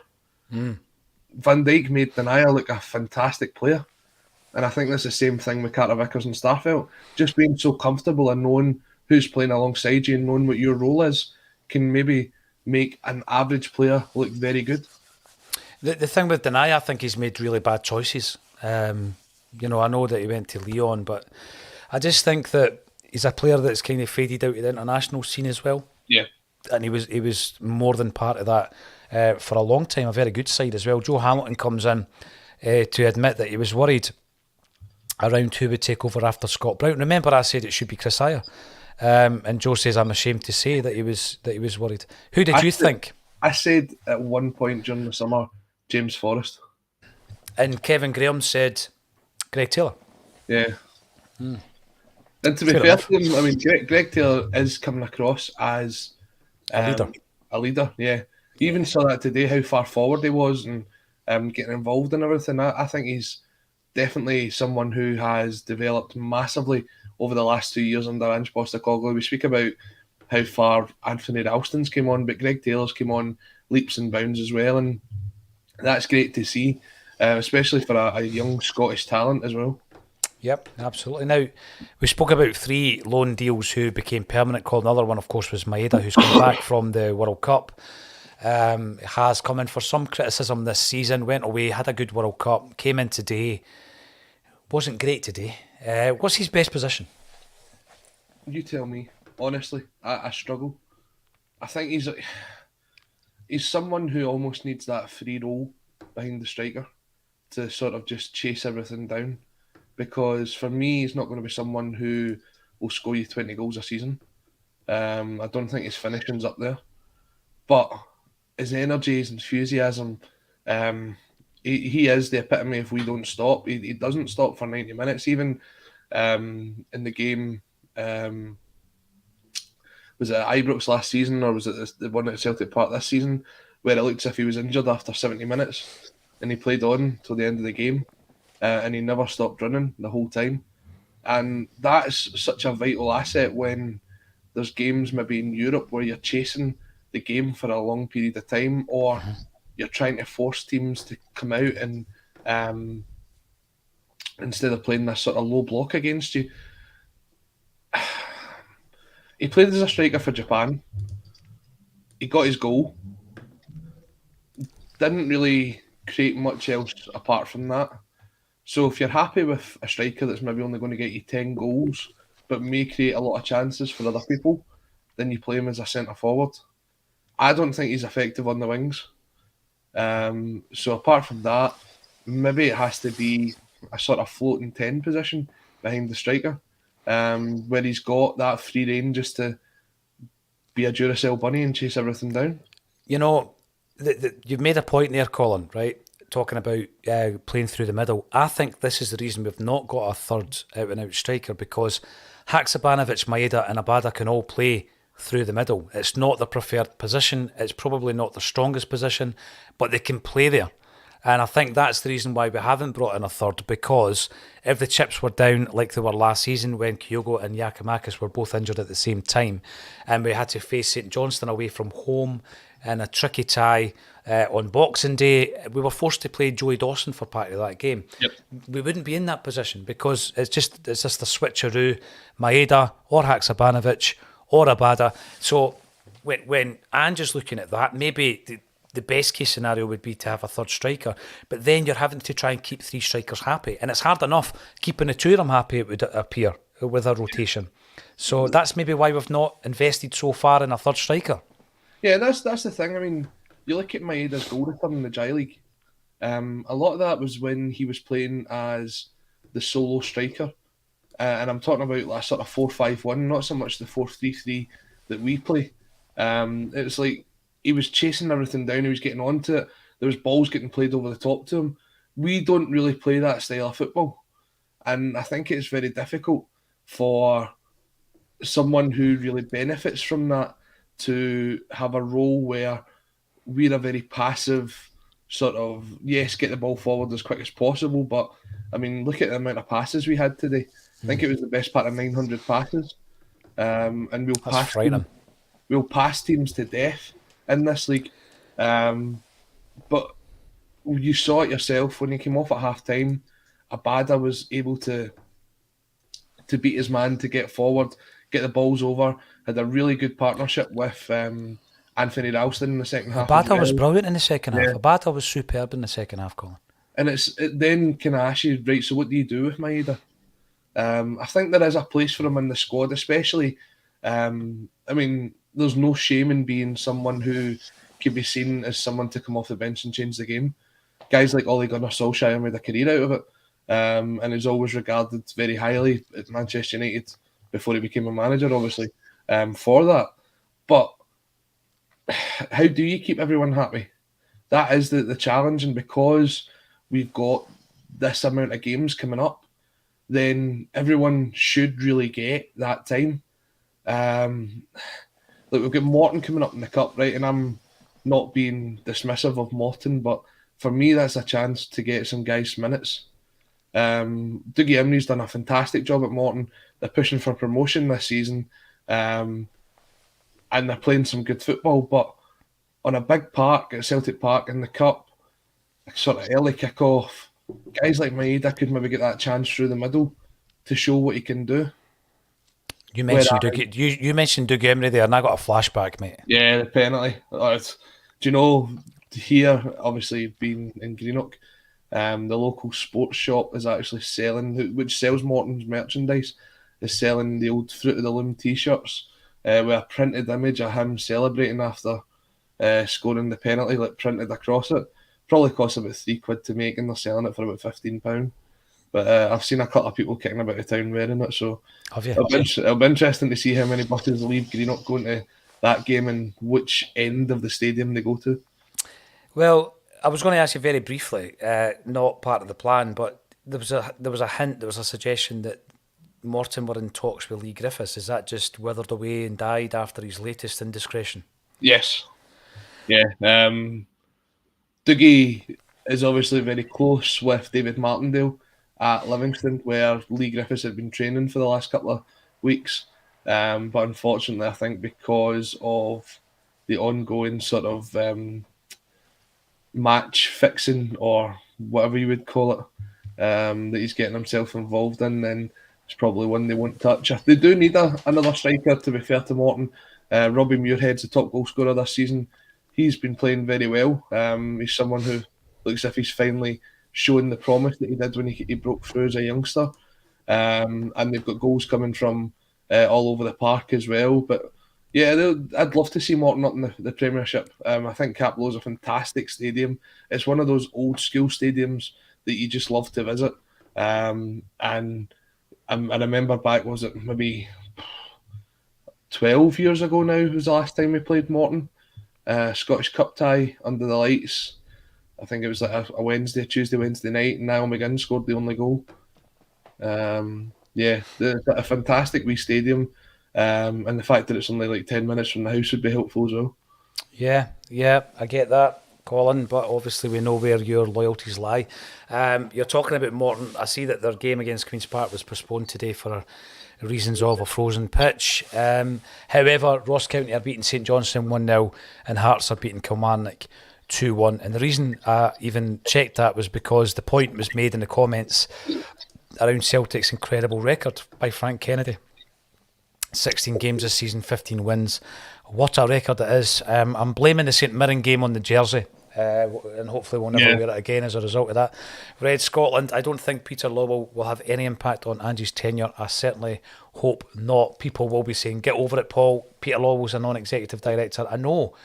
Van Dijk made Denier look a fantastic player. And I think that's the same thing with Carter-Vickers and Starfelt. Just being so comfortable and knowing who's playing alongside you and knowing what your role is can maybe make an average player look very good. The thing with Denier, I think he's made really bad choices. I know that he went to Lyon, but I just think that he's a player that's kind of faded out of the international scene as well. Yeah. And he was more than part of that for a long time, a very good side as well. Joe Hamilton comes in to admit that he was worried around who would take over after Scott Brown. Remember, I said it should be Chris Ayer, and Joe says I'm ashamed to say that he was worried. Who did you think? I said at one point during the summer, James Forrest, and Kevin Graham said Greg Taylor. Yeah. And to be fair to him, I mean, Greg Taylor is coming across as a leader. Yeah. You even saw that today, how far forward he was and getting involved in everything. I think he's definitely someone who has developed massively over the last 2 years under Ange Postecoglou. We speak about how far Anthony Ralston's came on, but Greg Taylor's came on leaps and bounds as well, and that's great to see, especially for a young Scottish talent as well. Yep, absolutely. Now, we spoke about 3 loan deals who became permanent. Called another one, of course, was Maeda, who's come back from the World Cup. Has come in for some criticism this season, went away, had a good World Cup, came in today. Wasn't great today. What's his best position? You tell me. Honestly, I struggle. I think he's someone who almost needs that free role behind the striker to sort of just chase everything down. Because for me, he's not going to be someone who will score you 20 goals a season. I don't think his finishing's up there. But his energy, his enthusiasm, he is the epitome of we don't stop. He doesn't stop for 90 minutes. Even in the game, was it at Ibrox last season, or was it the one at Celtic Park this season, where it looked as if he was injured after 70 minutes and he played on till the end of the game, and he never stopped running the whole time. And that's such a vital asset when there's games maybe in Europe where you're chasing the game for a long period of time, or you're trying to force teams to come out and instead of playing this sort of low block against you. He played as a striker for Japan. He got his goal. Didn't really create much else apart from that. So if you're happy with a striker that's maybe only going to get you 10 goals but may create a lot of chances for other people, then you play him as a centre forward. I don't think he's effective on the wings. So apart from that, maybe it has to be a sort of floating 10 position behind the striker, where he's got that free rein just to be a Duracell bunny and chase everything down. You know, you've made a point there, Colin, right? Talking about playing through the middle. I think this is the reason we've not got a third out-and-out striker, because Haksabanovic, Maeda and Abada can all play through the middle. It's not their preferred position. It's probably not their strongest position, but they can play there. And I think that's the reason why we haven't brought in a third, because if the chips were down like they were last season when Kyogo and Giakoumakis were both injured at the same time, and we had to face St Johnstone away from home in a tricky tie on Boxing Day, we were forced to play Joey Dawson for part of that game. Yep. We wouldn't be in that position because it's just a switcheroo, Maeda or Haksabanovic or Abada. So when Ange's looking at that, maybe the best case scenario would be to have a third striker, but then you're having to try and keep three strikers happy, and it's hard enough keeping the two of them happy, it would appear, with a rotation. So that's maybe why we've not invested so far in a third striker. Yeah, that's the thing. I mean, you look at Maeda's goal return in the J League. A lot of that was when he was playing as the solo striker, and I'm talking about that sort of 4-5-1, not so much the 4-3-3 that we play. It was like he was chasing everything down. He was getting onto it. There was balls getting played over the top to him. We don't really play that style of football, and I think it's very difficult for someone who really benefits from that to have a role where we're a very passive sort of, yes, get the ball forward as quick as possible. But I mean, look at the amount of passes we had today. I think it was the best part of 900 passes, and we'll pass teams to death in this league. But you saw it yourself when he came off at half time. Abada was able to beat his man, to get forward, get the balls over, had a really good partnership with Anthony Ralston in the second half. Abada was brilliant in the second half. Abada was superb in the second half, Colin. And it then can I ask you, right, so what do you do with Maeda? I think there is a place for him in the squad, especially. I mean, there's no shame in being someone who could be seen as someone to come off the bench and change the game. Guys like Ole Gunnar Solskjaer made a career out of it, and is always regarded very highly at Manchester United before he became a manager, obviously, for that. But how do you keep everyone happy? That is the challenge, and because we've got this amount of games coming up, then everyone should really get that time. Look, we've got Morton coming up in the Cup, right? And I'm not being dismissive of Morton, but for me, that's a chance to get some guys minutes. Dougie Imrie's done a fantastic job at Morton. They're pushing for promotion this season, and they're playing some good football. But on a big park at Celtic Park in the Cup, sort of early kick-off, guys like Maeda could maybe get that chance through the middle to show what he can do. You mentioned Dougie, you mentioned Dougie Imrie there, and I got a flashback, mate. Yeah, the penalty. Do you know, here, obviously being in Greenock, the local sports shop is actually selling, which sells Morton's merchandise, is selling the old Fruit of the Loom t-shirts with a printed image of him celebrating after scoring the penalty, like printed across it. Probably costs about £3 to make, and they're selling it for about £15. But I've seen a couple of people kicking about the town wearing it, so it'll be interesting to see how many buses leave Greenock going to that game and which end of the stadium they go to. Well, I was going to ask you very briefly, not part of the plan, but there was a hint, there was a suggestion that Morton were in talks with Lee Griffiths. Is that just withered away and died after his latest indiscretion? Yes. Yeah. Dougie is obviously very close with David Martindale at Livingston, where Lee Griffiths had been training for the last couple of weeks. But unfortunately, I think because of the ongoing sort of match fixing, or whatever you would call it, that he's getting himself involved in, then it's probably one they won't touch. They do need another striker, to be fair to Morton. Robbie Muirhead's the top goal scorer this season. He's been playing very well. He's someone who looks as if he's finally shown the promise that he did when he broke through as a youngster. And they've got goals coming from all over the park as well. But yeah, I'd love to see Morton up in the Premiership. I think Caplow's a fantastic stadium. It's one of those old school stadiums that you just love to visit. And I remember back, was it maybe 12 years ago now was the last time we played Morton? Scottish Cup tie under the lights. I think it was like a Tuesday, Wednesday night, and Niall McGinn scored the only goal. A fantastic wee stadium. And the fact that it's only like 10 minutes from the house would be helpful as well. Yeah, I get that, Colin, but obviously we know where your loyalties lie. You're talking about Morton. I see that their game against Queen's Park was postponed today for reasons of a frozen pitch. However, Ross County are beating St Johnstone 1-0 and Hearts are beating Kilmarnock 2-1. And the reason I even checked that was because the point was made in the comments around Celtic's incredible record by Frank Kennedy. 16 games this season, 15 wins. What a record it is. I'm blaming the St Mirren game on the jersey, and hopefully we'll never wear it again as a result of that. Red Scotland, I don't think Peter Lowell will have any impact on Angie's tenure. I certainly hope not. People will be saying, get over it, Paul. Peter Lowell's a non-executive director. I know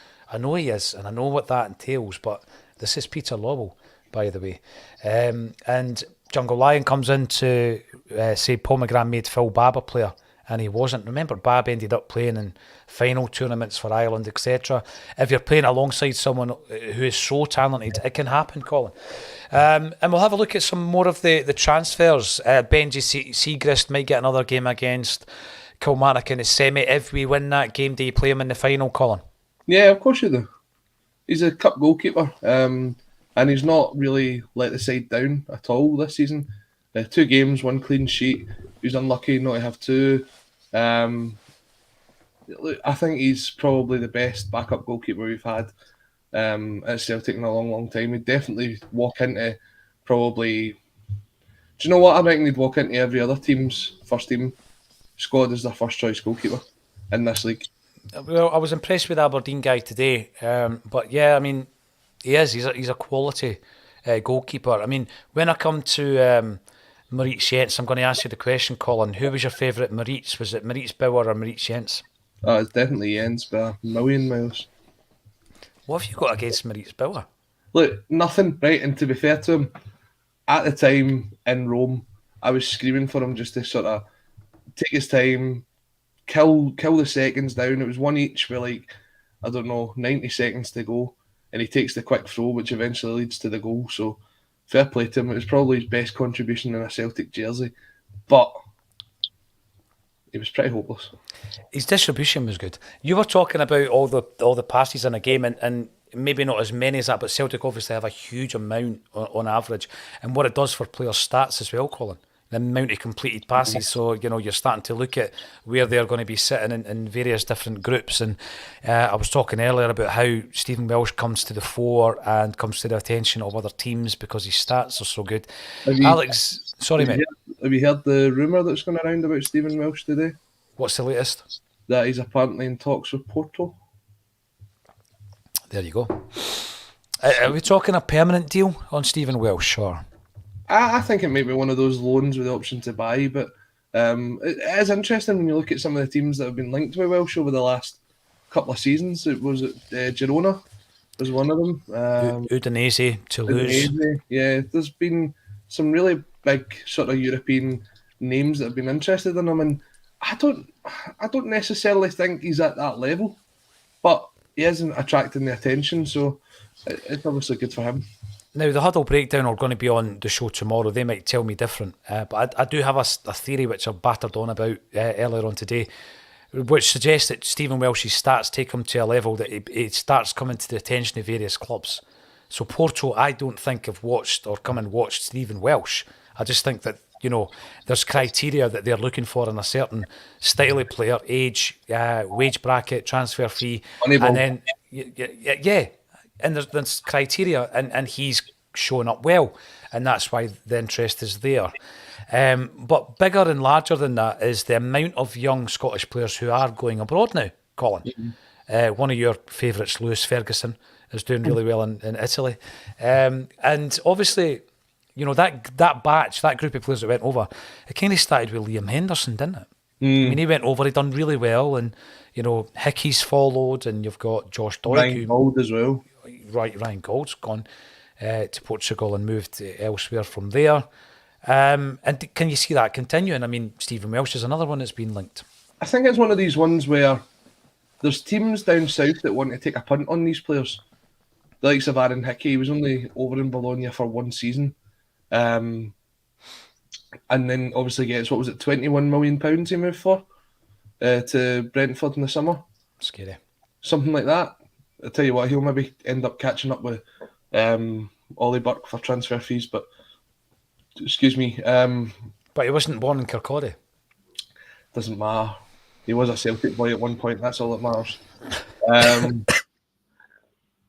he is, and I know what that entails, but this is Peter Lowell, by the way. And Jungle Lion comes in to say Paul McGrath made Phil Babb a player, and he wasn't. Remember, Babb ended up playing in final tournaments for Ireland, etc. If you're playing alongside someone who is so talented, it can happen, Colin. And we'll have a look at some more of the transfers. Benji Siegrist might get another game against Kilmarnock in the semi. If we win that game, do you play him in the final, Colin? Yeah, of course you do. He's a cup goalkeeper, and he's not really let the side down at all this season. 2 games, 1 clean sheet. He was unlucky not to have 2. I think he's probably the best backup goalkeeper we've had at Celtic in a long, long time. He'd definitely walk into probably... Do you know what? I reckon he'd walk into every other team's first team squad as their first choice goalkeeper in this league. Well, I was impressed with the Aberdeen guy today. But yeah, I mean, he is. He's a quality goalkeeper. I mean, when I come to... Maurice Jens, I'm going to ask you the question, Colin. Who was your favourite Maurice? Was it Maurice Bauer or Maurice Jens? It's definitely Jens by a million miles. What have you got against Maurice Bauer? Look, nothing, right? And to be fair to him, at the time in Rome, I was screaming for him just to sort of take his time, kill the seconds down. It was 1 each with 90 seconds to go. And he takes the quick throw, which eventually leads to the goal. So fair play to him. It was probably his best contribution in a Celtic jersey, but he was pretty hopeless. His distribution was good. You were talking about all the passes in a game, and maybe not as many as that, but Celtic obviously have a huge amount on average, and what it does for players' stats as well, Colin. The amount of completed passes, so you're starting to look at where they're going to be sitting in various different groups. And I was talking earlier about how Stephen Welsh comes to the fore and comes to the attention of other teams because his stats are so good. Alex, sorry mate. Have you heard the rumour that's going around about Stephen Welsh today? What's the latest? That he's apparently in talks with Porto. There you go. Are we talking a permanent deal on Stephen Welsh, or? I think it may be one of those loans with the option to buy, but it is interesting when you look at some of the teams that have been linked with Welsh over the last couple of seasons. Girona was one of them. Udinese, Toulouse. Yeah, there's been some really big sort of European names that have been interested in him, and I don't necessarily think he's at that level, but he isn't attracting the attention, so it's obviously good for him. Now, the Huddle Breakdown are going to be on the show tomorrow. They might tell me different. But I do have a theory which I battered on about earlier on today, which suggests that Stephen Welsh's stats take him to a level that he starts coming to the attention of various clubs. So Porto, I don't think have watched or come and watched Stephen Welsh. I just think that, there's criteria that they're looking for in a certain style of player, age, wage bracket, transfer fee. And then, and there's criteria, and he's showing up well, and that's why the interest is there. But bigger and larger than that is the amount of young Scottish players who are going abroad now, Colin. One of your favourites, Lewis Ferguson, is doing really well in Italy. And obviously, that batch, that group of players that went over, it kind of started with Liam Henderson, didn't it? I mean, he went over, he done really well, and, Hickey's followed, and you've got Josh Doig. Ryan Gold as well. Right, Ryan Gold's gone to Portugal and moved elsewhere from there. And can you see that continuing? I mean, Stephen Welsh is another one that's been linked. I think it's one of these ones where there's teams down south that want to take a punt on these players. The likes of Aaron Hickey, he was only over in Bologna for 1 season. And then obviously gets, £21 million he moved for? to Brentford in the summer. Scary. Something like that. I tell you what, he'll maybe end up catching up with Ollie Burke for transfer fees, but excuse me. But he wasn't born in Kirkcaldy. Doesn't matter. He was a Celtic boy at one point. That's all that matters.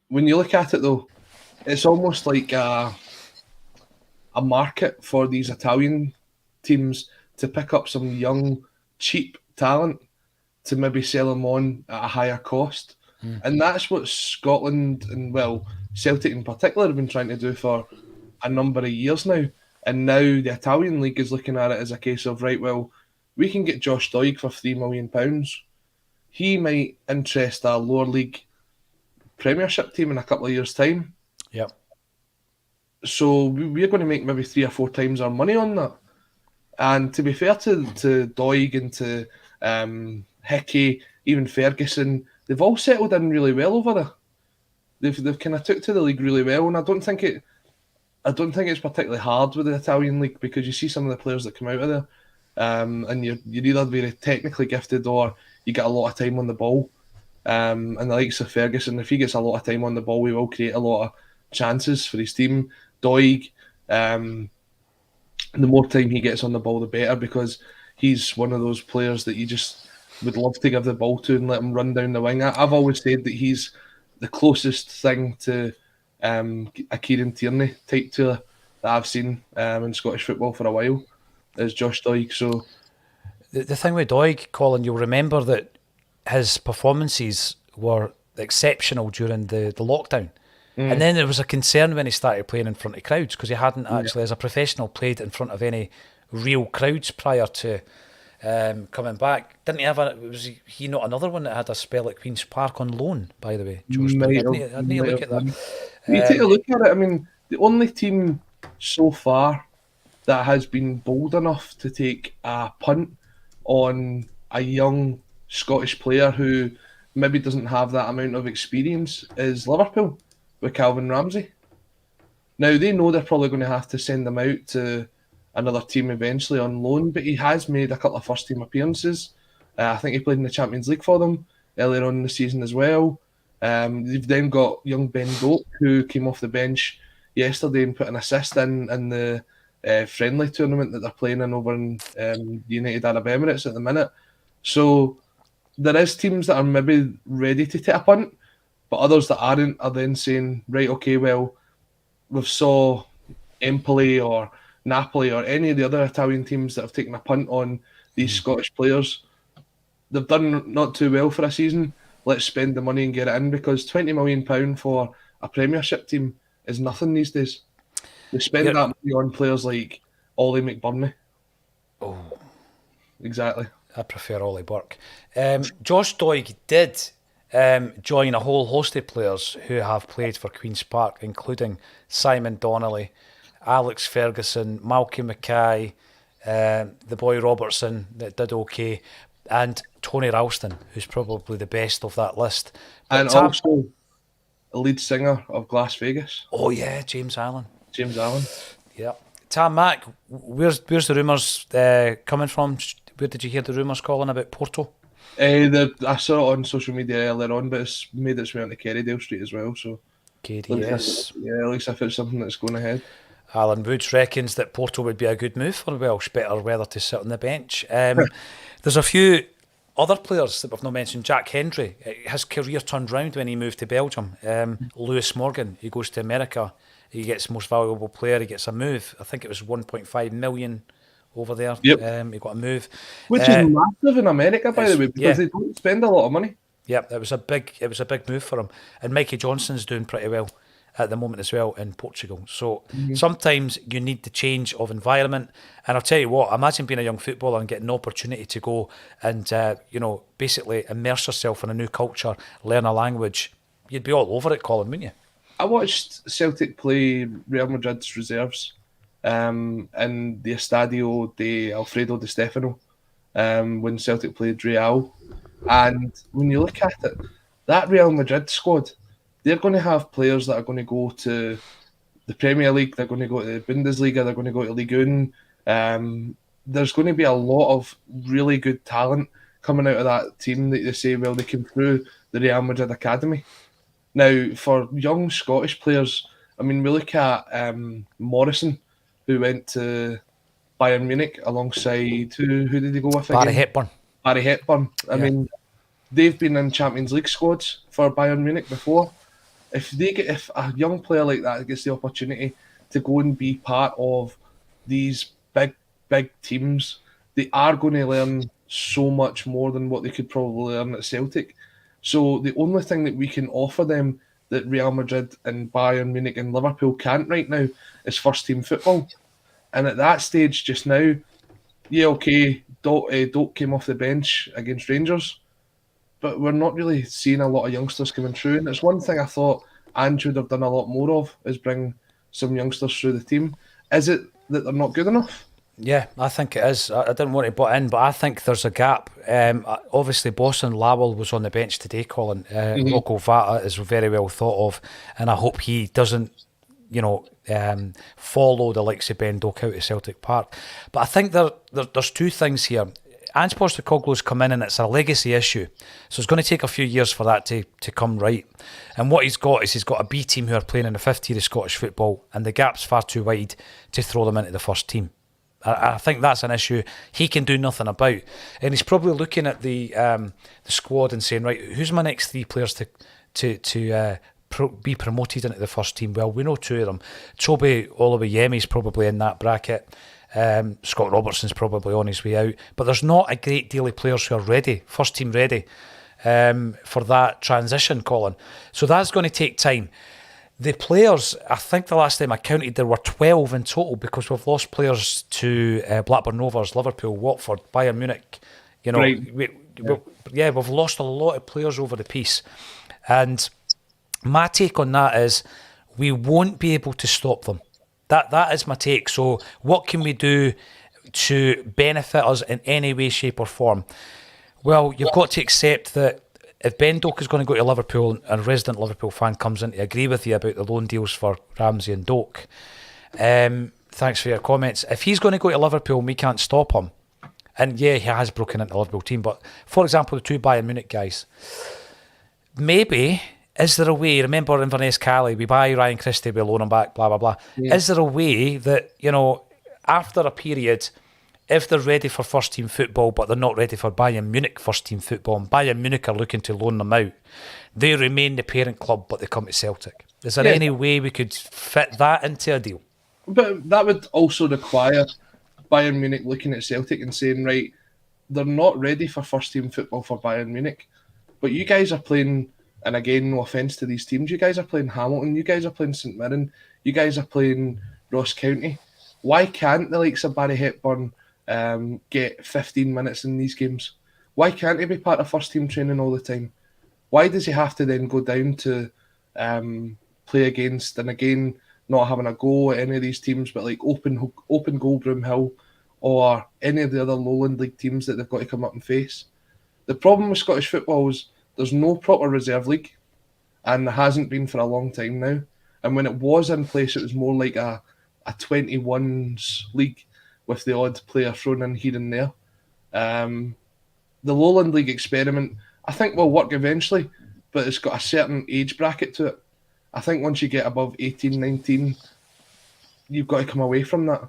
When you look at it, though, it's almost like a market for these Italian teams to pick up some young, cheap talent to maybe sell them on at a higher cost. And that's what Scotland and, well, Celtic in particular have been trying to do for a number of years now. And now the Italian league is looking at it as a case of, right, well, we can get Josh Doig for £3 million. He might interest a lower league Premiership team in a couple of years' time. Yep. So we're going to make maybe 3 or 4 times our money on that. And to be fair to Doig and to Hickey, even Ferguson, they've all settled in really well over there. They've kind of took to the league really well, and I don't think it's particularly hard with the Italian league, because you see some of the players that come out of there, and you're either very technically gifted or you get a lot of time on the ball. And the likes of Ferguson, if he gets a lot of time on the ball, we will create a lot of chances for his team. Doig, the more time he gets on the ball, the better, because he's one of those players that you just would love to give the ball to and let him run down the wing. I've always said that he's the closest thing to a Kieran Tierney type to that I've seen in Scottish football for a while, is Josh Doig. So the thing with Doig, Colin, you'll remember that his performances were exceptional during the lockdown. And then there was a concern when he started playing in front of crowds, because he hadn't actually, as a professional, played in front of any real crowds prior to coming back. Didn't he have was he not another one that had a spell at Queen's Park on loan, by the way? Josh, didn't he look at that? You take a look at it. I mean, the only team so far that has been bold enough to take a punt on a young Scottish player who maybe doesn't have that amount of experience is Liverpool with Calvin Ramsey. Now, they know they're probably going to have to send him out to another team eventually on loan, but he has made a couple of first-team appearances. I think he played in the Champions League for them earlier on in the season as well. They've then got young Ben Doak, who came off the bench yesterday and put an assist in the friendly tournament that they're playing in over in the United Arab Emirates at the minute. So there is teams that are maybe ready to take a punt, but others that aren't are then saying, right, okay, well, we've saw Empoli or Napoli or any of the other Italian teams that have taken a punt on these Scottish players. They've done not too well for a season. Let's spend the money and get it in, because £20 million for a Premiership team is nothing these days. They spend that money on players like Ollie McBurney. Oh, exactly. I prefer Ollie Burke. Josh Doig did join a whole host of players who have played for Queen's Park, including Simon Donnelly, Alex Ferguson, Malky Mackay, the boy Robertson that did okay, and Tony Ralston, who's probably the best of that list. But and also a lead singer of Las Vegas. Oh yeah, James Allen. Yeah. Tam Mac, where's the rumours coming from? Where did you hear the rumours, Colin, about Porto? I saw it on social media earlier on, but it's made its way onto Kerrydale Street as well. So KDS. At least if it's something that's going ahead. Alan Woods reckons that Porto would be a good move for Welsh, better weather to sit on the bench. There's a few other players that we've not mentioned. Jack Hendry, his career turned round when he moved to Belgium. Lewis Morgan, he goes to America. He gets most valuable player. He gets a move. I think it was 1.5 million over there. Yep. He got a move. Which is massive in America, by the way, because they don't spend a lot of money. Yeah, it was a big move for him. And Mikey Johnson's doing pretty well at the moment as well in Portugal. So sometimes you need the change of environment. And I'll tell you what, imagine being a young footballer and getting an opportunity to go and basically immerse yourself in a new culture, learn a language. You'd be all over it, Colin, wouldn't you? I watched Celtic play Real Madrid's reserves in the Estadio de Alfredo Di Stefano when Celtic played Real. And when you look at it, that Real Madrid squad, they're going to have players that are going to go to the Premier League, they're going to go to the Bundesliga, they're going to go to Ligue 1. There's going to be a lot of really good talent coming out of that team that they say, well, they came through the Real Madrid Academy. Now, for young Scottish players, I mean, we look at Morrison, who went to Bayern Munich alongside, who did he go with again? Barry Hepburn. Barry Hepburn. I mean, they've been in Champions League squads for Bayern Munich before. If a young player like that gets the opportunity to go and be part of these big teams, they are going to learn so much more than what they could probably learn at Celtic. So the only thing that we can offer them that Real Madrid and Bayern Munich and Liverpool can't right now is first team football. And at that stage just now, Doak came off the bench against Rangers, but we're not really seeing a lot of youngsters coming through. And it's one thing I thought Ange would have done a lot more of, is bring some youngsters through the team. Is it that they're not good enough? Yeah, I think it is. I didn't want to butt in, but I think there's a gap. Obviously, Boston Lowell was on the bench today, Colin. Rocco Vata is very well thought of, and I hope he doesn't, follow the likes of Ben Doak out of Celtic Park. But I think there's two things here. Ange Postecoglou's come in and it's a legacy issue. So it's going to take a few years for that to come right. And what he's got a B team who are playing in the fifth tier of Scottish football, and the gap's far too wide to throw them into the first team. I think that's an issue he can do nothing about. And he's probably looking at the squad and saying, right, who's my next three players to be promoted into the first team? Well, we know two of them. Chobe Oluwayemi's probably in that bracket. Scott Robertson's probably on his way out. But there's not a great deal of players who are ready, first team ready, for that transition, Colin. So that's going to take time. The players, I think the last time I counted, there were 12 in total, because we've lost players to Blackburn Rovers, Liverpool, Watford, Bayern Munich. Right. We've lost a lot of players over the piece. And my take on that is we won't be able to stop them. That is my take. So what can we do to benefit us in any way, shape or form? Well, you've got to accept that if Ben Doak is going to go to Liverpool and a resident Liverpool fan comes in to agree with you about the loan deals for Ramsey and Doak, thanks for your comments. If he's going to go to Liverpool and we can't stop him, and yeah, he has broken into the Liverpool team, but for example, the two Bayern Munich guys, maybe, is there a way, remember Inverness Cali, we buy Ryan Christie, we loan him back, blah, blah, blah. Yeah. Is there a way that, after a period, if they're ready for first team football, but they're not ready for Bayern Munich first team football, and Bayern Munich are looking to loan them out, they remain the parent club, but they come to Celtic? Is there any way we could fit that into a deal? But that would also require Bayern Munich looking at Celtic and saying, right, they're not ready for first team football for Bayern Munich, but you guys are playing, and again, no offence to these teams, you guys are playing Hamilton, you guys are playing St Mirren, you guys are playing Ross County. Why can't the likes of Barry Hepburn get 15 minutes in these games? Why can't he be part of first team training all the time? Why does he have to then go down to play against, and again, not having a go at any of these teams, but like open goal Broomhill or any of the other Lowland League teams that they've got to come up and face? The problem with Scottish football is there's no proper reserve league, and there hasn't been for a long time now. And when it was in place, it was more like a 21s league with the odd player thrown in here and there. The Lowland League experiment, I think, will work eventually, but it's got a certain age bracket to it. I think once you get above 18, 19, you've got to come away from that,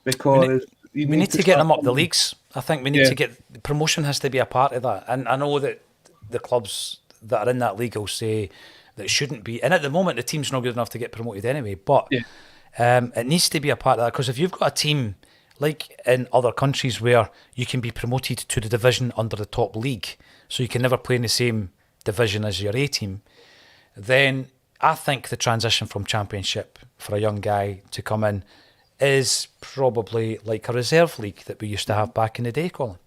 because we need to get them up the leagues. I think we need to get, promotion has to be a part of that. And I know that the clubs that are in that league will say that it shouldn't be. And at the moment, the team's not good enough to get promoted anyway. But it needs to be a part of that, because if you've got a team like in other countries where you can be promoted to the division under the top league, so you can never play in the same division as your A team, then I think the transition from Championship for a young guy to come in is probably like a reserve league that we used to have back in the day, Colin.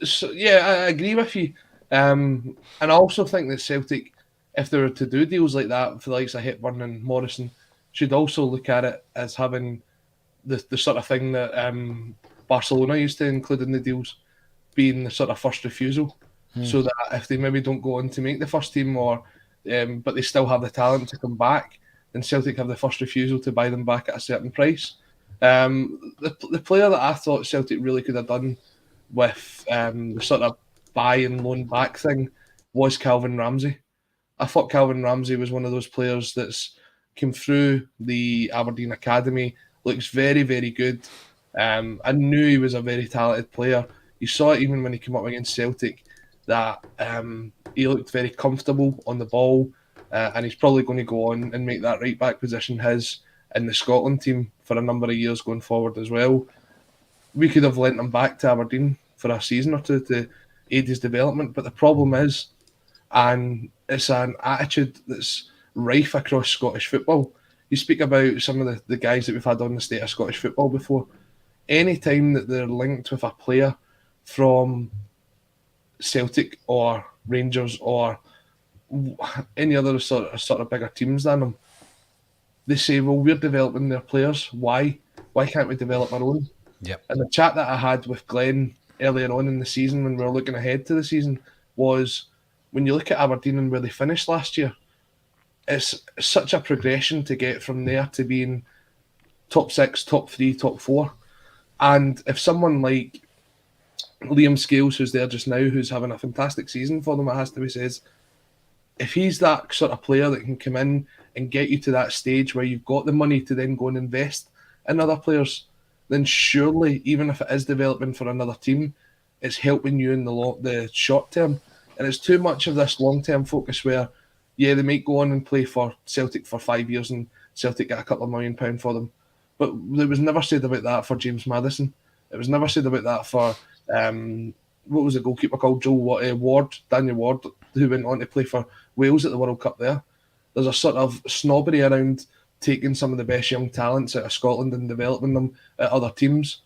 So, yeah, I agree with you. And I also think that Celtic, if they were to do deals like that for the likes of Hepburn and Morrison, should also look at it as having the sort of thing that Barcelona used to include in the deals, being the sort of first refusal. So that if they maybe don't go on to make the first team, or but they still have the talent to come back, then Celtic have the first refusal to buy them back at a certain price. The player that I thought Celtic really could have done with the sort of buy and loan back thing was Calvin Ramsey. I thought Calvin Ramsey was one of those players that's came through the Aberdeen Academy, looks very, very good. I knew he was a very talented player. You saw it even when he came up against Celtic, that he looked very comfortable on the ball, and he's probably going to go on and make that right back position his in the Scotland team for a number of years going forward as well. We could have lent him back to Aberdeen for a season or two to aid his development, but the problem is, and it's an attitude that's rife across Scottish football. You speak about some of the guys that we've had on the state of Scottish football before. Any time that they're linked with a player from Celtic or Rangers or any other sort of bigger teams than them, they say, well, we're developing their players. Why? Why can't we develop our own? Yep. And the chat that I had with Glenn earlier on in the season when we were looking ahead to the season was, when you look at Aberdeen and where they finished last year, it's such a progression to get from there to being top 6, top 3, top 4. And if someone like Liam Scales, who's there just now, who's having a fantastic season for them, it has to be said, if he's that sort of player that can come in and get you to that stage where you've got the money to then go and invest in other players, then surely, even if it is developing for another team, it's helping you in the short term. And it's too much of this long-term focus where, yeah, they might go on and play for Celtic for 5 years and Celtic get a couple of £1 million for them. But it was never said about that for James Maddison. It was never said about that for, what was the goalkeeper called? Daniel Ward, who went on to play for Wales at the World Cup there. There's a sort of snobbery around taking some of the best young talents out of Scotland and developing them at other teams.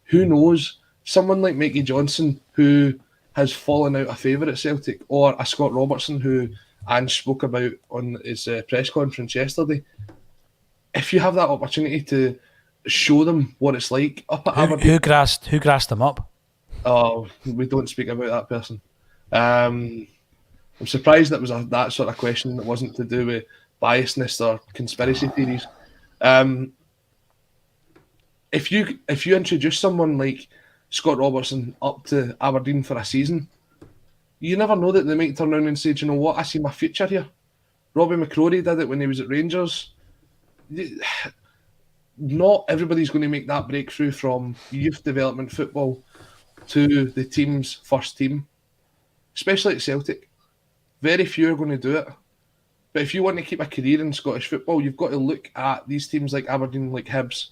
Who knows? Someone like Mikey Johnson, who has fallen out of favour at Celtic, or a Scott Robertson, who Ange spoke about on his press conference yesterday. If you have that opportunity to show them what it's like up at Aberdeen... Who grassed them up? Oh, we don't speak about that person. I'm surprised that was that sort of question that wasn't to do with biasness or conspiracy theories. If you introduce someone like Scott Robertson up to Aberdeen for a season, you never know that they might turn around and say, do you know what, I see my future here. Robbie McCrory did it when he was at Rangers. Not everybody's going to make that breakthrough from youth development football to the team's first team, especially at Celtic. Very few are going to do it. But if you want to keep a career in Scottish football, you've got to look at these teams like Aberdeen, like Hibs,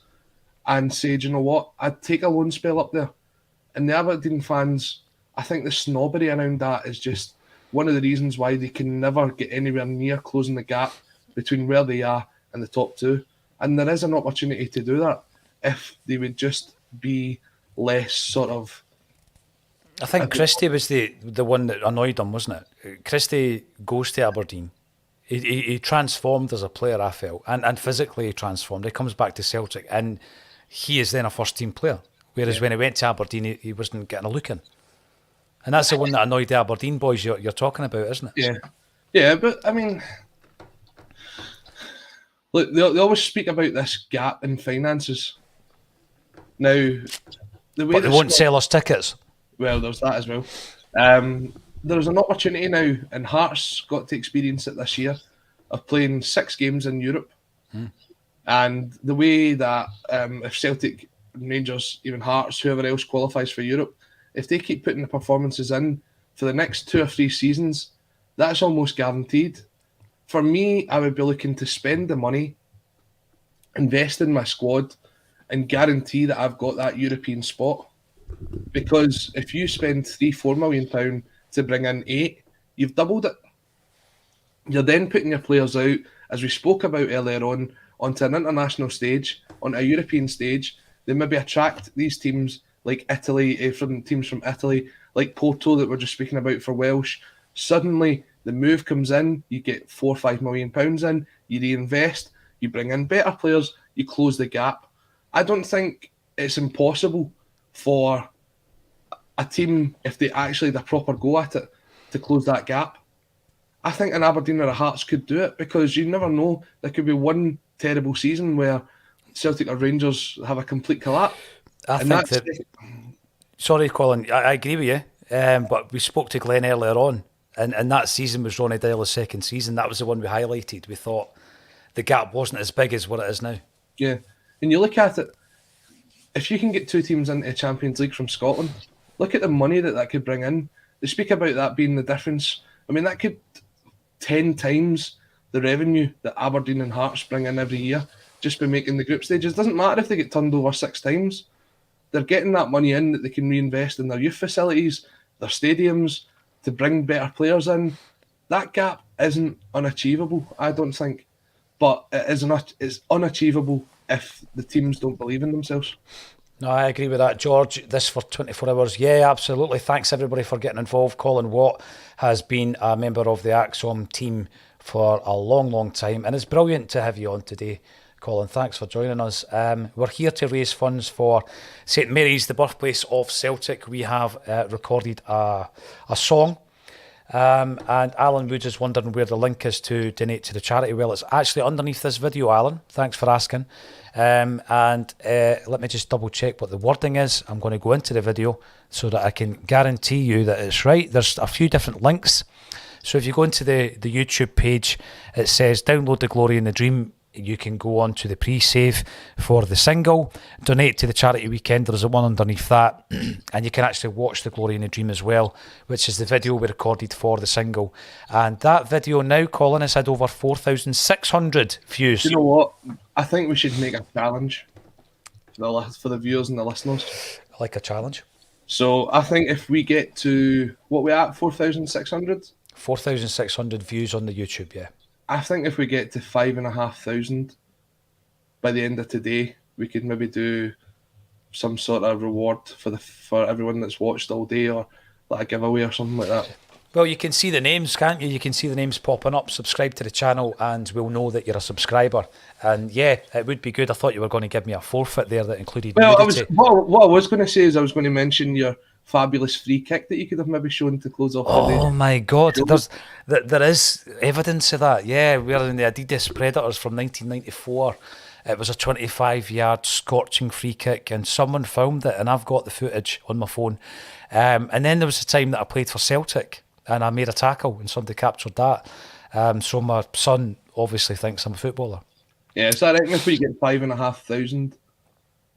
and say, do you know what, I'd take a loan spell up there. And the Aberdeen fans, I think the snobbery around that is just one of the reasons why they can never get anywhere near closing the gap between where they are and the top two. And there is an opportunity to do that if they would just be less sort of... I think Christie was the one that annoyed him, wasn't it? Christie goes to Aberdeen. He transformed as a player, I felt, and physically he transformed. He comes back to Celtic and he is then a first-team player. Whereas when he went to Aberdeen, he wasn't getting a look in. And that's the one that annoyed the Aberdeen boys you're talking about, isn't it? Yeah, but I mean... Look, they always speak about this gap in finances. Now, the way but they won't sell us tickets. Well, there's that as well. There's an opportunity now, and Hearts got to experience it this year, of playing 6 games in Europe. And the way that if Celtic, Rangers, even Hearts, whoever else qualifies for Europe, if they keep putting the performances in for the next 2 or 3 seasons, that's almost guaranteed. For me, I would be looking to spend the money, invest in my squad, and guarantee that I've got that European spot. Because if you spend £3-4 million to bring in 8, you've doubled it. You're then putting your players out, as we spoke about earlier on, onto an international stage, onto a European stage. They maybe attract these teams like Italy, from teams from Italy, like Porto that we're just speaking about for Welsh. Suddenly, the move comes in, you get £4-5 million in, you reinvest, you bring in better players, you close the gap. I don't think it's impossible for a team, if they actually had a proper go at it, to close that gap. I think an Aberdeen or a Hearts could do it, because you never know, there could be one terrible season where Celtic or Rangers have a complete collapse. I think that Sorry, Colin, I agree with you. But we spoke to Glenn earlier on, and that season was Ronnie Dyler's second season. That was the one we highlighted. We thought the gap wasn't as big as what it is now. Yeah. And you look at it, if you can get 2 teams into the Champions League from Scotland, look at the money that could bring in. They speak about that being the difference. I mean, that could 10 times the revenue that Aberdeen and Hearts bring in every year just by making the group stages. It doesn't matter if they get turned over 6 times. They're getting that money in that they can reinvest in their youth facilities, their stadiums, to bring better players in. That gap isn't unachievable, I don't think. But it's unachievable if the teams don't believe in themselves. No, I agree with that, George. This for 24 hours. Yeah, absolutely. Thanks, everybody, for getting involved. Colin Watt has been a member of the Acsom team for a long, long time, and it's brilliant to have you on today, Colin. Thanks for joining us. We're here to raise funds for St Mary's, the birthplace of Celtic. We have recorded a song, and Alan Woods is wondering where the link is to donate to the charity. Well, it's actually underneath this video, Alan. Thanks for asking. And let me just double check what the wording is. I'm going to go into the video so that I can guarantee you that it's right. There's a few different links. So if you go into the YouTube page, it says download the Glory in the Dream. You can go on to the pre-save for the single, donate to the charity weekend. There's a one underneath that, and you can actually watch the Glory in the Dream as well, which is the video we recorded for the single. And that video now, Colin, has had over 4,600 views. You know what? I think we should make a challenge for the viewers and the listeners. I like a challenge. So I think if we get to, what we at, 4,600? 4,600 views on the YouTube, yeah. I think if we get to 5,500 by the end of today, we could maybe do some sort of reward for everyone that's watched all day, or like a giveaway or something like that. Well, you can see the names, can't you? You can see the names popping up. Subscribe to the channel and we'll know that you're a subscriber. And yeah, it would be good. I thought you were going to give me a forfeit there that included nudity. What I was going to say is I was going to mention your fabulous free kick that you could have maybe shown to close off the day. Oh my God, there is evidence of that. Yeah, we're in the Adidas Predators from 1994. It was a 25-yard scorching free kick and someone filmed it and I've got the footage on my phone. And then there was a time that I played for Celtic and I made a tackle and somebody captured that. So my son obviously thinks I'm a footballer. Yeah, so I reckon if we get 5,500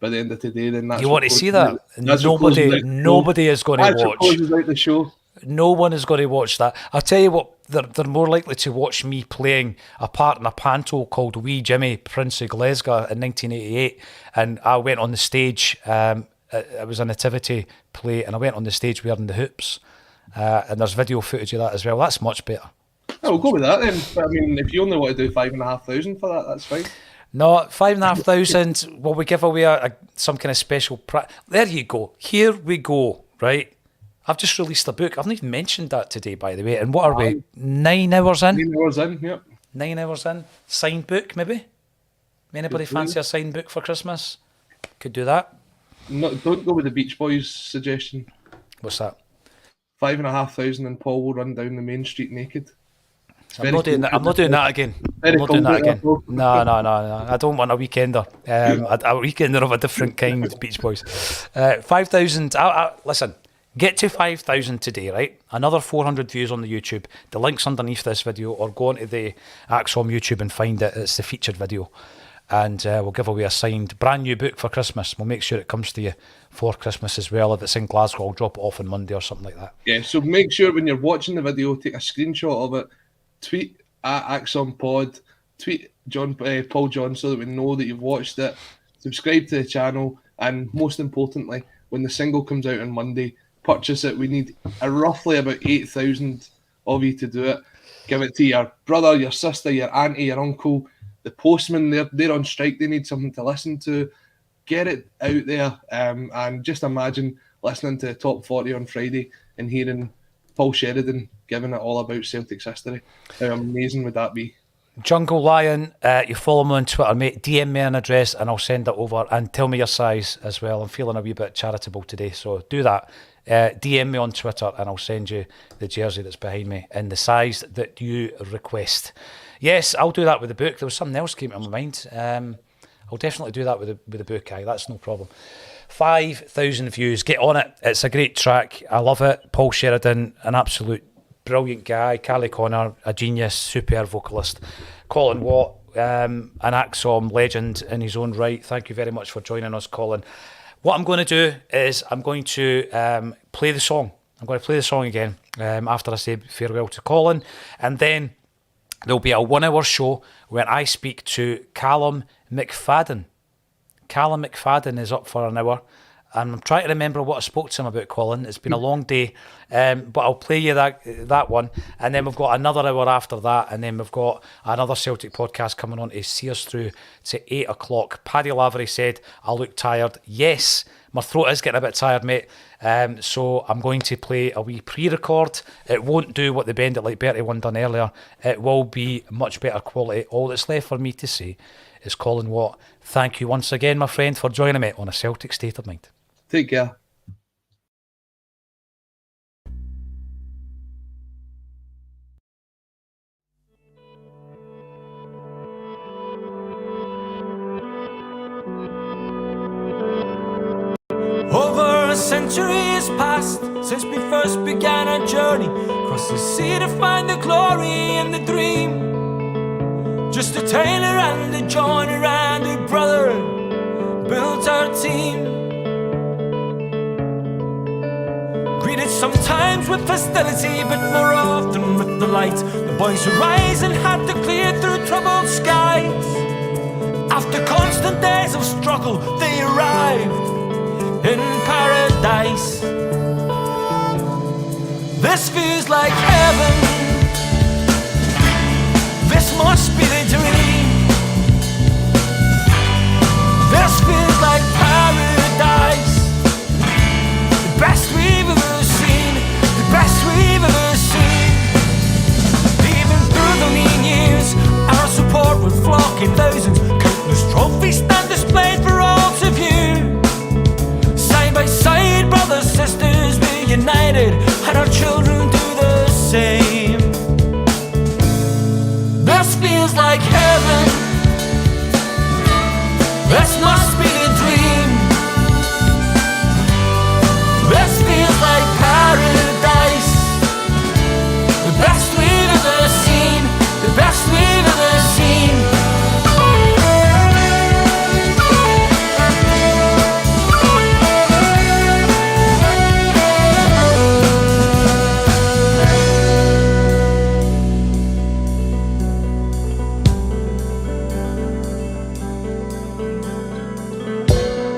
by the end of today, then that's... You want to see that? Nobody is going to watch. Out the show. No one is going to watch that. I'll tell you what, they're more likely to watch me playing a part in a panto called Wee Jimmy, Prince of Glasgow in 1988. And I went on the stage, it was a nativity play, and I went on the stage wearing the hoops. And there's video footage of that as well. That's much better. Oh, we'll go with that then. But, I mean, if you only want to do 5,500 for that, that's fine. No, 5,500. Will we give away some kind of special? There you go. Here we go. Right. I've just released a book. I've not even mentioned that today, by the way. And what are we? 9 hours in? 9 hours in. Yep. 9 hours in. Signed book, maybe. Anybody fancy a signed book for Christmas? Could do that. No, don't go with the Beach Boys suggestion. What's that? 5,500 and Paul will run down the main street naked. I'm not doing that again. No. I don't want a weekender. A weekender of a different kind, Beach Boys. 5,000. Listen, get to 5,000 today, right? Another 400 views on the YouTube. The link's underneath this video, or go onto the Acsom YouTube and find it. It's the featured video. And we'll give away a signed brand new book for Christmas. We'll make sure it comes to you for Christmas as well. If it's in Glasgow, I'll drop it off on Monday or something like that. Yeah, so make sure when you're watching the video, take a screenshot of it, tweet at Axon Pod, tweet Paul John so that we know that you've watched it, subscribe to the channel, and most importantly, when the single comes out on Monday, purchase it. We need roughly about 8,000 of you to do it. Give it to your brother, your sister, your auntie, your uncle, the postman. They're on strike. They need something to listen to. Get it out there, and just imagine listening to the Top 40 on Friday and hearing Paul Sheridan giving it all about Celtic's history. How amazing would that be? Jungle Lion, you follow me on Twitter, mate. DM me an address and I'll send it over, and tell me your size as well. I'm feeling a wee bit charitable today, so do that. DM me on Twitter and I'll send you the jersey that's behind me in the size that you request. Yes, I'll do that with the book. There was something else came to my mind. I'll definitely do that with the Bukai. That's no problem. 5,000 views. Get on it. It's a great track. I love it. Paul Sheridan, an absolute brilliant guy. Callie Connor, a genius, superb vocalist. Colin Watt, an Acsom legend in his own right. Thank you very much for joining us, Colin. What I'm going to do is I'm going to play the song. I'm going to play the song again after I say farewell to Colin. And then there'll be a 1 hour show where I speak to Callum McFadden. Callum McFadden is up for an hour. And I'm trying to remember what I spoke to him about, Colin. It's been a long day, but I'll play you that one. And then we've got another hour after that, and then we've got another Celtic podcast coming on to see us through to 8 o'clock. Paddy Lavery said, I look tired. Yes, my throat is getting a bit tired, mate. So I'm going to play a wee pre-record. It won't do what the Bend It Like Bertie one done earlier. It will be much better quality. All that's left for me to say is, Colin Watt, thank you once again, my friend, for joining me on A Celtic State of Mind. Take care. Over a century has passed since we first began our journey across the sea to find the glory in the dream. Just a Taylor and a joiner and a brother built our team. Greeted sometimes with hostility, but more often with the light. The boys who rise and had to clear through troubled skies. After constant days of struggle, they arrived in paradise. This feels like heaven. This must be the dream. This feels like paradise. The best we've ever seen. The best we've ever seen. Even through the lean years, our support would flock in thousands. Countless trophies stand displayed for all to view. Side by side, brothers, sisters, we're united, and our children do the same. This feels like heaven. This must be the dream. This feels like paradise. The best we've ever seen. The best we've ever seen.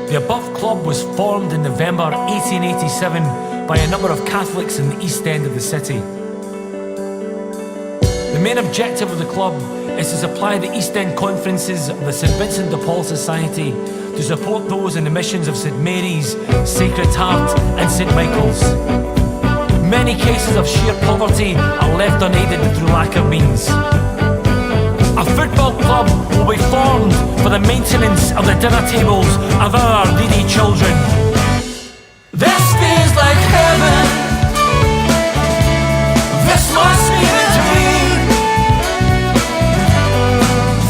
The above club was formed in November 1887 by a number of Catholics in the East End of the city. The main objective of the club is to supply the East End conferences of the St Vincent de Paul Society to support those in the missions of St Mary's, Sacred Heart and St Michael's. Many cases of sheer poverty are left unaided through lack of means. A football club will be formed for the maintenance of the dinner tables of our needy children. This feels like heaven. This must be the dream.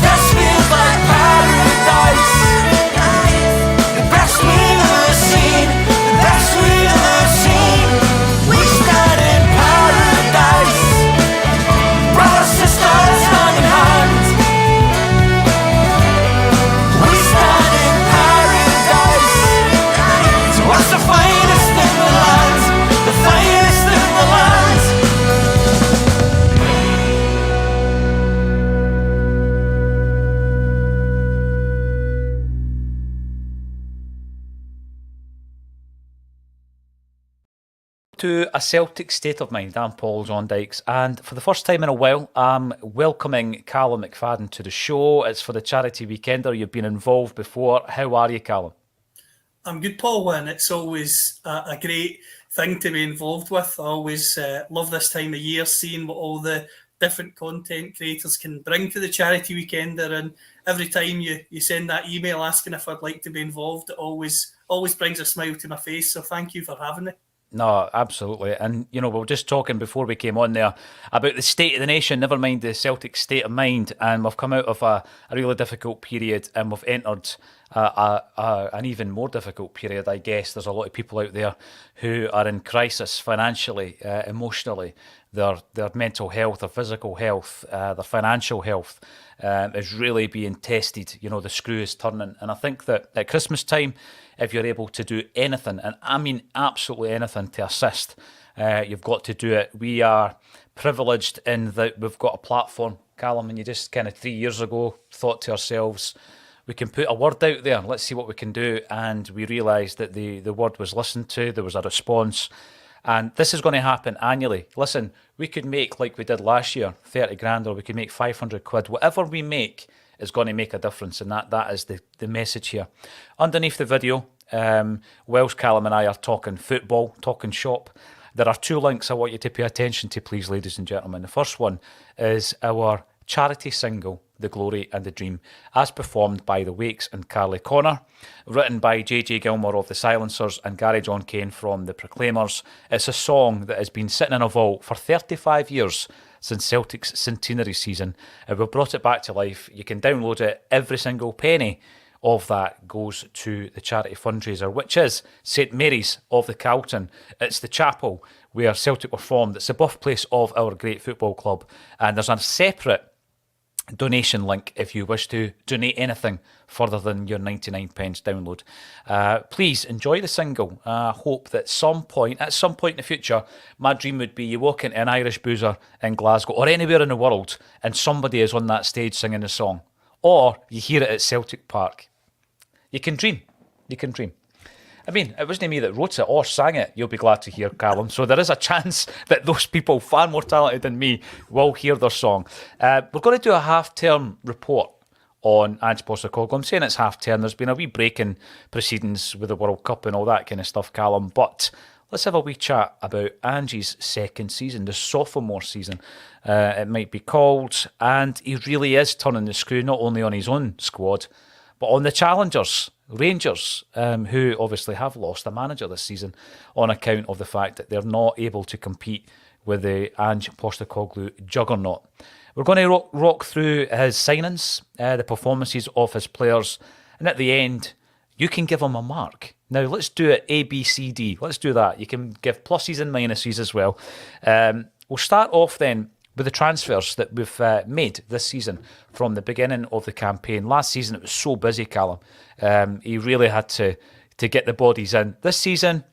This feels like paradise. The best we've ever seen. The best we've ever seen. We stand in paradise. Brothers, sisters, hand in hand. We stand in paradise. So what's the finest in the land? The finest in the land. To A Celtic State of Mind. I'm Paul John Dykes, and for the first time in a while, I'm welcoming Callum McFadden to the show. It's for the Charity Weekender. You've been involved before. How are you, Callum? I'm good, Paul, and it's always a great thing to be involved with. I always love this time of year, seeing what all the different content creators can bring to the Charity Weekender, and every time you send that email asking if I'd like to be involved, it always brings a smile to my face, so thank you for having me. No, absolutely. And, we were just talking before we came on there about the state of the nation, never mind the Celtic state of mind. And we've come out of a really difficult period, and we've entered an even more difficult period, I guess. There's a lot of people out there who are in crisis financially, emotionally. Their mental health, their physical health, their financial health is really being tested. The screw is turning. And I think that at Christmas time, if you're able to do anything, and I mean absolutely anything to assist, you've got to do it. We are privileged in that we've got a platform, Callum, and you just kind of 3 years ago thought to ourselves, we can put a word out there, let's see what we can do. And we realised that the word was listened to, there was a response. And this is going to happen annually. Listen, we could make, like we did last year, 30 grand, or we could make 500 quid. Whatever we make is going to make a difference, and that is the message here. Underneath the video, Welsh Callum and I are talking football, talking shop. There are 2 links I want you to pay attention to, please, ladies and gentlemen. The first one is our charity single, The Glory and the Dream, as performed by the Wakes and Carly Connor, written by JJ Gilmore of the Silencers and Gary John Kane from the Proclaimers. It's a song that has been sitting in a vault for 35 years, since Celtic's centenary season, and we've brought it back to life. You can download it. Every single penny of that goes to the charity fundraiser, which is St Mary's of the Calton. It's the chapel where Celtic were formed. It's the birthplace of our great football club, and there's a separate donation link if you wish to donate anything further than your 99 pence download. Please enjoy the single. I hope that at some point in the future, my dream would be you walk into an Irish boozer in Glasgow or anywhere in the world and somebody is on that stage singing the song, or you hear it at Celtic Park. You can dream. I mean, it wasn't me that wrote it or sang it, you'll be glad to hear, Callum. So there is a chance that those people, far more talented than me, will hear their song. We're going to do a half-term report on Ange Postecoglou. I'm saying it's half-term. There's been a wee break in proceedings with the World Cup and all that kind of stuff, Callum. But let's have a wee chat about Ange's second season, the sophomore season, it might be called. And he really is turning the screw, not only on his own squad, but on the challengers, Rangers, who obviously have lost a manager this season on account of the fact that they're not able to compete with the Ange Postecoglou juggernaut. We're going to rock through his signings, the performances of his players, and at the end, you can give him a mark. Now, let's do it A, B, C, D. Let's do that. You can give pluses and minuses as well. We'll start off then with the transfers that we've made this season from the beginning of the campaign. Last season, it was so busy, Callum. He really had to get the bodies in. This season,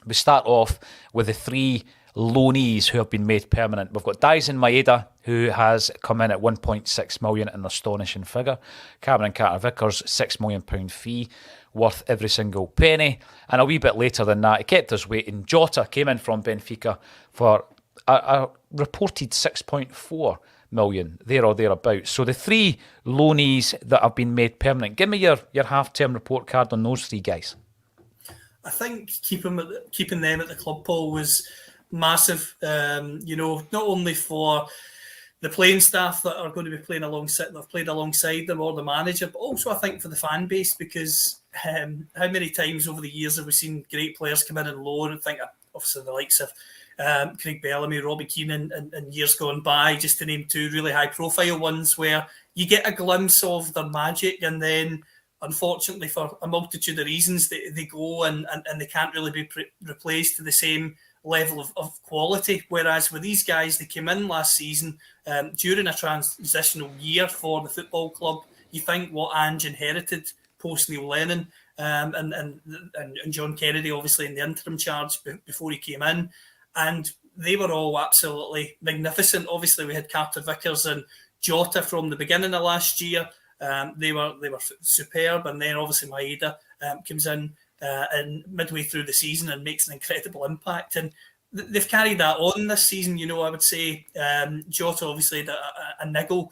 we start off with the 3 loanees who have been made permanent. We've got Dyson Maeda, who has come in at 1.6 million, an astonishing figure. Cameron Carter-Vickers, £6 million fee, worth every single penny. And a wee bit later than that, he kept us waiting. Jota came in from Benfica for a reported 6.4 million, there or thereabouts. So the 3 loanees that have been made permanent. Give me your half-term report card on those 3 guys. I think keeping them at the club, Paul, was massive. Not only for the playing staff that are going to be playing alongside, that have played alongside them, or the manager, but also I think for the fan base, because how many times over the years have we seen great players come in and loan, and think obviously the likes of Craig Bellamy, Robbie Keane in years gone by, just to name 2 really high-profile ones, where you get a glimpse of their magic, and then unfortunately for a multitude of reasons they go and they can't really be replaced to the same level of quality. Whereas with these guys, they came in last season during a transitional year for the football club. You think what Ange inherited post Neil Lennon and John Kennedy, obviously in the interim charge before he came in, and they were all absolutely magnificent. Obviously, we had Carter-Vickers and Jota from the beginning of last year. They were superb, and then obviously Maeda comes in and midway through the season and makes an incredible impact. And they've carried that on this season. I would say Jota obviously had a niggle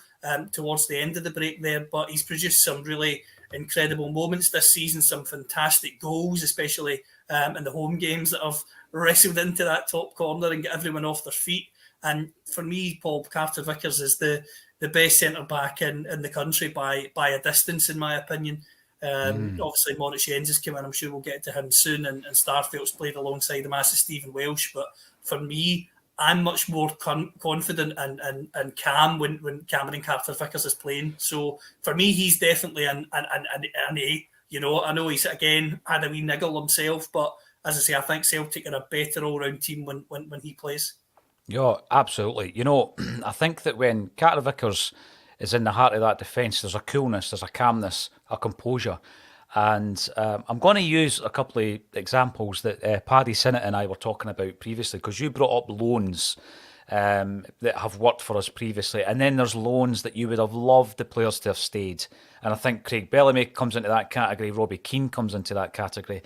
towards the end of the break there, but he's produced some really incredible moments this season, some fantastic goals, especially in the home games that have wrestled into that top corner and get everyone off their feet. And for me, Paul, Carter-Vickers is the best centre-back in the country by a distance, in my opinion. Obviously, Moritz Jens has come in. I'm sure we'll get to him soon. And Starfelt's played alongside him as Stephen Welsh. But for me, I'm much more confident and calm when Cameron Carter-Vickers is playing. So for me, he's definitely an A. You know, I know he's again had a wee niggle himself, but as I say, I think Celtic are a better all-round team when he plays. Yeah, absolutely. You know, I think that when Carter-Vickers is in the heart of that defence, there's a coolness, there's a calmness, a composure. And I'm going to use a couple of examples that Paddy Sinnott and I were talking about previously, because you brought up loans that have worked for us previously. And then there's loans that you would have loved the players to have stayed. And I think Craig Bellamy comes into that category. Robbie Keane comes into that category.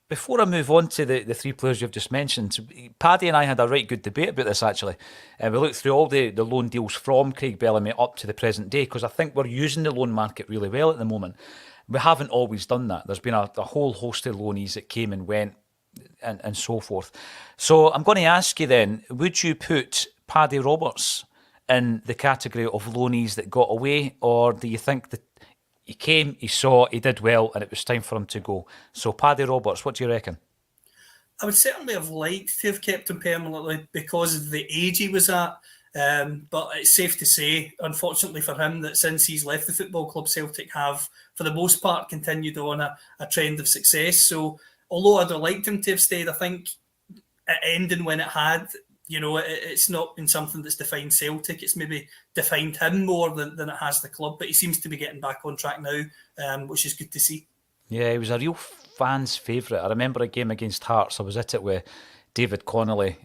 Before I move on to the three players you've just mentioned, Paddy and I had a right good debate about this, actually. We looked through all the loan deals from Craig Bellamy up to the present day, because I think we're using the loan market really well at the moment. We haven't always done that. There's been a whole host of loanees that came and went and so forth. So I'm going to ask you then, would you put Paddy Roberts in the category of loanees that got away, or do you think that he came, he saw, he did well, and it was time for him to go? So Paddy Roberts, what do you reckon? I would certainly have liked to have kept him permanently because of the age he was at. But it's safe to say, unfortunately for him, that since he's left the football club, Celtic have, for the most part, continued on a trend of success. So although I'd have liked him to have stayed, I think it ending when it had, you know, it's not been something that's defined Celtic. It's maybe defined him more than it has the club. But he seems to be getting back on track now, which is good to see. Yeah, he was a real fan's favourite. I remember a game against Hearts. I was at it with David Connolly,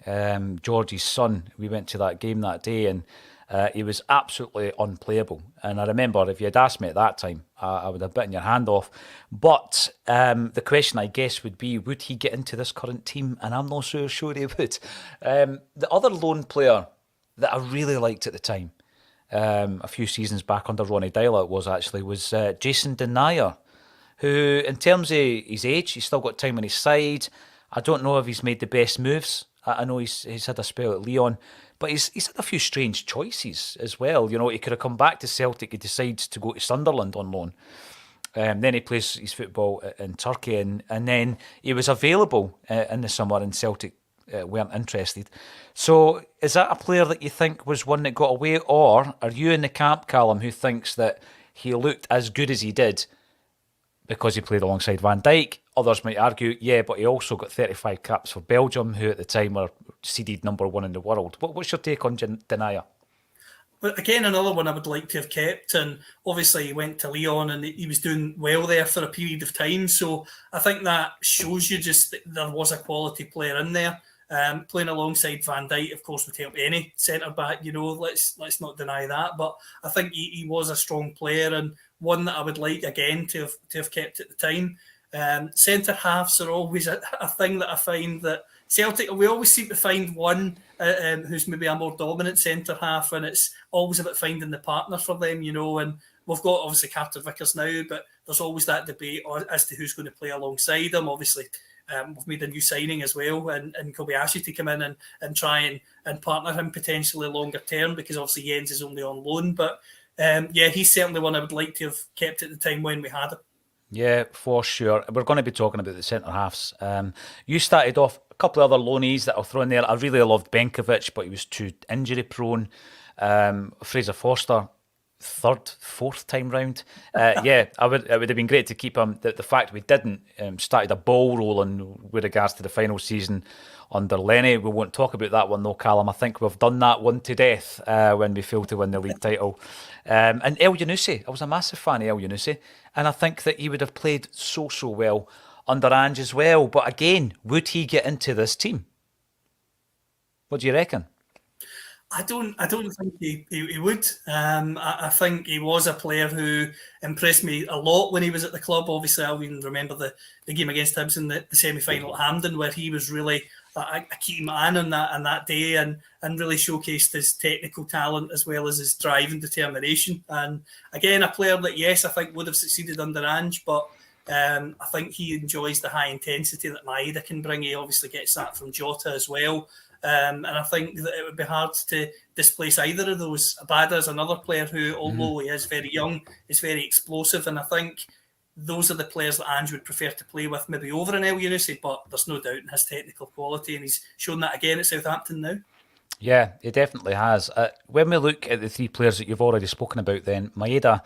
George's son. We went to that game that day, and he was absolutely unplayable. And I remember if you had asked me at that time, I would have bitten your hand off. But the question, I guess, would be, would he get into this current team? And I'm not so sure he would. The other lone player that I really liked at the time, a few seasons back under Ronnie Dyler it was Jason Denayer, who, in terms of his age, he's still got time on his side. I don't know if he's made the best moves. I know he's had a spell at Lyon, but he's had a few strange choices as well. You know, he could have come back to Celtic. He decides to go to Sunderland on loan. Then he plays his football in Turkey, and then he was available in the summer, and Celtic weren't interested. So is that a player that you think was one that got away, or are you in the camp, Callum, who thinks that he looked as good as he did because he played alongside Van Dijk? Others might argue, yeah, but he also got 35 caps for Belgium, who at the time were seeded number one in the world. What's your take on Denayer? But again, another one I would like to have kept. And obviously he went to Lyon and he was doing well there for a period of time. So I think that shows you just that there was a quality player in there. Playing alongside Van Dijk, of course, would help any centre-back, you know, let's not deny that. But I think he was a strong player and one that I would like, again, to have kept at the time. Centre-halves are always a thing that I find that Celtic, we always seem to find one who's maybe a more dominant centre-half, and it's always about finding the partner for them, you know, and we've got, obviously, Carter-Vickers now, but there's always that debate as to who's going to play alongside him. Obviously, we've made a new signing as well, and Kobayashi to come in and try and partner him potentially longer term, because obviously Jens is only on loan, but yeah, he's certainly one I would like to have kept at the time when we had him. Yeah, for sure. We're going to be talking about the centre-halves. You started off a couple of other loanees that I'll throw in there. I really loved Benkovic, but he was too injury-prone. Fraser Forster, third, fourth time round. Yeah, it would have been great to keep him. The fact we didn't started a ball rolling with regards to the final season under Lenny. We won't talk about that one though, Callum. I think we've done that one to death when we failed to win the league title. And El Yunusi, I was a massive fan of El Yunusi, and I think that he would have played so well under Ange as well. But again, would he get into this team? What do you reckon? I don't think he would. I think he was a player who impressed me a lot when he was at the club. Obviously, I even remember the game against Hibs in the semi-final at Hampden, where he was really a key man on that day and really showcased his technical talent as well as his drive and determination. And again, a player that, yes, I think would have succeeded under Ange, but I think he enjoys the high intensity that Maeda can bring. He obviously gets that from Jota as well. And I think that it would be hard to displace either of those. Abada is another player who, although he is very young, is very explosive. And I think those are the players that Ange would prefer to play with, maybe over an El Yunusi, but there's no doubt in his technical quality, and he's shown that again at Southampton now. Yeah, he definitely has. When we look at the three players that you've already spoken about then, Maeda,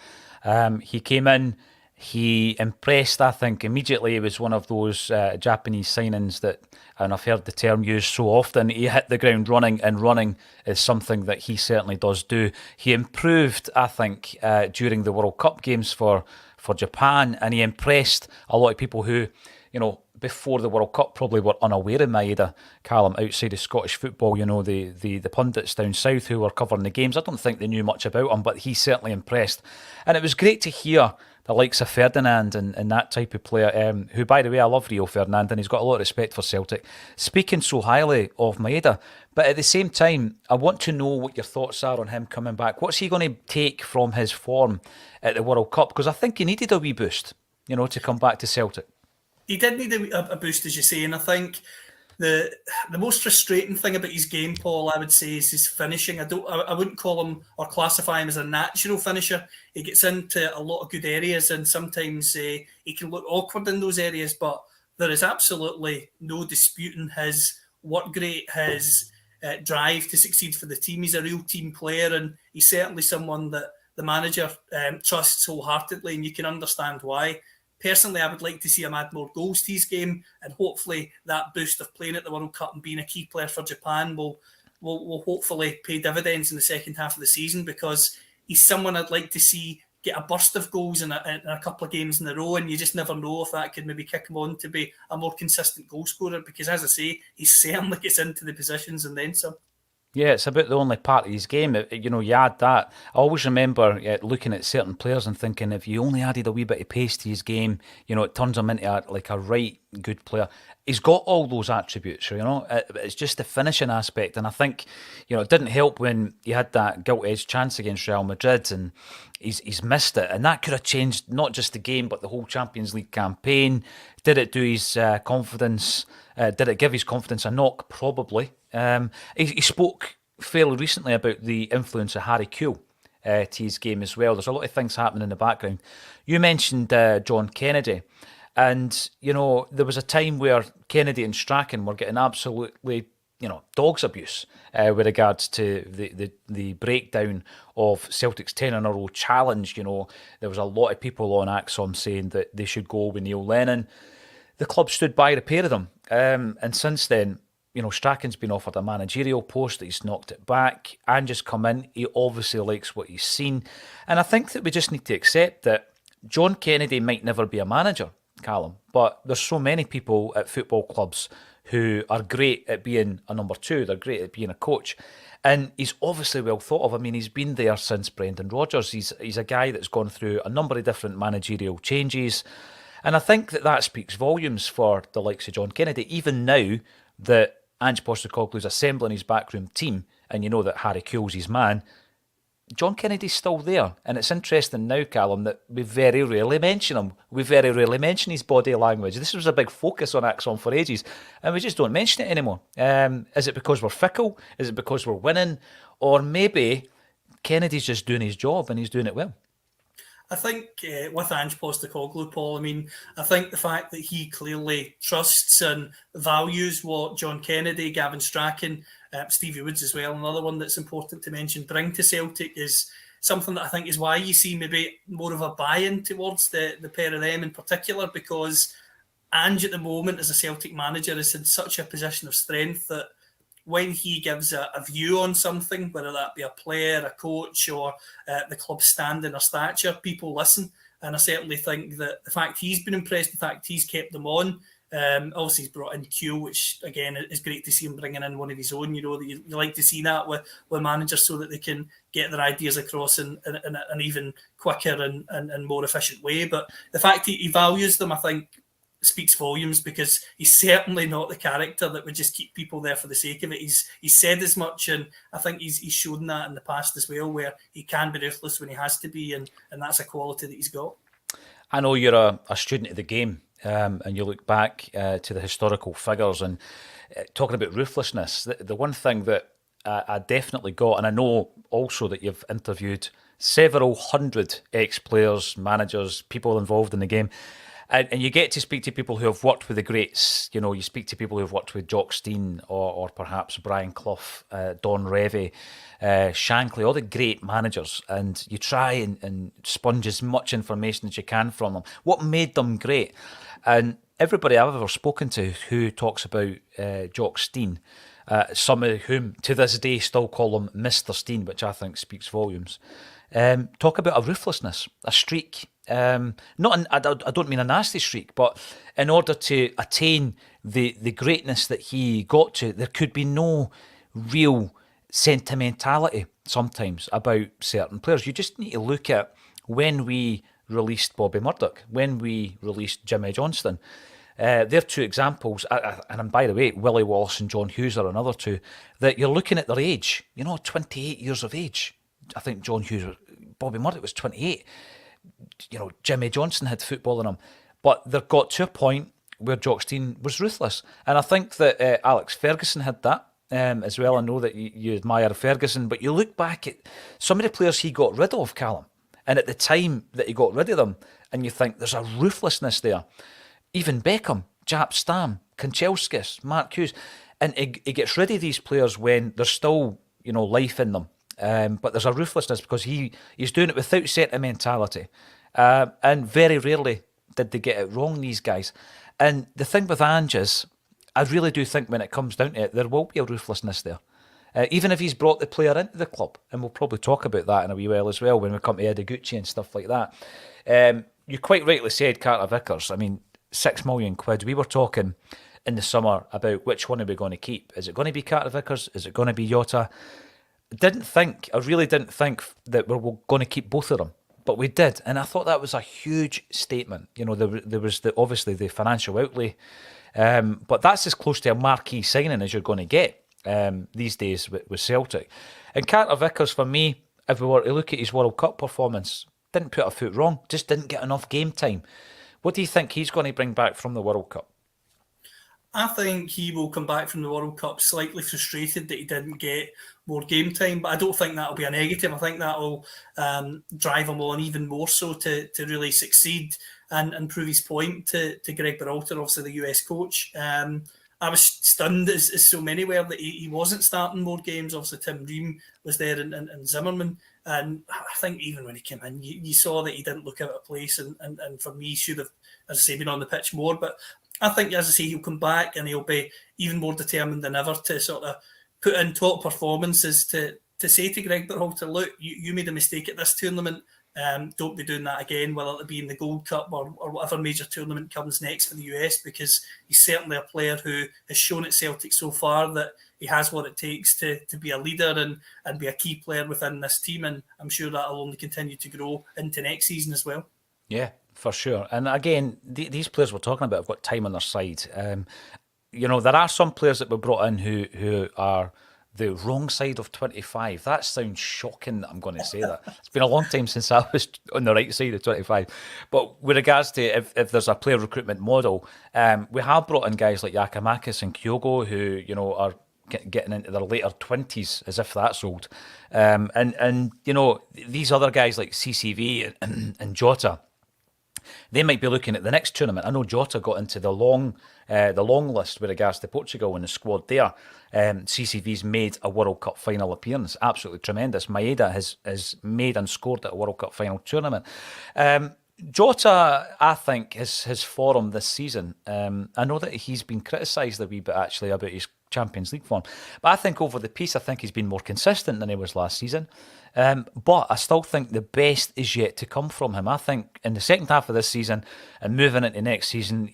he came in, he impressed, I think, immediately. He was one of those Japanese signings that, and I've heard the term used so often, he hit the ground running, and running is something that he certainly does do. He improved, I think, during the World Cup games for Japan, and he impressed a lot of people who, you know, before the World Cup probably were unaware of Maeda, Callum, outside of Scottish football. You know, the pundits down south who were covering the games, I don't think they knew much about him, but he certainly impressed. And it was great to hear the likes of Ferdinand and that type of player, who, by the way, I love Rio Ferdinand, and he's got a lot of respect for Celtic, speaking so highly of Maeda. But at the same time, I want to know what your thoughts are on him coming back. What's he going to take from his form at the World Cup? Because I think he needed a wee boost, you know, to come back to Celtic. He did need a boost, as you say, and I think the most frustrating thing about his game, Paul, I would say, is his finishing. I wouldn't call him or classify him as a natural finisher. He gets into a lot of good areas, and sometimes he can look awkward in those areas, but there is absolutely no disputing his work rate, his drive to succeed for the team. He's a real team player, and he's certainly someone that the manager trusts wholeheartedly, and you can understand why. Personally, I would like to see him add more goals to his game, and hopefully that boost of playing at the World Cup and being a key player for Japan will hopefully pay dividends in the second half of the season, because he's someone I'd like to see get a burst of goals in a couple of games in a row, and you just never know if that could maybe kick him on to be a more consistent goal scorer, because, as I say, he certainly gets into the positions and then some. Yeah, it's about the only part of his game. You know, you add that. I always remember looking at certain players and thinking, if you only added a wee bit of pace to his game, you know, it turns him into a right good player. He's got all those attributes, you know. It's just the finishing aspect. And I think, you know, it didn't help when he had that gilt-edged chance against Real Madrid, and he's missed it. And that could have changed not just the game, but the whole Champions League campaign. Did it do his confidence? Did it give his confidence a knock? Probably. He spoke fairly recently about the influence of Harry Kewell to his game as well. There's a lot of things happening in the background. You mentioned John Kennedy, and you know there was a time where Kennedy and Strachan were getting absolutely, you know, dog's abuse with regards to the breakdown of Celtic's 10-in-a-row challenge. You know, there was a lot of people on Acsom saying that they should go with Neil Lennon. The club stood by the pair of them, and since then, you know, Strachan's been offered a managerial post, he's knocked it back. Ange's come in, he obviously likes what he's seen. And I think that we just need to accept that John Kennedy might never be a manager, Callum, but there's so many people at football clubs who are great at being a number two, they're great at being a coach. And he's obviously well thought of. I mean, he's been there since Brendan Rodgers. He's a guy that's gone through a number of different managerial changes. And I think that speaks volumes for the likes of John Kennedy, even now that Ange Postecoglou's assembling his backroom team, and you know that Harry Kewell's his man. John Kennedy's still there, and it's interesting now, Callum, that we very rarely mention him. We very rarely mention his body language. This was a big focus on Axon for ages, and we just don't mention it anymore. Is it because we're fickle? Is it because we're winning? Or maybe Kennedy's just doing his job and he's doing it well? I think with Ange Postecoglou, Paul, I mean, I think the fact that he clearly trusts and values what John Kennedy, Gavin Strachan, Stevie Woods as well, another one that's important to mention, bring to Celtic is something that I think is why you see maybe more of a buy-in towards the pair of them in particular, because Ange at the moment as a Celtic manager is in such a position of strength that when he gives a view on something, whether that be a player, a coach, or the club's standing or stature, people listen. And I certainly think that the fact he's been impressed, the fact he's kept them on, obviously he's brought in Q, which again is great to see him bringing in one of his own. You know, that you like to see that with managers so that they can get their ideas across in an even quicker and more efficient way. But the fact he values them, I think, speaks volumes, because he's certainly not the character that would just keep people there for the sake of it. He's said as much, and I think he's shown that in the past as well, where he can be ruthless when he has to be, and that's a quality that he's got. I know you're a student of the game, and you look back to the historical figures, and talking about ruthlessness, the one thing that I definitely got, and I know also that you've interviewed several hundred ex-players, managers, people involved in the game. And you get to speak to people who have worked with the greats. You know, you speak to people who have worked with Jock, Stein, or perhaps Brian Clough, Don Revie, Shankly, all the great managers. And you try and sponge as much information as you can from them. What made them great? And everybody I've ever spoken to who talks about Jock Stein, some of whom to this day still call him Mr. Stein, which I think speaks volumes, talk about a ruthlessness, a streak. I don't mean a nasty streak, but in order to attain the greatness that he got to, there could be no real sentimentality sometimes about certain players. You just need to look at when we released Bobby Murdoch, when we released Jimmy Johnston. They're two examples, and by the way, Willie Wallace and John Hughes are another two, that you're looking at their age, 28 years of age. I think Bobby Murdoch was 28. Jimmy Johnson had football in him, but there got to a point where Jock Stein was ruthless, and I think that Alex Ferguson had that as well. I know that you admire Ferguson, but you look back at some of the players he got rid of, Callum, and at the time that he got rid of them, and you think there's a ruthlessness there. Even Beckham, Jap Stam, Kanchelskis, Mark Hughes, and he gets rid of these players when there's still life in them. But there's a ruthlessness because he's doing it without sentimentality. And very rarely did they get it wrong, these guys. And the thing with Ange is, I really do think when it comes down to it, there will be a ruthlessness there. Even if he's brought the player into the club, and we'll probably talk about that in a wee while as well when we come to Edeguchi and stuff like that. You quite rightly said Carter Vickers. I mean, £6 million. We were talking in the summer about which one are we going to keep. Is it going to be Carter Vickers? Is it going to be Jota? I really didn't think that we were going to keep both of them, but we did, and I thought that was a huge statement. There was obviously the financial outlay, but that's as close to a marquee signing as you're going to get these days with Celtic. And Carter Vickers, for me, if we were to look at his World Cup performance, didn't put a foot wrong, just didn't get enough game time. What do you think he's going to bring back from the World Cup? I think he will come back from the World Cup slightly frustrated that he didn't get more game time, but I don't think that'll be a negative. I think that'll drive him on even more so to really succeed and prove his point to Greg Berhalter, obviously the US coach. I was stunned, as so many were, that he wasn't starting more games. Obviously Tim Ream was there and Zimmerman, and I think even when he came in, you saw that he didn't look out of place, and for me, should have, as I say, been on the pitch more. But I think, as I say, he'll come back and he'll be even more determined than ever to sort of put in top performances to say to Greg Berhalter, look, you made a mistake at this tournament, don't be doing that again, whether it be in the Gold Cup or whatever major tournament comes next for the US, because he's certainly a player who has shown at Celtic so far that he has what it takes to be a leader and be a key player within this team, and I'm sure that'll only continue to grow into next season as well. Yeah, for sure. And again, these players we're talking about have got time on their side. There are some players that were brought in who are the wrong side of 25. That sounds shocking that I'm going to say that. It's been a long time since I was on the right side of 25. But with regards to if there's a player recruitment model, we have brought in guys like Giacomakis and Kyogo who, are getting into their later 20s, as if that's old. And these other guys like CCV and Jota, they might be looking at the next tournament. I know Jota got into the long list with regards to Portugal and the squad there. CCV's made a World Cup final appearance. Absolutely tremendous. Maeda has made and scored at a World Cup final tournament. Jota, I think, his form this season, I know that he's been criticised a wee bit actually about his Champions League form, but I think over the piece, I think he's been more consistent than he was last season. But I still think the best is yet to come from him. I think in the second half of this season and moving into next season,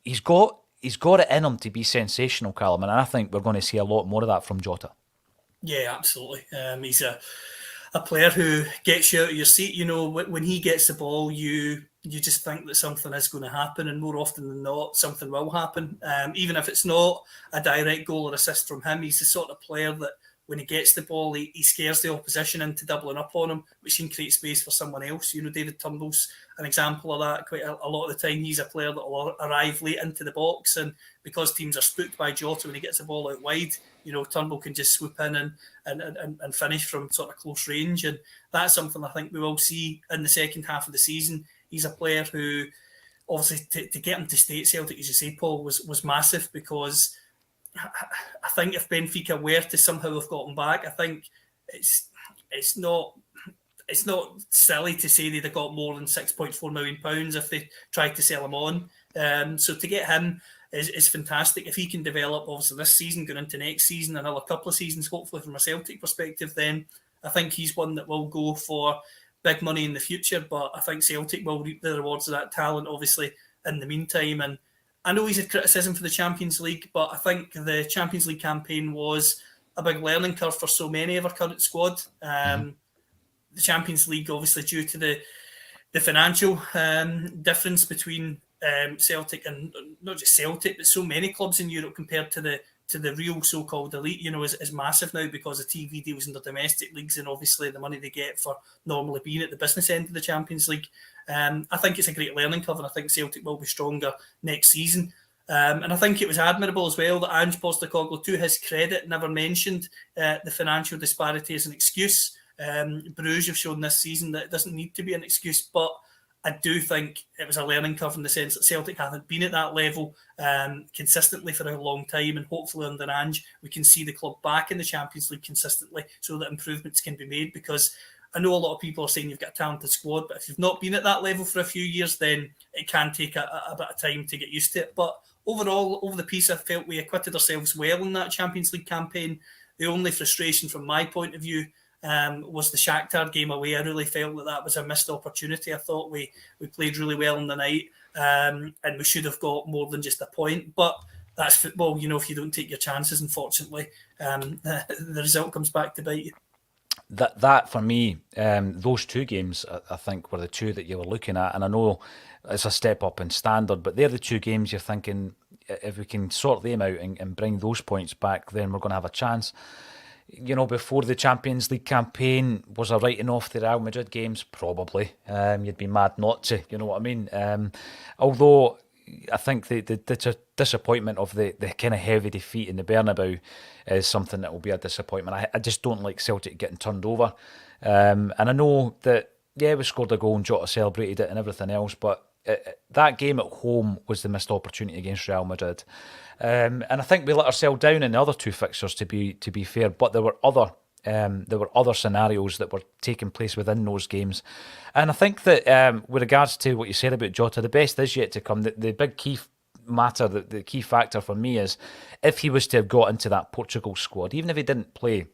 he's got it in him to be sensational, Callum, and I think we're going to see a lot more of that from Jota. Yeah, absolutely. He's a player who gets you out of your seat. When he gets the ball, you just think that something is going to happen, and more often than not, something will happen. Even if it's not a direct goal or assist from him, he's the sort of player that when he gets the ball, he scares the opposition into doubling up on him, which can create space for someone else. You know, David Turnbull's an example of that. Quite a lot of the time, he's a player that will arrive late into the box, and because teams are spooked by Jota when he gets the ball out wide, you know, Turnbull can just swoop in and finish from sort of close range, and that's something I think we will see in the second half of the season. He's a player who, obviously, to get him to stay at Celtic, as you say, Paul, was massive, because I think if Benfica were to somehow have got him back, I think it's not silly to say they'd have got more than £6.4 million if they tried to sell him on. So to get him is fantastic. If he can develop, obviously, this season, going into next season, another couple of seasons, hopefully from a Celtic perspective, then I think he's one that will go for big money in the future. But I think Celtic will reap the rewards of that talent, obviously, in the meantime. And I know he's had criticism for the Champions League, but I think the Champions League campaign was a big learning curve for so many of our current squad. The Champions League, obviously, due to the financial difference between Celtic and not just Celtic, but so many clubs in Europe compared to the real so-called elite, you know, is massive now because of TV deals in the domestic leagues and obviously the money they get for normally being at the business end of the Champions League. I think it's a great learning curve, and I think Celtic will be stronger next season. And I think it was admirable as well that Ange Postecoglou, to his credit, never mentioned the financial disparity as an excuse. Bruges have shown this season that it doesn't need to be an excuse, but I do think it was a learning curve in the sense that Celtic haven't been at that level consistently for a long time, and hopefully under Ange we can see the club back in the Champions League consistently so that improvements can be made, because I know a lot of people are saying you've got a talented squad, but if you've not been at that level for a few years, then it can take a bit of time to get used to it. But overall, over the piece, I felt we acquitted ourselves well in that Champions League campaign. The only frustration from my point of view was the Shakhtar game away. I really felt that was a missed opportunity. I thought we played really well in the night, and we should have got more than just a point. But that's football, you know, if you don't take your chances, unfortunately, the result comes back to bite you. That for me, those two games, I think, were the two that you were looking at. And I know it's a step up in standard, but they're the two games you're thinking, if we can sort them out and bring those points back, then we're going to have a chance. You know, before the Champions League campaign, was a writing off the Real Madrid games? Probably. You'd be mad not to, you know what I mean? Although I think the disappointment of the kind of heavy defeat in the Bernabeu is something that will be a disappointment. I just don't like Celtic getting turned over. And I know that, yeah, we scored a goal and Jota celebrated it and everything else, but that game at home was the missed opportunity against Real Madrid. And I think we let ourselves down in the other two fixtures, to be fair, but there were other scenarios that were taking place within those games. And I think that with regards to what you said about Jota, the best is yet to come. The big key matter, the key factor for me is if he was to have got into that Portugal squad, even if he didn't play,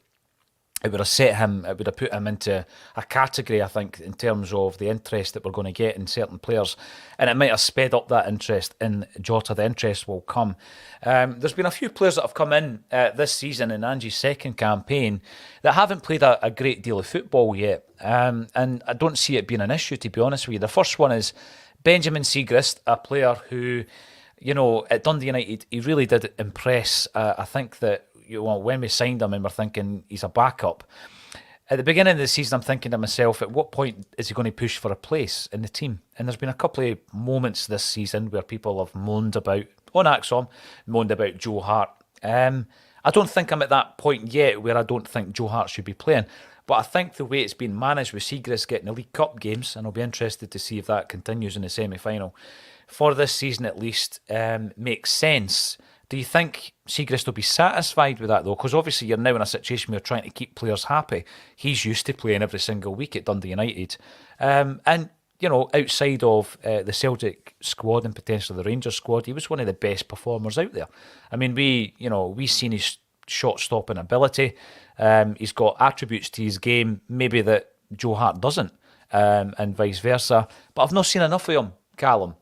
it would have set him, it would have put him into a category, I think, in terms of the interest that we're going to get in certain players. And it might have sped up that interest in Jota. The interest will come. There's been a few players that have come in this season in Angie's second campaign that haven't played a great deal of football yet. And I don't see it being an issue, to be honest with you. The first one is Benjamin Siegrist, a player who, you know, at Dundee United, he really did impress. I think that, you know, when we signed him and we're thinking he's a backup, at the beginning of the season I'm thinking to myself, at what point is he going to push for a place in the team? And there's been a couple of moments this season where people have moaned about, on Axom, moaned about Joe Hart. I don't think I'm at that point yet where I don't think Joe Hart should be playing, but I think the way it's been managed with Siegrist getting the League Cup games, and I'll be interested to see if that continues in the semi-final, for this season at least, makes sense. Do you think Siegrist will be satisfied with that, though? Because obviously you're now in a situation where you're trying to keep players happy. He's used to playing every single week at Dundee United. And, you know, outside of the Celtic squad and potentially the Rangers squad, he was one of the best performers out there. I mean, we've seen his shot-stopping ability. He's got attributes to his game, maybe that Joe Hart doesn't, and vice versa. But I've not seen enough of him, Callum.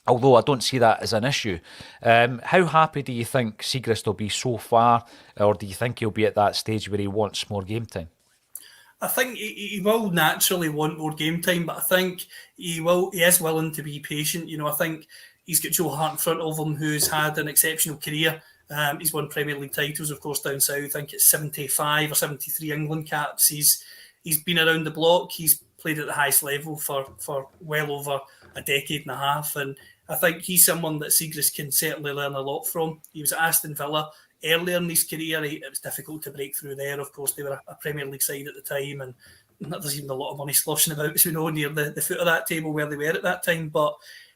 Although I don't see that as an issue. How happy do you think Siegrist will be so far, or do you think he'll be at that stage where he wants more game time? I think he will naturally want more game time, but I think he is willing to be patient. You know, I think he's got Joe Hart in front of him, who's had an exceptional career He's won Premier League titles, of course, down south. I think it's 75 or 73 England caps. He's been around the block. He's played at the highest level for well over a decade and a half. And I think he's someone that Siegrist can certainly learn a lot from. He was at Aston Villa earlier in his career. It was difficult to break through there. Of course, they were a Premier League side at the time, and there's even a lot of money sloshing about, as we know, near the foot of that table where they were at that time. But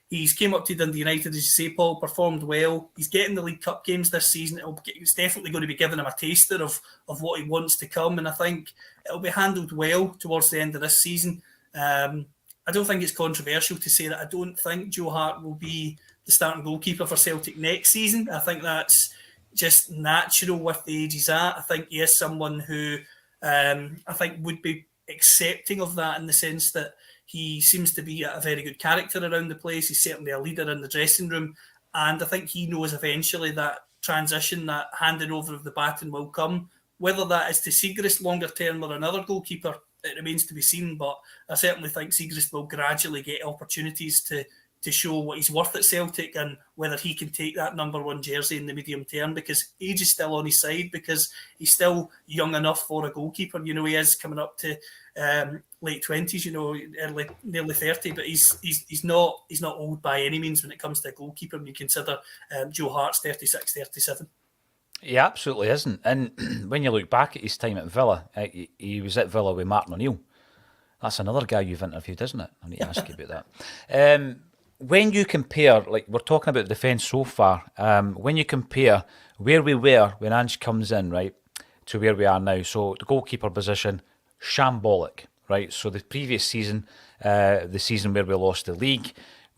he's came up to Dundee United, as you say, Paul, performed well. He's getting the League Cup games this season. It's definitely going to be giving him a taster of what he wants to come, and I think it'll be handled well towards the end of this season. I don't think it's controversial to say that I don't think Joe Hart will be the starting goalkeeper for Celtic next season. I think that's just natural with the age he's at. I think he is someone who I think would be accepting of that, in the sense that he seems to be a very good character around the place. He's certainly a leader in the dressing room, and I think he knows eventually that transition, that handing over of the baton will come. Whether that is to Siegrist longer term or another goalkeeper, it remains to be seen, but I certainly think Siegrist will gradually get opportunities to show what he's worth at Celtic, and whether he can take that number 1 jersey in the medium term, because age is still on his side, because he's still young enough for a goalkeeper. You know, he is coming up to late 20s, you know, nearly 30, but he's not old by any means when it comes to a goalkeeper when you consider Joe Hart's 36, 37. He absolutely isn't. And when you look back at his time at Villa, he was at Villa with Martin O'Neill. That's another guy you've interviewed, isn't it? I need to ask you about that. When you compare, like we're talking about the defence so far, when you compare where we were when Ange comes in, right, to where we are now, so the goalkeeper position, shambolic, right? So the previous season, the season where we lost the league,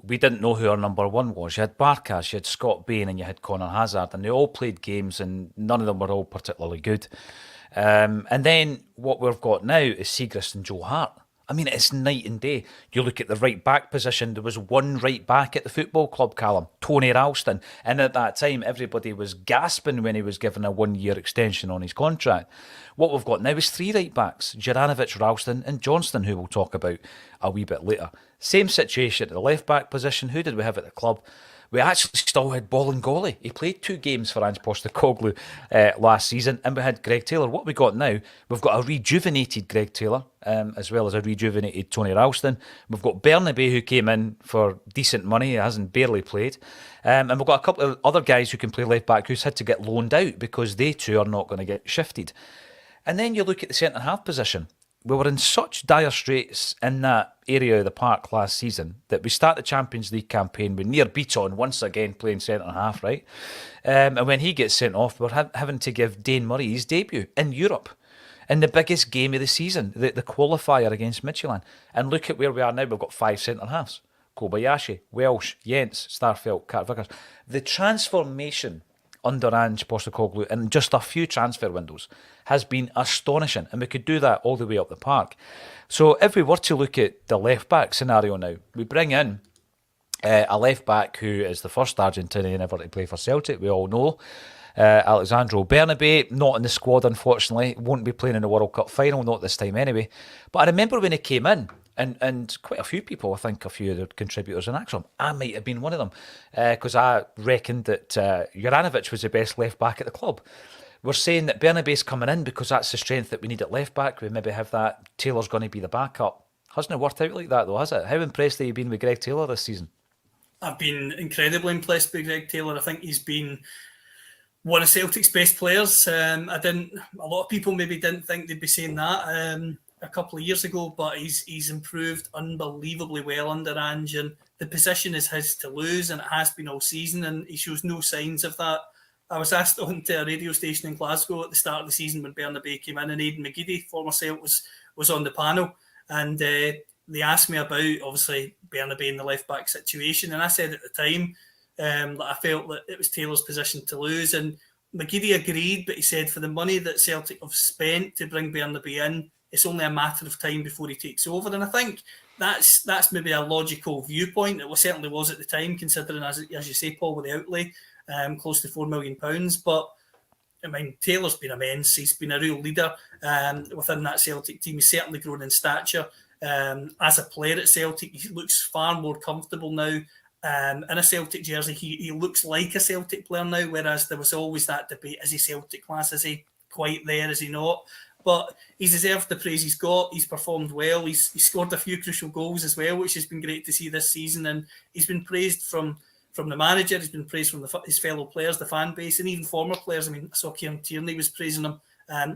we didn't know who our number one was. You had Barkas, you had Scott Bain, and you had Conor Hazard, and they all played games, and none of them were all particularly good. And then what we've got now is Siegrist and Joe Hart. I mean, it's night and day. You look at the right-back position, there was one right-back at the football club, Callum, Tony Ralston. And at that time, everybody was gasping when he was given a 1-year extension on his contract. What we've got now is 3 right-backs, Juranovic, Ralston and Johnston, who we'll talk about a wee bit later. Same situation at the left-back position. Who did we have at the club? We actually still had Bolingoli. He played 2 games for Ange Postecoglou last season, and we had Greg Taylor. What we got now, we've got a rejuvenated Greg Taylor, as well as a rejuvenated Tony Ralston. We've got Bernabe, who came in for decent money. He hasn't barely played. And we've got a couple of other guys who can play left-back who's had to get loaned out because they too are not going to get shifted. And then you look at the centre-half position. We were in such dire straits in that area of the park last season that we start the Champions League campaign with Nir Bitton once again playing centre-half, right? And when he gets sent off, we're having to give Dane Murray his debut in Europe in the biggest game of the season, the qualifier against Midtjylland. And look at where we are now. We've got 5 centre-halves. Kobayashi, Welsh, Jens, Starfelt, Kat Vickers. The transformation under Ange Postecoglou in just a few transfer windows has been astonishing, and we could do that all the way up the park. So if we were to look at the left-back scenario now, we bring in a left-back who is the first Argentinian ever to play for Celtic, we all know. Alexandro Bernabe, not in the squad unfortunately, won't be playing in the World Cup final, not this time anyway. But I remember when he came in, and quite a few people, I think a few of the contributors in Acsom, I might have been one of them, because I reckoned that Juranovic was the best left-back at the club. We're saying that Bernabe's coming in because that's the strength that we need at left-back. We maybe have that. Taylor's going to be the backup. Hasn't it worked out like that though, has it? How impressed have you been with Greg Taylor this season? I've been incredibly impressed with Greg Taylor. I think he's been one of Celtic's best players. A lot of people maybe didn't think they'd be saying that a couple of years ago, but he's improved unbelievably well under Ange, and the position is his to lose, and it has been all season, and he shows no signs of that. I was asked on to a radio station in Glasgow at the start of the season when Bernabe came in, and Aidan McGeady, former Celt, was on the panel, and they asked me about, obviously, Bernabe in the left-back situation, and I said at the time that I felt that it was Taylor's position to lose, and McGeady agreed, but he said for the money that Celtic have spent to bring Bernabe in, it's only a matter of time before he takes over. And I think that's maybe a logical viewpoint. It certainly was at the time, considering, as you say, Paul, with the outlay, close to £4 million. But, I mean, Taylor's been immense. He's been a real leader within that Celtic team. He's certainly grown in stature. As a player at Celtic, he looks far more comfortable now in a Celtic jersey. He looks like a Celtic player now, whereas there was always that debate, is he Celtic class, is he quite there, is he not? But he's deserved the praise he's got. He's performed well. He's scored a few crucial goals as well, which has been great to see this season. And he's been praised from the manager. He's been praised from his fellow players, the fan base, and even former players. I mean, I saw Kieran Tierney was praising him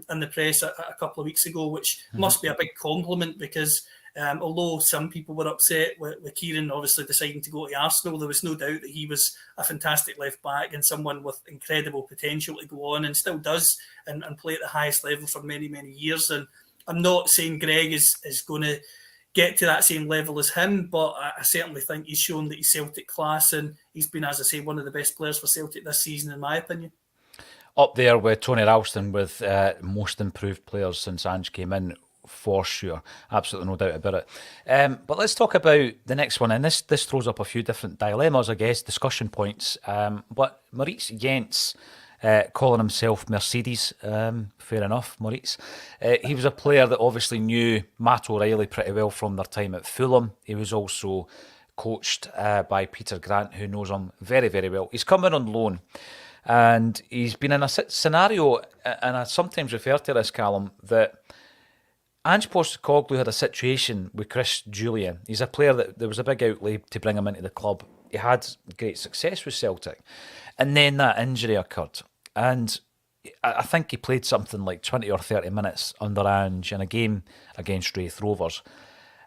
in the press a couple of weeks ago, which must be a big compliment because although some people were upset with Kieran obviously deciding to go to Arsenal, there was no doubt that he was a fantastic left back and someone with incredible potential to go on and still does and play at the highest level for many, many years. And I'm not saying Greg is going to get to that same level as him, but I certainly think he's shown that he's Celtic class and he's been, as I say, one of the best players for Celtic this season, in my opinion. Up there with Tony Ralston with most improved players since Ange came in, for sure. Absolutely no doubt about it. But let's talk about the next one. And this throws up a few different dilemmas, I guess, discussion points. But Maurice Jens, calling himself Mercedes, fair enough, Maurice. He was a player that obviously knew Matt O'Reilly pretty well from their time at Fulham. He was also coached by Peter Grant, who knows him very, very well. He's come in on loan. And he's been in a scenario, and I sometimes refer to this, Callum, that Ange Postecoglou had a situation with Chris Julian. He's a player that there was a big outlay to bring him into the club. He had great success with Celtic. And then that injury occurred. And I think he played something like 20 or 30 minutes under Ange in a game against Wraith Rovers.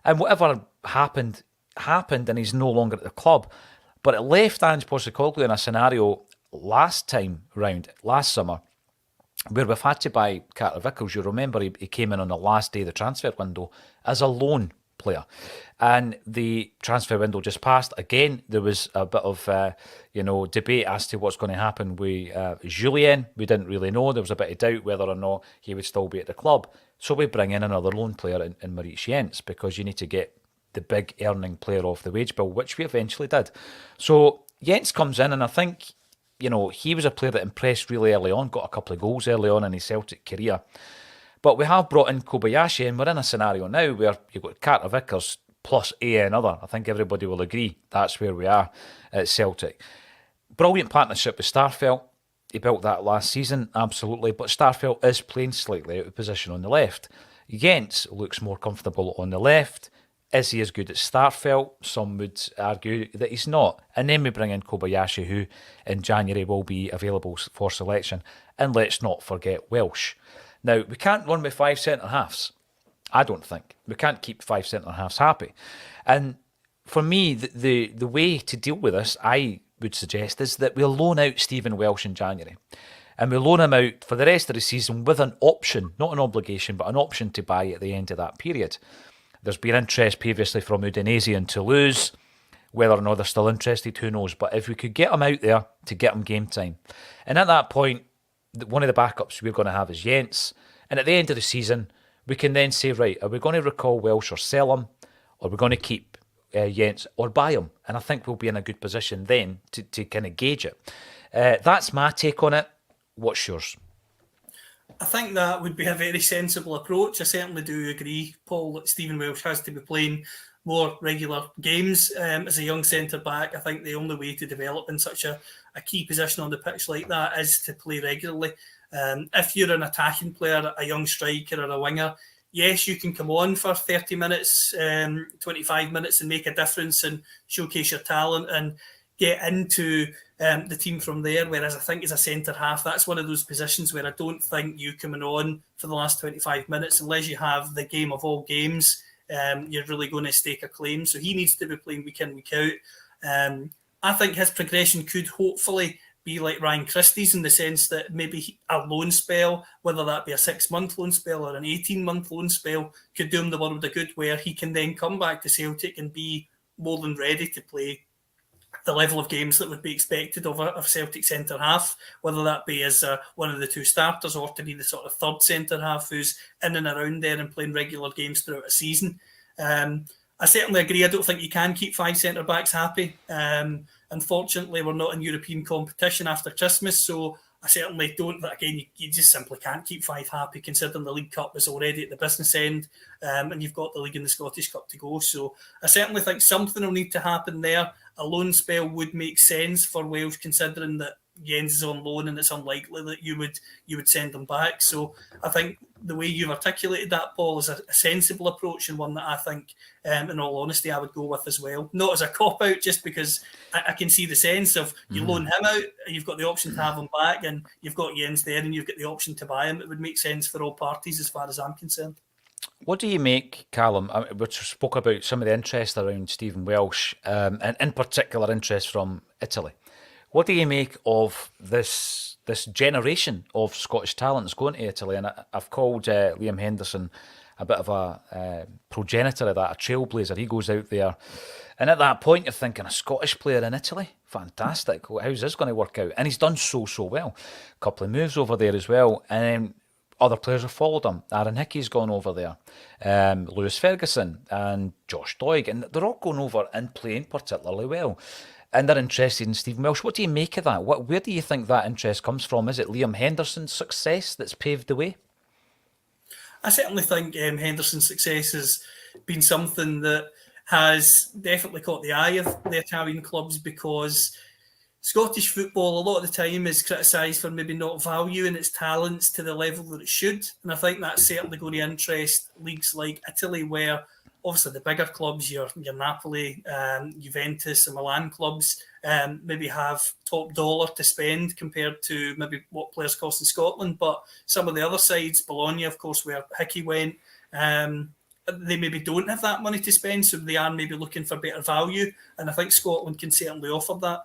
And whatever happened, and he's no longer at the club. But it left Ange Postecoglou in a scenario last summer, where we've had to buy Carter Vickers. You remember he came in on the last day of the transfer window as a loan player. And the transfer window just passed. Again, there was a bit of debate as to what's going to happen with Julien. We didn't really know. There was a bit of doubt whether or not he would still be at the club. So we bring in another loan player in Maurice Jens because you need to get the big earning player off the wage bill, which we eventually did. So Jens comes in, and I think he was a player that impressed really early on, got a couple of goals early on in his Celtic career. But we have brought in Kobayashi, and we're in a scenario now where you've got Carter Vickers plus another. I think everybody will agree that's where we are at Celtic. Brilliant partnership with Starfelt. He built that last season, absolutely. But Starfelt is playing slightly out of position on the left. Jens looks more comfortable on the left. Is he as good as Starfelt? Some would argue that he's not. And then we bring in Kobayashi, who in January will be available for selection. And let's not forget Welsh. Now, we can't run with 5 centre-halves. I don't think. We can't keep 5 centre-halves happy. And for me, the way to deal with this, I would suggest, is that we'll loan out Stephen Welsh in January. And we'll loan him out for the rest of the season with an option, not an obligation, but an option to buy at the end of that period. There's been interest previously from Udinese and Toulouse. Whether or not they're still interested, who knows? But if we could get him out there to get him game time. And at that point, one of the backups we're going to have is Jens. And at the end of the season, we can then say, right, are we going to recall Welsh or sell him? Or are we going to keep Jens or buy him? And I think we'll be in a good position then to kind of gauge it. That's my take on it. What's yours? I think that would be a very sensible approach. I certainly do agree, Paul, that Stephen Welsh has to be playing more regular games. As a young centre-back, I think the only way to develop in such a key position on the pitch like that is to play regularly. If you're an attacking player, a young striker or a winger, yes, you can come on for 30 minutes, 25 minutes and make a difference and showcase your talent and get into the team from there. Whereas I think as a centre-half, that's one of those positions where I don't think you coming on for the last 25 minutes, unless you have the game of all games, you're really going to stake a claim. So he needs to be playing week in, week out. I think his progression could hopefully be like Ryan Christie's in the sense that maybe a loan spell, whether that be a 6-month loan spell or an 18-month loan spell, could do him the world of good, where he can then come back to Celtic and be more than ready to play the level of games that would be expected of a Celtic centre-half, whether that be as one of the two starters or to be the sort of third centre-half who's in and around there and playing regular games throughout a season. I certainly agree. I don't think you can keep 5 centre-backs happy. Unfortunately, we're not in European competition after Christmas, so I certainly don't. But again, you just simply can't keep 5 happy, considering the League Cup is already at the business end, and you've got the League and the Scottish Cup to go. So I certainly think something will need to happen there. a loan spell would make sense for Wales, considering that Jens is on loan and it's unlikely that you would send him back. So I think the way you've articulated that, Paul, is a sensible approach, and one that I think, in all honesty, I would go with as well. Not as a cop-out, just because I can see the sense of you loan him out, you've got the option to have him back, and you've got Jens there and you've got the option to buy him. It would make sense for all parties as far as I'm concerned. What do you make, Callum? We spoke about some of the interest around Stephen Welsh, and in particular interest from Italy. What do you make of this generation of Scottish talents going to Italy? And I've called Liam Henderson a bit of a progenitor of that, a trailblazer. He goes out there, and at that point you're thinking, a Scottish player in Italy? Fantastic. How's this going to work out? And he's done so well. A couple of moves over there as well. And other players have followed him. Aaron Hickey's gone over there. Lewis Ferguson and Josh Doig. And they're all going over and playing particularly well. And they're interested in Stephen Welsh. What do you make of that? Where do you think that interest comes from? Is it Liam Henderson's success that's paved the way? I certainly think Henderson's success has been something that has definitely caught the eye of the Italian clubs, because Scottish football a lot of the time is criticised for maybe not valuing its talents to the level that it should. And I think that's certainly going to interest leagues like Italy, where obviously the bigger clubs, your Napoli, Juventus and Milan clubs, maybe have top dollar to spend compared to maybe what players cost in Scotland. But some of the other sides, Bologna, of course, where Hickey went, they maybe don't have that money to spend, so they are maybe looking for better value. And I think Scotland can certainly offer that.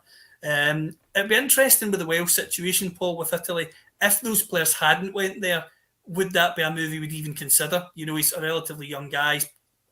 It'd be interesting with the Welsh situation, Paul, with Italy. If those players hadn't went there, would that be a move he would even consider? You know, he's a relatively young guy.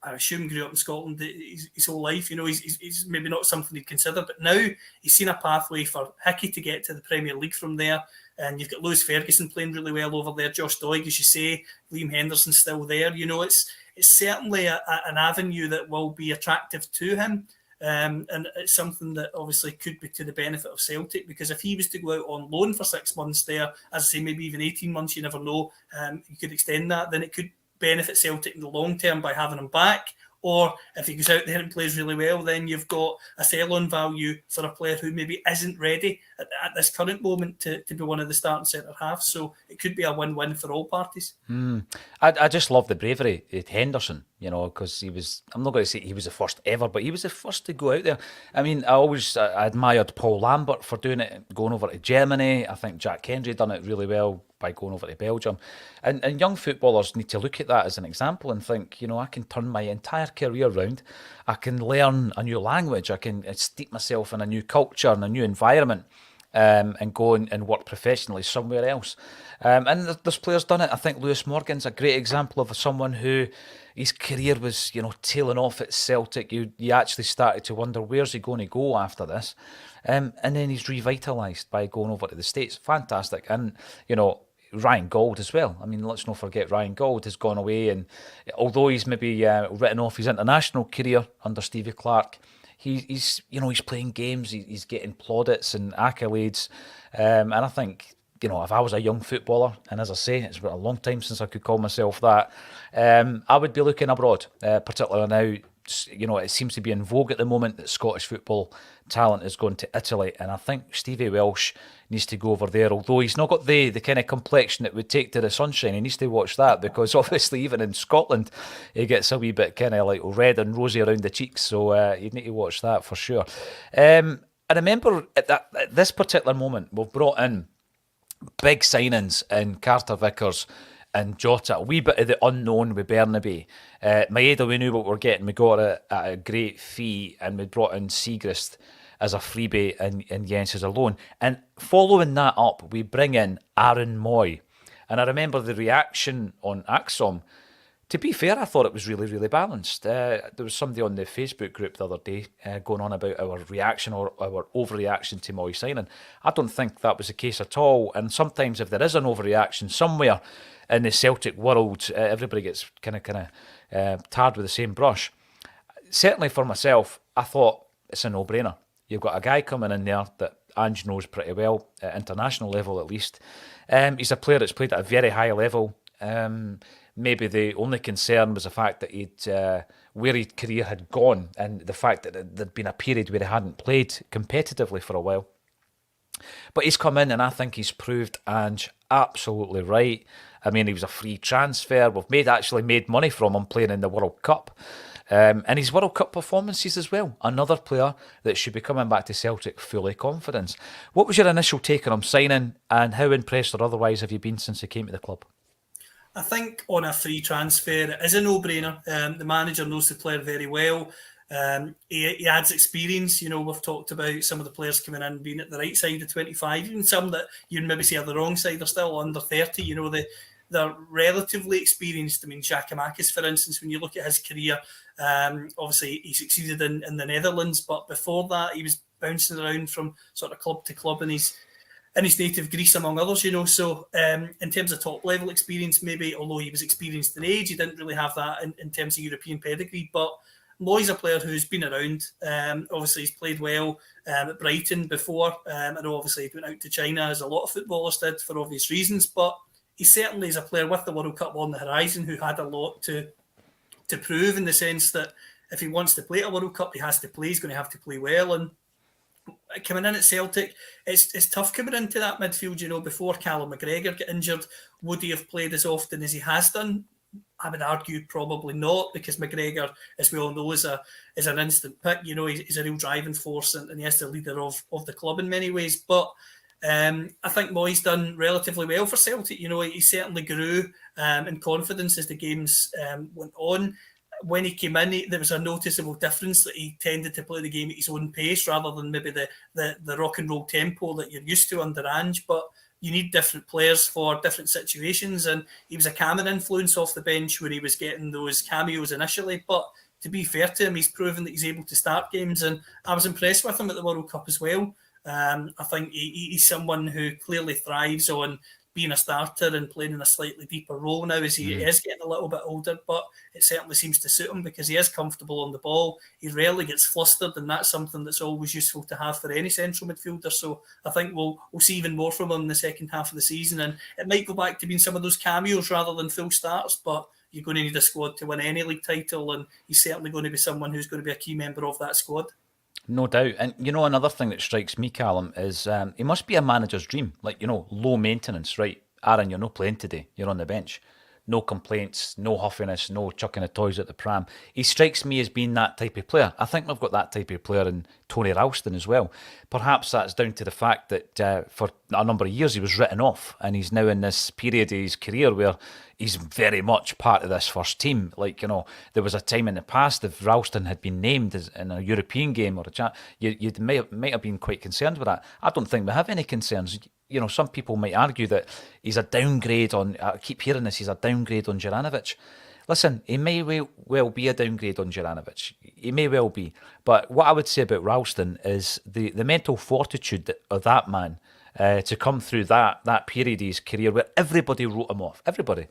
I assume grew up in Scotland his whole life. You know, he's maybe not something he'd consider, but now he's seen a pathway for Hickey to get to the Premier League from there. And you've got Lewis Ferguson playing really well over there. Josh Doig, as you say, Liam Henderson's still there. You know, it's certainly an avenue that will be attractive to him. And it's something that obviously could be to the benefit of Celtic, because if he was to go out on loan for 6 months there, as I say, maybe even 18 months, you never know, you could extend that, then it could benefit Celtic in the long term by having him back. Or if he goes out there and plays really well, then you've got a sell-on value for a player who maybe isn't ready at this current moment to be one of the starting centre-halves. So it could be a win-win for all parties. I just love the bravery of Henderson, you know, because he was, I'm not going to say he was the first ever, but he was the first to go out there. I mean, I admired Paul Lambert for doing it, going over to Germany. I think Jack Hendry done it really well by going over to Belgium. And young footballers need to look at that as an example and think, you know, I can turn my entire career around. I can learn a new language. I can steep myself in a new culture and a new environment, and go and work professionally somewhere else. And there's players done it. I think Lewis Morgan's a great example of someone who his career was, you know, tailing off at Celtic. You actually started to wonder, where's he going to go after this? And then he's revitalised by going over to the States. Fantastic. And, you know, Ryan Gauld as well. I mean, let's not forget Ryan Gauld has gone away, and although he's maybe written off his international career under Stevie Clarke, he's playing games, he's getting plaudits and accolades, and I think, you know, if I was a young footballer, and as I say, it's been a long time since I could call myself that, I would be looking abroad, particularly now. You know, it seems to be in vogue at the moment that Scottish football talent is going to Italy, and I think Stevie Welsh needs to go over there, although he's not got the kind of complexion it would take to the sunshine. He needs to watch that, because obviously even in Scotland he gets a wee bit kind of like red and rosy around the cheeks, so you need to watch that for sure. I remember at this particular moment we've brought in big signings in Carter Vickers and Jota, a wee bit of the unknown with Burnaby. Maeda, we knew what we were getting. We got it at a great fee, and we brought in Siegrist as a freebie and Jens as a loan. And following that up, we bring in Aaron Moy. And I remember the reaction on Acsom. To be fair, I thought it was really, really balanced. There was somebody on the Facebook group the other day going on about our reaction or our overreaction to Moy signing. I don't think that was the case at all. And sometimes if there is an overreaction somewhere in the Celtic world, everybody gets kind of tarred with the same brush. Certainly for myself, I thought it's a no-brainer. You've got a guy coming in there that Ange knows pretty well, at international level at least. He's a player that's played at a very high level. maybe the only concern was the fact that where his career had gone, and the fact that there'd been a period where he hadn't played competitively for a while. But he's come in, and I think he's proved Ange absolutely right. I mean, he was a free transfer. We've actually made money from him playing in the World Cup. And his World Cup performances as well. Another player that should be coming back to Celtic fully confident. What was your initial take on him signing, and how impressed or otherwise have you been since he came to the club? I think on a free transfer, it is a no-brainer. The manager knows the player very well. He adds experience. You know, we've talked about some of the players coming in being at the right side of 25, even some that you'd maybe see at the wrong side are still under 30. You know, they're relatively experienced. I mean, Giacomakis, for instance, when you look at his career, obviously he succeeded in the Netherlands, but before that he was bouncing around from sort of club to club in his native Greece, among others, you know. So in terms of top level experience, maybe, although he was experienced in age, he didn't really have that in terms of European pedigree. But Moy's a player who's been around. Obviously, he's played well at Brighton before. I know, obviously, he went out to China, as a lot of footballers did, for obvious reasons. But he certainly is a player with the World Cup on the horizon who had a lot to prove, in the sense that if he wants to play at a World Cup, he has to play. He's going to have to play well. And coming in at Celtic, it's tough coming into that midfield. You know, before Callum McGregor got injured, would he have played as often as he has done? I would argue probably not, because McGregor, as we all know, is an instant pick. You know, he's a real driving force, and he is the leader of the club in many ways. But I think Moy's done relatively well for Celtic. You know, he certainly grew in confidence as the games went on. When he came in, there was a noticeable difference that he tended to play the game at his own pace rather than maybe the rock and roll tempo that you're used to under Ange. But you need different players for different situations, and he was a calming influence off the bench where he was getting those cameos initially. But to be fair to him, he's proven that he's able to start games, and I was impressed with him at the World Cup as well. I think he's someone who clearly thrives on being a starter and playing in a slightly deeper role now as he is getting a little bit older, but it certainly seems to suit him because he is comfortable on the ball. He rarely gets flustered, and that's something that's always useful to have for any central midfielder. So I think we'll see even more from him in the second half of the season, and it might go back to being some of those cameos rather than full starts, but you're going to need a squad to win any league title, and he's certainly going to be someone who's going to be a key member of that squad. No doubt. And, you know, another thing that strikes me, Callum, is he must be a manager's dream. Like, you know, low maintenance, right? Aaron, you're not playing today. You're on the bench. No complaints, no huffiness, no chucking the toys at the pram. He strikes me as being that type of player. I think we've got that type of player in Tony Ralston as well. Perhaps that's down to the fact that for a number of years he was written off, and he's now in this period of his career where he's very much part of this first team. Like, you know, there was a time in the past if Ralston had been named as in a European game or a chat, you might have been quite concerned with that. I don't think we have any concerns. You know, some people might argue that he's a downgrade on, I keep hearing this, he's a downgrade on Juranovic. Listen, he may well be a downgrade on Juranovic. He may well be. But what I would say about Ralston is the mental fortitude of that man to come through that period of his career where everybody wrote him off. Everybody.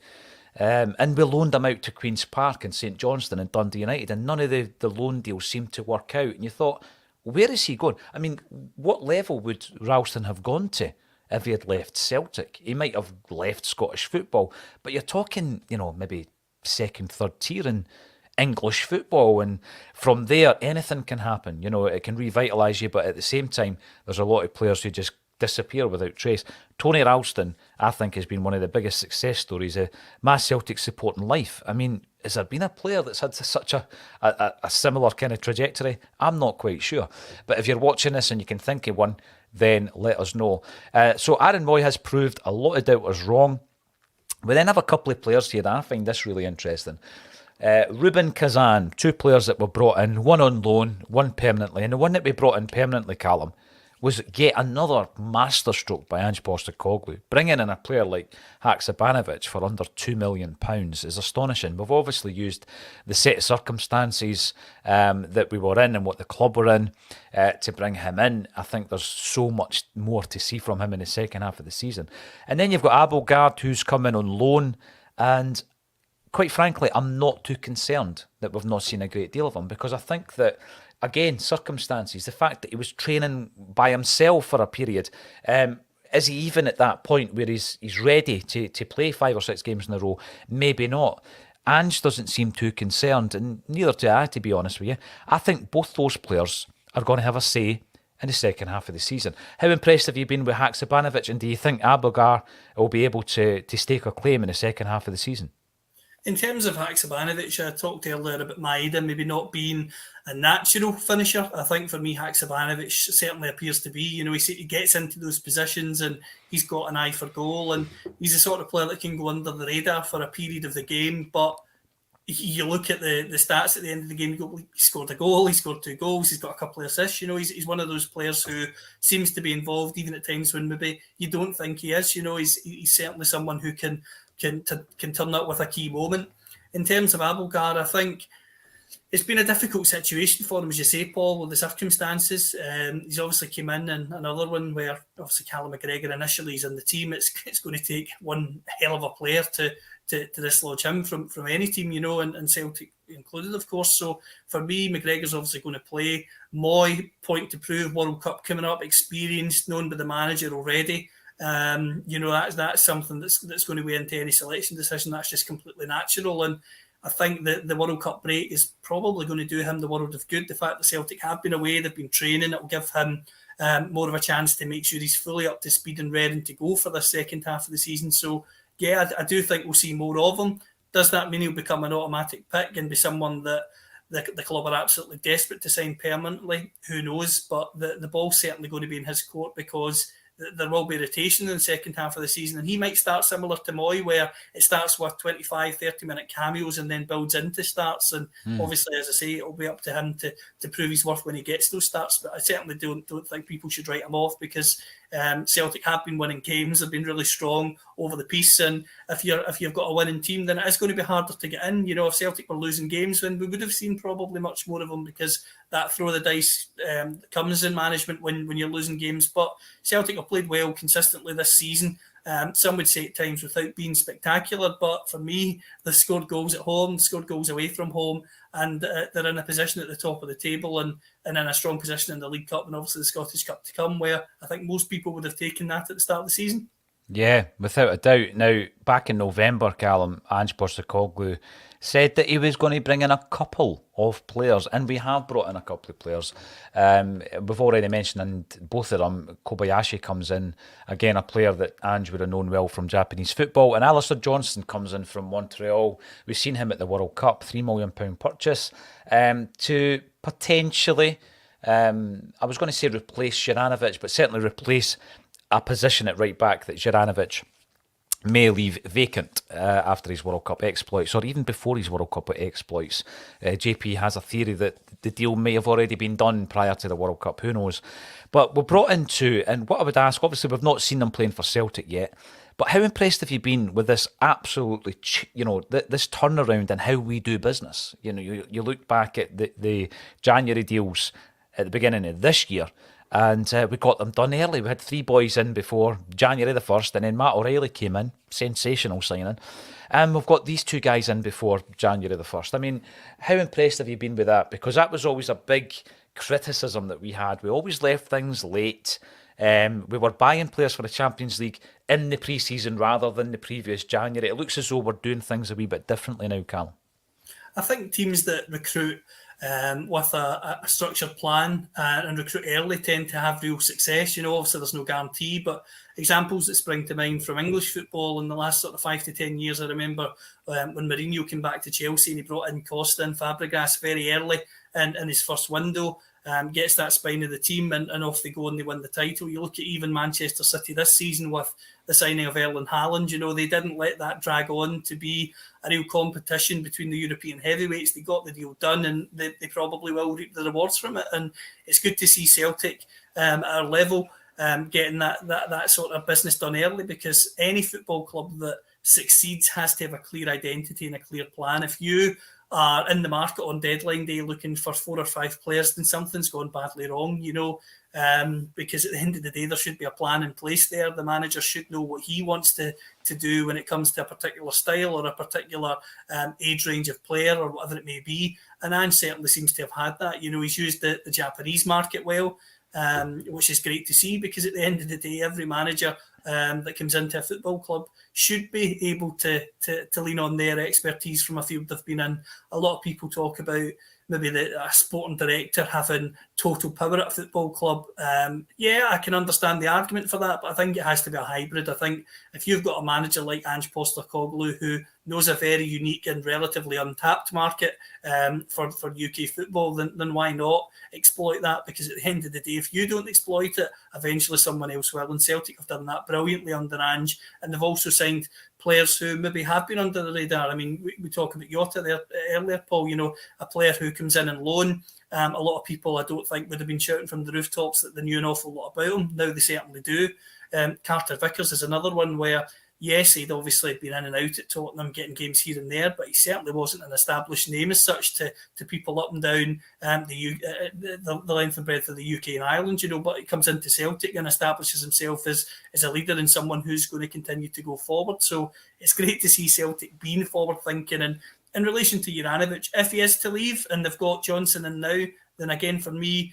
And we loaned him out to Queen's Park and St Johnstone and Dundee United, and none of the loan deals seemed to work out. And you thought, where is he going? I mean, what level would Ralston have gone to if he had left Celtic? He might have left Scottish football, but you're talking, you know, maybe second, third tier in English football, and from there anything can happen. You know, it can revitalise you, but at the same time there's a lot of players who just disappear without trace. Tony Ralston, I think, has been one of the biggest success stories of my Celtic supporting life. I mean, has there been a player that's had such a similar kind of trajectory? I'm not quite sure. But if you're watching this and you can think of one, then let us know. So Aaron Moy has proved a lot of doubters wrong. We then have a couple of players here that I find this really interesting. Ruben Kazan, two players that were brought in, one on loan, one permanently. And the one that we brought in permanently, Callum, was yet another masterstroke by Ange Postecoglou. Bringing in a player like Haksabanovic for under £2 million is astonishing. We've obviously used the set of circumstances that we were in and what the club were in to bring him in. I think there's so much more to see from him in the second half of the season. And then you've got Abelgard, who's come in on loan, and quite frankly, I'm not too concerned that we've not seen a great deal of him, because I think that, again, circumstances, the fact that he was training by himself for a period, is he even at that point where he's ready to play 5 or 6 games in a row? Maybe not. Ange doesn't seem too concerned, and neither do I, to be honest with you. I think both those players are going to have a say in the second half of the season. How impressed have you been with Haksabanovic, and do you think Abelgar will be able to stake a claim in the second half of the season? In terms of Haksabanovic, I talked earlier about Maeda maybe not being a natural finisher. I think for me, Haksabanovic certainly appears to be. He gets into those positions and he's got an eye for goal, and he's the sort of player that can go under the radar for a period of the game. But you look at the stats at the end of the game, he scored a goal, he scored 2 goals, he's got a couple of assists. He's one of those players who seems to be involved even at times when maybe you don't think he is. He's certainly someone who can turn up with a key moment. In terms of Abelgar, I think it's been a difficult situation for him, as you say, Paul, with the circumstances. He's obviously came in, and another one where obviously Callum McGregor initially is in the team. It's going to take one hell of a player to dislodge him from any team, and Celtic included, of course. So for me, McGregor's obviously going to play. Moy, point to prove, World Cup coming up, experienced, known by the manager already. That's something that's going to weigh into any selection decision. That's just completely natural, and I think that the World Cup break is probably going to do him the world of good. The fact that Celtic have been away, they've been training, it will give him more of a chance to make sure he's fully up to speed and ready to go for the second half of the season. So yeah, I do think we'll see more of him. Does that mean he'll become an automatic pick and be someone that the club are absolutely desperate to sign permanently? Who knows? But the ball's certainly going to be in his court, because there will be rotation in the second half of the season, and he might start similar to Moy, where it starts with 25, 30-minute cameos and then builds into starts. And obviously, as I say, it'll be up to him to prove his worth when he gets those starts. But I certainly don't think people should write him off, because Celtic have been winning games. They've been really strong over the piece, and if you've got a winning team, then it is going to be harder to get in. If Celtic were losing games, then we would have seen probably much more of them, because that throw the dice comes in management when you're losing games. But Celtic have played well consistently this season. Some would say at times without being spectacular, but for me, they've scored goals at home, scored goals away from home, and they're in a position at the top of the table and in a strong position in the League Cup and obviously the Scottish Cup to come, where I think most people would have taken that at the start of the season. Yeah, without a doubt. Now, back in November, Callum, Ange Postecoglou said that he was going to bring in a couple of players, and we have brought in a couple of players. We've already mentioned, and both of them, Kobayashi comes in, again, a player that Ange would have known well from Japanese football, and Alistair Johnston comes in from Montreal. We've seen him at the World Cup, £3 million purchase, to potentially, I was going to say replace Juranovic, but certainly replace a position at right back that Juranovic may leave vacant after his World Cup exploits, or even before his World Cup exploits. JP has a theory that the deal may have already been done prior to the World Cup, who knows. But we're brought into, and what I would ask, obviously we've not seen them playing for Celtic yet, but how impressed have you been with this absolutely, this turnaround in how we do business? You look back at the January deals at the beginning of this year, and we got them done early. We had 3 boys in before January the 1st, and then Matt O'Reilly came in, sensational signing. And we've got these 2 guys in before January the 1st. I mean, how impressed have you been with that? Because that was always a big criticism that we had. We always left things late. We were buying players for the Champions League in the pre-season rather than the previous January. It looks as though we're doing things a wee bit differently now, Callum. I think teams that recruit with a structured plan and recruit early tend to have real success. Obviously there's no guarantee, but examples that spring to mind from English football in the last sort of 5 to 10 years, I remember when Mourinho came back to Chelsea and he brought in Costa and Fabregas very early in his first window, gets that spine of the team, and off they go and they win the title. You look at even Manchester City this season with the signing of Erling Haaland, they didn't let that drag on to be a real competition between the European heavyweights. They got the deal done, and they probably will reap the rewards from it. And it's good to see Celtic at our level getting that sort of business done early, because any football club that succeeds has to have a clear identity and a clear plan. If you are in the market on deadline day looking for 4 or 5 players, then something's gone badly wrong, because at the end of the day, there should be a plan in place there. The manager should know what he wants to do when it comes to a particular style or a particular age range of player or whatever it may be. And Ange certainly seems to have had that. He's used the Japanese market well. which is great to see, because at the end of the day, every manager that comes into a football club should be able to lean on their expertise from a field they've been in. A lot of people talk about maybe a sporting director having total power at a football club. Yeah, I can understand the argument for that, but I think it has to be a hybrid. I think if you've got a manager like Ange Postecoglou, who knows a very unique and relatively untapped market for UK football, then why not exploit that? Because at the end of the day, if you don't exploit it, eventually someone else will. And Celtic have done that brilliantly under Ange, and they've also signed players who maybe have been under the radar. I mean, we talk about Jota there earlier, Paul, a player who comes in and loan. A lot of people, I don't think, would have been shouting from the rooftops that they knew an awful lot about him. Now they certainly do. Carter Vickers is another one where, yes, he'd obviously been in and out at Tottenham, getting games here and there, but he certainly wasn't an established name as such to people up and down the length and breadth of the UK and Ireland, but he comes into Celtic and establishes himself as a leader and someone who's going to continue to go forward. So it's great to see Celtic being forward-thinking. And in relation to Juranovic, if he is to leave and they've got Johnson in now, then again, for me,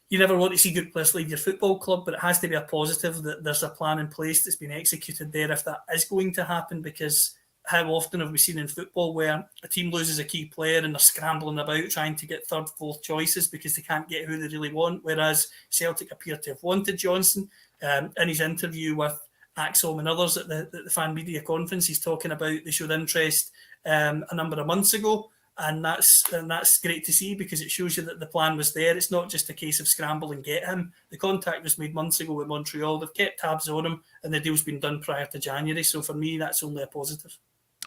you never want to see good players leave your football club, but it has to be a positive that there's a plan in place that's been executed there if that is going to happen, because how often have we seen in football where a team loses a key player and they're scrambling about trying to get third, fourth choices because they can't get who they really want, whereas Celtic appear to have wanted Johnson. In his interview with Acsom and others at the fan media conference, he's talking about they showed interest a number of months ago. And that's great to see, because it shows you that the plan was there. It's not just a case of scramble and get him. The contact was made months ago with Montreal. They've kept tabs on him, and the deal's been done prior to January. So for me, that's only a positive.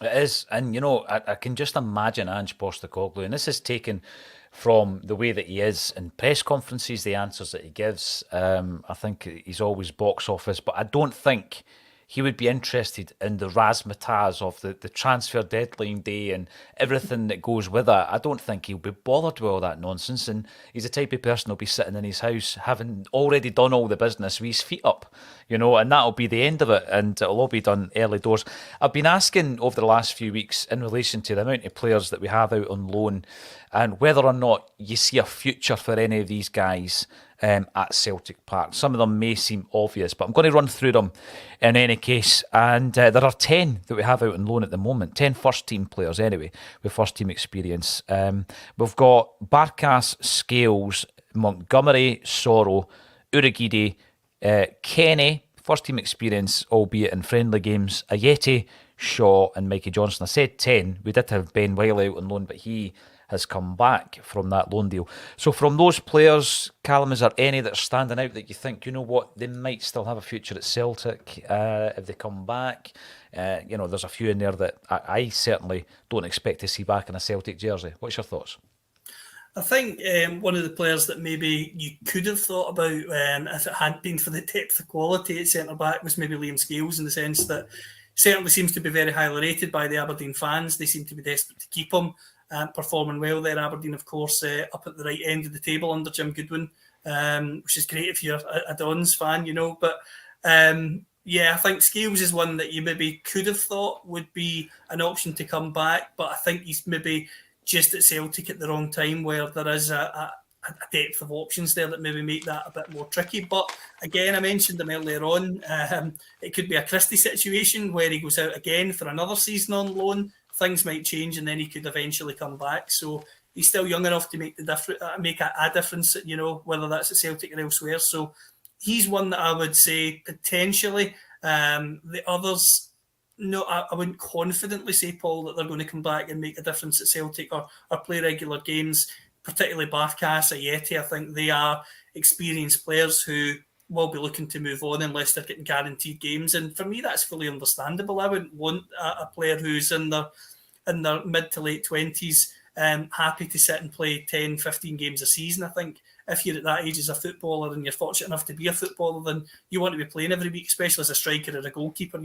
It is. And, I can just imagine Ange Postecoglou, and this is taken from the way that he is in press conferences, the answers that he gives. I think he's always box office, but I don't think he would be interested in the razzmatazz of the transfer deadline day and everything that goes with it. I don't think he'll be bothered with all that nonsense. And he's the type of person who'll be sitting in his house having already done all the business with his feet up, and that'll be the end of it. And it'll all be done early doors. I've been asking over the last few weeks in relation to the amount of players that we have out on loan and whether or not you see a future for any of these guys at Celtic Park. Some of them may seem obvious, but I'm going to run through them in any case. And there are 10 that we have out on loan at the moment, 10 first-team players anyway, with first-team experience. We've got Barkas, Scales, Montgomery, Sorrow, Uragide, Kenny, first-team experience, albeit in friendly games, Ayeti, Shaw and Mikey Johnson. I said 10. We did have Ben Wiley out on loan, but he has come back from that loan deal. So from those players, Callum, is there any that are standing out that you think, they might still have a future at Celtic if they come back? There's a few in there that I certainly don't expect to see back in a Celtic jersey. What's your thoughts? I think one of the players that maybe you could have thought about if it hadn't been for the depth of quality at centre-back was maybe Liam Scales, in the sense that certainly seems to be very highly rated by the Aberdeen fans. They seem to be desperate to keep him. Performing well there. Aberdeen, of course, up at the right end of the table under Jim Goodwin, which is great if you're a Dons fan, But I think Scales is one that you maybe could have thought would be an option to come back, but I think he's maybe just at Celtic at the wrong time, where there is a depth of options there that maybe make that a bit more tricky. But again, I mentioned him earlier on. It could be a Christie situation where he goes out again for another season on loan. Things might change, and then he could eventually come back. So he's still young enough to make make a difference, whether that's at Celtic or elsewhere. So he's one that I would say potentially. The others, no, I wouldn't confidently say, Paul, that they're going to come back and make a difference at Celtic or play regular games, particularly Barkas, Ayeti. I think they are experienced players who will be looking to move on unless they're getting guaranteed games. And for me, that's fully understandable. I wouldn't want a player who's in their mid to late 20s happy to sit and play 10, 15 games a season. I think if you're at that age as a footballer and you're fortunate enough to be a footballer, then you want to be playing every week, especially as a striker or a goalkeeper.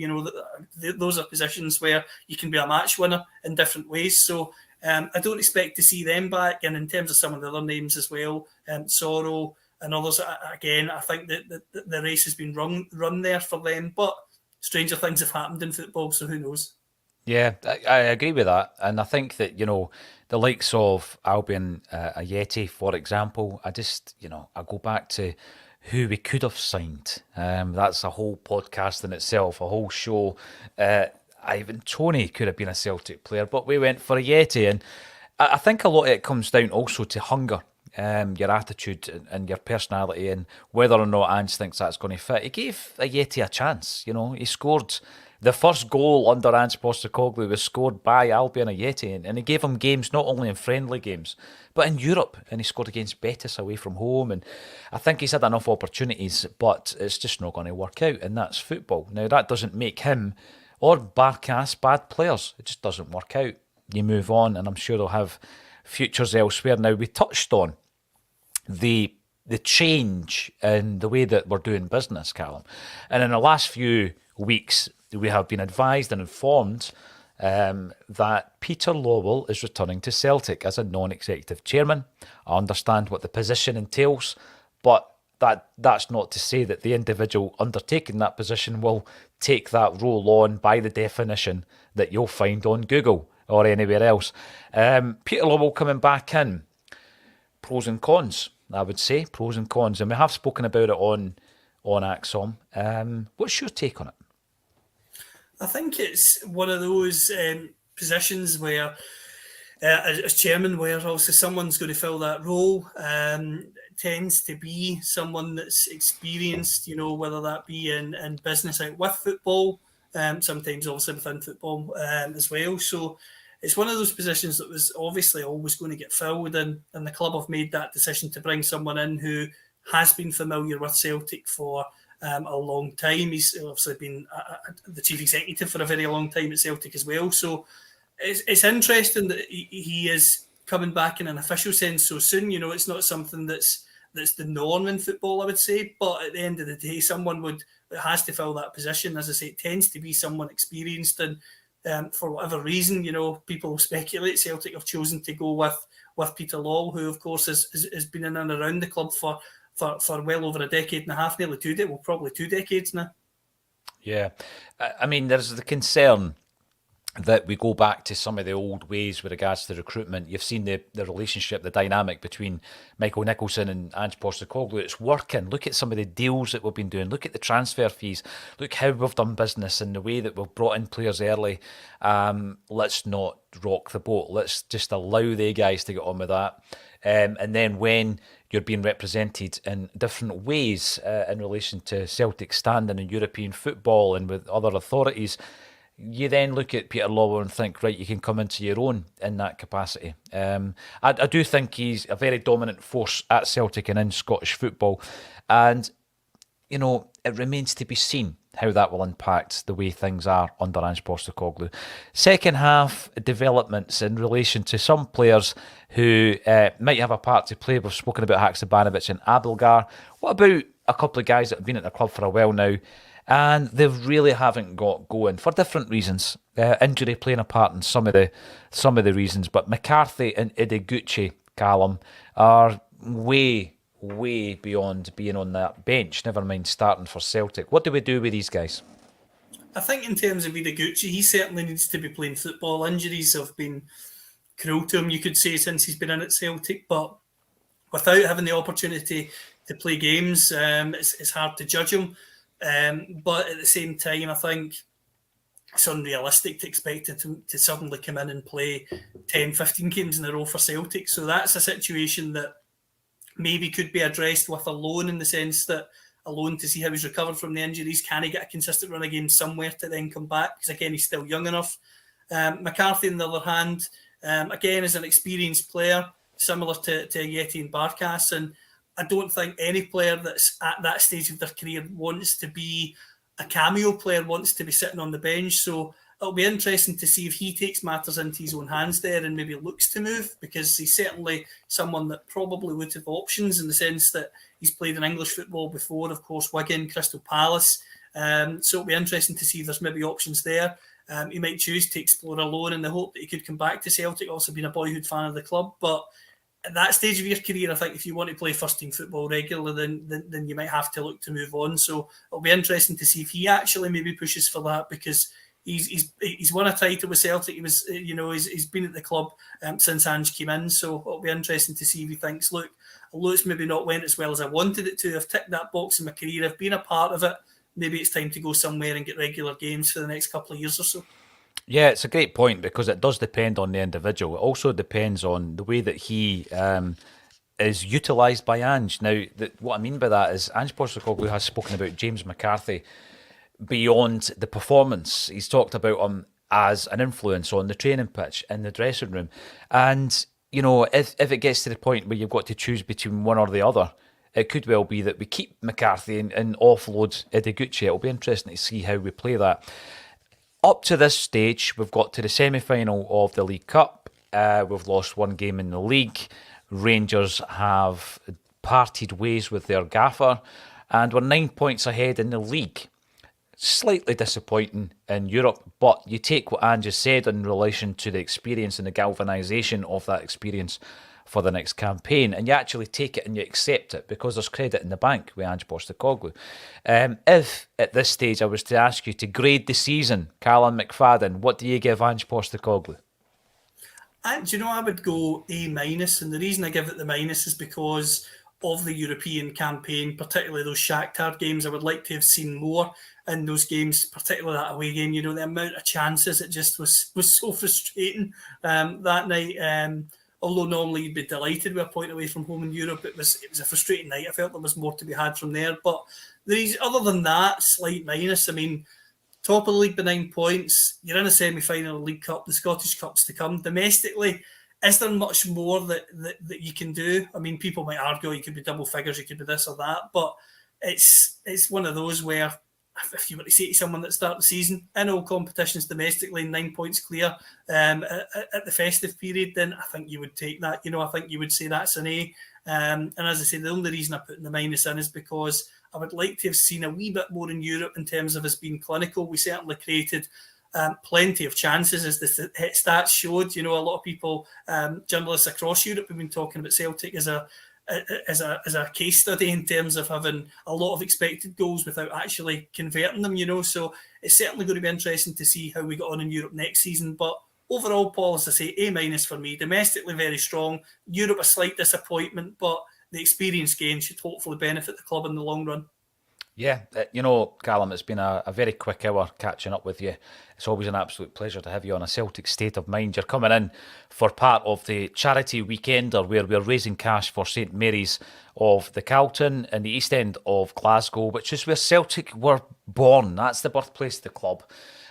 Those are positions where you can be a match winner in different ways. So I don't expect to see them back. And in terms of some of the other names as well, Sorrow and others, again, I think that the race has been run there for them. But stranger things have happened in football, so who knows? Yeah, I agree with that. And I think that, the likes of Albion Ayeti, for example, I go back to who we could have signed. That's a whole podcast in itself, a whole show. Ivan Toney could have been a Celtic player, but we went for a Yeti. And I think a lot of it comes down also to hunger, your attitude and your personality, and whether or not Ange thinks that's going to fit. He gave a Yeti a chance. He scored. The first goal under Ange Postecoglou was scored by Albion Ajeti, and he gave him games not only in friendly games, but in Europe, and he scored against Betis away from home, and I think he's had enough opportunities, but it's just not going to work out, and that's football. Now, that doesn't make him or Barkas bad players. It just doesn't work out. You move on, and I'm sure they'll have futures elsewhere. Now, we touched on the change in the way that we're doing business, Callum, and in the last few weeks, we have been advised and informed that Peter Lowell is returning to Celtic as a non-executive chairman. I understand what the position entails, but that's not to say that the individual undertaking that position will take that role on by the definition that you'll find on Google or anywhere else. Peter Lowell coming back in, pros and cons, I would say, pros and cons, and we have spoken about it on Acsom. What's your take on it? I think it's one of those positions where, as chairman, where obviously someone's going to fill that role. Tends to be someone that's experienced, whether that be in business out with football, sometimes obviously within football as well. So it's one of those positions that was obviously always going to get filled, and the club have made that decision to bring someone in who has been familiar with Celtic for a long time. He's obviously been the chief executive for a very long time at Celtic as well. So it's interesting that he is coming back in an official sense so soon. It's not something that's the norm in football, I would say. But at the end of the day, someone that has to fill that position. As I say, it tends to be someone experienced, and for whatever reason, people speculate Celtic have chosen to go with Peter Lawwell, who of course has been in and around the club for well over a decade and a half, nearly probably 2 decades now. Yeah. I mean, there's the concern that we go back to some of the old ways with regards to recruitment. You've seen the relationship, the dynamic between Michael Nicholson and Ange Postecoglou. It's working. Look at some of the deals that we've been doing. Look at the transfer fees. Look how we've done business and the way that we've brought in players early. Let's not rock the boat. Let's just allow the guys to get on with that. And then when you're being represented in different ways in relation to Celtic's standing in European football and with other authorities, you then look at Peter Lawwell and think, right, you can come into your own in that capacity. I do think he's a very dominant force at Celtic and in Scottish football. And, it remains to be seen how that will impact the way things are under Ange Postecoglou. Second half developments in relation to some players who might have a part to play. We've spoken about Haksabanovic and Abelgar. What about a couple of guys that have been at the club for a while now, and they really haven't got going for different reasons? Injury playing a part in some of the reasons, but McCarthy and Ideguchi, Callum, are way beyond being on that bench, never mind starting for Celtic. What do we do with these guys? I think in terms of Ideguchi, he certainly needs to be playing football. Injuries have been cruel to him, you could say, since he's been in at Celtic, but without having the opportunity to play games, it's hard to judge him. But at the same time, I think it's unrealistic to expect him to suddenly come in and play 10, 15 games in a row for Celtic. So that's a situation that maybe could be addressed with a loan, in the sense that a loan to see how he's recovered from the injuries. Can he get a consistent run of games somewhere to then come back? Because again, he's still young enough. McCarthy, on the other hand, again, is an experienced player, similar to Yeti and Barkas, and I don't think any player that's at that stage of their career wants to be a cameo player, wants to be sitting on the bench. So it'll be interesting to see if he takes matters into his own hands there and maybe looks to move, because he's certainly someone that probably would have options, in the sense that he's played in English football before, of course, Wigan, Crystal Palace. So it'll be interesting to see if there's maybe options there. He might choose to explore a loan in the hope that he could come back to Celtic, also being a boyhood fan of the club. But at that stage of your career, I think if you want to play first team football regularly, then you might have to look to move on. So it'll be interesting to see if he actually maybe pushes for that, because He's won a title with Celtic. He was, he's been at the club since Ange came in. So it'll be interesting to see if he thinks, look, although it's maybe not went as well as I wanted it to, I've ticked that box in my career, I've been a part of it. Maybe it's time to go somewhere and get regular games for the next couple of years or so. Yeah, it's a great point because it does depend on the individual. It also depends on the way that he is utilised by Ange. Now, what I mean by that is Ange Postecoglou has spoken about James McCarthy beyond the performance. He's talked about him as an influence on the training pitch, in the dressing room. And, if it gets to the point where you've got to choose between one or the other, it could well be that we keep McCarthy and offload Ideguchi. It'll be interesting to see how we play that. Up to this stage, we've got to the semi-final of the League Cup. We've lost one game in the league. Rangers have parted ways with their gaffer, and we're 9 points ahead in the league. Slightly disappointing in Europe, but you take what Ange has said in relation to the experience and the galvanisation of that experience for the next campaign, and you actually take it and you accept it because there's credit in the bank with Ange Postecoglou. If at this stage I was to ask you to grade the season, Callum McFadden, what do you give Ange Postecoglou? And I would go A-, and the reason I give it the minus is because of the European campaign, particularly those Shakhtar games. I would like to have seen more in those games, particularly that away game. The amount of chances, it just was so frustrating that night. Although normally you'd be delighted with a point away from home in Europe, it was a frustrating night. I felt there was more to be had from there. But other than that, slight minus. I mean, top of the league by 9 points. You're in a semi-final League Cup. The Scottish Cup's to come. Domestically, is there much more that you can do? I mean, people might argue you could be double figures, you could be this or that, but it's one of those where if you were to say to someone that started the season in all competitions domestically, 9 points clear at the festive period, then I think you would take that. I think you would say that's an A. And as I say, the only reason I put in the minus in is because I would like to have seen a wee bit more in Europe in terms of us being clinical. We certainly created plenty of chances, as the stats showed. A lot of people, journalists across Europe, have been talking about Celtic as a case study in terms of having a lot of expected goals without actually converting them. So it's certainly going to be interesting to see how we get on in Europe next season. But overall, Paul, as I say, A- for me. Domestically, very strong. Europe, a slight disappointment, but the experience gain should hopefully benefit the club in the long run. Yeah, Callum, it's been a very quick hour catching up with you. It's always an absolute pleasure to have you on A Celtic State of Mind. You're coming in for part of the charity weekender where we're raising cash for St Mary's of the Calton in the East End of Glasgow, which is where Celtic were born. That's the birthplace of the club.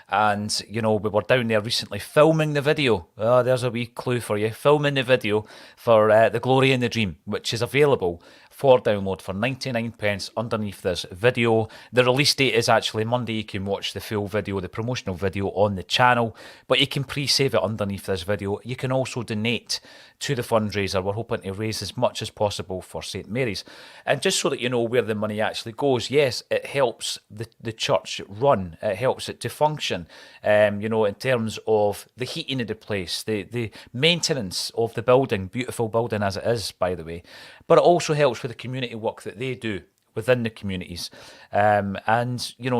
And, we were down there recently filming the video. Oh, there's a wee clue for you. Filming the video for The Glory and the Dream, which is available for download for 99 pence underneath this video. The release date is actually Monday. You can watch the full video, the promotional video on the channel, but you can pre-save it underneath this video. You can also donate to the fundraiser. We're hoping to raise as much as possible for St Mary's. And just so that you know where the money actually goes, yes, it helps the church run. It helps it to function, in terms of the heating of the place, the maintenance of the building, beautiful building as it is, by the way. But it also helps with the community work that they do within the communities. And,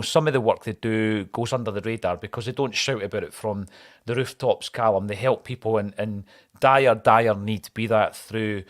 some of the work they do goes under the radar because they don't shout about it from the rooftops, Callum. They help people in dire need, be that through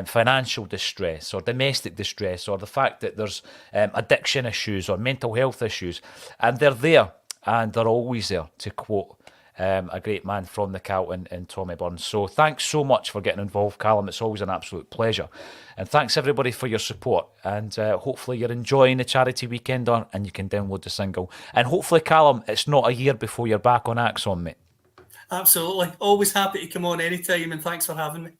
financial distress or domestic distress or the fact that there's addiction issues or mental health issues. And they're there, and they're always there, to quote a great man from the Calton in Tommy Burns. So thanks so much for getting involved, Callum. It's always an absolute pleasure. And thanks everybody for your support. And hopefully you're enjoying the charity weekender and you can download the single. And hopefully, Callum, it's not a year before you're back on Axon, mate. Absolutely. Always happy to come on anytime, and thanks for having me.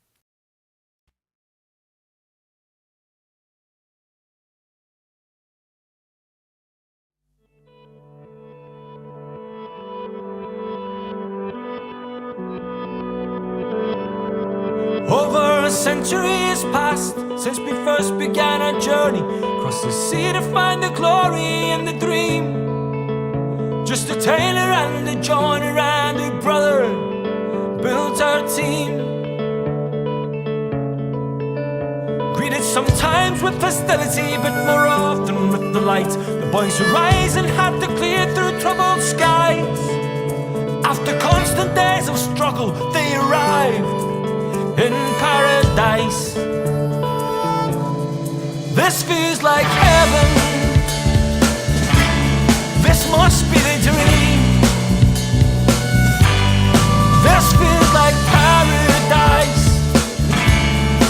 Over a century has passed since we first began our journey across the sea to find the glory and the dream. Just a tailor and a joiner and a brother built our team. Greeted sometimes with hostility, but more often with the light. The boys who rise and had to clear through troubled skies. After constant days of struggle, they arrived in paradise. This feels like heaven. This must be the dream. This feels like paradise.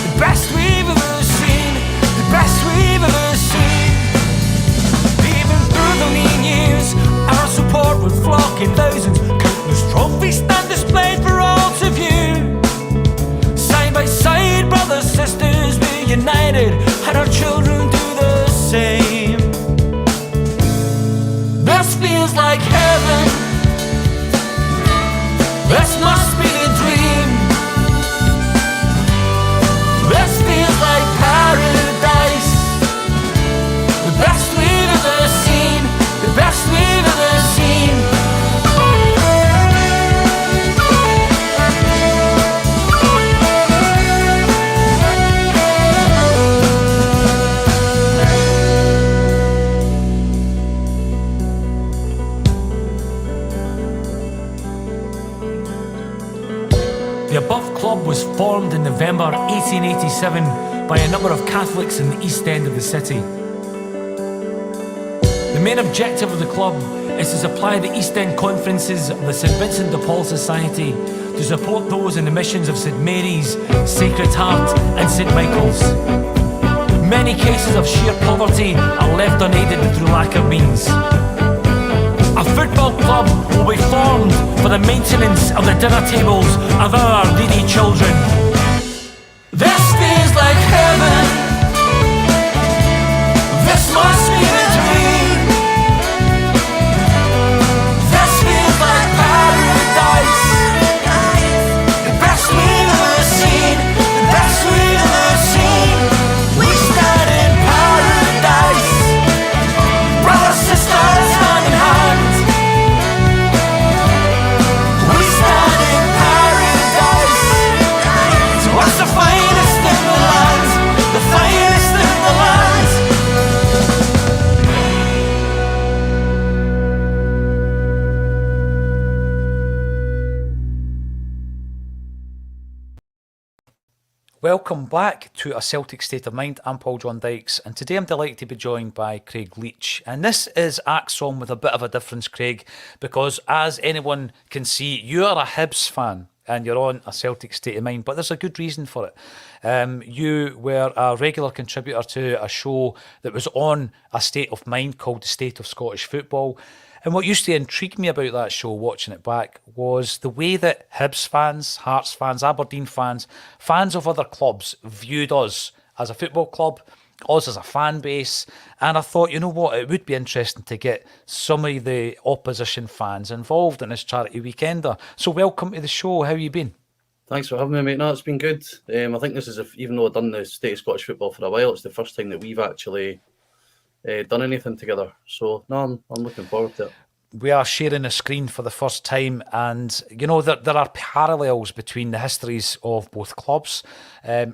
The best we've ever seen. The best we've ever seen. Even through the lean years, our support would flock in thousands. Countless trophies stand displayed for all to view. Side by side, brothers, sisters, we're united, and our children do the same. This feels like heaven. This must be the dream. This feels like paradise. The best we've ever seen. The best we've ever seen. The above club was formed in November 1887 by a number of Catholics in the East End of the city. The main objective of the club is to supply the East End conferences of the St Vincent de Paul Society to support those in the missions of St Mary's, Sacred Heart and St Michael's. Many cases of sheer poverty are left unaided through lack of means. A football club will be formed for the maintenance of the dinner tables of our needy children. This feels like heaven. This must be the dream. This feels like paradise. The best we've ever seen. The best we've ever seen. We stand in paradise. Brothers, sisters, hand in hand. We stand in paradise. So what's the finest in the land? The finest in the land. Welcome back to A Celtic State of Mind. I'm Paul John Dykes, and today I'm delighted to be joined by Craig Leach. And this is Acsom with a bit of a difference, Craig, because as anyone can see, you are a Hibs fan and you're on A Celtic State of Mind, but there's a good reason for it. You were a regular contributor to a show that was on A State of Mind called The State of Scottish Football. And what used to intrigue me about that show, watching it back, was the way that Hibs fans, Hearts fans, Aberdeen fans, fans of other clubs viewed us as a football club, us as a fan base. And I thought, you know what, it would be interesting to get some of the opposition fans involved in this charity weekender. So welcome to the show. How you been? Thanks for having me, mate. No, it's been good. I think this is, even though I've done the State of Scottish Football for a while, it's the first time that we've actually done anything together. So, no, I'm looking forward to it. We are sharing a screen for the first time, and you know there are parallels between the histories of both clubs.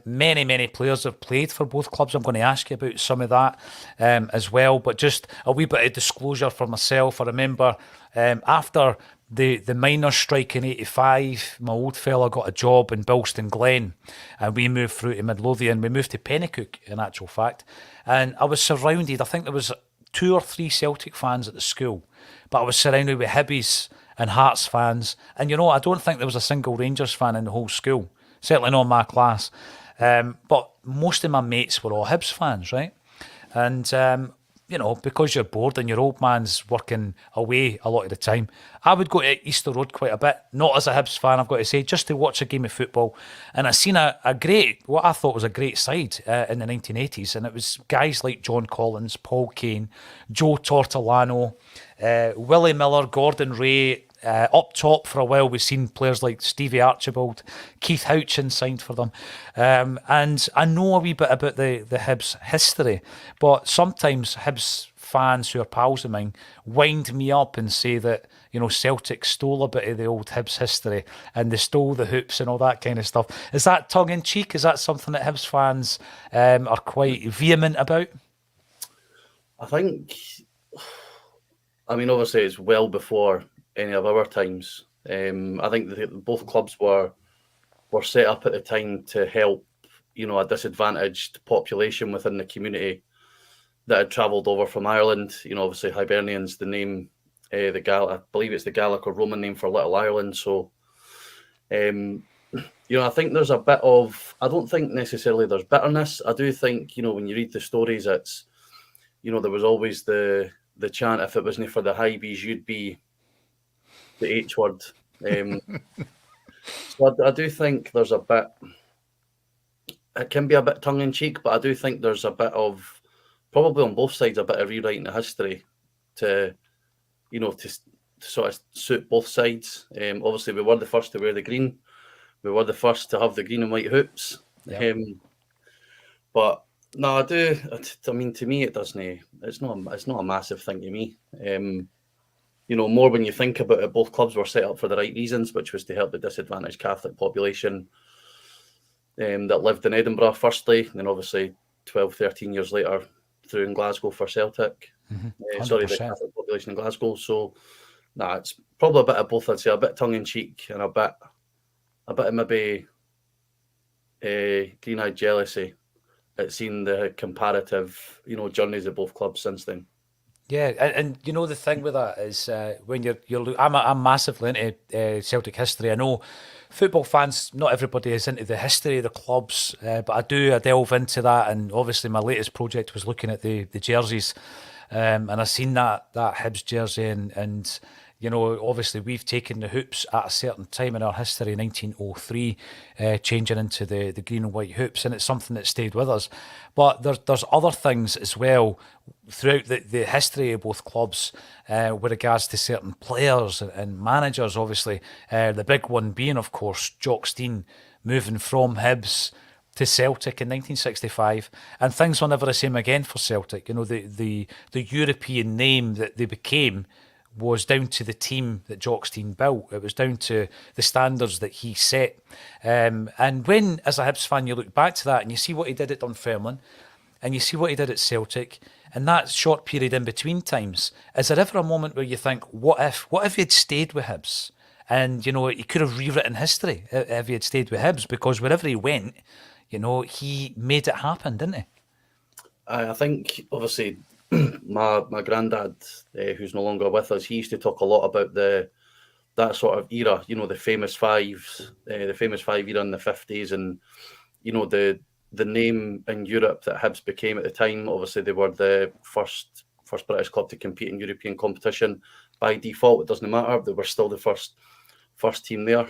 Many players have played for both clubs. I'm going to ask you about some of that as well, but just a wee bit of disclosure for myself. I remember after the miners' strike in '85, my old fella got a job in Bilston Glen, and we moved through to Midlothian. We moved to Pennycook, in actual fact, and I was surrounded. I think there was 2 or 3 Celtic fans at the school, but I was surrounded with Hibbies and Hearts fans. And you know, I don't think there was a single Rangers fan in the whole school, certainly not in my class. But most of my mates were all Hibs fans, right? And you know, because you're bored and your old man's working away a lot of the time, I would go to Easter Road quite a bit, not as a Hibs fan, I've got to say, just to watch a game of football. And I seen a great, what I thought was a great side in the 1980s, and it was guys like John Collins, Paul Kane, Joe Tortolano, Willie Miller, Gordon Ray. Up top for a while, we've seen players like Stevie Archibald, Keith Houchin signed for them. And I know a wee bit about the Hibs history, but sometimes Hibs fans who are pals of mine wind me up and say that, you know, Celtic stole a bit of the old Hibs history and they stole the hoops and all that kind of stuff. Is that tongue in cheek? Is that something that Hibs fans are quite vehement about? I think, I mean, obviously it's well before any of our times. I think that both clubs were set up at the time to help, a disadvantaged population within the community that had travelled over from Ireland. Obviously Hibernian's the name, I believe it's the Gaelic or Roman name for Little Ireland. So, I think there's a bit of, I don't think necessarily there's bitterness. I do think, when you read the stories, it's, there was always the chant, if it wasn't for the Hibees, you'd be the H word. So I do think there's a bit, it can be a bit tongue in cheek, but I do think there's a bit of, probably on both sides, a bit of rewriting the history to sort of suit both sides. Obviously, we were the first to wear the green. We were the first to have the green and white hoops. Yep. But no, I do. I mean, to me, it doesn't. It's not a massive thing to me. More when you think about it, both clubs were set up for the right reasons, which was to help the disadvantaged Catholic population that lived in Edinburgh firstly, and then obviously 12, 13 years later through in Glasgow for Celtic. Sorry, the Catholic population in Glasgow. So, it's probably a bit of both. I'd say a bit tongue in cheek and a bit of maybe green-eyed jealousy at seeing the comparative, journeys of both clubs since then. Yeah, and the thing with that is when I'm massively into Celtic history. I know football fans, not everybody is into the history of the clubs, but I delve into that. And obviously, my latest project was looking at the jerseys, and I seen that Hibs jersey, and obviously we've taken the hoops at a certain time in our history, 1903, changing into the green and white hoops, and it's something that stayed with us. But there's other things as well throughout the history of both clubs with regards to certain players and managers, obviously. The big one being, of course, Jock Stein moving from Hibs to Celtic in 1965, and things were never the same again for Celtic. The European name that they became was down to the team that Jock Stein built. It was down to the standards that he set. And when, as a Hibs fan, you look back to that and you see what he did at Dunfermline and you see what he did at Celtic, and that short period in between times, is there ever a moment where you think, what if he'd stayed with Hibs? And, he could have rewritten history if he had stayed with Hibs, because wherever he went, he made it happen, didn't he? I think, obviously, my granddad, who's no longer with us, he used to talk a lot about that sort of era, the famous fives, era in the 50s, and the name in Europe that Hibs became at the time. Obviously, they were the first British club to compete in European competition by default. It doesn't matter; they were still the first team there,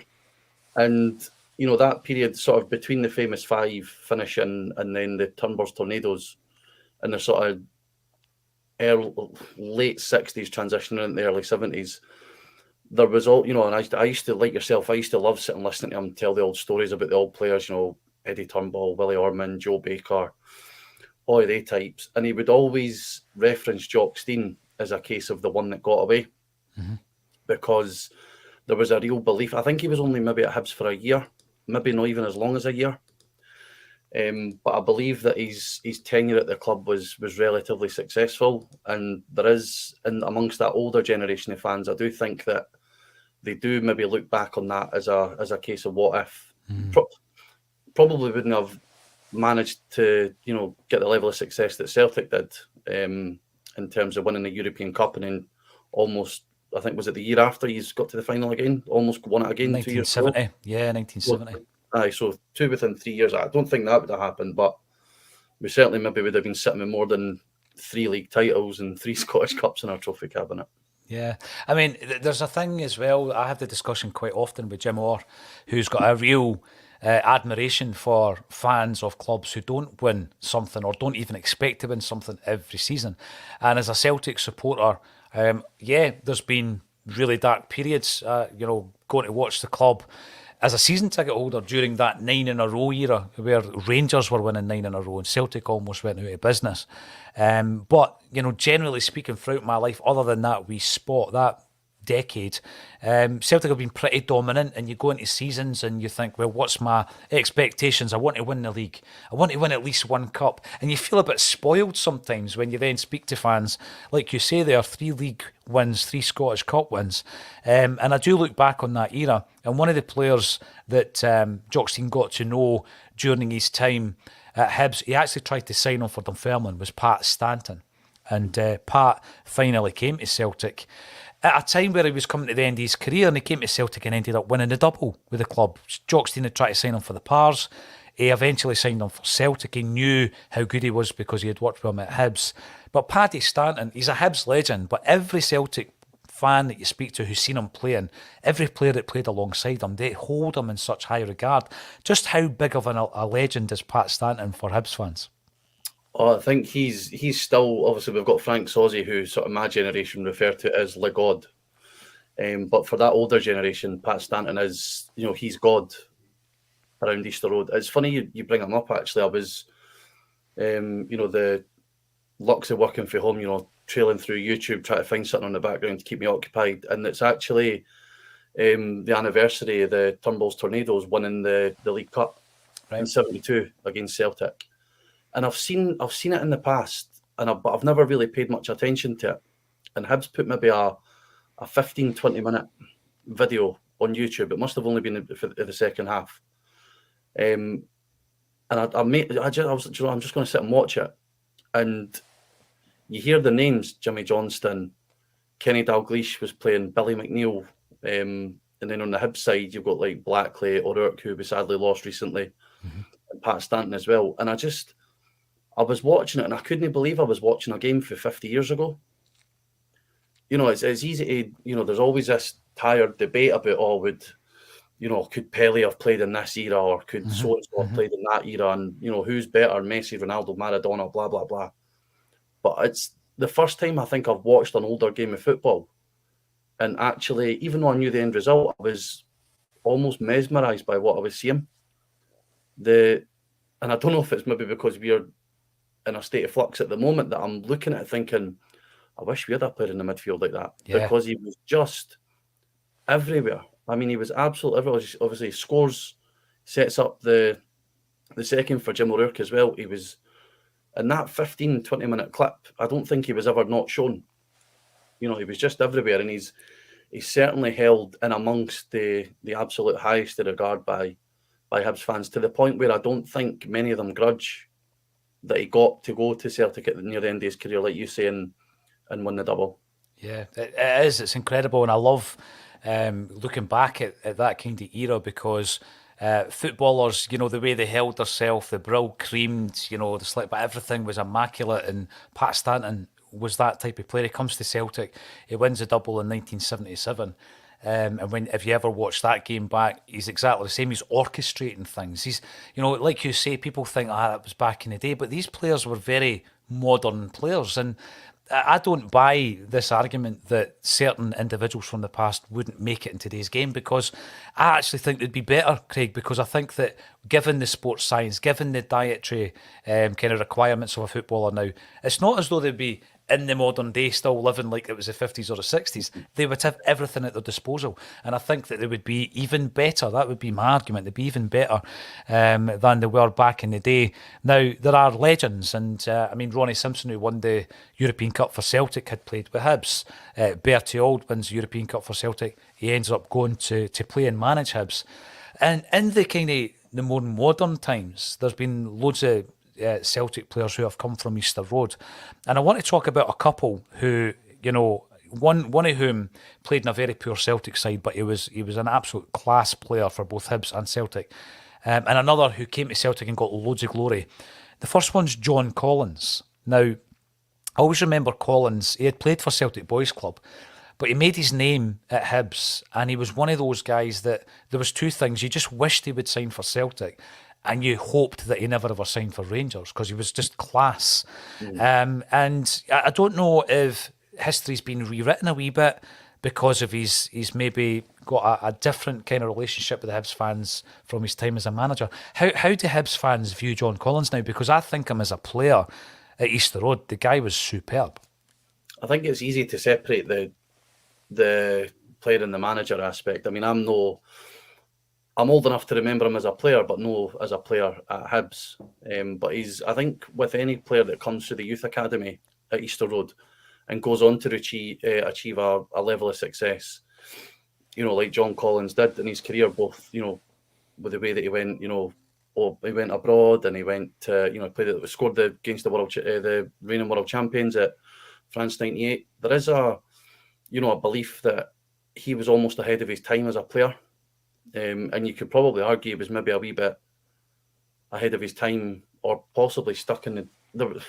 and that period sort of between the famous five finishing and then the Turnbers Tornadoes and the sort of late 60s transitioning into the early 70s, there was all, and I used to, like yourself, I used to love sitting listening to him tell the old stories about the old players, Eddie Turnbull, Willie Ormond, Joe Baker, all of they types, and he would always reference Jock Stein as a case of the one that got away, because there was a real belief. I think he was only maybe at Hibs for a year, maybe not even as long as a year. But I believe that his tenure at the club was relatively successful, and there is, amongst that older generation of fans, I do think that they do maybe look back on that as a case of what if. Probably wouldn't have managed to get the level of success that Celtic did in terms of winning the European Cup, and then almost, I think, was it the year after he's got to the final again, almost won it again 1970. 2 years ago. Yeah, 1970. So 2 within 3 years. I don't think that would have happened, but we certainly maybe would have been sitting with more than 3 league titles and 3 Scottish Cups in our trophy cabinet. Yeah, I mean, there's a thing as well. I have the discussion quite often with Jim Orr, who's got a real admiration for fans of clubs who don't win something or don't even expect to win something every season. And as a Celtic supporter, there's been really dark periods, going to watch the club as a season ticket holder during that 9 in a row era, where Rangers were winning 9 in a row and Celtic almost went out of business. But generally speaking, throughout my life, other than that wee spot, that decade, Celtic have been pretty dominant, and you go into seasons and you think, well, what's my expectations? I want to win the league. I want to win at least one cup. And you feel a bit spoiled sometimes when you then speak to fans. Like you say, there are 3 league wins, 3 Scottish Cup wins. And I do look back on that era. And one of the players that Jock Stein got to know during his time at Hibs, he actually tried to sign on for Dunfermline, was Pat Stanton. And Pat finally came to Celtic at a time where he was coming to the end of his career, and he came to Celtic and ended up winning the double with the club. Jock Stein had tried to sign him for the Pars. He eventually signed on for Celtic. He knew how good he was because he had worked with him at Hibs. But Paddy Stanton, he's a Hibs legend, but every Celtic fan that you speak to who's seen him playing, every player that played alongside him, they hold him in such high regard. Just how big of a legend is Pat Stanton for Hibs fans? Oh, I think he's still, obviously we've got Frank Sawsey, who sort of my generation refer to as Le God. But for that older generation, Pat Stanton is, he's God around Easter Road. It's funny you bring him up, actually. I was, the lucks of working from home, trailing through YouTube, trying to find something on the background to keep me occupied. And it's actually the anniversary of the Turnbulls Tornadoes winning the League Cup in '72 against Celtic. And I've seen it in the past, but I've never really paid much attention to it. And Hibs put maybe a 15, 20-minute video on YouTube. It must have only been for the second half. And I'm just going to sit and watch it. And you hear the names: Jimmy Johnston, Kenny Dalglish was playing, Billy McNeil. And then on the Hibs side, you've got like Blackley, O'Rourke, who we sadly lost recently, and Pat Stanton as well. And I was watching it and I couldn't believe I was watching a game for 50 years ago. It's easy to, there's always this tired debate about, could Pele have played in this era, or could so-and-so have played in that era, and, who's better, Messi, Ronaldo, Maradona, blah, blah, blah. But it's the first time I think I've watched an older game of football. And actually, even though I knew the end result, I was almost mesmerised by what I was seeing. And I don't know if it's maybe because we're in a state of flux at the moment that I'm looking at it thinking, I wish we had a player in the midfield like that. Yeah. Because he was just everywhere. I mean, he was absolutely everywhere. Obviously, he scores, sets up the second for Jim O'Rourke as well. He was in that 15, 20-minute clip. I don't think he was ever not shown. He was just everywhere, and he's certainly held in amongst the absolute highest of regard by Hibs fans, to the point where I don't think many of them grudge that he got to go to Celtic near the end of his career, like you say, and win the double. Yeah, it is. It's incredible, and I love looking back at that kind of era, because footballers, the way they held themselves, the brill creamed, the slip, but everything was immaculate, and Pat Stanton was that type of player. He comes to Celtic, he wins a double in 1977. And if you ever watch that game back, he's exactly the same. He's orchestrating things. He's, like you say, people think, that was back in the day, but these players were very modern players. And I don't buy this argument that certain individuals from the past wouldn't make it in today's game, because I actually think they'd be better, Craig, because I think that given the sports science, given the dietary kind of requirements of a footballer now, it's not as though they'd be in the modern day still living like it was the 50s or the 60s. They would have everything at their disposal. And I think that they would be even better. That would be my argument. They'd be even better than they were back in the day. Now, there are legends. And Ronnie Simpson, who won the European Cup for Celtic, had played with Hibs. Bertie Auld wins the European Cup for Celtic. He ends up going to play and manage Hibs. And in the kind of the more modern times, there's been loads of Celtic players who have come from Easter Road, and I want to talk about a couple who, one of whom played in a very poor Celtic side, but he was an absolute class player for both Hibs and Celtic, and another who came to Celtic and got loads of glory. The first one's John Collins. Now, I always remember Collins. He had played for Celtic Boys Club, but he made his name at Hibs, and he was one of those guys that there was two things. You just wished he would sign for Celtic, and you hoped that he never ever signed for Rangers, because he was just class. And I don't know if history's been rewritten a wee bit because of he's maybe got a different kind of relationship with the Hibs fans from his time as a manager. How do Hibs fans view John Collins now? Because I think him as a player at Easter Road, the guy was superb. I think it's easy to separate the player and the manager aspect. I mean, I'm old enough to remember him as a player, but no as a player at Hibs. But I think with any player that comes through the youth academy at Easter Road and goes on to achieve a level of success, like John Collins did in his career, both, with the way that he went, he went abroad and he went to, scored against the reigning world champions at France '98. There is a belief that he was almost ahead of his time as a player. And you could probably argue he was maybe a wee bit ahead of his time, or possibly stuck in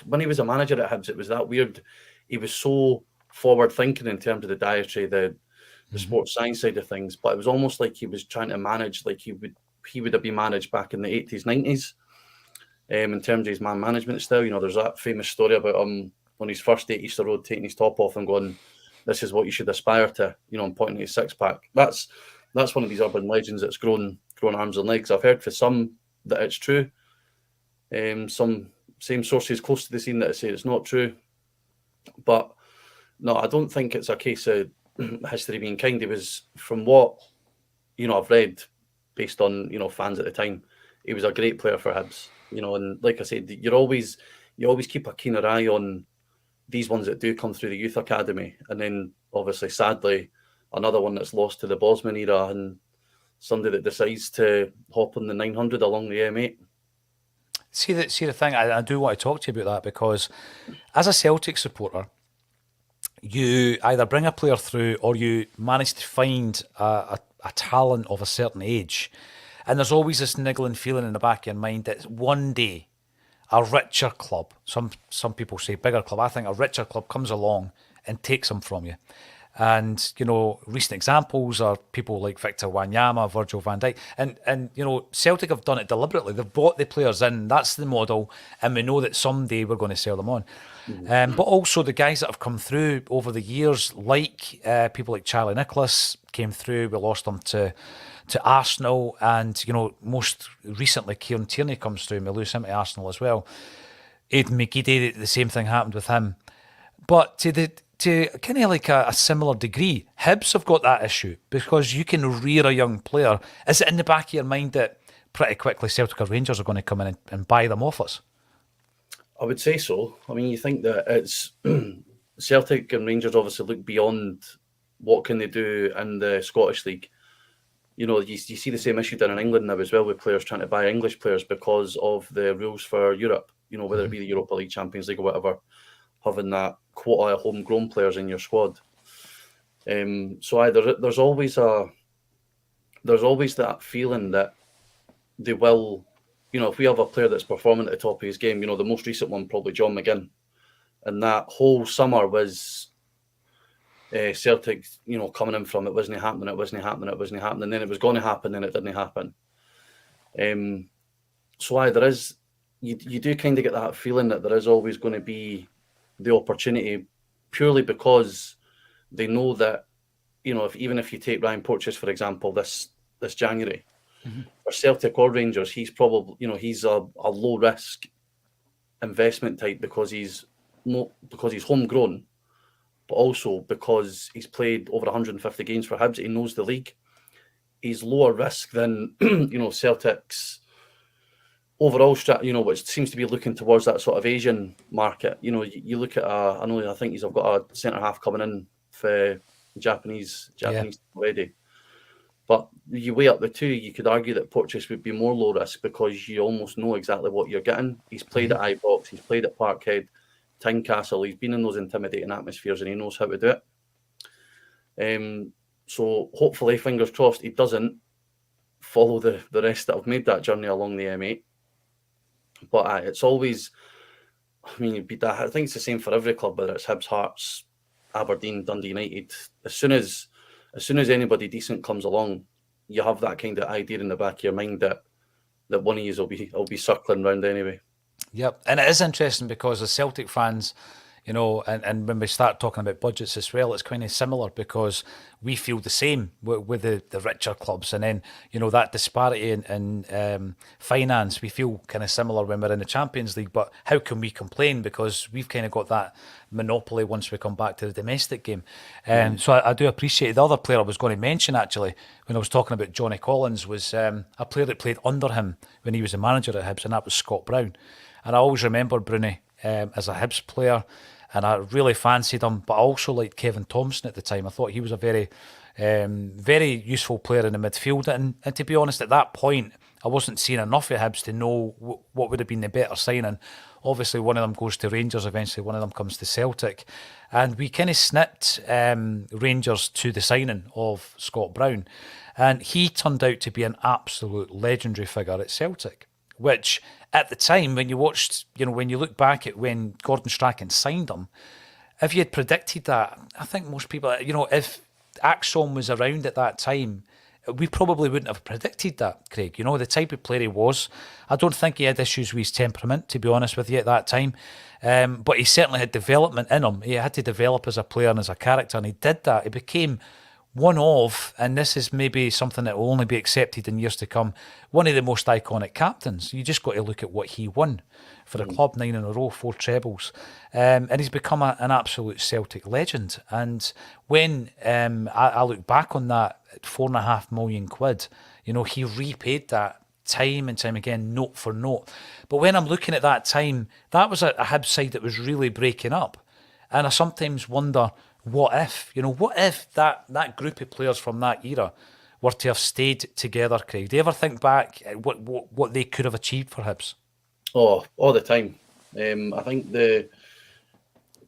when he was a manager at Hibs, it was that weird. He was so forward thinking in terms of the dietary, the sports science side of things, but it was almost like he was trying to manage like he would have been managed back in the 80s, 90s, in terms of his man management style. There's that famous story about him on his first day at Easter Road taking his top off and going, "This is what you should aspire to," and pointing at his six pack. That's one of these urban legends that's grown arms and legs. I've heard for some that it's true. Some same sources close to the scene that say it's not true. But no, I don't think it's a case of history being kind. It was, from what I've read, based on fans at the time, he was a great player for Hibs. And like I said, you always keep a keener eye on these ones that do come through the youth academy, and then obviously, sadly, another one that's lost to the Bosman era, and somebody that decides to hop on the 900 along the M8. See the thing, I do want to talk to you about that, because as a Celtic supporter, you either bring a player through or you manage to find a talent of a certain age. And there's always this niggling feeling in the back of your mind that one day a richer club, some people say bigger club, I think a richer club comes along and takes them from you. And, recent examples are people like Victor Wanyama, Virgil van Dijk. And Celtic have done it deliberately. They've bought the players in. That's the model. And we know that someday we're going to sell them on. But also the guys that have come through over the years, like people like Charlie Nicholas came through. We lost them to Arsenal. And, most recently, Kieran Tierney comes through and we lose him to Arsenal as well. Aidan McGeady, the same thing happened with him. But to kind of like a similar degree, Hibs have got that issue, because you can rear a young player. Is it in the back of your mind that pretty quickly Celtic or Rangers are going to come in and buy them off us? I would say so. I mean, you think that it's Celtic and Rangers obviously look beyond what can they do in the Scottish League. You see the same issue down in England now as well, with players trying to buy English players because of the rules for Europe, whether it be the Europa League, Champions League or whatever, having that quota of homegrown players in your squad. There's always that feeling that they will, if we have a player that's performing at the top of his game, the most recent one probably John McGinn, and that whole summer was Celtic, coming in from it wasn't happening, and then it was going to happen, and it didn't happen. There is, you do kind of get that feeling that there is always going to be the opportunity, purely because they know that, even if you take Ryan Porteous, for example, this January, for Celtic or Rangers, he's probably, he's a low risk investment type because he's homegrown, but also because he's played over 150 games for Hibs. He knows the league. He's lower risk than Celtic's overall strategy, which seems to be looking towards that sort of Asian market. You look at I think he's got a centre half coming in for Japanese already. But you weigh up the two, you could argue that Porteous would be more low risk because you almost know exactly what you're getting. He's played at Ibrox, he's played at Parkhead, Tynecastle, he's been in those intimidating atmospheres and he knows how to do it. So hopefully, fingers crossed, he doesn't follow the rest that have made that journey along the M8. But it's always, I think it's the same for every club, whether it's Hibs, Hearts, Aberdeen, Dundee United. As soon as anybody decent comes along, you have that kind of idea in the back of your mind that one of you will be circling round anyway. Yep, and it is interesting because as Celtic fans, You know, and when we start talking about budgets as well, it's kind of similar because we feel the same with the richer clubs. And then, you know, that disparity in finance, we feel kind of similar when we're in the Champions League. But how can we complain? Because we've kind of got that monopoly once we come back to the domestic game. So I do appreciate the other player I was going to mention, actually, when I was talking about Johnny Collins, was a player that played under him when he was a manager at Hibs, and that was Scott Brown. And I always remember Bruni as a Hibs player, and I really fancied him, but I also liked Kevin Thompson at the time. I thought he was a very, very useful player in the midfield. And to be honest, at that point, I wasn't seeing enough of Hibs to know what would have been the better signing. Obviously, one of them goes to Rangers eventually, one of them comes to Celtic. And we kind of snipped Rangers to the signing of Scott Brown. And he turned out to be an absolute legendary figure at Celtic, which at the time, when you watched, you know, when you look back at when Gordon Strachan signed him, if you had predicted that, I think most people, you know, if Axom was around at that time, we probably wouldn't have predicted that, Craig. You know, the type of player he was. I don't think he had issues with his temperament, to be honest with you, at that time. But he certainly had development in him. He had to develop as a player and as a character, and he did that. He became one of, and this is maybe something that will only be accepted in years to come, one of the most iconic captains. You just got to look at what he won for the club, 9 in a row, 4 trebles. And he's become an absolute Celtic legend. And when I look back on that at £4.5 million, you know, he repaid that time and time again, note for note. But when I'm looking at that time, that was a Hibs side that was really breaking up. And I sometimes wonder, what if that group of players from that era were to have stayed together, Craig? Do you ever think back at what they could have achieved for Hibs? Oh, all the time. I think the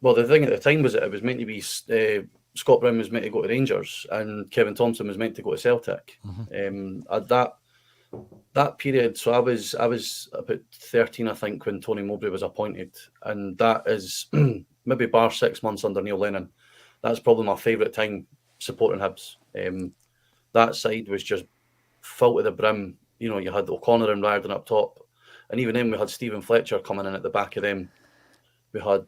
thing at the time was that it was meant to be Scott Brown was meant to go to Rangers and Kevin Thompson was meant to go to Celtic. At that period, so I was about 13, I think, when Tony Mowbray was appointed, and that is maybe bar 6 months under Neil Lennon. That's probably my favourite time supporting Hibs. That side was just full to the brim. You know, you had O'Connor and Riordan up top, and even then we had Stephen Fletcher coming in at the back of them. We had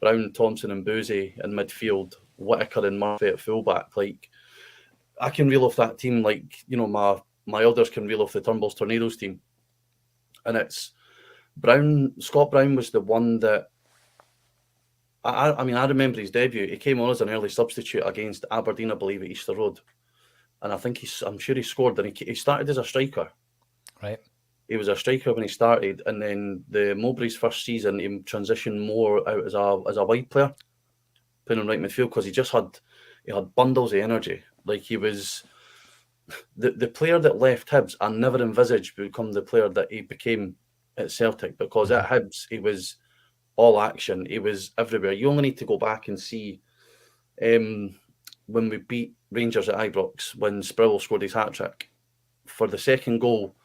Brown, Thompson and Boozy in midfield, Whittaker and Murphy at fullback. Like, I can reel off that team like, you know, my elders can reel off the Turnbulls Tornadoes team. And it's Scott Brown was the one that, I mean, I remember his debut. He came on as an early substitute against Aberdeen, I believe, at Easter Road. And I'm sure he scored. And he started as a striker. Right. He was a striker when he started. And then the Mowbray's first season, he transitioned more out as a wide player, playing in right midfield, because he had bundles of energy. Like, he was the player that left Hibs, I never envisaged would become the player that he became at Celtic, because at Hibs, he was all action. He was everywhere. You only need to go back and see when we beat Rangers at Ibrox, when Sproul scored his hat-trick. For the second goal,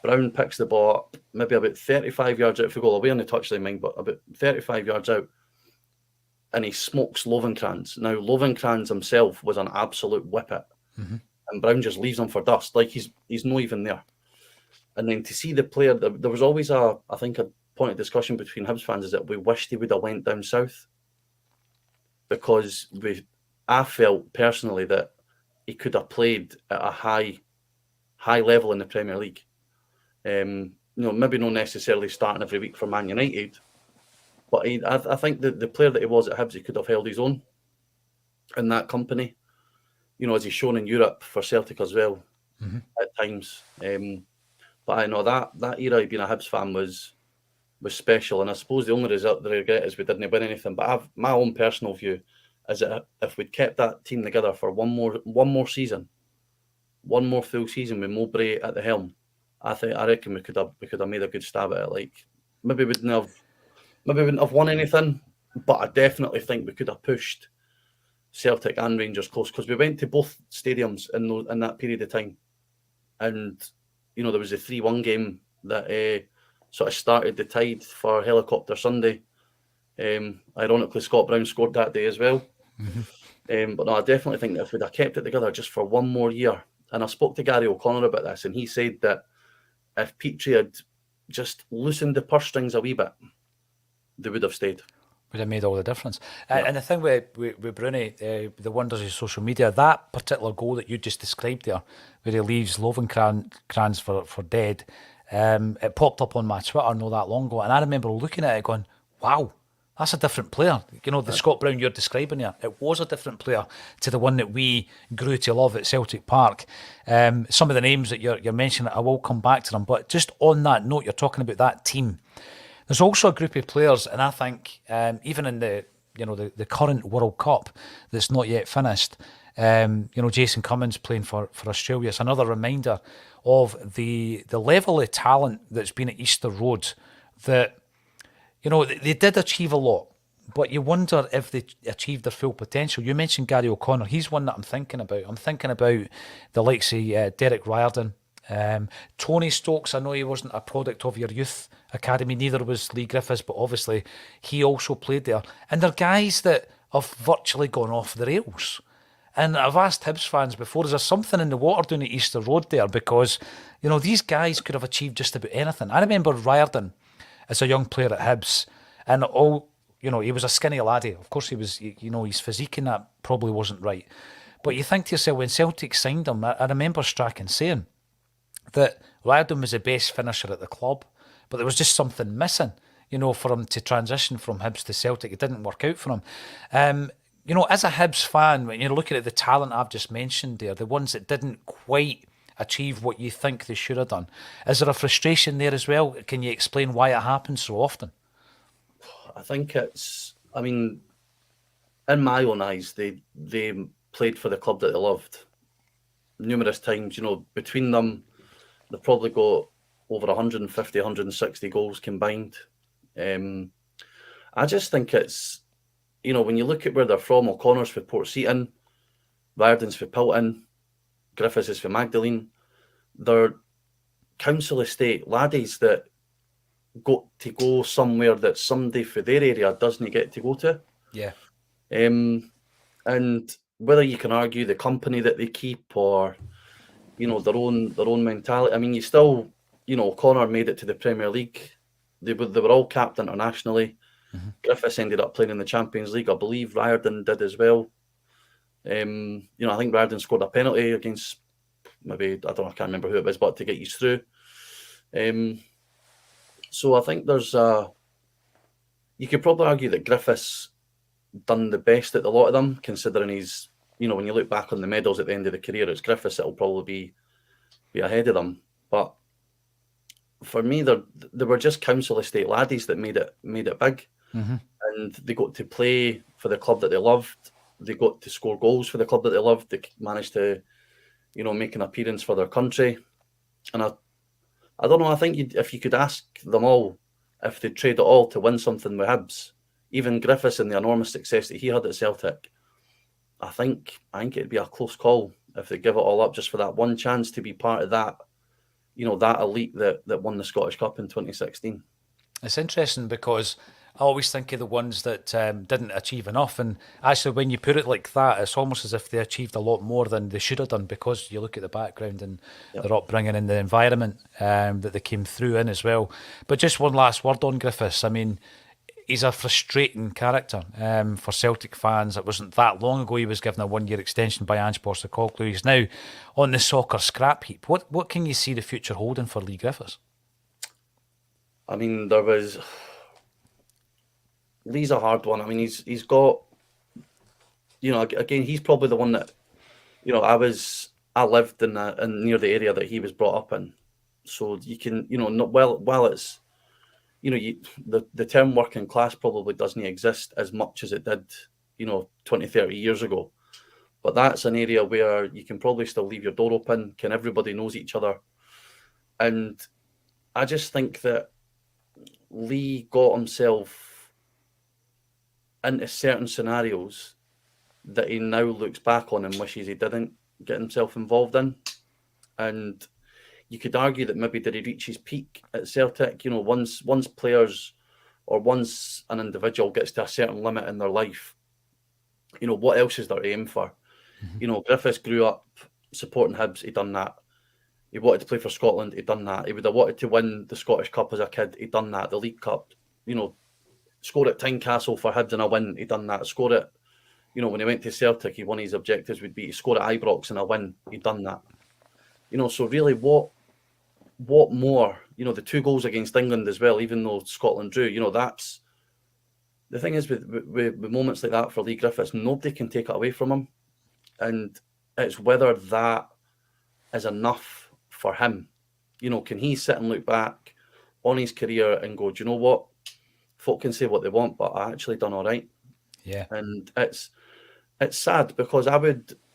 Brown picks the ball up, maybe about 35 yards out for goal, away on the touchline, mind, but about 35 yards out, and he smokes Lovenkrands. Now, Lovenkrands himself was an absolute whippet, and Brown just leaves him for dust, like he's not even there. And then to see the player, there was always I think a point of discussion between Hibs fans is that we wished he would have went down south, because I felt personally that he could have played at a high level in the Premier League. You know, maybe not necessarily starting every week for Man United, but I think that the player that he was at Hibs, he could have held his own in that company. You know, as he's shown in Europe for Celtic as well at times. But I know that era of being a Hibs fan was special, and I suppose the only result that I regret is we didn't win anything. But my own personal view is that if we'd kept that team together for one more season, one more full season with Mowbray at the helm, I reckon we could have made a good stab at it. Like, maybe we wouldn't have won anything, but I definitely think we could have pushed Celtic and Rangers close, because we went to both stadiums in that period of time, and you know, there was a 3-1 game that sort of started the tide for Helicopter Sunday. Ironically, Scott Brown scored that day as well. But no, I definitely think that if we'd have kept it together just for one more year, and I spoke to Gary O'Connor about this, and he said that if Petrie had just loosened the purse strings a wee bit, they would have stayed. Would have made all the difference. And the thing with Bruni, the wonders of social media, that particular goal that you just described there, where he leaves Lovenkrands for dead, it popped up on my Twitter not that long ago, and I remember looking at it going, wow, that's a different player. You know, the Scott Brown you're describing there, it was a different player to the one that we grew to love at Celtic Park. Some of the names that you're mentioning, I will come back to them, but just on that note, you're talking about that team. There's also a group of players, and I think even in the current World Cup that's not yet finished, Jason Cummins playing for Australia. It's another reminder of the level of talent that's been at Easter Road. That they did achieve a lot, but you wonder if they achieved their full potential. You mentioned Gary O'Connor. He's one that I'm thinking about. I'm thinking about the likes of Derek Riordan. Tony Stokes, I know he wasn't a product of your youth academy, neither was Lee Griffiths, but obviously he also played there. And they're guys that have virtually gone off the rails. And I've asked Hibs fans before, is there something in the water down at Easter Road there? Because, these guys could have achieved just about anything. I remember Riordan as a young player at Hibs, and he was a skinny laddie. Of course he was, his physique in that probably wasn't right. But you think to yourself, when Celtic signed him, I remember Strachan saying that Riordan was the best finisher at the club, but there was just something missing, for him to transition from Hibs to Celtic. It didn't work out for him. As a Hibs fan, when you're looking at the talent I've just mentioned there, the ones that didn't quite achieve what you think they should have done, is there a frustration there as well? Can you explain why it happens so often? I think in my own eyes, they played for the club that they loved numerous times. Between them, they've probably got over 150, 160 goals combined. I just think it's, when you look at where they're from, O'Connor's for Port Seaton, Riordan's for Pilton, Griffiths is for Magdalene. They're council estate laddies that got to go somewhere that somebody for their area doesn't get to go to. Yeah. And whether you can argue the company that they keep or their own mentality. I mean, you still, O'Connor made it to the Premier League. They were all capped internationally. Mm-hmm. Griffiths ended up playing in the Champions League. I believe Riordan did as well. I think Riordan scored a penalty against I can't remember who it was, but to get you through. So I think there's you could probably argue that Griffiths done the best at a lot of them, considering he's, when you look back on the medals at the end of the career, it's Griffiths that'll probably be ahead of them. But for me, they were just council estate laddies that made it big. Mm-hmm. And they got to play for the club that they loved. They got to score goals for the club that they loved. They managed to, make an appearance for their country. And I don't know, I think if you could ask them all if they'd trade it all to win something with Hibs, even Griffiths and the enormous success that he had at Celtic, I think it'd be a close call if they give it all up just for that one chance to be part of that, that elite that won the Scottish Cup in 2016. It's interesting because I always think of the ones that didn't achieve enough, and actually when you put it like that, it's almost as if they achieved a lot more than they should have done, because you look at the background and their upbringing and the environment that they came through in as well. But just one last word on Griffiths. I mean, he's a frustrating character for Celtic fans. It wasn't that long ago he was given a 1-year extension by Ange Postecoglou. He's now on the soccer scrap heap. What can you see the future holding for Lee Griffiths? I mean, Lee's a hard one. I mean, he's got, again, he's probably the one that, I lived in near the area that he was brought up in. So you can, while it's, the term working class probably doesn't exist as much as it did, 20, 30 years ago. But that's an area where you can probably still leave your door open. Everybody knows each other. And I just think that Lee got himself into certain scenarios that he now looks back on and wishes he didn't get himself involved in. And you could argue that maybe did he reach his peak at Celtic? Once players or once an individual gets to a certain limit in their life, what else is there to aim for? Mm-hmm. Griffiths grew up supporting Hibs, he'd done that. He wanted to play for Scotland, he'd done that. He would have wanted to win the Scottish Cup as a kid, he'd done that. The League Cup, Score at Tynecastle for Hibs and a win, he done that. Score at, you know, when he went to Celtic, one of his objectives would be to score at Ibrox and a win, he done that. You know, so really what more, you know, the 2 goals against England as well, even though Scotland drew, you know, that's, the thing is with moments like that for Lee Griffiths, nobody can take it away from him. And it's whether that is enough for him. You know, can he sit and look back on his career and go, do you know what? Folk can say what they want, but I actually done all right. Yeah. And it's sad because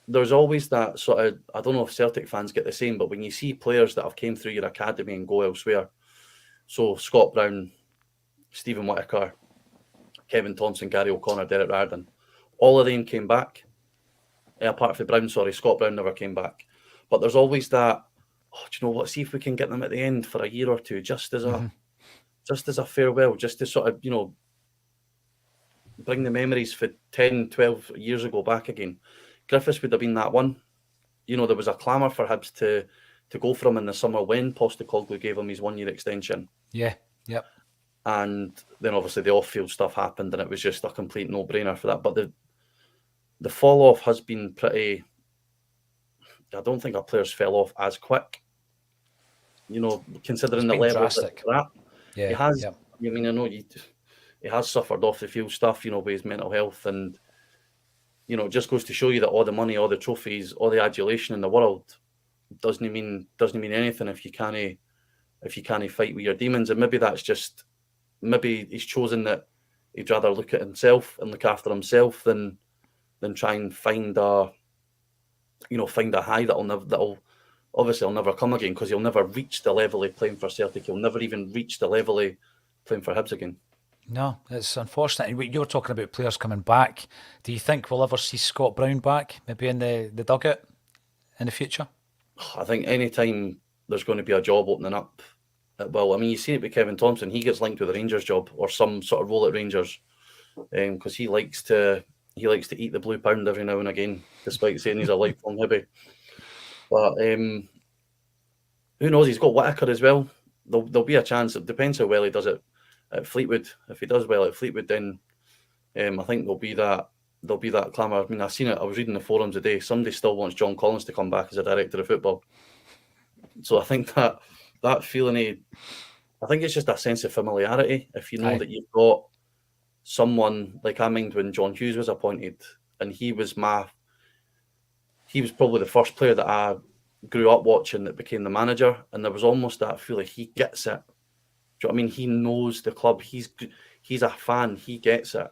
there's always that sort of, I don't know if Celtic fans get the same, but when you see players that have came through your academy and go elsewhere, so Scott Brown, Stephen Whittaker, Kevin Thompson, Gary O'Connor, Derek Riordan, all of them came back. Apart from Brown, Scott Brown never came back. But there's always that, oh, do you know what, see if we can get them at the end for a year or two, just as a farewell, just to sort of, you know, bring the memories for 10, 12 years ago back again. Griffiths would have been that one. You know, there was a clamour for Hibs to go for him in the summer when Postecoglou gave him his 1-year extension. Yeah, yep. And then obviously the off-field stuff happened and it was just a complete no-brainer for that. But the fall-off has been pretty... I don't think our players fell off as quick. You know, considering the level that they're at. Yeah, he has, yep. I mean, I know he has suffered off the field stuff, you know, with his mental health, and you know, it just goes to show you that all the money, all the trophies, all the adulation in the world doesn't mean anything if you can't fight with your demons. And maybe that's just, maybe he's chosen that he'd rather look at himself and look after himself than try and find a high that'll obviously never come again, because he'll never reach the level of playing for Celtic. He'll never even reach the level of playing for Hibs again. No, it's unfortunate. You were talking about players coming back. Do you think we'll ever see Scott Brown back, maybe in the dugout in the future? I think any time there's going to be a job opening up, it will. I mean, you see it with Kevin Thompson. He gets linked with a Rangers job or some sort of role at Rangers, because he likes to eat the blue pound every now and again, despite saying he's a lifelong Hibby. But who knows? He's got Whittaker as well. There'll be a chance. It depends how well he does it at Fleetwood. If he does well at Fleetwood, then I think there'll be that clamour. I mean, I've seen it. I was reading the forums today. Somebody still wants John Collins to come back as a director of football. So I think that feeling, I think it's just a sense of familiarity. If you know that you've got someone, like I mind when John Hughes was appointed, and he was probably the first player that I grew up watching that became the manager, and there was almost that feeling he gets it. Do you know what I mean? He knows the club. He's a fan. He gets it.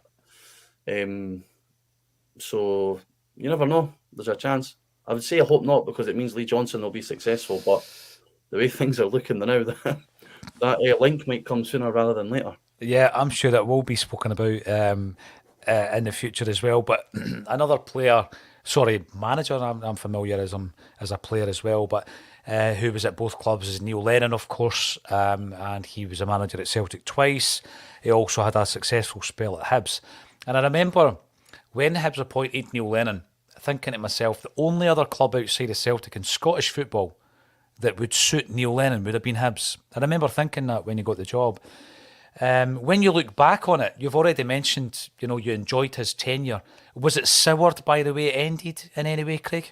So you never know. There's a chance. I would say I hope not, because it means Lee Johnson will be successful. But the way things are looking now, that link might come sooner rather than later. Yeah, I'm sure that will be spoken about in the future as well. But another manager I'm familiar as a player as well, but who was at both clubs is Neil Lennon, of course, and he was a manager at Celtic twice. He also had a successful spell at Hibs. And I remember when Hibs appointed Neil Lennon, thinking to myself, the only other club outside of Celtic in Scottish football that would suit Neil Lennon would have been Hibs. I remember thinking that when he got the job. When you look back on it, you've already mentioned, you enjoyed his tenure. Was it soured by the way it ended in any way, Craig?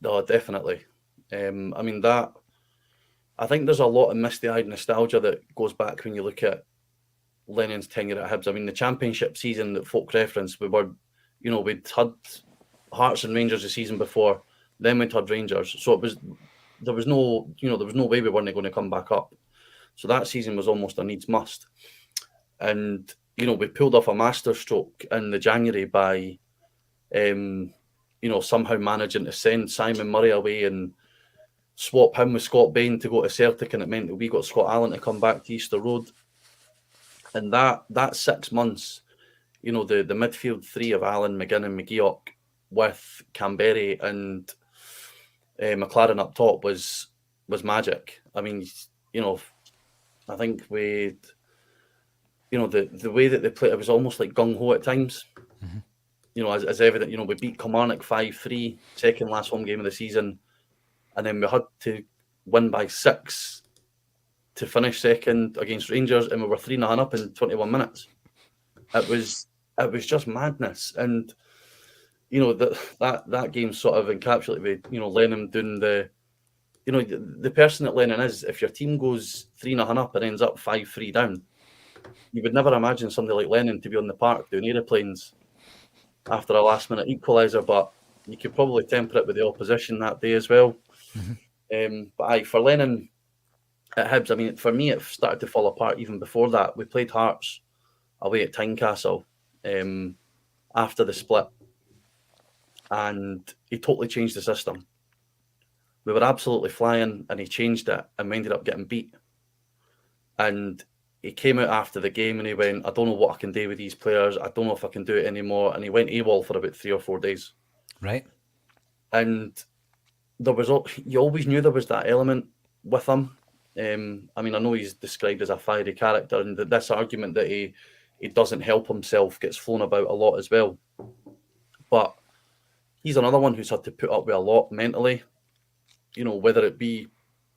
No, definitely. I think there's a lot of misty-eyed nostalgia that goes back when you look at Lennon's tenure at Hibs. I mean, the championship season that folk reference, we'd had Hearts and Rangers the season before, then we'd had Rangers. So there was no way we weren't going to come back up. So that season was almost a needs must. And, we pulled off a masterstroke in the January by, somehow managing to send Simon Murray away and swap him with Scott Bain to go to Celtic, and it meant that we got Scott Allen to come back to Easter Road. And that 6 months, the midfield three of Allen, McGinn and McGeoch with Canberry and McLaren up top was magic. I mean, I think the way that they played, it was almost like gung-ho at times. Mm-hmm. As evident, we beat Kilmarnock 5-3, second last home game of the season, and then we had to win by 6 to finish second against Rangers, and we were 3-0 up in 21 minutes. It was just madness, and you know that game sort of encapsulated, you know, Lennon doing the, you know, the person that Lennon is. If your team goes 3-0 up and ends up 5-3 down, you would never imagine somebody like Lennon to be on the park doing aeroplanes after a last minute equaliser, but you could probably temper it with the opposition that day as well. But aye, for Lennon at Hibs, I mean, for me, it started to fall apart even before that. We played Hearts away at Tynecastle after the split, and he totally changed the system. We were absolutely flying, and he changed it, and we ended up getting beat. And he came out after the game and he went, I don't know what I can do with these players. I don't know if I can do it anymore. And he went AWOL for about 3 or 4 days. Right. And there was, you always knew there was that element with him. I mean, I know he's described as a fiery character, and this argument that he doesn't help himself gets flown about a lot as well. But he's another one who's had to put up with a lot mentally. You know, whether it be,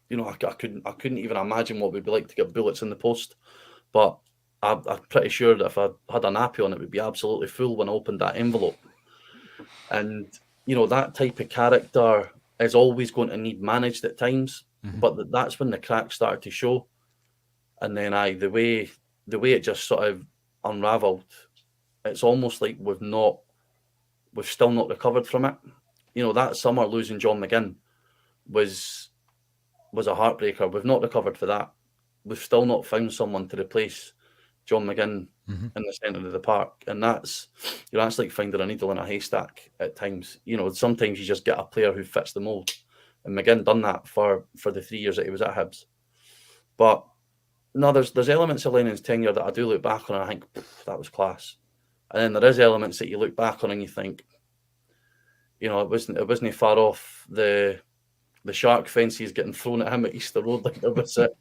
you know, I couldn't even imagine what it would be like to get bullets in the post. But I'm pretty sure that if I had a nappy on, it would be absolutely full when I opened that envelope. And, you know, that type of character is always going to need managed at times. But that's when the cracks started to show. And then the way it just sort of unravelled, it's almost like we've still not recovered from it. You know, that summer losing John McGinn was a heartbreaker. We've not recovered for that. We've still not found someone to replace John McGinn in the centre of the park. And that's like finding a needle in a haystack at times. You know, sometimes you just get a player who fits the mould. And McGinn done that for the 3 years that he was at Hibs. But no, there's elements of Lennon's tenure that I do look back on and I think, that was class. And then there is elements that you look back on and you think, you know, it wasn't far off the shark fences getting thrown at him at Easter Road like there was at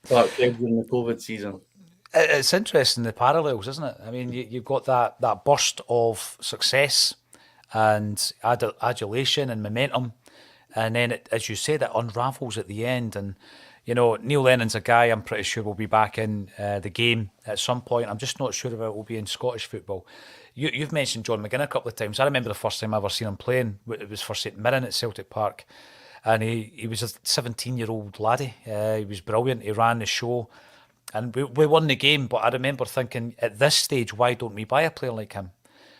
Park Craig during the COVID season. It's interesting, the parallels, isn't it? I mean, you've got that burst of success and adulation and momentum, and then, as you said, it unravels at the end. And, you know, Neil Lennon's a guy I'm pretty sure will be back in the game at some point. I'm just not sure if it will be in Scottish football. You've mentioned John McGinn a couple of times. I remember the first time I ever seen him playing. It was for St Mirren at Celtic Park. And he was a 17-year-old laddie. He was brilliant. He ran the show. And we won the game. But I remember thinking, at this stage, why don't we buy a player like him?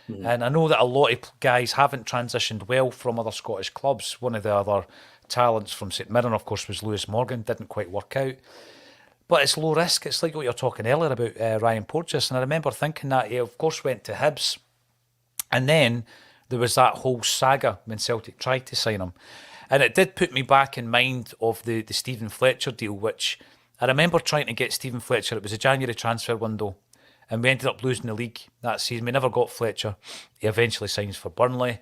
And I know that a lot of guys haven't transitioned well from other Scottish clubs. One of the other talents from St Mirren, of course, was Lewis Morgan. Didn't quite work out. But it's low risk. It's like what you're talking earlier about Ryan Porteous. And I remember thinking that he, of course, went to Hibs. And then there was that whole saga when Celtic tried to sign him. And it did put me back in mind of the Stephen Fletcher deal, which I remember trying to get Stephen Fletcher. It was a January transfer window, and we ended up losing the league that season. We never got Fletcher. He eventually signs for Burnley.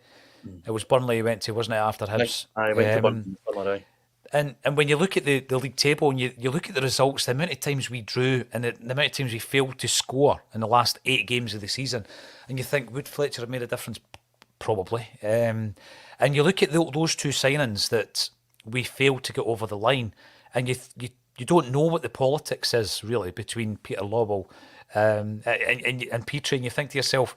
It was Burnley he went to, wasn't it, after Hibs? I went to Burnley. And when you look at the league table and you look at the results, the amount of times we drew and the amount of times we failed to score in the last 8 games of the season, and you think, would Fletcher have made a difference? Probably. And you look at those 2 signings that we failed to get over the line, and you don't know what the politics is really between Peter Lawwell and Petrie, and you think to yourself,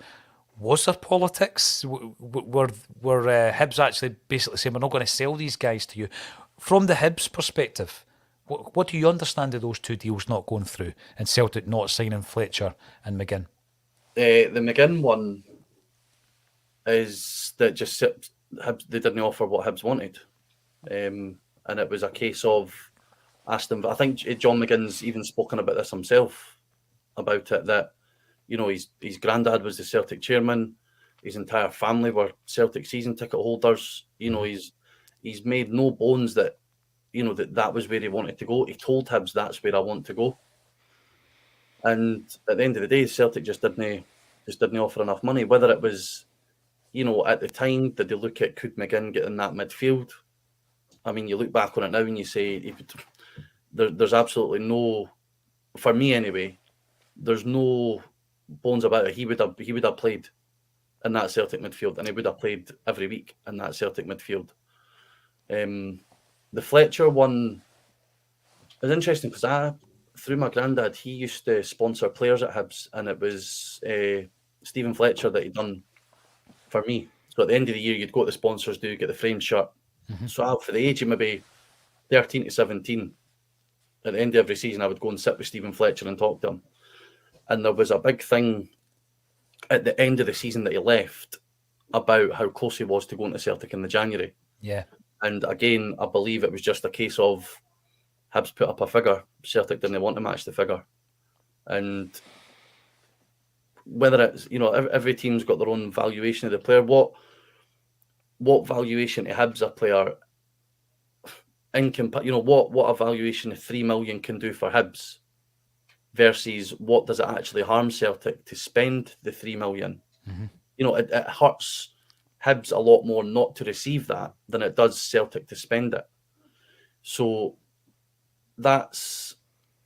was there politics? Were Hibs actually basically saying, we're not going to sell these guys to you? From the Hibs perspective, what do you understand of those 2 deals not going through and Celtic not signing Fletcher and McGinn? The McGinn one is that just Hibs, they didn't offer what Hibs wanted, and it was a case of Aston. I think John McGinn's even spoken about this himself, about it, that, you know, his granddad was the Celtic chairman, his entire family were Celtic season ticket holders. You know, he's made no bones that, you know, that was where he wanted to go. He told Hibs, that's where I want to go. And at the end of the day, Celtic just didn't offer enough money. Whether it was, you know, at the time, did they look at, could McGinn get in that midfield? I mean, you look back on it now and you say, there's absolutely no, for me anyway, there's no bones about it. He would have played in that Celtic midfield, and he would have played every week in that Celtic midfield. The Fletcher one is interesting because through my granddad, he used to sponsor players at Hibs, and it was Stephen Fletcher that he'd done for me. So at the end of the year, you'd go to the sponsors, get the framed shirt. So for the age of maybe 13 to 17, at the end of every season, I would go and sit with Stephen Fletcher and talk to him. And there was a big thing at the end of the season that he left about how close he was to going to Celtic in the January. Yeah. And again, I believe it was just a case of Hibs put up a figure. Celtic didn't want to match the figure. And whether it's, every team's got their own valuation of the player. What valuation to Hibs a player what a valuation of 3 million can do for Hibs versus what does it actually harm Celtic to spend the 3 million? It hurts Hibs a lot more not to receive that than it does Celtic to spend it. So that's,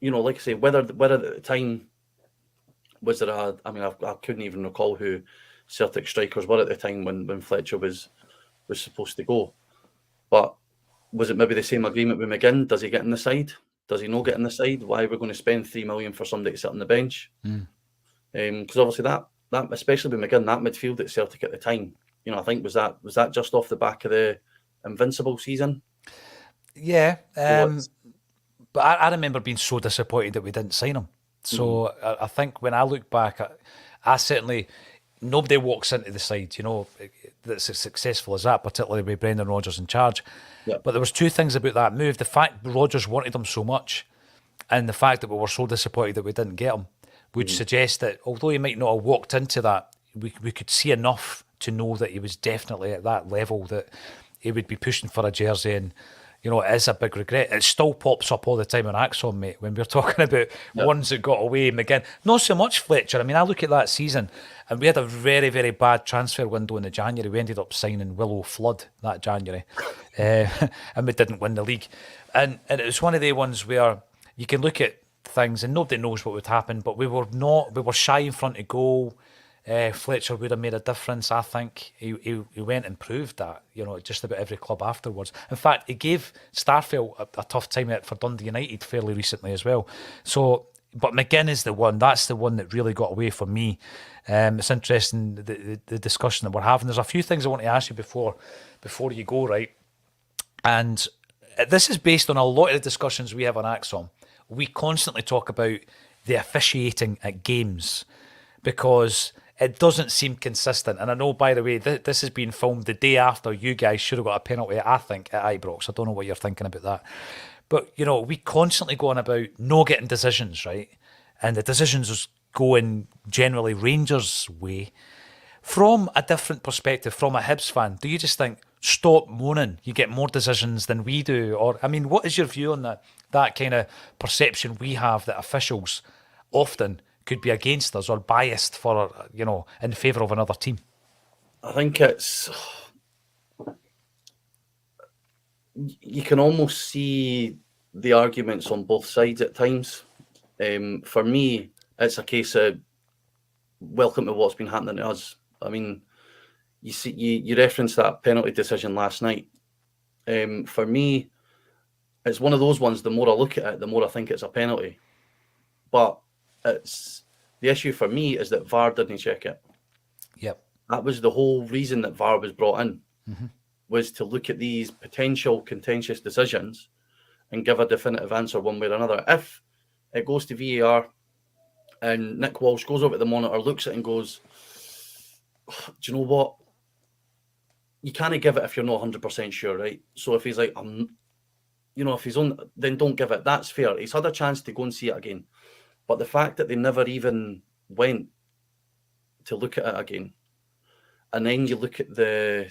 like I say, whether at the time, was there I couldn't even recall who Celtic strikers were at the time when Fletcher was supposed to go. But was it maybe the same agreement with McGinn? Does he get in the side? Does he not get in the side? Why are we going to spend 3 million for somebody to sit on the bench? Because obviously that especially with McGinn, that midfield at Celtic at the time, I think was that just off the back of the Invincible season? Yeah. But I remember being so disappointed that we didn't sign him. So I think when I look back, I certainly, nobody walks into the side, that's as successful as that, particularly with Brendan Rodgers in charge. Yeah. But there was two things about that move. The fact Rodgers wanted him so much and the fact that we were so disappointed that we didn't get him would suggest that although he might not have walked into that, we could see enough to know that he was definitely at that level that he would be pushing for a jersey. And it is a big regret. It still pops up all the time on Axon, mate, when we're talking about ones that got away. McGinn, not so much Fletcher. I look at that season and we had a very, very bad transfer window in the January. We ended up signing Willow Flood that January and we didn't win the league. And it was one of the ones where you can look at things and nobody knows what would happen, but we were shy in front of goal. Fletcher would have made a difference. I think he went and proved that, just about every club afterwards. In fact, he gave Starfelt a tough time for Dundee United fairly recently as well. So, but McGinn is the one. That's the one that really got away for me. It's interesting the discussion that we're having. There's a few things I want to ask you before you go, right? And this is based on a lot of the discussions we have on Acsom. We constantly talk about the officiating at games because it doesn't seem consistent. And I know, by the way, this has been filmed the day after you guys should have got a penalty, I think, at Ibrox. I don't know what you're thinking about that. But, we constantly go on about no getting decisions, right? And the decisions going generally Rangers' way. From a different perspective, from a Hibs fan, do you just think, stop moaning, you get more decisions than we do? Or, what is your view on that kind of perception we have that officials often could be against us or biased for, in favour of another team? I think you can almost see the arguments on both sides at times. For me, it's a case of welcome to what's been happening to us. You see, you referenced that penalty decision last night. For me, it's one of those ones, the more I look at it, the more I think it's a penalty. But the issue for me is that VAR didn't check it. Yep. That was the whole reason that VAR was brought in, was to look at these potential contentious decisions and give a definitive answer one way or another. If it goes to VAR and Nick Walsh goes over to the monitor, looks at it and goes, do you know what? You can't give it if you're not 100% sure, right? So if he's like, if he's on, then don't give it. That's fair. He's had a chance to go and see it again. But the fact that they never even went to look at it again, and then you look at and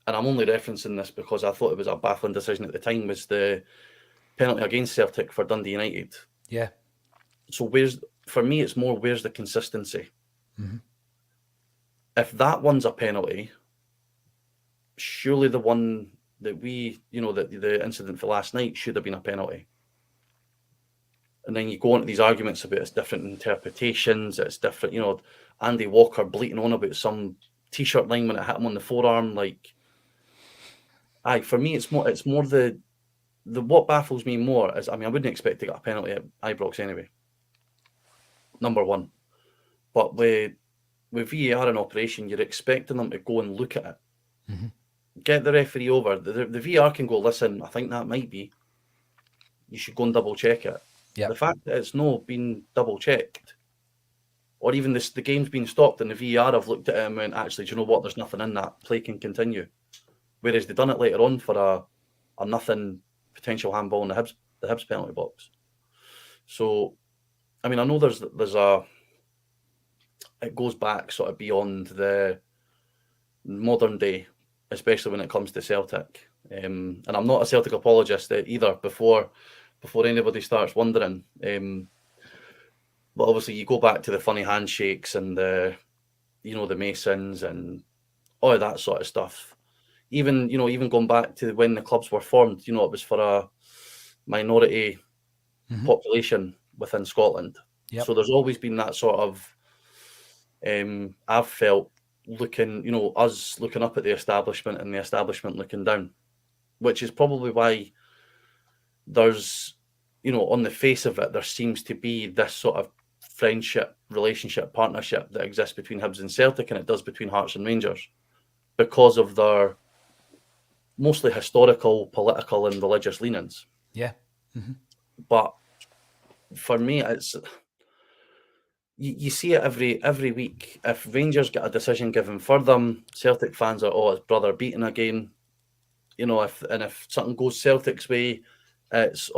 I'm only referencing this because I thought it was a baffling decision at the time, was the penalty against Celtic for Dundee United. Yeah. So for me, it's more, where's the consistency? If that one's a penalty, surely the one that the incident for last night should have been a penalty. And then you go into these arguments about it's different interpretations, it's different, Andy Walker bleating on about some t-shirt line when it hit him on the forearm. For me, it's more the what baffles me more is, I mean, I wouldn't expect to get a penalty at Ibrox anyway. Number one, but with VAR in operation, you're expecting them to go and look at it, get the referee over. The VAR can go, listen, I think that might be. You should go and double check it. Yep. The fact that it's not been double checked, or even the game's been stopped and the VAR have looked at it and went, actually, do you know what? There's nothing in that. Play can continue. Whereas they done it later on for a nothing potential handball in the Hibs penalty box. So, I mean, I know there's it goes back sort of beyond the modern day, especially when it comes to Celtic. And I'm not a Celtic apologist either. Before anybody starts wondering, but obviously you go back to the funny handshakes and the Masons and all of that sort of stuff. Even going back to when the clubs were formed, it was for a minority population within Scotland. Yep. So there's always been that sort of, I've felt us looking up at the establishment and the establishment looking down, which is probably why there's, on the face of it, there seems to be this sort of friendship, relationship, partnership that exists between Hibs and Celtic, and it does between Hearts and Rangers, because of their mostly historical, political and religious leanings. Yeah. But for me, it's you see it every week. If Rangers get a decision given for them, Celtic fans are, it's brother beating again. If something goes Celtic's way, it's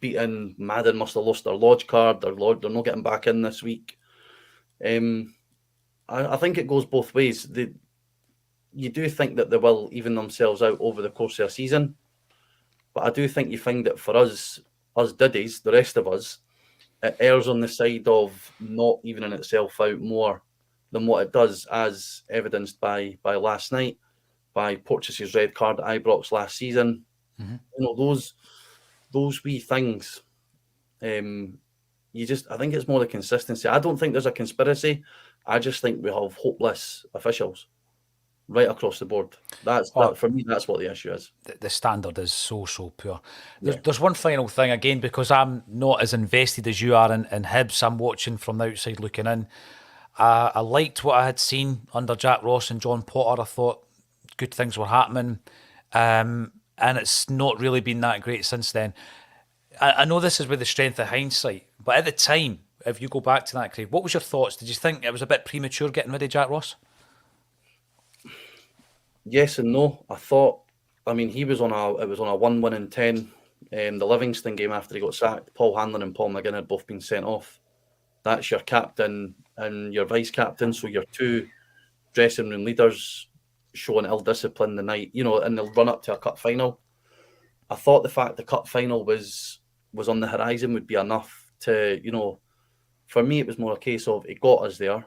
beaten. Madden must have lost their lodge card. They're not getting back in this week. I think it goes both ways. You do think that they will even themselves out over the course of a season, but I do think you find that for us diddies, the rest of us, it errs on the side of not evening itself out more than what it does, as evidenced by last night, by Porteous's red card at Ibrox last season. Those wee things. I think it's more the consistency. I don't think there's a conspiracy. I just think we have hopeless officials right across the board. For me, that's what the issue is. The standard is so poor. There's one final thing, again, because I'm not as invested as you are in Hibs. I'm watching from the outside looking in. I liked what I had seen under Jack Ross and John Potter. I thought good things were happening. And it's not really been that great since then. I know this is with the strength of hindsight, but at the time, if you go back to that, Craig, what was your thoughts? Did you think it was a bit premature getting rid of Jack Ross? Yes and no. I thought, he was on a 1-1 in 10. The Livingston game after he got sacked, Paul Hanlon and Paul McGinn had both been sent off. That's your captain and your vice captain, so your two dressing room leaders showing ill discipline the night, in the run up to a cup final. I thought the fact the cup final was on the horizon would be enough to, for me it was more a case of it got us there.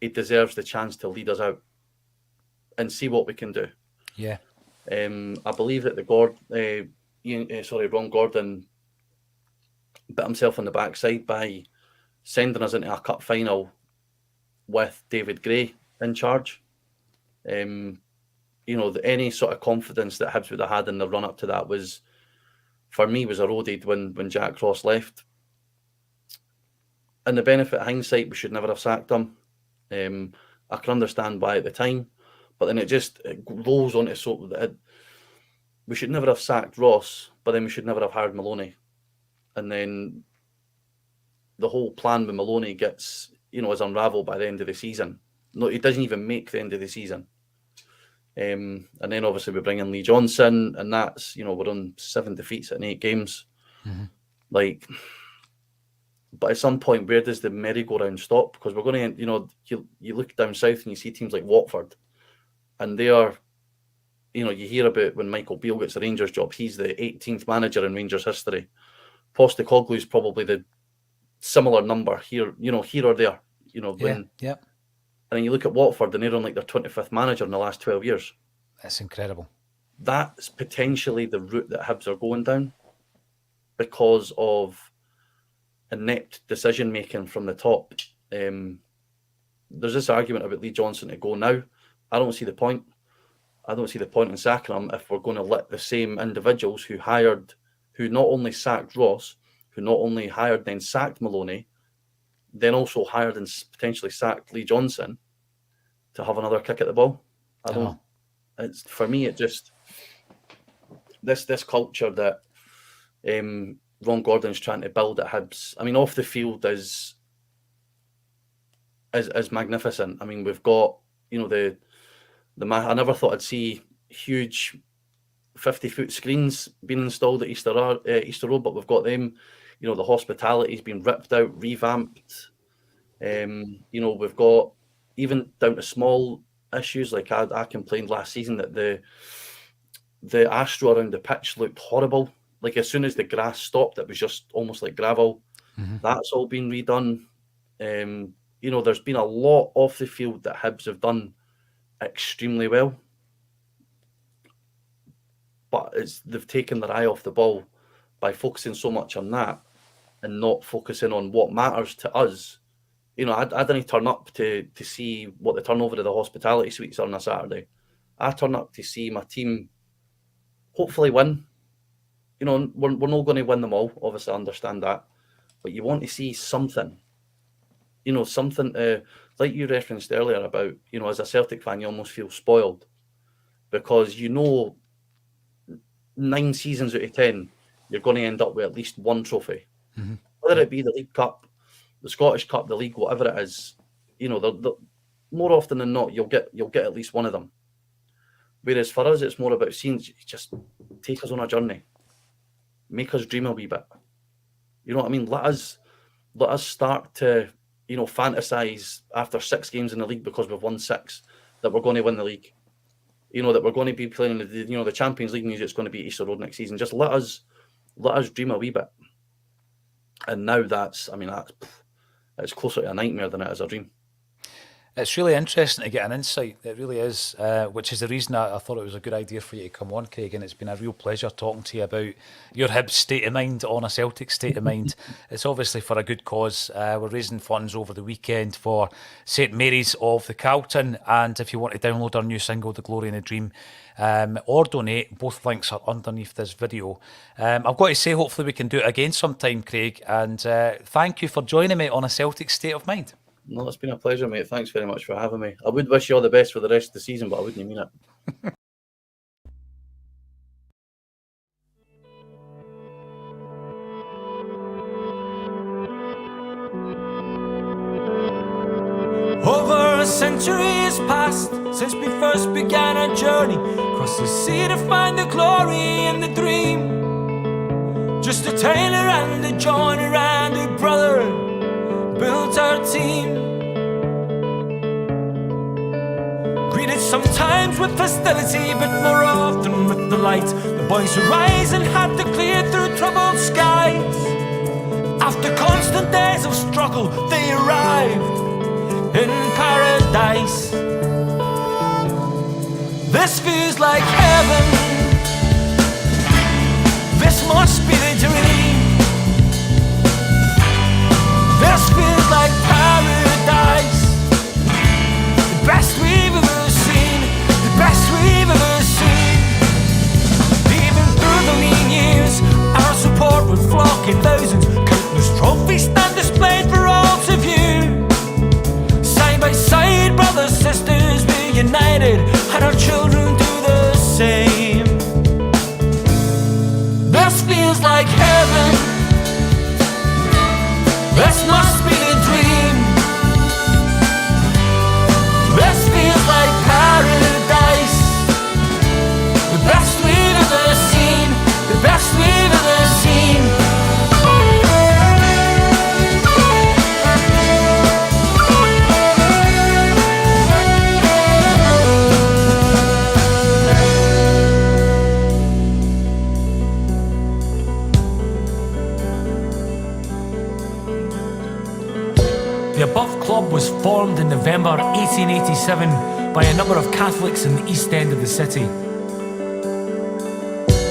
He deserves the chance to lead us out and see what we can do. Yeah. I believe that Ron Gordon bit himself on the backside by sending us into a cup final with David Gray in charge. Any sort of confidence that Hibs would have had in the run up to that was eroded when Jack Ross left. And the benefit of hindsight, we should never have sacked him. I can understand why at the time, but then it rolls onto so that we should never have sacked Ross, but then we should never have hired Maloney. And then the whole plan with Maloney gets, is unravelled by the end of the season. No, he doesn't even make the end of the season. And then obviously we bring in Lee Johnson, and that's, we're on 7 defeats in 8 games. But at some point, where does the merry-go-round stop? Because we're going to, you look down south and you see teams like Watford, and they are, you hear about when Michael Beale gets the Rangers job, he's the 18th manager in Rangers history. Postecoglou's probably the similar number here, here or there, Yeah. And then you look at Watford and they're on like their 25th manager in the last 12 years. That's incredible. That's Potentially the route that Hibs are going down because of inept decision making from the top. There's this argument about Lee Johnson to go now. I don't see the point. I don't see the point in sacking him if we're going to let the same individuals who not only sacked Ross, who not only hired then sacked Maloney, then also hired and potentially sacked Lee Johnson to have another kick at the ball. I don't. It's for me. It just this culture that Ron Gordon's trying to build at Hibs. I mean, off the field is magnificent. I mean, we've got the I never thought I'd see huge 50-foot screens being installed at Easter Road, but we've got them. The hospitality's been ripped out, revamped. We've got even down to small issues like I complained last season that the astro around the pitch looked horrible. Like as soon as the grass stopped, it was just almost like gravel. That's all been redone. There's been a lot off the field that Hibs have done extremely well, but they've taken their eye off the ball by focusing so much on that and not focusing on what matters to us. I didn't turn up to see what the turnover of the hospitality suites are on a Saturday. I turn up to see my team hopefully win. We're not going to win them all, obviously I understand that, but you want to see something. Something like you referenced earlier about, as a Celtic fan, you almost feel spoiled because 9 seasons out of 10, you're going to end up with at least one trophy. Whether it be the League Cup, the Scottish Cup, the League, whatever it is, more often than not, you'll get at least one of them. Whereas for us, it's more about seeing, just take us on a journey, make us dream a wee bit. You know what I mean? Let us start to, fantasize after 6 games in the league because we've won 6 that we're going to win the league. That we're going to be playing in the Champions League music is going to be Easter Road next season. Just let us dream a wee bit. And now it's closer to a nightmare than it is a dream. It's really interesting to get an insight. It really is, which is the reason I thought it was a good idea for you to come on, Craig. And it's been a real pleasure talking to you about your Hibs state of mind on a Celtic state of mind. It's obviously for a good cause. We're raising funds over the weekend for St Mary's of the Carlton. And if you want to download our new single, The Glory and the Dream, or donate, both links are underneath this video. I've got to say, hopefully we can do it again sometime, Craig. And thank you for joining me on a Celtic state of mind. No, it's been a pleasure, mate. Thanks very much for having me. I would wish you all the best for the rest of the season, but I wouldn't mean it. Over a century has passed since we first began our journey across the sea to find the glory and the dream. Just a tailor and a joiner and a brother built our team. Greeted sometimes with hostility, but more often with the light. The boys who rise and had to clear through troubled skies. After constant days of struggle, they arrived in paradise. This feels like heaven. This must be the dream. This feels like paradise. The best we've ever seen. The best we've ever seen. Even through the lean years, our support would flock in thousands. Countless trophies stand displayed for all to view. Side by side, brothers, sisters, we're united, and our children do the same. This feels like heaven. This must be the dream. This feels like paradise. The best we've ever seen. The best we've ever seen. The above club was formed in November 1887 by a number of Catholics in the East End of the city.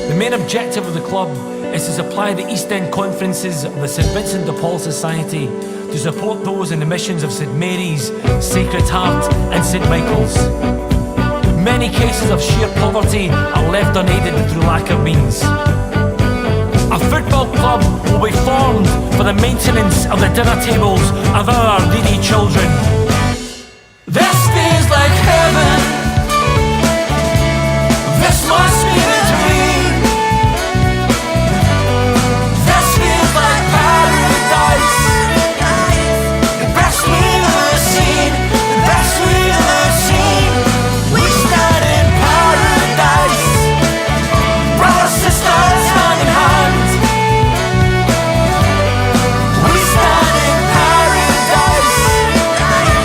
The main objective of the club is to supply the East End conferences of the St Vincent de Paul Society to support those in the missions of St Mary's, Sacred Heart and St Michael's. Many cases of sheer poverty are left unaided through lack of means. A football club will be formed for the maintenance of the dinner tables of our needy children. This feels like heaven. This must be the dream. This feels like paradise. The best we've ever seen. The best we've ever seen. We stand in paradise. Brothers, sisters, hand in hand. We stand in paradise.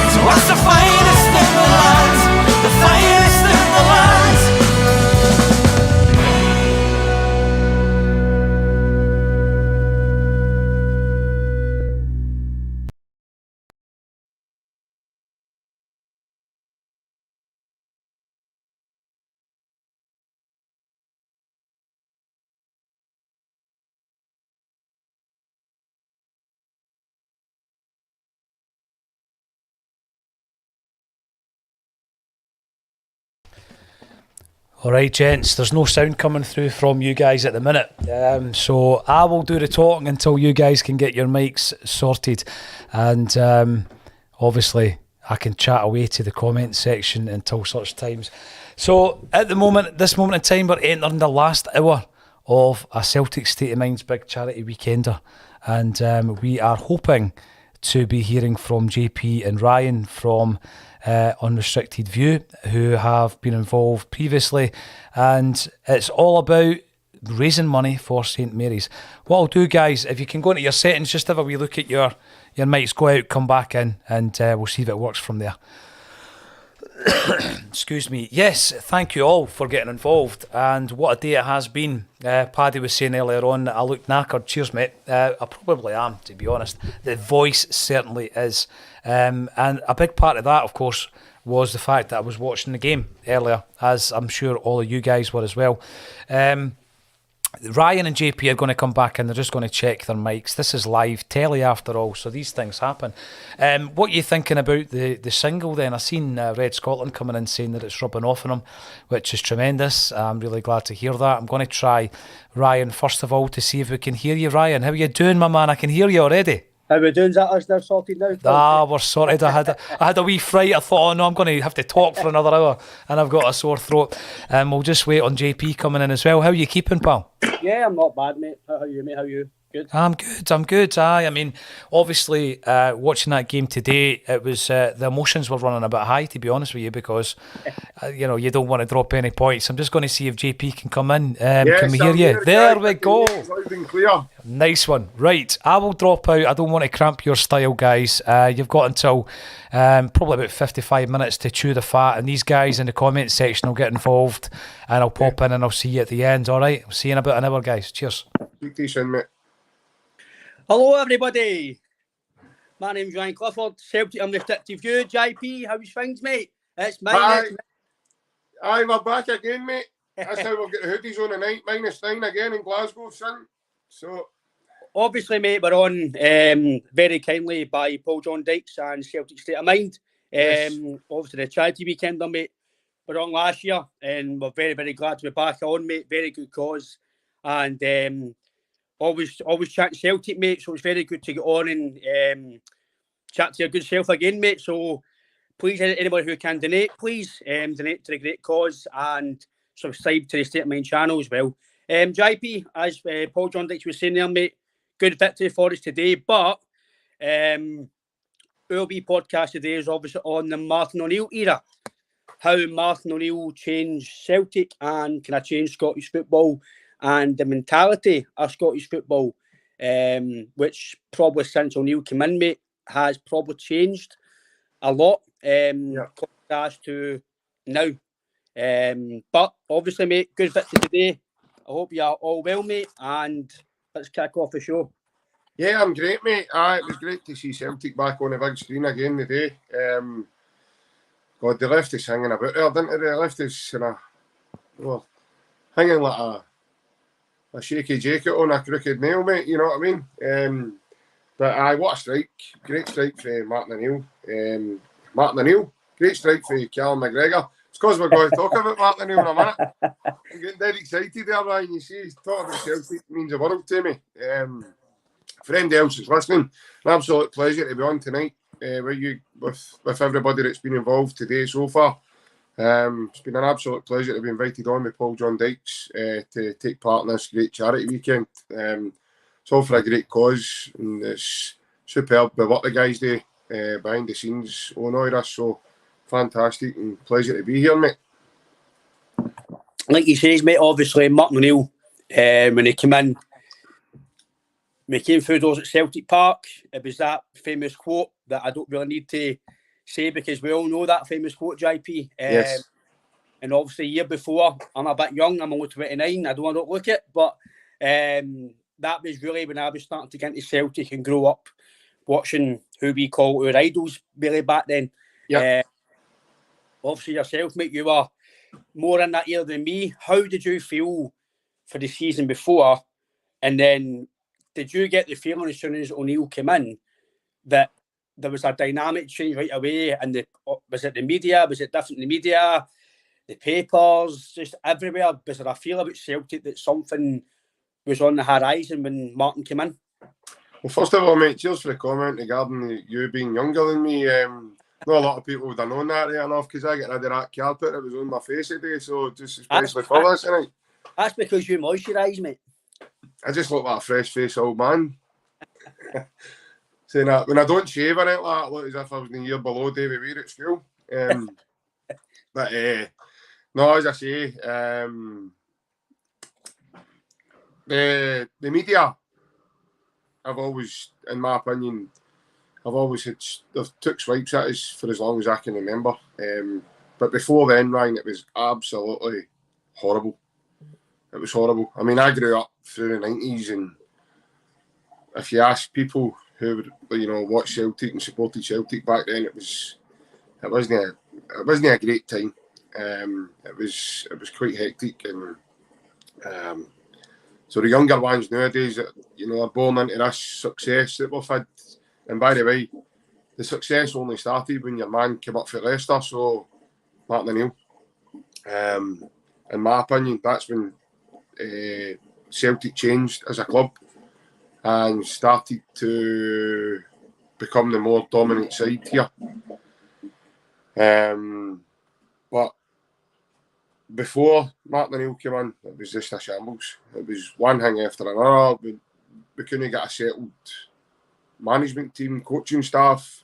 So what's the finest in the land? The finest in the land. All right, gents, there's no sound coming through from you guys at the minute. So I will do the talking until you guys can get your mics sorted. And obviously, I can chat away to the comment section until such times. So at this moment in time, we're entering the last hour of a Celtic State of Mind's big charity weekender. And we are hoping to be hearing from JP and Ryan from Unrestricted View, who have been involved previously, and it's all about raising money for St Mary's. What I'll do, guys, if you can go into your settings, just have a wee look at your mics, go out, come back in, and we'll see if it works from there. Excuse me. Yes, thank you all for getting involved, and what a day it has been. Paddy was saying earlier on, I look knackered. Cheers, mate. I probably am, to be honest. The voice certainly is. And a big part of that, of course, was the fact that I was watching the game earlier, as I'm sure all of you guys were as well. Ryan and JP are going to come back and they're just going to check their mics. This is live telly after all, so these things happen. What are you thinking about the single then? I've seen Red Scotland coming in saying that it's rubbing off on them, which is tremendous. I'm really glad to hear that. I'm going to try Ryan first of all to see if we can hear you. Ryan, how are you doing, my man? I can hear you already. How we doing? Is that us now sorted now? We're sorted. I had a wee fright. I thought, oh no, I'm going to have to talk for another hour and I've got a sore throat. We'll just wait on JP coming in as well. How are you keeping, pal? Yeah, I'm not bad, mate. How are you, mate? How are you? Good? I'm good. I mean, obviously, watching that game today, it was the emotions were running a bit high, to be honest with you, because you don't want to drop any points. I'm just going to see if JP can come in. Yes, can we hear you? There we go. Loud and clear. Nice one. Right, I will drop out. I don't want to cramp your style, guys. You've got until probably about 55 minutes to chew the fat, and these guys in the comment section will get involved, and I'll pop in and I'll see you at the end. All right, I'll see you in about an hour, guys. Cheers. Speak to you soon, mate. Hello, everybody. My name's Ryan Clifford, Celtic Unrestricted View. JP, how's things, mate? It's mine. Aye, we're back again, mate. That's how we've got the hoodies on tonight. -9 again in Glasgow, son. So, obviously, mate, we're on very kindly by Paul John Dykes and Celtic State of Mind. Yes. Obviously, the charity weekend, mate. We're on last year, and we're very, very glad to be back on, mate. Very good cause, and always chat Celtic, mate. So it's very good to get on and chat to your good self again, mate. So please, anybody who can donate, please donate to the great cause and subscribe to the State of Mind channel as well. JP, as Paul John Dykes was saying there, mate, good victory for us today. But OLB podcast today is obviously on the Martin O'Neill era. How Martin O'Neill changed Celtic and can I change Scottish football and the mentality of Scottish football, which probably since O'Neill came in, mate, has probably changed a lot contrast to now. But obviously, mate, good victory today. I hope you are all well, mate, and let's kick off the show. yeah, I'm great, mate. It was great to see Celtic back on the big screen again today. God, they left us hanging about there, didn't they? They left us hanging like a shaky jacket on a crooked nail, mate. You know what I mean? But what a strike! Great strike for Martin O'Neill. Great strike for Callum McGregor. because we're going to talk about Martin O'Neill in a minute. I'm getting dead excited there, Ryan. You see, talking about Celtic means the world to me. For anybody else that's listening, an absolute pleasure to be on tonight with everybody that's been involved today so far. It's been an absolute pleasure to be invited on with Paul John Dykes to take part in this great charity weekend. It's all for a great cause, and it's superb with what the guys do behind the scenes on all this. So fantastic and pleasure to be here, mate. Like he says, mate, obviously Martin O'Neill, when he came in, we came through doors at Celtic Park. It was that famous quote that I don't really need to say because we all know that famous quote, JP. Yes. And obviously, a year before, I'm a bit young. I'm only 29. I don't look it, but that was really when I was starting to get into Celtic and grow up watching who we call our idols really back then. Yeah. Obviously, yourself, mate, you were more in that era than me. How did you feel for the season before? And then did you get the feeling as soon as O'Neill came in that there was a dynamic change right away? And was it the media? Was it different in the media? The papers? Just everywhere? Was there a feel about Celtic that something was on the horizon when Martin came in? Well, first of all, mate, cheers for the comment regarding you being younger than me. Not a lot of people would have known that right enough because I get rid of that carpet that was on my face today, so just especially for this tonight. That's because you moisturise, mate. I just look like a fresh-faced old man. Saying that, when I don't shave or anything like that, I look as if I was in the year below David Weir at school. But no, as I say, the media, I've always, in my opinion, they've took swipes at us for as long as I can remember. But before then, Ryan, it was absolutely horrible. It was horrible. I mean, I grew up through the 90s, and if you ask people who would, watched Celtic and supported Celtic back then, it wasn't a great time. It was quite hectic, and so the younger ones nowadays that are born into this success that we've had. And by the way, the success only started when your man came up for Leicester, so Martin O'Neill. In my opinion, that's when Celtic changed as a club and started to become the more dominant side here. But before Martin O'Neill came in, it was just a shambles. It was one thing after another. We couldn't get a settled management team, coaching staff.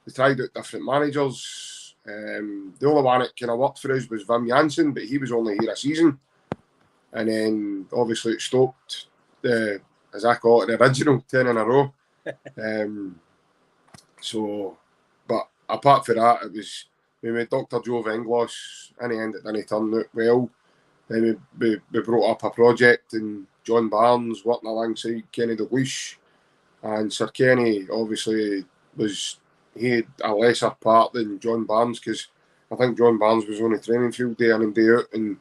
We tried out different managers. The only one that kind of worked for us was Wim Jansen, but he was only here a season. And then obviously it stopped as I call it, the original 10 in a row. But apart from that, it was we made Dr. Joe Venglos in the end. It didn't turn out well. Then we brought up a project, and John Barnes working alongside Kenny Dalglish. And Sir Kenny obviously he had a lesser part than John Barnes, because I think John Barnes was on the training field day in and day out, and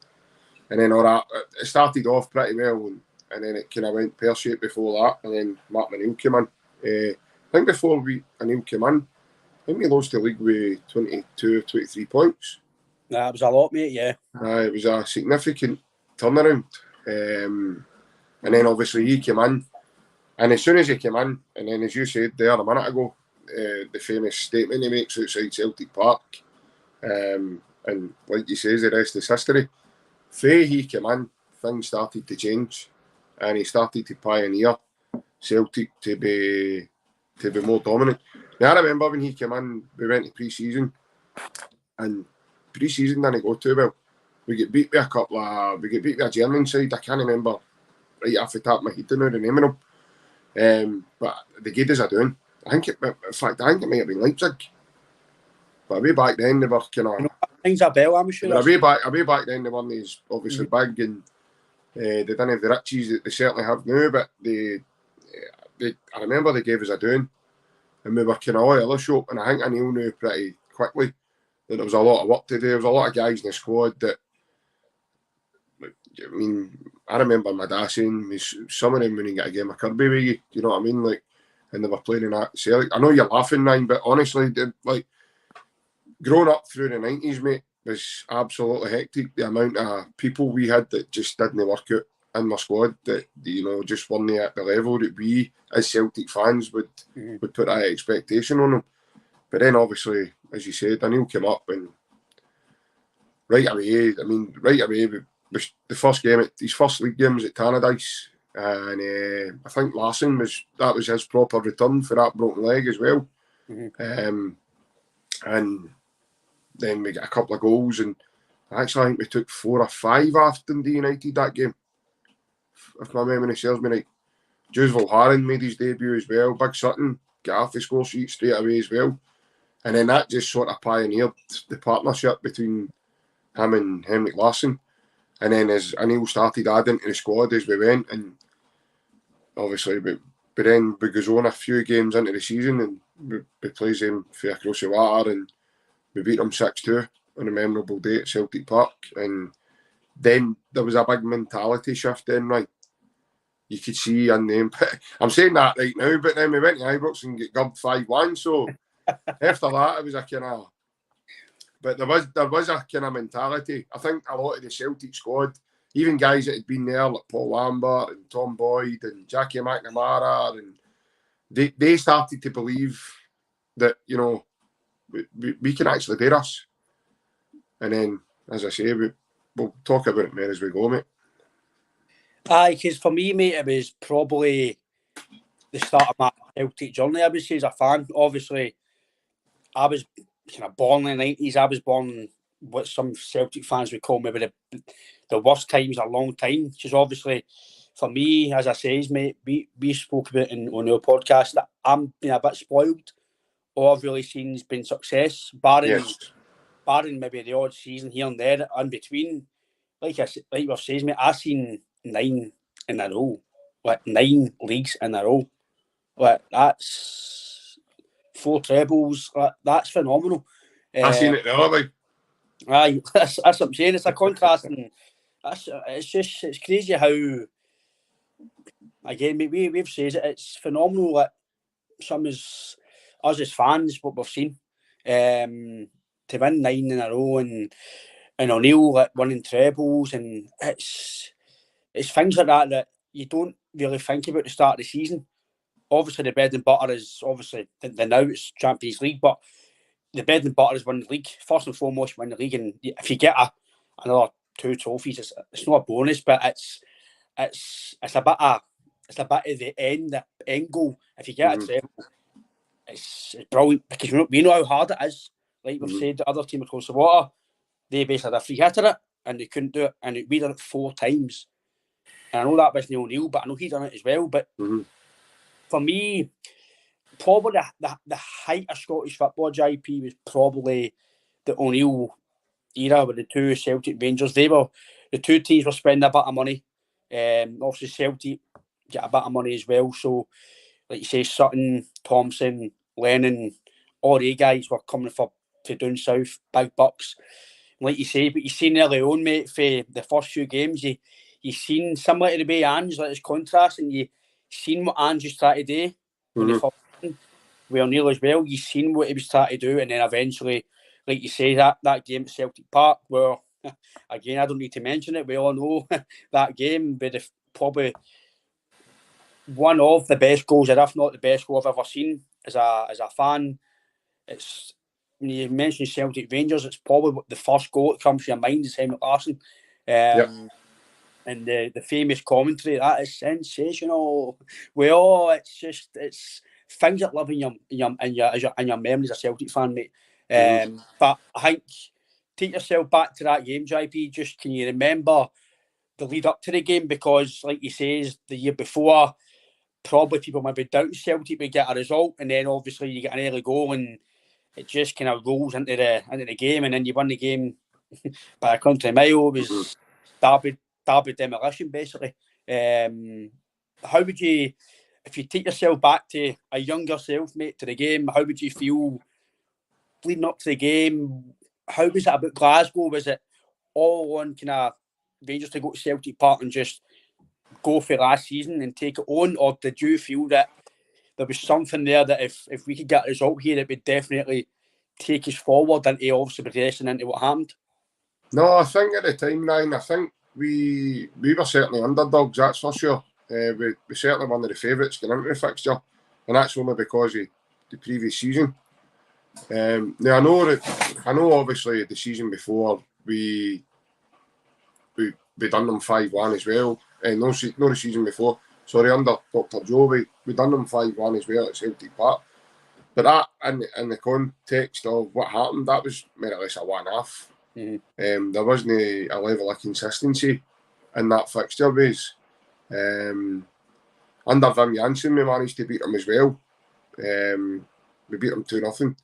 then all that. It started off pretty well, and then it kind of went pear-shaped before that, and then Martin O'Neill came in. I think before O'Neill came in, I think we lost the league with 22, 23 points. That was a lot, mate, yeah. It was a significant turnaround. And then obviously he came in, and as soon as he came in, and then as you said there a minute ago, the famous statement he makes outside Celtic Park, and like he says, the rest is history. Faye he came in, things started to change, and he started to pioneer Celtic to be more dominant. Now, I remember when he came in, we went to pre-season, and pre-season didn't go too well. We get beat by a German side. I can't remember right off the top of my head, I don't know the name of them. But they gave us a doing. I think it might have been Leipzig. But way back then they were kind of. Rings a bell, I'm sure. Way back then they weren't as obviously big, and they didn't have the riches that they certainly have now. But I remember they gave us a doing, and we were kind of all over the shop. And I think I knew pretty quickly that there was a lot of work to do. There was a lot of guys in the squad that. I mean, I remember my dad saying some of them wouldn't get a game of Kirby with you. You know what I mean? Like, and they were playing in that Celtic. I know you're laughing, Nine, but honestly, like growing up through the 90s, mate, was absolutely hectic. The amount of people we had that just didn't work out in my squad, that just weren't at the level that we as Celtic fans would put that expectation on them. But then obviously, as you said, Daniel came up and right away, the first game, his first league game was at Tannadice, and I think Larson was his proper return for that broken leg as well. And then we got a couple of goals, and actually I think we took 4 or 5 after Dundee United that game, if my memory serves me right. Jules Volharen made his debut as well. Big Sutton got off the score sheet straight away as well. And then that just sort of pioneered the partnership between him and Henrik Larsson. And then as Anil started adding to the squad as we went, and obviously but then we goes on a few games into the season and we plays them for across the water, and we beat them 6-2 on a memorable day at Celtic Park. And then there was a big mentality shift then, right? You could see in the impact. I'm saying that right now, but then we went to Ibrox and get gubbed 5-1. So after that, it was a kind of. But there was a kind of mentality. I think a lot of the Celtic squad, even guys that had been there like Paul Lambert and Tom Boyd and Jackie McNamara, and they started to believe that we can actually do this. And then, as I say, we'll talk about it more as we go, mate. Aye, because for me, mate, it was probably the start of my Celtic journey, I would say, as a fan. Obviously, I was kind of born in the 90s. I was born what some Celtic fans would call maybe the worst times in a long time. Which is obviously, for me, as I say, mate, we spoke about on our podcast that I'm being a bit spoiled. All I've really seen has been success, barring maybe the odd season here and there in between. Like we've said, mate, I've seen 9 in a row, 9 leagues in a row. That's 4 trebles. That's phenomenal. I've seen it the other way. Aye, that's what I'm saying. It's a contrast, and it's crazy how. Again, we've said it. It's phenomenal that us as fans, what we've seen, to win 9 in a row, and O'Neill winning trebles, and it's things like that you don't really think about at the start of the season. Obviously, the bread and butter is obviously the now it's Champions League, but the bread and butter is win the league. First and foremost, win the league, and if you get another 2 trophies, it's not a bonus, but it's a bit of the end goal. If you get a treble, it's brilliant, because we know how hard it is. Like we've said, the other team across the water, they basically had a free hit at it, and they couldn't do it, and we done it 4 times. And I know that wasn't O'Neill, but I know he done it as well. But for me, probably the height of Scottish football, JP, was probably the O'Neill era with the 2 Celtic Rangers. The 2 teams were spending a bit of money. Obviously, Celtic get a bit of money as well. So, like you say, Sutton, Thompson, Lennon, all the guys were coming for down south, big bucks. Like you say, but you've seen early on, mate, for the first few games, you've seen similar to the way Ange, like his contrast, and you've seen what Ange was trying to do when he first with O'Neill as well. You've seen what he was trying to do, and then eventually, like you say, that game at Celtic Park, where, again, I don't need to mention it, we all know that game, but probably one of the best goals, or if not the best goal I've ever seen as a fan. It's when you mention Celtic Rangers, it's probably the first goal that comes to your mind is Henrik Larsson. And the famous commentary, that is sensational. It's things that live in your memories as a Celtic fan, mate. But I think take yourself back to that game, JP. Just can you remember the lead up to the game? Because, like you say, the year before, probably people might be doubting Celtic would get a result, and then obviously you get an early goal, and it just kind of rolls into the game, and then you win the game by a country mile. It was derby demolition, basically. How would you, if you take yourself back to a younger self, mate, to the game, how would you feel leading up to the game? How was it about Glasgow? Was it all on kind of Rangers to go to Celtic Park and just go for last season and take it on, or did you feel that there was something there that if we could get a result here, it would definitely take us forward into obviously progressing into what happened? No, I think at the time, Ryan, I think we were certainly underdogs, that's for sure. We certainly one of the favourites going into the fixture, and that's only because of the previous season. Now I know obviously the season before we done them 5-1 as well. No, the season before. Sorry, under Dr. Joe, we done them 5-1 as well at Celtic Park. But that, in the context of what happened, that was more or less a one-off. Mm-hmm. There wasn't a level of consistency in that fixture base. Under Wim Jansen, we managed to beat them as well. We beat them 2-0.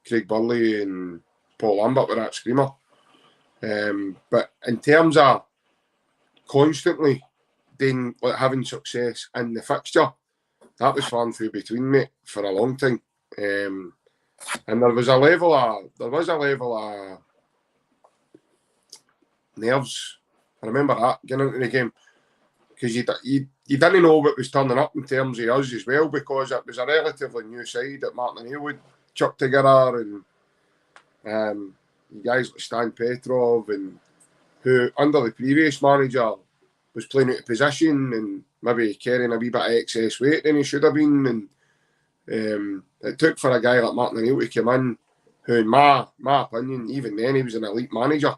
Craig Burley and Paul Lambert were that screamer. But in terms of constantly having success in the fixture, that was far and few between, mate, for a long time. And there was a level of nerves. I remember that getting into the game, because you didn't know what was turning up in terms of us as well, because it was a relatively new side that Martin O'Neill would chuck together, and guys like Stein Petrov, and who under the previous manager was playing out of position and maybe carrying a wee bit of excess weight than he should have been. And it took for a guy like Martin O'Neill to come in, who in my opinion, even then he was an elite manager,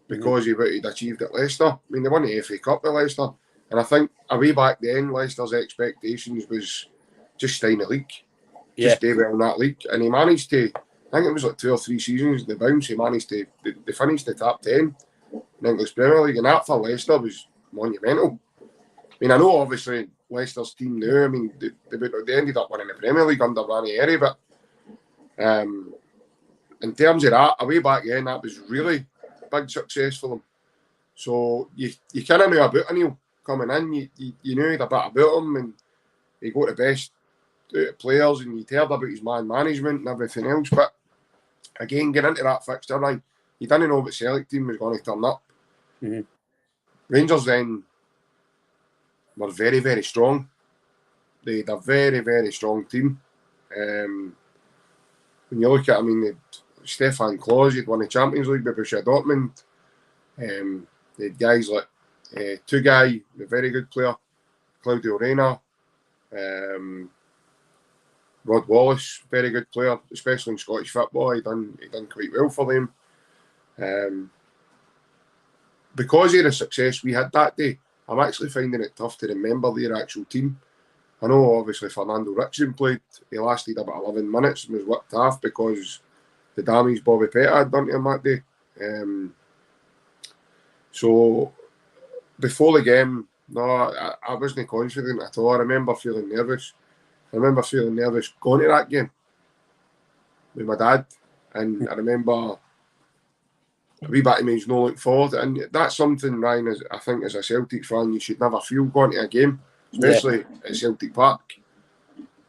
because of what he'd achieved at Leicester. I mean, they won the FA Cup with Leicester, and I think way back then Leicester's expectations was just stay in the league, just stay well in that league, and he managed to. I think it was like 2 or 3 seasons the bounce. He managed to. They finished the top 10 in English Premier League, and that for Leicester was monumental. I mean, I know obviously Leicester's team now, I mean, they ended up winning the Premier League under Ranieri, but in terms of that, way back then, that was really big success for them. So you kind of knew about O'Neill coming in, you knew a bit about him, and he got the best out of players, and you heard about his man management and everything else. But again, getting into that fixture line, you didn't know what Celtic team was going to turn up. Mm-hmm. Rangers then were very, very strong. They had a very, very strong team. When you look at, I mean, Stefan Klose had won the Champions League with Borussia Dortmund. They had guys like Tugai, a very good player, Claudio Reyna, Rod Wallace, very good player, especially in Scottish football. He done quite well for them. Because of the success we had that day, I'm actually finding it tough to remember their actual team. I know obviously Fernando Rickson played. He lasted about 11 minutes and was whipped off because the damage Bobby Pettit had done to him that day. So before the game, no, I wasn't confident at all. I remember feeling nervous. Going to that game with my dad, and I remember a wee bit of me is no looking forward, and that's something, Ryan, I think as a Celtic fan, you should never feel going to a game, especially at Celtic Park.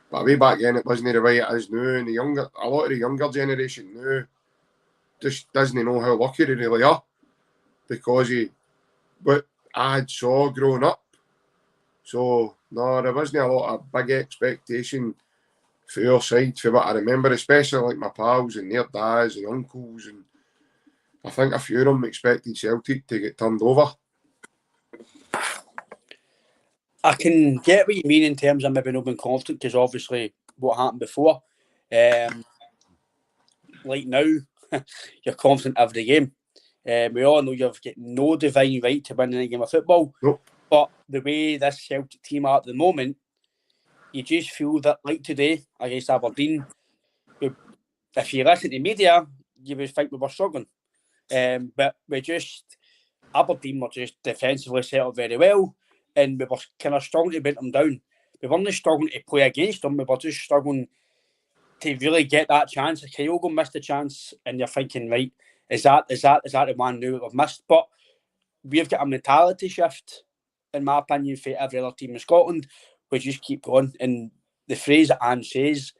But way back then, it wasn't the way it is now, and a lot of the younger generation now just doesn't know how lucky they really are because of what I had saw growing up. So no, there wasn't a lot of big expectation for your side for what I remember, especially like my pals and their dads and uncles, and I think a few of them expected Celtic to get turned over. I can get what you mean in terms of maybe not being confident, because obviously what happened before. Like now, you're confident every game. We all know you've got no divine right to win any game of football. Nope. But the way this Celtic team are at the moment, you just feel that, like today against Aberdeen, if you listen to media, you would think we were struggling. But Aberdeen were just defensively set up very well, and we were kind of struggling to beat them down. We weren't struggling to play against them, we were just struggling to really get that chance. Kyogo missed the chance, and you're thinking, right, is that the one now that we've missed? But we've got a mentality shift, in my opinion, for every other team in Scotland. We just keep going. And the phrase that Anne says,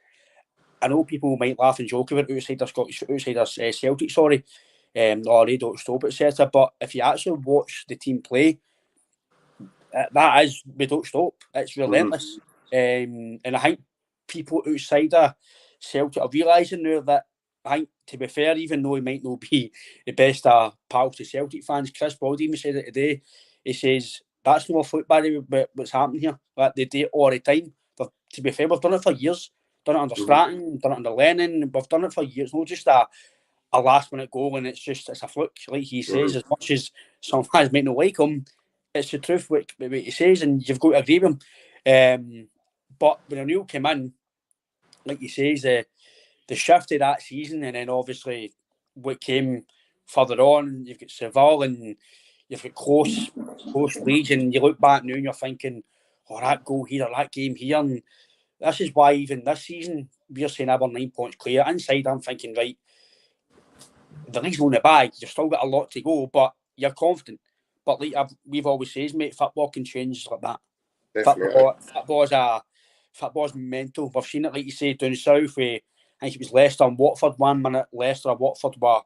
I know people might laugh and joke about outside Celtic, or they don't stop, etc. But if you actually watch the team play, that is, we don't stop. It's relentless. And I think people outside of Celtic are realising now that I think, to be fair, even though he might not be the best of pals to Celtic fans, Chris Baldy even said it today. He says, that's not a foot, Barry, what's happening here. Like, they do it all the time. To be fair, we've done it for years. Done it under Stratton, done it under Lennon. We've done it for years. Not just a last-minute goal and it's a fluke. Like he says, as much as some fans might not like him, it's the truth what he says, and you've got to agree with him. But when O'Neill came in, like he says, the shift of that season, and then obviously what came further on, you've got Seville and you've got close leads, and you look back now and you're thinking, oh, that goal here, that game here, and this is why even this season we're saying Aberdeen 9 points clear. Inside, I'm thinking, right, the league's not in the bag. You've still got a lot to go, but you're confident. But like we've always said, mate, football can change like that. Football's mental. We've seen it, like you say, down south where I think it was Leicester and Watford 1 minute. Leicester and Watford were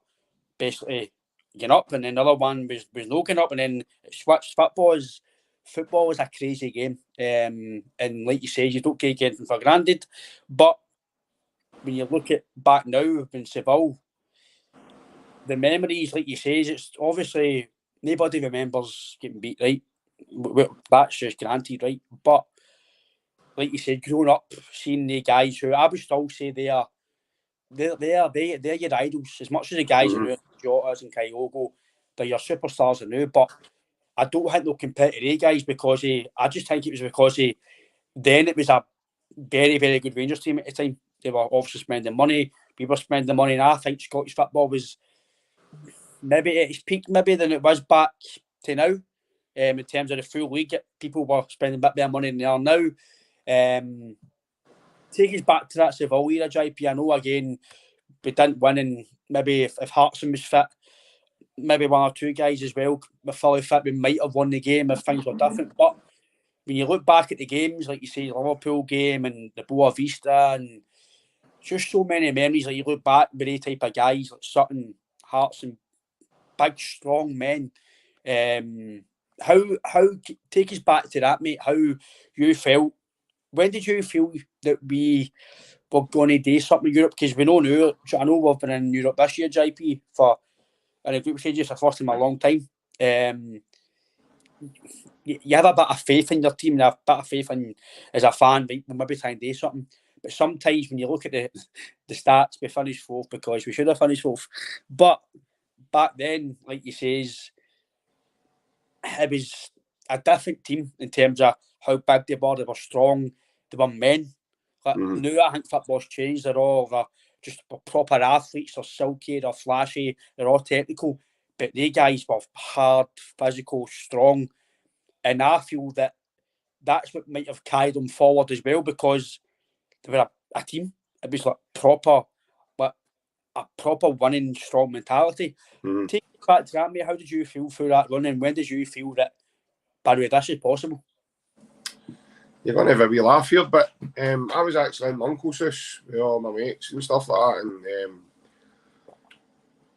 basically getting up, and then another one was no getting up, and then it switched. Football is a crazy game. And like you say, you don't take anything for granted. But when you look at back now in Seville, the memories, like you say, it's obviously nobody remembers getting beat, right? That's just granted, right? But like you said, growing up, seeing the guys who I would still say they're your idols as much as the guys who are Jotas and Kyogo, they're your superstars now. But I don't think they'll compare to the guys because I just think it was because then it was a very, very good Rangers team at the time. They were obviously spending money. We were spending money, and I think Scottish football was maybe at its peak, maybe than it was back to now. In terms of the full league, people were spending a bit more money than they are now. Take us back to that Seville era, JP. I know again we didn't win, and maybe if Hartson was fit, maybe one or two guys as well were fully fit, we might have won the game if things were different. But when you look back at the games, like you say, the Liverpool game and the Boa Vista, and just so many memories. Like you look back with the type of guys like Sutton, Hartson, big strong men. How take us back to that, mate? How you felt? When did you feel that we were going to do something in Europe? Because we know now, I know we've been in Europe this year, JP, for in a group stage for the first time in a long time. You have a bit of faith in your team, and a bit of faith in as a fan, right, we'll maybe try and do something. But sometimes when you look at the stats, we finished fourth because we should have finished fourth. But back then, like you says, it was a different team in terms of how big they were. They were strong. They were men. Like, now I think football's changed. They're all just proper athletes. They're silky. They're flashy. They're all technical. But they guys were hard, physical, strong. And I feel that that's what might have carried them forward as well, because they were a team. It was like a proper winning, strong mentality. Take it back to that, mate. How did you feel through that run, and when did you feel that, by the way, this is possible? You're going to have a wee laugh here, but I was actually in my uncle's house with all my mates and stuff like that,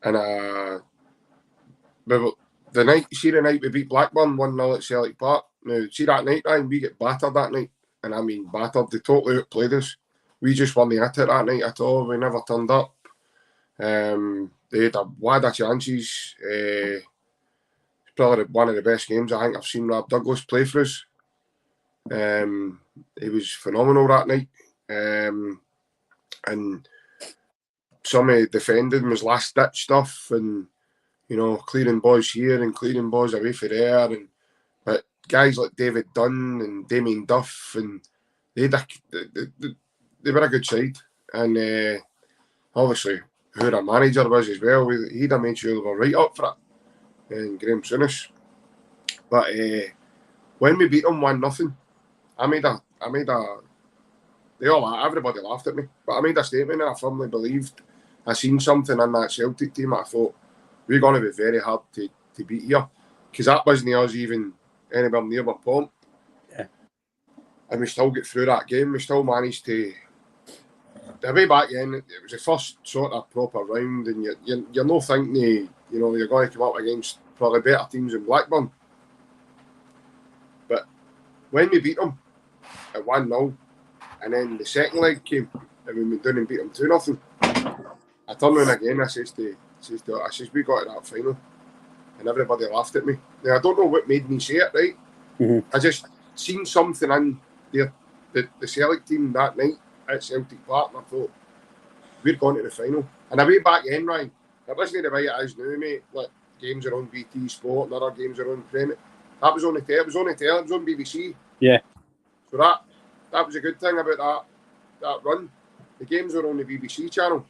and the night we beat Blackburn 1-0 at Celtic Park. Now, see that night, Ryan, we get battered that night, and I mean battered. They totally outplayed us. We just weren't at it that night at all. We never turned up. They had a wad of chances. Probably one of the best games I think I've seen Rob Douglas play for us. He was phenomenal that night. And some of the defending was last ditch stuff, and clearing boys here and clearing boys away from there. But guys like David Dunn and Damien Duff, and they were a good side. And obviously, who our manager was as well, he'd have made sure they were right up for it. And Graham Souness. But when we beat them 1-0, everybody laughed at me, but I made a statement, and I firmly believed I seen something in that Celtic team. I thought we're going to be very hard to beat here, because that wasn't us even anywhere near our point. Yeah. And we still get through that game. We still managed to. The way back then, it was the first sort of proper round, and you're not thinking you're going to come up against probably better teams than Blackburn. But when we beat them at 1-0, and then the second leg came, and we went down and beat them 2-0, I turned around again. I says, we got to that final, and everybody laughed at me. Now I don't know what made me say it, right? Mm-hmm. I just seen something in the Celtic team that night at Celtic Park, and I thought, we're going to the final. And I way back then, Ryan, it wasn't the way it is now, mate. Like, games are on BT Sport and other games are on Premier. That was on the it was on BBC. Yeah. So that was a good thing about that run. The games were on the BBC channel.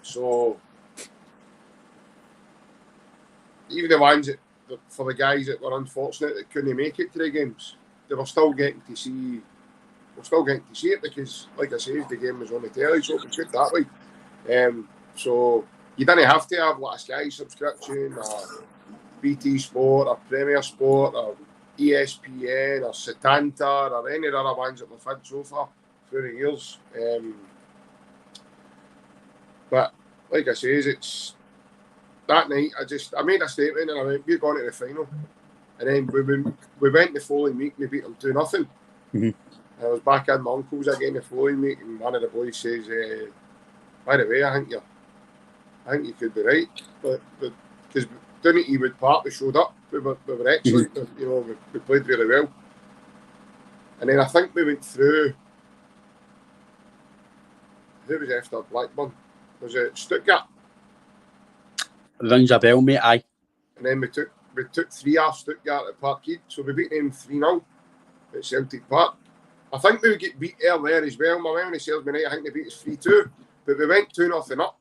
So even the ones for the guys that were unfortunate that couldn't make it to the games, they were still getting to see. We're still getting to see it because, like I say, the game was on the telly, so it was good that way. So you didn't have to have like a Sky subscription or BT Sport or Premier Sport or ESPN or Setanta or any of the other ones that we've had so far through the years. But like I say, it's that night I made a statement and I went, we're going to the final. And then we went the following week, we beat them 2-0. Mm-hmm. I was back in my uncle's again the following week, and one of the boys says, by the way, I think you could be right. But because down at Ewood Park we showed up, we were excellent, you know, we played really well. And then I think we went through, who was after Blackburn? Was it Stuttgart? Rings a bell, mate, aye. And then we took 3 off Stuttgart at Parkhead, so we beat them 3-0 at Celtic Park. I think we would get beat earlier as well. My memory serves me right. I think they beat us 3-2, but we went 2-0 up.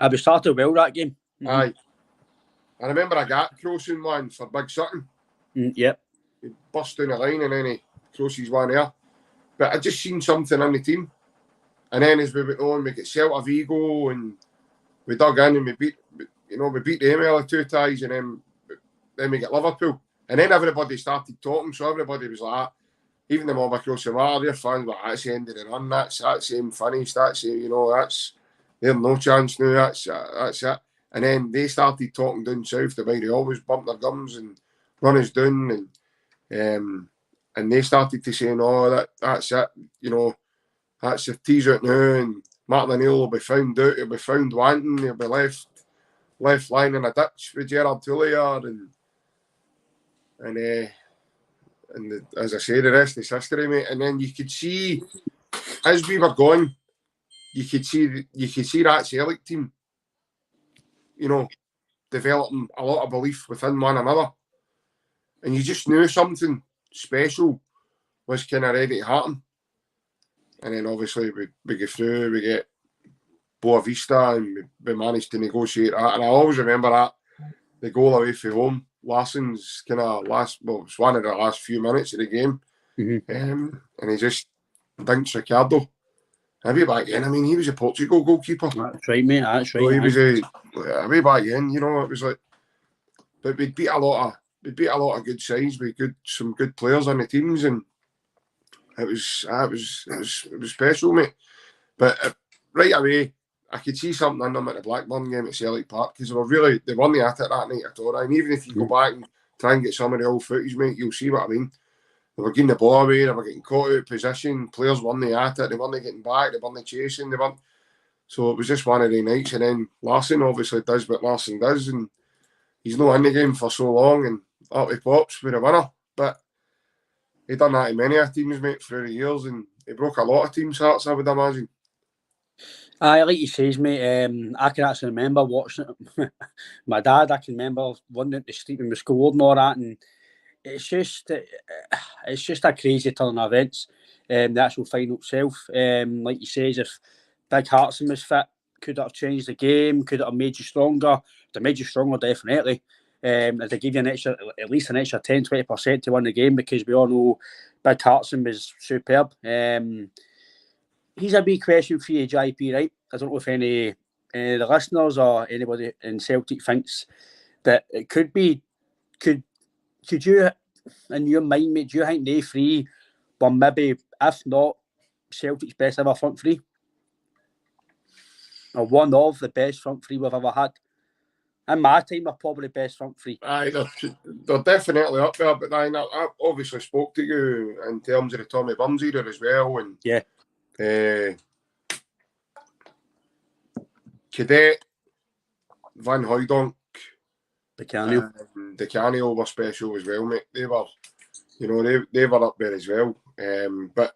We started well that game. Mm-hmm. Aye. I remember a gap crossing one for Big Sutton. Yep. He burst down the line and then he crosses one there. But I just seen something in the team. And then as we went on, we get Celta Vigo and we dug in and we beat them early 2 ties, and then we get Liverpool. And then everybody started talking, so everybody was like, even the mob across the water, their fans were like, that's the end of the run, that's him finished, that's it, you know, there's no chance now, that's it. And then they started talking down south the way they always bump their gums and run us down, and they started to say, no, that's it, you know, that's your tease out now, and Martin O'Neill will be found out, he'll be found wanting, he'll be left lying in a ditch with Gerard Tullier, and as I say, the rest is history, mate. And then you could see, as we were going, you could see that Celtic team, you know, developing a lot of belief within one another, and you just knew something special was kind of ready to happen. And then obviously we go through, we get Boa Vista, and we managed to negotiate that. And I always remember that the goal away from home, Larsson's kind of it's one of the last few minutes of the game. Mm-hmm. And he just dinks Ricardo. And way back then, I mean, he was a Portugal goalkeeper. That's right, mate, that's right. So he was way back then, you know, it was like, but we'd beat a lot of good sides with some good players on the teams, and it was special, mate. But right away, I could see something in them at the Blackburn game at Celtic Park, because they weren't at it that night at all. And even if you go back and try and get some of the old footage, mate, you'll see what I mean. They were getting the ball away, they were getting caught out of position, players weren't at it, they weren't getting back, they weren't chasing, so it was just one of the nights. And then Larsson obviously does what Larsson does, and he's not in the game for so long, and up he pops with a winner. But he done that to many teams, mate, through the years, and he broke a lot of teams' hearts, I would imagine. Aye, like you says, mate, I can actually remember watching it. My dad, I can remember wandering to sleep when we scored and all that, and it's just a crazy turn of events. The actual final itself, like you says, if Big Hartson was fit, could it have changed the game? Could it have made you stronger? It made you stronger, definitely. If they give you at least an extra 10-20% to win the game, because we all know Big Hartson was superb. He's a big question for you, JP, right? I don't know if any of the listeners or anybody in Celtic thinks that it could be. Could you, in your mind, mate, do you think they three were maybe, if not Celtic's best ever front three? Or one of the best front three we've ever had? In my time, they're probably best front three. Aye, they're definitely up there, but I obviously spoke to you in terms of the Tommy Burns era as well, and yeah. Cadet, Van Hooijdonk, the Canio were special as well, mate. They were, they were up there as well. But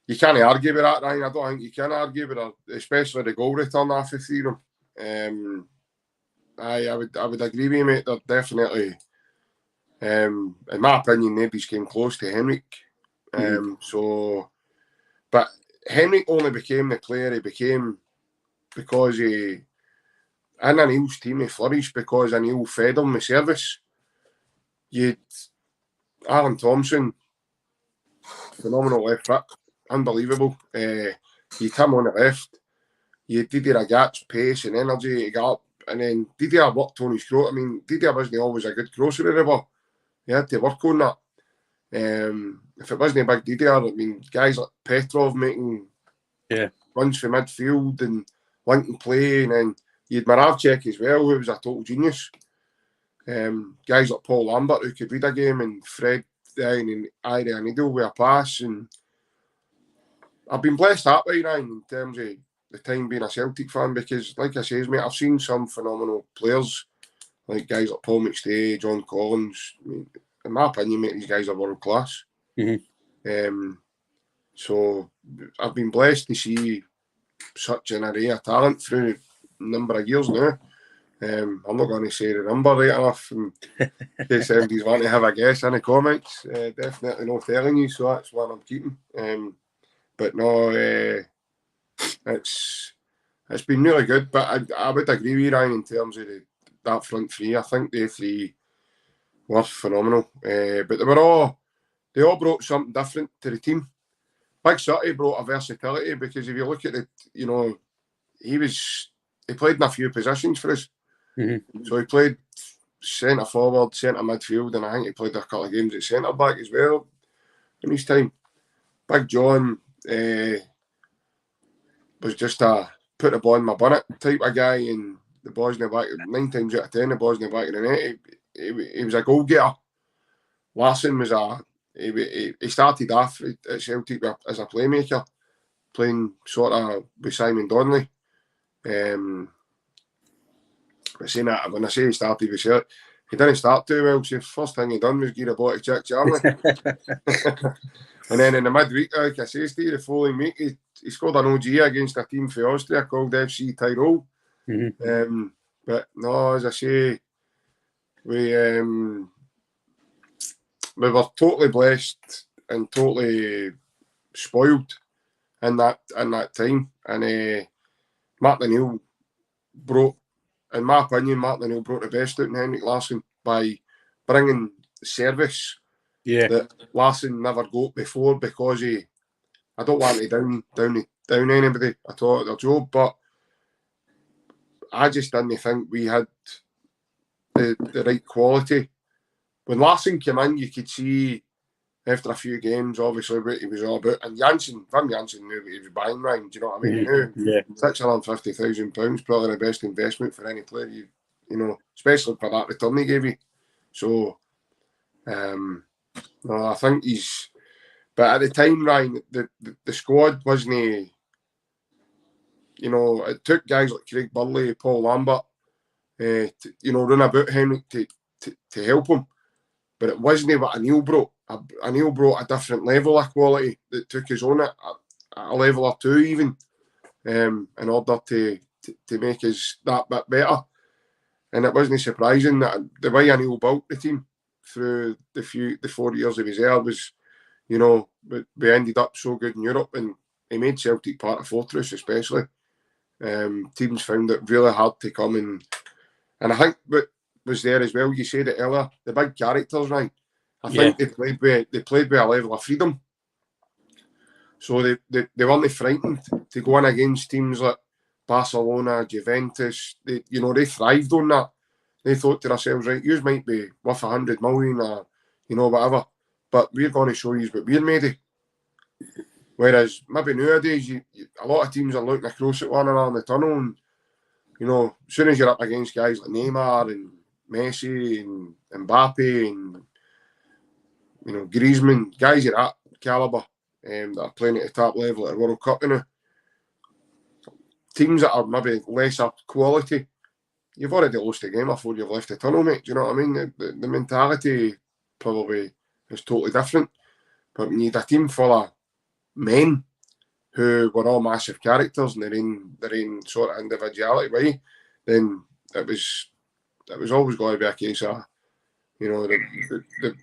you can't argue with that, Ryan. I don't think you can argue with it, especially the goal return after 3 of them. I would agree with you, mate. They're definitely, in my opinion, nobody's came close to Henrik. But Henrik only became the player he became because in Anil's team he flourished because Anil fed him the service. You'd Alan Thompson, phenomenal left foot, unbelievable. You'd him on the left. You had Didier Agat's pace and energy to get up, and then Didier worked on his cross. I mean, Didier wasn't always a good crosser of the ball. He had to work on that. If it wasn't a big Didier, I mean, guys like Petrov making runs for midfield and linking play, and then you had Moravcik as well, who was a total genius. Guys like Paul Lambert, who could read a game, and Fred Stein and Ira and Needle with a pass. And I've been blessed that way, Ryan, in terms of the time being a Celtic fan, because, like I say, mate, I've seen some phenomenal players, like guys like Paul McStay, John Collins. I mean, in my opinion, mate, these guys are world class. So I've been blessed to see such an array of talent through a number of years now. I'm not going to say the number right enough in case anybody's want to have a guess in the comments. Definitely not telling you, so that's what I'm keeping. But no, it's been really good. But I would agree with you, Ryan, in terms of that front three. I think they three were phenomenal. But they all brought something different to the team. Big City brought a versatility, because if you look at it, he played in a few positions for us. So he played centre forward, centre midfield, and I think he played a couple of games at centre back as well in his time. Big John was just a put the ball in my bonnet type of guy, and the ball's in the back. 9 times out of 10, the ball's in the back of the net. He was a goal getter. Larson was he started off at Celtic as a playmaker, playing sort of with Simon Donnelly. But saying that, when I say he started with Celtic, he didn't start too well. So the first thing he done was give a ball to Chick Charlie. And then in the midweek, like I say, Steve, the following week, he scored an OG against a team for Austria called FC Tyrol. But no, as I say, we were totally blessed and totally spoiled in that time. And Martin O'Neill brought, in my opinion, the best out in Henrik Larsson by bringing service that Larsson never got before, because I don't want to down anybody at all at their job, but I just didn't think we had the right quality. When Larsson came in, you could see after a few games, obviously, what he was all about. And Wim Jansen knew what he was buying, Ryan. Do you know what I mean? He knew £650,000, probably the best investment for any player, especially for that return he gave you. So, no, I think he's. But at the time, Ryan, the squad wasn't. It took guys like Craig Burley, Paul Lambert, run about Henrik to help him. But it wasn't what Anil brought. Anil brought a different level of quality that took us on at a level or two, even, in order to make us that bit better. And it wasn't surprising that the way Anil built the team through the 4 years he was there was, we ended up so good in Europe, and he made Celtic part of Fortress, especially. Teams found it really hard to come in. And I think what was there as well, you said it earlier, the big characters, right? I think they played with a level of freedom. So they weren't frightened to go in against teams like Barcelona, Juventus. They thrived on that. They thought to themselves, right, you might be worth 100 million or, whatever, but we're going to show you what we're made of. Whereas maybe nowadays, a lot of teams are looking across at one another in the tunnel, and, as soon as you're up against guys like Neymar and Messi and Mbappe and, Griezmann, guys of that calibre that are playing at the top level at the World Cup, teams that are maybe lesser quality, you've already lost the game before you've left the tunnel, mate. Do you know what I mean? The mentality probably is totally different. But when you had a team full of men who were all massive characters in their own sort of individuality way, then it was always going to be a case of, you know,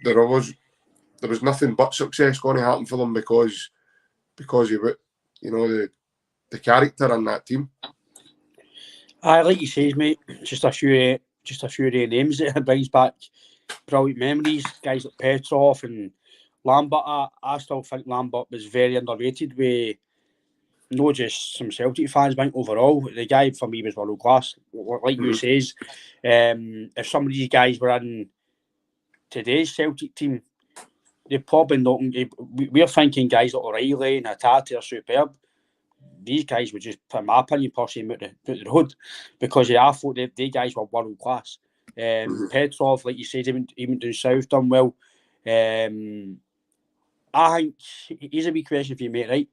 there was nothing but success going to happen for them because of it, you know, the character in that team. Like you say, mate, just a few of the names that it brings back brilliant memories. Guys like Petrov and Lambert. I still think Lambert was very underrated with not just some Celtic fans, but overall. The guy for me was world class. Like you says, if some of these guys were in today's Celtic team, they probably not. We're thinking guys like O'Reilly and Hatate are superb. These guys were just, in my opinion, pushing out the road because I thought they guys were world class. Petrov, like you said, even down south done well. I think here's a wee question for you, mate. Right,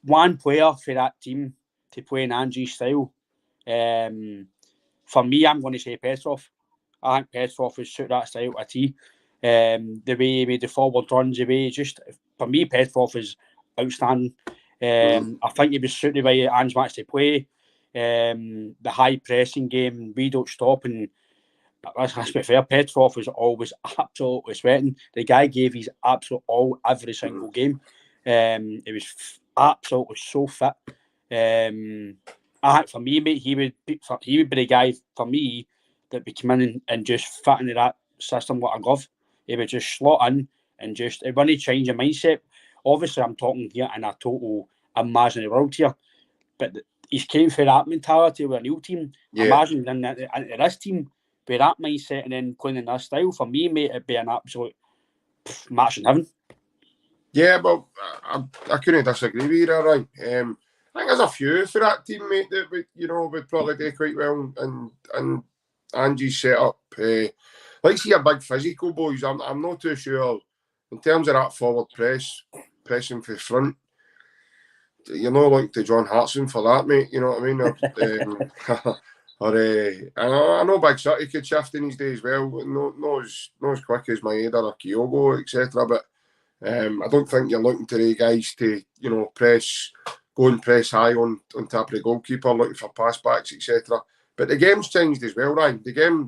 one player for that team to play in Angie's style. For me, I'm going to say Petrov. I think Petrov would suit that style a T. The way he made the forward runs, the way just for me, Petrov is outstanding. I think he was suited by Ange wants to play. The high pressing game, we don't stop, and let's be fair, Petrov was always absolutely sweating. The guy gave his absolute all every single game. He was absolutely so fit. I think for me, mate, he would be the guy for me that would come in and just fit into that system like a glove. He would just slot in and just it wouldn't change your mindset. Obviously, I'm talking here in a total imaginary world here, but he's came for that mentality with a new team. Yeah. Imagine in this team with that mindset and then playing in that style. For me, mate, it'd be an absolute match in heaven. Yeah, but I couldn't disagree with you there, right? I think there's a few for that team, mate, that would probably do quite well and Angie's setup. Like see a big physical boys. I'm not too sure in terms of that forward pressing for front. You're not like to John Hartson for that, mate. You know what I mean? I know Big City could shift in these days well, not as quick as Maeda or Kyogo, etc. But I don't think you're looking to the guys to go and press high on top of the goalkeeper, looking for pass backs, etc. But the game's changed as well, Ryan. The game,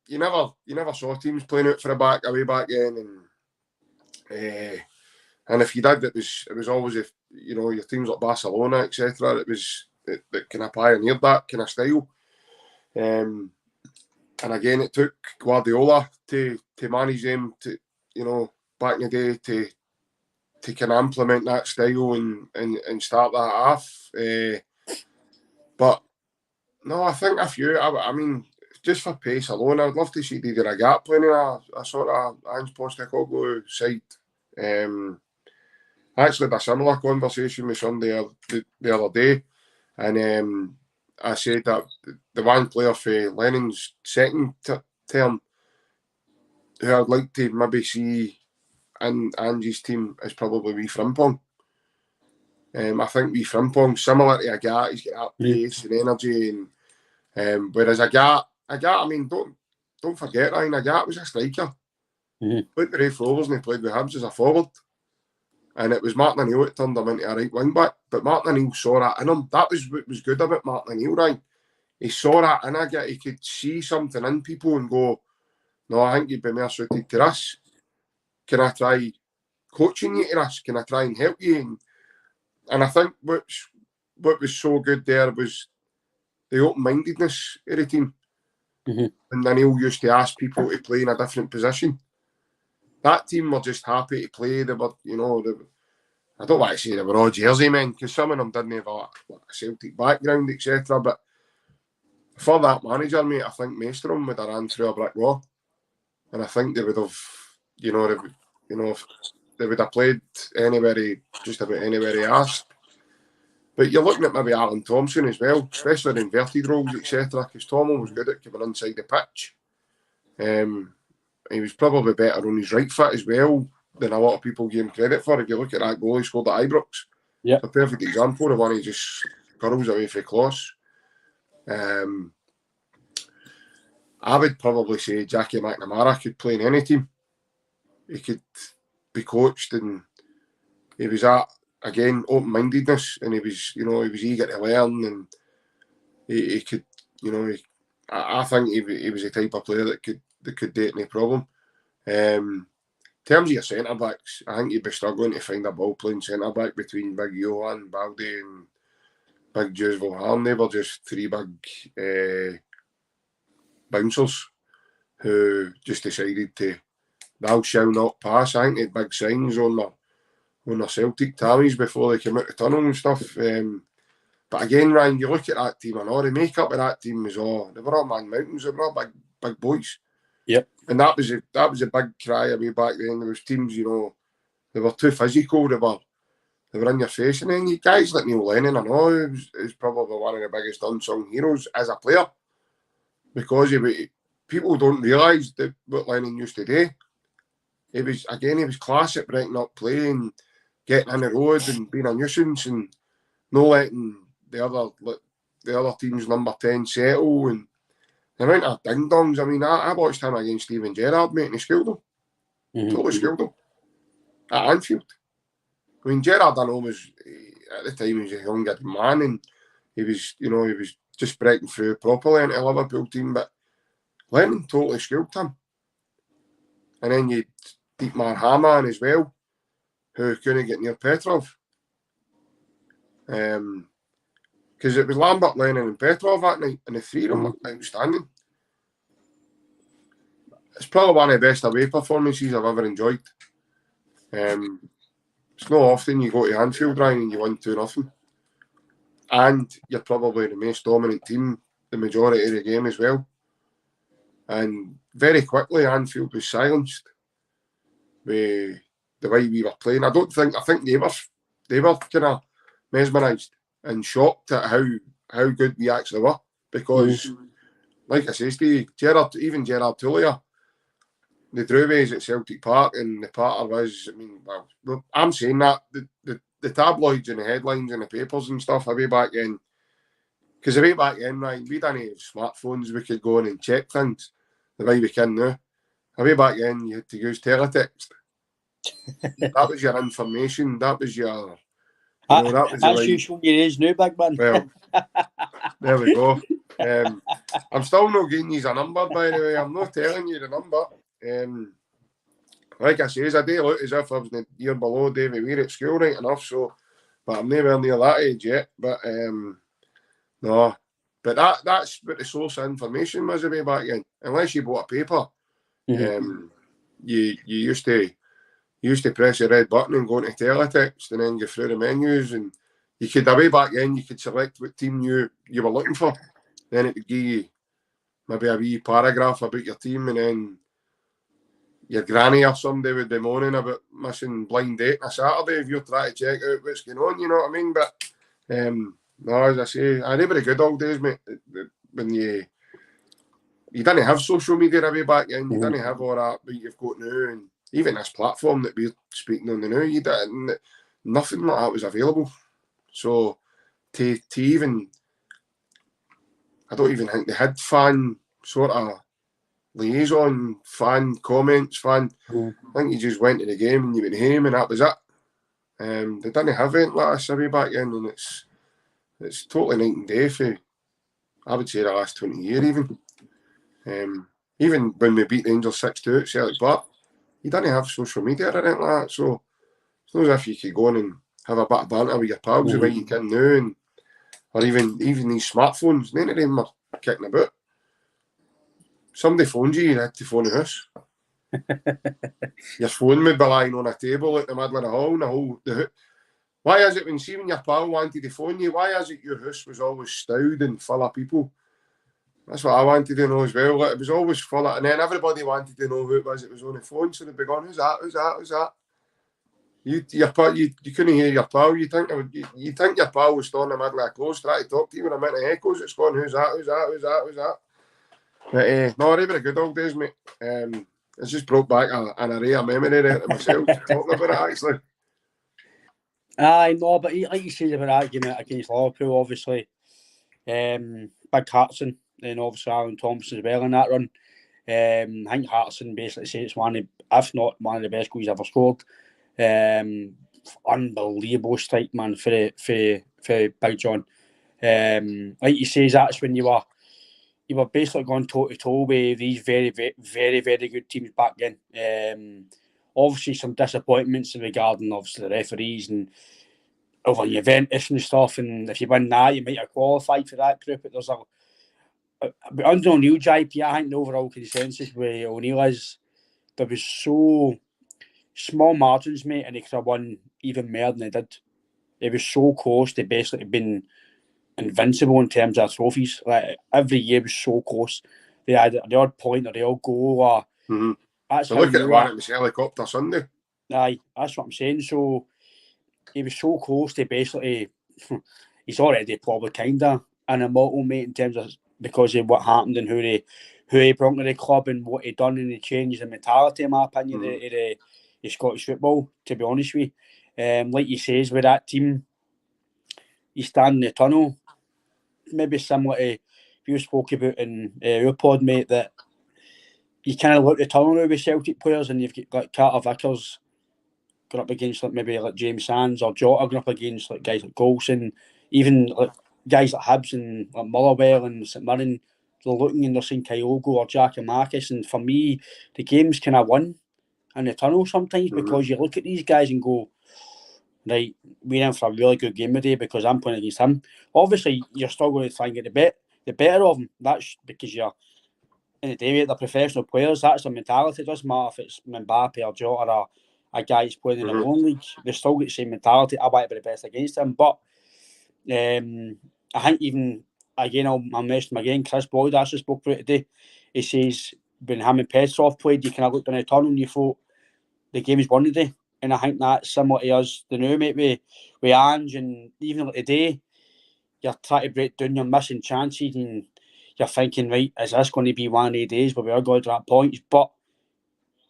you never saw teams playing out for a away back then, and if you did, it was always your teams like Barcelona, etc. That kind of pioneered that kind of style. And again, it took Guardiola to manage them to back in the day to kind of implement that style and start that off. But no, I think a few. I mean, just for pace alone, I'd love to see Didier Agat playing in a sort of Ange Postecoglou side. I actually had a similar conversation with somebody the other day, and I said that the one player for Lennon's second term who I'd like to maybe see in Angie's team is probably wee Frimpong. I think wee Frimpong, similar to Agat, he's got that pace and energy, and whereas Agat, I mean, don't forget, Ryan, Agat was a striker. Played with Ray Flowers and he played with Hibs as a forward. And it was Martin O'Neill that turned him into a right wing back. But Martin O'Neill saw that in him. That was what was good about Martin O'Neill, right? He saw that in Agat. He could see something in people and go, no, I think you'd be more suited to this. Can I try coaching you to this? Can I try and help you? And I think what was so good there was the open-mindedness of the team. And O'Neill used to ask people to play in a different position. That team were just happy to play. They were, I don't want to say they were all jersey men because some of them didn't have a Celtic background, etc. But for that manager, mate, I think most of them would have ran through a brick wall, and I think they would have, they would have played just about anywhere he asked. But you're looking at maybe Alan Thompson as well, especially in inverted roles, etc. Because Tomo was good at coming inside the pitch. He was probably better on his right foot as well than a lot of people give him credit for. If you look at that goal he scored at Ibrox, Yeah. A perfect example of one he just curls away for close. I would probably say Jackie McNamara could play in any team. He could be coached, and he was again open-mindedness, and he was eager to learn, and he could, I think he was the type of player that could date any problem. In terms of your centre backs, I think you'd be struggling to find a ball playing centre back between Big Johan, Baldy, and Big Jules Vaughan. They were just three big bouncers who just decided thou shall not pass. I think they had big signs on their Celtic tammies before they came out the tunnel and stuff. But again, Ryan, you look at that team and all the makeup of that team was they were all man mountains. They were all big boys. Yep. And that was a big cry away back then. There was teams, they were too physical. They were in your face. And then you guys like Neil Lennon, I know, he was probably one of the biggest unsung heroes as a player, because people don't realise what Lennon used to do. He was class at breaking up play and getting in the road and being a nuisance and not letting the other team's number 10 settle, and the amount of ding-dongs. I mean, I watched him against Steven Gerrard, mate, and he skilled him. Totally skilled him. At Anfield. I mean, Gerrard, I know, at the time, he was a younger man, and he was just breaking through properly into a Liverpool team, but Lennon totally skilled him. And then you Dietmar Hamann as well, who couldn't get near Petrov. Because it was Lambert, Lennon and Petrov that night, and the three of them were outstanding. It's probably one of the best away performances I've ever enjoyed. It's not often you go to Anfield, Ryan, and you win 2-0. And you're probably the most dominant team the majority of the game as well. And very quickly, Anfield was silenced with the way we were playing. I think they were kind of mesmerised and shocked at how good we actually were, because, like I say, Steve, Gerrard Tullia, the Drewies at Celtic Park, and the patter was, I mean, well, I'm saying that the tabloids and the headlines and the papers and stuff way back then, because way back then, Ryan, we didn't have smartphones. We could go in and check things the way we can now. Way back then, you had to use teletext. That was your information. That was your... That's you showing your age now, big man. Well, there we go. I'm still not giving you a number, by the way. I'm not telling you the number. Like I say, I do look as if I was the year below Davy Weir at school, right enough, so, but I'm nowhere near that age yet. But no. But that's what the source of information was way back then. Unless you bought a paper, you used to press the red button and go into teletext and then go through the menus, and you could, way back then, you could select what team you were looking for. Then it would give you maybe a wee paragraph about your team, and then your granny or somebody would be moaning about missing blind date on a Saturday if you're trying to check out what's going on, you know what I mean? But no, as I say, they were the good old days, mate, when you didn't have social media way back then. You didn't have all that that you've got now, and even this platform that we're speaking on now, you didn't, nothing like that was available. So to even, I don't even think they had fan sort of liaison, fan comments, I think you just went to the game and you went home and that was it. They didn't have anything like this way back then, and it's totally night and day for, I would say, the last 20 years even. Even when we beat Rangers 6-2 at Celtic Park, you didn't have social media or anything like that, so it's not as if you could go on and have a bit of banter with your pals the way you can now, or even these smartphones, none of them are kicking about. Somebody phones you had to phone the house. Your phone would be lying on a table at the middle of the hall. Why is it when your pal wanted to phone you, why is it your house was always stowed and full of people? That's what I wanted to know as well. Like, it was always full of, and then everybody wanted to know who it was on the phone, so they'd be going, who's that? You couldn't hear your pal. You think your pal was still in the middle of a close trying to talk to you with a amount of echoes. It's going, who's that? But no, they were the good old days, mate. It's just brought back an array of memory there to myself talking about it, actually. Aye, no, but like you said about argument against Liverpool, obviously, big Hartson, and obviously Alan Thompson as well in that run. I think Hartson basically said it's one of, if not one of the best goals he's ever scored. Unbelievable strike, man, for Big John. Like you say, that's when you were basically going toe to toe with these very, very, very, very good teams back then. Obviously, some disappointments regarding obviously the referees and over Juventus and stuff. And if you win that, you might have qualified for that group. But there's but under O'Neill, JP, I think the overall consensus with O'Neill is there was so small margins, mate, and they could have won even more than they did. It was so close to basically being invincible in terms of trophies. Like every year was so close. They had the odd point or the odd goal. Or that's So how look at you the one at the helicopter Sunday. Aye, that's what I'm saying. So he was so close to basically. He's already probably kind of an immortal, mate, in terms of because of what happened and who he brought to the club and what he done and he changed the mentality, in my opinion, of the Scottish football. To be honest with you, like you says with that team, you stand in the tunnel. Maybe similar to you spoke about in your pod, mate, that you kind of look the tunnel now with Celtic players, and you've got like Carter Vickers going up against like maybe like James Sands or Jock going up against like guys like Golson, even like guys like Hibs and like Motherwell and St Mirren. They're looking and they're seeing Kyogo or Jack and Marcus, and for me, the game's kind of won in the tunnel sometimes because you look at these guys and go, right, we're in for a really good game today because I'm playing against him. Obviously, you're still going to try and get the better of them. That's because you're in the day, they're professional players. That's their mentality. It doesn't matter if it's Mbappe or Jota or a guy who's playing in the own league. They still get the same mentality. I want to be the best against him. But I think even, again, I'll mention him again, Chris Boyd actually spoke about it today. He says when him and Petrov played, you kind of looked in the tunnel and you thought the game is won today. And I think that's similar to us, the new mate, with Ange, and even like today, you're trying to break down your missing chances and you're thinking, right, is this going to be one of the days where we are going to that point? But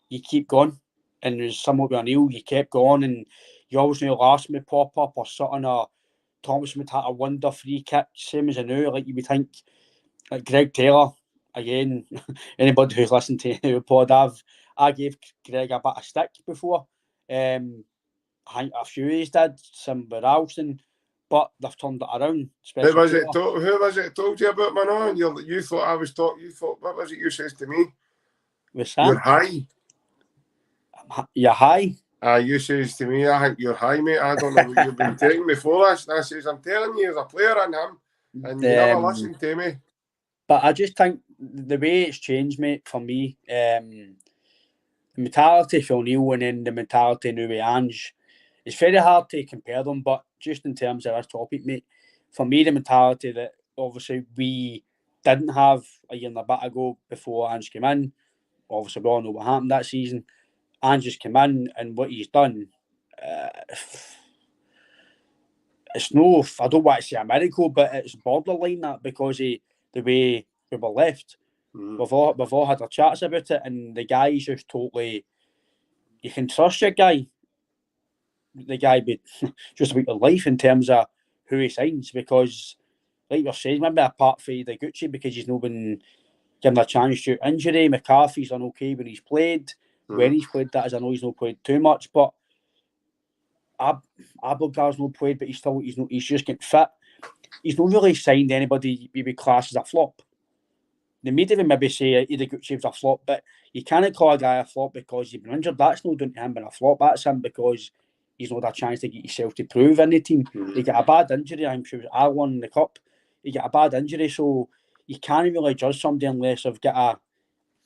you keep going. And there's somewhat with O'Neill, you kept going, and you always knew last would pop up or something, or Thomas would have a wonder free kick, same as I knew. Like you would think, like Greg Taylor, again, anybody who's listened to the pod, I gave Greg a bit of stick before. I think a few of these did, some with Alston, but they've turned it around. Who was it told you about, man? You thought I was talking, you thought, what was it you says to me? With Sam? You're high. You're high? You says to me, I think you're high, mate. I don't know what you've been taking before this. And I says, I'm telling you, there's a player in him, and you never listen to me. But I just think the way it's changed, mate, for me, the mentality for O'Neill and then the mentality now with Ange, it's very hard to compare them, but just in terms of this topic, mate, for me, the mentality that obviously we didn't have a year and a bit ago before Ange came in, obviously we all know what happened that season. Ange just came in and what he's done, it's no, I don't want to say a miracle, but it's borderline that because of the way we were left. We've all had our chats about it, and the guy's just totally, you can trust your guy. The guy be just about your life in terms of who he signs, because like you're saying, maybe apart from the Gucci, because he's not been given a chance to injury. McCarthy's done okay when he's played. When he's played, that is, I know he's not played too much, but Abelgar's not played, but he's just getting fit. He's not really signed anybody maybe class as a flop. The media would maybe say Ida Gucci's a flop, but you can't call a guy a flop because he's been injured. That's not down to him being a flop. That's him because he's not had a chance to get himself to prove in the team. He got a bad injury. I'm sure it was Arlen in the cup. He got a bad injury, so you can't really judge somebody unless they've got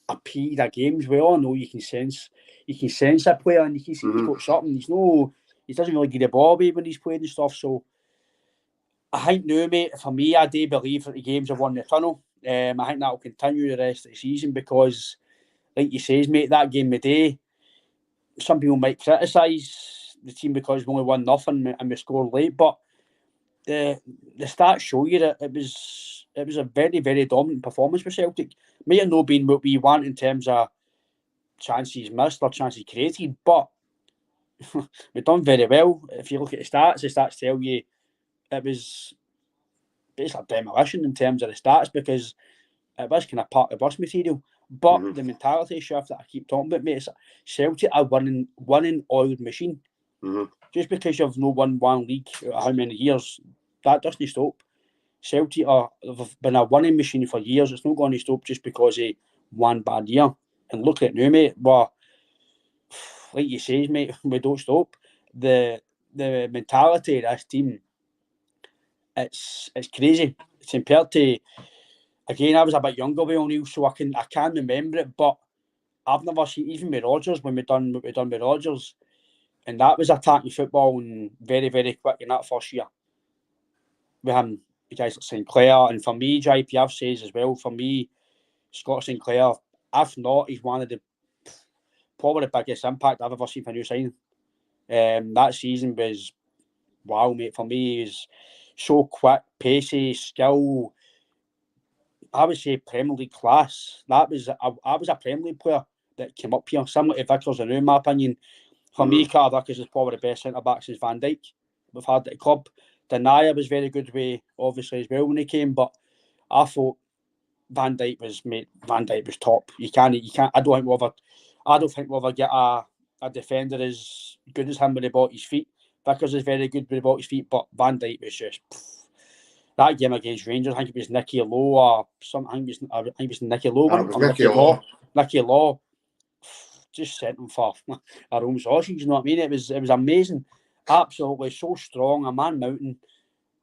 a period of games. We all know you can sense a player, and you can see he's got something. He doesn't really get the ball away when he's playing and stuff. So I think now, mate, for me, I do believe that the games have won the tunnel. I think that will continue the rest of the season because, like you says, mate, that game today, some people might criticise the team because we only won nothing and we scored late, but the stats show you that it was a very, very dominant performance for Celtic. May have not been what we want in terms of chances missed or chances created, but we done very well. If you look at the stats tell you it was basically a demolition in terms of the stats because it was kind of part of the bus material. But the mentality shift that I keep talking about, mate, is Celtic are winning oiled machine. Just because you've no won one league out how many years, that doesn't stop. Celtic have been a winning machine for years. It's not going to stop just because of one bad year. And look at it now, mate. Well, like you say, mate, we don't stop. The mentality of this team, it's crazy. It's compared to, again, I was a bit younger with O'Neill, so I can remember it, but I've never seen, even with Rodgers, when we done what we done with Rodgers, and that was attacking football and very, very quick in that first year. With him, guys like Sinclair, and for me, JPF says as well, for me, Scott Sinclair, if not, he's one of the probably the biggest impact I've ever seen for a new signing. That season was wow, mate. For me, he's so quick, pacey, skill. I would say Premier League class. I was a Premier League player that came up here, similar to Vickers, and in my opinion, for me, Carter Vickers is probably the best centre back since Van Dijk we've had at the club. Denayer was very good with, obviously, as well when he came, but I thought Van Dijk was top. You can't. I don't think we'll ever get a defender as good as him with the ball at his feet. Vickers is very good with the ball at his feet, but Van Dijk was just that game against Rangers. I think it was Nicky Lowe or something. I think it was Nicky Lowe. Nicky Law just sent him for our own sausage. You know what I mean? It was amazing. Absolutely so strong. A man mountain.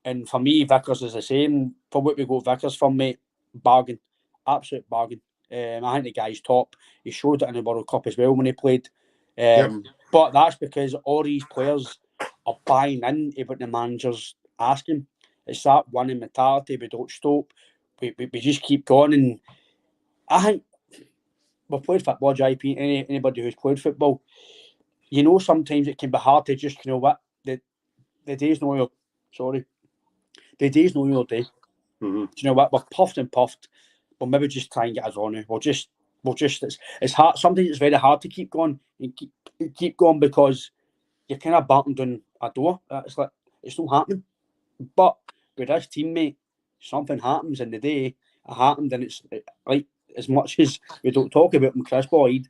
And for me, Vickers is the same. For what we got Vickers from, mate, bargain. Absolute bargain. I think the guy's top. He showed it in the World Cup as well when he played. But that's because all these players are buying into what the managers asking. It's that winning mentality. We don't stop. We just keep going. And I think we've played football, JP. Anybody who's played football, you know, sometimes it can be hard to just, you know what, the day's no your, sorry, the day's no your day. Do you know what? We're puffed and puffed. We'll maybe just try and get us on now. We'll just. It's hard. Sometimes it's very hard to keep going and keep going because you're kind of batting down a door. It's like it's not happening. But with this teammate, something happens in the day. It happened, and it's like as much as we don't talk about him, Chris Boyd,